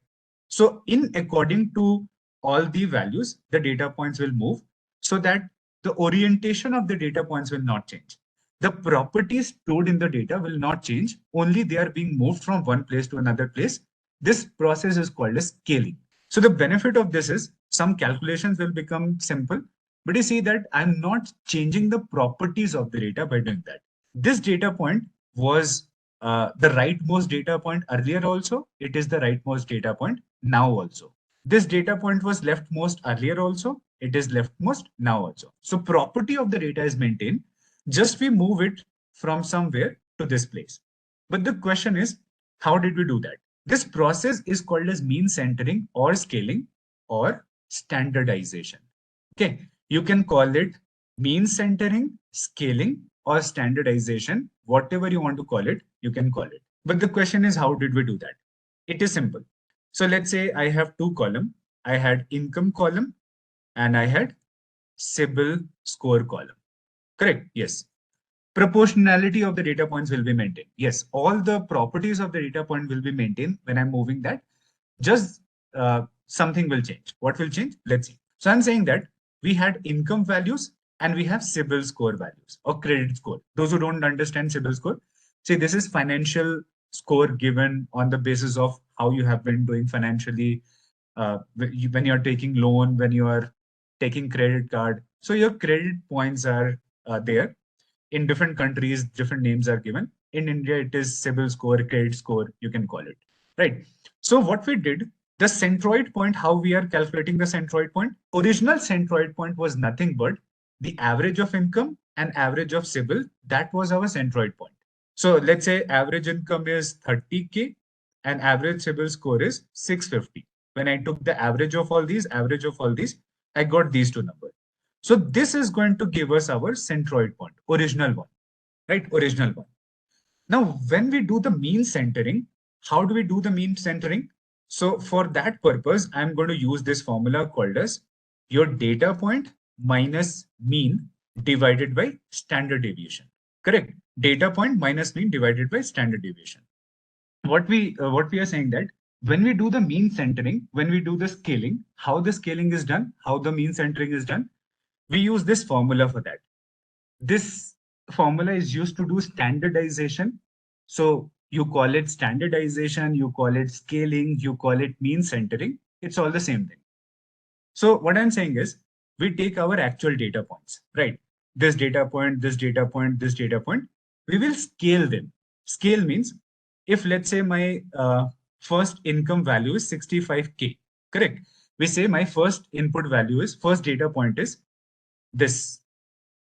So in according to all the values, the data points will move so that the orientation of the data points will not change. The properties stored in the data will not change, only they are being moved from one place to another place. This process is called as scaling. So the benefit of this is some calculations will become simple, but you see that I'm not changing the properties of the data by doing that. This data point was the rightmost data point earlier also. It is the rightmost data point now also. This data point was leftmost earlier also. It is leftmost now also. So property of the data is maintained. Just we move it from somewhere to this place. But the question is, how did we do that? This process is called as mean centering or scaling or standardization. Okay, you can call it mean centering, scaling, or standardization, whatever you want to call it, you can call it. But the question is, how did we do that? It is simple. So let's say I have 2 columns. I had income column and I had CIBIL score column. Correct? Yes. Proportionality of the data points will be maintained. Yes, all the properties of the data point will be maintained when I'm moving that. Just something will change. What will change? Let's see. So I'm saying that we had income values and we have CIBIL score values or credit score. Those who don't understand CIBIL score, see, this is financial score given on the basis of how you have been doing financially when you're taking loan, when you are taking credit card. So your credit points are there. In different countries, different names are given. In India, it is CIBIL score, credit score, you can call it, right? So what we did, the centroid point, how we are calculating the centroid point, original centroid point was nothing but the average of income and average of CIBIL. That was our centroid point. So let's say average income is 30K and average CIBIL score is 650. When I took the average of all these, I got these 2 numbers. So this is going to give us our centroid point, original one, right? Original one. Now, when we do the mean centering, how do we do the mean centering? So for that purpose, I'm going to use this formula called as your data point minus mean divided by standard deviation. Correct? Data point minus mean divided by standard deviation. What we are saying that when we do the mean centering, when we do the scaling, how the scaling is done, how the mean centering is done, we use this formula for that. This formula is used to do standardization. So you call it standardization, you call it scaling, you call it mean centering. It's all the same thing. So what I'm saying is we take our actual data points, right? This data point, this data point, this data point. We will scale them. Scale means if let's say my first income value is 65K, correct? We say my first input value is, first data point is this.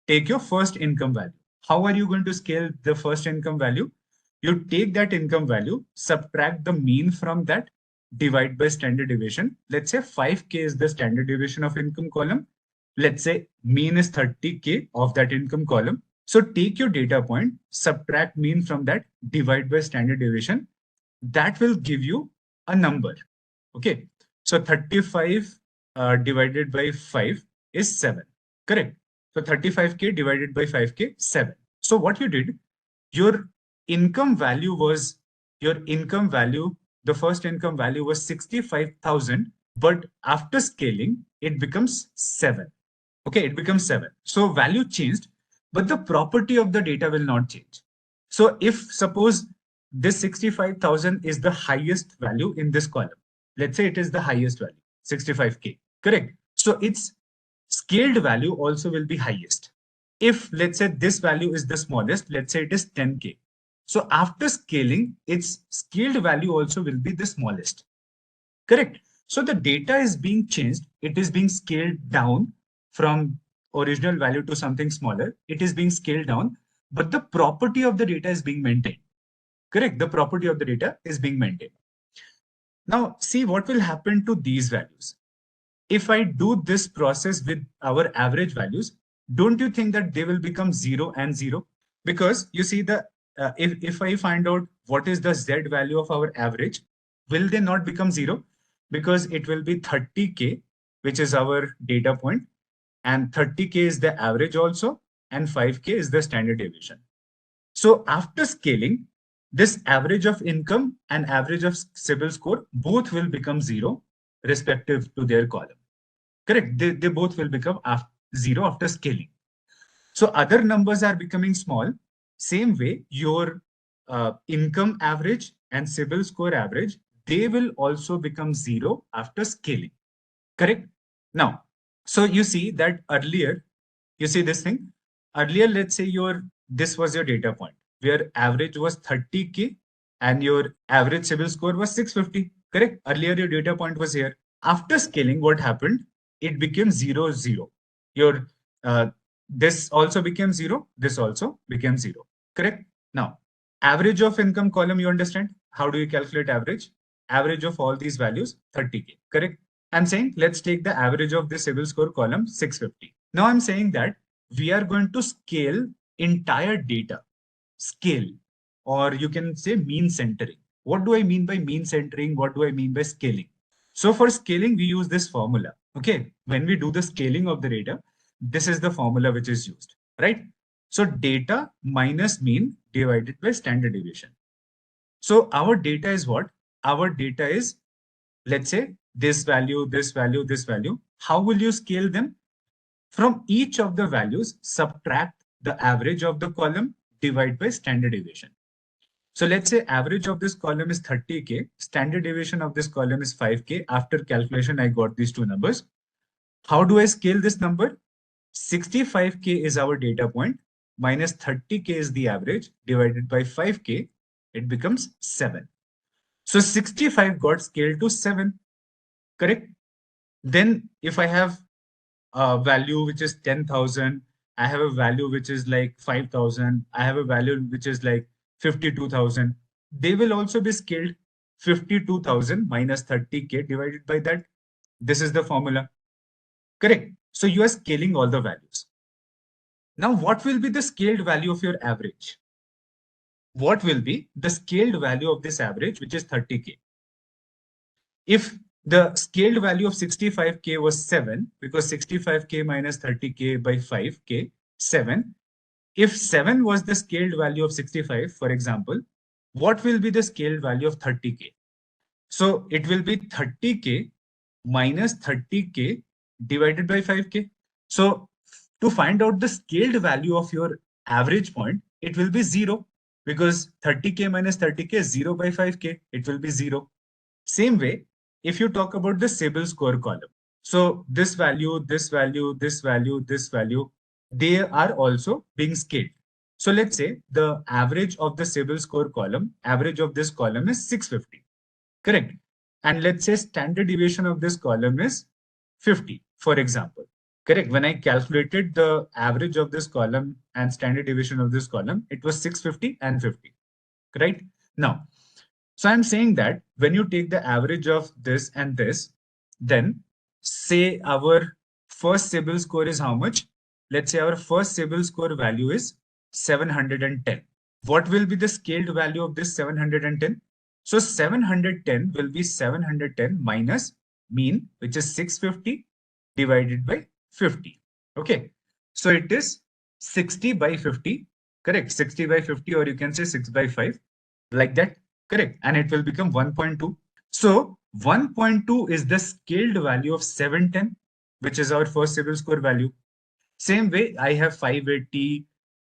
Take your first income value. How are you going to scale the first income value? You take that income value, subtract the mean from that, divide by standard deviation. Let's say 5K is the standard deviation of income column. Let's say mean is 30K of that income column. So take your data point, subtract mean from that, divide by standard deviation. That will give you a number. Okay. So 35 divided by 5 is 7. Correct. So 35K divided by 5K, 7. So what you did, your income value was, the first income value was 65,000, but after scaling, it becomes 7. Okay, it becomes 7. So value changed, but the property of the data will not change. So if suppose this 65,000 is the highest value in this column, let's say it is the highest value, 65K, correct? So its scaled value also will be highest. If let's say this value is the smallest, let's say it is 10K. So after scaling, its scaled value also will be the smallest, correct? So the data is being changed. It is being scaled down from original value to something smaller. It is being scaled down, but the property of the data is being maintained. Correct? The property of the data is being maintained. Now, see what will happen to these values. If I do this process with our average values, don't you think that they will become 0 and 0? Because you see, if I find out what is the Z value of our average, will they not become 0? Because it will be 30K, which is our data point, and 30K is the average also, and 5K is the standard deviation. So after scaling, this average of income and average of CIBIL score, both will become 0 respective to their column. Correct? They both will become 0 after scaling. So other numbers are becoming small. Same way, your income average and CIBIL score average, they will also become 0 after scaling. Correct? Now, so you see that earlier, you see this thing? Earlier, let's say this was your data point, where average was 30K and your average CIBIL score was 650. Correct? Earlier, your data point was here. After scaling, what happened? It became 0, 0. Your this also became 0. This also became 0. Correct? Now, average of income column, you understand? How do you calculate average? Average of all these values, 30K. Correct? I'm saying let's take the average of the CIBIL score column, 650. Now I'm saying that we are going to scale entire data. Scale, or you can say mean centering. What do I mean by mean centering? What do I mean by scaling? So for scaling, we use this formula. Okay, when we do the scaling of the data, this is the formula which is used, right? So data minus mean divided by standard deviation. So our data is what? Our data is, let's say, this value, this value, this value. How will you scale them? From each of the values, subtract the average of the column, divide by standard deviation. So let's say average of this column is 30K, standard deviation of this column is 5K. After calculation, I got these two numbers. How do I scale this number? 65K is our data point, minus 30K is the average, divided by 5K, it becomes 7. So 65 got scaled to 7, correct? Then if I have a value which is 10,000, I have a value which is like 5,000, I have a value which is like 52,000, they will also be scaled 52,000 minus 30K divided by that. This is the formula, correct? So you are scaling all the values. Now, what will be the scaled value of your average? What will be the scaled value of this average, which is 30K? If the scaled value of 65K was 7, because 65K minus 30K by 5K, 7. If 7 was the scaled value of 65, for example, what will be the scaled value of 30K? So it will be 30K minus 30K divided by 5K. So to find out the scaled value of your average point, it will be 0, because 30K minus 30K is 0 by 5K. It will be 0. Same way, if you talk about the CIBIL score column, so this value, this value, this value, this value, they are also being scaled. So let's say the average of the CIBIL score column, average of this column is 650, correct? And let's say standard deviation of this column is 50, for example, correct? When I calculated the average of this column and standard deviation of this column, it was 650 and 50, right? Now, so I'm saying that when you take the average of this and this, then say our first CIBIL score is how much? Let's say our first CIBIL score value is 710. What will be the scaled value of this 710? So 710 will be 710 minus mean, which is 650 divided by 50. Okay. So it is 60 by 50, correct? 60 by 50, or you can say 6 by 5, like that. Correct. And it will become 1.2. So 1.2 is the scaled value of 710, which is our first CIBIL score value. Same way, I have 580,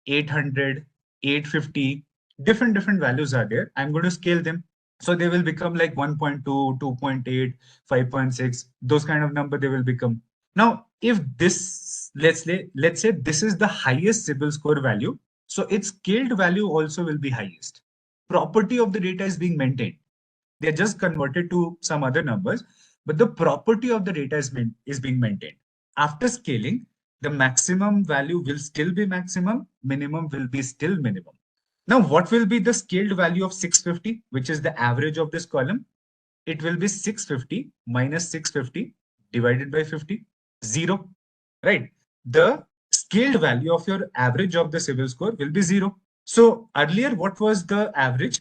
800, 850, different values are there. I'm going to scale them. So they will become like 1.2, 2.8, 5.6, those kind of number they will become. Now, if this, let's say this is the highest CIBIL score value, so its scaled value also will be highest. Property of the data is being maintained. They're just converted to some other numbers, but the property of the data is being maintained. After scaling, the maximum value will still be maximum, minimum will be still minimum. Now, what will be the scaled value of 650, which is the average of this column? It will be 650 minus 650 divided by 50, 0, right? The scaled value of your average of the CIBIL score will be 0. So earlier, what was the average?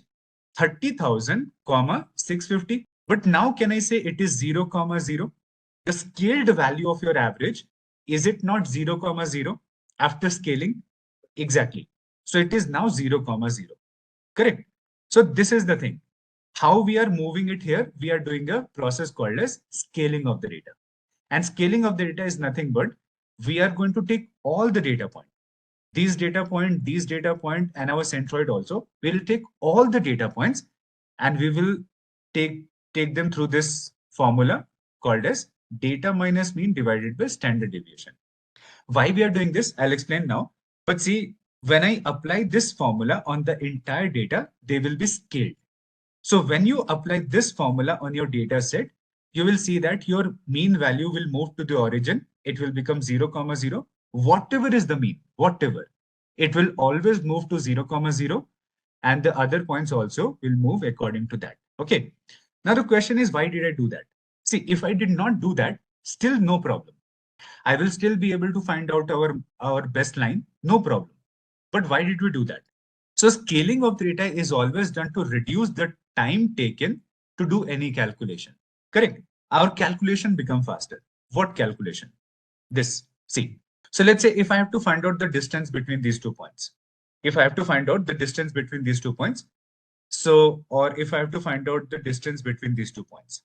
30,000, 650. But now can I say it is 0, 0? The scaled value of your average, is it not 0, 0 after scaling? Exactly. So it is now 0, 0. Correct. So this is the thing. How we are moving it here, we are doing a process called as scaling of the data. And scaling of the data is nothing but we are going to take all the data points. These data point, and our centroid also, we'll take all the data points and we will take them through this formula called as data minus mean divided by standard deviation. Why we are doing this, I'll explain now. But see, when I apply this formula on the entire data, they will be scaled. So when you apply this formula on your data set, you will see that your mean value will move to the origin. It will become 0, 0. Whatever is the mean, whatever, it will always move to 0, 0. And the other points also will move according to that. Okay. Now the question is, why did I do that? See, if I did not do that, still no problem. I will still be able to find out our best line, no problem. But why did we do that? So scaling of data is always done to reduce the time taken to do any calculation. Correct. Our calculation become faster. What calculation? This. See. So let's say if I have to find out the distance between these 2 points. If I have to find out the distance between these 2 points. So, or if I have to find out the distance between these 2 points.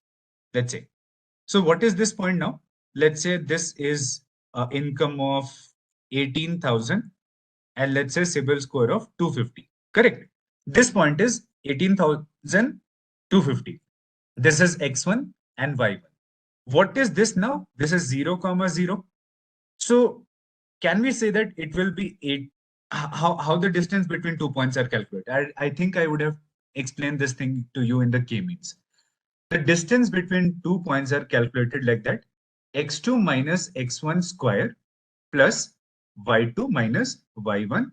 Let's say. So what is this point now? Let's say this is an income of 18,000 and let's say CIBIL score of 250. Correct. This point is 18,250. This is X1 and Y1. What is this now? This is 0, 0. So can we say that it will be 8? How the distance between 2 points are calculated? I think I would have explained this thing to you in the K-means. The distance between 2 points are calculated like that. X2 minus X1 square plus Y2 minus Y1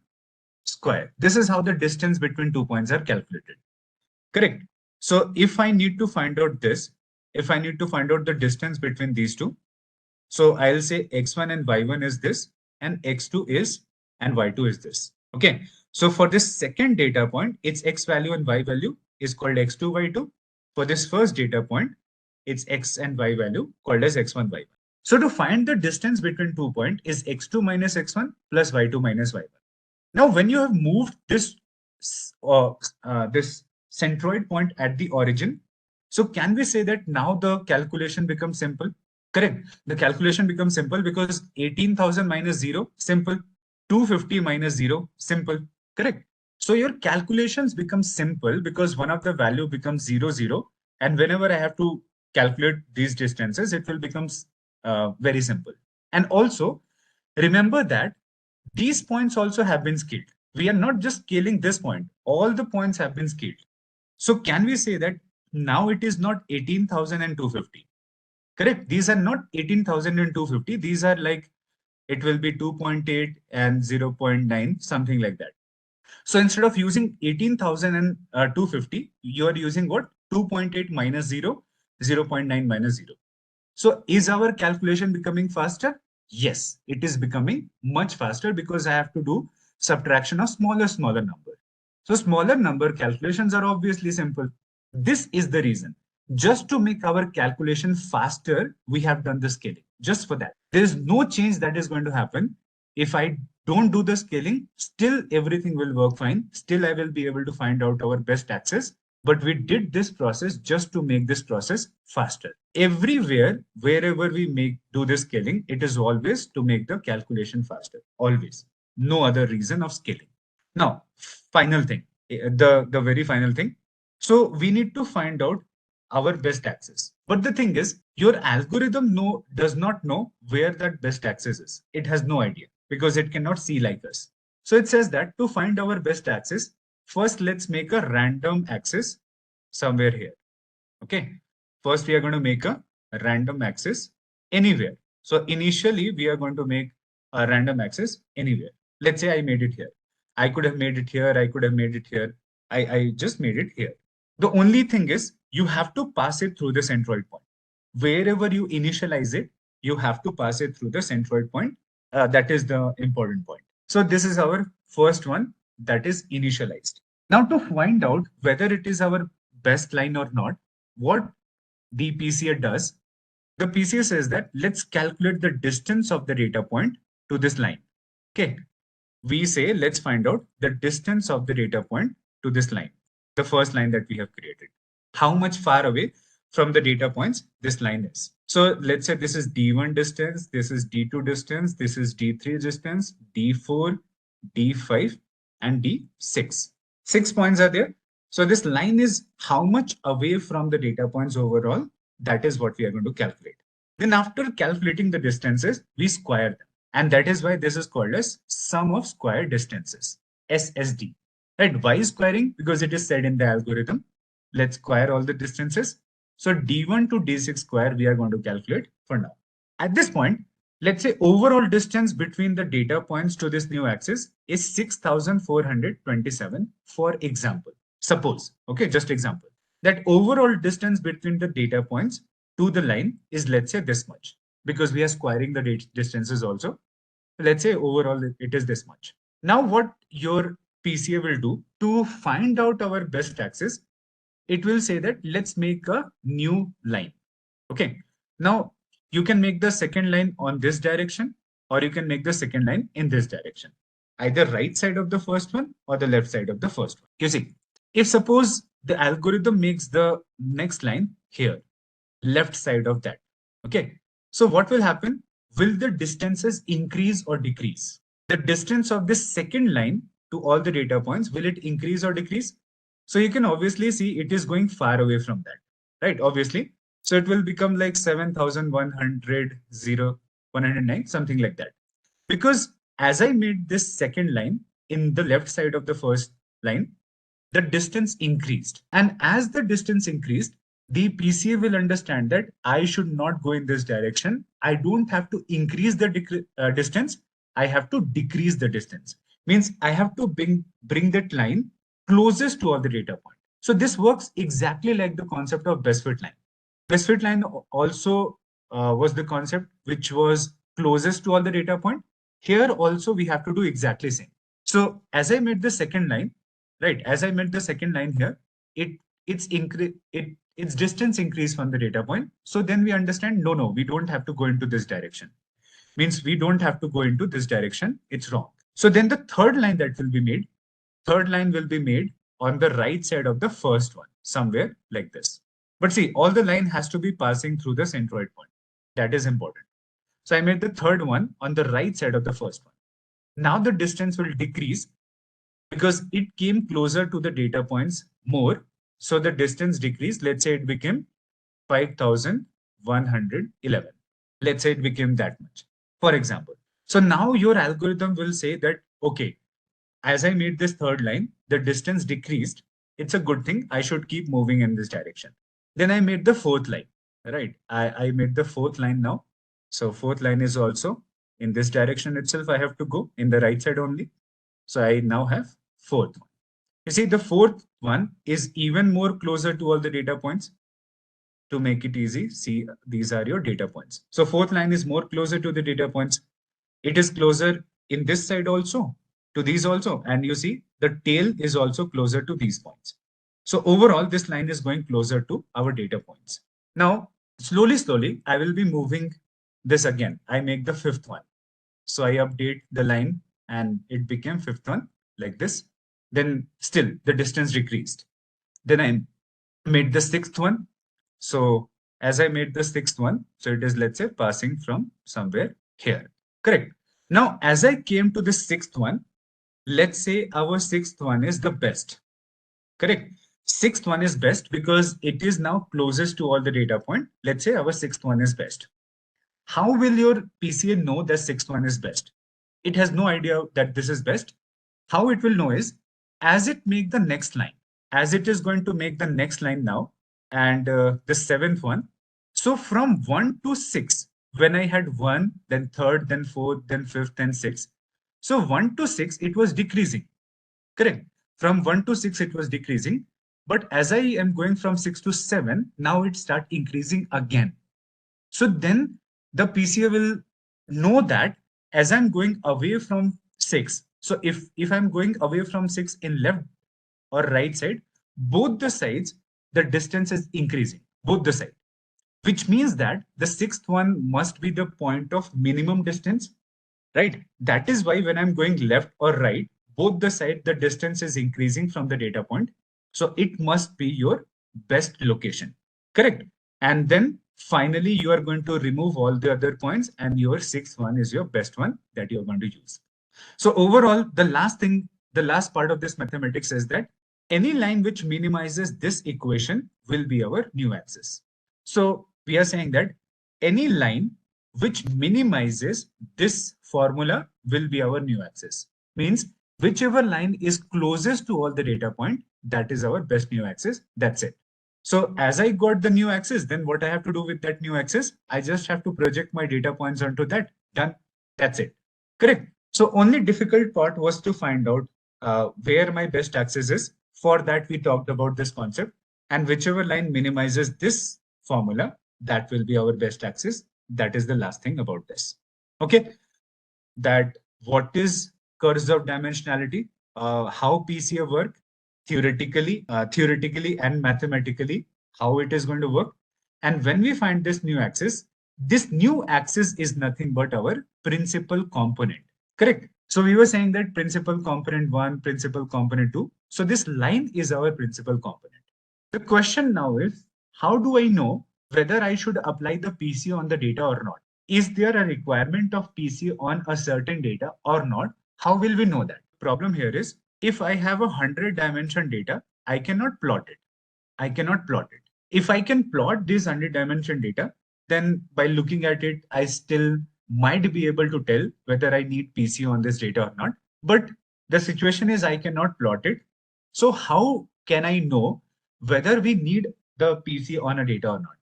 square. This is how the distance between 2 points are calculated. Correct. So if I need to find out this, if I need to find out the distance between these two, so I'll say X1 and Y1 is this, and X2 is, and Y2 is this. Okay. So for this second data point, its X value and Y value is called X2, Y2. For this first data point, its X and Y value called as X1, Y1. So to find the distance between 2 points is X2 minus X1 plus Y2 minus Y1. Now, when you have moved this centroid point at the origin, so can we say that now the calculation becomes simple? Correct. The calculation becomes simple because 18,000 minus 0, simple. 250 minus 0, simple. Correct. So your calculations become simple because one of the value becomes 0, 0. And whenever I have to calculate these distances, it will become very simple. And also, remember that these points also have been scaled. We are not just scaling this point. All the points have been scaled. So can we say that now it is not 18,000 and 250? Correct. These are not 18,000 and 250. These are like, it will be 2.8 and 0.9, something like that. So instead of using 18,000 and 250, you are using what? 2.8 minus 0, 0.9 minus 0. So is our calculation becoming faster? Yes, it is becoming much faster because I have to do subtraction of smaller number. So smaller number calculations are obviously simple. This is the reason. Just to make our calculation faster, we have done the scaling. Just for that. There is no change that is going to happen. If I don't do the scaling, still everything will work fine. Still, I will be able to find out our best access. But we did this process just to make this process faster. Everywhere, wherever we do this scaling, it is always to make the calculation faster. Always. no other reason of scaling. Now, final thing, the very final thing. So we need to find out our best axis. But the thing is, your algorithm does not know where that best axis is. It has no idea because it cannot see like us. So it says that to find our best axis, first let's make a random axis somewhere here. Okay. First, we are going to make a random axis anywhere. So initially, we are going to make a random axis anywhere. Let's say I made it here. I could have made it here. I could have made it here. I just made it here. The only thing is you have to pass it through the centroid point. Wherever you initialize it, you have to pass it through the centroid point. That is the important point. So this is our first one that is initialized. Now to find out whether it is our best line or not, what the PCA does, the PCA says that let's calculate the distance of the data point to this line. Okay. We say, let's find out the distance of the data point to this line, the first line that we have created. How much far away from the data points this line is. So let's say this is D1 distance, this is D2 distance, this is D3 distance, D4, D5, and D6. 6 points are there. So this line is how much away from the data points overall. That is what we are going to calculate. Then after calculating the distances, we square them. And that is why this is called as sum of square distances, SSD. Right? Why squaring? Because it is said in the algorithm. Let's square all the distances. So D1 to D6 square, we are going to calculate for now. At this point, let's say overall distance between the data points to this new axis is 6,427, for example. Suppose, okay, just example, that overall distance between the data points to the line is, let's say, this much, because we are squaring the distances also. Let's say overall it is this much. Now what your PCA will do to find out our best axis, it will say that let's make a new line. Okay. Now you can make the second line on this direction, or you can make the second line in this direction, either right side of the first one or the left side of the first one. You see, if suppose the algorithm makes the next line here, left side of that. Okay. So what will happen? Will the distances increase or decrease? The distance of this second line to all the data points, will it increase or decrease? So you can obviously see it is going far away from that, right? Obviously. So it will become like 7,100, 109, something like that. Because as I made this second line in the left side of the first line, the distance increased. And as the distance increased, the PCA will understand that I should not go in this direction. I don't have to increase the distance. I have to decrease the distance. Means I have to bring that line closest to all the data point. So this works exactly like the concept of best fit line. Best fit line also was the concept which was closest to all the data point. Here also we have to do exactly same. So as I made the second line, right? As I made the second line here, its distance increased from the data point. So then we understand, no, we don't have to go into this direction. Means we don't have to go into this direction. It's wrong. So then the third line that will be made, on the right side of the first one, somewhere like this. But see, all the line has to be passing through the centroid point. That is important. So I made the third one on the right side of the first one. Now the distance will decrease because it came closer to the data points more. So the distance decreased. Let's say it became 5,111. Let's say it became that much, for example. So now your algorithm will say that, okay, as I made this third line, the distance decreased. It's a good thing. I should keep moving in this direction. Then I made the fourth line, right? I made the fourth line now. So fourth line is also in this direction itself. I have to go in the right side only. So I now have fourth one. You see, the fourth one is even more closer to all the data points. To make it easy, see, these are your data points. So fourth line is more closer to the data points. It is closer in this side also, to these also. And you see, the tail is also closer to these points. So overall, this line is going closer to our data points. Now, slowly, I will be moving this again. I make the fifth one. So I update the line and it became fifth one like this. Then still the distance decreased. Then I made the sixth one. So as I made the sixth one, so it is, let's say, passing from somewhere here. Correct. Now, as I came to the sixth one, let's say our sixth one is the best. Correct. Sixth one is best because it is now closest to all the data point. Let's say our sixth one is best. How will your PCA know that sixth one is best? It has no idea that this is best. How it will know is as it make the next line, as it is going to make the next line now, and the seventh one. So from 1 to 6, when I had 1, then third, then fourth, then fifth, then sixth. So 1 to 6, it was decreasing. Correct. From 1 to 6, it was decreasing. But as I am going from 6 to 7, now it start increasing again. So then the PCA will know that as I'm going away from 6, so if I'm going away from 6 in left or right side, both the sides, the distance is increasing, both the side, which means that the sixth one must be the point of minimum distance, right? That is why when I'm going left or right, both the side, the distance is increasing from the data point. So it must be your best location, correct? And then finally, you are going to remove all the other points and your sixth one is your best one that you're going to use. So overall, the last part of this mathematics is that any line which minimizes this equation will be our new axis. So we are saying that any line which minimizes this formula will be our new axis. Means whichever line is closest to all the data point, that is our best new axis. That's it. So as I got the new axis, then what I have to do with that new axis? I just have to project my data points onto that. Done. That's it. Correct. So only difficult part was to find out where my best axis is. For that, we talked about this concept. And whichever line minimizes this formula, that will be our best axis. That is the last thing about this. Okay. That what is curves of dimensionality, how PCA work theoretically and mathematically, how it is going to work. And when we find this new axis is nothing but our principal component. Correct. So we were saying that principal component 1, principal component 2. So this line is our principal component. The question now is, how do I know whether I should apply the PCA on the data or not? Is there a requirement of PCA on a certain data or not? How will we know that? Problem here is, if I have 100 dimension data, I cannot plot it. I cannot plot it. If I can plot this 100 dimension data, then by looking at it, I still might be able to tell whether I need PCA on this data or not. But the situation is I cannot plot it. So how can I know whether we need the PCA on a data or not?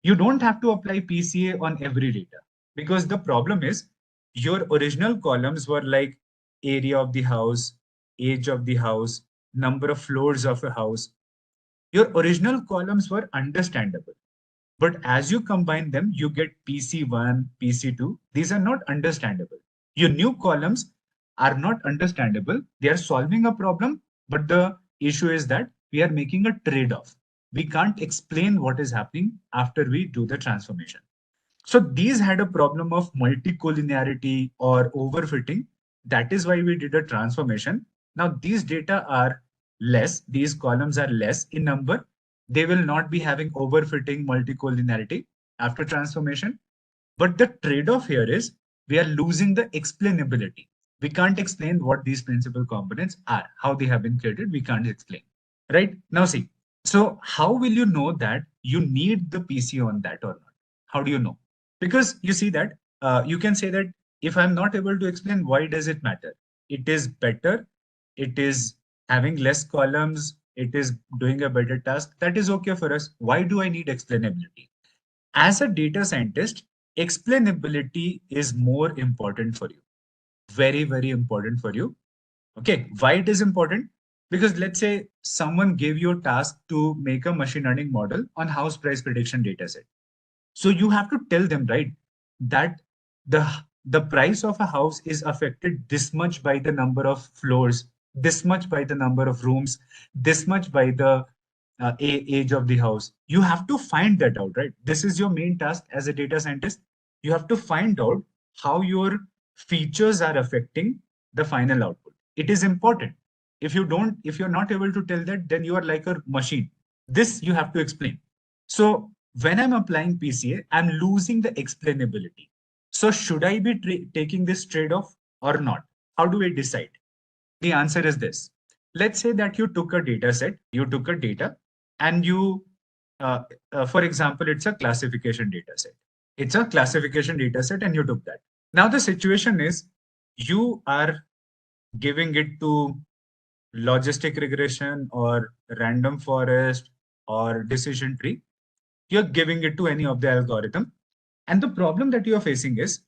You don't have to apply PCA on every data, because the problem is your original columns were like area of the house, age of the house, number of floors of a house. Your original columns were understandable. But as you combine them, you get PC1, PC2. These are not understandable. Your new columns are not understandable. They are solving a problem, but the issue is that we are making a trade-off. We can't explain what is happening after we do the transformation. So these had a problem of multicollinearity or overfitting. That is why we did a transformation. Now these data are less, these columns are less in number. They will not be having overfitting multicollinearity after transformation. But the trade-off here is we are losing the explainability. We can't explain what these principal components are, how they have been created. We can't explain. Right? Now see, so how will you know that you need the PC on that or not? How do you know? Because you see that you can say that if I'm not able to explain, why does it matter? It is better. It is having less columns. It is doing a better task. That is okay for us. Why do I need explainability? As a data scientist, explainability is more important for you. Very, very important for you. Okay, why it is important? Because let's say someone gave you a task to make a machine learning model on house price prediction dataset. So you have to tell them, right, that the price of a house is affected this much by the number of floors, this much by the number of rooms, this much by the age of the house. You have to find that out, right? This is your main task as a data scientist. You have to find out how your features are affecting the final output. It is important. If you're not able to tell that, then you are like a machine. This you have to explain. So when I'm applying PCA, I'm losing the explainability. So should I be taking this trade-off or not? How do I decide? The answer is this. Let's say that you took a data set, you took a data, and for example, it's a classification data set. It's a classification data set, and you took that. Now the situation is you are giving it to logistic regression or random forest or decision tree. You're giving it to any of the algorithm. And the problem that you're facing is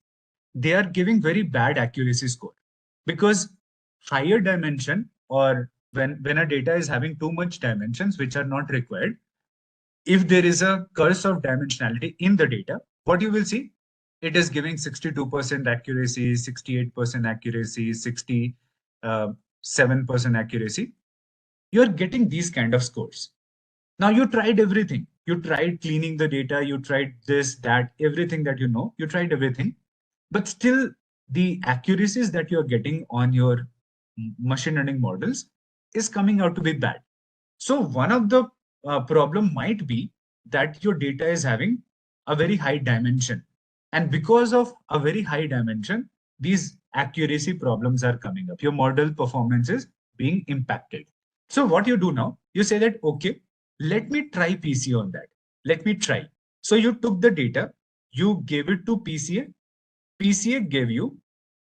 they are giving very bad accuracy score, because higher dimension, or when a data is having too much dimensions which are not required, if there is a curse of dimensionality in the data, what you will see, it is giving 62% accuracy, 68% accuracy, 67% accuracy. You're getting these kind of scores. Now you tried everything. You tried cleaning the data, you tried this, that, everything that you know, you tried everything, but still the accuracies that you're getting on your machine learning models is coming out to be bad. So one of the problem might be that your data is having a very high dimension. And because of a very high dimension, these accuracy problems are coming up. Your model performance is being impacted. So what you do now, you say that, okay, let me try PCA on that. Let me try. So you took the data, you gave it to PCA. PCA gave you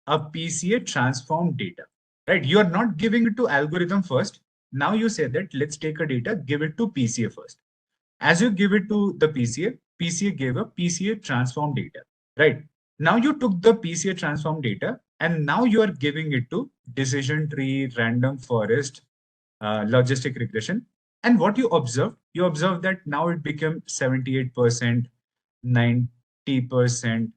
a PCA transformed data, right? You are not giving it to algorithm first. Now you say that let's take a data, give it to PCA first. As you give it to the PCA, PCA gave a PCA transformed data, right? Now you took the PCA transformed data and now you are giving it to decision tree, random forest, logistic regression. And what you observe that now it became 78%, 90%,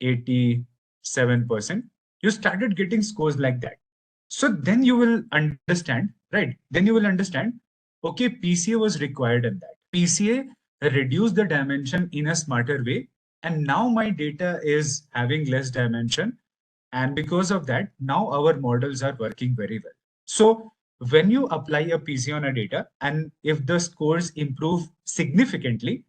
87%. You started getting scores like that. So then you will understand, right? Then you will understand, okay, PCA was required in that. PCA reduced the dimension in a smarter way. And now my data is having less dimension. And because of that, now our models are working very well. So when you apply a PCA on a data, and if the scores improve significantly,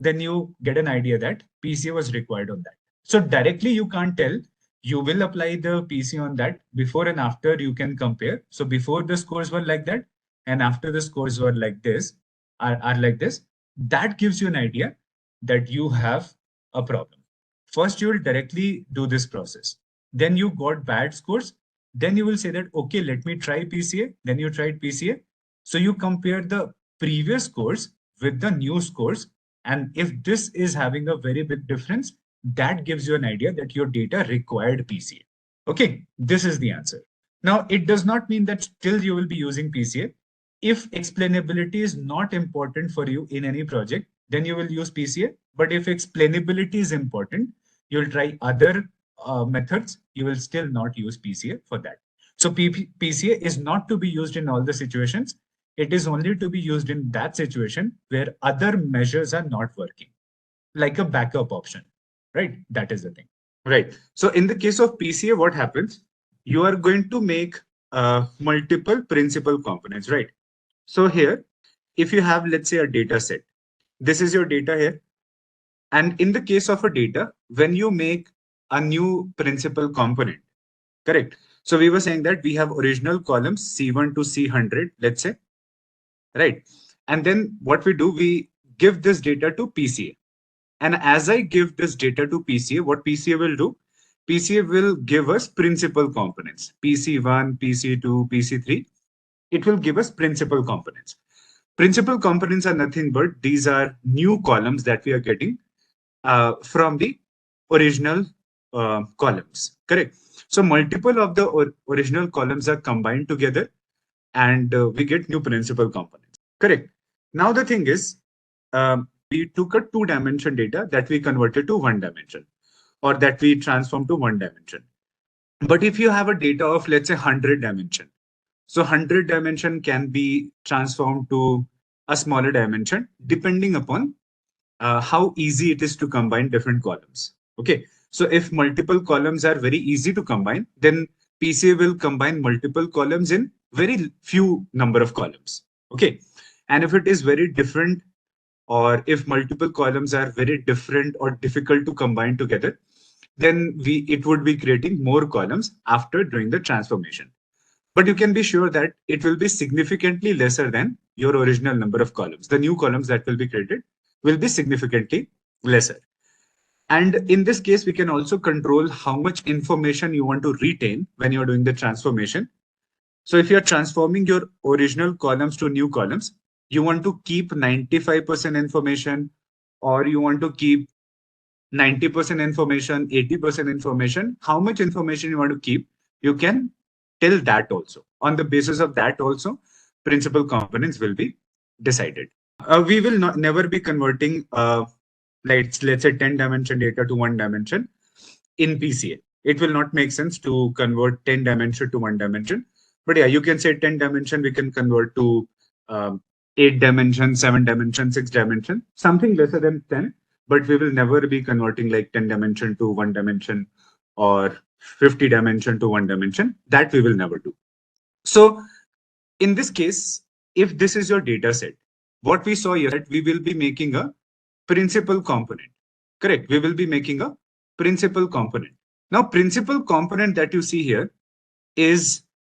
then you get an idea that PCA was required on that. So directly you can't tell. You will apply the PC on that. Before and after you can compare. So before the scores were like that, and after the scores were like this, are like this. That gives you an idea that you have a problem. First, you will directly do this process. Then you got bad scores. Then you will say that, okay, let me try PCA. Then you tried PCA. So you compare the previous scores with the new scores. And if this is having a very big difference, that gives you an idea that your data required PCA. Okay, this is the answer. Now, it does not mean that still you will be using PCA. If explainability is not important for you in any project, then you will use PCA. But if explainability is important, you'll try other methods. You will still not use PCA for that. So PCA is not to be used in all the situations. It is only to be used in that situation where other measures are not working, like a backup option, right? That is the thing, right? So in the case of PCA, what happens? You are going to make multiple principal components, right? So here, if you have, let's say, a data set, this is your data here. And in the case of a data, when you make a new principal component, correct? So we were saying that we have original columns C1 to C100, let's say, right? And then what we do, we give this data to PCA. And as I give this data to PCA, what PCA will do? PCA will give us principal components, PC1, PC2, PC3. It will give us principal components. Principal components are nothing but these are new columns that we are getting from the original columns, correct? So multiple of the original columns are combined together and we get new principal components, correct? Now the thing is, we took a 2-dimension data that we converted to 1 dimension, or that we transformed to 1 dimension. But if you have a data of, let's say, 100 dimension, so 100 dimension can be transformed to a smaller dimension depending upon how easy it is to combine different columns. Okay, so if multiple columns are very easy to combine, then PCA will combine multiple columns in very few number of columns. Okay, and if it is very different, or if multiple columns are very different or difficult to combine together, then it would be creating more columns after doing the transformation. But you can be sure that it will be significantly lesser than your original number of columns. The new columns that will be created will be significantly lesser. And in this case, we can also control how much information you want to retain when you're doing the transformation. So if you're transforming your original columns to new columns, you want to keep 95% information, or you want to keep 90% information, 80% information, how much information you want to keep, you can tell that also. On the basis of that also, principal components will be decided. We will never be converting, let's say 10 dimension data to one dimension in PCA. It will not make sense to convert 10 dimension to one dimension. But yeah, you can say 10 dimension, we can convert to 8 dimension, 7 dimension, 6 dimension, something lesser than 10. But we will never be converting like 10 dimension to one dimension or 50 dimension to one dimension. That we will never do. So in this case, if this is your data set, what we saw here, that we will be making a principal component. Correct. We will be making a principal component. Now, principal component that you see here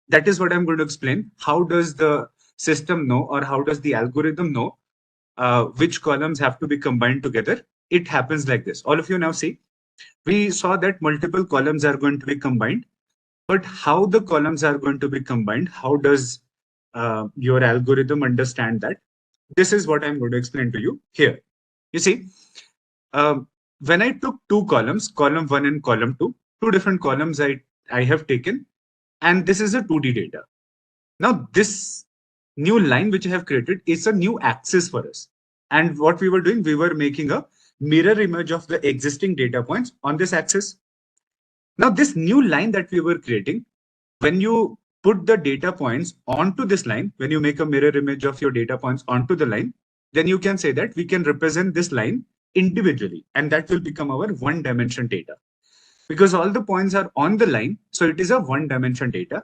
that is what I'm going to explain. How does the system know, or how does the algorithm know which columns have to be combined together? It happens like this. All of you now see, we saw that multiple columns are going to be combined, but how the columns are going to be combined, how does your algorithm understand that? This is what I'm going to explain to you here. You see, when I took two columns, column 1 and column 2, two different columns I have taken, and this is a 2D data. Now, this new line which I have created is a new axis for us. And what we were doing, we were making a mirror image of the existing data points on this axis. Now, this new line that we were creating, when you put the data points onto this line, when you make a mirror image of your data points onto the line, then you can say that we can represent this line individually, and that will become our one dimension data. Because all the points are on the line, so it is a one dimension data.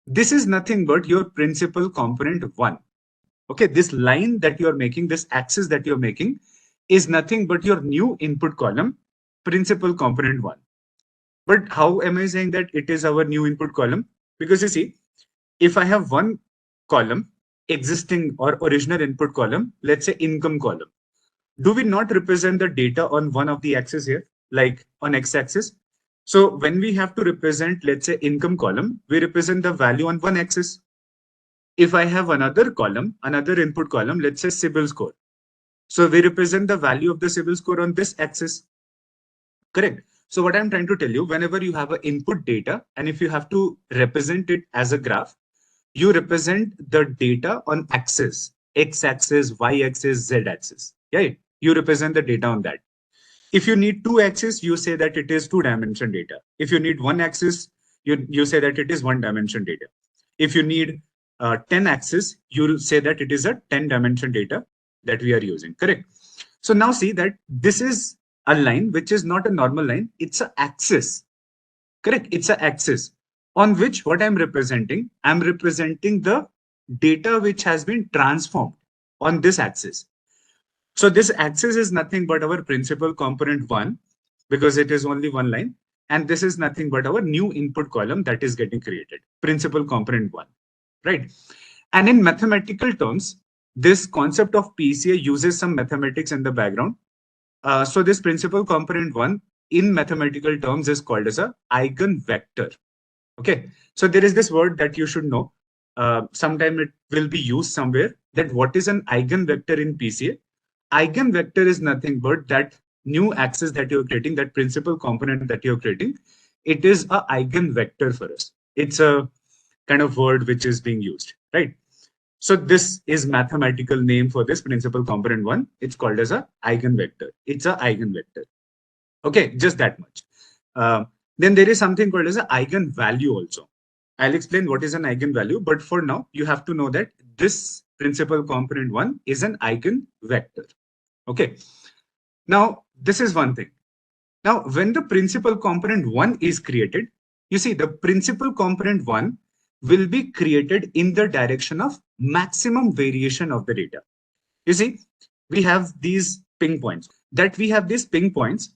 This is nothing but your principal component 1. Okay, this line that you're making, this axis that you're making, is nothing but your new input column, principal component 1. But how am I saying that it is our new input column? Because you see, if I have one column, existing or original input column, let's say income column, do we not represent the data on one of the axes here, like on x-axis? So when we have to represent, let's say, income column, we represent the value on one axis. If I have another column, another input column, let's say CIBIL score, so we represent the value of the CIBIL score on this axis. Correct. So what I'm trying to tell you, whenever you have an input data, and if you have to represent it as a graph, you represent the data on axis, x-axis, y-axis, z-axis. Yeah, you represent the data on that. If you need two axes, you say that it is 2-dimension data. If you need one axis, you say that it is 1-dimension data. If you need 10 axes, you say that it is a 10-dimension data that we are using. Correct. So now see that this is a line which is not a normal line. It's an axis. Correct. It's an axis on which what I'm representing the data which has been transformed on this axis. So this axis is nothing but our principal component 1, because it is only one line. And this is nothing but our new input column that is getting created, principal component 1, right? And in mathematical terms, this concept of PCA uses some mathematics in the background. So this principal component 1 in mathematical terms is called as a eigenvector. Okay, so there is this word that you should know. Sometime it will be used somewhere, that what is an eigenvector in PCA? Eigenvector is nothing but that new axis that you're creating, that principal component that you're creating. It is a eigenvector for us. It's a kind of word which is being used, right? So this is mathematical name for this principal component 1. It's called as a eigenvector. It's a eigenvector. Okay, just that much. Then there is something called as an eigenvalue also. I'll explain what is an eigenvalue, but for now, you have to know that this principal component 1 is an eigenvector. Okay. Now, this is one thing. Now, when the principal component 1 is created, you see the principal component 1 will be created in the direction of maximum variation of the data. You see, we have these ping points. That we have these ping points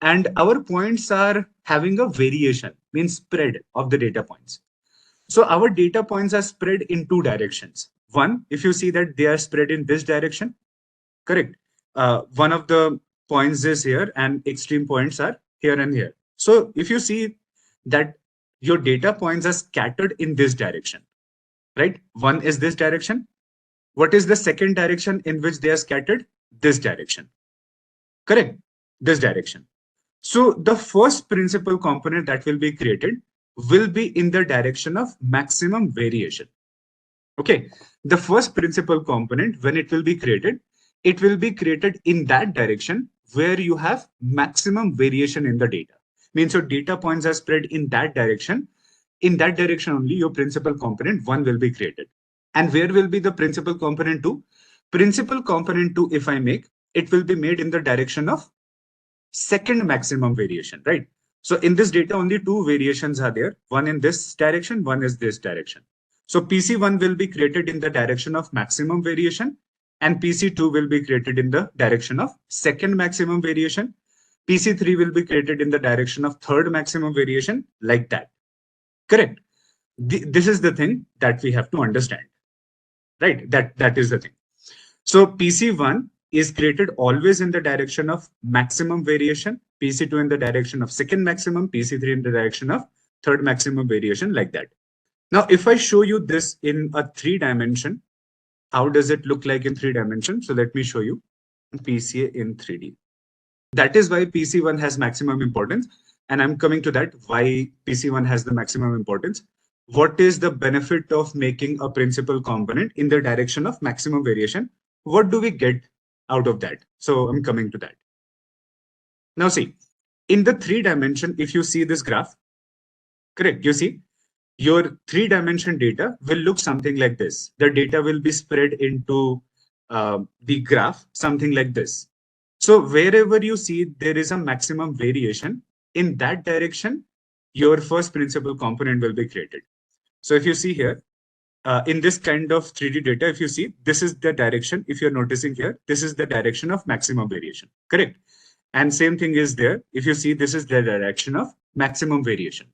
and our points are having a variation, means spread of the data points. So our data points are spread in two directions. One, if you see that they are spread in this direction, correct? One of the points is here and extreme points are here and here. So if you see that your data points are scattered in this direction, right? One is this direction. What is the second direction in which they are scattered? This direction, correct? This direction. So the first principal component that will be created will be in the direction of maximum variation. Okay, the first principal component, when it will be created in that direction where you have maximum variation in the data. Means your data points are spread in that direction. In that direction only, your principal component 1 will be created. And where will be the principal component 2? Principal component 2, if I make, it will be made in the direction of second maximum variation, right? So in this data, only two variations are there. One in this direction, one is this direction. So PC1 will be created in the direction of maximum variation, and PC2 will be created in the direction of second maximum variation. PC3 will be created in the direction of third maximum variation, like that. Correct. This is the thing that we have to understand, right? That is the thing. So PC1 is created always in the direction of maximum variation, PC2 in the direction of second maximum, PC3 in the direction of third maximum variation, like that. Now, if I show you this in a 3-dimension, how does it look like in 3 dimensions? So let me show you PCA in 3D. That is why PC1 has maximum importance. And I'm coming to that, why PC1 has the maximum importance. What is the benefit of making a principal component in the direction of maximum variation? What do we get out of that? So I'm coming to that. Now see, in the 3-dimension, if you see this graph, correct, you see, your 3-dimension data will look something like this. The data will be spread into the graph, something like this. So wherever you see there is a maximum variation, in that direction, your first principal component will be created. So if you see here, in this kind of 3D data, if you see, this is the direction, if you're noticing here, this is the direction of maximum variation, correct? And same thing is there. If you see, this is the direction of maximum variation.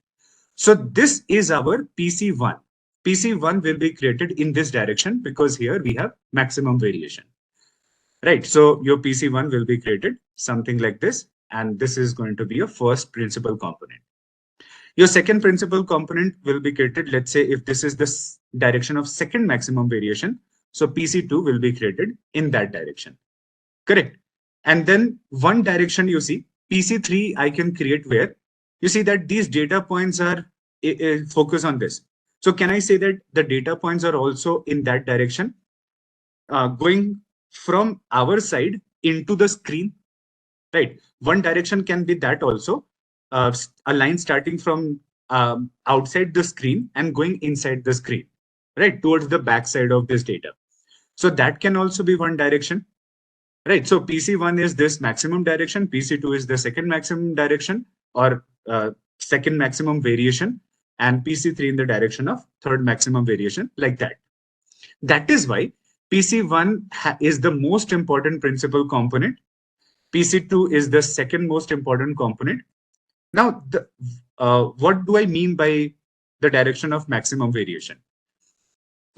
So this is our PC1. PC1 will be created in this direction because here we have maximum variation, right? So your PC1 will be created something like this, and this is going to be a first principal component. Your second principal component will be created, let's say if this is the direction of second maximum variation, so PC2 will be created in that direction, correct? And then one direction you see, PC3 I can create where you see that these data points are focus on this. So can I say that the data points are also in that direction, going from our side into the screen, right? One direction can be that also, a line starting from outside the screen and going inside the screen, right? Towards the back side of this data. So that can also be one direction, right? So PC1 is this maximum direction, PC2 is the second maximum direction or second maximum variation, and PC3 in the direction of third maximum variation, like that. That is why PC1 is the most important principal component. PC2 is the second most important component. Now, what do I mean by the direction of maximum variation?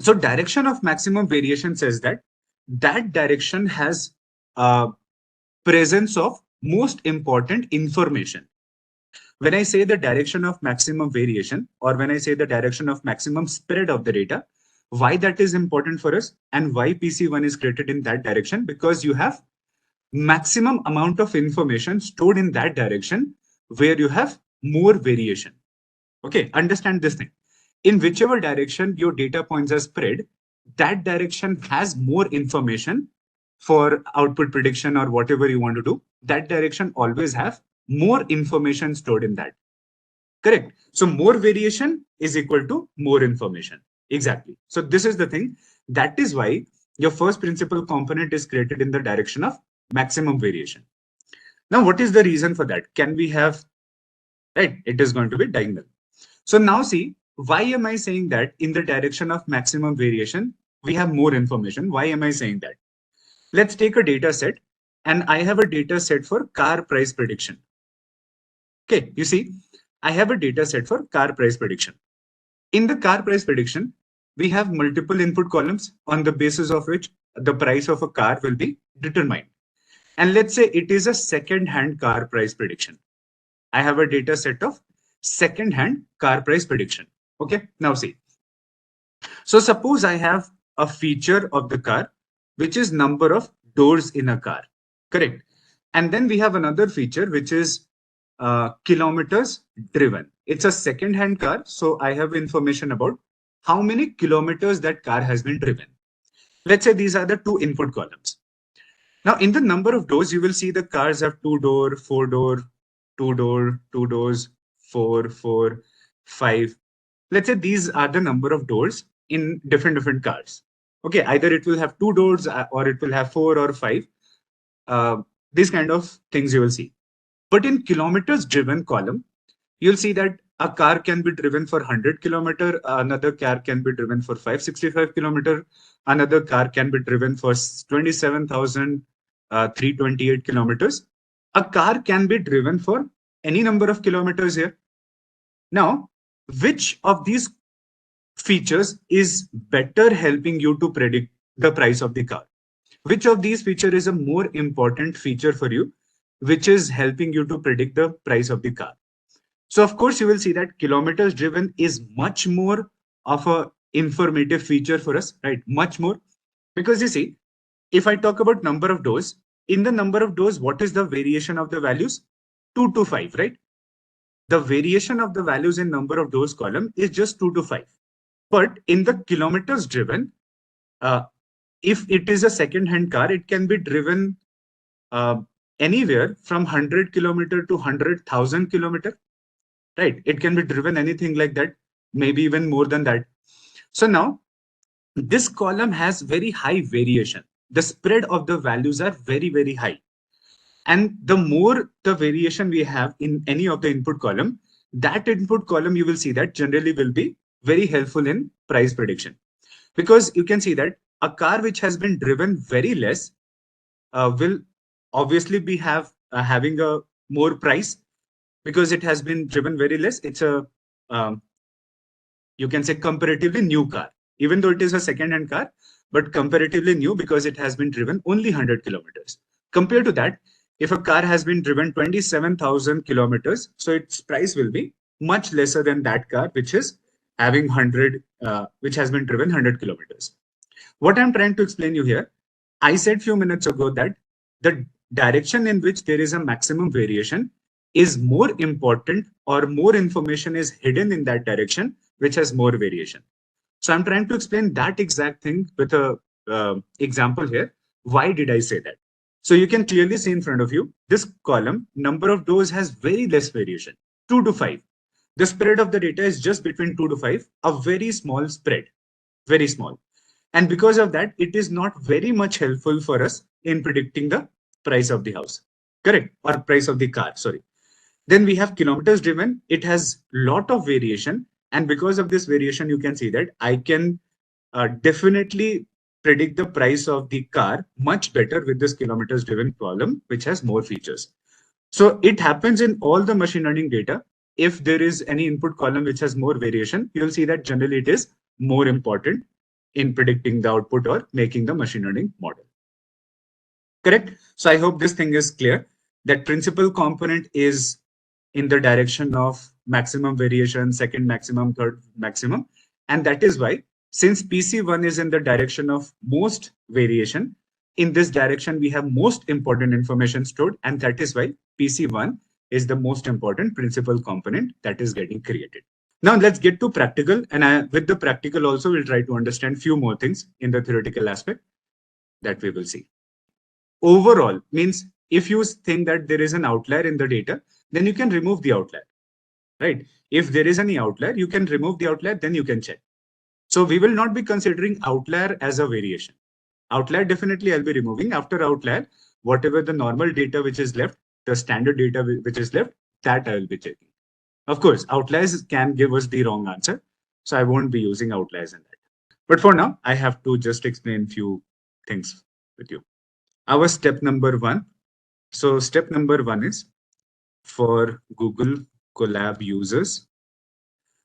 So direction of maximum variation says that that direction has presence of most important information. When I say the direction of maximum variation, or when I say the direction of maximum spread of the data, why that is important for us and why PC1 is created in that direction? Because you have maximum amount of information stored in that direction where you have more variation. Okay, understand this thing. In whichever direction your data points are spread, that direction has more information for output prediction or whatever you want to do. That direction always have more information stored in that. Correct. So more variation is equal to more information. Exactly. So this is the thing. That is why your first principal component is created in the direction of maximum variation. Now, what is the reason for that? Can we have, right? It is going to be diagonal. So now see, why am I saying that in the direction of maximum variation, we have more information? Why am I saying that? Let's take a data set, and I have a data set for car price prediction. Okay, you see, I have a data set for car price prediction. In the car price prediction, we have multiple input columns on the basis of which the price of a car will be determined. And let's say it is a second-hand car price prediction. I have a data set of second-hand car price prediction. Okay, now see. So suppose I have a feature of the car, which is number of doors in a car, correct? And then we have another feature, which is kilometers driven. It's a second-hand car, so I have information about how many kilometers that car has been driven. Let's say these are the two input columns. Now, in the number of doors, you will see the cars have 2-door, 4-door, 2-door, 2 doors, 4, 5. Let's say these are the number of doors in different cars. Okay, either it will have 2 doors or it will have 4 or 5. These kind of things you will see. But in kilometers driven column, you'll see that a car can be driven for 100 kilometer, another car can be driven for 565 kilometer, another car can be driven for 27,328 kilometers. A car can be driven for any number of kilometers here. Now, which of these features is better helping you to predict the price of the car? Which of these features is a more important feature for you, which is helping you to predict the price of the car? So of course, you will see that kilometers driven is much more of a informative feature for us, right? Much more. Because you see, if I talk about number of doors, in the number of doors, what is the variation of the values? 2 to 5, right? The variation of the values in number of doors column is just 2 to 5. But in the kilometers driven, if it is a second-hand car, it can be driven anywhere from 100 kilometer to 100,000 kilometer, right? It can be driven anything like that, maybe even more than that. So now this column has very high variation. The spread of the values are very high. And the more the variation we have in any of the input column, that input column you will see that generally will be very helpful in price prediction. Because you can see that a car which has been driven very less will obviously be having a more price because it has been driven very less. It's a you can say comparatively new car, even though it is a second-hand car, but comparatively new because it has been driven only 100 kilometers. Compared to that, if a car has been driven 27,000 kilometers, so its price will be much lesser than that car which is having 100, which has been driven 100 kilometers. What I'm trying to explain you here, I said few minutes ago that the direction in which there is a maximum variation is more important, or more information is hidden in that direction which has more variation. So I'm trying to explain that exact thing with a example here. Why did I say that? So you can clearly see in front of you, this column, number of doors has very less variation, 2 to 5. The spread of the data is just between 2 to 5, a very small spread, very small. And because of that, it is not very much helpful for us in predicting the price of the house, correct? Or price of the car, sorry. Then we have kilometers driven. It has lot of variation. And because of this variation, you can see that I can definitely predict the price of the car much better with this kilometers driven column, which has more features. So it happens in all the machine learning data. If there is any input column which has more variation, you'll see that generally it is more important in predicting the output or making the machine learning model. Correct? So I hope this thing is clear. That principal component is in the direction of maximum variation, second maximum, third maximum. And that is why, since PC1 is in the direction of most variation, in this direction, we have most important information stored. And that is why PC1 is the most important principal component that is getting created. Now let's get to practical. And with the practical also, we'll try to understand few more things in the theoretical aspect that we will see. Overall means if you think that there is an outlier in the data, then you can remove the outlier, right? If there is any outlier, you can remove the outlier, then you can check. So we will not be considering outlier as a variation. Outlier definitely I'll be removing. After outlier, whatever the normal data which is left, the standard data which is left, that I will be checking. Of course, outliers can give us the wrong answer. So I won't be using outliers in that. But for now, I have to just explain few things with you. Our step number one. So step number one is for Google Colab users.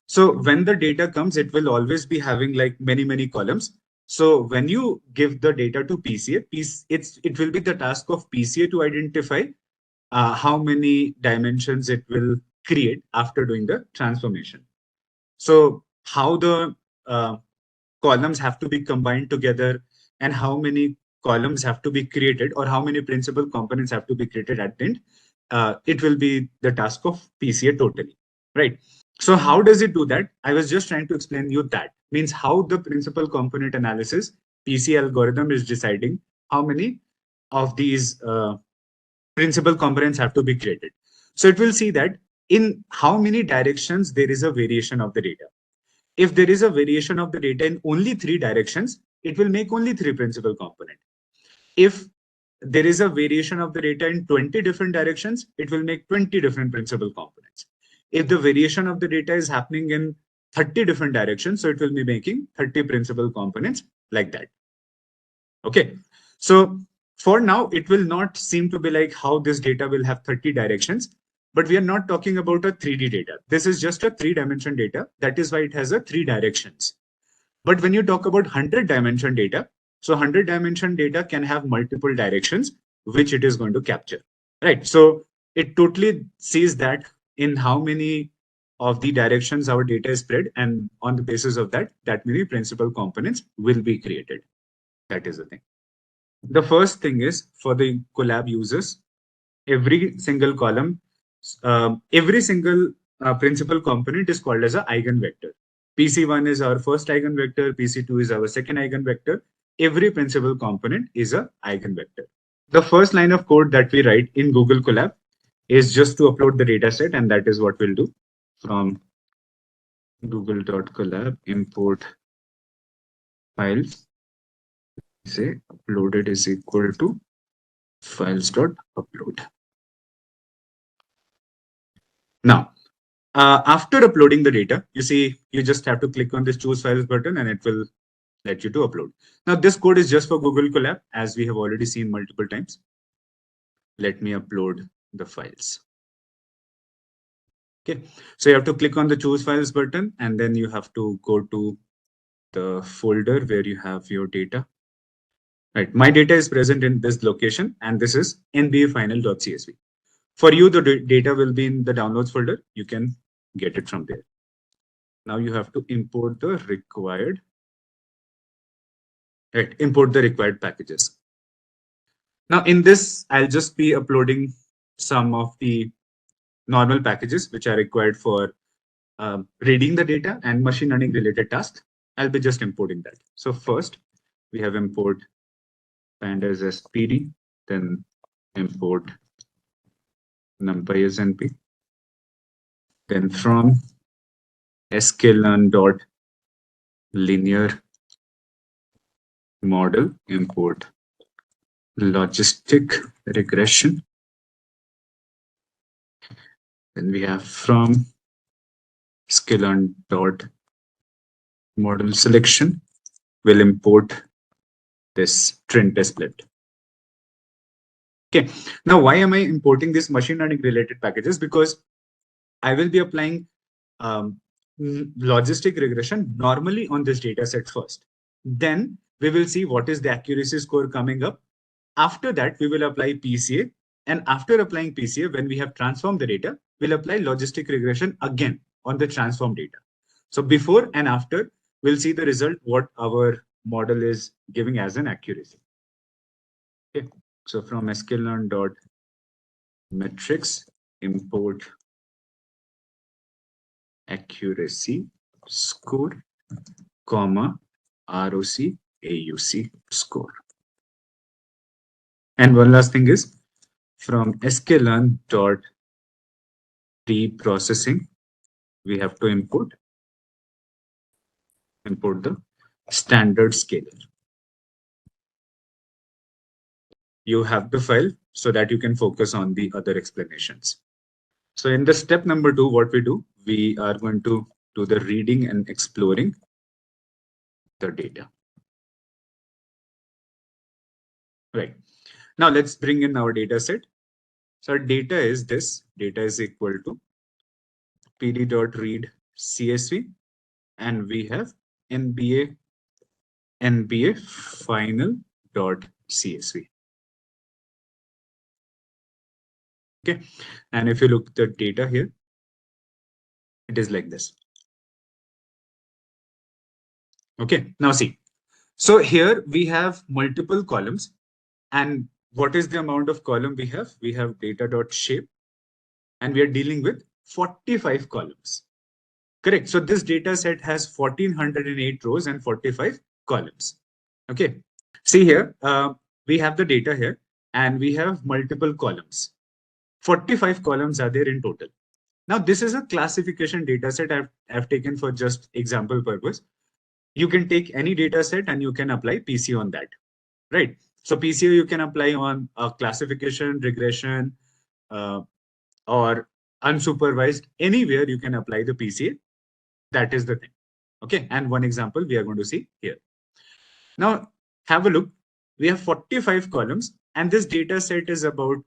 So when the data comes, it will always be having like many columns. So when you give the data to PCA, it will be the task of PCA to identify how many dimensions it will create after doing the transformation. So how the columns have to be combined together and how many columns have to be created or how many principal components have to be created at the end, it will be the task of PCA totally, right? So how does it do that? I was just trying to explain you that. Means how the principal component analysis PCA algorithm is deciding how many of these principal components have to be created. So it will see that in how many directions there is a variation of the data. If there is a variation of the data in only 3 directions, it will make only 3 principal components. If there is a variation of the data in 20 different directions, it will make 20 different principal components. If the variation of the data is happening in 30 different directions, so it will be making 30 principal components like that. Okay. So for now, it will not seem to be like how this data will have 30 directions, but we are not talking about a 3D data. This is just a 3-dimension data. That is why it has a 3 directions. But when you talk about 100-dimension data, so 100-dimension data can have multiple directions, which it is going to capture, right? So it totally sees that in how many of the directions our data is spread, and on the basis of that, that many principal components will be created. That is the thing. The first thing is for the Colab users, every single column, every single principal component is called as an eigenvector. PC1 is our first eigenvector, PC2 is our second eigenvector. Every principal component is an eigenvector. The first line of code that we write in Google Colab is just to upload the data set, and that is what we'll do from google.colab import files. Say uploaded is equal to files.upload. Now, after uploading the data, you see, you just have to click on this choose files button and it will let you to upload. Now, this code is just for Google Colab, as we have already seen multiple times. Let me upload the files. Okay, so you have to click on the choose files button and then you have to go to the folder where you have your data. Right, my data is present in this location and this is nbafinal.csv. For you, the data will be in the downloads folder. You can get it from there. Now you have to import the required, right, import the required packages. Now in this, I'll just be uploading some of the normal packages which are required for reading the data and machine learning related tasks. I'll be just importing that. So first we have import pandas SPD, then import numpy as np, then from sklearn.linear model import logistic regression. Then we have from sklearn.model selection, we'll import this trend test split. Okay, now why am I importing these machine learning related packages? Because I will be applying logistic regression normally on this data set first. Then we will see what is the accuracy score coming up. After that, we will apply PCA. And after applying PCA, when we have transformed the data, we'll apply logistic regression again on the transformed data. So before and after, we'll see the result, what our model is giving as an accuracy. Okay. So from sklearn.metrics, import accuracy score, comma, ROC AUC score. And one last thing is from sklearn.preprocessing, we have to import the standard scaler. You have the file so that you can focus on the other explanations. So in the step number 2, what we do, we are going to do the reading and exploring the data. Right. Now let's bring in our data set. So our data is this. Data is equal to pd.read CSV, and we have NBA final dot CSV. Okay, and if you look at the data here, it is like this. Okay, now see. So here we have multiple columns, and what is the amount of column we have? We have data.shape, and we are dealing with 45 columns. Correct. So this data set has 1408 rows and 45 columns. Okay. See here, we have the data here, and we have multiple columns. 45 columns are there in total. Now, this is a classification data set I've taken for just example purpose. You can take any data set and you can apply PCA on that, right? So PCA you can apply on a classification, regression, or unsupervised. Anywhere you can apply the PCA. That is the thing. Okay, and one example we are going to see here. Now, have a look. We have 45 columns, and this data set is about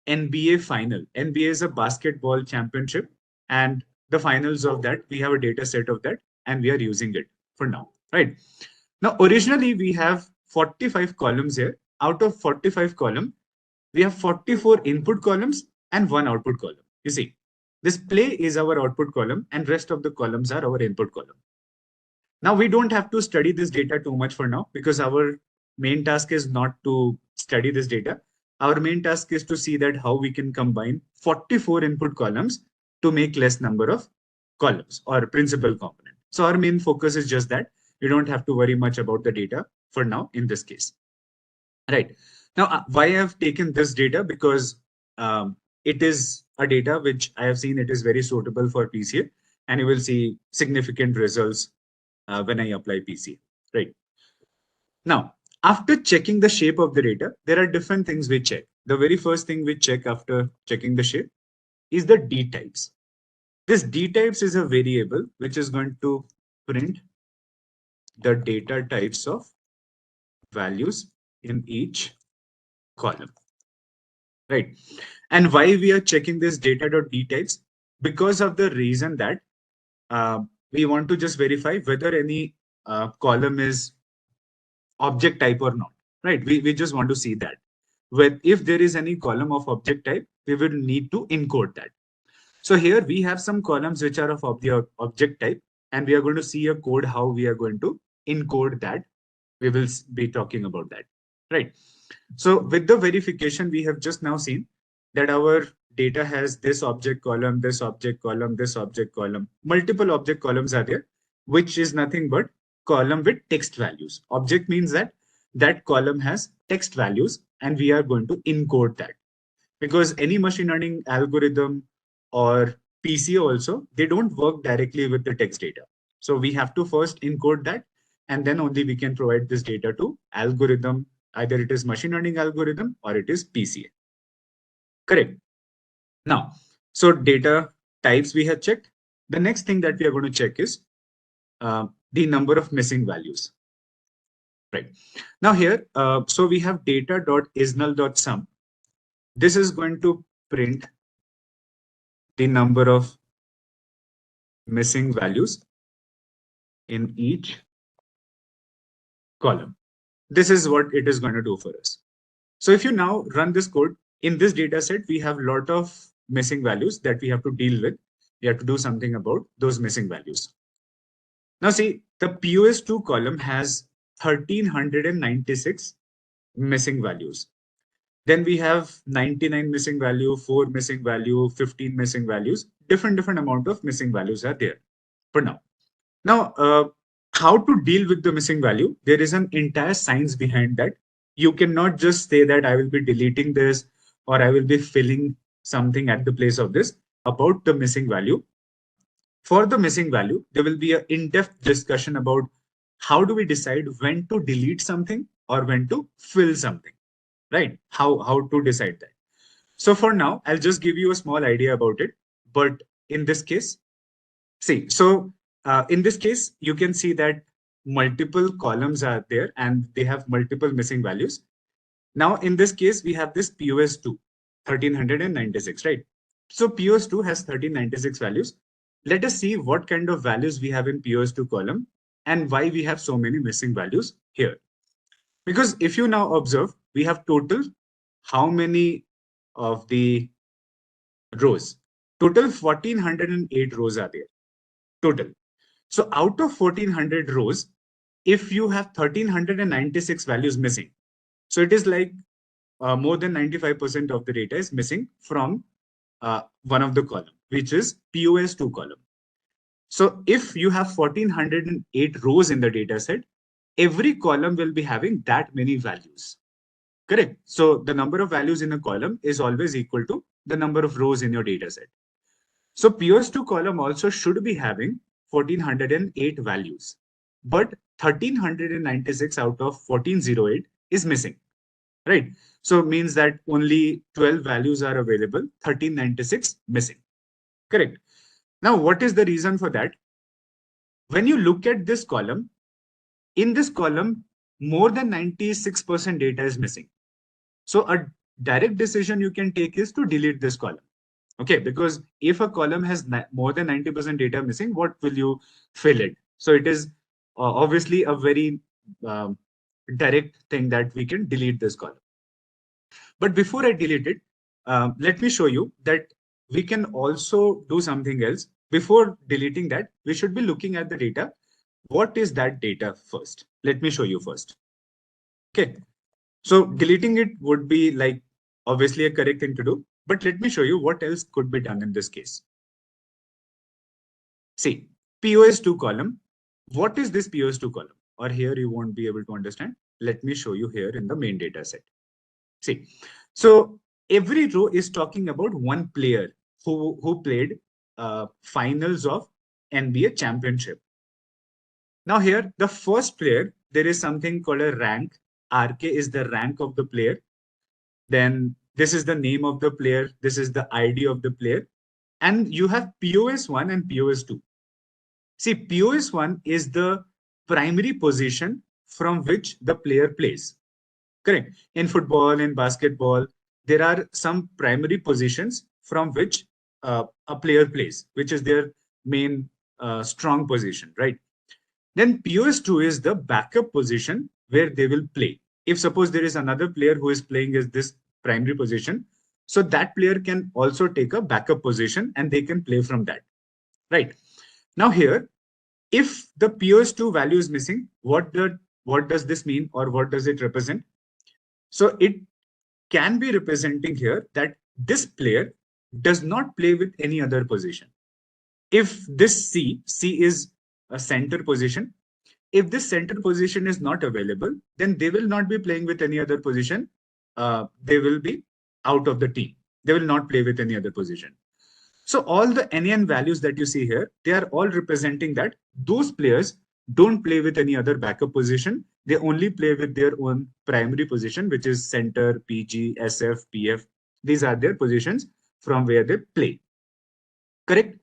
NBA final. NBA is a basketball championship, and the finals of that, we have a data set of that, and we are using it for now, right? Now, originally, we have 45 columns here. Out of 45 column, we have 44 input columns and one output column. You see, this play is our output column, and rest of the columns are our input column. Now, we don't have to study this data too much for now, because our main task is not to study this data. Our main task is to see that how we can combine 44 input columns to make less number of columns or principal component. So our main focus is just that. You don't have to worry much about the data for now in this case. Right. Now, why I have taken this data? Because it is a data which I have seen it is very suitable for PCA, and you will see significant results when I apply PCA. Right. Now, after checking the shape of the data, there are different things we check. The very first thing we check after checking the shape is the D types. This D types is a variable which is going to print the data types of values in each column. Right. And why we are checking this data.d types? Because of the reason that we want to just verify whether any column is object type or not, right? We just want to see that. If there is any column of object type, we will need to encode that. So here we have some columns which are of the object type, and we are going to see a code how we are going to encode that. We will be talking about that, right? So with the verification, we have just now seen that our data has this object column, this object column, this object column. Multiple object columns are there, which is nothing but column with text values. Object means that that column has text values, and we are going to encode that. Because any machine learning algorithm or PCA also, they don't work directly with the text data. So we have to first encode that, and then only we can provide this data to algorithm. Either it is machine learning algorithm or it is PCA. Correct. Now, so data types we have checked. The next thing that we are going to check is the number of missing values. Right. Now here, so we have data.isnull.sum. This is going to print the number of missing values in each column. This is what it is going to do for us. So if you now run this code, in this data set, we have a lot of missing values that we have to deal with. We have to do something about those missing values. Now see, the POS2 column has 1396 missing values. Then we have 99 missing value, 4 missing value, 15 missing values. Different amount of missing values are there for now. Now, how to deal with the missing value? There is an entire science behind that. You cannot just say that I will be deleting this or I will be filling something at the place of this about the missing value. For the missing value, there will be an in-depth discussion about how do we decide when to delete something or when to fill something, right? How to decide that. So for now, I'll just give you a small idea about it. But in this case, see, so in this case, you can see that multiple columns are there and they have multiple missing values. Now, in this case, we have this POS2. 1396, right? So POS2 has 1396 values. Let us see what kind of values we have in POS2 column and why we have so many missing values here. Because if you now observe, we have total how many of the rows? Total 1408 rows are there. Total. So out of 1400 rows, if you have 1396 values missing, so it is like more than 95% of the data is missing from one of the column, which is POS2 column. So if you have 1408 rows in the data set, every column will be having that many values. Correct. So the number of values in a column is always equal to the number of rows in your data set. So POS2 column also should be having 1408 values, but 1396 out of 1408 is missing, right? So it means that only 12 values are available, 1396 missing. Correct. Now, what is the reason for that? When you look at this column, in this column, more than 96% data is missing. So a direct decision you can take is to delete this column. Okay, because if a column has more than 90% data missing, what will you fill it? So it is obviously a very direct thing that we can delete this column. But before I delete it, let me show you that we can also do something else. Before deleting that, we should be looking at the data. What is that data first? Let me show you first. Okay, so deleting it would be like obviously a correct thing to do, but let me show you what else could be done in this case. See, POS2 column. What is this POS2 column? Or here you won't be able to understand. Let me show you here in the main data set. See, so every row is talking about one player who played finals of NBA championship. Now here, the first player, there is something called a rank. RK is the rank of the player. Then this is the name of the player. This is the ID of the player. And you have POS1 and POS2. See, POS1 is the primary position from which the player plays. Correct. In football, in basketball, there are some primary positions from which a player plays, which is their main strong position, right? Then POS2 is the backup position where they will play. If suppose there is another player who is playing as this primary position, so that player can also take a backup position and they can play from that, right? Now here, if the POS2 value is missing, what does this mean or what does it represent? So it can be representing here that this player does not play with any other position. If this C is a center position, if this center position is not available, then they will not be playing with any other position. They will be out of the team. They will not play with any other position. So all the NaN values that you see here, they are all representing that those players don't play with any other backup position. They only play with their own primary position, which is center, PG, SF, PF. These are their positions from where they play. Correct?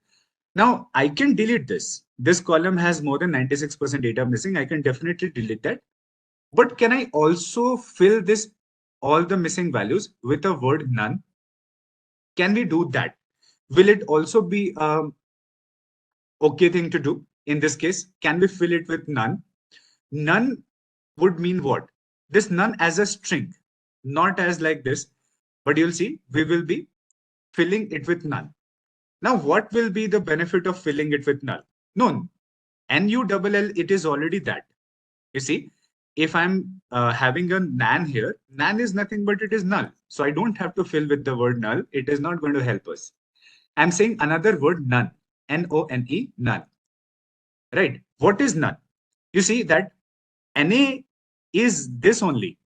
Now I can delete this. This column has more than 96% data missing. I can definitely delete that. But can I also fill this, all the missing values with a word none? Can we do that? Will it also be okay thing to do? In this case, can we fill it with none? None would mean what? This none as a string, not as like this, but you'll see we will be filling it with none. Now, what will be the benefit of filling it with null? None. NULL, it is already that. You see, if I'm having a NaN here, NaN is nothing but it is null. So I don't have to fill with the word null. It is not going to help us. I'm saying another word none, N-O-N-E, none. Right? What is none? You see that Na is this only.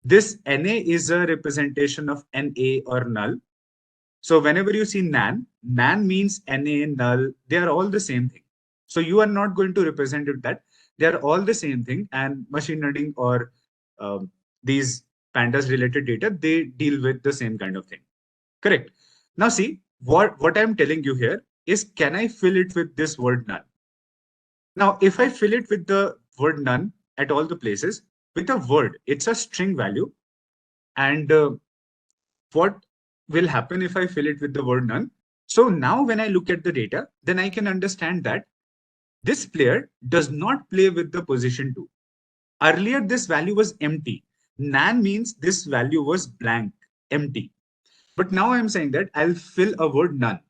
This Na is a representation of Na or null. So whenever you see NaN, NaN means Na, null, they are all the same thing. So you are not going to represent it that. They are all the same thing, and machine learning or these pandas related data, they deal with the same kind of thing. Correct. Now see, what I'm telling you here is, can I fill it with this word none? Now, if I fill it with the word none at all the places, with a word, it's a string value. And what will happen if I fill it with the word none. So now when I look at the data, then I can understand that this player does not play with the position 2. Earlier, this value was empty. Nan means this value was blank, empty. But now I'm saying that I'll fill a word none.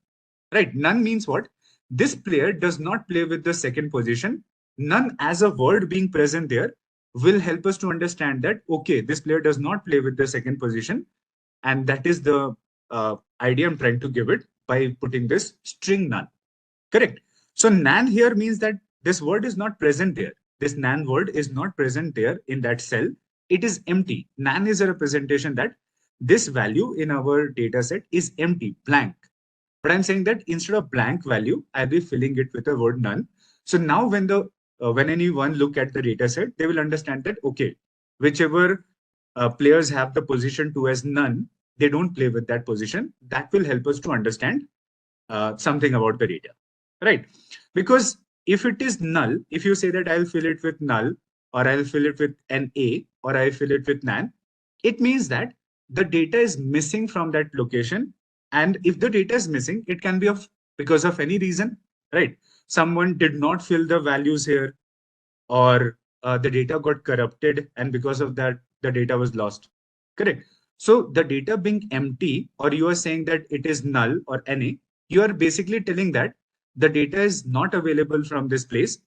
Right? None means what? This player does not play with the second position. None as a word being present there will help us to understand that, okay, this player does not play with the second position. And that is the idea I'm trying to give it by putting this string none. Correct. So nan here means that this word is not present there. This nan word is not present there in that cell. It is empty. Nan is a representation that this value in our data set is empty, blank. But I'm saying that instead of blank value, I'll be filling it with the word none. So now when anyone look at the data set, they will understand that, okay, whichever players have the position 2 as none, they don't play with that position. That will help us to understand something about the data, right? Because if it is null, if you say that I'll fill it with null, or I'll fill it with an A, or I fill it with nan, it means that the data is missing from that location. And if the data is missing, it can be because of any reason, right? Someone did not fill the values here, or the data got corrupted, and because of that, the data was lost. Correct. So the data being empty, or you are saying that it is null or NA, you are basically telling that the data is not available from this place.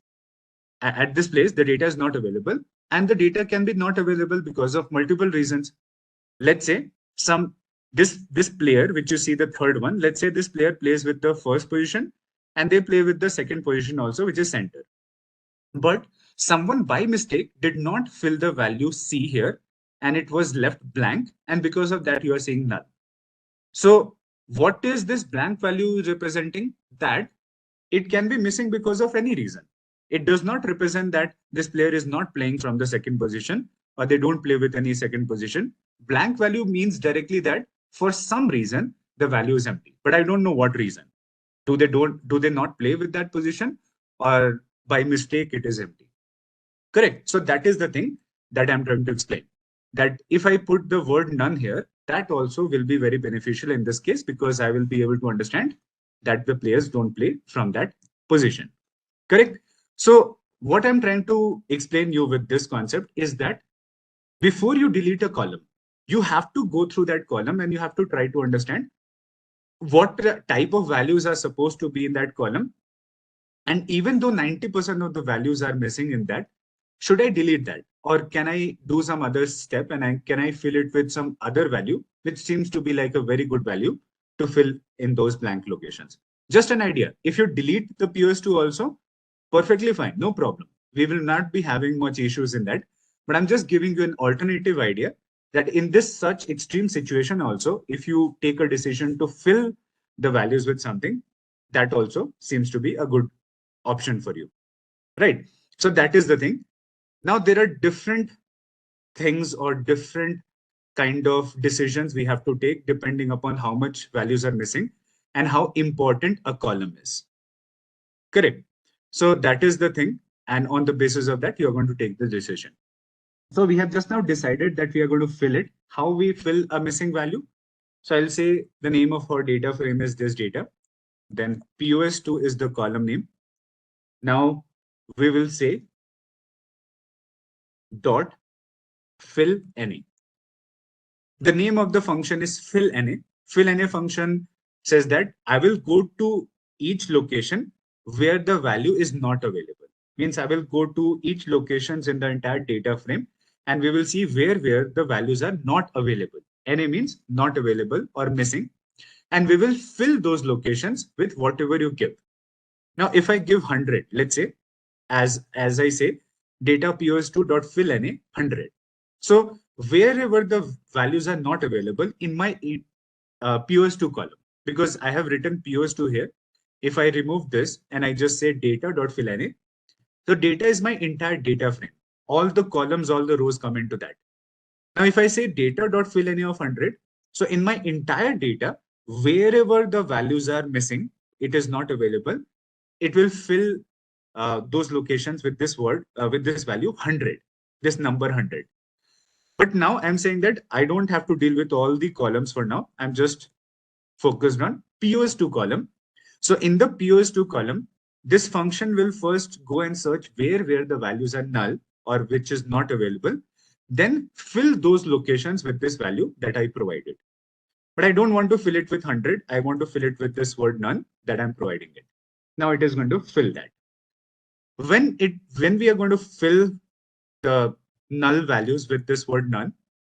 At this place, the data is not available, and the data can be not available because of multiple reasons. Let's say this player, which you see the third one, let's say this player plays with the first position, and they play with the second position also, which is center. But someone by mistake did not fill the value C here, and it was left blank, and because of that, you are saying null. So what is this blank value representing? That it can be missing because of any reason. It does not represent that this player is not playing from the second position, or they don't play with any second position. Blank value means directly that for some reason the value is empty, but I don't know what reason. Do they not play with that position, or by mistake it is empty? Correct. So that is the thing that I'm trying to explain. That if I put the word none here, that also will be very beneficial in this case, because I will be able to understand that the players don't play from that position. Correct. So what I'm trying to explain you with this concept is that before you delete a column, you have to go through that column and you have to try to understand what type of values are supposed to be in that column. And even though 90% of the values are missing in that, should I delete that? Or can I do some other step and can I fill it with some other value, which seems to be like a very good value to fill in those blank locations? Just an idea. If you delete the PS2 also, perfectly fine, no problem. We will not be having much issues in that. But I'm just giving you an alternative idea that in this such extreme situation also, if you take a decision to fill the values with something, that also seems to be a good option for you, right? So that is the thing. Now there are different things or different kind of decisions we have to take depending upon how much values are missing and how important a column is. Correct. So that is the thing. And on the basis of that, you're going to take the decision. So we have just now decided that we are going to fill it. How we fill a missing value? So I'll say the name of our data frame is this data. Then POS2 is the column name. Now we will say dot fill any. The name of the function is fill any. Fill any function says that I will go to each location where the value is not available. Means I will go to each locations in the entire data frame, and we will see where the values are not available. NA means not available or missing. And we will fill those locations with whatever you give. Now, if I give 100, let's say, as I say, data pos2.fill NA 100. So wherever the values are not available in my pos2 column, because I have written pos2 here, if I remove this and I just say data.fill NA, so data is my entire data frame. All the columns, all the rows come into that. Now, if I say data.fill NA of 100, so in my entire data, wherever the values are missing, it is not available, it will fill those locations with this word, with this value 100, this number 100. But now I'm saying that I don't have to deal with all the columns for now. I'm just focused on POS2 column. So in the POS2 column, this function will first go and search where the values are null or which is not available, then fill those locations with this value that I provided. But I don't want to fill it with 100. I want to fill it with this word none that I'm providing it. Now it is going to fill that. When we are going to fill the null values with this word none,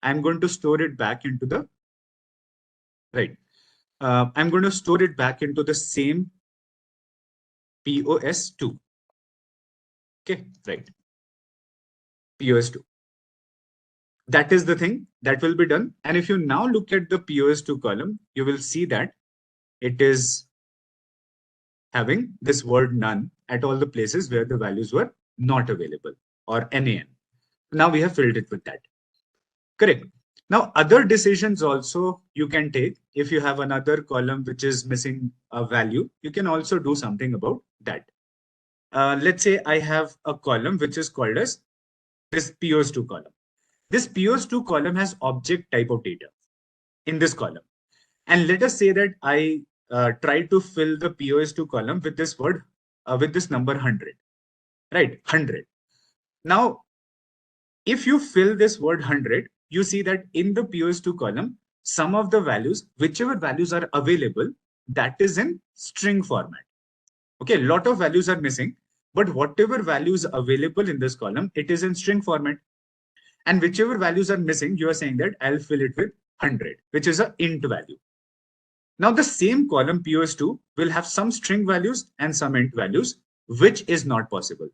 I'm going to store it back into the right. I'm going to store it back into the same POS2. Okay, right. POS2. That is the thing that will be done. And if you now look at the POS2 column, you will see that it is having this word none at all the places where the values were not available, or NaN. Now we have filled it with that. Correct. Now, other decisions also you can take. If you have another column which is missing a value, you can also do something about that. Let's say I have a column which is called as this POS2 column. This POS2 column has object type of data in this column. And let us say that I try to fill the POS2 column with this word, with this number 100, right? 100. Now, if you fill this word 100, you see that in the POS2 column, some of the values, whichever values are available, that is in string format. Okay, a lot of values are missing, but whatever values available in this column, it is in string format. And whichever values are missing, you are saying that I'll fill it with 100, which is an int value. Now the same column POS2 will have some string values and some int values, which is not possible.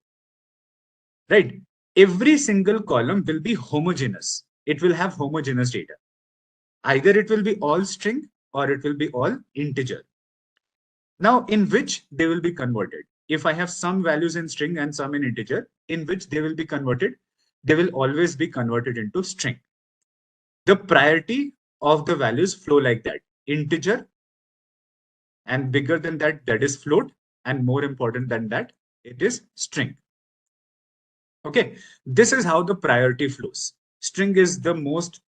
Right? Every single column will be homogeneous. It will have homogeneous data. Either it will be all string or it will be all integer. Now, in which they will be converted? If I have some values in string and some in integer, in which they will be converted? They will always be converted into string. The priority of the values flow like that. Integer, and bigger than that, that is float, and more important than that, it is string. Okay, this is how the priority flows. String is the most,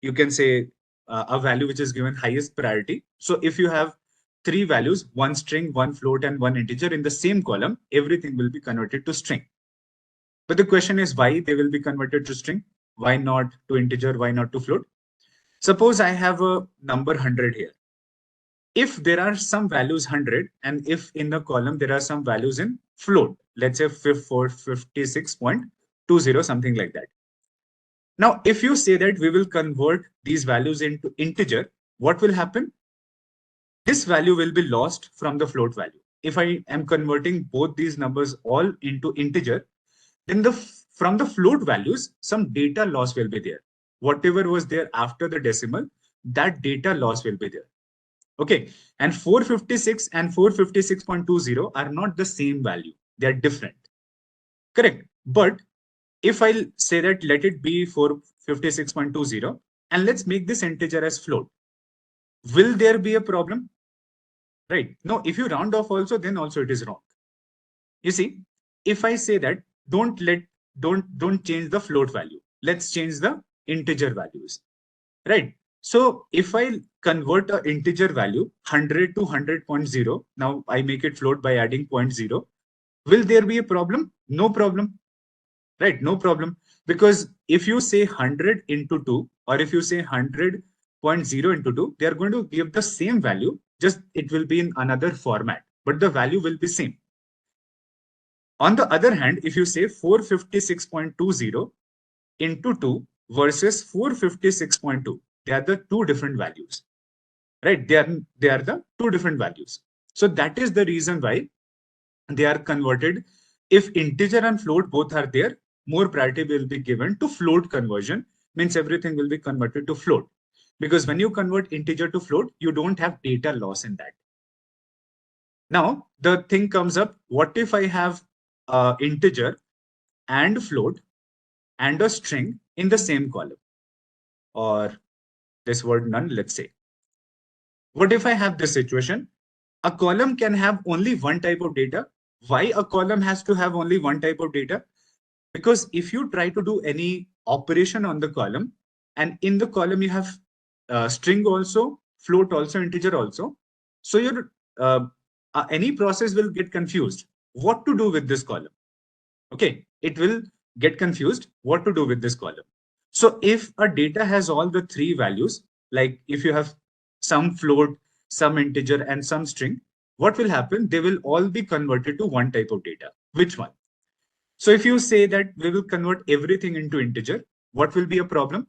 you can say, a value which is given highest priority. So if you have three values, one string, one float, and one integer in the same column, everything will be converted to string. But the question is why they will be converted to string? Why not to integer? Why not to float? Suppose I have a number 100 here. If there are some values 100, and if in the column there are some values in float, let's say 56.20, something like that. Now, if you say that we will convert these values into integer, what will happen? This value will be lost from the float value. If I am converting both these numbers all into integer, then from the float values, some data loss will be there. Whatever was there after the decimal, that data loss will be there. Okay, and 456 and 456.20 are not the same value. They are different. Correct. But if I say that let it be 456.20 and let's make this integer as float, will there be a problem? Right. No, if you round off also, then also it is wrong. You see, if I say that don't change the float value, let's change the integer values. Right. So if I convert an integer value 100 to 100.0, now I make it float by adding 0.0. Will there be a problem? No problem. Right, no problem. Because if you say 100 into 2, or if you say 100.0 into 2, they are going to give the same value, just it will be in another format, but the value will be same. On the other hand, if you say 456.20 into 2 versus 456.2, they are the two different values, right? They are the two different values. So that is the reason why they are converted. If integer and float both are there, more priority will be given to float conversion, means everything will be converted to float. Because when you convert integer to float, you don't have data loss in that. Now, the thing comes up, what if I have integer and float and a string in the same column? Or this word none, let's say. What if I have this situation? A column can have only one type of data. Why a column has to have only one type of data? Because if you try to do any operation on the column, and in the column you have string also, float also, integer also. So your any process will get confused what to do with this column. Okay, it will get confused what to do with this column. So if a data has all the three values, like if you have some float, some integer, and some string, what will happen? They will all be converted to one type of data. Which one? So if you say that we will convert everything into integer, what will be a problem?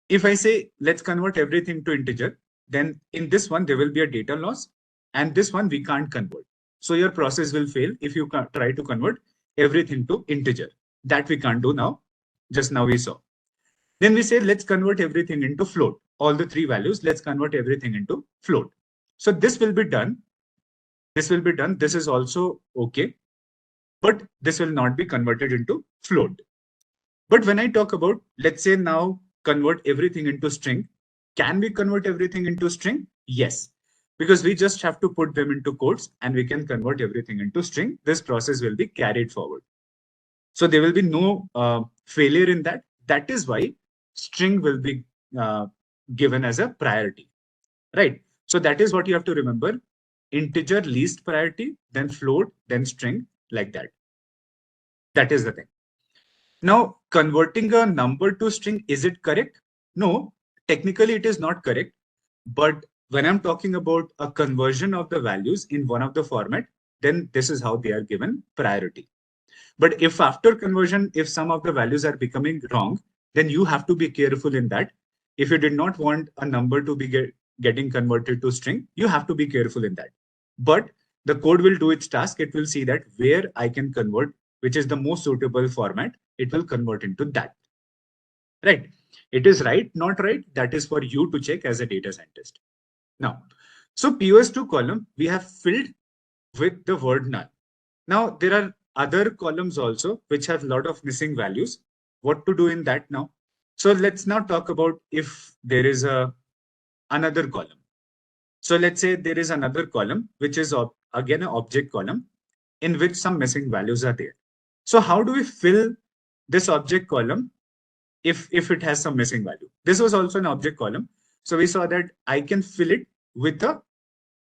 If I say let's convert everything to integer, then in this one there will be a data loss, and this one we can't convert. So your process will fail if you try to convert everything to integer. That we can't do now. Just now we saw. Then we say let's convert everything into float. All the three values, let's convert everything into float. So this will be done. This will be done. This is also okay, but this will not be converted into float. But when I talk about, let's say now convert everything into string, can we convert everything into string? Yes, because we just have to put them into quotes and we can convert everything into string. This process will be carried forward. So there will be no failure in that. That is why string will be given as a priority, right? So that is what you have to remember. Integer least priority, then float, then string, like that. That is the thing. Now, converting a number to string, is it correct? No, technically it is not correct. But when I'm talking about a conversion of the values in one of the format, then this is how they are given priority. But if after conversion, if some of the values are becoming wrong, then you have to be careful in that. If you did not want a number to be getting converted to string, you have to be careful in that. But the code will do its task. It will see that where I can convert, which is the most suitable format, it will convert into that. Right? It is right, not right. That is for you to check as a data scientist. Now, so POS2 column, we have filled with the word none. Now, there are other columns also which have a lot of missing values. What to do in that now? So let's now talk about if there is another column. So let's say there is another column, which is again an object column in which some missing values are there. So how do we fill this object column if it has some missing value? This was also an object column. So we saw that I can fill it with a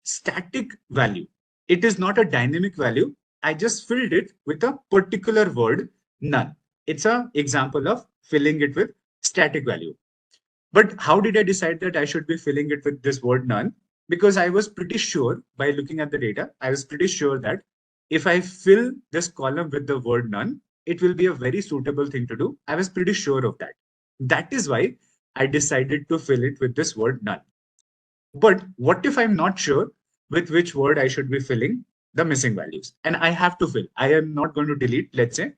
static value. It is not a dynamic value. I just filled it with a particular word, none. It's an example of filling it with static value. But how did I decide that I should be filling it with this word none? Because I was pretty sure by looking at the data, I was pretty sure that if I fill this column with the word none, it will be a very suitable thing to do. I was pretty sure of that. That is why I decided to fill it with this word none. But what if I'm not sure with which word I should be filling the missing values? And I have to fill. I am not going to delete, let's say,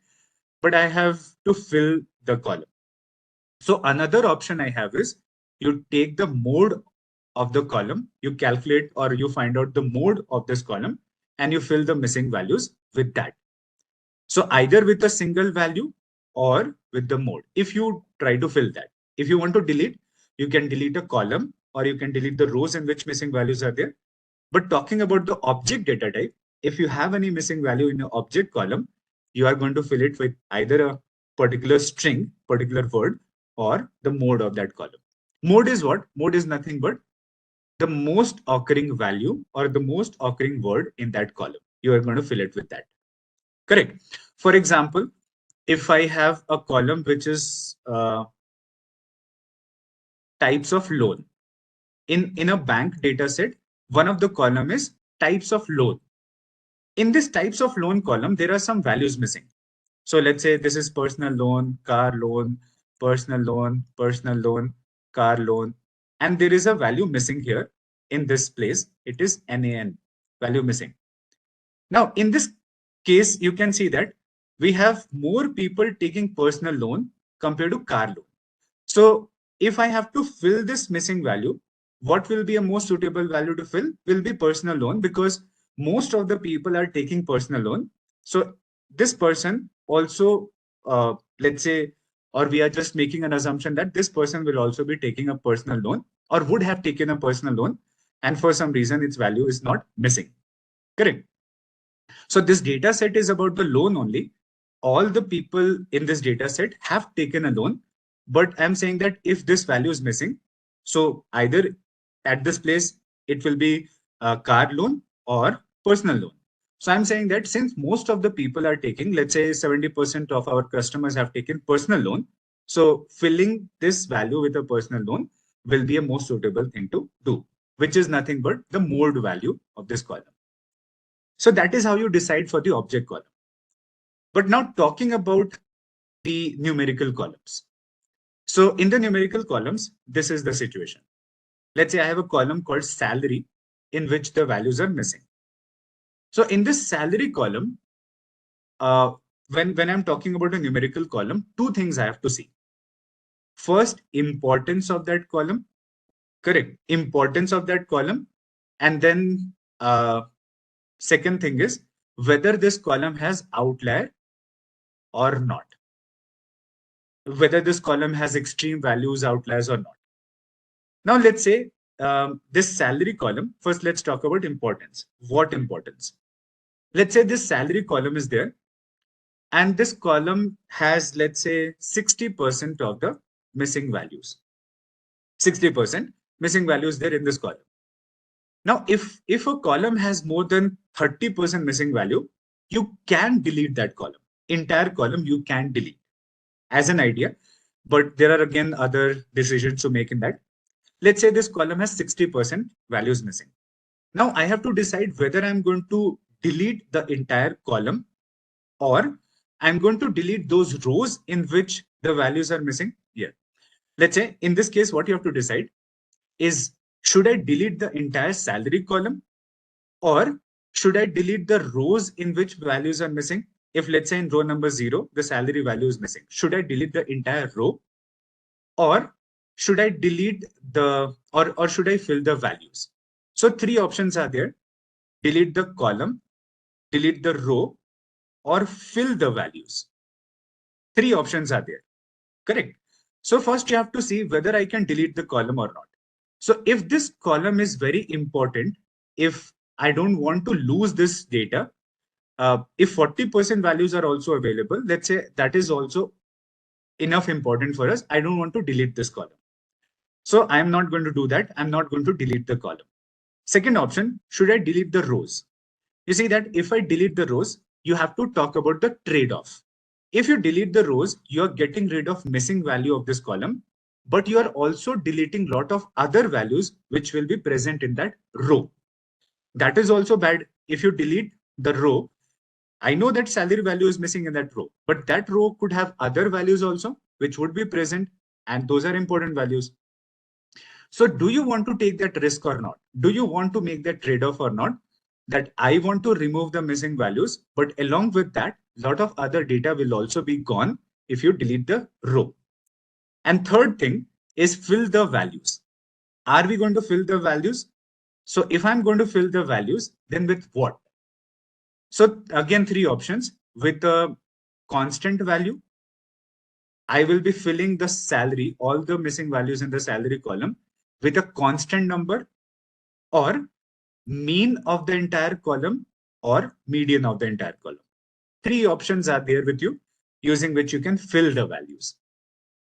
but I have to fill the column. So another option I have is you take the mode of the column, you calculate or you find out the mode of this column and you fill the missing values with that. So either with a single value or with the mode, if you try to fill that. If you want to delete, you can delete a column or you can delete the rows in which missing values are there. But talking about the object data type, if you have any missing value in your object column, you are going to fill it with either a particular string, particular word, or the mode of that column. Mode is what? Mode is nothing but the most occurring value or the most occurring word in that column. You are going to fill it with that. Correct. For example, if I have a column which is types of loan, in a bank data set, one of the column is types of loan. In this types of loan column, there are some values missing. So let's say this is personal loan, car loan, personal loan, personal loan, car loan, and there is a value missing here in this place. It is NAN, value missing. Now, in this case, you can see that we have more people taking personal loan compared to car loan. So if I have to fill this missing value, what will be a most suitable value to fill will be personal loan, because most of the people are taking personal loan. So this person also, let's say, or we are just making an assumption that this person will also be taking a personal loan or would have taken a personal loan, and for some reason its value is not missing. Correct. So this data set is about the loan only. All the people in this data set have taken a loan, but I'm saying that if this value is missing, so either At this place, it will be a car loan or personal loan. So I'm saying that since most of the people are taking, let's say 70% of our customers have taken personal loan, so filling this value with a personal loan will be a most suitable thing to do, which is nothing but the mode value of this column. So that is how you decide for the object column. But now talking about the numerical columns. So in the numerical columns, this is the situation. Let's say I have a column called salary in which the values are missing. So in this salary column, when I'm talking about a numerical column, two things I have to see. First, importance of that column, correct? Importance of that column. And then second thing is whether this column has outlier or not. Whether this column has extreme values, outliers or not. Now let's say this salary column, first let's talk about importance. What importance? Let's say this salary column is there and this column has, let's say, 60% of the missing values. 60% missing values there in this column. Now, if a column has more than 30% missing value, you can delete that column. Entire column you can delete as an idea, but there are again other decisions to make in that. Let's say this column has 60% values missing. Now I have to decide whether I'm going to delete the entire column or I'm going to delete those rows in which the values are missing here. Let's say in this case, what you have to decide is, should I delete the entire salary column or should I delete the rows in which values are missing? If let's say in row number 0, the salary value is missing, should I delete the entire row or should I delete the, or should I fill the values? So three options are there: delete the column, delete the row, or fill the values. Three options are there, correct? So first you have to see whether I can delete the column or not. So if this column is very important, if I don't want to lose this data, if 40% values are also available, let's say that is also enough important for us. I don't want to delete this column. So I'm not going to do that. I'm not going to delete the column. Second option, should I delete the rows? You see that if I delete the rows, you have to talk about the trade-off. If you delete the rows, you're getting rid of missing value of this column, but you are also deleting a lot of other values which will be present in that row. That is also bad. If you delete the row, I know that salary value is missing in that row, but that row could have other values also, which would be present, and those are important values. So do you want to take that risk or not? Do you want to make that trade-off or not? That I want to remove the missing values, but along with that, a lot of other data will also be gone if you delete the row. And third thing is fill the values. Are we going to fill the values? So if I'm going to fill the values, then with what? So again, three options. With a constant value, I will be filling the salary, all the missing values in the salary column with a constant number, or mean of the entire column, or median of the entire column. Three options are there with you using which you can fill the values.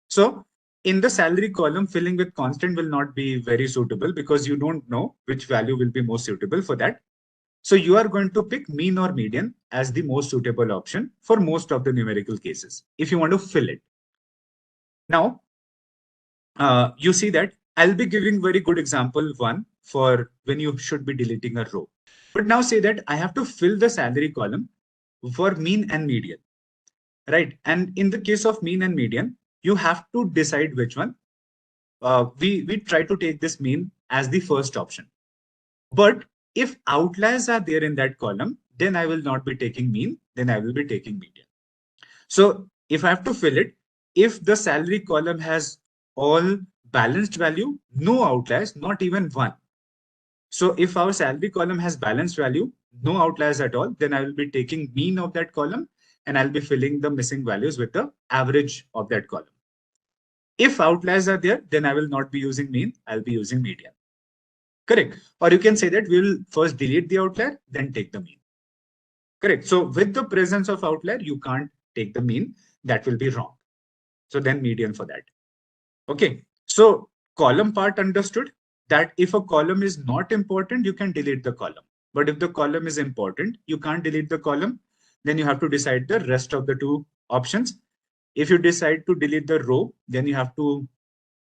So in the salary column, filling with constant will not be very suitable because you don't know which value will be most suitable for that. So you are going to pick mean or median as the most suitable option for most of the numerical cases if you want to fill it. Now, you see that I'll be giving very good example one for when you should be deleting a row. But now say that I have to fill the salary column for mean and median, right? And in the case of mean and median, you have to decide which one. We try to take this mean as the first option. But if outliers are there in that column, then I will not be taking mean, then I will be taking median. So if I have to fill it, if the salary column has all balanced value, no outliers, not even one. So if our salary column has balanced value, no outliers at all, then I will be taking mean of that column and I'll be filling the missing values with the average of that column. If outliers are there, then I will not be using mean, I'll be using median. Correct. Or you can say that we'll first delete the outlier, then take the mean. Correct. So with the presence of outlier, you can't take the mean. That will be wrong. So then median for that. Okay. So column part understood. that if a column is not important, you can delete the column. But if the column is important, you can't delete the column. Then you have to decide the rest of the two options. If you decide to delete the row, then you have to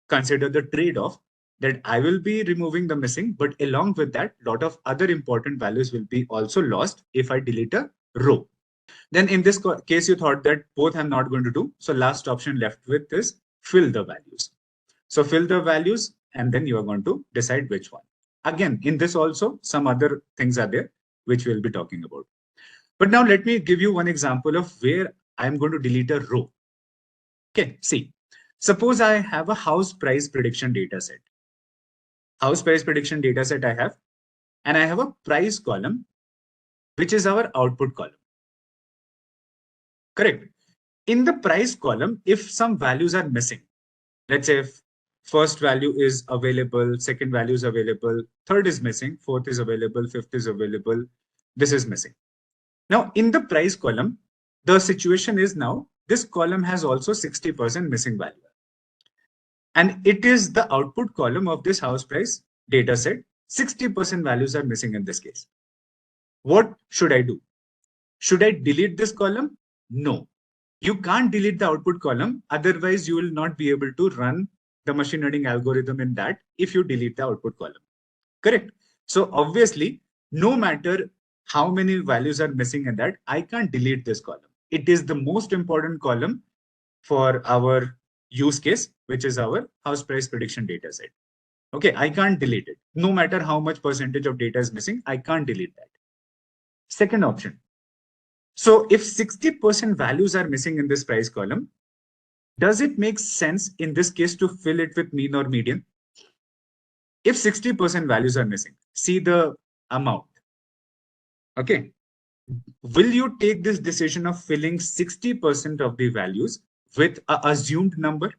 consider the trade-off that I will be removing the missing, but along with that, a lot of other important values will be also lost if I delete a row. Then in this case, you thought that both I'm not going to do. So last option left with is fill the values. So fill the values, and then you are going to decide which one. Again, in this also, some other things are there, which we'll be talking about. But now let me give you one example of where I'm going to delete a row. Okay, see, suppose I have a house price prediction data set. House price prediction data set I have, and I have a price column, which is our output column. Correct. In the price column, if some values are missing, let's say if first value is available, second value is available, third is missing, fourth is available, fifth is available, this is missing. Now, in the price column, the situation is now this column has also 60% missing value. And it is the output column of this house price data set. 60% values are missing in this case. What should I do? Should I delete this column? No. You can't delete the output column. Otherwise, you will not be able to run the machine learning algorithm in that if you delete the output column. Correct. So obviously, no matter how many values are missing in that, I can't delete this column. It is the most important column for our use case, which is our house price prediction data set. Okay, I can't delete it. No matter how much percentage of data is missing, I can't delete that. Second option. So if 60% values are missing in this price column, does it make sense in this case to fill it with mean or median? If 60% values are missing, see the amount. Okay. Will you take this decision of filling 60% of the values with an assumed number?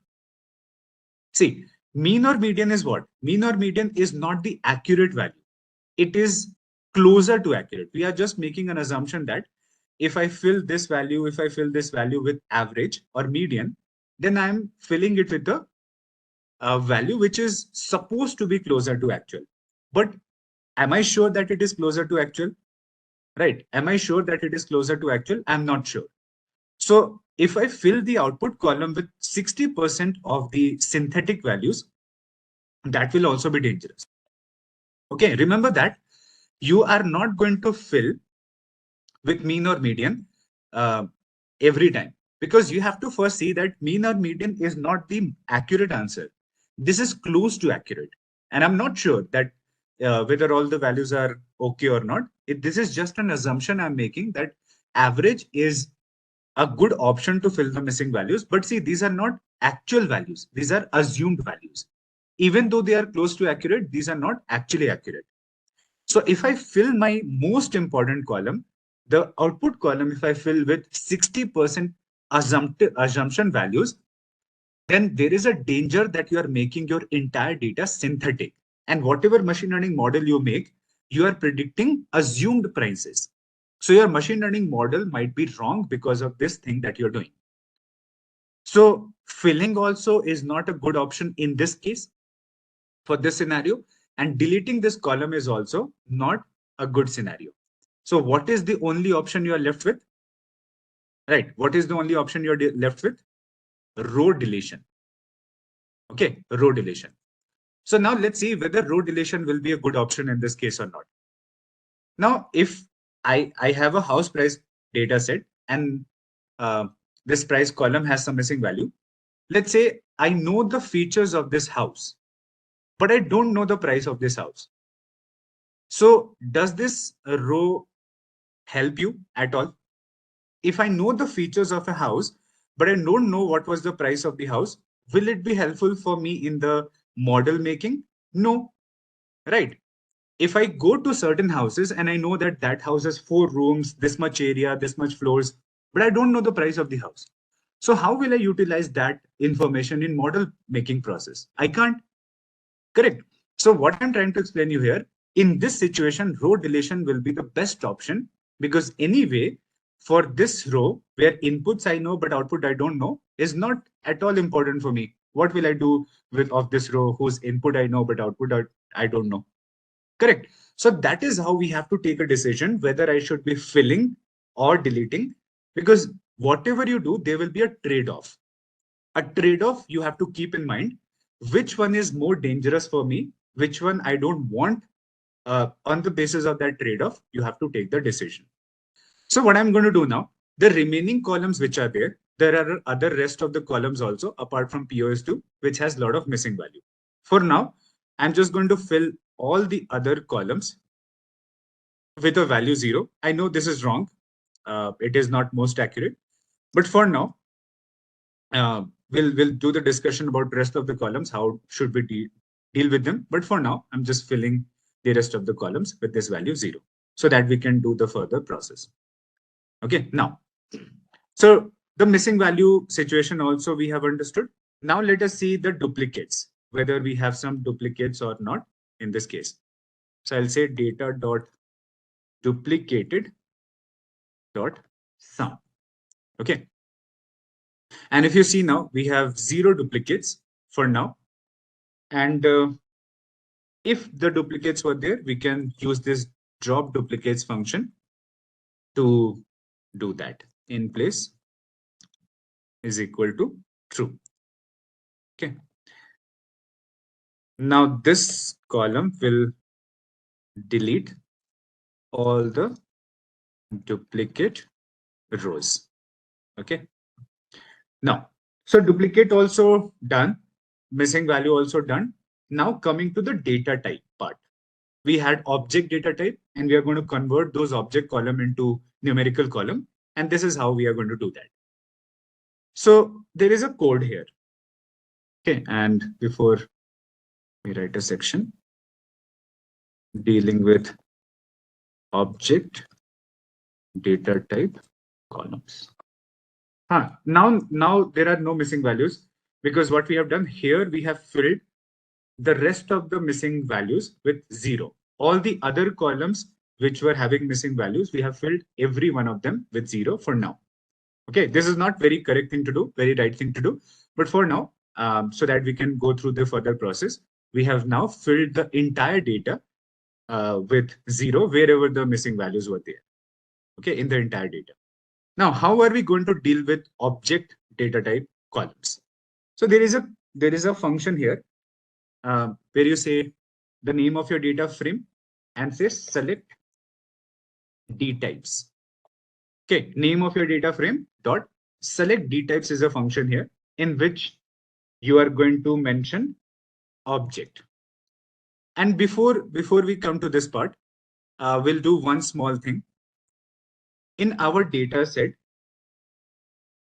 See, mean or median is what? Mean or median is not the accurate value. It is closer to accurate. We are just making an assumption that if I fill this value, if I fill this value with average or median, then I'm filling it with a value which is supposed to be closer to actual. But am I sure that it is closer to actual? Right? Am I sure that it is closer to actual? I'm not sure. So if I fill the output column with 60% of the synthetic values, that will also be dangerous. Okay, remember that you are not going to fill with mean or median every time, because you have to first see that mean or median is not the accurate answer. This is close to accurate. And I'm not sure that whether all the values are okay or not. This is just an assumption I'm making that average is a good option to fill the missing values. But see, these are not actual values. These are assumed values. Even though they are close to accurate, these are not actually accurate. So if I fill my most important column, the output column, if I fill with 60% assumption values, then there is a danger that you are making your entire data synthetic. And whatever machine learning model you make, you are predicting assumed prices. So your machine learning model might be wrong because of this thing that you're doing. So filling also is not a good option in this case for this scenario. And deleting this column is also not a good scenario. So what is the only option you are left with? Right. What is the only option you're left with? Row deletion. Okay, row deletion. So now let's see whether row deletion will be a good option in this case or not. Now, if I have a house price data set and this price column has some missing value, let's say I know the features of this house, but I don't know the price of this house. So does this row help you at all? If I know the features of a house, but I don't know what was the price of the house, will it be helpful for me in the model making? No, right? If I go to certain houses and I know that that house has 4 rooms, this much area, this much floors, but I don't know the price of the house. So how will I utilize that information in model making process? I can't. Correct. So what I'm trying to explain you here, in this situation, row deletion will be the best option, because anyway, for this row where inputs I know but output I don't know is not at all important for me. What will I do with of this row whose input I know, but output I don't know? Correct. So that is how we have to take a decision whether I should be filling or deleting, because whatever you do, there will be a trade-off. A trade-off you have to keep in mind, which one is more dangerous for me, which one I don't want. On the basis of that trade-off, you have to take the decision. So what I'm going to do now, the remaining columns which are there are other rest of the columns also apart from POS2, which has a lot of missing value. For now, I'm just going to fill all the other columns with a value 0. I know this is wrong. It is not most accurate. But for now, we'll do the discussion about rest of the columns. How should we deal with them? But for now, I'm just filling the rest of the columns with this value 0 so that we can do the further process. Okay, now, so the missing value situation also we have understood. Now let us see the duplicates, whether we have some duplicates or not in this case. So I'll say data dot duplicated dot sum. Okay. And if you see now, we have 0 duplicates for now. And if the duplicates were there, we can use this drop duplicates function to do that. In place is equal to true. Okay. Now this column will delete all the duplicate rows. Okay. Now, so duplicate also done, missing value also done. Now coming to the data type part. We had object data type, and we are going to convert those object column into numerical column. And this is how we are going to do that. So there is a code here. Okay, and before we write a section dealing with object data type columns. Now there are no missing values, because what we have done here, we have filled the rest of the missing values with 0. All the other columns which were having missing values, we have filled every one of them with 0 for now. Okay, this is not very correct thing to do, very right thing to do, but for now, so that we can go through the further process, we have now filled the entire data with 0 wherever the missing values were there. Okay, in the entire data. Now, how are we going to deal with object data type columns? So there is a function here where you say the name of your data frame and say select d types. Okay, name of your data frame dot select d types is a function here in which you are going to mention object. And before we come to this part, we'll do one small thing. In our data set,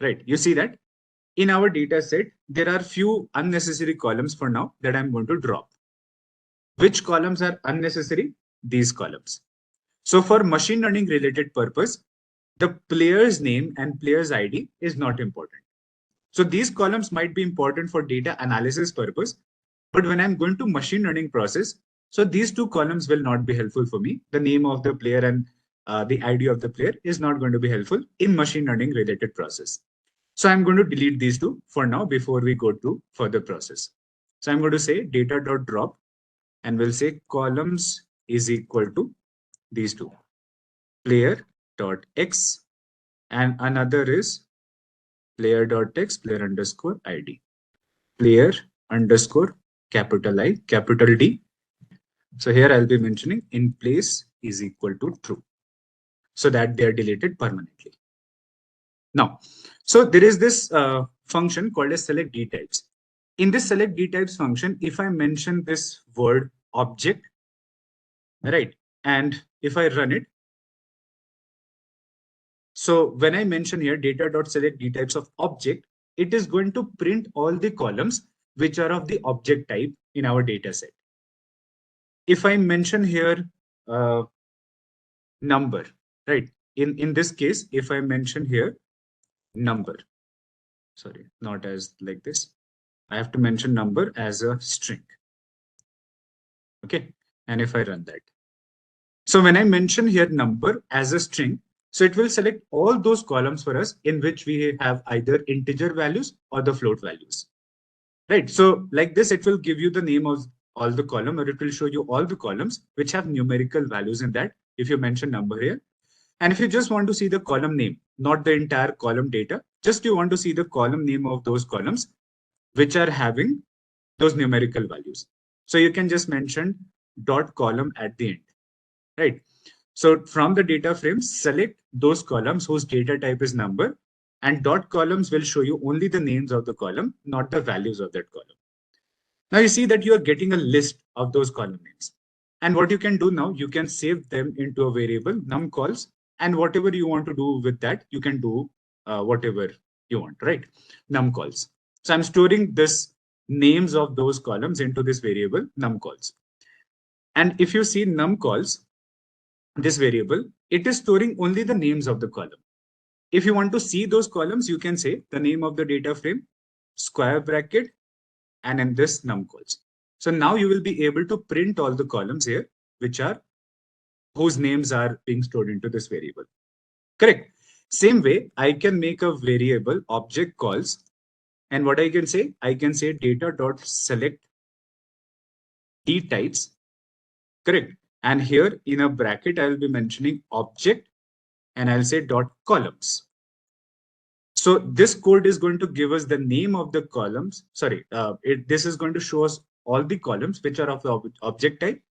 right, you see that in our data set, there are few unnecessary columns for now that I'm going to drop. Which columns are unnecessary? These columns. So for machine learning related purpose, the player's name and player's ID is not important. So these columns might be important for data analysis purpose, but when I'm going to machine learning process, so these two columns will not be helpful for me. The name of the player and the ID of the player is not going to be helpful in machine learning related process. So I'm going to delete these two for now before we go to further process. So I'm going to say data.drop and we'll say columns is equal to these two, player.x, and another is player.x, player underscore ID, player underscore capital I, capital D. So here I'll be mentioning in place is equal to true, so that they are deleted permanently. Now, so there is this function called as select d types. In this select d types function, if I mention this word object, right, and if I run it, so when I mention here data.select d types of object, it is going to print all the columns which are of the object type in our data set. If I mention here number, right, in this case, if I mention here number, sorry, not as like this, I have to mention number as a string. Okay, and if I run that, so when I mention here number as a string, so it will select all those columns for us in which we have either integer values or the float values. right? So like this, it will give you the name of all the column, or it will show you all the columns which have numerical values in that. If you mention number here, and if you just want to see the column name, not the entire column data, just you want to see the column name of those columns which are having those numerical values. So you can just mention dot column at the end, right? So from the data frame, select those columns whose data type is number, and dot columns will show you only the names of the column, not the values of that column. Now you see that you are getting a list of those column names. And what you can do now, you can save them into a variable num calls, and whatever you want to do with that, you can do whatever you want, right? Num calls. So I'm storing this names of those columns into this variable num calls. And if you see num calls, this variable, it is storing only the names of the column. If you want to see those columns, you can say the name of the data frame, square bracket, and in this num calls. So now you will be able to print all the columns here, which are whose names are being stored into this variable. Correct. Same way, I can make a variable object calls, and what I can say data dot select d types. Correct. And here in a bracket, I will be mentioning object, and I'll say dot columns. So this code is going to give us the name of the columns. Sorry, this is going to show us all the columns which are of the object type.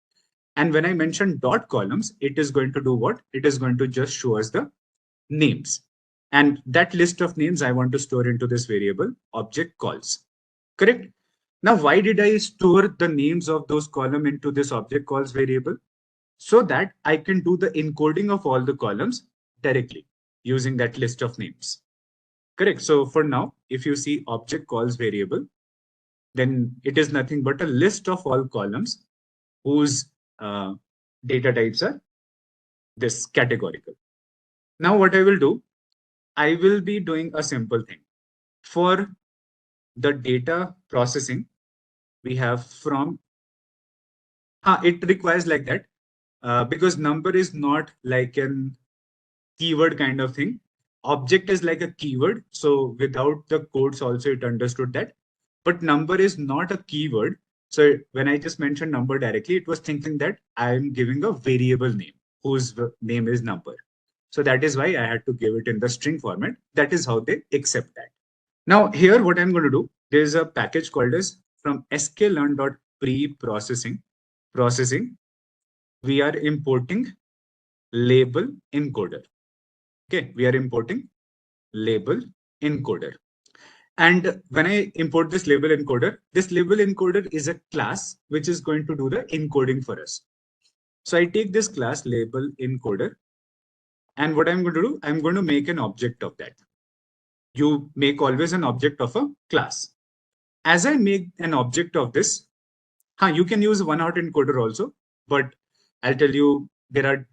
And when I mention dot columns, it is going to do what? It is going to just show us the names. And that list of names I want to store into this variable object calls. Correct? Now, why did I store the names of those columns into this object calls variable? So that I can do the encoding of all the columns directly using that list of names. Correct. So for now, if you see object calls variable, then it is nothing but a list of all columns whose data types are this categorical. Now what I will do, I will be doing a simple thing. For the data processing, we have from, it requires like that because number is not like an keyword kind of thing. Object is like a keyword. So without the codes also it understood that. But number is not a keyword. So when I just mentioned number directly, it was thinking that I'm giving a variable name whose name is number. So that is why I had to give it in the string format. That is how they accept that. Now here, what I'm going to do, there's a package called as from sklearn.preprocessing. We are importing label encoder. Okay, we are importing label encoder. And when I import this label encoder is a class which is going to do the encoding for us. So I take this class label encoder, and what I'm going to do, I'm going to make an object of that. You make always an object of a class. As I make an object of this, you can use one-hot encoder also, but I'll tell you there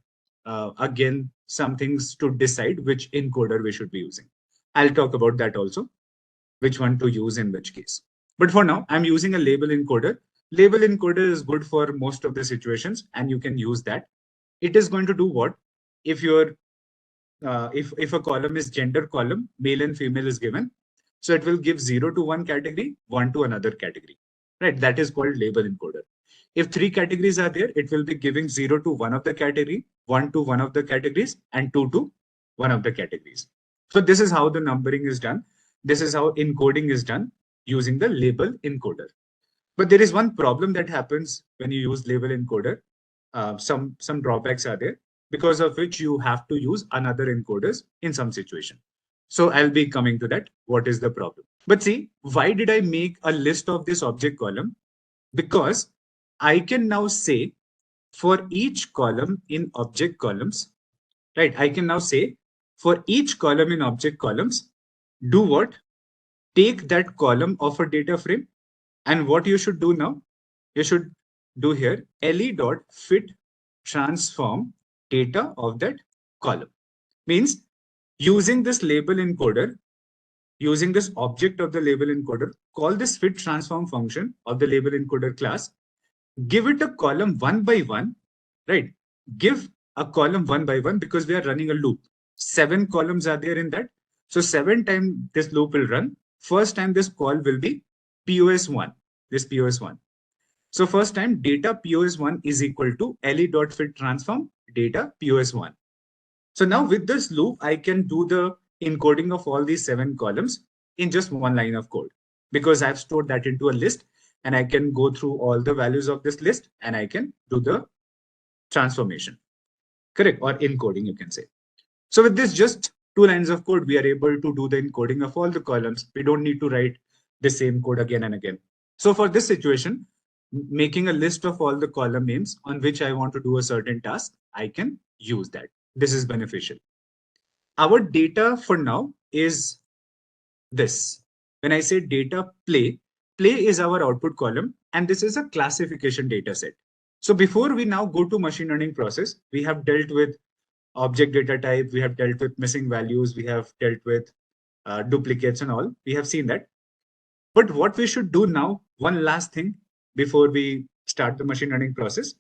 are again some things to decide which encoder we should be using. I'll talk about that also, which one to use in which case. But for now, I'm using a label encoder. Label encoder is good for most of the situations, and you can use that. It is going to do what? If you're if a column is gender column, male and female is given, so it will give 0 to one category, 1 to another category, right? That is called label encoder. If 3 categories are there, it will be giving 0 to one of the category, 1 to one of the categories, and 2 to one of the categories. So this is how the numbering is done. This is how encoding is done using the label encoder. But there is one problem that happens when you use label encoder. Some drawbacks are there, because of which you have to use another encoders in some situation. So I'll be coming to that. What is the problem? But see, why did I make a list of this object column? Because I can now say for each column in object columns, right? I can now say for each column in object columns, do what? Take that column of a data frame, and what you should do now, you should do here le.fit transform data of that column. Means using this label encoder, using this object of the label encoder, call this fit transform function of the label encoder class, give it a column one by one, right? Give a column one by one because we are running a loop. 7 columns are there in that. So 7 times this loop will run. First time this call will be POS1, this POS1. So first time data POS1 is equal to LE.fit transform data POS1. So now with this loop, I can do the encoding of all these 7 columns in just one line of code, because I've stored that into a list and I can go through all the values of this list and I can do the transformation, correct? Or encoding, you can say. So with this just 2 lines of code, we are able to do the encoding of all the columns. We don't need to write the same code again and again. So for this situation, making a list of all the column names on which I want to do a certain task, I can use that. This is beneficial. Our data for now is this. When I say data play is our output column, and this is a classification data set. So before we now go to machine learning process, we have dealt with object data type, we have dealt with missing values, we have dealt with duplicates and all. We have seen that. But what we should do now, one last thing before we start the machine learning process,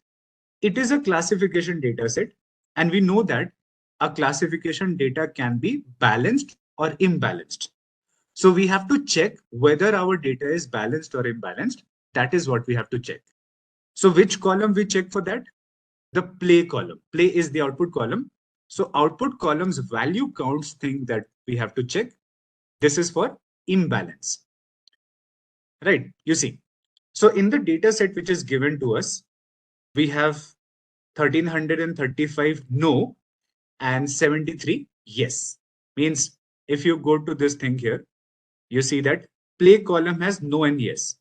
it is a classification data set, and we know that a classification data can be balanced or imbalanced. So we have to check whether our data is balanced or imbalanced. That is what we have to check. So which column we check for that? The play column. Play is the output column. So output column's value counts thing that we have to check. This is for imbalance, right? You see. So in the data set which is given to us, we have 1335 no and 73 yes. Means if you go to this thing here, you see that play column has no and yes.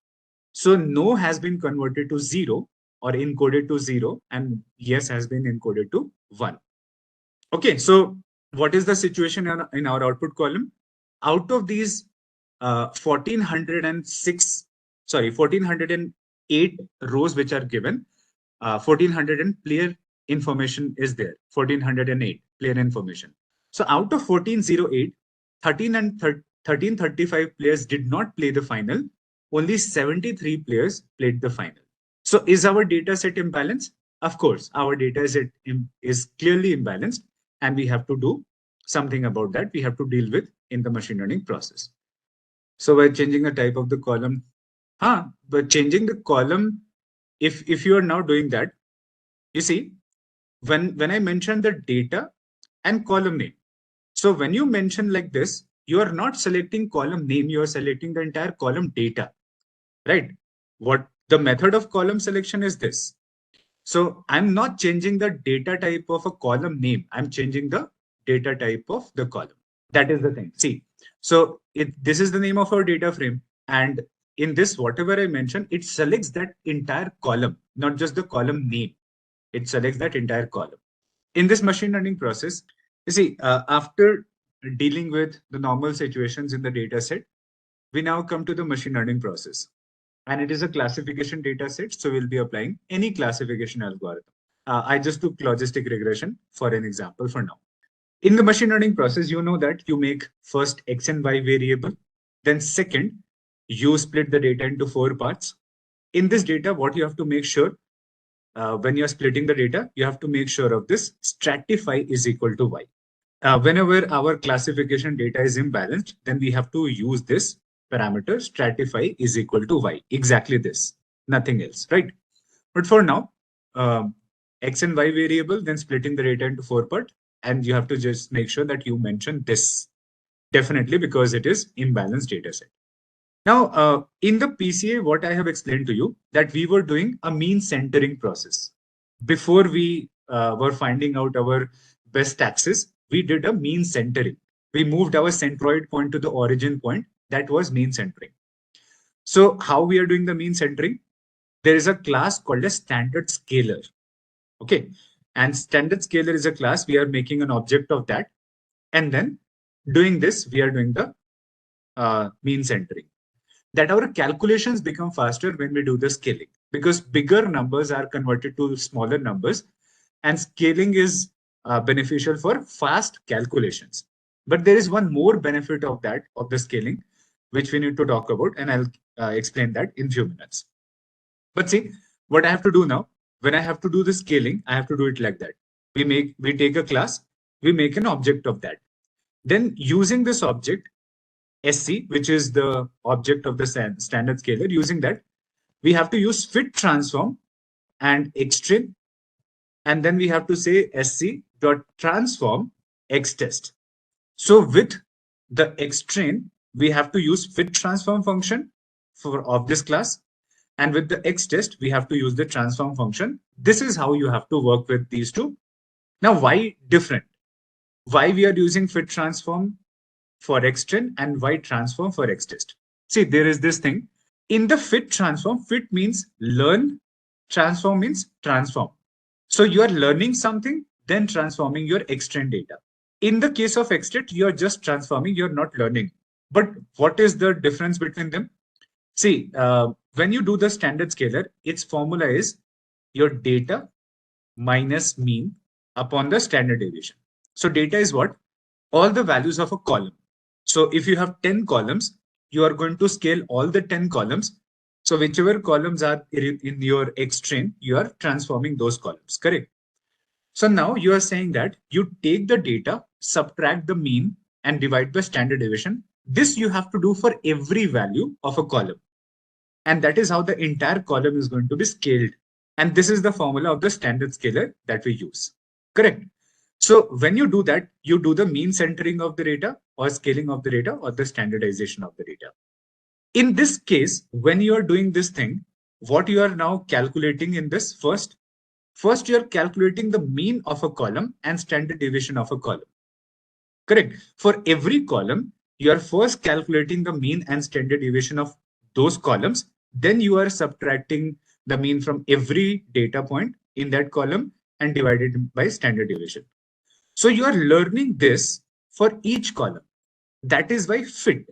So no has been converted to 0 or encoded to 0, and yes has been encoded to 1. Okay, so what is the situation in our output column? Out of these 1408 rows which are given, 1400 player information is there, 1408 player information. So out of 1408, 1335 players did not play the final, only 73 players played the final. So is our data set imbalanced? Of course, our data set is clearly imbalanced, and we have to do something about that. We have to deal with in the machine learning process. So by changing the type of the column, but changing the column, if you are now doing that, you see, when I mentioned the data and column name, so when you mention like this, you are not selecting column name, you are selecting the entire column data, right? What the method of column selection is this. So I'm not changing the data type of a column name, I'm changing the data type of the column. That is the thing. See, so this is the name of our data frame, and in this, whatever I mentioned, it selects that entire column, not just the column name. It selects that entire column. In this machine learning process, you see, after dealing with the normal situations in the data set, we now come to the machine learning process. And it is a classification data set, so we'll be applying any classification algorithm. I just took logistic regression for an example for now. In the machine learning process, you know that you make first X and Y variable. Then second, you split the data into 4 parts. In this data, what you have to make sure, when you're splitting the data, you have to make sure of this stratify is equal to Y. Whenever our classification data is imbalanced, then we have to use this parameter stratify is equal to Y. Exactly this, nothing else, right? But for now, X and Y variable, then splitting the data into 4 parts. And you have to just make sure that you mention this definitely, because it is imbalanced data set. Now, in the PCA, what I have explained to you, that we were doing a mean centering process. Before we were finding out our best axis, we did a mean centering. We moved our centroid point to the origin point. That was mean centering. So how we are doing the mean centering? There is a class called a standard scalar. Okay. And standard scalar is a class. We are making an object of that. And then doing this, we are doing the mean centering. That our calculations become faster when we do the scaling, because bigger numbers are converted to smaller numbers, and scaling is beneficial for fast calculations. But there is one more benefit of that, of the scaling, which we need to talk about, and I'll explain that in a few minutes. But see, what I have to do now, when I have to do the scaling, I have to do it like that. We take a class, we make an object of that. Then using this object, SC, which is the object of the standard scalar. Using that, we have to use fit transform and xtrain, and then we have to say SC dot transform x test. So with the xtrain, we have to use fit transform function of this class, and with the x test, we have to use the transform function. This is how you have to work with these two. Now, why different? Why we are using fit transform for xtrain and why transform for xtest? See, there is this thing. In the fit transform, fit means learn, transform means transform. So you are learning something, then transforming your xtrain data. In the case of xtrain, you are just transforming, you're not learning. But what is the difference between them? See, when you do the standard scalar, its formula is your data minus mean upon the standard deviation. So data is what? All the values of a column. So if you have 10 columns, you are going to scale all the 10 columns. So whichever columns are in your xtrain, you are transforming those columns, correct? So now you are saying that you take the data, subtract the mean and divide by standard deviation. This you have to do for every value of a column. And that is how the entire column is going to be scaled. And this is the formula of the standard scalar that we use, correct? So when you do that, you do the mean centering of the data or scaling of the data or the standardization of the data. In this case, when you are doing this thing, what you are now calculating in this first you are calculating the mean of a column and standard deviation of a column. Correct. For every column, you are first calculating the mean and standard deviation of those columns. Then you are subtracting the mean from every data point in that column and divided by standard deviation. So you are learning this for each column. That is why fit.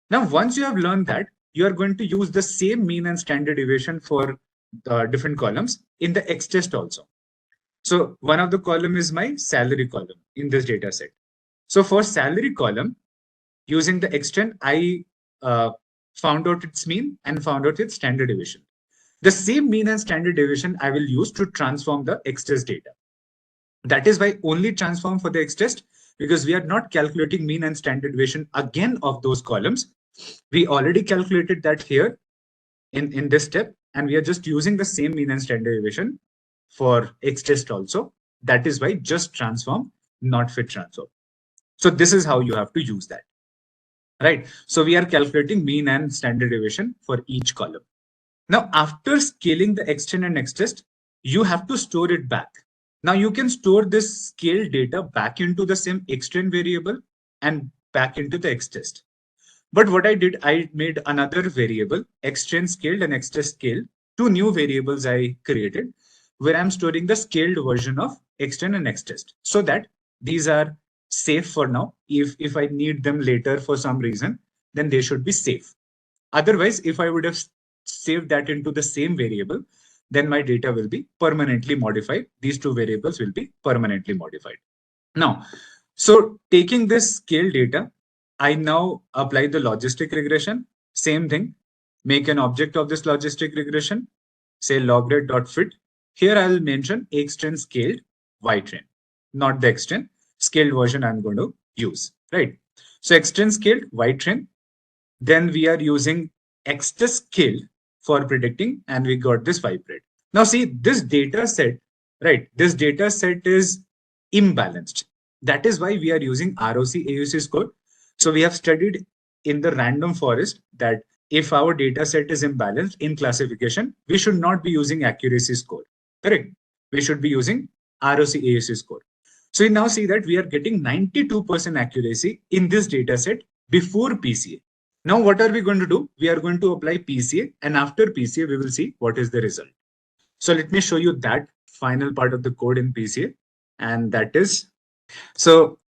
Now, once you have learned that, you are going to use the same mean and standard deviation for the different columns in the xtest also. So one of the column is my salary column in this data set. So for salary column, using the xtrain, I found out its mean and found out its standard deviation. The same mean and standard deviation I will use to transform the xtest data. That is why only transform for the xtest, because we are not calculating mean and standard deviation again of those columns. We already calculated that here in this step, and we are just using the same mean and standard deviation for xtest also. That is why just transform, not fit transform. So this is how you have to use that, right? So we are calculating mean and standard deviation for each column. Now, after scaling the xtrain and xtest, you have to store it back. Now you can store this scaled data back into the same xtrain variable and back into the xtest. But what I did, I made another variable, xtrain scaled and xtest scaled, two new variables I created, where I'm storing the scaled version of xtrain and xtest, so that these are safe for now. If I need them later for some reason, then they should be safe. Otherwise, if I would have saved that into the same variable, then my data will be permanently modified. These two variables will be permanently modified. Now, so taking this scale data, I now apply the logistic regression. Same thing, make an object of this logistic regression, say logred.fit. Here I'll mention xtrain scaled ytrain, not the xtrain scaled version I'm going to use, right? So xtrain scaled ytrain, then we are using xtest scaled for predicting, and we got this ypred. Now see, this data set, right? This data set is imbalanced. That is why we are using ROC AUC score. So we have studied in the random forest that if our data set is imbalanced in classification, we should not be using accuracy score, correct? We should be using ROC AUC score. So we now see that we are getting 92% accuracy in this data set before PCA. Now, what are we going to do? We are going to apply PCA, and after PCA, we will see what is the result. So let me show you that final part of the code in PCA, and that is, so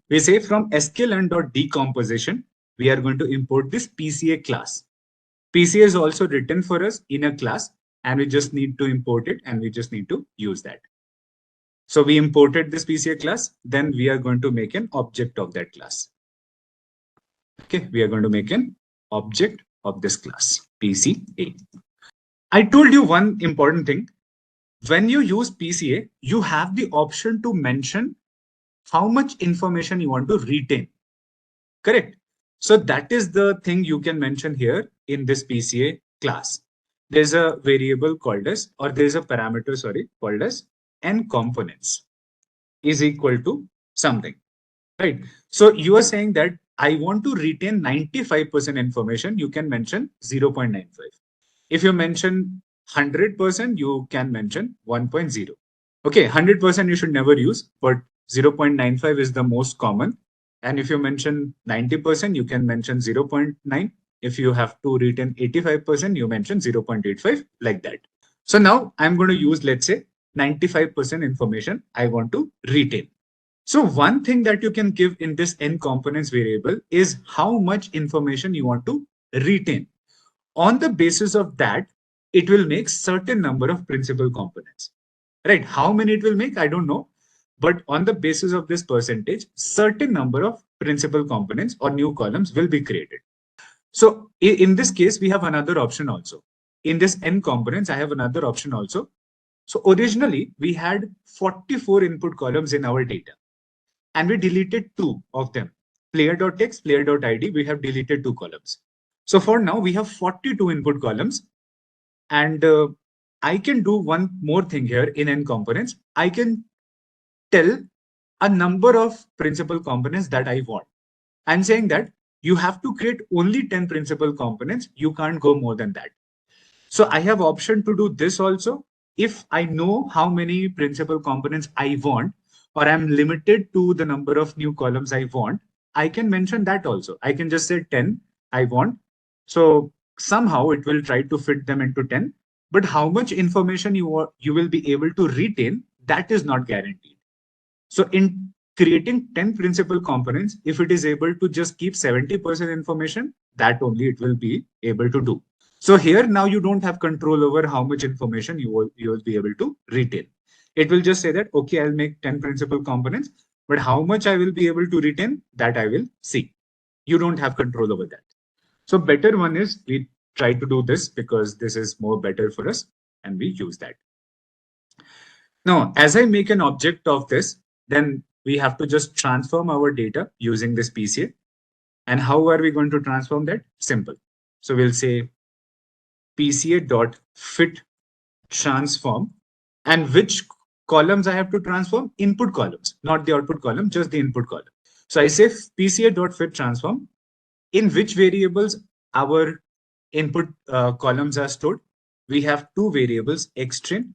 we say from sklearn.decomposition, we are going to import this PCA class. PCA is also written for us in a class, and we just need to import it, and we just need to use that. So we imported this PCA class, then we are going to make an object of that class. Okay, we are going to make an object of this class, PCA. I told you one important thing. When you use PCA, you have the option to mention how much information you want to retain. Correct? So that is the thing you can mention here in this PCA class. There's a variable called as, or there's a parameter, sorry, called as n components is equal to something, right? So you are saying that I want to retain 95% information, you can mention 0.95. If you mention 100%, you can mention 1.0. Okay, 100% you should never use, but 0.95 is the most common. And if you mention 90%, you can mention 0.9. If you have to retain 85%, you mention 0.85, like that. So now I'm going to use, let's say, 95% information I want to retain. So one thing that you can give in this n components variable is how much information you want to retain. On the basis of that, it will make certain number of principal components, right? How many it will make, I don't know. But on the basis of this percentage, certain number of principal components or new columns will be created. So in this case, we have another option also. In this n components, I have another option also. So originally, we had 44 input columns in our data, and we deleted 2 of them. Player.text, player.id, we have deleted 2 columns. So for now, we have 42 input columns. And I can do one more thing here in n components. I can tell a number of principal components that I want. I'm saying that you have to create only 10 principal components. You can't go more than that. So I have option to do this also. If I know how many principal components I want, or I'm limited to the number of new columns I want, I can mention that also. I can just say 10 I want. So somehow it will try to fit them into 10. But how much information you will be able to retain, that is not guaranteed. So in creating 10 principal components, if it is able to just keep 70% information, that only it will be able to do. So here now you don't have control over how much information you will be able to retain. It will just say that, okay, I'll make 10 principal components, but how much I will be able to retain, that I will see. You don't have control over that. So better one is we try to do this because this is more better for us and we use that. Now, as I make an object of this, then we have to just transform our data using this PCA. And how are we going to transform that? Simple. So we'll say PCA.fit transform, and which columns I have to transform? Input columns, not the output column, just the input column. So I say PCA.fit transform, in which variables our input columns are stored. We have 2 variables, xtrain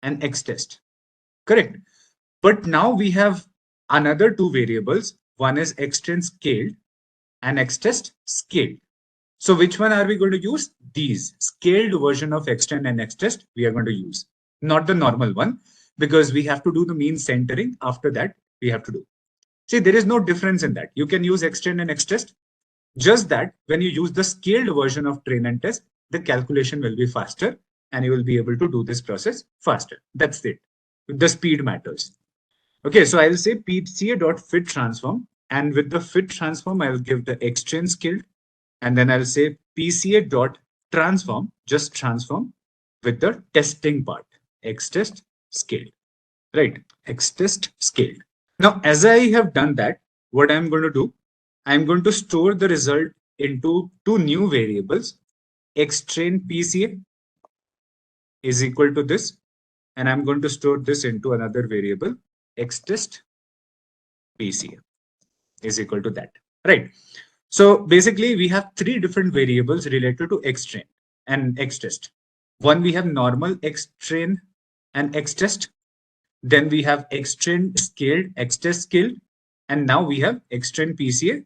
and xtest, correct? But now we have another 2 variables. One is xtrain scaled and xtest scaled. So which one are we going to use? These scaled version of xtrain and xtest we are going to use, not the normal one, because we have to do the mean centering. After that, we have to do. See, there is no difference in that. You can use xtrain and xtest. Just that when you use the scaled version of train and test, the calculation will be faster and you will be able to do this process faster. That's it. The speed matters. Okay, so I'll say PCA.fit transform, and with the fit transform, I'll give the xtrain scaled, and then I'll say PCA.transform, just transform with the testing part, xtest scaled, right? Xtest scaled. Now, as I have done that, what I'm going to do, I'm going to store the result into 2 new variables. Xtrain PCA is equal to this, and I'm going to store this into another variable, xtest PCA is equal to that, right? So basically, we have 3 different variables related to xtrain and xtest. One, we have normal xtrain and xtest. Then we have xtrain scaled, xtest scaled, and now we have xtrain PCA,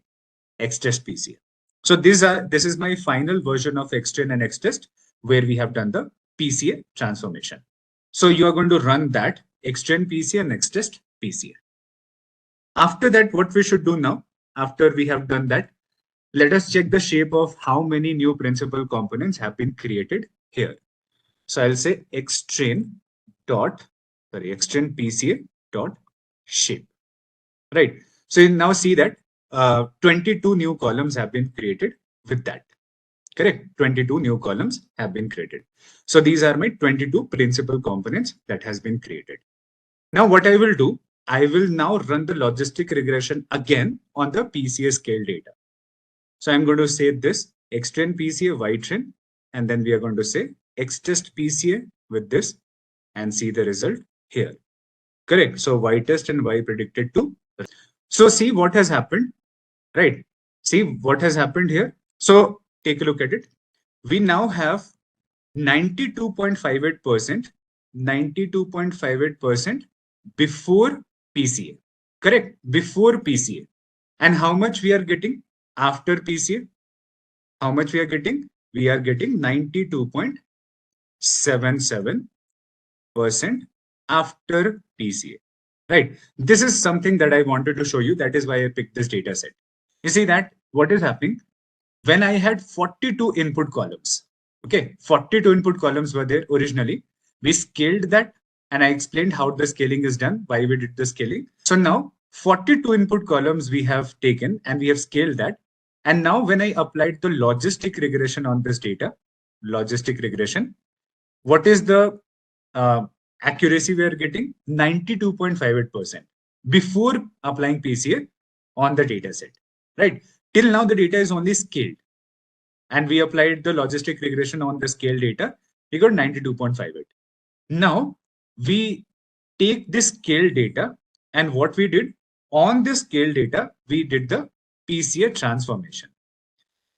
xtest PCA. So this is my final version of xtrain and xtest where we have done the PCA transformation. So you are going to run that xtrain PCA and xtest PCA. After that, what we should do now, after we have done that, let us check the shape of how many new principal components have been created here. So I'll say xtrain PCA dot shape, right? So you now see that 22 new columns have been created with that, correct? 22 new columns have been created. So these are my 22 principal components that has been created. Now what I will do, I will now run the logistic regression again on the PCA scale data. So I'm going to say this X-train PCA, Y-train, and then we are going to say X-test PCA with this and see the result here. Correct. So Y-test and Y predicted to. So see what has happened, right? See what has happened here. So take a look at it. We now have 92.58%, 92.58% before PCA. Correct? Before PCA. And how much we are getting after PCA? How much we are getting? We are getting 92.77% after PCA. Right? This is something that I wanted to show you. That is why I picked this data set. You see that what is happening? When I had 42 input columns, okay, 42 input columns were there originally. We scaled that and I explained how the scaling is done, why we did the scaling. So now 42 input columns we have taken and we have scaled that. And now when I applied the logistic regression on this data, logistic regression, what is the accuracy we are getting? 92.58% before applying PCA on the data set, right? Till now, the data is only scaled. And we applied the logistic regression on the scale data. We got 92.58. Now, we take this scale data and what we did on this scale data, we did the PCA transformation.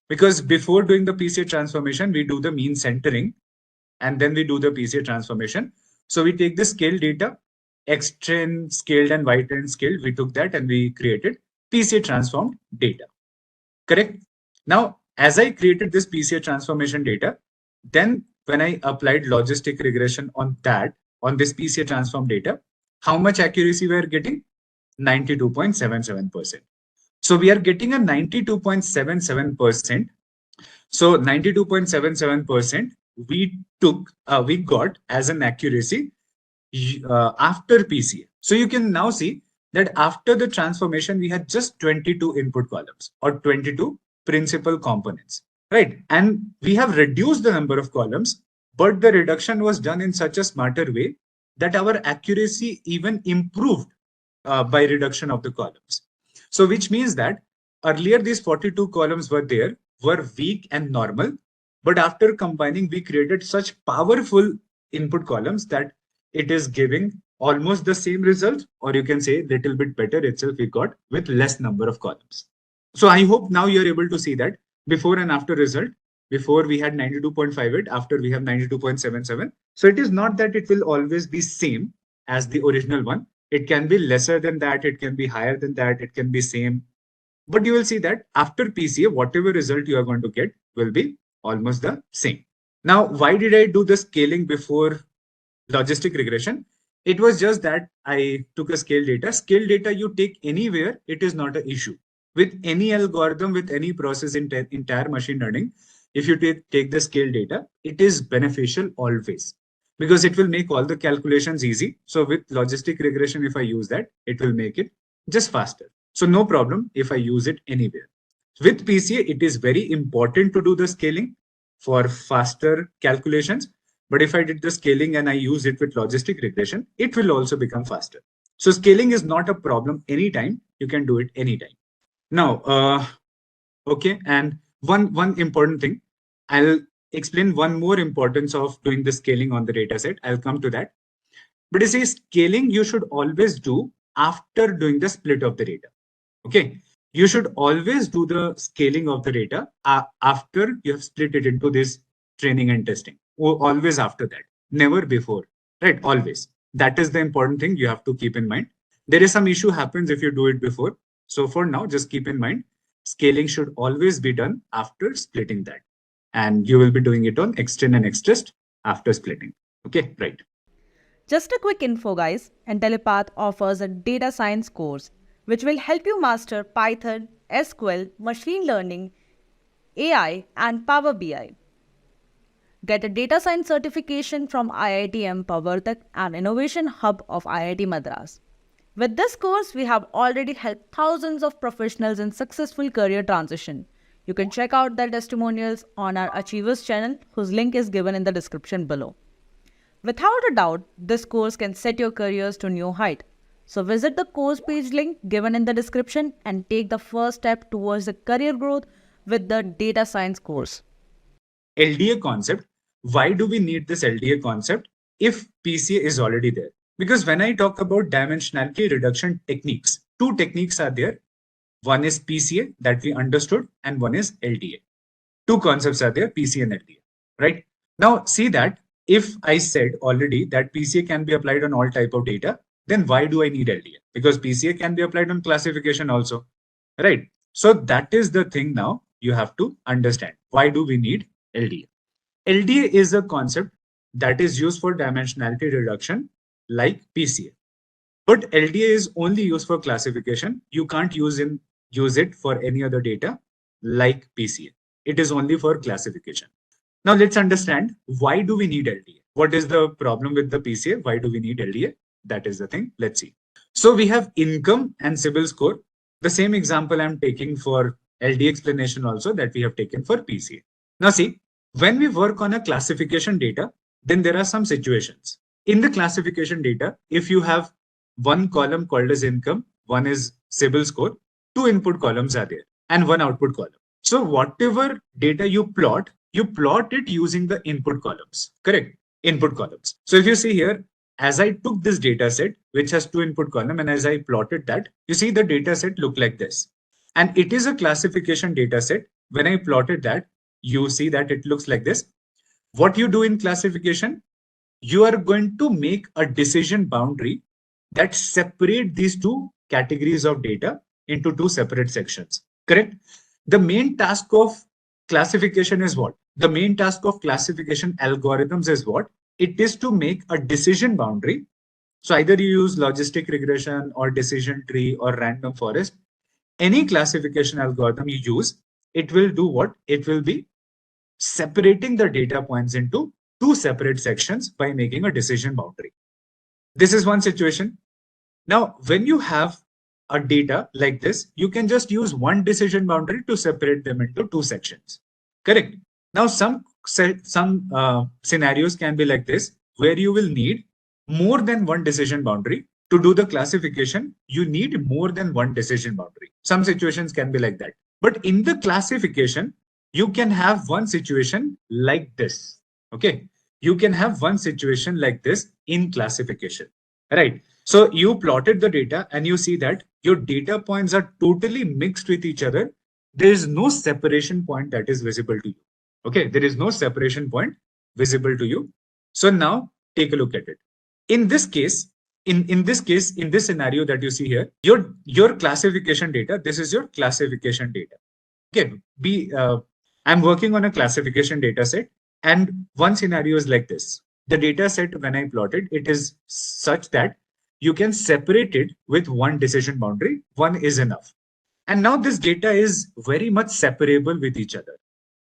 Because before doing the PCA transformation, we do the mean centering and then we do the PCA transformation. So we take the scale data, X-train scaled and Y-train scaled. We took that and we created PCA transformed data. Correct? Now, as I created this PCA transformation data, then when I applied logistic regression on that, on this PCA transform data, how much accuracy we are getting? 92.77%. So we are getting a 92.77%. So 92.77% we got as an accuracy after PCA. So you can now see that after the transformation, we had just 22 input columns or 22 principal components, right? And we have reduced the number of columns, but the reduction was done in such a smarter way that our accuracy even improved by reduction of the columns. So which means that earlier these 42 columns were weak and normal, but after combining, we created such powerful input columns that it is giving almost the same result, or you can say little bit better itself we got with less number of columns. So I hope now you're able to see that before and after result. Before we had 92.58, after we have 92.77. So it is not that it will always be same as the original one. It can be lesser than that. It can be higher than that. It can be same. But you will see that after PCA, whatever result you are going to get will be almost the same. Now, why did I do the scaling before logistic regression? It was just that I took a scale data. Scale data you take anywhere, it is not an issue. With any algorithm, with any process in entire machine learning, if you take the scale data, it is beneficial always because it will make all the calculations easy. So with logistic regression, if I use that, it will make it just faster. So no problem if I use it anywhere. With PCA, it is very important to do the scaling for faster calculations. But if I did the scaling and I use it with logistic regression, it will also become faster. So scaling is not a problem anytime. You can do it anytime. Now, okay. And one important thing, I'll explain one more importance of doing the scaling on the data set. I'll come to that. But you see, scaling you should always do after doing the split of the data. Okay. You should always do the scaling of the data after you have split it into this training and testing. Always after that, never before, right? Always. That is the important thing you have to keep in mind. There is some issue happens if you do it before. So for now, just keep in mind, scaling should always be done after splitting that. And you will be doing it on Xtrain and Xtest after splitting. Okay, right. Just a quick info, guys. Intellipaat offers a data science course which will help you master Python, SQL, machine learning, AI, and Power BI. Get a data science certification from IIT Empowertak, an innovation hub of IIT Madras. With this course, we have already helped thousands of professionals in successful career transition. You can check out their testimonials on our Achievers channel, whose link is given in the description below. Without a doubt, this course can set your careers to new height. So visit the course page link given in the description and take the first step towards the career growth with the data science course. LDA concept. Why do we need this LDA concept if PCA is already there? Because when I talk about dimensionality reduction techniques, two techniques are there. One is PCA that we understood, and one is LDA. Two concepts are there, PCA and LDA, right? Now see that if I said already that PCA can be applied on all type of data, then why do I need LDA? Because PCA can be applied on classification also, right? So that is the thing now you have to understand. Why do we need LDA? LDA is a concept that is used for dimensionality reduction like PCA. But LDA is only used for classification. You can't use it for any other data like PCA. It is only for classification. Now let's understand, why do we need LDA? What is the problem with the PCA? Why do we need LDA? That is the thing. Let's see. So we have income and CIBIL score. The same example I'm taking for LDA explanation also that we have taken for PCA. Now see, when we work on a classification data, then there are some situations. In the classification data, if you have one column called as income, one is CIBIL score, two input columns are there, and one output column. So whatever data you plot it using the input columns, correct? Input columns. So if you see here, as I took this data set, which has two input column, and as I plotted that, you see the data set look like this. And it is a classification data set. When I plotted that, you see that it looks like this. What you do in classification, you are going to make a decision boundary that separate these two categories of data into two separate sections, correct? The main task of classification is what? The main task of classification algorithms is what? It is to make a decision boundary. So either you use logistic regression or decision tree or random forest. Any classification algorithm you use, it will do what? It will be separating the data points into two separate sections by making a decision boundary. This is one situation. Now, when you have a data like this, you can just use one decision boundary to separate them into two sections, correct? Now, some scenarios can be like this, where you will need more than one decision boundary. To do the classification, you need more than one decision boundary. Some situations can be like that. But in the classification, you can have one situation like this, okay? You can have one situation like this in classification, right? So you plotted the data and you see that your data points are totally mixed with each other. There is no separation point that is visible to you. Okay, there is no separation point visible to you. So now take a look at it. In this case, in this scenario that you see here, your classification data, this is your classification data. Okay, I'm working on a classification data set, and one scenario is like this. The data set, when I plotted, it is such that you can separate it with one decision boundary. One is enough. And now this data is very much separable with each other.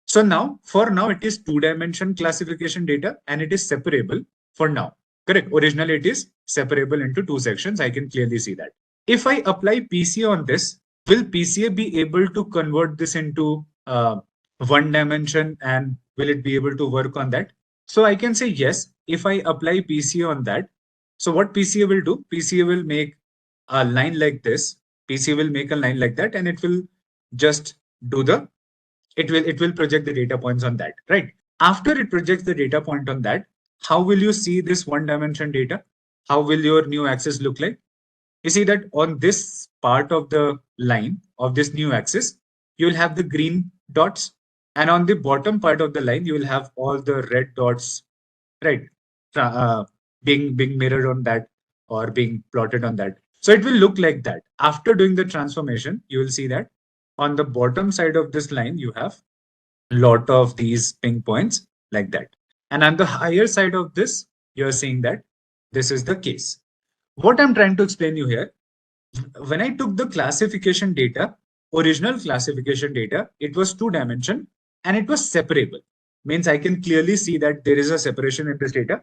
So now, for now, it is two-dimension classification data and it is separable for now. Correct. Originally, it is separable into two sections. I can clearly see that. If I apply PCA on this, will PCA be able to convert this into one dimension, and will it be able to work on that? So I can say yes, if I apply PCA on that. So what PCA will do, PCA will make a line like this. PCA will make a line like that, and it will just do it will project the data points on that, right? After it projects the data point on that, how will you see this one dimension data? How will your new axis look like? You see that on this part of the line of this new axis, you will have the green dots, and on the bottom part of the line, you will have all the red dots, right? Being mirrored on that or being plotted on that. So it will look like that. After doing the transformation, you will see that on the bottom side of this line, you have a lot of these pink points like that. And on the higher side of this, you're seeing that this is the case. What I'm trying to explain you here, when I took the classification data, original classification data, it was two-dimension and it was separable. Means I can clearly see that there is a separation in this data.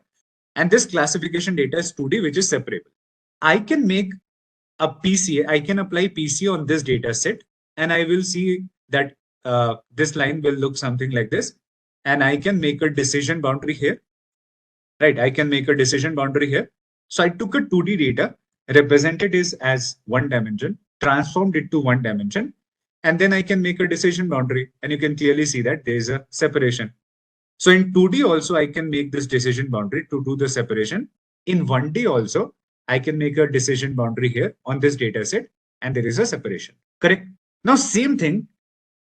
And this classification data is 2D, which is separable. I can make a PCA, I can apply PCA on this data set, and I will see that this line will look something like this. And I can make a decision boundary here, right? I can make a decision boundary here. So I took a 2D data, represented it as one dimension, transformed it to one dimension, and then I can make a decision boundary, and you can clearly see that there is a separation. So in 2D also, I can make this decision boundary to do the separation. In 1D also, I can make a decision boundary here on this data set, and there is a separation, correct? Now, same thing,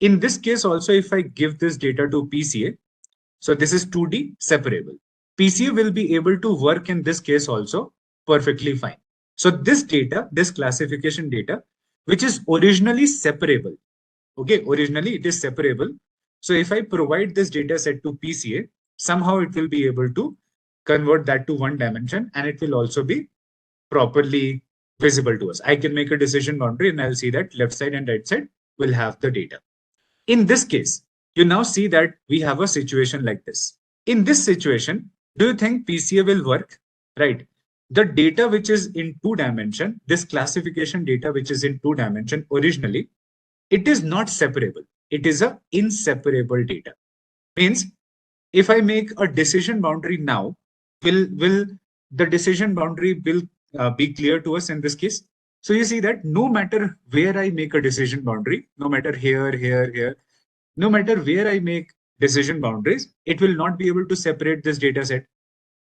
in this case also, if I give this data to PCA, so this is 2D separable. PCA will be able to work in this case also perfectly fine. So this data, this classification data, which is originally separable, okay, originally it is separable. So if I provide this data set to PCA, somehow it will be able to convert that to one dimension, and it will also be properly visible to us. I can make a decision boundary and I'll see that left side and right side will have the data. In this case, you now see that we have a situation like this. In this situation, do you think PCA will work? Right. The data which is in 2D, this classification data which is in 2D originally, it is not separable. It is a inseparable data. Means if I make a decision boundary now, will the decision boundary will be clear to us in this case? So you see that no matter where I make a decision boundary, no matter here, no matter where I make decision boundaries, it will not be able to separate this data set,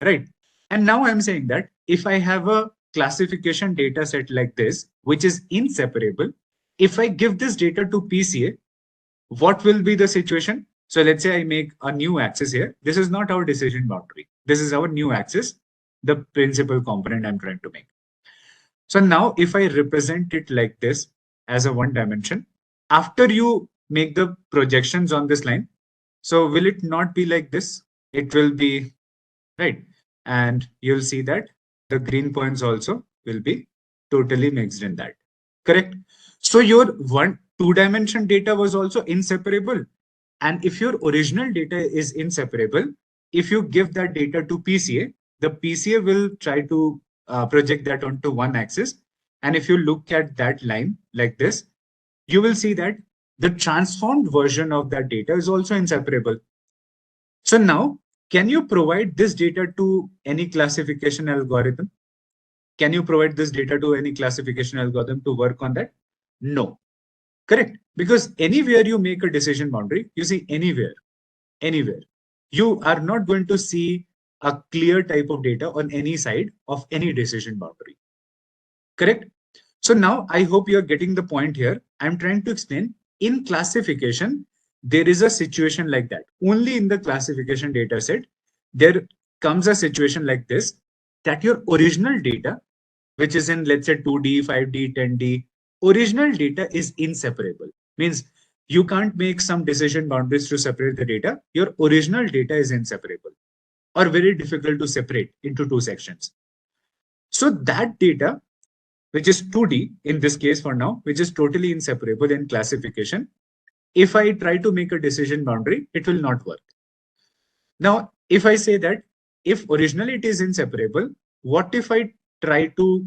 right? And now I'm saying that if I have a classification data set like this, which is inseparable, if I give this data to PCA, what will be the situation? So let's say I make a new axis here. This is not our decision boundary. This is our new axis, the principal component I'm trying to make. So now if I represent it like this as a one dimension, after you make the projections on this line, so will it not be like this? It will be, right? And you'll see that the green points also will be totally mixed in that, correct? So your 2D data was also inseparable. And if your original data is inseparable, if you give that data to PCA, the PCA will try to project that onto one axis. And if you look at that line like this, you will see that the transformed version of that data is also inseparable. So now, can you provide this data to any classification algorithm? Can you provide this data to any classification algorithm to work on that? No, correct. Because anywhere you make a decision boundary, you see anywhere, you are not going to see a clear type of data on any side of any decision boundary, correct? So now I hope you're getting the point here. I'm trying to explain in classification, there is a situation like that. Only in the classification data set, there comes a situation like this, that your original data, which is in, let's say 2D, 5D, 10D, original data is inseparable. Means you can't make some decision boundaries to separate the data. Your original data is inseparable or very difficult to separate into two sections. So that data, which is 2D in this case for now, which is totally inseparable in classification, if I try to make a decision boundary, it will not work. Now, if I say that if originally it is inseparable, what if I try to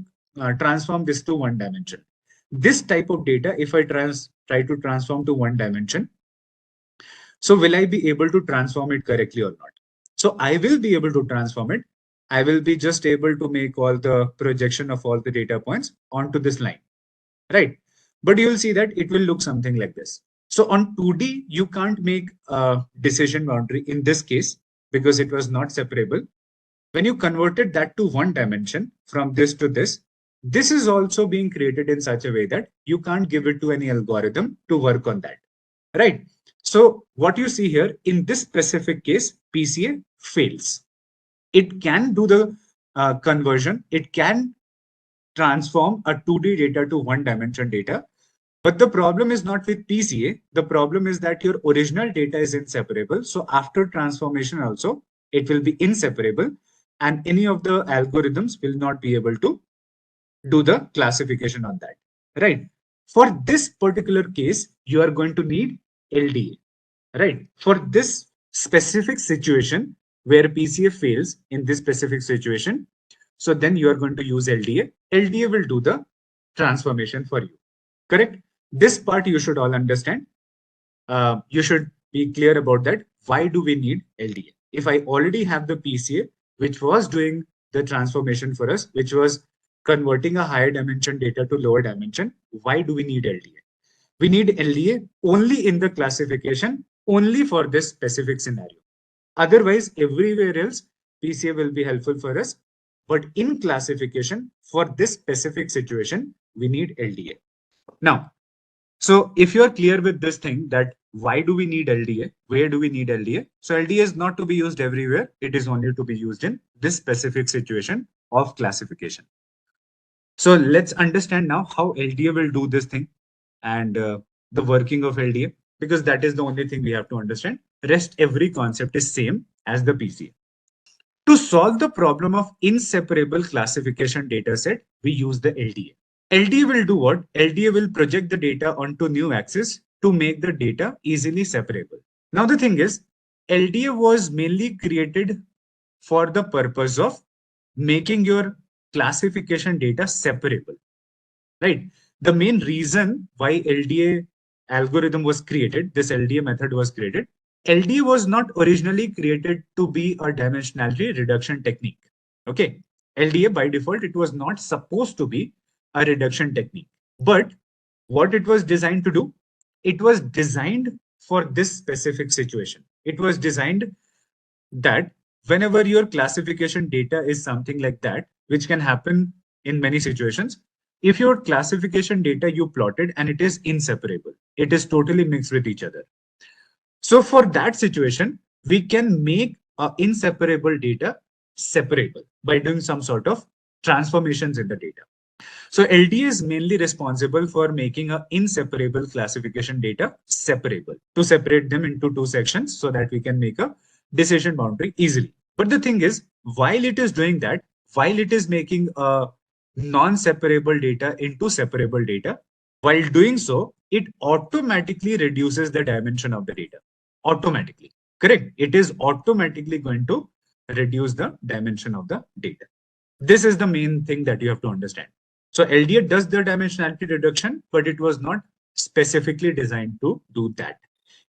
transform this to one dimension? This type of data, if I try to transform to one dimension, so will I be able to transform it correctly or not? So I will be able to transform it. I will be just able to make all the projection of all the data points onto this line, right? But you will see that it will look something like this. So on 2D, you can't make a decision boundary in this case because it was not separable. When you converted that to one dimension from this to this is also being created in such a way that you can't give it to any algorithm to work on that, right? So what you see here in this specific case, PCA fails. It can do the conversion. It can transform a 2D data to one dimension data. But the problem is not with PCA. The problem is that your original data is inseparable. So after transformation also, it will be inseparable. And any of the algorithms will not be able to do the classification on that, right? For this particular case, you are going to need LDA, right? For this specific situation where PCA fails in this specific situation, so then you are going to use LDA. LDA will do the transformation for you, correct? This part you should all understand. You should be clear about that. Why do we need LDA? If I already have the PCA, which was doing the transformation for us, which was converting a higher dimension data to lower dimension, why do we need LDA? We need LDA only in the classification, only for this specific scenario. Otherwise, everywhere else, PCA will be helpful for us. But in classification, for this specific situation, we need LDA. Now, so if you're clear with this thing that why do we need LDA, where do we need LDA? So LDA is not to be used everywhere. It is only to be used in this specific situation of classification. So let's understand now how LDA will do this thing and the working of LDA, because that is the only thing we have to understand. Rest every concept is same as the PCA. To solve the problem of inseparable classification dataset, we use the LDA. LDA will do what? LDA will project the data onto new axis to make the data easily separable. Now the thing is, LDA was mainly created for the purpose of making your classification data separable, right? The main reason why LDA algorithm was created, this LDA method was created, LDA was not originally created to be a dimensionality reduction technique. Okay, LDA by default, it was not supposed to be a reduction technique. But what it was designed to do, it was designed for this specific situation. It was designed that whenever your classification data is something like that, which can happen in many situations, if your classification data you plotted and it is inseparable, it is totally mixed with each other. So for that situation, we can make inseparable data separable by doing some sort of transformations in the data. So LDA is mainly responsible for making a inseparable classification data separable, to separate them into two sections so that we can make a decision boundary easily. But the thing is, while it is doing that, while it is making a non-separable data into separable data, while doing so, it automatically reduces the dimension of the data. Automatically, correct? It is automatically going to reduce the dimension of the data. This is the main thing that you have to understand. So LDA does the dimensionality reduction, but it was not specifically designed to do that.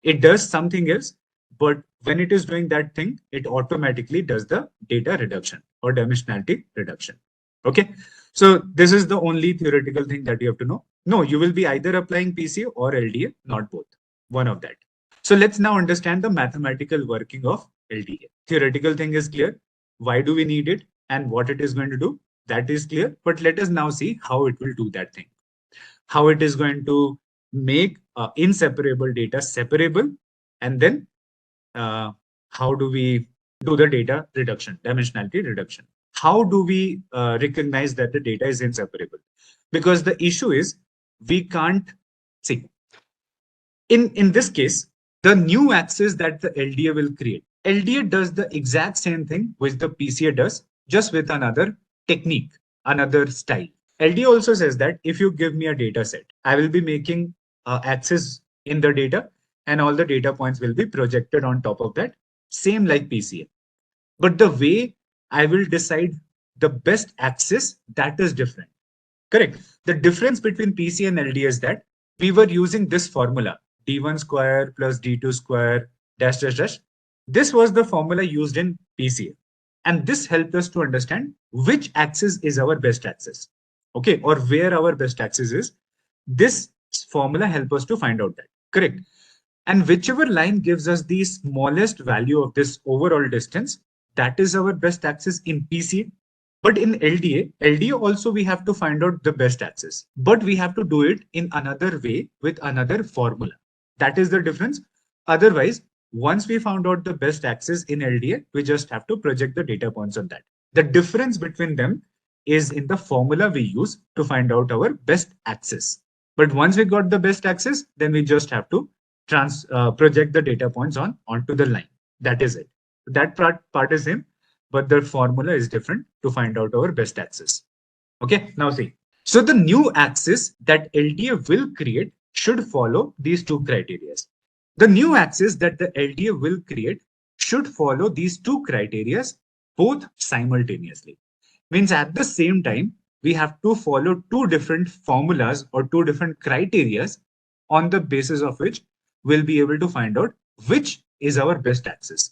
It does something else, but when it is doing that thing, it automatically does the data reduction or dimensionality reduction. Okay, so this is the only theoretical thing that you have to know. No, you will be either applying PCA or LDA, not both, one of that. So let's now understand the mathematical working of LDA. Theoretical thing is clear. Why do we need it and what it is going to do? That is clear. But let us now see how it will do that thing. How it is going to make inseparable data separable, and then how do we do the data reduction, dimensionality reduction? How do we recognize that the data is inseparable? Because the issue is we can't see. In this case, the new axis that the LDA will create, LDA does the exact same thing which the PCA does, just with another technique, another style. LDA also says that if you give me a data set, I will be making axis in the data and all the data points will be projected on top of that, same like PCA. But the way I will decide the best axis, that is different. Correct. The difference between PCA and LDA is that we were using this formula, D1 square plus D2 square dash dash dash. This was the formula used in PCA. And this helped us to understand which axis is our best axis. Okay, or where our best axis is. This formula helps us to find out that. Correct. And whichever line gives us the smallest value of this overall distance, that is our best axis in PCA. But in LDA also we have to find out the best axis, but we have to do it in another way with another formula. That is the difference. Otherwise, once we found out the best axis in LDA, we just have to project the data points on that. The difference between them is in the formula we use to find out our best axis. But once we got the best axis, then we just have to project the data points onto the line. That is it. That part is same, but the formula is different to find out our best axis. Okay, now see. So the new axis that LDA will create should follow these two criteria. The new axis that the LDA will create should follow these two criteria both simultaneously. Means at the same time, we have to follow two different formulas or two different criteria on the basis of which we'll be able to find out which is our best axis.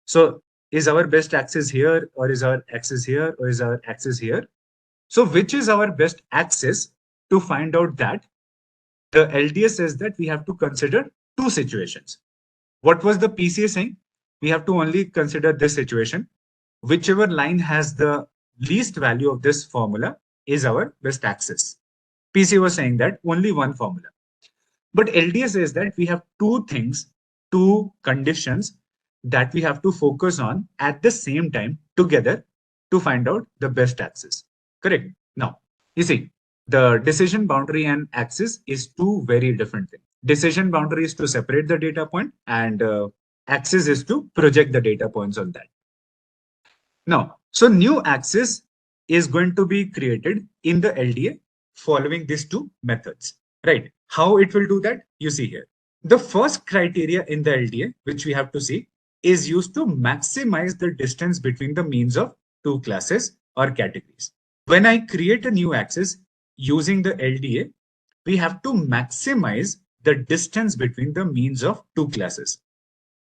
So is our best axis here, or is our axis here, or is our axis here? So which is our best axis? To find out that, The LDA says that we have to consider two situations. What was the PCA saying? We have to only consider this situation. Whichever line has the least value of this formula is our best axis. PCA was saying that only one formula. But LDA says that we have two things, two conditions that we have to focus on at the same time together to find out the best axis. Correct? Now, you see, the decision boundary and axis is two very different things. Decision boundary is to separate the data point, and axis is to project the data points on that. Now, so new axis is going to be created in the LDA following these two methods, right? How it will do that? You see here. The first criteria in the LDA, which we have to see, is used to maximize the distance between the means of two classes or categories. When I create a new axis using the LDA, we have to maximize the distance between the means of two classes.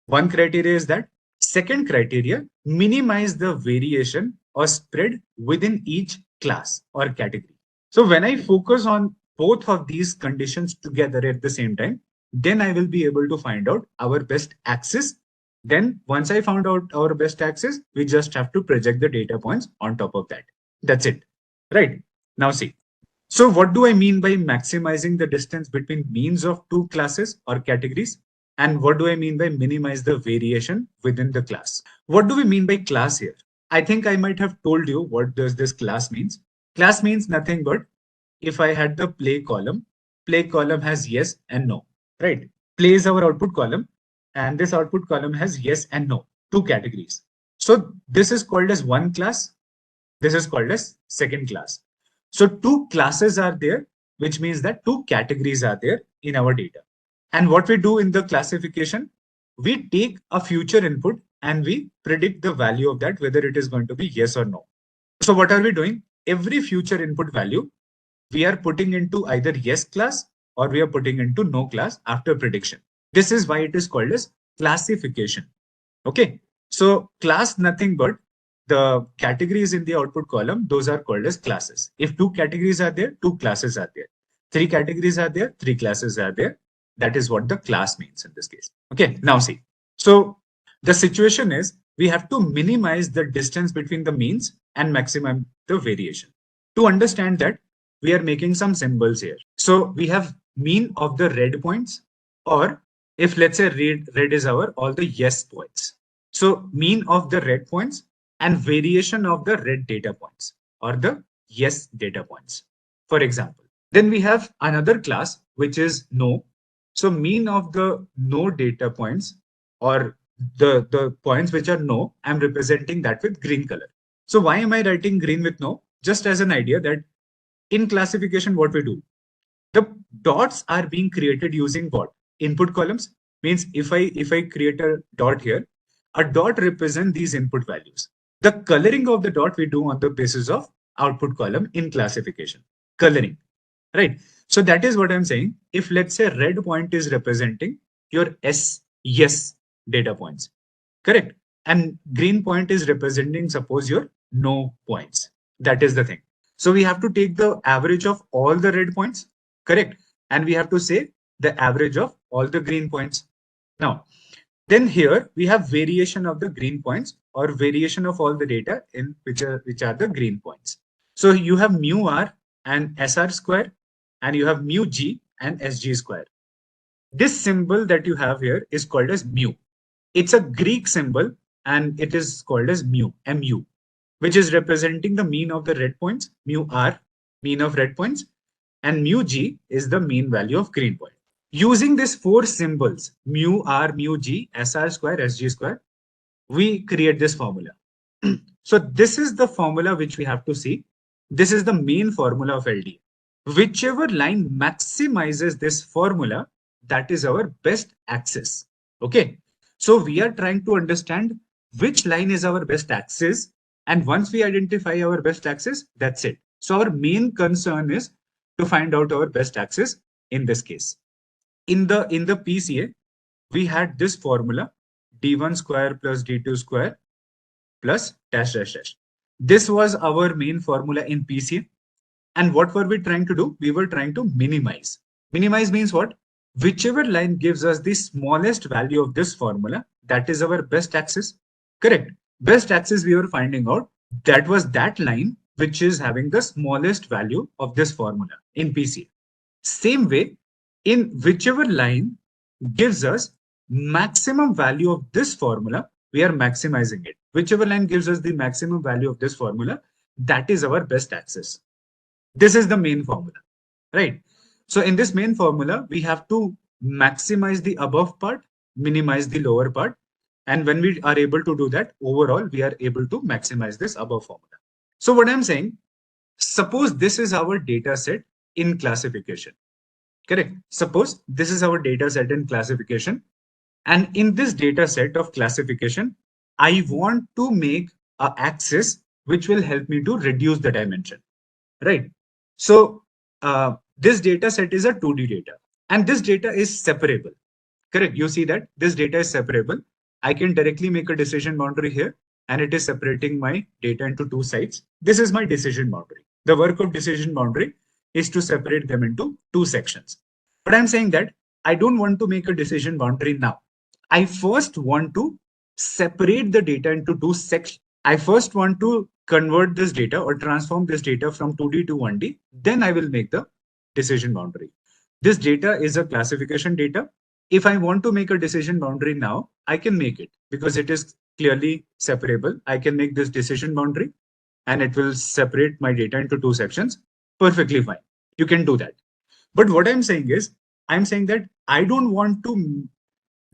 One criteria is that. Second criteria, minimize the variation or spread within each class or category. So when I focus on both of these conditions together at the same time, then I will be able to find out our best axis. Then once I found out our best axis, we just have to project the data points on top of that. That's it, right? Now see. So what do I mean by maximizing the distance between means of two classes or categories? And what do I mean by minimize the variation within the class? What do we mean by class here? I think I might have told you what does this class means. Class means nothing but if I had the play column has yes and no, right? Play is our output column, and this output column has yes and no, two categories. So this is called as one class. This is called as second class. So two classes are there, which means that two categories are there in our data. And what we do in the classification, we take a future input and we predict the value of that, whether it is going to be yes or no. So what are we doing? Every future input value, we are putting into either yes class or we are putting into no class after prediction. This is why it is called as classification. Okay. So class nothing but the categories in the output column, those are called as classes. If two categories are there, two classes are there. Three categories are there, three classes are there. That is what the class means in this case. Okay, now see. So the situation is we have to minimize the distance between the means and maximum the variation. To understand that, we are making some symbols here. So we have mean of the red points, or if let's say red is our all the yes points. So mean of the red points and variation of the red data points or the yes data points, for example. Then we have another class which is no. So mean of the no data points or the points which are no, I'm representing that with green color. So why am I writing green with no? Just as an idea that in classification, what we do, the dots are being created using what? Input columns. Means if I create a dot here, a dot represents these input values. The coloring of the dot we do on the basis of output column in classification. Coloring, right? So that is what I'm saying. If let's say red point is representing your yes data points, correct? And green point is representing suppose your no points. That is the thing. So we have to take the average of all the red points, correct? And we have to say the average of all the green points. Now, then here we have variation of the green points or variation of all the data in which are the green points. So you have mu r and SR square, and you have mu g and SG square. This symbol that you have here is called as mu. It's a Greek symbol and it is called as mu, mu, which is representing the mean of the red points, mu r, mean of red points, and mu g is the mean value of green point. Using these four symbols, mu r, mu g, SR square, SG square, we create this formula. So this is the formula which we have to see. This is the main formula of LDA. Whichever line maximizes this formula, that is our best axis. Okay. So we are trying to understand which line is our best axis. And once we identify our best axis, that's it. So our main concern is to find out our best axis in this case. In the PCA, we had this formula d1 square plus d2 square plus dash dash dash. This was our main formula in PCA. And what were we trying to do? We were trying to minimize. Minimize means what? Whichever line gives us the smallest value of this formula, that is our best axis. Correct. Best axis we were finding out, that was that line which is having the smallest value of this formula in PCA. Same way, in whichever line gives us maximum value of this formula, we are maximizing it. Whichever line gives us the maximum value of this formula, that is our best axis. This is the main formula, right? So in this main formula, we have to maximize the above part, minimize the lower part. And when we are able to do that, overall, we are able to maximize this above formula. So what I'm saying, suppose this is our data set in classification. Correct. Suppose this is our data set in classification. And in this data set of classification, I want to make an axis which will help me to reduce the dimension. Right. So this data set is a 2D data, and this data is separable. Correct. You see that this data is separable. I can directly make a decision boundary here, and it is separating my data into two sides. This is my decision boundary. The work of decision boundary is to separate them into two sections. But I'm saying that I don't want to make a decision boundary now. I first want to separate the data into two sections. I first want to convert this data or transform this data from 2D to 1D. Then I will make the decision boundary. This data is a classification data. If I want to make a decision boundary now, I can make it because it is clearly separable. I can make this decision boundary and it will separate my data into two sections. Perfectly fine. You can do that. But what I'm saying is, I'm saying that I don't want to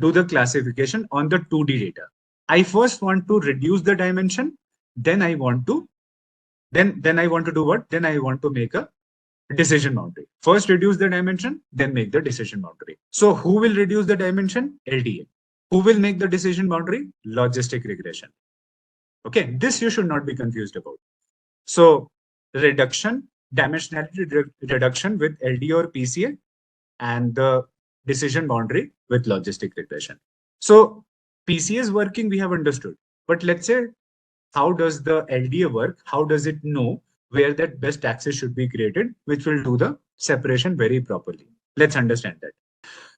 do the classification on the 2D data. I first want to reduce the dimension. Then I want to, then I want to do what? Then I want to make a decision boundary. First reduce the dimension, then make the decision boundary. So who will reduce the dimension? LDA. Who will make the decision boundary? Logistic regression. Okay, this you should not be confused about. So reduction, dimensionality reduction with LDA or PCA, and the decision boundary with logistic regression. So PCA is working, we have understood. But let's say, how does the LDA work? How does it know where that best axis should be created, which will do the separation very properly? Let's understand that.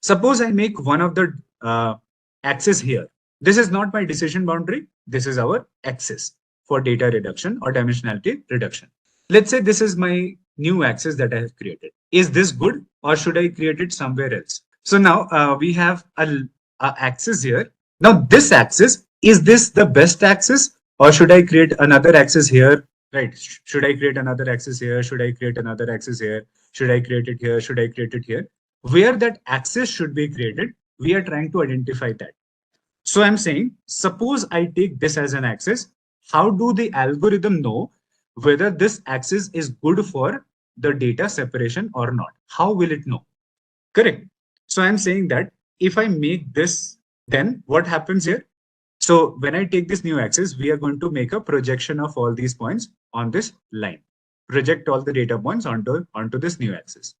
Suppose I make one of the axis here. This is not my decision boundary. This is our axis for data reduction or dimensionality reduction. Let's say this is my new axis that I have created. Is this good or should I create it somewhere else? So now we have a axis here. Now this axis, is this the best axis or should I create another axis here? Right? Should I create another axis here? Should I create another axis here? Should I create it here? Should I create it here? Where that axis should be created, we are trying to identify that. So I'm saying, suppose I take this as an axis. How do the algorithm know whether this axis is good for the data separation or not? How will it know? Correct. So I'm saying that if I make this, then what happens here? So when I take this new axis, we are going to make a projection of all these points on this line. Project all the data points onto this new axis.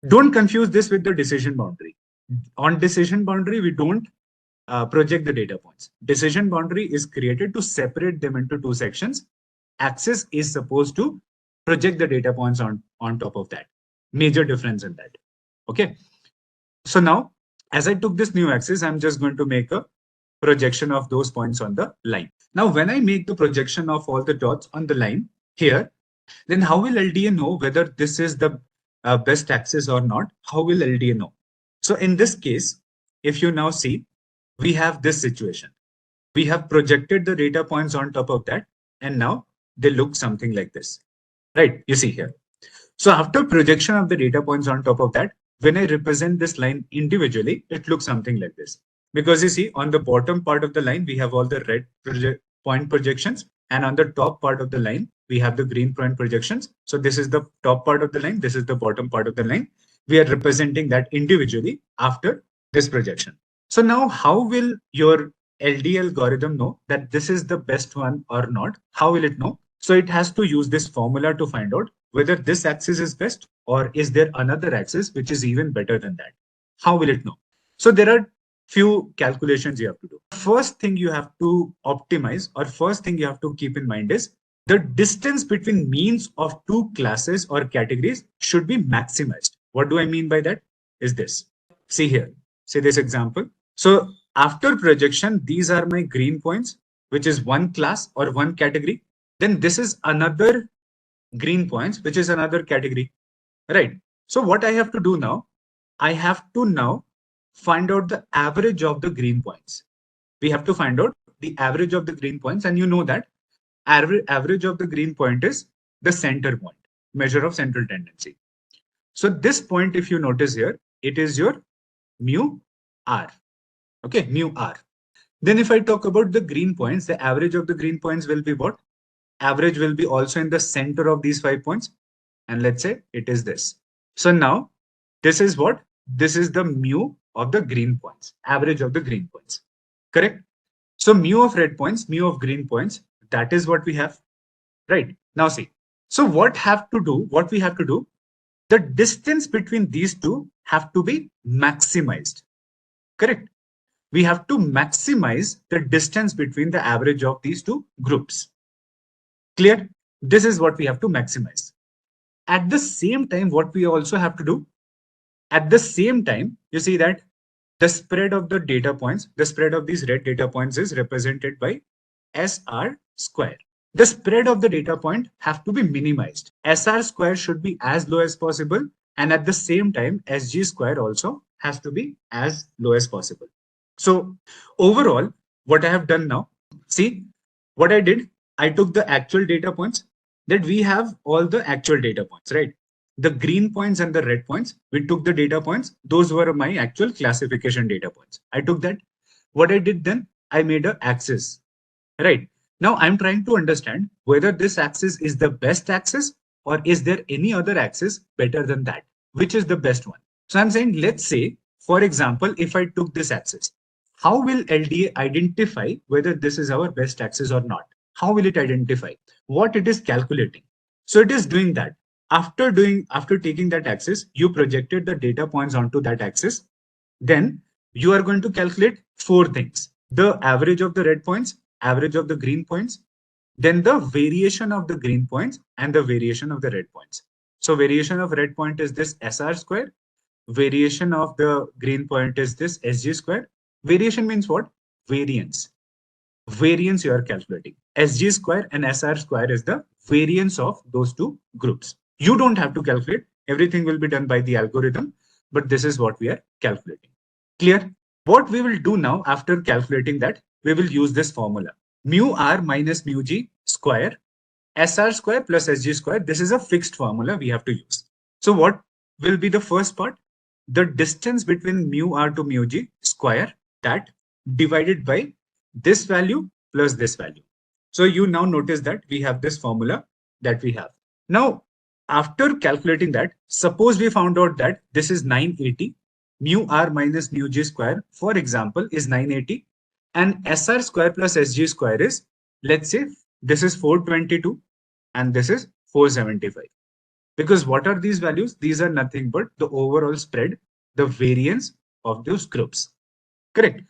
Don't confuse this with the decision boundary. On decision boundary, we don't project the data points. Decision boundary is created to separate them into two sections. Axis is supposed to project the data points on top of that. Major difference in that. Okay. So now, as I took this new axis, I'm just going to make a projection of those points on the line. Now, when I make the projection of all the dots on the line here, then how will LDA know whether this is the best axis or not? How will LDA know? So in this case, if you now see, we have this situation. We have projected the data points on top of that, and now they look something like this, right? You see here. So after projection of the data points on top of that, when I represent this line individually, it looks something like this. Because you see, on the bottom part of the line, we have all the red point projections, and on the top part of the line, we have the green point projections. So this is the top part of the line. This is the bottom part of the line. We are representing that individually after this projection. So now how will your LD algorithm know that this is the best one or not? How will it know? So it has to use this formula to find out whether this axis is best or is there another axis which is even better than that. How will it know? So there are few calculations you have to do. First thing you have to optimize, or first thing you have to keep in mind, is the distance between means of two classes or categories should be maximized. What do I mean by that? Is this. See here. See this example. So after projection, these are my green points, which is one class or one category. Then this is another green points, which is another category, right? So what I have to do now, I have to now find out the average of the green points. We have to find out the average of the green points, and you know that average of the green point is the center point, measure of central tendency. So this point, if you notice here, it is your mu r. Okay, mu r. Then if I talk about the green points, the average of the green points will be what? Average will be also in the center of these 5 points. And let's say it is this. So now this is what? This is the mu of the green points, average of the green points. Correct? So mu of red points, mu of green points, that is what we have. Right? Now see. So what we have to do, the distance between these two have to be maximized. Correct? We have to maximize the distance between the average of these two groups. Clear? This is what we have to maximize. At the same time, what we also have to do, at the same time, you see that the spread of the data points, the spread of these red data points is represented by SR square. The spread of the data point have to be minimized. SR square should be as low as possible, and at the same time, SG square also has to be as low as possible. So overall, what I have done now, see what I did, I took the actual data points that we have, all the actual data points, right? The green points and the red points, we took the data points. Those were my actual classification data points. I took that. What I did then, I made an axis, right? Now I'm trying to understand whether this axis is the best axis or is there any other axis better than that? Which is the best one? So I'm saying, let's say, for example, if I took this axis, how will LDA identify whether this is our best axis or not? How will it identify what it is calculating? So it is doing that. After taking that axis, you projected the data points onto that axis. Then you are going to calculate 4 things: the average of the red points, average of the green points, then the variation of the green points and the variation of the red points. So variation of red point is this SR square. Variation of the green point is this SG square. Variation means what? Variance. Variance you are calculating. SG square and SR square is the variance of those two groups. You don't have to calculate. Everything will be done by the algorithm, but this is what we are calculating. Clear? What we will do now after calculating that, we will use this formula. Mu r minus mu g square, SR square plus SG square. This is a fixed formula we have to use. So what will be the first part? The distance between mu r to mu g square, that divided by this value plus this value. So you now notice that we have this formula that we have. Now, after calculating that, suppose we found out that this is 980, mu r minus mu g square, for example, is 980, and SR square plus SG square is, let's say, this is 422 and this is 475. Because what are these values? These are nothing but the overall spread, the variance of those groups. Correct?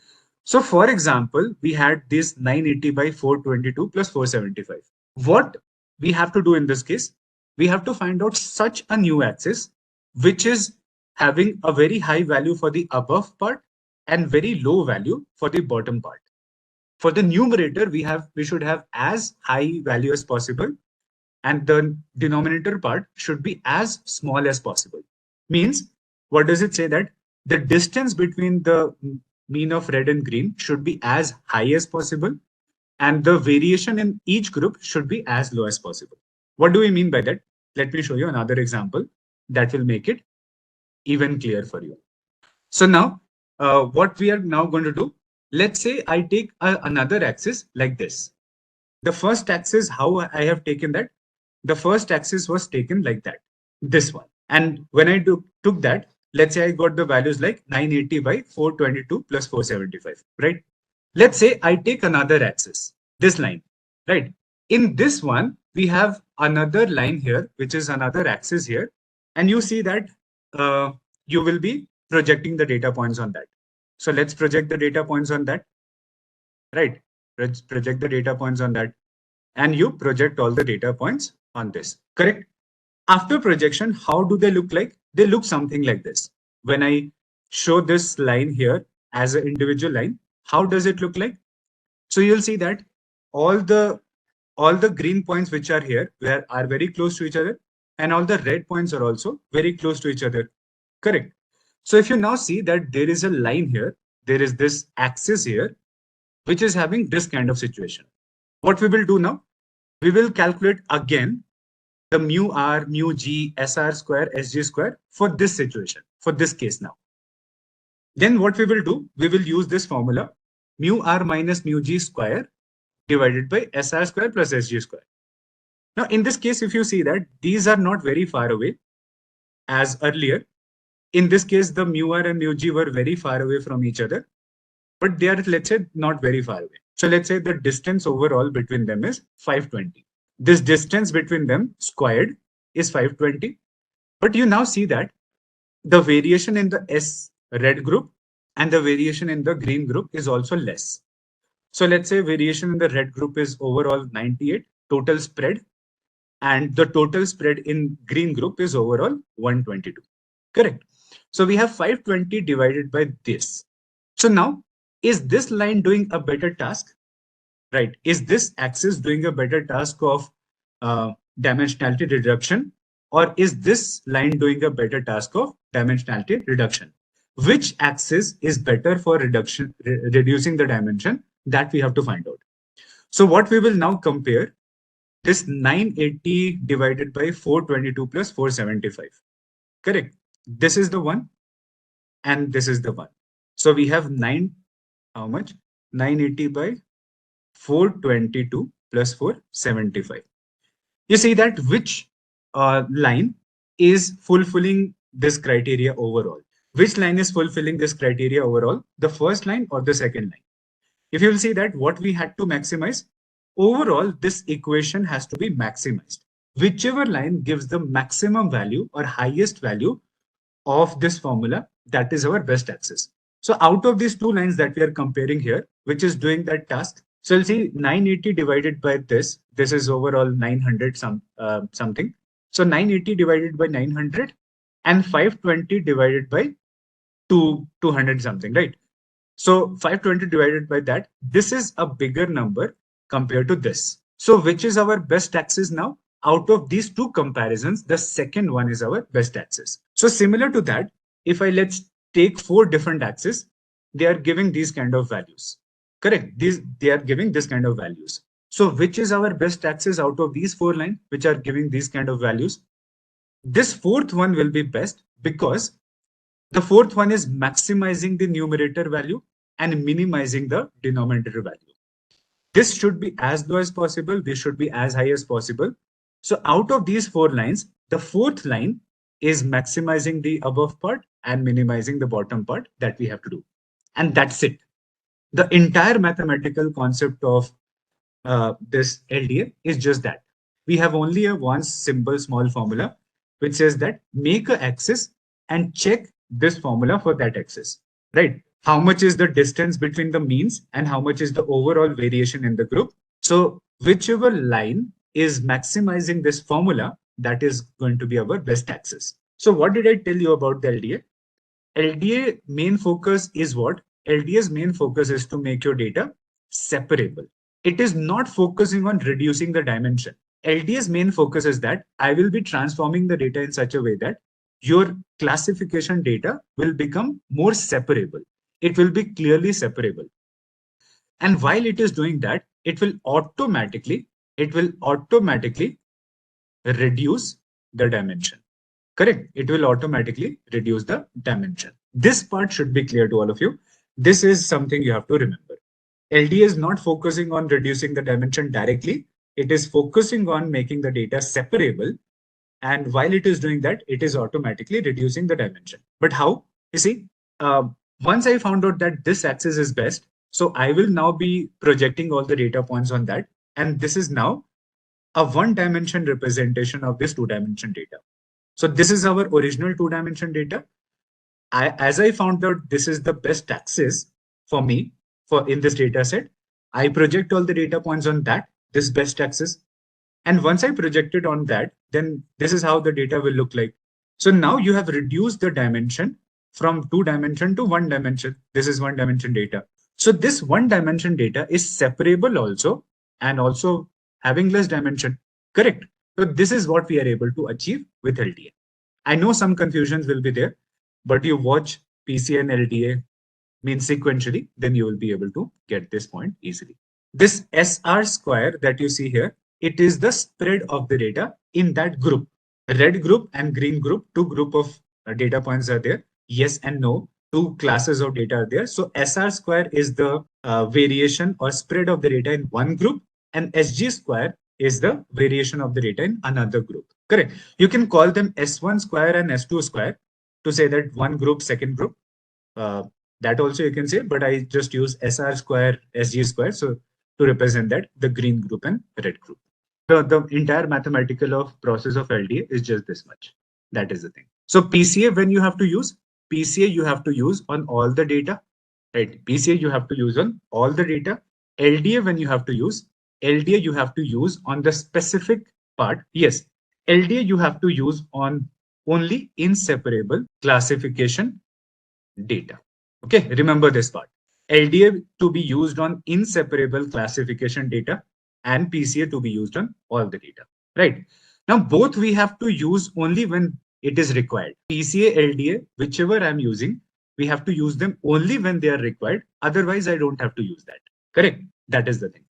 So for example, we had this 980 by 422 plus 475. What we have to do in this case, we have to find out such a new axis which is having a very high value for the above part and very low value for the bottom part. For the numerator, we should have as high value as possible, and the denominator part should be as small as possible. Means, what does it say? That the distance between the mean of red and green should be as high as possible, and the variation in each group should be as low as possible. What do we mean by that? Let me show you another example that will make it even clear for you. So now, what we are now going to do, let's say I take another axis like this. The first axis, how I have taken that? The first axis was taken like that, this one. And when I took that, let's say I got the values like 980 by 422 plus 475, right? Let's say I take another axis, this line, right? In this one, we have another line here, which is another axis here. And you see that you will be projecting the data points on that. So let's project the data points on that, right? Let's project the data points on that. And you project all the data points on this, correct? After projection, how do they look like? they look something like this. When I show this line here as an individual line, how does it look like? So you'll see that all the green points which are here are very close to each other, and all the red points are also very close to each other. Correct. So if you now see that there is a line here, there is this axis here, which is having this kind of situation. What we will do now, we will calculate again the mu r, mu g, sr square, sg square for this situation, for this case now. Then what we will do, we will use this formula, mu r minus mu g square divided by sr square plus sg square. Now, in this case, if you see that these are not very far away as earlier, in this case, the mu r and mu g were very far away from each other, but they are, let's say, not very far away. So let's say the distance overall between them is 520. This distance between them squared is 520. But you now see that the variation in the S red group and the variation in the green group is also less. So let's say variation in the red group is overall 98 total spread, and the total spread in green group is overall 122. Correct. So we have 520 divided by this. So now, is this line doing a better task? Right. Is this axis doing a better task of dimensionality reduction, or is this line doing a better task of dimensionality reduction? Which axis is better for reducing the dimension? That we have to find out. So what we will now compare, this 980 divided by 422 plus 475. Correct. This is the one, and this is the one. So we have how much? 980 by 422 plus 475. You see that which line is fulfilling this criteria overall? Which line is fulfilling this criteria overall? The first line or the second line? If you will see that what we had to maximize, overall this equation has to be maximized. Whichever line gives the maximum value or highest value of this formula, that is our best axis. So out of these two lines that we are comparing here, which is doing that task, so you'll see 980 divided by this is overall 900 something. So 980 divided by 900 and 520 divided by 200 something, right? So 520 divided by that, this is a bigger number compared to this. So which is our best axis now? Out of these two comparisons, the second one is our best axis. So similar to that, if let's take 4 different axes, they are giving these kind of values. Correct. They are giving this kind of values. So which is our best axis out of these 4 lines which are giving these kind of values? This fourth one will be best because the fourth one is maximizing the numerator value and minimizing the denominator value. This should be as low as possible. This should be as high as possible. So out of these 4 lines, the fourth line is maximizing the above part and minimizing the bottom part that we have to do. And that's it. The entire mathematical concept of this LDA is just that. We have only a one simple small formula which says that make an axis and check this formula for that axis, right? How much is the distance between the means and how much is the overall variation in the group? So whichever line is maximizing this formula, that is going to be our best axis. So what did I tell you about the LDA? LDA main focus is what? LDA's main focus is to make your data separable. It is not focusing on reducing the dimension. LDA's main focus is that I will be transforming the data in such a way that your classification data will become more separable. It will be clearly separable. And while it is doing that, it will automatically reduce the dimension. Correct? It will automatically reduce the dimension. This part should be clear to all of you. This is something you have to remember. LDA is not focusing on reducing the dimension directly. It is focusing on making the data separable. And while it is doing that, it is automatically reducing the dimension. But how? You see, once I found out that this axis is best, so I will now be projecting all the data points on that. And this is now a one-dimension representation of this two-dimension data. So this is our original two-dimension data. As I found out this is the best axis for me in this data set, I project all the data points on this best axis. And once I project it on that, then this is how the data will look like. So now you have reduced the dimension from 2 dimension to 1 dimension. This is 1 dimension data. So this 1 dimension data is separable also, and also having less dimension. Correct. So this is what we are able to achieve with LDA. I know some confusions will be there, but you watch PCA and LDA means sequentially, then you will be able to get this point easily. This SR square that you see here, it is the spread of the data in that group. Red group and green group, two group of data points are there. Yes and no, two classes of data are there. So SR square is the variation or spread of the data in one group, and SG square is the variation of the data in another group. Correct. You can call them S1 square and S2 square to say that one group, second group. That also you can say, but I just use SR square, SG square. So to represent that, the green group and red group. The entire mathematical of process of LDA is just this much. That is the thing. So PCA, when you have to use, PCA you have to use on all the data, right? PCA you have to use on all the data. LDA when you have to use, LDA you have to use on the specific part. Yes, LDA you have to use on only inseparable classification data. Okay, remember this part. LDA to be used on inseparable classification data and PCA to be used on all the data, right? Now, both we have to use only when it is required. PCA, LDA, whichever I'm using, we have to use them only when they are required. Otherwise, I don't have to use that. Correct? That is the thing.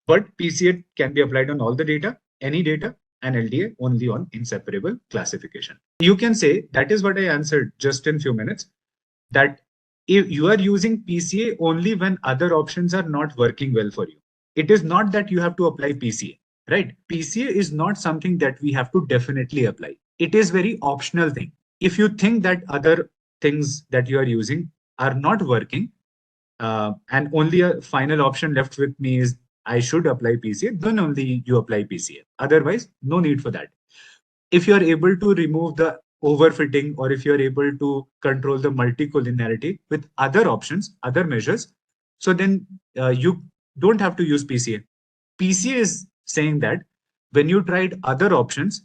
But PCA can be applied on all the data, any data, and LDA only on inseparable classification. You can say that is what I answered just in few minutes, that if you are using PCA only when other options are not working well for you. It is not that you have to apply PCA, right? PCA is not something that we have to definitely apply. It is very optional thing. If you think that other things that you are using are not working, and only a final option left with me is I should apply PCA, then only you apply PCA. Otherwise, no need for that. If you are able to remove the overfitting, or if you are able to control the multicollinearity with other options, other measures, so then you don't have to use PCA. PCA is saying that when you tried other options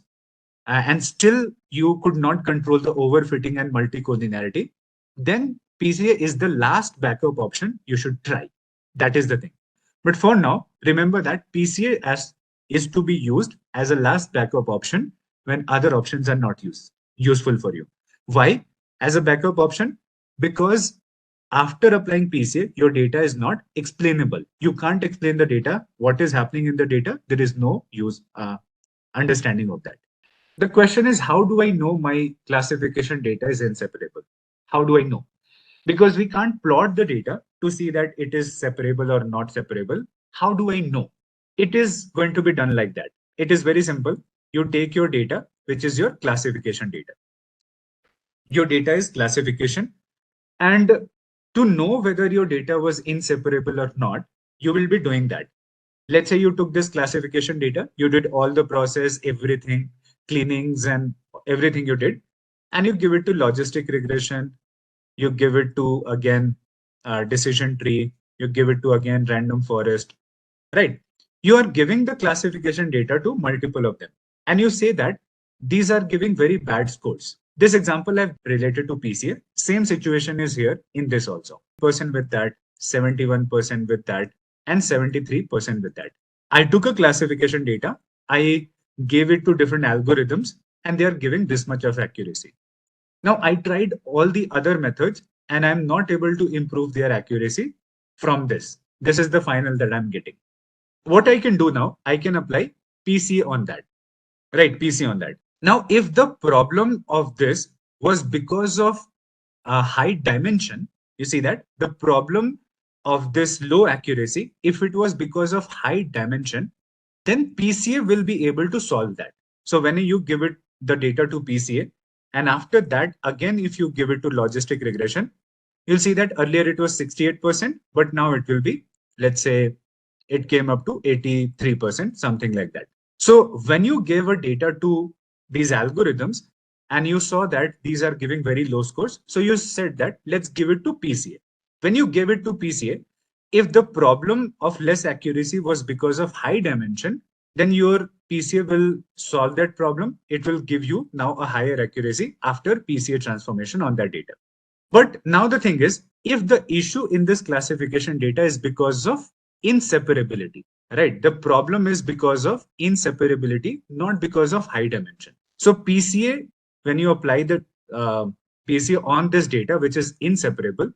and still you could not control the overfitting and multicollinearity, then PCA is the last backup option you should try. That is the thing. But for now, remember that PCA is to be used as a last backup option when other options are not useful for you. Why? As a backup option? Because after applying PCA, your data is not explainable. You can't explain the data, what is happening in the data. There is no understanding of that. The question is, how do I know my classification data is inseparable? How do I know? Because we can't plot the data to see that it is separable or not separable. How do I know? It is going to be done like that. It is very simple. You take your data, which is your classification data. Your data is classification. And to know whether your data was inseparable or not, you will be doing that. Let's say you took this classification data, you did all the process, everything, cleanings and everything you did, and you give it to logistic regression, you give it to again decision tree, you give it to again random forest, right? You are giving the classification data to multiple of them, and you say that these are giving very bad scores. This example I've related to PCA. Same situation is here in this also. Percent with that, 71% with that, and 73% with that. I took a classification data, I gave it to different algorithms, and they are giving this much of accuracy. Now I tried all the other methods and I'm not able to improve their accuracy from this. This is the final that I'm getting. What I can do now, I can apply PCA on that, right? PCA on that. Now, if the problem of this was because of a high dimension, you see that the problem of this low accuracy, if it was because of high dimension, then PCA will be able to solve that. So when you give it the data to PCA, and after that, again, if you give it to logistic regression, you'll see that earlier it was 68%, but now it will be, let's say, it came up to 83%, something like that. So when you gave a data to these algorithms and you saw that these are giving very low scores, so you said that let's give it to PCA. When you gave it to PCA, if the problem of less accuracy was because of high dimension, then your PCA will solve that problem. It will give you now a higher accuracy after PCA transformation on that data. But now the thing is, if the issue in this classification data is because of inseparability, right? The problem is because of inseparability, not because of high dimension. So PCA, when you apply the PCA on this data, which is inseparable,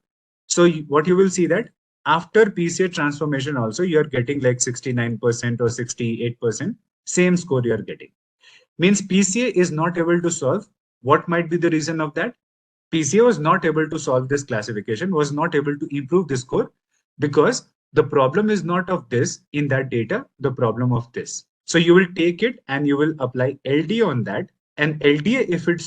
so what you will see that after PCA transformation also, you're getting like 69% or 68%, same score you're getting. Means PCA is not able to solve. What might be the reason of that? PCA was not able to solve this classification, was not able to improve this score because the problem is not of this in that data, the problem of this. So you will take it and you will apply LDA on that. And LDA, if it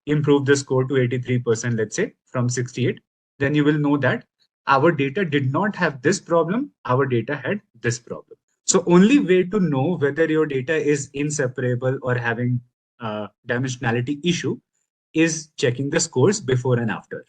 improve the score to 83%, let's say from 68, then you will know that our data did not have this problem, our data had this problem. So only way to know whether your data is inseparable or having dimensionality issue is checking the scores before and after.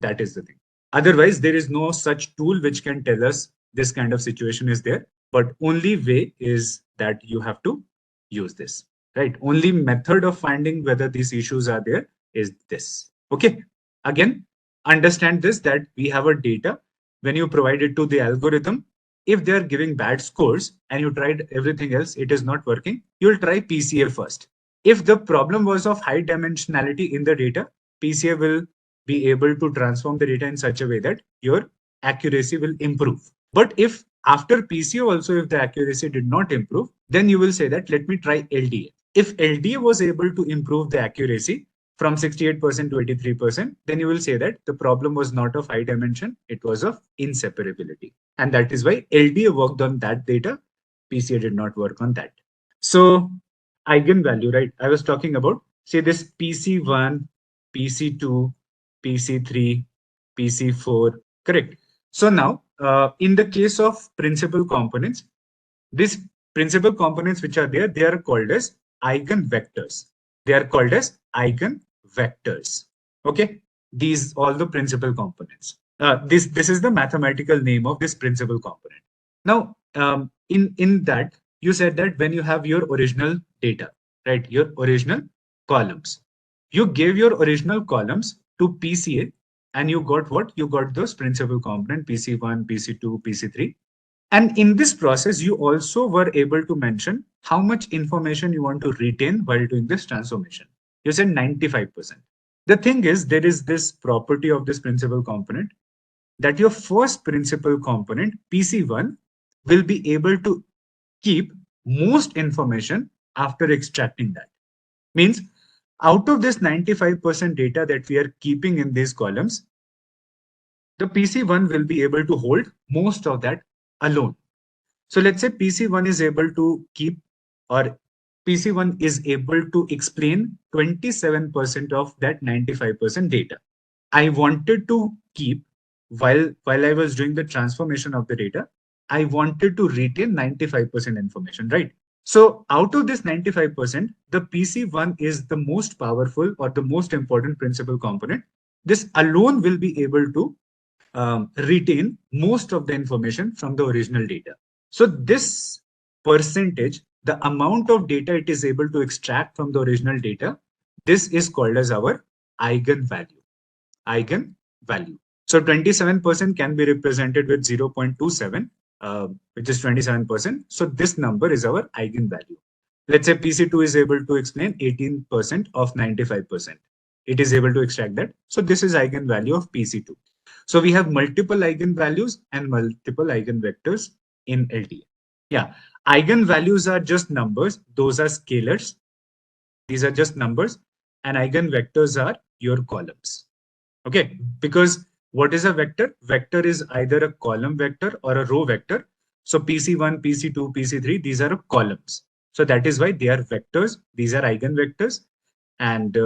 That is the thing. Otherwise, there is no such tool which can tell us this kind of situation is there. But only way is that you have to use this, right? Only method of finding whether these issues are there is this. Okay. Again, understand this, that we have a data. When you provide it to the algorithm, if they are giving bad scores and you tried everything else, it is not working, you'll try PCA first. If the problem was of high dimensionality in the data, PCA will be able to transform the data in such a way that your accuracy will improve. But if after PCA also, if the accuracy did not improve, then you will say that let me try LDA. If LDA was able to improve the accuracy from 68% to 83%, then you will say that the problem was not of high dimension, it was of inseparability. And that is why LDA worked on that data, PCA did not work on that. So eigenvalue, right? I was talking about, say this PC1, PC2, PC3, PC4, correct? So now, in the case of principal components, these principal components which are there, they are called as eigenvectors. They are called as eigenvectors. Okay, these all the principal components. This is the mathematical name of this principal component. Now, in that, you said that when you have your original data, right, your original columns, you gave your original columns to PCA and you got what? You got those principal component PC1, PC2, PC3. And in this process, you also were able to mention how much information you want to retain while doing this transformation. You said 95%. The thing is, there is this property of this principal component that your first principal component, PC1, will be able to keep most information after extracting that. Means out of this 95% data that we are keeping in these columns, the PC1 will be able to hold most of that alone. So let's say PC1 is able to keep, or PC1 is able to explain 27% of that 95% data. I wanted to keep, while I was doing the transformation of the data, I wanted to retain 95% information, right? So out of this 95%, the PC1 is the most powerful or the most important principal component. This alone will be able to retain most of the information from the original data. So this percentage, the amount of data it is able to extract from the original data, this is called as our eigenvalue. Eigenvalue. So 27% can be represented with 0.27, which is 27%. So this number is our eigenvalue. Let's say PC2 is able to explain 18% of 95%. It is able to extract that. So this is eigenvalue of PC2. So we have multiple eigenvalues and multiple eigenvectors in LDA. Yeah, eigenvalues are just numbers. Those are scalars. These are just numbers. And eigenvectors are your columns. Okay, because what is a vector? Vector is either a column vector or a row vector. So PC1, PC2, PC3, these are columns. So that is why they are vectors. These are eigenvectors. And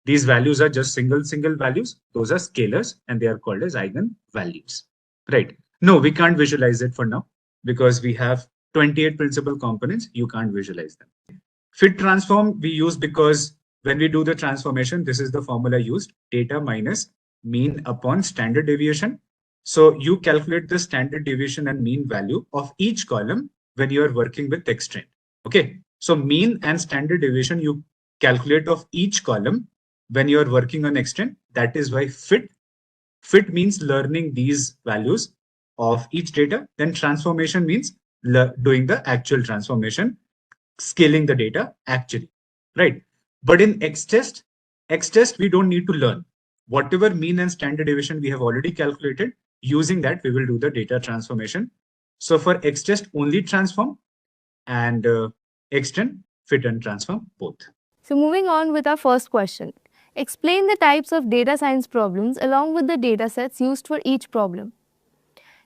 these values are just single values. Those are scalars and they are called as eigenvalues. Right. No, we can't visualize it for now because we have 28 principal components. You can't visualize them. Fit transform we use because when we do the transformation, this is the formula used, data minus mean upon standard deviation. So you calculate the standard deviation and mean value of each column when you are working with text trend. Okay, so mean and standard deviation you calculate of each column when you're working on extend. That is why fit means learning these values of each data. Then transformation means doing the actual transformation, scaling the data actually, right? But in X test we don't need to learn. Whatever mean and standard deviation we have already calculated, using that we will do the data transformation. So for X test only transform, and extend, fit and transform both. So moving on with our first question. Explain the types of data science problems along with the data sets used for each problem.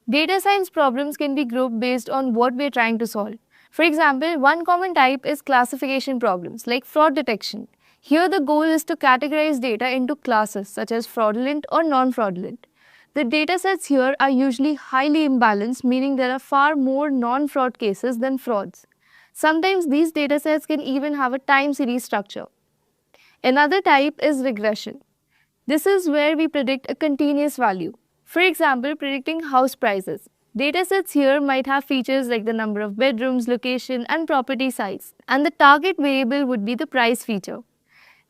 Data science problems can be grouped based on what we're trying to solve. For example, one common type is classification problems like fraud detection. Here the goal is to categorize data into classes such as fraudulent or non-fraudulent. The data sets here are usually highly imbalanced, meaning there are far more non-fraud cases than frauds. Sometimes these data sets can even have a time series structure. Another type is regression. This is where we predict a continuous value. For example, predicting house prices. Datasets here might have features like the number of bedrooms, location, and property size, and the target variable would be the price feature.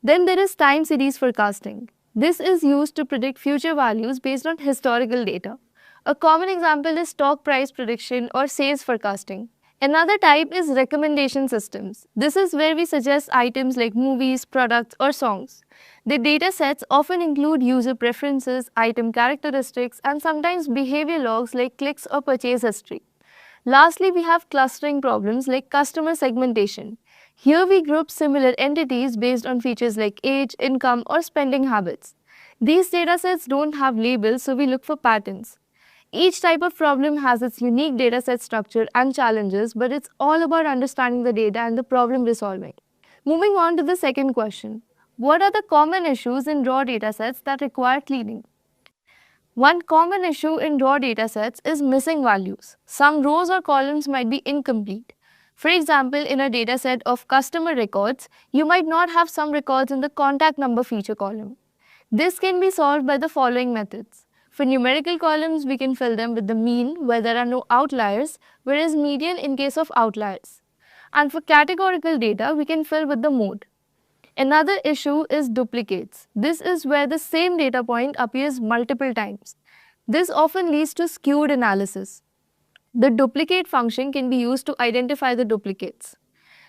Then there is time series forecasting. This is used to predict future values based on historical data. A common example is stock price prediction or sales forecasting. Another type is recommendation systems. This is where we suggest items like movies, products, or songs. The data sets often include user preferences, item characteristics, and sometimes behavior logs like clicks or purchase history. Lastly, we have clustering problems like customer segmentation. Here we group similar entities based on features like age, income, or spending habits. These datasets don't have labels, so we look for patterns. Each type of problem has its unique dataset structure and challenges, but it's all about understanding the data and the problem we're solving. Moving on to the second question. What are the common issues in raw datasets that require cleaning? One common issue in raw datasets is missing values. Some rows or columns might be incomplete. For example, in a dataset of customer records, you might not have some records in the contact number feature column. This can be solved by the following methods. For numerical columns, we can fill them with the mean where there are no outliers, whereas median in case of outliers. And for categorical data, we can fill with the mode. Another issue is duplicates. This is where the same data point appears multiple times. This often leads to skewed analysis. The duplicate function can be used to identify the duplicates.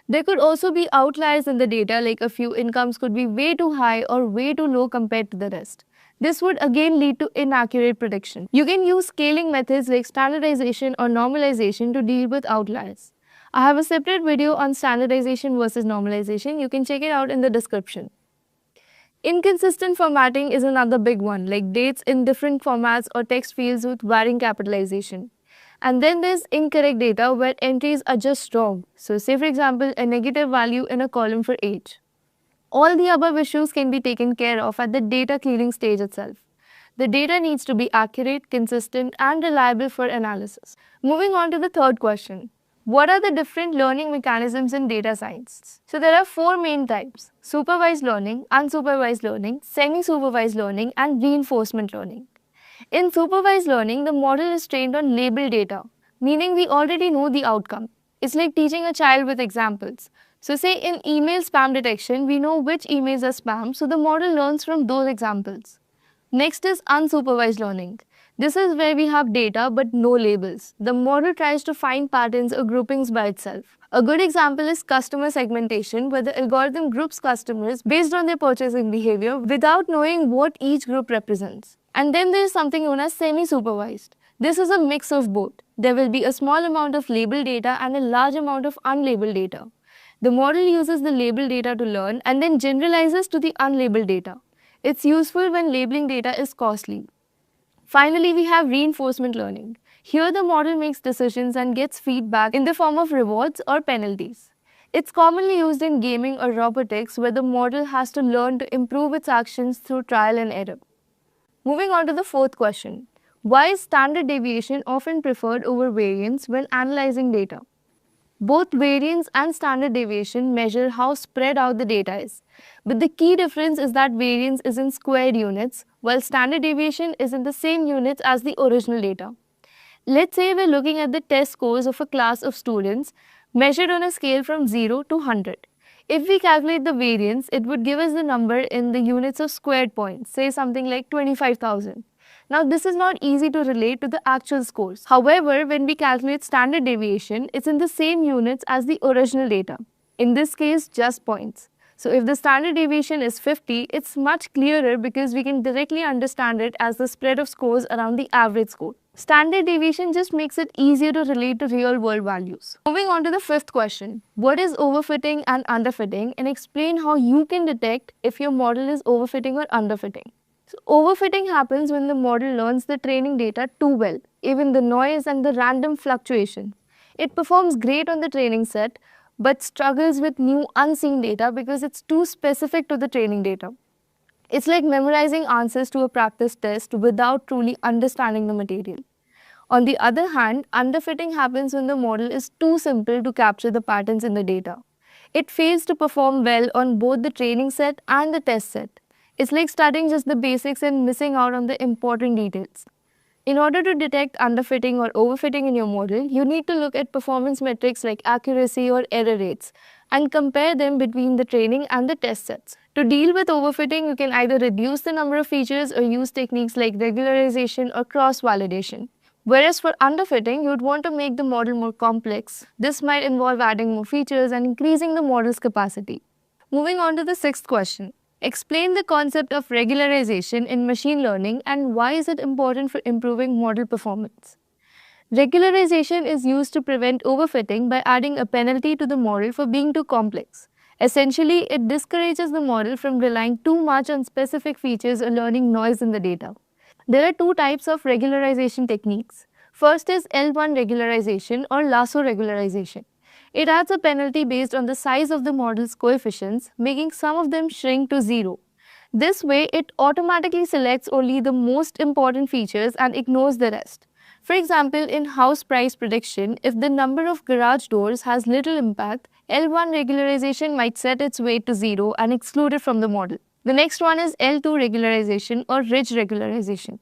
There could also be outliers in the data, like a few incomes could be way too high or way too low compared to the rest. This would again lead to inaccurate prediction. You can use scaling methods like standardization or normalization to deal with outliers. I have a separate video on standardization versus normalization. You can check it out in the description. Inconsistent formatting is another big one, like dates in different formats or text fields with varying capitalization. And then there's incorrect data where entries are just wrong. So say for example, a negative value in a column for age. All the above issues can be taken care of at the data cleaning stage itself. The data needs to be accurate, consistent, and reliable for analysis. Moving on to the third question. What are the different learning mechanisms in data science? So there are four main types: supervised learning, unsupervised learning, semi-supervised learning, and reinforcement learning. In supervised learning, the model is trained on labeled data, meaning we already know the outcome. It's like teaching a child with examples. So say in email spam detection, we know which emails are spam, so the model learns from those examples. Next is unsupervised learning. This is where we have data but no labels. The model tries to find patterns or groupings by itself. A good example is customer segmentation, where the algorithm groups customers based on their purchasing behavior without knowing what each group represents. And then there is something known as semi-supervised. This is a mix of both. There will be a small amount of labeled data and a large amount of unlabeled data. The model uses the labeled data to learn and then generalizes to the unlabeled data. It's useful when labeling data is costly. Finally, we have reinforcement learning. Here the model makes decisions and gets feedback in the form of rewards or penalties. It's commonly used in gaming or robotics, where the model has to learn to improve its actions through trial and error. Moving on to the fourth question. Why is standard deviation often preferred over variance when analyzing data? Both variance and standard deviation measure how spread out the data is. But the key difference is that variance is in squared units, while standard deviation is in the same units as the original data. Let's say we're looking at the test scores of a class of students. measured on a scale from 0 to 100. If we calculate the variance, it would give us the number in the units of squared points, say something like 25,000. Now, this is not easy to relate to the actual scores. However, when we calculate standard deviation, it's in the same units as the original data. In this case, just points. So if the standard deviation is 50, it's much clearer because we can directly understand it as the spread of scores around the average score. Standard deviation just makes it easier to relate to real world values. Moving on to the fifth question. What is overfitting and underfitting, and explain how you can detect if your model is overfitting or underfitting. So overfitting happens when the model learns the training data too well, even the noise and the random fluctuation. It performs great on the training set, but struggles with new unseen data because it's too specific to the training data. It's like memorizing answers to a practice test without truly understanding the material. On the other hand, underfitting happens when the model is too simple to capture the patterns in the data. It fails to perform well on both the training set and the test set. It's like studying just the basics and missing out on the important details. In order to detect underfitting or overfitting in your model, you need to look at performance metrics like accuracy or error rates and compare them between the training and the test sets. To deal with overfitting, you can either reduce the number of features or use techniques like regularization or cross-validation. Whereas for underfitting, you would want to make the model more complex. This might involve adding more features and increasing the model's capacity. Moving on to the sixth question. Explain the concept of regularization in machine learning and why is it important for improving model performance. Regularization is used to prevent overfitting by adding a penalty to the model for being too complex. Essentially, it discourages the model from relying too much on specific features or learning noise in the data. There are two types of regularization techniques. First is L1 regularization or lasso regularization. It adds a penalty based on the size of the model's coefficients, making some of them shrink to 0. This way, it automatically selects only the most important features and ignores the rest. For example, in house price prediction, if the number of garage doors has little impact, L1 regularization might set its weight to 0 and exclude it from the model. The next one is L2 regularization or ridge regularization.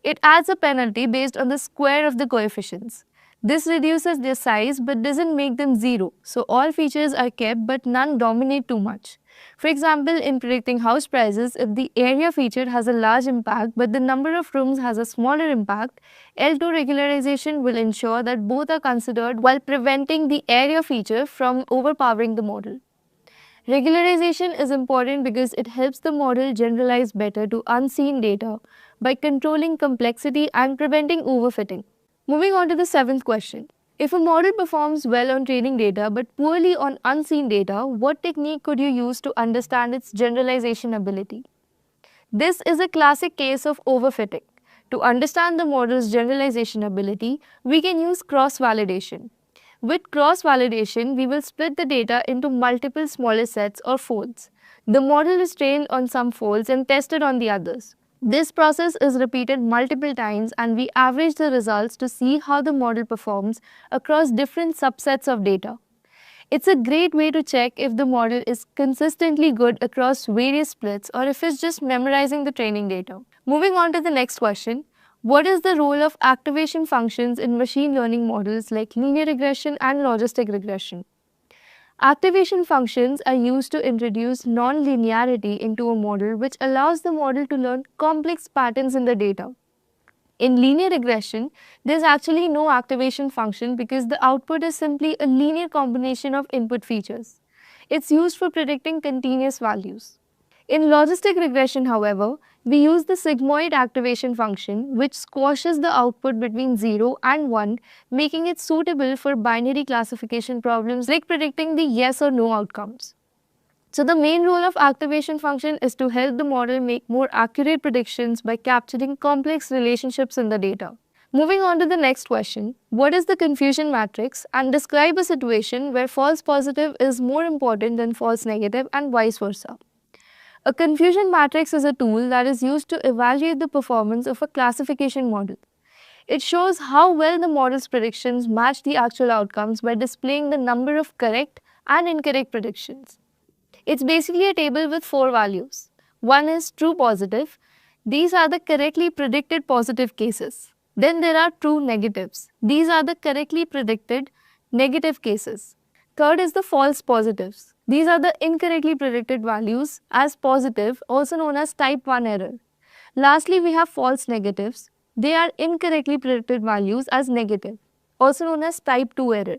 It adds a penalty based on the square of the coefficients. This reduces their size but doesn't make them 0, so all features are kept but none dominate too much. For example, in predicting house prices, if the area feature has a large impact but the number of rooms has a smaller impact, L2 regularization will ensure that both are considered while preventing the area feature from overpowering the model. Regularization is important because it helps the model generalize better to unseen data by controlling complexity and preventing overfitting. Moving on to the seventh question. If a model performs well on training data but poorly on unseen data, what technique could you use to understand its generalization ability? This is a classic case of overfitting. To understand the model's generalization ability, we can use cross-validation. With cross-validation, we will split the data into multiple smaller sets or folds. The model is trained on some folds and tested on the others. This process is repeated multiple times and we average the results to see how the model performs across different subsets of data. It's a great way to check if the model is consistently good across various splits or if it's just memorizing the training data. Moving on to the next question. What is the role of activation functions in machine learning models like linear regression and logistic regression? Activation functions are used to introduce non-linearity into a model, which allows the model to learn complex patterns in the data. In linear regression, there's actually no activation function because the output is simply a linear combination of input features. It's used for predicting continuous values. In logistic regression, however, we use the sigmoid activation function, which squashes the output between 0 and 1, making it suitable for binary classification problems like predicting the yes or no outcomes. So the main role of activation function is to help the model make more accurate predictions by capturing complex relationships in the data. Moving on to the next question, what is the confusion matrix, and describe a situation where false positive is more important than false negative and vice versa. A confusion matrix is a tool that is used to evaluate the performance of a classification model. It shows how well the model's predictions match the actual outcomes by displaying the number of correct and incorrect predictions. It's basically a table with 4 values. One is true positive. These are the correctly predicted positive cases. Then there are true negatives. These are the correctly predicted negative cases. Third is the false positives. These are the incorrectly predicted values as positive, also known as type 1 error. Lastly, we have false negatives. They are incorrectly predicted values as negative, also known as type 2 error.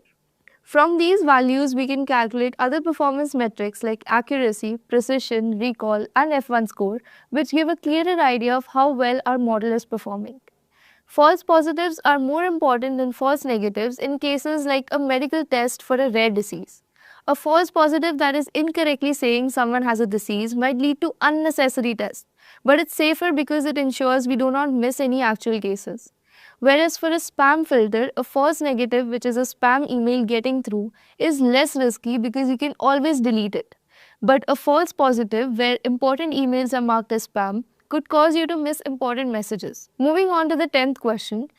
From these values, we can calculate other performance metrics like accuracy, precision, recall, and F1 score, which give a clearer idea of how well our model is performing. False positives are more important than false negatives in cases like a medical test for a rare disease. A false positive that is incorrectly saying someone has a disease might lead to unnecessary tests, but it's safer because it ensures we do not miss any actual cases. Whereas for a spam filter, a false negative, which is a spam email getting through, is less risky because you can always delete it. But a false positive, where important emails are marked as spam, could cause you to miss important messages. Moving on to the 10th question,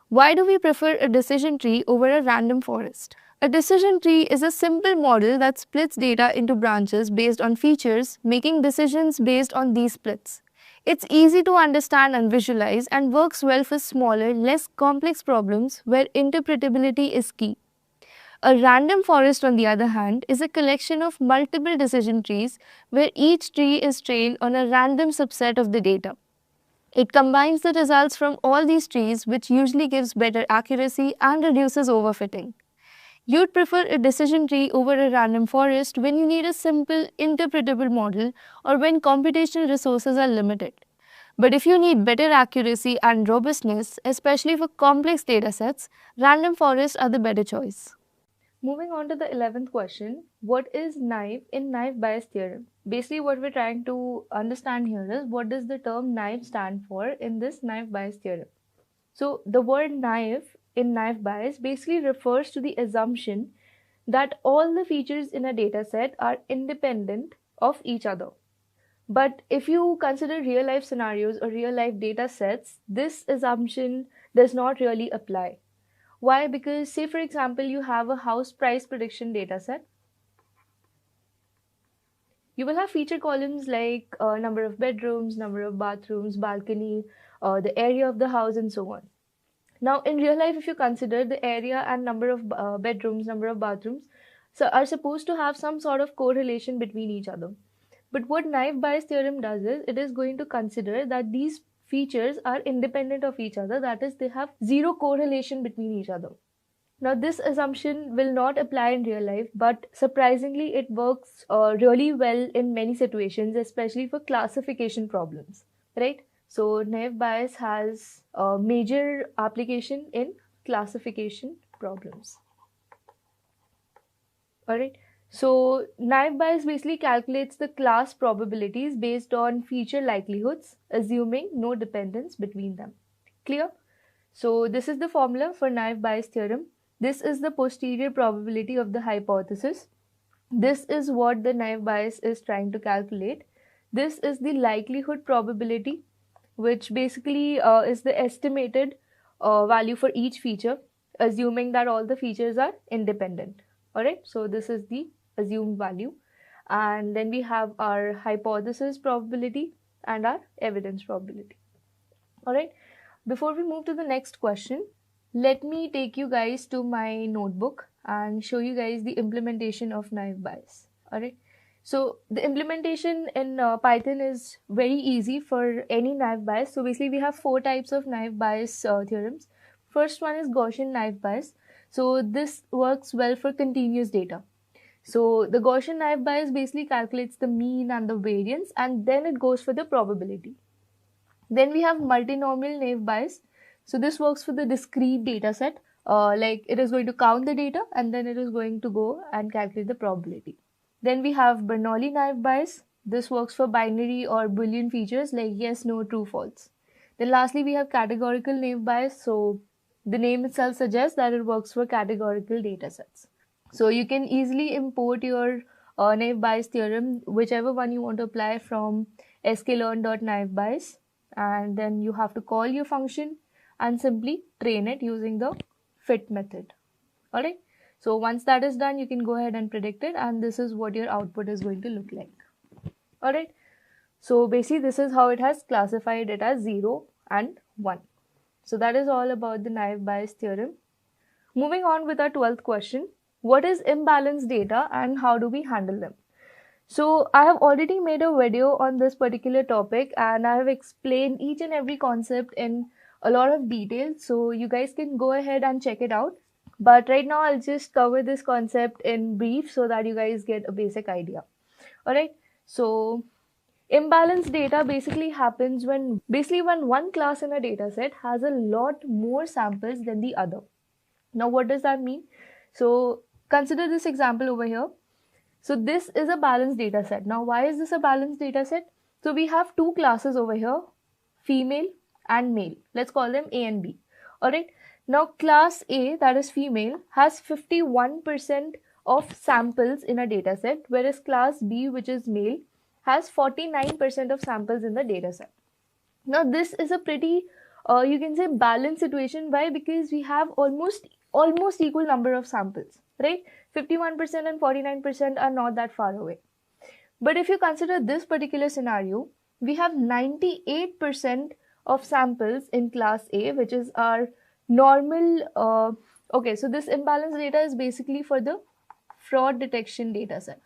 why do we prefer a decision tree over a random forest? A decision tree is a simple model that splits data into branches based on features, making decisions based on these splits. It's easy to understand and visualize and works well for smaller, less complex problems where interpretability is key. A random forest, on the other hand, is a collection of multiple decision trees where each tree is trained on a random subset of the data. It combines the results from all these trees, which usually gives better accuracy and reduces overfitting. You'd prefer a decision tree over a random forest when you need a simple, interpretable model or when computational resources are limited. But if you need better accuracy and robustness, especially for complex datasets, random forests are the better choice. Moving on to the 11th question, what is naive in naive Bayes theorem? Basically, what we're trying to understand here is what does the term naive stand for in this naive Bayes theorem? So, the word naive in naive Bayes basically refers to the assumption that all the features in a dataset are independent of each other. But if you consider real life scenarios or real life data sets, this assumption does not really apply. Why? Because say for example, you have a house price prediction data set. You will have feature columns like number of bedrooms, number of bathrooms, balcony, the area of the house and so on. Now in real life, if you consider the area and number of bedrooms, number of bathrooms, so are supposed to have some sort of correlation between each other. But what naive Bayes theorem does is, it is going to consider that these features are independent of each other, that is, they have zero correlation between each other. Now, this assumption will not apply in real life, but surprisingly, it works really well in many situations, especially for classification problems, right? So, naive Bayes has a major application in classification problems. Alright. So, naive Bayes basically calculates the class probabilities based on feature likelihoods, assuming no dependence between them. Clear? So, this is the formula for naive Bayes theorem. This is the posterior probability of the hypothesis. This is what the naive Bayes is trying to calculate. This is the likelihood probability, which basically is the estimated value for each feature, assuming that all the features are independent. Alright, so this is the assumed value, and then we have our hypothesis probability and our evidence probability. Alright, before we move to the next question, let me take you guys to my notebook and show you guys the implementation of naive Bayes. Alright, so the implementation in Python is very easy for any naive Bayes. So basically we have 4 types of naive Bayes theorems. First one is Gaussian naive Bayes. So this works well for continuous data. So the Gaussian naive Bayes basically calculates the mean and the variance, and then it goes for the probability. Then we have multinomial naive Bayes. So this works for the discrete data set. Like it is going to count the data and then it is going to go and calculate the probability. Then we have Bernoulli naive Bayes. This works for binary or Boolean features like yes, no, true, false. Then lastly we have categorical naive Bayes. So the name itself suggests that it works for categorical data sets. So you can easily import your naive Bayes theorem, whichever one you want to apply, from sklearn.naive Bayes, and then you have to call your function and simply train it using the fit method. Alright, so once that is done, you can go ahead and predict it, and this is what your output is going to look like. Alright, so basically this is how it has classified it as 0 and 1. So that is all about the naive Bayes theorem. Moving on with our 12th question. what is imbalanced data and how do we handle them. So I have already made a video on this particular topic and I have explained each and every concept in a lot of detail. So you guys can go ahead and check it out. But right now I'll just cover this concept in brief so that you guys get a basic idea. Alright, so imbalanced data basically happens when one class in a data set has a lot more samples than the other. Now what does that mean? So consider this example over here. So this is a balanced data set. Now why is this a balanced data set? So we have two classes over here, female and male. Let's call them A and B. Alright. Now class A, that is female, has 51% of samples in a data set, whereas class B, which is male, has 49% of samples in the data set. Now this is a pretty you can say balanced situation. Why? Because we have almost equal number of samples, right? 51% and 49% are not that far away. But if you consider this particular scenario, we have 98% of samples in class A, which is our normal okay, so this imbalanced data is basically for the fraud detection data set.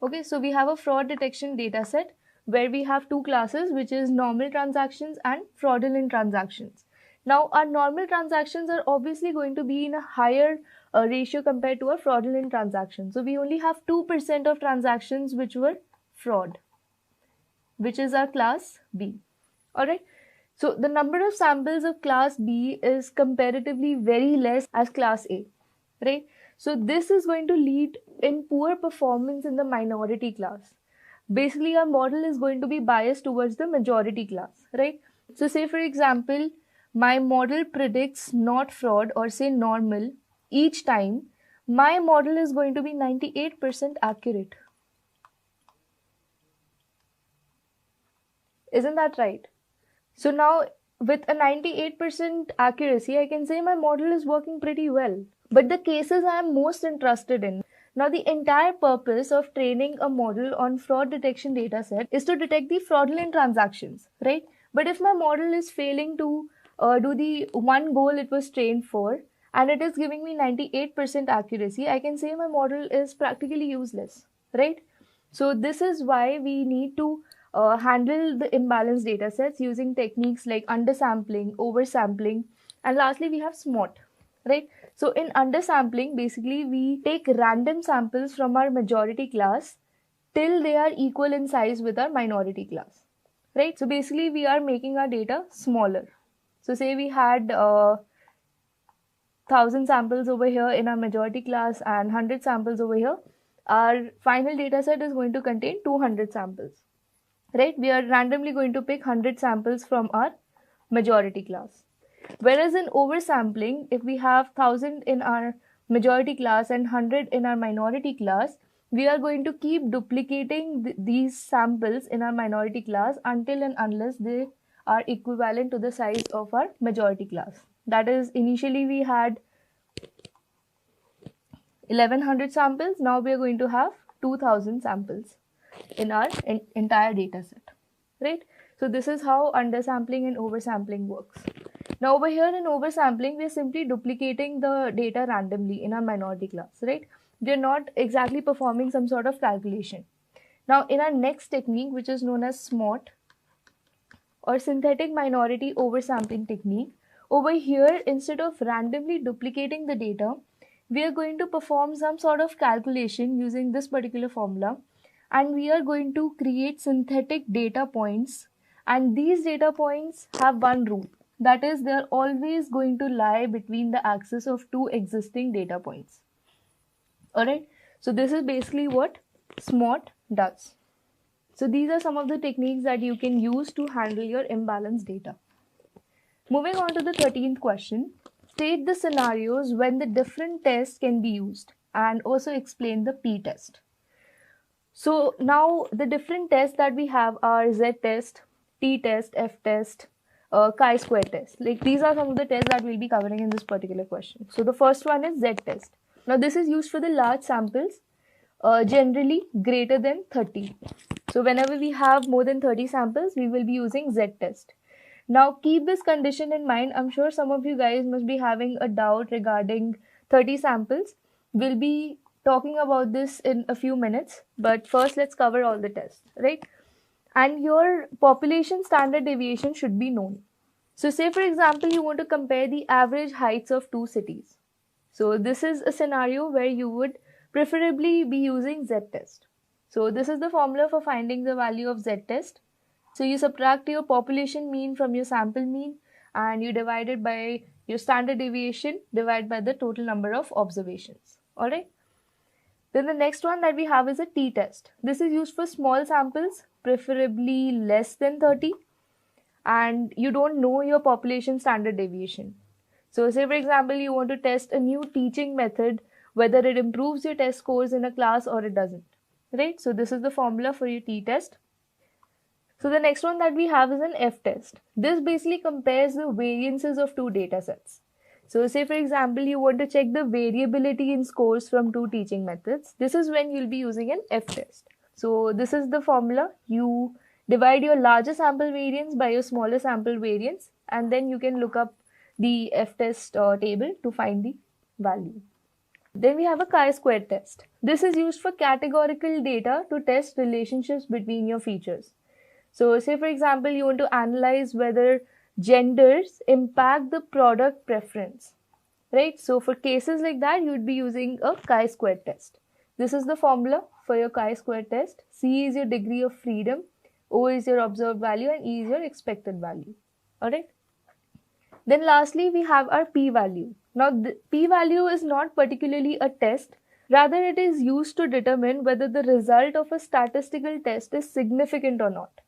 Okay, so we have a fraud detection data set where we have two classes, which is normal transactions and fraudulent transactions. Now, our normal transactions are obviously going to be in a higher ratio compared to a fraudulent transaction. So, we only have 2% of transactions which were fraud, which is our class B. Alright. So, the number of samples of class B is comparatively very less as class A, right? So, this is going to lead in poor performance in the minority class. Basically, our model is going to be biased towards the majority class, right? So say for example, my model predicts not fraud or say normal each time. My model is going to be 98% accurate. Isn't that right? So now with a 98% accuracy, I can say my model is working pretty well. But the cases I am most interested in, now the entire purpose of training a model on fraud detection dataset is to detect the fraudulent transactions, right? But if my model is failing to do the one goal it was trained for and it is giving me 98% accuracy, I can say my model is practically useless, right? So this is why we need to handle the imbalanced datasets using techniques like undersampling, oversampling, and lastly we have SMOT, right? So in undersampling, basically we take random samples from our majority class till they are equal in size with our minority class, right? So basically we are making our data smaller. So say we had 1000 samples over here in our majority class and 100 samples over here. Our final data set is going to contain 200 samples, right? We are randomly going to pick 100 samples from our majority class. Whereas in oversampling, if we have 1000 in our majority class and 100 in our minority class, we are going to keep duplicating these samples in our minority class until and unless they are equivalent to the size of our majority class. That is, initially we had 1100 samples, now we are going to have 2000 samples in our entire data set, right? So this is how undersampling and oversampling works. Now over here in oversampling, we are simply duplicating the data randomly in our minority class, right? We are not exactly performing some sort of calculation. Now in our next technique, which is known as SMOT or synthetic minority oversampling technique, over here instead of randomly duplicating the data, we are going to perform some sort of calculation using this particular formula, and we are going to create synthetic data points, and these data points have one rule. That is, they are always going to lie between the axis of two existing data points. Alright, so this is basically what SMOT does. So these are some of the techniques that you can use to handle your imbalanced data. Moving on to the 13th question, state the scenarios when the different tests can be used and also explain the p-test. So now the different tests that we have are z-test, t-test, f-test, chi-square test. Like these are some of the tests that we'll be covering in this particular question. So the first one is z-test. Now this is used for the large samples, generally greater than 30. So whenever we have more than 30 samples, we will be using z-test. Now keep this condition in mind. I'm sure some of you guys must be having a doubt regarding 30 samples. We'll be talking about this in a few minutes, but first let's cover all the tests, right? And your population standard deviation should be known. So say for example, you want to compare the average heights of two cities. So this is a scenario where you would preferably be using z-test. So this is the formula for finding the value of z-test. So you subtract your population mean from your sample mean and you divide it by your standard deviation divided by the total number of observations. Alright. Then the next one that we have is a t-test. This is used for small samples, preferably less than 30, and you don't know your population standard deviation. So say for example, you want to test a new teaching method, whether it improves your test scores in a class or it doesn't, right? So this is the formula for your t-test. So the next one that we have is an f-test. This basically compares the variances of two data sets. So say for example, you want to check the variability in scores from two teaching methods. This is when you'll be using an f-test. So this is the formula. You divide your larger sample variance by your smaller sample variance, and then you can look up the f-test table to find the value. Then we have a chi-square test. This is used for categorical data to test relationships between your features. So say for example, you want to analyze whether genders impact the product preference, right? So for cases like that, you would be using a chi-square test. This is the formula for your chi-square test. C is your degree of freedom, O is your observed value, and E is your expected value. Alright. Then lastly, we have our p-value. Now the p-value is not particularly a test, rather it is used to determine whether the result of a statistical test is significant or not,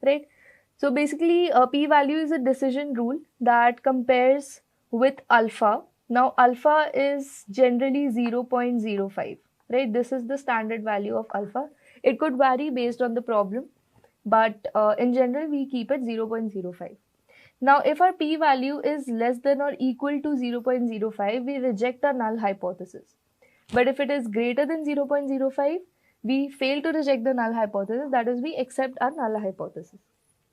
right? So basically a p-value is a decision rule that compares with alpha. Now alpha is generally 0.05, right? This is the standard value of alpha. It could vary based on the problem, but in general we keep it 0.05. Now, if our p-value is less than or equal to 0.05, we reject the null hypothesis. But if it is greater than 0.05, we fail to reject the null hypothesis. That is, we accept our null hypothesis.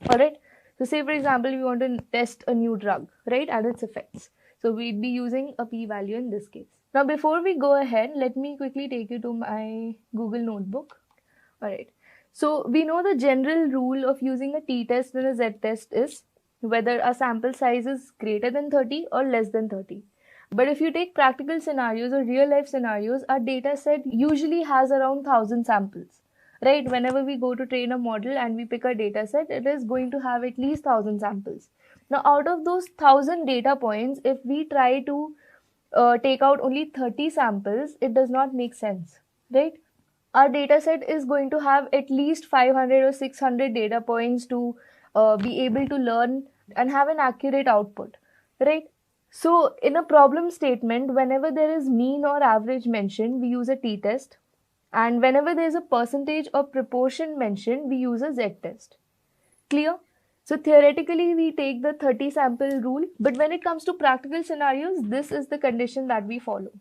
Alright. So, say for example, we want to test a new drug, right, and its effects. So, we'd be using a p-value in this case. Now, before we go ahead, let me quickly take you to my Google Notebook. Alright. So, we know the general rule of using a t-test and a z-test is whether a sample size is greater than 30 or less than 30. But if you take practical scenarios or real life scenarios, our data set usually has around 1000 samples, right? Whenever we go to train a model and we pick a data set, it is going to have at least 1000 samples. Now, out of those 1000 data points, if we try to take out only 30 samples, it does not make sense, right? Our data set is going to have at least 500 or 600 data points to be able to learn and have an accurate output, right? So in a problem statement, whenever there is mean or average mentioned, we use a t-test, and whenever there is a percentage or proportion mentioned, we use a z-test. Clear? So theoretically, we take the 30 sample rule, but when it comes to practical scenarios, this is the condition that we follow.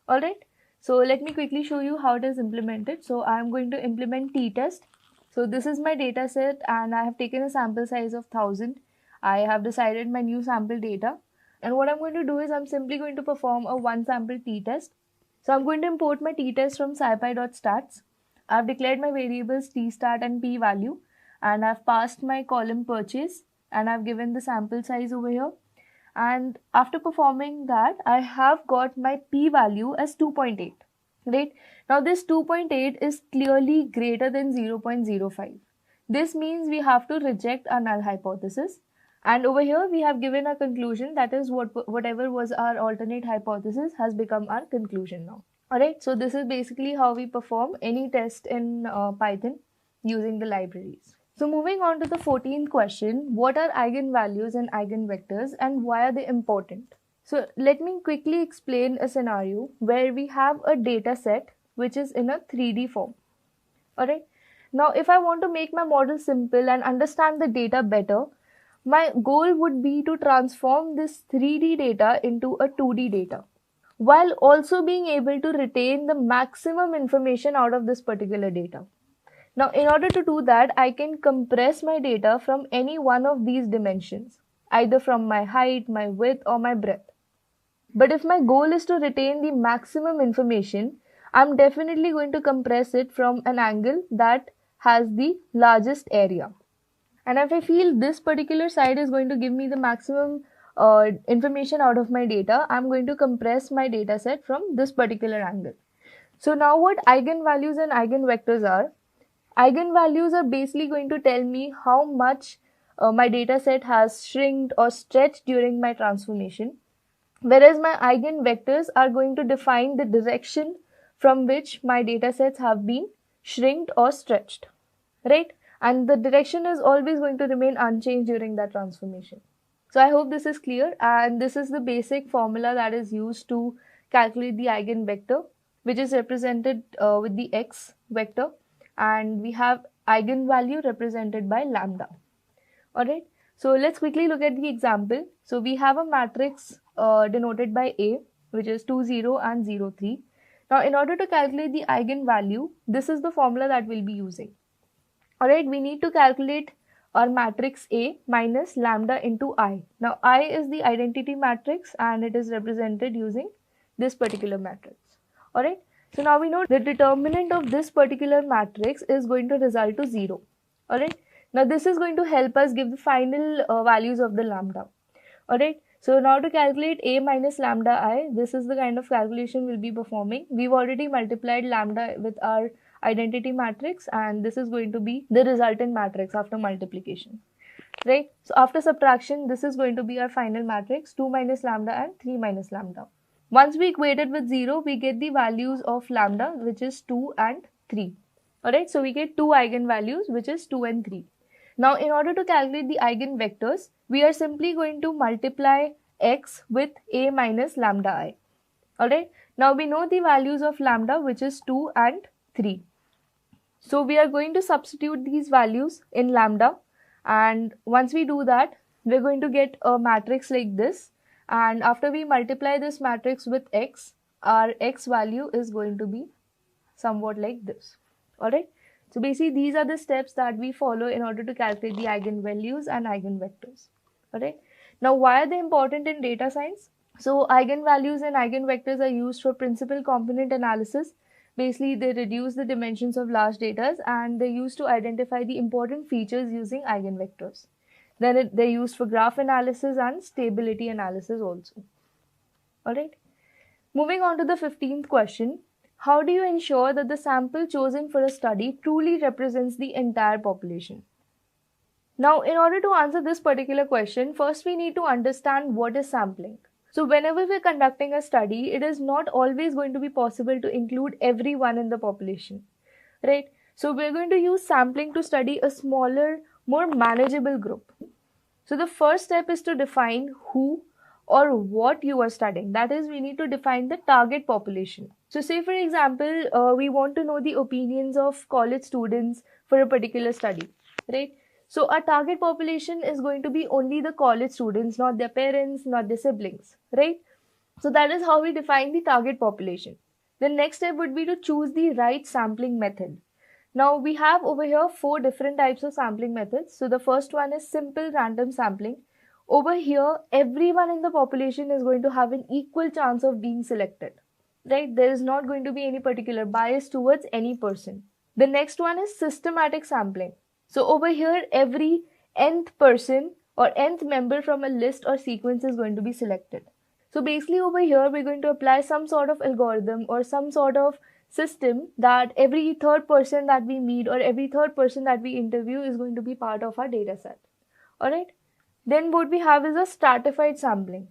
Alright, so let me quickly show you how it is implemented. So I am going to implement t-test. So this is my data set and I have taken a sample size of 1000. I have decided my new sample data. And what I'm going to do is I'm simply going to perform a one sample t-test. So I'm going to import my t-test from scipy.stats. I've declared my variables t-stat and p-value. And I've passed my column purchase. And I've given the sample size over here. And after performing that, I have got my p-value as 2.8. Right? Now this 2.8 is clearly greater than 0.05. This means we have to reject our null hypothesis. And over here we have given a conclusion, that is whatever was our alternate hypothesis has become our conclusion now. Alright, so this is basically how we perform any test in Python using the libraries. So moving on to the 14th question, what are eigenvalues and eigenvectors and why are they important? So let me quickly explain a scenario where we have a data set which is in a 3D form. Alright. Now if I want to make my model simple and understand the data better, my goal would be to transform this 3D data into a 2D data, while also being able to retain the maximum information out of this particular data. Now in order to do that, I can compress my data from any one of these dimensions. either from my height, my width, or my breadth. But if my goal is to retain the maximum information, I'm definitely going to compress it from an angle that has the largest area. And if I feel this particular side is going to give me the maximum information out of my data, I'm going to compress my data set from this particular angle. So now what eigenvalues and eigenvectors are? Eigenvalues are basically going to tell me how much my data set has shrinked or stretched during my transformation, whereas my eigenvectors are going to define the direction from which my data sets have been shrinked or stretched, right? And the direction is always going to remain unchanged during that transformation. So I hope this is clear, and this is the basic formula that is used to calculate the eigenvector, which is represented with the x vector, and we have eigenvalue represented by lambda. Alright, so let's quickly look at the example. So we have a matrix denoted by A, which is 2, 0 and 0, 3. Now in order to calculate the eigenvalue, this is the formula that we'll be using. Alright, we need to calculate our matrix A minus lambda into I. Now I is the identity matrix and it is represented using this particular matrix. Alright, so now we know the determinant of this particular matrix is going to result to 0. Alright, now this is going to help us give the final values of the lambda. Alright, so now to calculate A minus lambda I, this is the kind of calculation we'll be performing. We've already multiplied lambda with our identity matrix, and this is going to be the resultant matrix after multiplication. Right, so after subtraction, this is going to be our final matrix, 2 minus lambda and 3 minus lambda. Once we equate it with 0, we get the values of lambda, which is 2 and 3. Alright, so we get two eigenvalues, which is 2 and 3. Now, in order to calculate the eigenvectors, we are simply going to multiply x with A minus lambda I. Alright, now we know the values of lambda, which is 2 and 3. So we are going to substitute these values in lambda, and once we do that, we're going to get a matrix like this, and after we multiply this matrix with x, our x value is going to be somewhat like this. Alright, so basically these are the steps that we follow in order to calculate the eigenvalues and eigenvectors. Alright, now why are they important in data science? So eigenvalues and eigenvectors are used for principal component analysis. Basically, they reduce the dimensions of large data, and they're used to identify the important features using eigenvectors. Then they're used for graph analysis and stability analysis also. Alright. Moving on to the 15th question. How do you ensure that the sample chosen for a study truly represents the entire population? Now, in order to answer this particular question, first we need to understand what is sampling. So whenever we're conducting a study, it is not always going to be possible to include everyone in the population, right? So we're going to use sampling to study a smaller, more manageable group. So the first step is to define who or what you are studying. That is, we need to define the target population. So say for example, we want to know the opinions of college students for a particular study, right? So our target population is going to be only the college students, not their parents, not their siblings, right? So that is how we define the target population. The next step would be to choose the right sampling method. Now we have over here 4 different types of sampling methods. So the first one is simple random sampling. Over here, everyone in the population is going to have an equal chance of being selected, right? There is not going to be any particular bias towards any person. The next one is systematic sampling. So over here, every nth person or nth member from a list or sequence is going to be selected. So basically over here, we're going to apply some sort of algorithm or some sort of system that every third person that we meet or every third person that we interview is going to be part of our data set. Alright. Then what we have is a stratified sampling.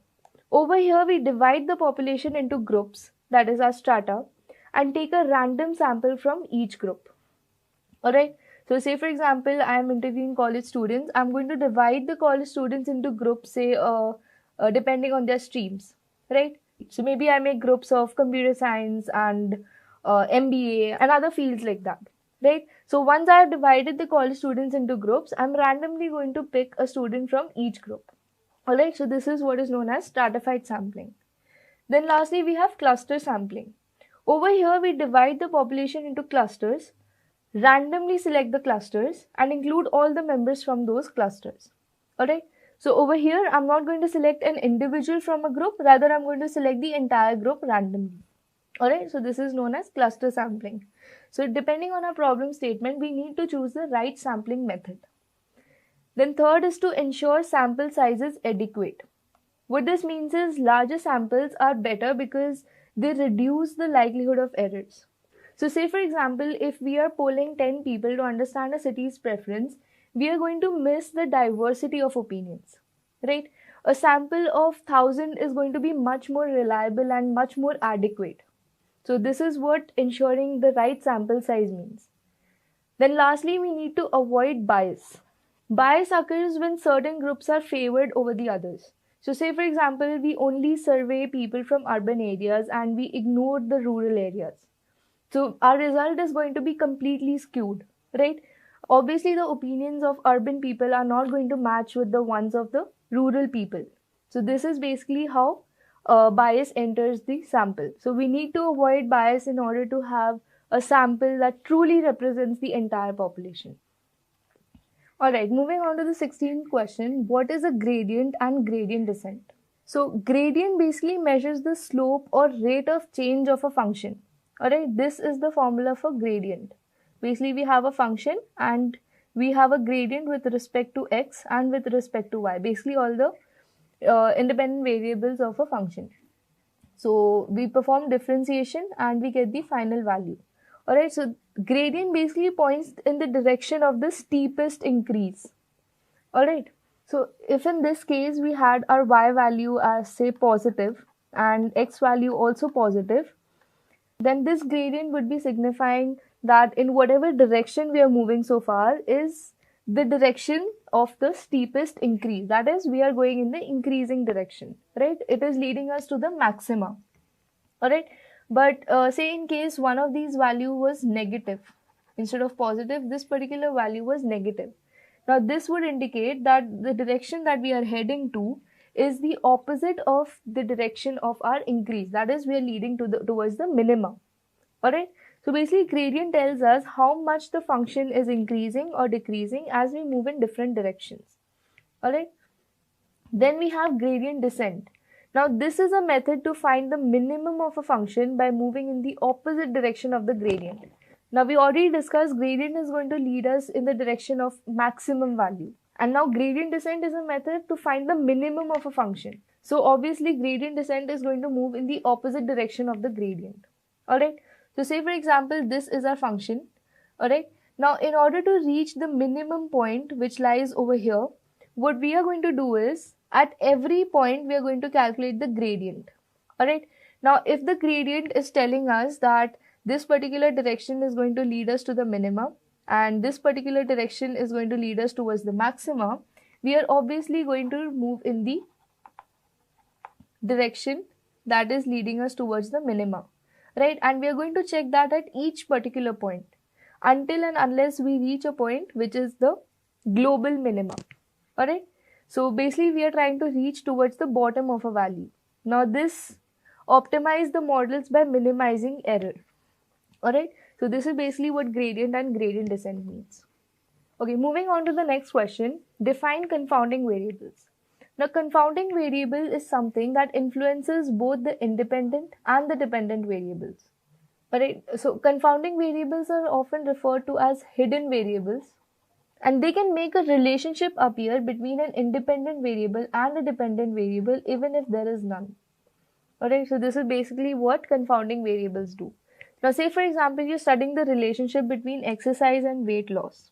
Over here, we divide the population into groups, that is our strata, and take a random sample from each group. Alright. So say for example, I am interviewing college students. I'm going to divide the college students into groups, say depending on their streams, right? So maybe I make groups of computer science and MBA and other fields like that, right? So once I have divided the college students into groups, I'm randomly going to pick a student from each group. Alright, so this is what is known as stratified sampling. Then lastly, we have cluster sampling. Over here, we divide the population into clusters, randomly select the clusters and include all the members from those clusters. Alright, So over here, I'm not going to select an individual from a group, rather I'm going to select the entire group randomly. Alright, so this is known as cluster sampling. So depending on our problem statement, we need to choose the right sampling method. Then third is to ensure sample size is adequate. What this means is larger samples are better because they reduce the likelihood of errors. So say for example, if we are polling 10 people to understand a city's preference, we are going to miss the diversity of opinions, right? A sample of 1000 is going to be much more reliable and much more adequate. So this is what ensuring the right sample size means. Then lastly, we need to avoid bias. Bias occurs when certain groups are favored over the others. So say for example, we only survey people from urban areas and we ignore the rural areas. So our result is going to be completely skewed, right? Obviously, the opinions of urban people are not going to match with the ones of the rural people. So this is basically how bias enters the sample. So we need to avoid bias in order to have a sample that truly represents the entire population. Alright, moving on to the 16th question. What is a gradient and gradient descent? So gradient basically measures the slope or rate of change of a function. Alright, this is the formula for gradient. Basically, we have a function and we have a gradient with respect to x and with respect to y. Basically, all the independent variables of a function. So we perform differentiation and we get the final value. Alright, so gradient basically points in the direction of the steepest increase. Alright, so if in this case we had our y value as say positive and x value also positive, then this gradient would be signifying that in whatever direction we are moving so far is the direction of the steepest increase. That is, we are going in the increasing direction, right? It is leading us to the maxima. Alright, but say in case one of these value was negative instead of positive, this particular value was negative. Now this would indicate that the direction that we are heading to is the opposite of the direction of our increase. That is, we are leading towards the minimum. Alright, so basically gradient tells us how much the function is increasing or decreasing as we move in different directions. Alright, then we have gradient descent. Now this is a method to find the minimum of a function by moving in the opposite direction of the gradient. Now we already discussed gradient is going to lead us in the direction of maximum value. And now gradient descent is a method to find the minimum of a function. So obviously gradient descent is going to move in the opposite direction of the gradient. Alright. So say for example, this is our function. Alright. Now in order to reach the minimum point which lies over here, what we are going to do is at every point we are going to calculate the gradient. Alright. Now if the gradient is telling us that this particular direction is going to lead us to the minima and this particular direction is going to lead us towards the maxima, we are obviously going to move in the direction that is leading us towards the minima, right? And we are going to check that at each particular point until and unless we reach a point which is the global minima. Alright, so basically we are trying to reach towards the bottom of a valley. Now this optimize the models by minimizing error. Alright, so this is basically what gradient and gradient descent means. Okay, moving on to the next question. Define confounding variables. Now confounding variable is something that influences both the independent and the dependent variables. Alright, so confounding variables are often referred to as hidden variables, and they can make a relationship appear between an independent variable and a dependent variable even if there is none. Alright, so this is basically what confounding variables do. Now say for example you're studying the relationship between exercise and weight loss.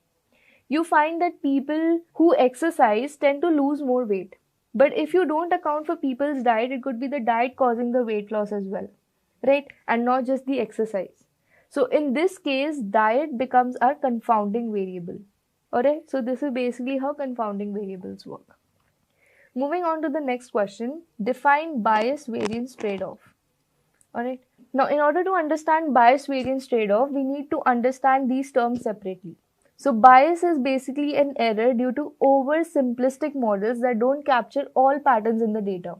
You find that people who exercise tend to lose more weight. But if you don't account for people's diet, it could be the diet causing the weight loss as well, right? And not just the exercise. So in this case, diet becomes our confounding variable. Alright, so this is basically how confounding variables work. Moving on to the next question, define bias variance trade-off. Alright, now in order to understand bias variance trade-off, we need to understand these terms separately. So bias is basically an error due to oversimplistic models that don't capture all patterns in the data.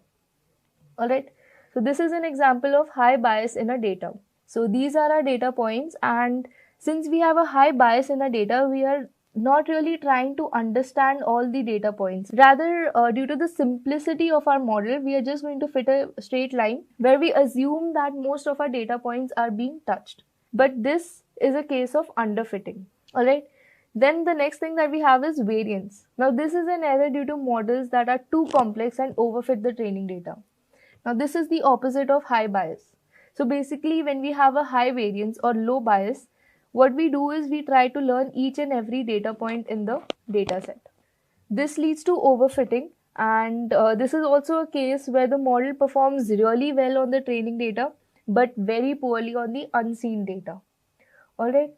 Alright, so this is an example of high bias in our data. So these are our data points, and since we have a high bias in our data, we are not really trying to understand all the data points. Rather, due to the simplicity of our model, we are just going to fit a straight line where we assume that most of our data points are being touched. But this is a case of underfitting. Alright. Then the next thing that we have is variance. Now this is an error due to models that are too complex and overfit the training data. Now this is the opposite of high bias. So basically when we have a high variance or low bias, what we do is we try to learn each and every data point in the data set. This leads to overfitting, and this is also a case where the model performs really well on the training data but very poorly on the unseen data. Alright.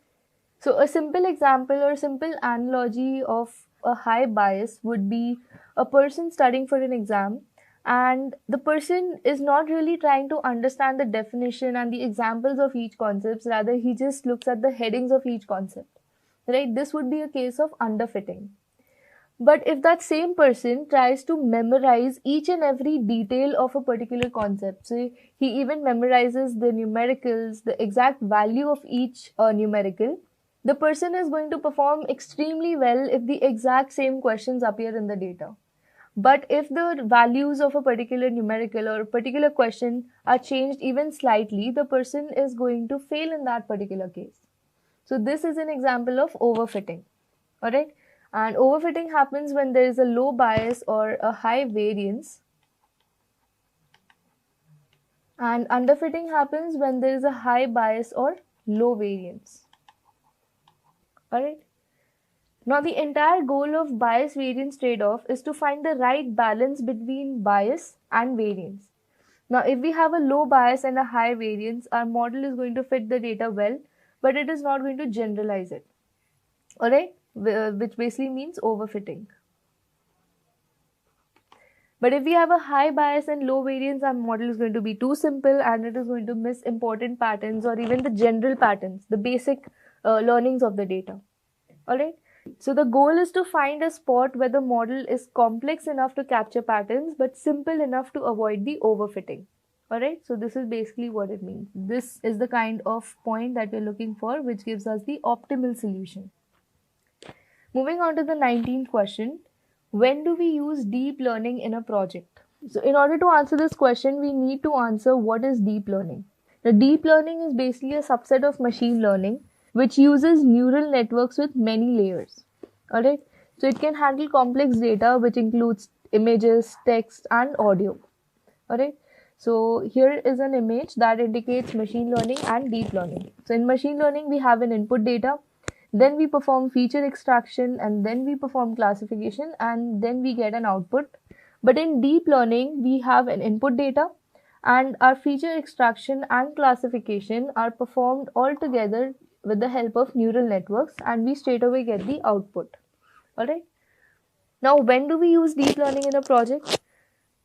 So a simple example or simple analogy of a high bias would be a person studying for an exam, and the person is not really trying to understand the definition and the examples of each concept, rather he just looks at the headings of each concept. Right? This would be a case of underfitting. But if that same person tries to memorize each and every detail of a particular concept, so he even memorizes the numericals, the exact value of each numerical, the person is going to perform extremely well if the exact same questions appear in the data. But if the values of a particular numerical or a particular question are changed even slightly, the person is going to fail in that particular case. So this is an example of overfitting. Alright? And overfitting happens when there is a low bias or a high variance. And underfitting happens when there is a high bias or low variance. Alright. Now the entire goal of bias variance trade-off is to find the right balance between bias and variance. Now if we have a low bias and a high variance, our model is going to fit the data well, but it is not going to generalize it. Alright, which basically means overfitting. But if we have a high bias and low variance, our model is going to be too simple and it is going to miss important patterns or even the general patterns, the basic learnings of the data. Alright. So the goal is to find a spot where the model is complex enough to capture patterns but simple enough to avoid the overfitting. Alright, so this is basically what it means. This is the kind of point that we're looking for, which gives us the optimal solution. Moving on to the 19th question, when do we use deep learning in a project? So in order to answer this question, we need to answer what is deep learning. The deep learning is basically a subset of machine learning which uses neural networks with many layers. Alright, so it can handle complex data which includes images, text and audio. Alright, so here is an image that indicates machine learning and deep learning. So in machine learning we have an input data, then we perform feature extraction and then we perform classification and then we get an output. But in deep learning we have an input data and our feature extraction and classification are performed all together with the help of neural networks and we straight away get the output. Alright. Now when do we use deep learning in a project?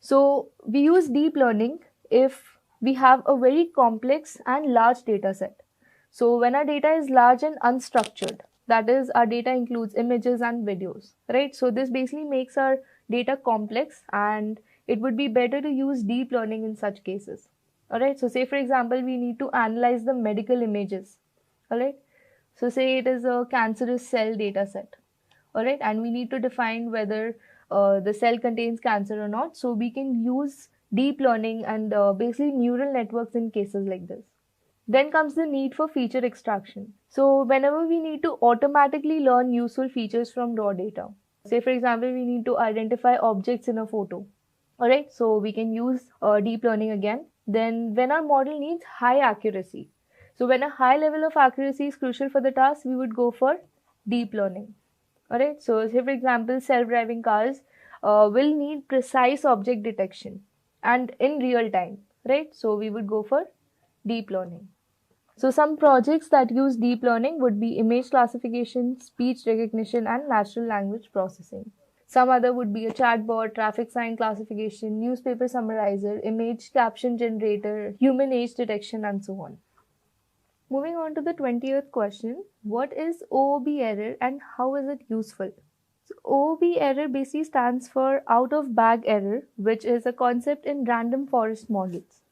So we use deep learning if we have a very complex and large data set. So when our data is large and unstructured, that is our data includes images and videos, right? So this basically makes our data complex and it would be better to use deep learning in such cases. Alright, so say for example, we need to analyze the medical images. Alright, so say it is a cancerous cell data set. Alright, and we need to define whether the cell contains cancer or not. So we can use deep learning and basically neural networks in cases like this. Then comes the need for feature extraction. So whenever we need to automatically learn useful features from raw data. Say for example, we need to identify objects in a photo. Alright, so we can use deep learning again. Then when our model needs high accuracy. So when a high level of accuracy is crucial for the task, we would go for deep learning. Alright, so say for example, self-driving cars will need precise object detection and in real time, right? So we would go for deep learning. So some projects that use deep learning would be image classification, speech recognition and natural language processing. Some other would be a chatbot, traffic sign classification, newspaper summarizer, image caption generator, human age detection and so on. Moving on to the 20th question, what is OOB error and how is it useful? So OOB error basically stands for out of bag error, which is a concept in random forest models.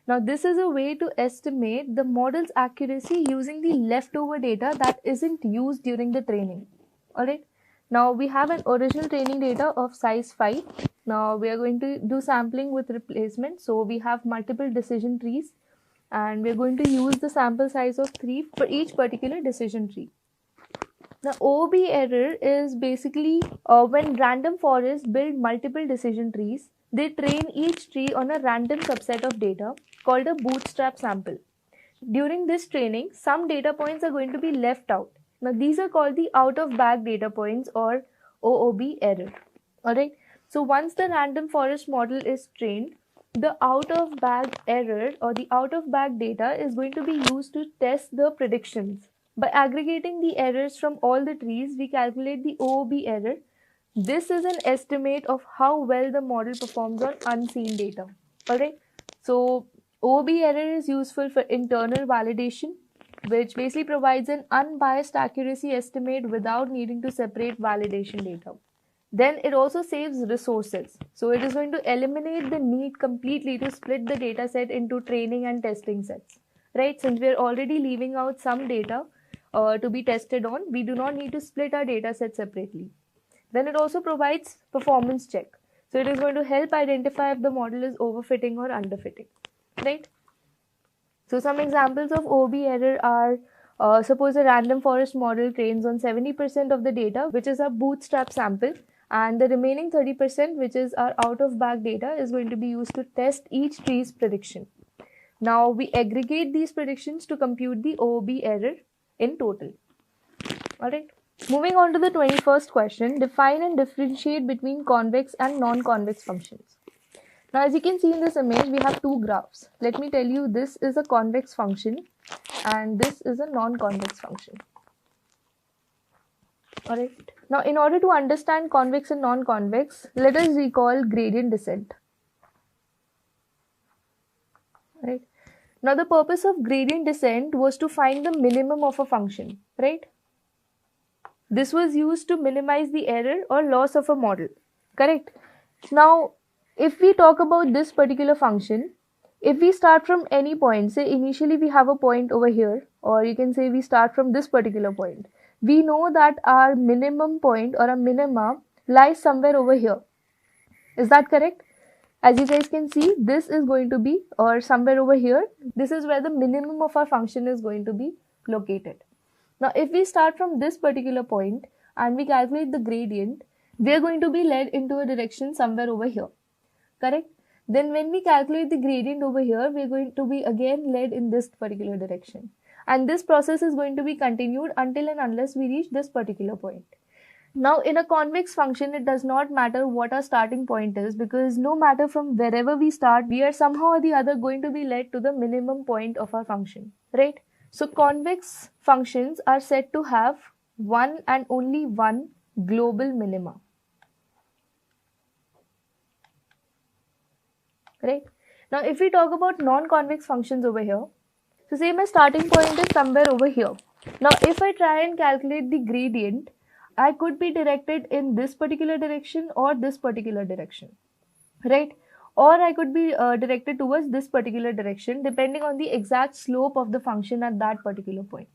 Now this is a way to estimate the model's accuracy using the leftover data that isn't used during the training. Alright. Now we have an original training data of size 5. Now we are going to do sampling with replacement. So we have multiple decision trees and we are going to use the sample size of 3 for each particular decision tree. The OOB error is basically when random forests build multiple decision trees, they train each tree on a random subset of data called a bootstrap sample. During this training, some data points are going to be left out. Now, these are called the out of bag data points or OOB error. Alright, so once the random forest model is trained, the out of bag error or the out of bag data is going to be used to test the predictions. By aggregating the errors from all the trees, we calculate the OOB error. This is an estimate of how well the model performs on unseen data. Alright, so OOB error is useful for internal validation, which basically provides an unbiased accuracy estimate without needing to separate validation data. Then it also saves resources. So it is going to eliminate the need completely to split the data set into training and testing sets. Right? Since we are already leaving out some data to be tested on, we do not need to split our data set separately. Then it also provides performance check. So it is going to help identify if the model is overfitting or underfitting. Right? So some examples of OOB error are suppose a random forest model trains on 70% of the data, which is a bootstrap sample, and the remaining 30%, which is our out of bag data, is going to be used to test each tree's prediction. Now we aggregate these predictions to compute the OOB error in total. Alright. Moving on to the 21st question, define and differentiate between convex and non-convex functions. Now, as you can see in this image, we have two graphs. Let me tell you, this is a convex function and this is a non-convex function. Alright. Now, in order to understand convex and non-convex, let us recall gradient descent. Right. Now, the purpose of gradient descent was to find the minimum of a function, right? This was used to minimize the error or loss of a model, correct? Now, if we talk about this particular function, if we start from any point, say initially we have a point over here, or you can say we start from this particular point, we know that our minimum point or a minima lies somewhere over here. Is that correct? As you guys can see, this is going to be, or somewhere over here, this is where the minimum of our function is going to be located. Now, if we start from this particular point and we calculate the gradient, we are going to be led into a direction somewhere over here. Correct? Then when we calculate the gradient over here, we are going to be again led in this particular direction. And this process is going to be continued until and unless we reach this particular point. Now, in a convex function, it does not matter what our starting point is, because no matter from wherever we start, we are somehow or the other going to be led to the minimum point of our function, right? So, convex functions are said to have one and only one global minima. Right? Now, if we talk about non-convex functions over here, so say my starting point is somewhere over here. Now, if I try and calculate the gradient, I could be directed in this particular direction or this particular direction, right? Or I could be directed towards this particular direction depending on the exact slope of the function at that particular point,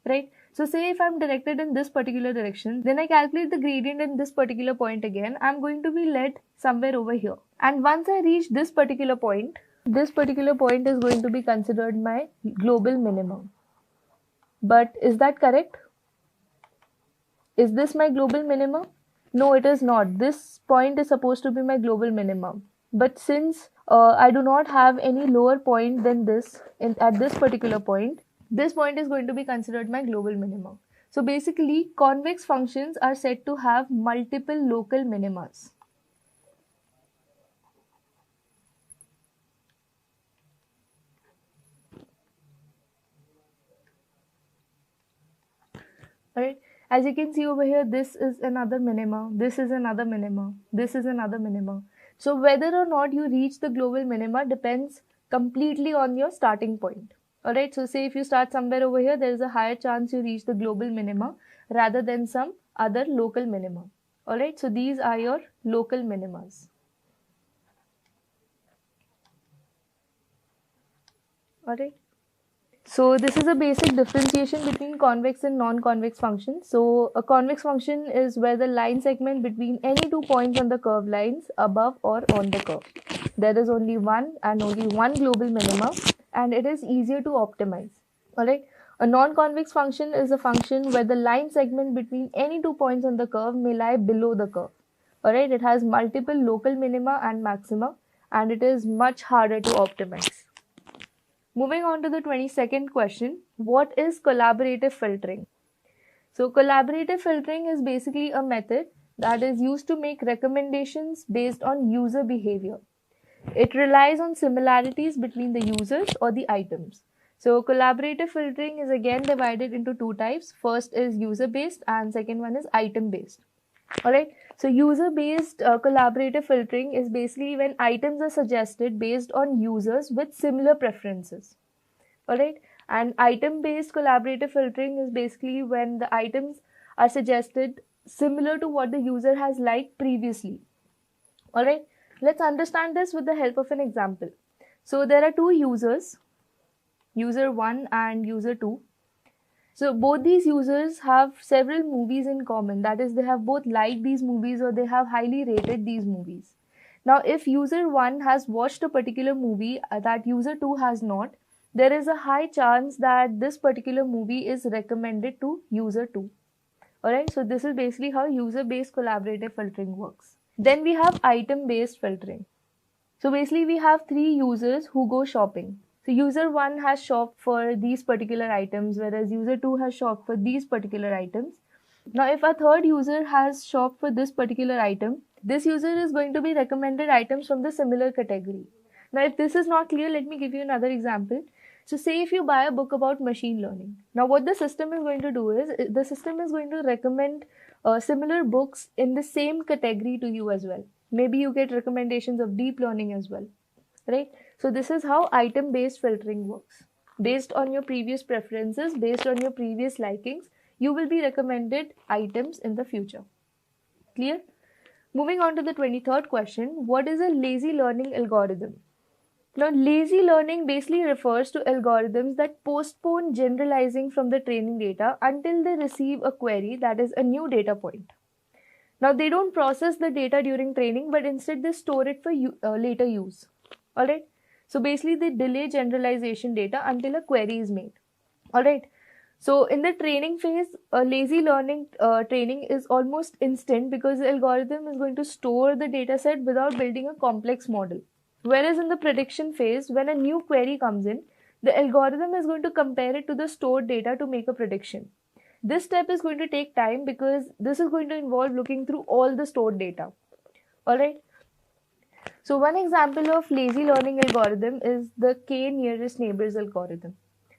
right? So say if I'm directed in this particular direction, then I calculate the gradient in this particular point again, I'm going to be led somewhere over here. And once I reach this particular point is going to be considered my global minimum. But is that correct? Is this my global minimum? No, it is not. This point is supposed to be my global minimum. But since I do not have any lower point than this at this particular point, this point is going to be considered my global minimum. So basically, convex functions are said to have multiple local minimas. Alright, as you can see over here, this is another minima, this is another minima, this is another minima. So whether or not you reach the global minima depends completely on your starting point. Alright, so say if you start somewhere over here, there is a higher chance you reach the global minima rather than some other local minima. Alright, so these are your local minimas. Alright. So this is a basic differentiation between convex and non-convex functions. So a convex function is where the line segment between any 2 points on the curve lies above or on the curve. There is only one and only one global minima, and it is easier to optimize. Alright. A non-convex function is a function where the line segment between any 2 points on the curve may lie below the curve. Alright, it has multiple local minima and maxima, and it is much harder to optimize. Moving on to the 22nd question, what is collaborative filtering? So collaborative filtering is basically a method that is used to make recommendations based on user behavior. It relies on similarities between the users or the items. So collaborative filtering is again divided into two types. First is user based and second one is item based. Alright, so user based collaborative filtering is basically when items are suggested based on users with similar preferences. Alright, and item based collaborative filtering is basically when the items are suggested similar to what the user has liked previously. Alright, let's understand this with the help of an example. So there are two users, user 1 and user 2. So both these users have several movies in common. That is, they have both liked these movies or they have highly rated these movies. Now, if user 1 has watched a particular movie that user 2 has not, there is a high chance that this particular movie is recommended to user 2. Alright, so this is basically how user-based collaborative filtering works. Then we have item-based filtering. So basically we have three users who go shopping. So user 1 has shopped for these particular items, whereas user 2 has shopped for these particular items. Now if a third user has shopped for this particular item, this user is going to be recommended items from the similar category. Now if this is not clear, let me give you another example. So say if you buy a book about machine learning. Now what the system is going to do is, the system is going to recommend similar books in the same category to you as well. Maybe you get recommendations of deep learning as well, right? So this is how item based filtering works. Based on your previous preferences, based on your previous likings, you will be recommended items in the future. Clear? Moving on to the 23rd question, what is a lazy learning algorithm? Now, lazy learning basically refers to algorithms that postpone generalizing from the training data until they receive a query, that is a new data point. Now, they don't process the data during training, but instead they store it for later use. Alright. So basically they delay generalization data until a query is made. Alright. So in the training phase, lazy learning training is almost instant because the algorithm is going to store the data set without building a complex model. Whereas in the prediction phase, when a new query comes in, the algorithm is going to compare it to the stored data to make a prediction. This step is going to take time because this is going to involve looking through all the stored data. Alright. So one example of lazy learning algorithm is the k nearest neighbors algorithm.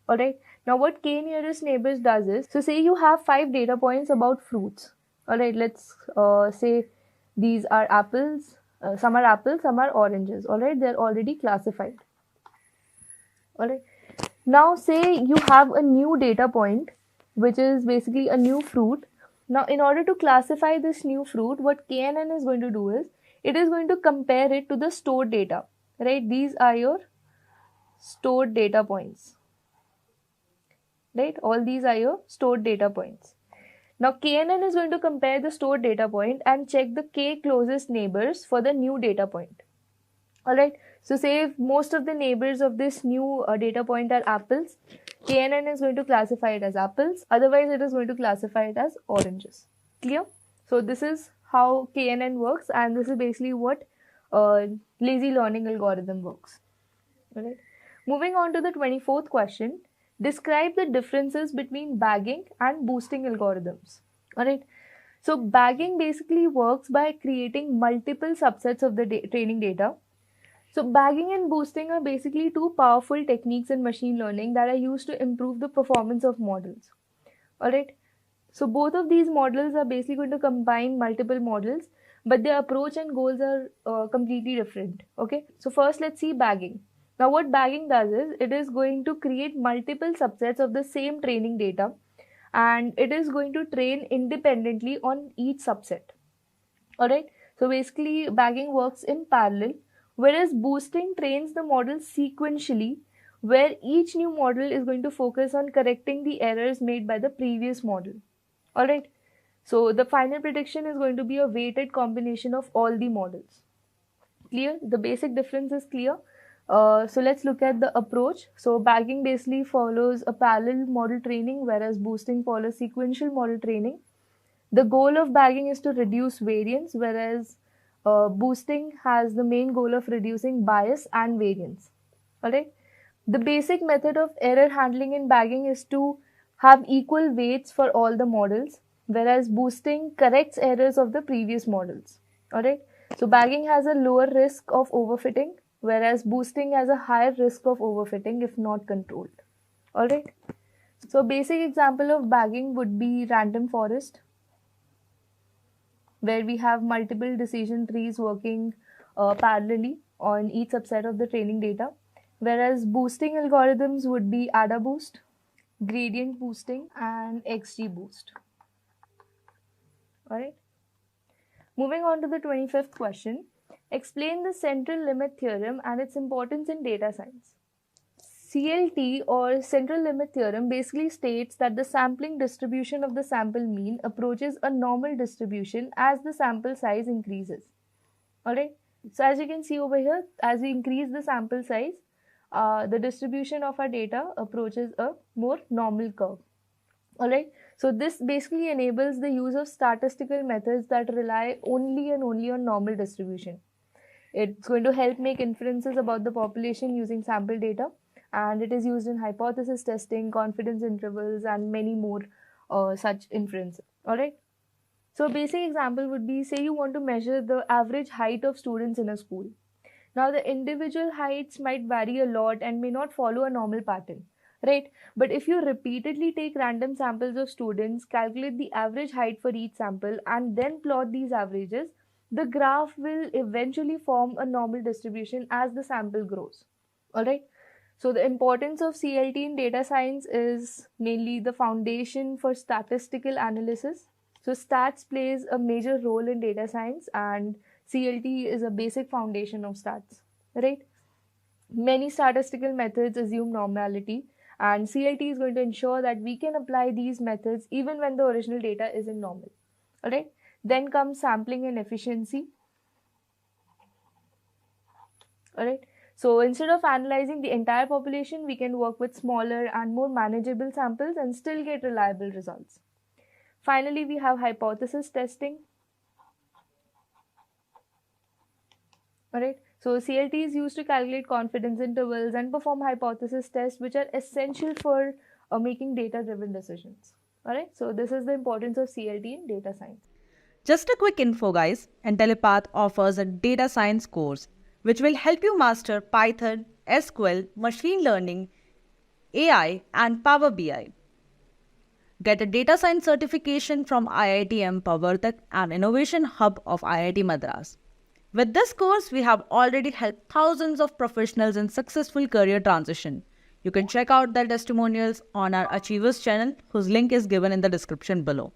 Alright. Now what k nearest neighbors does is, so say you have 5 data points about fruits. Alright, let's say these are apples. Some are apples, some are oranges. Alright, they're already classified. Alright. Now say you have a new data point, which is basically a new fruit. Now in order to classify this new fruit, what KNN is going to do is, it is going to compare it to the stored data. Right, these are your stored data points. Right, all these are your stored data points. Now KNN is going to compare the stored data point and check the k closest neighbors for the new data point. Alright, so say if most of the neighbors of this new data point are apples, KNN is going to classify it as apples, otherwise it is going to classify it as oranges. Clear? So this is how KNN works, and this is basically what lazy learning algorithm works. Alright. Moving on to the 24th question, describe the differences between bagging and boosting algorithms. Alright. So bagging basically works by creating multiple subsets of the training data. So bagging and boosting are basically two powerful techniques in machine learning that are used to improve the performance of models. Alright. So both of these models are basically going to combine multiple models, but their approach and goals are completely different. Okay. So first let's see bagging. Now what bagging does is, it is going to create multiple subsets of the same training data, and it is going to train independently on each subset. Alright. So basically bagging works in parallel, whereas boosting trains the model sequentially where each new model is going to focus on correcting the errors made by the previous model. Alright, so the final prediction is going to be a weighted combination of all the models. Clear? The basic difference is clear. So let's look at the approach. So bagging basically follows a parallel model training, whereas boosting follows sequential model training. The goal of bagging is to reduce variance, whereas boosting has the main goal of reducing bias and variance. Alright. The basic method of error handling in bagging is to have equal weights for all the models, whereas boosting corrects errors of the previous models. Alright. So bagging has a lower risk of overfitting, whereas boosting has a higher risk of overfitting if not controlled. Alright. So a basic example of bagging would be random forest, where we have multiple decision trees working parallelly on each subset of the training data. Whereas boosting algorithms would be ADA boost, gradient boosting, and XG boost. Alright. Moving on to the 25th question. Explain the central limit theorem and its importance in data science. CLT or central limit theorem basically states that the sampling distribution of the sample mean approaches a normal distribution as the sample size increases. Alright. So as you can see over here, as we increase the sample size, the distribution of our data approaches a more normal curve. Alright, so this basically enables the use of statistical methods that rely only and only on normal distribution. It's going to help make inferences about the population using sample data, and it is used in hypothesis testing, confidence intervals, and many more such inferences. Alright. So a basic example would be, say you want to measure the average height of students in a school. Now the individual heights might vary a lot and may not follow a normal pattern, right? But if you repeatedly take random samples of students, calculate the average height for each sample, and then plot these averages, the graph will eventually form a normal distribution as the sample grows. Alright. So the importance of CLT in data science is mainly the foundation for statistical analysis. So stats plays a major role in data science, and CLT is a basic foundation of stats, right? Many statistical methods assume normality, and CLT is going to ensure that we can apply these methods even when the original data isn't normal. Alright. Then comes sampling and efficiency. Alright. So instead of analyzing the entire population, we can work with smaller and more manageable samples and still get reliable results. Finally, we have hypothesis testing. Alright, so CLT is used to calculate confidence intervals and perform hypothesis tests, which are essential for making data-driven decisions. Alright, so this is the importance of CLT in data science. Just a quick info, guys. Intellipaat offers a data science course which will help you master Python, SQL, machine learning, AI, and Power BI. Get a data science certification from IIT Empowertak, an innovation hub of IIT Madras. With this course, we have already helped thousands of professionals in successful career transition. You can check out their testimonials on our Achievers channel, whose link is given in the description below.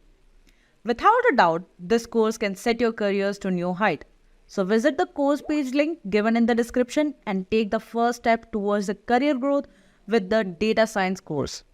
Without a doubt, this course can set your careers to new height. So visit the course page link given in the description and take the first step towards the career growth with the data science course.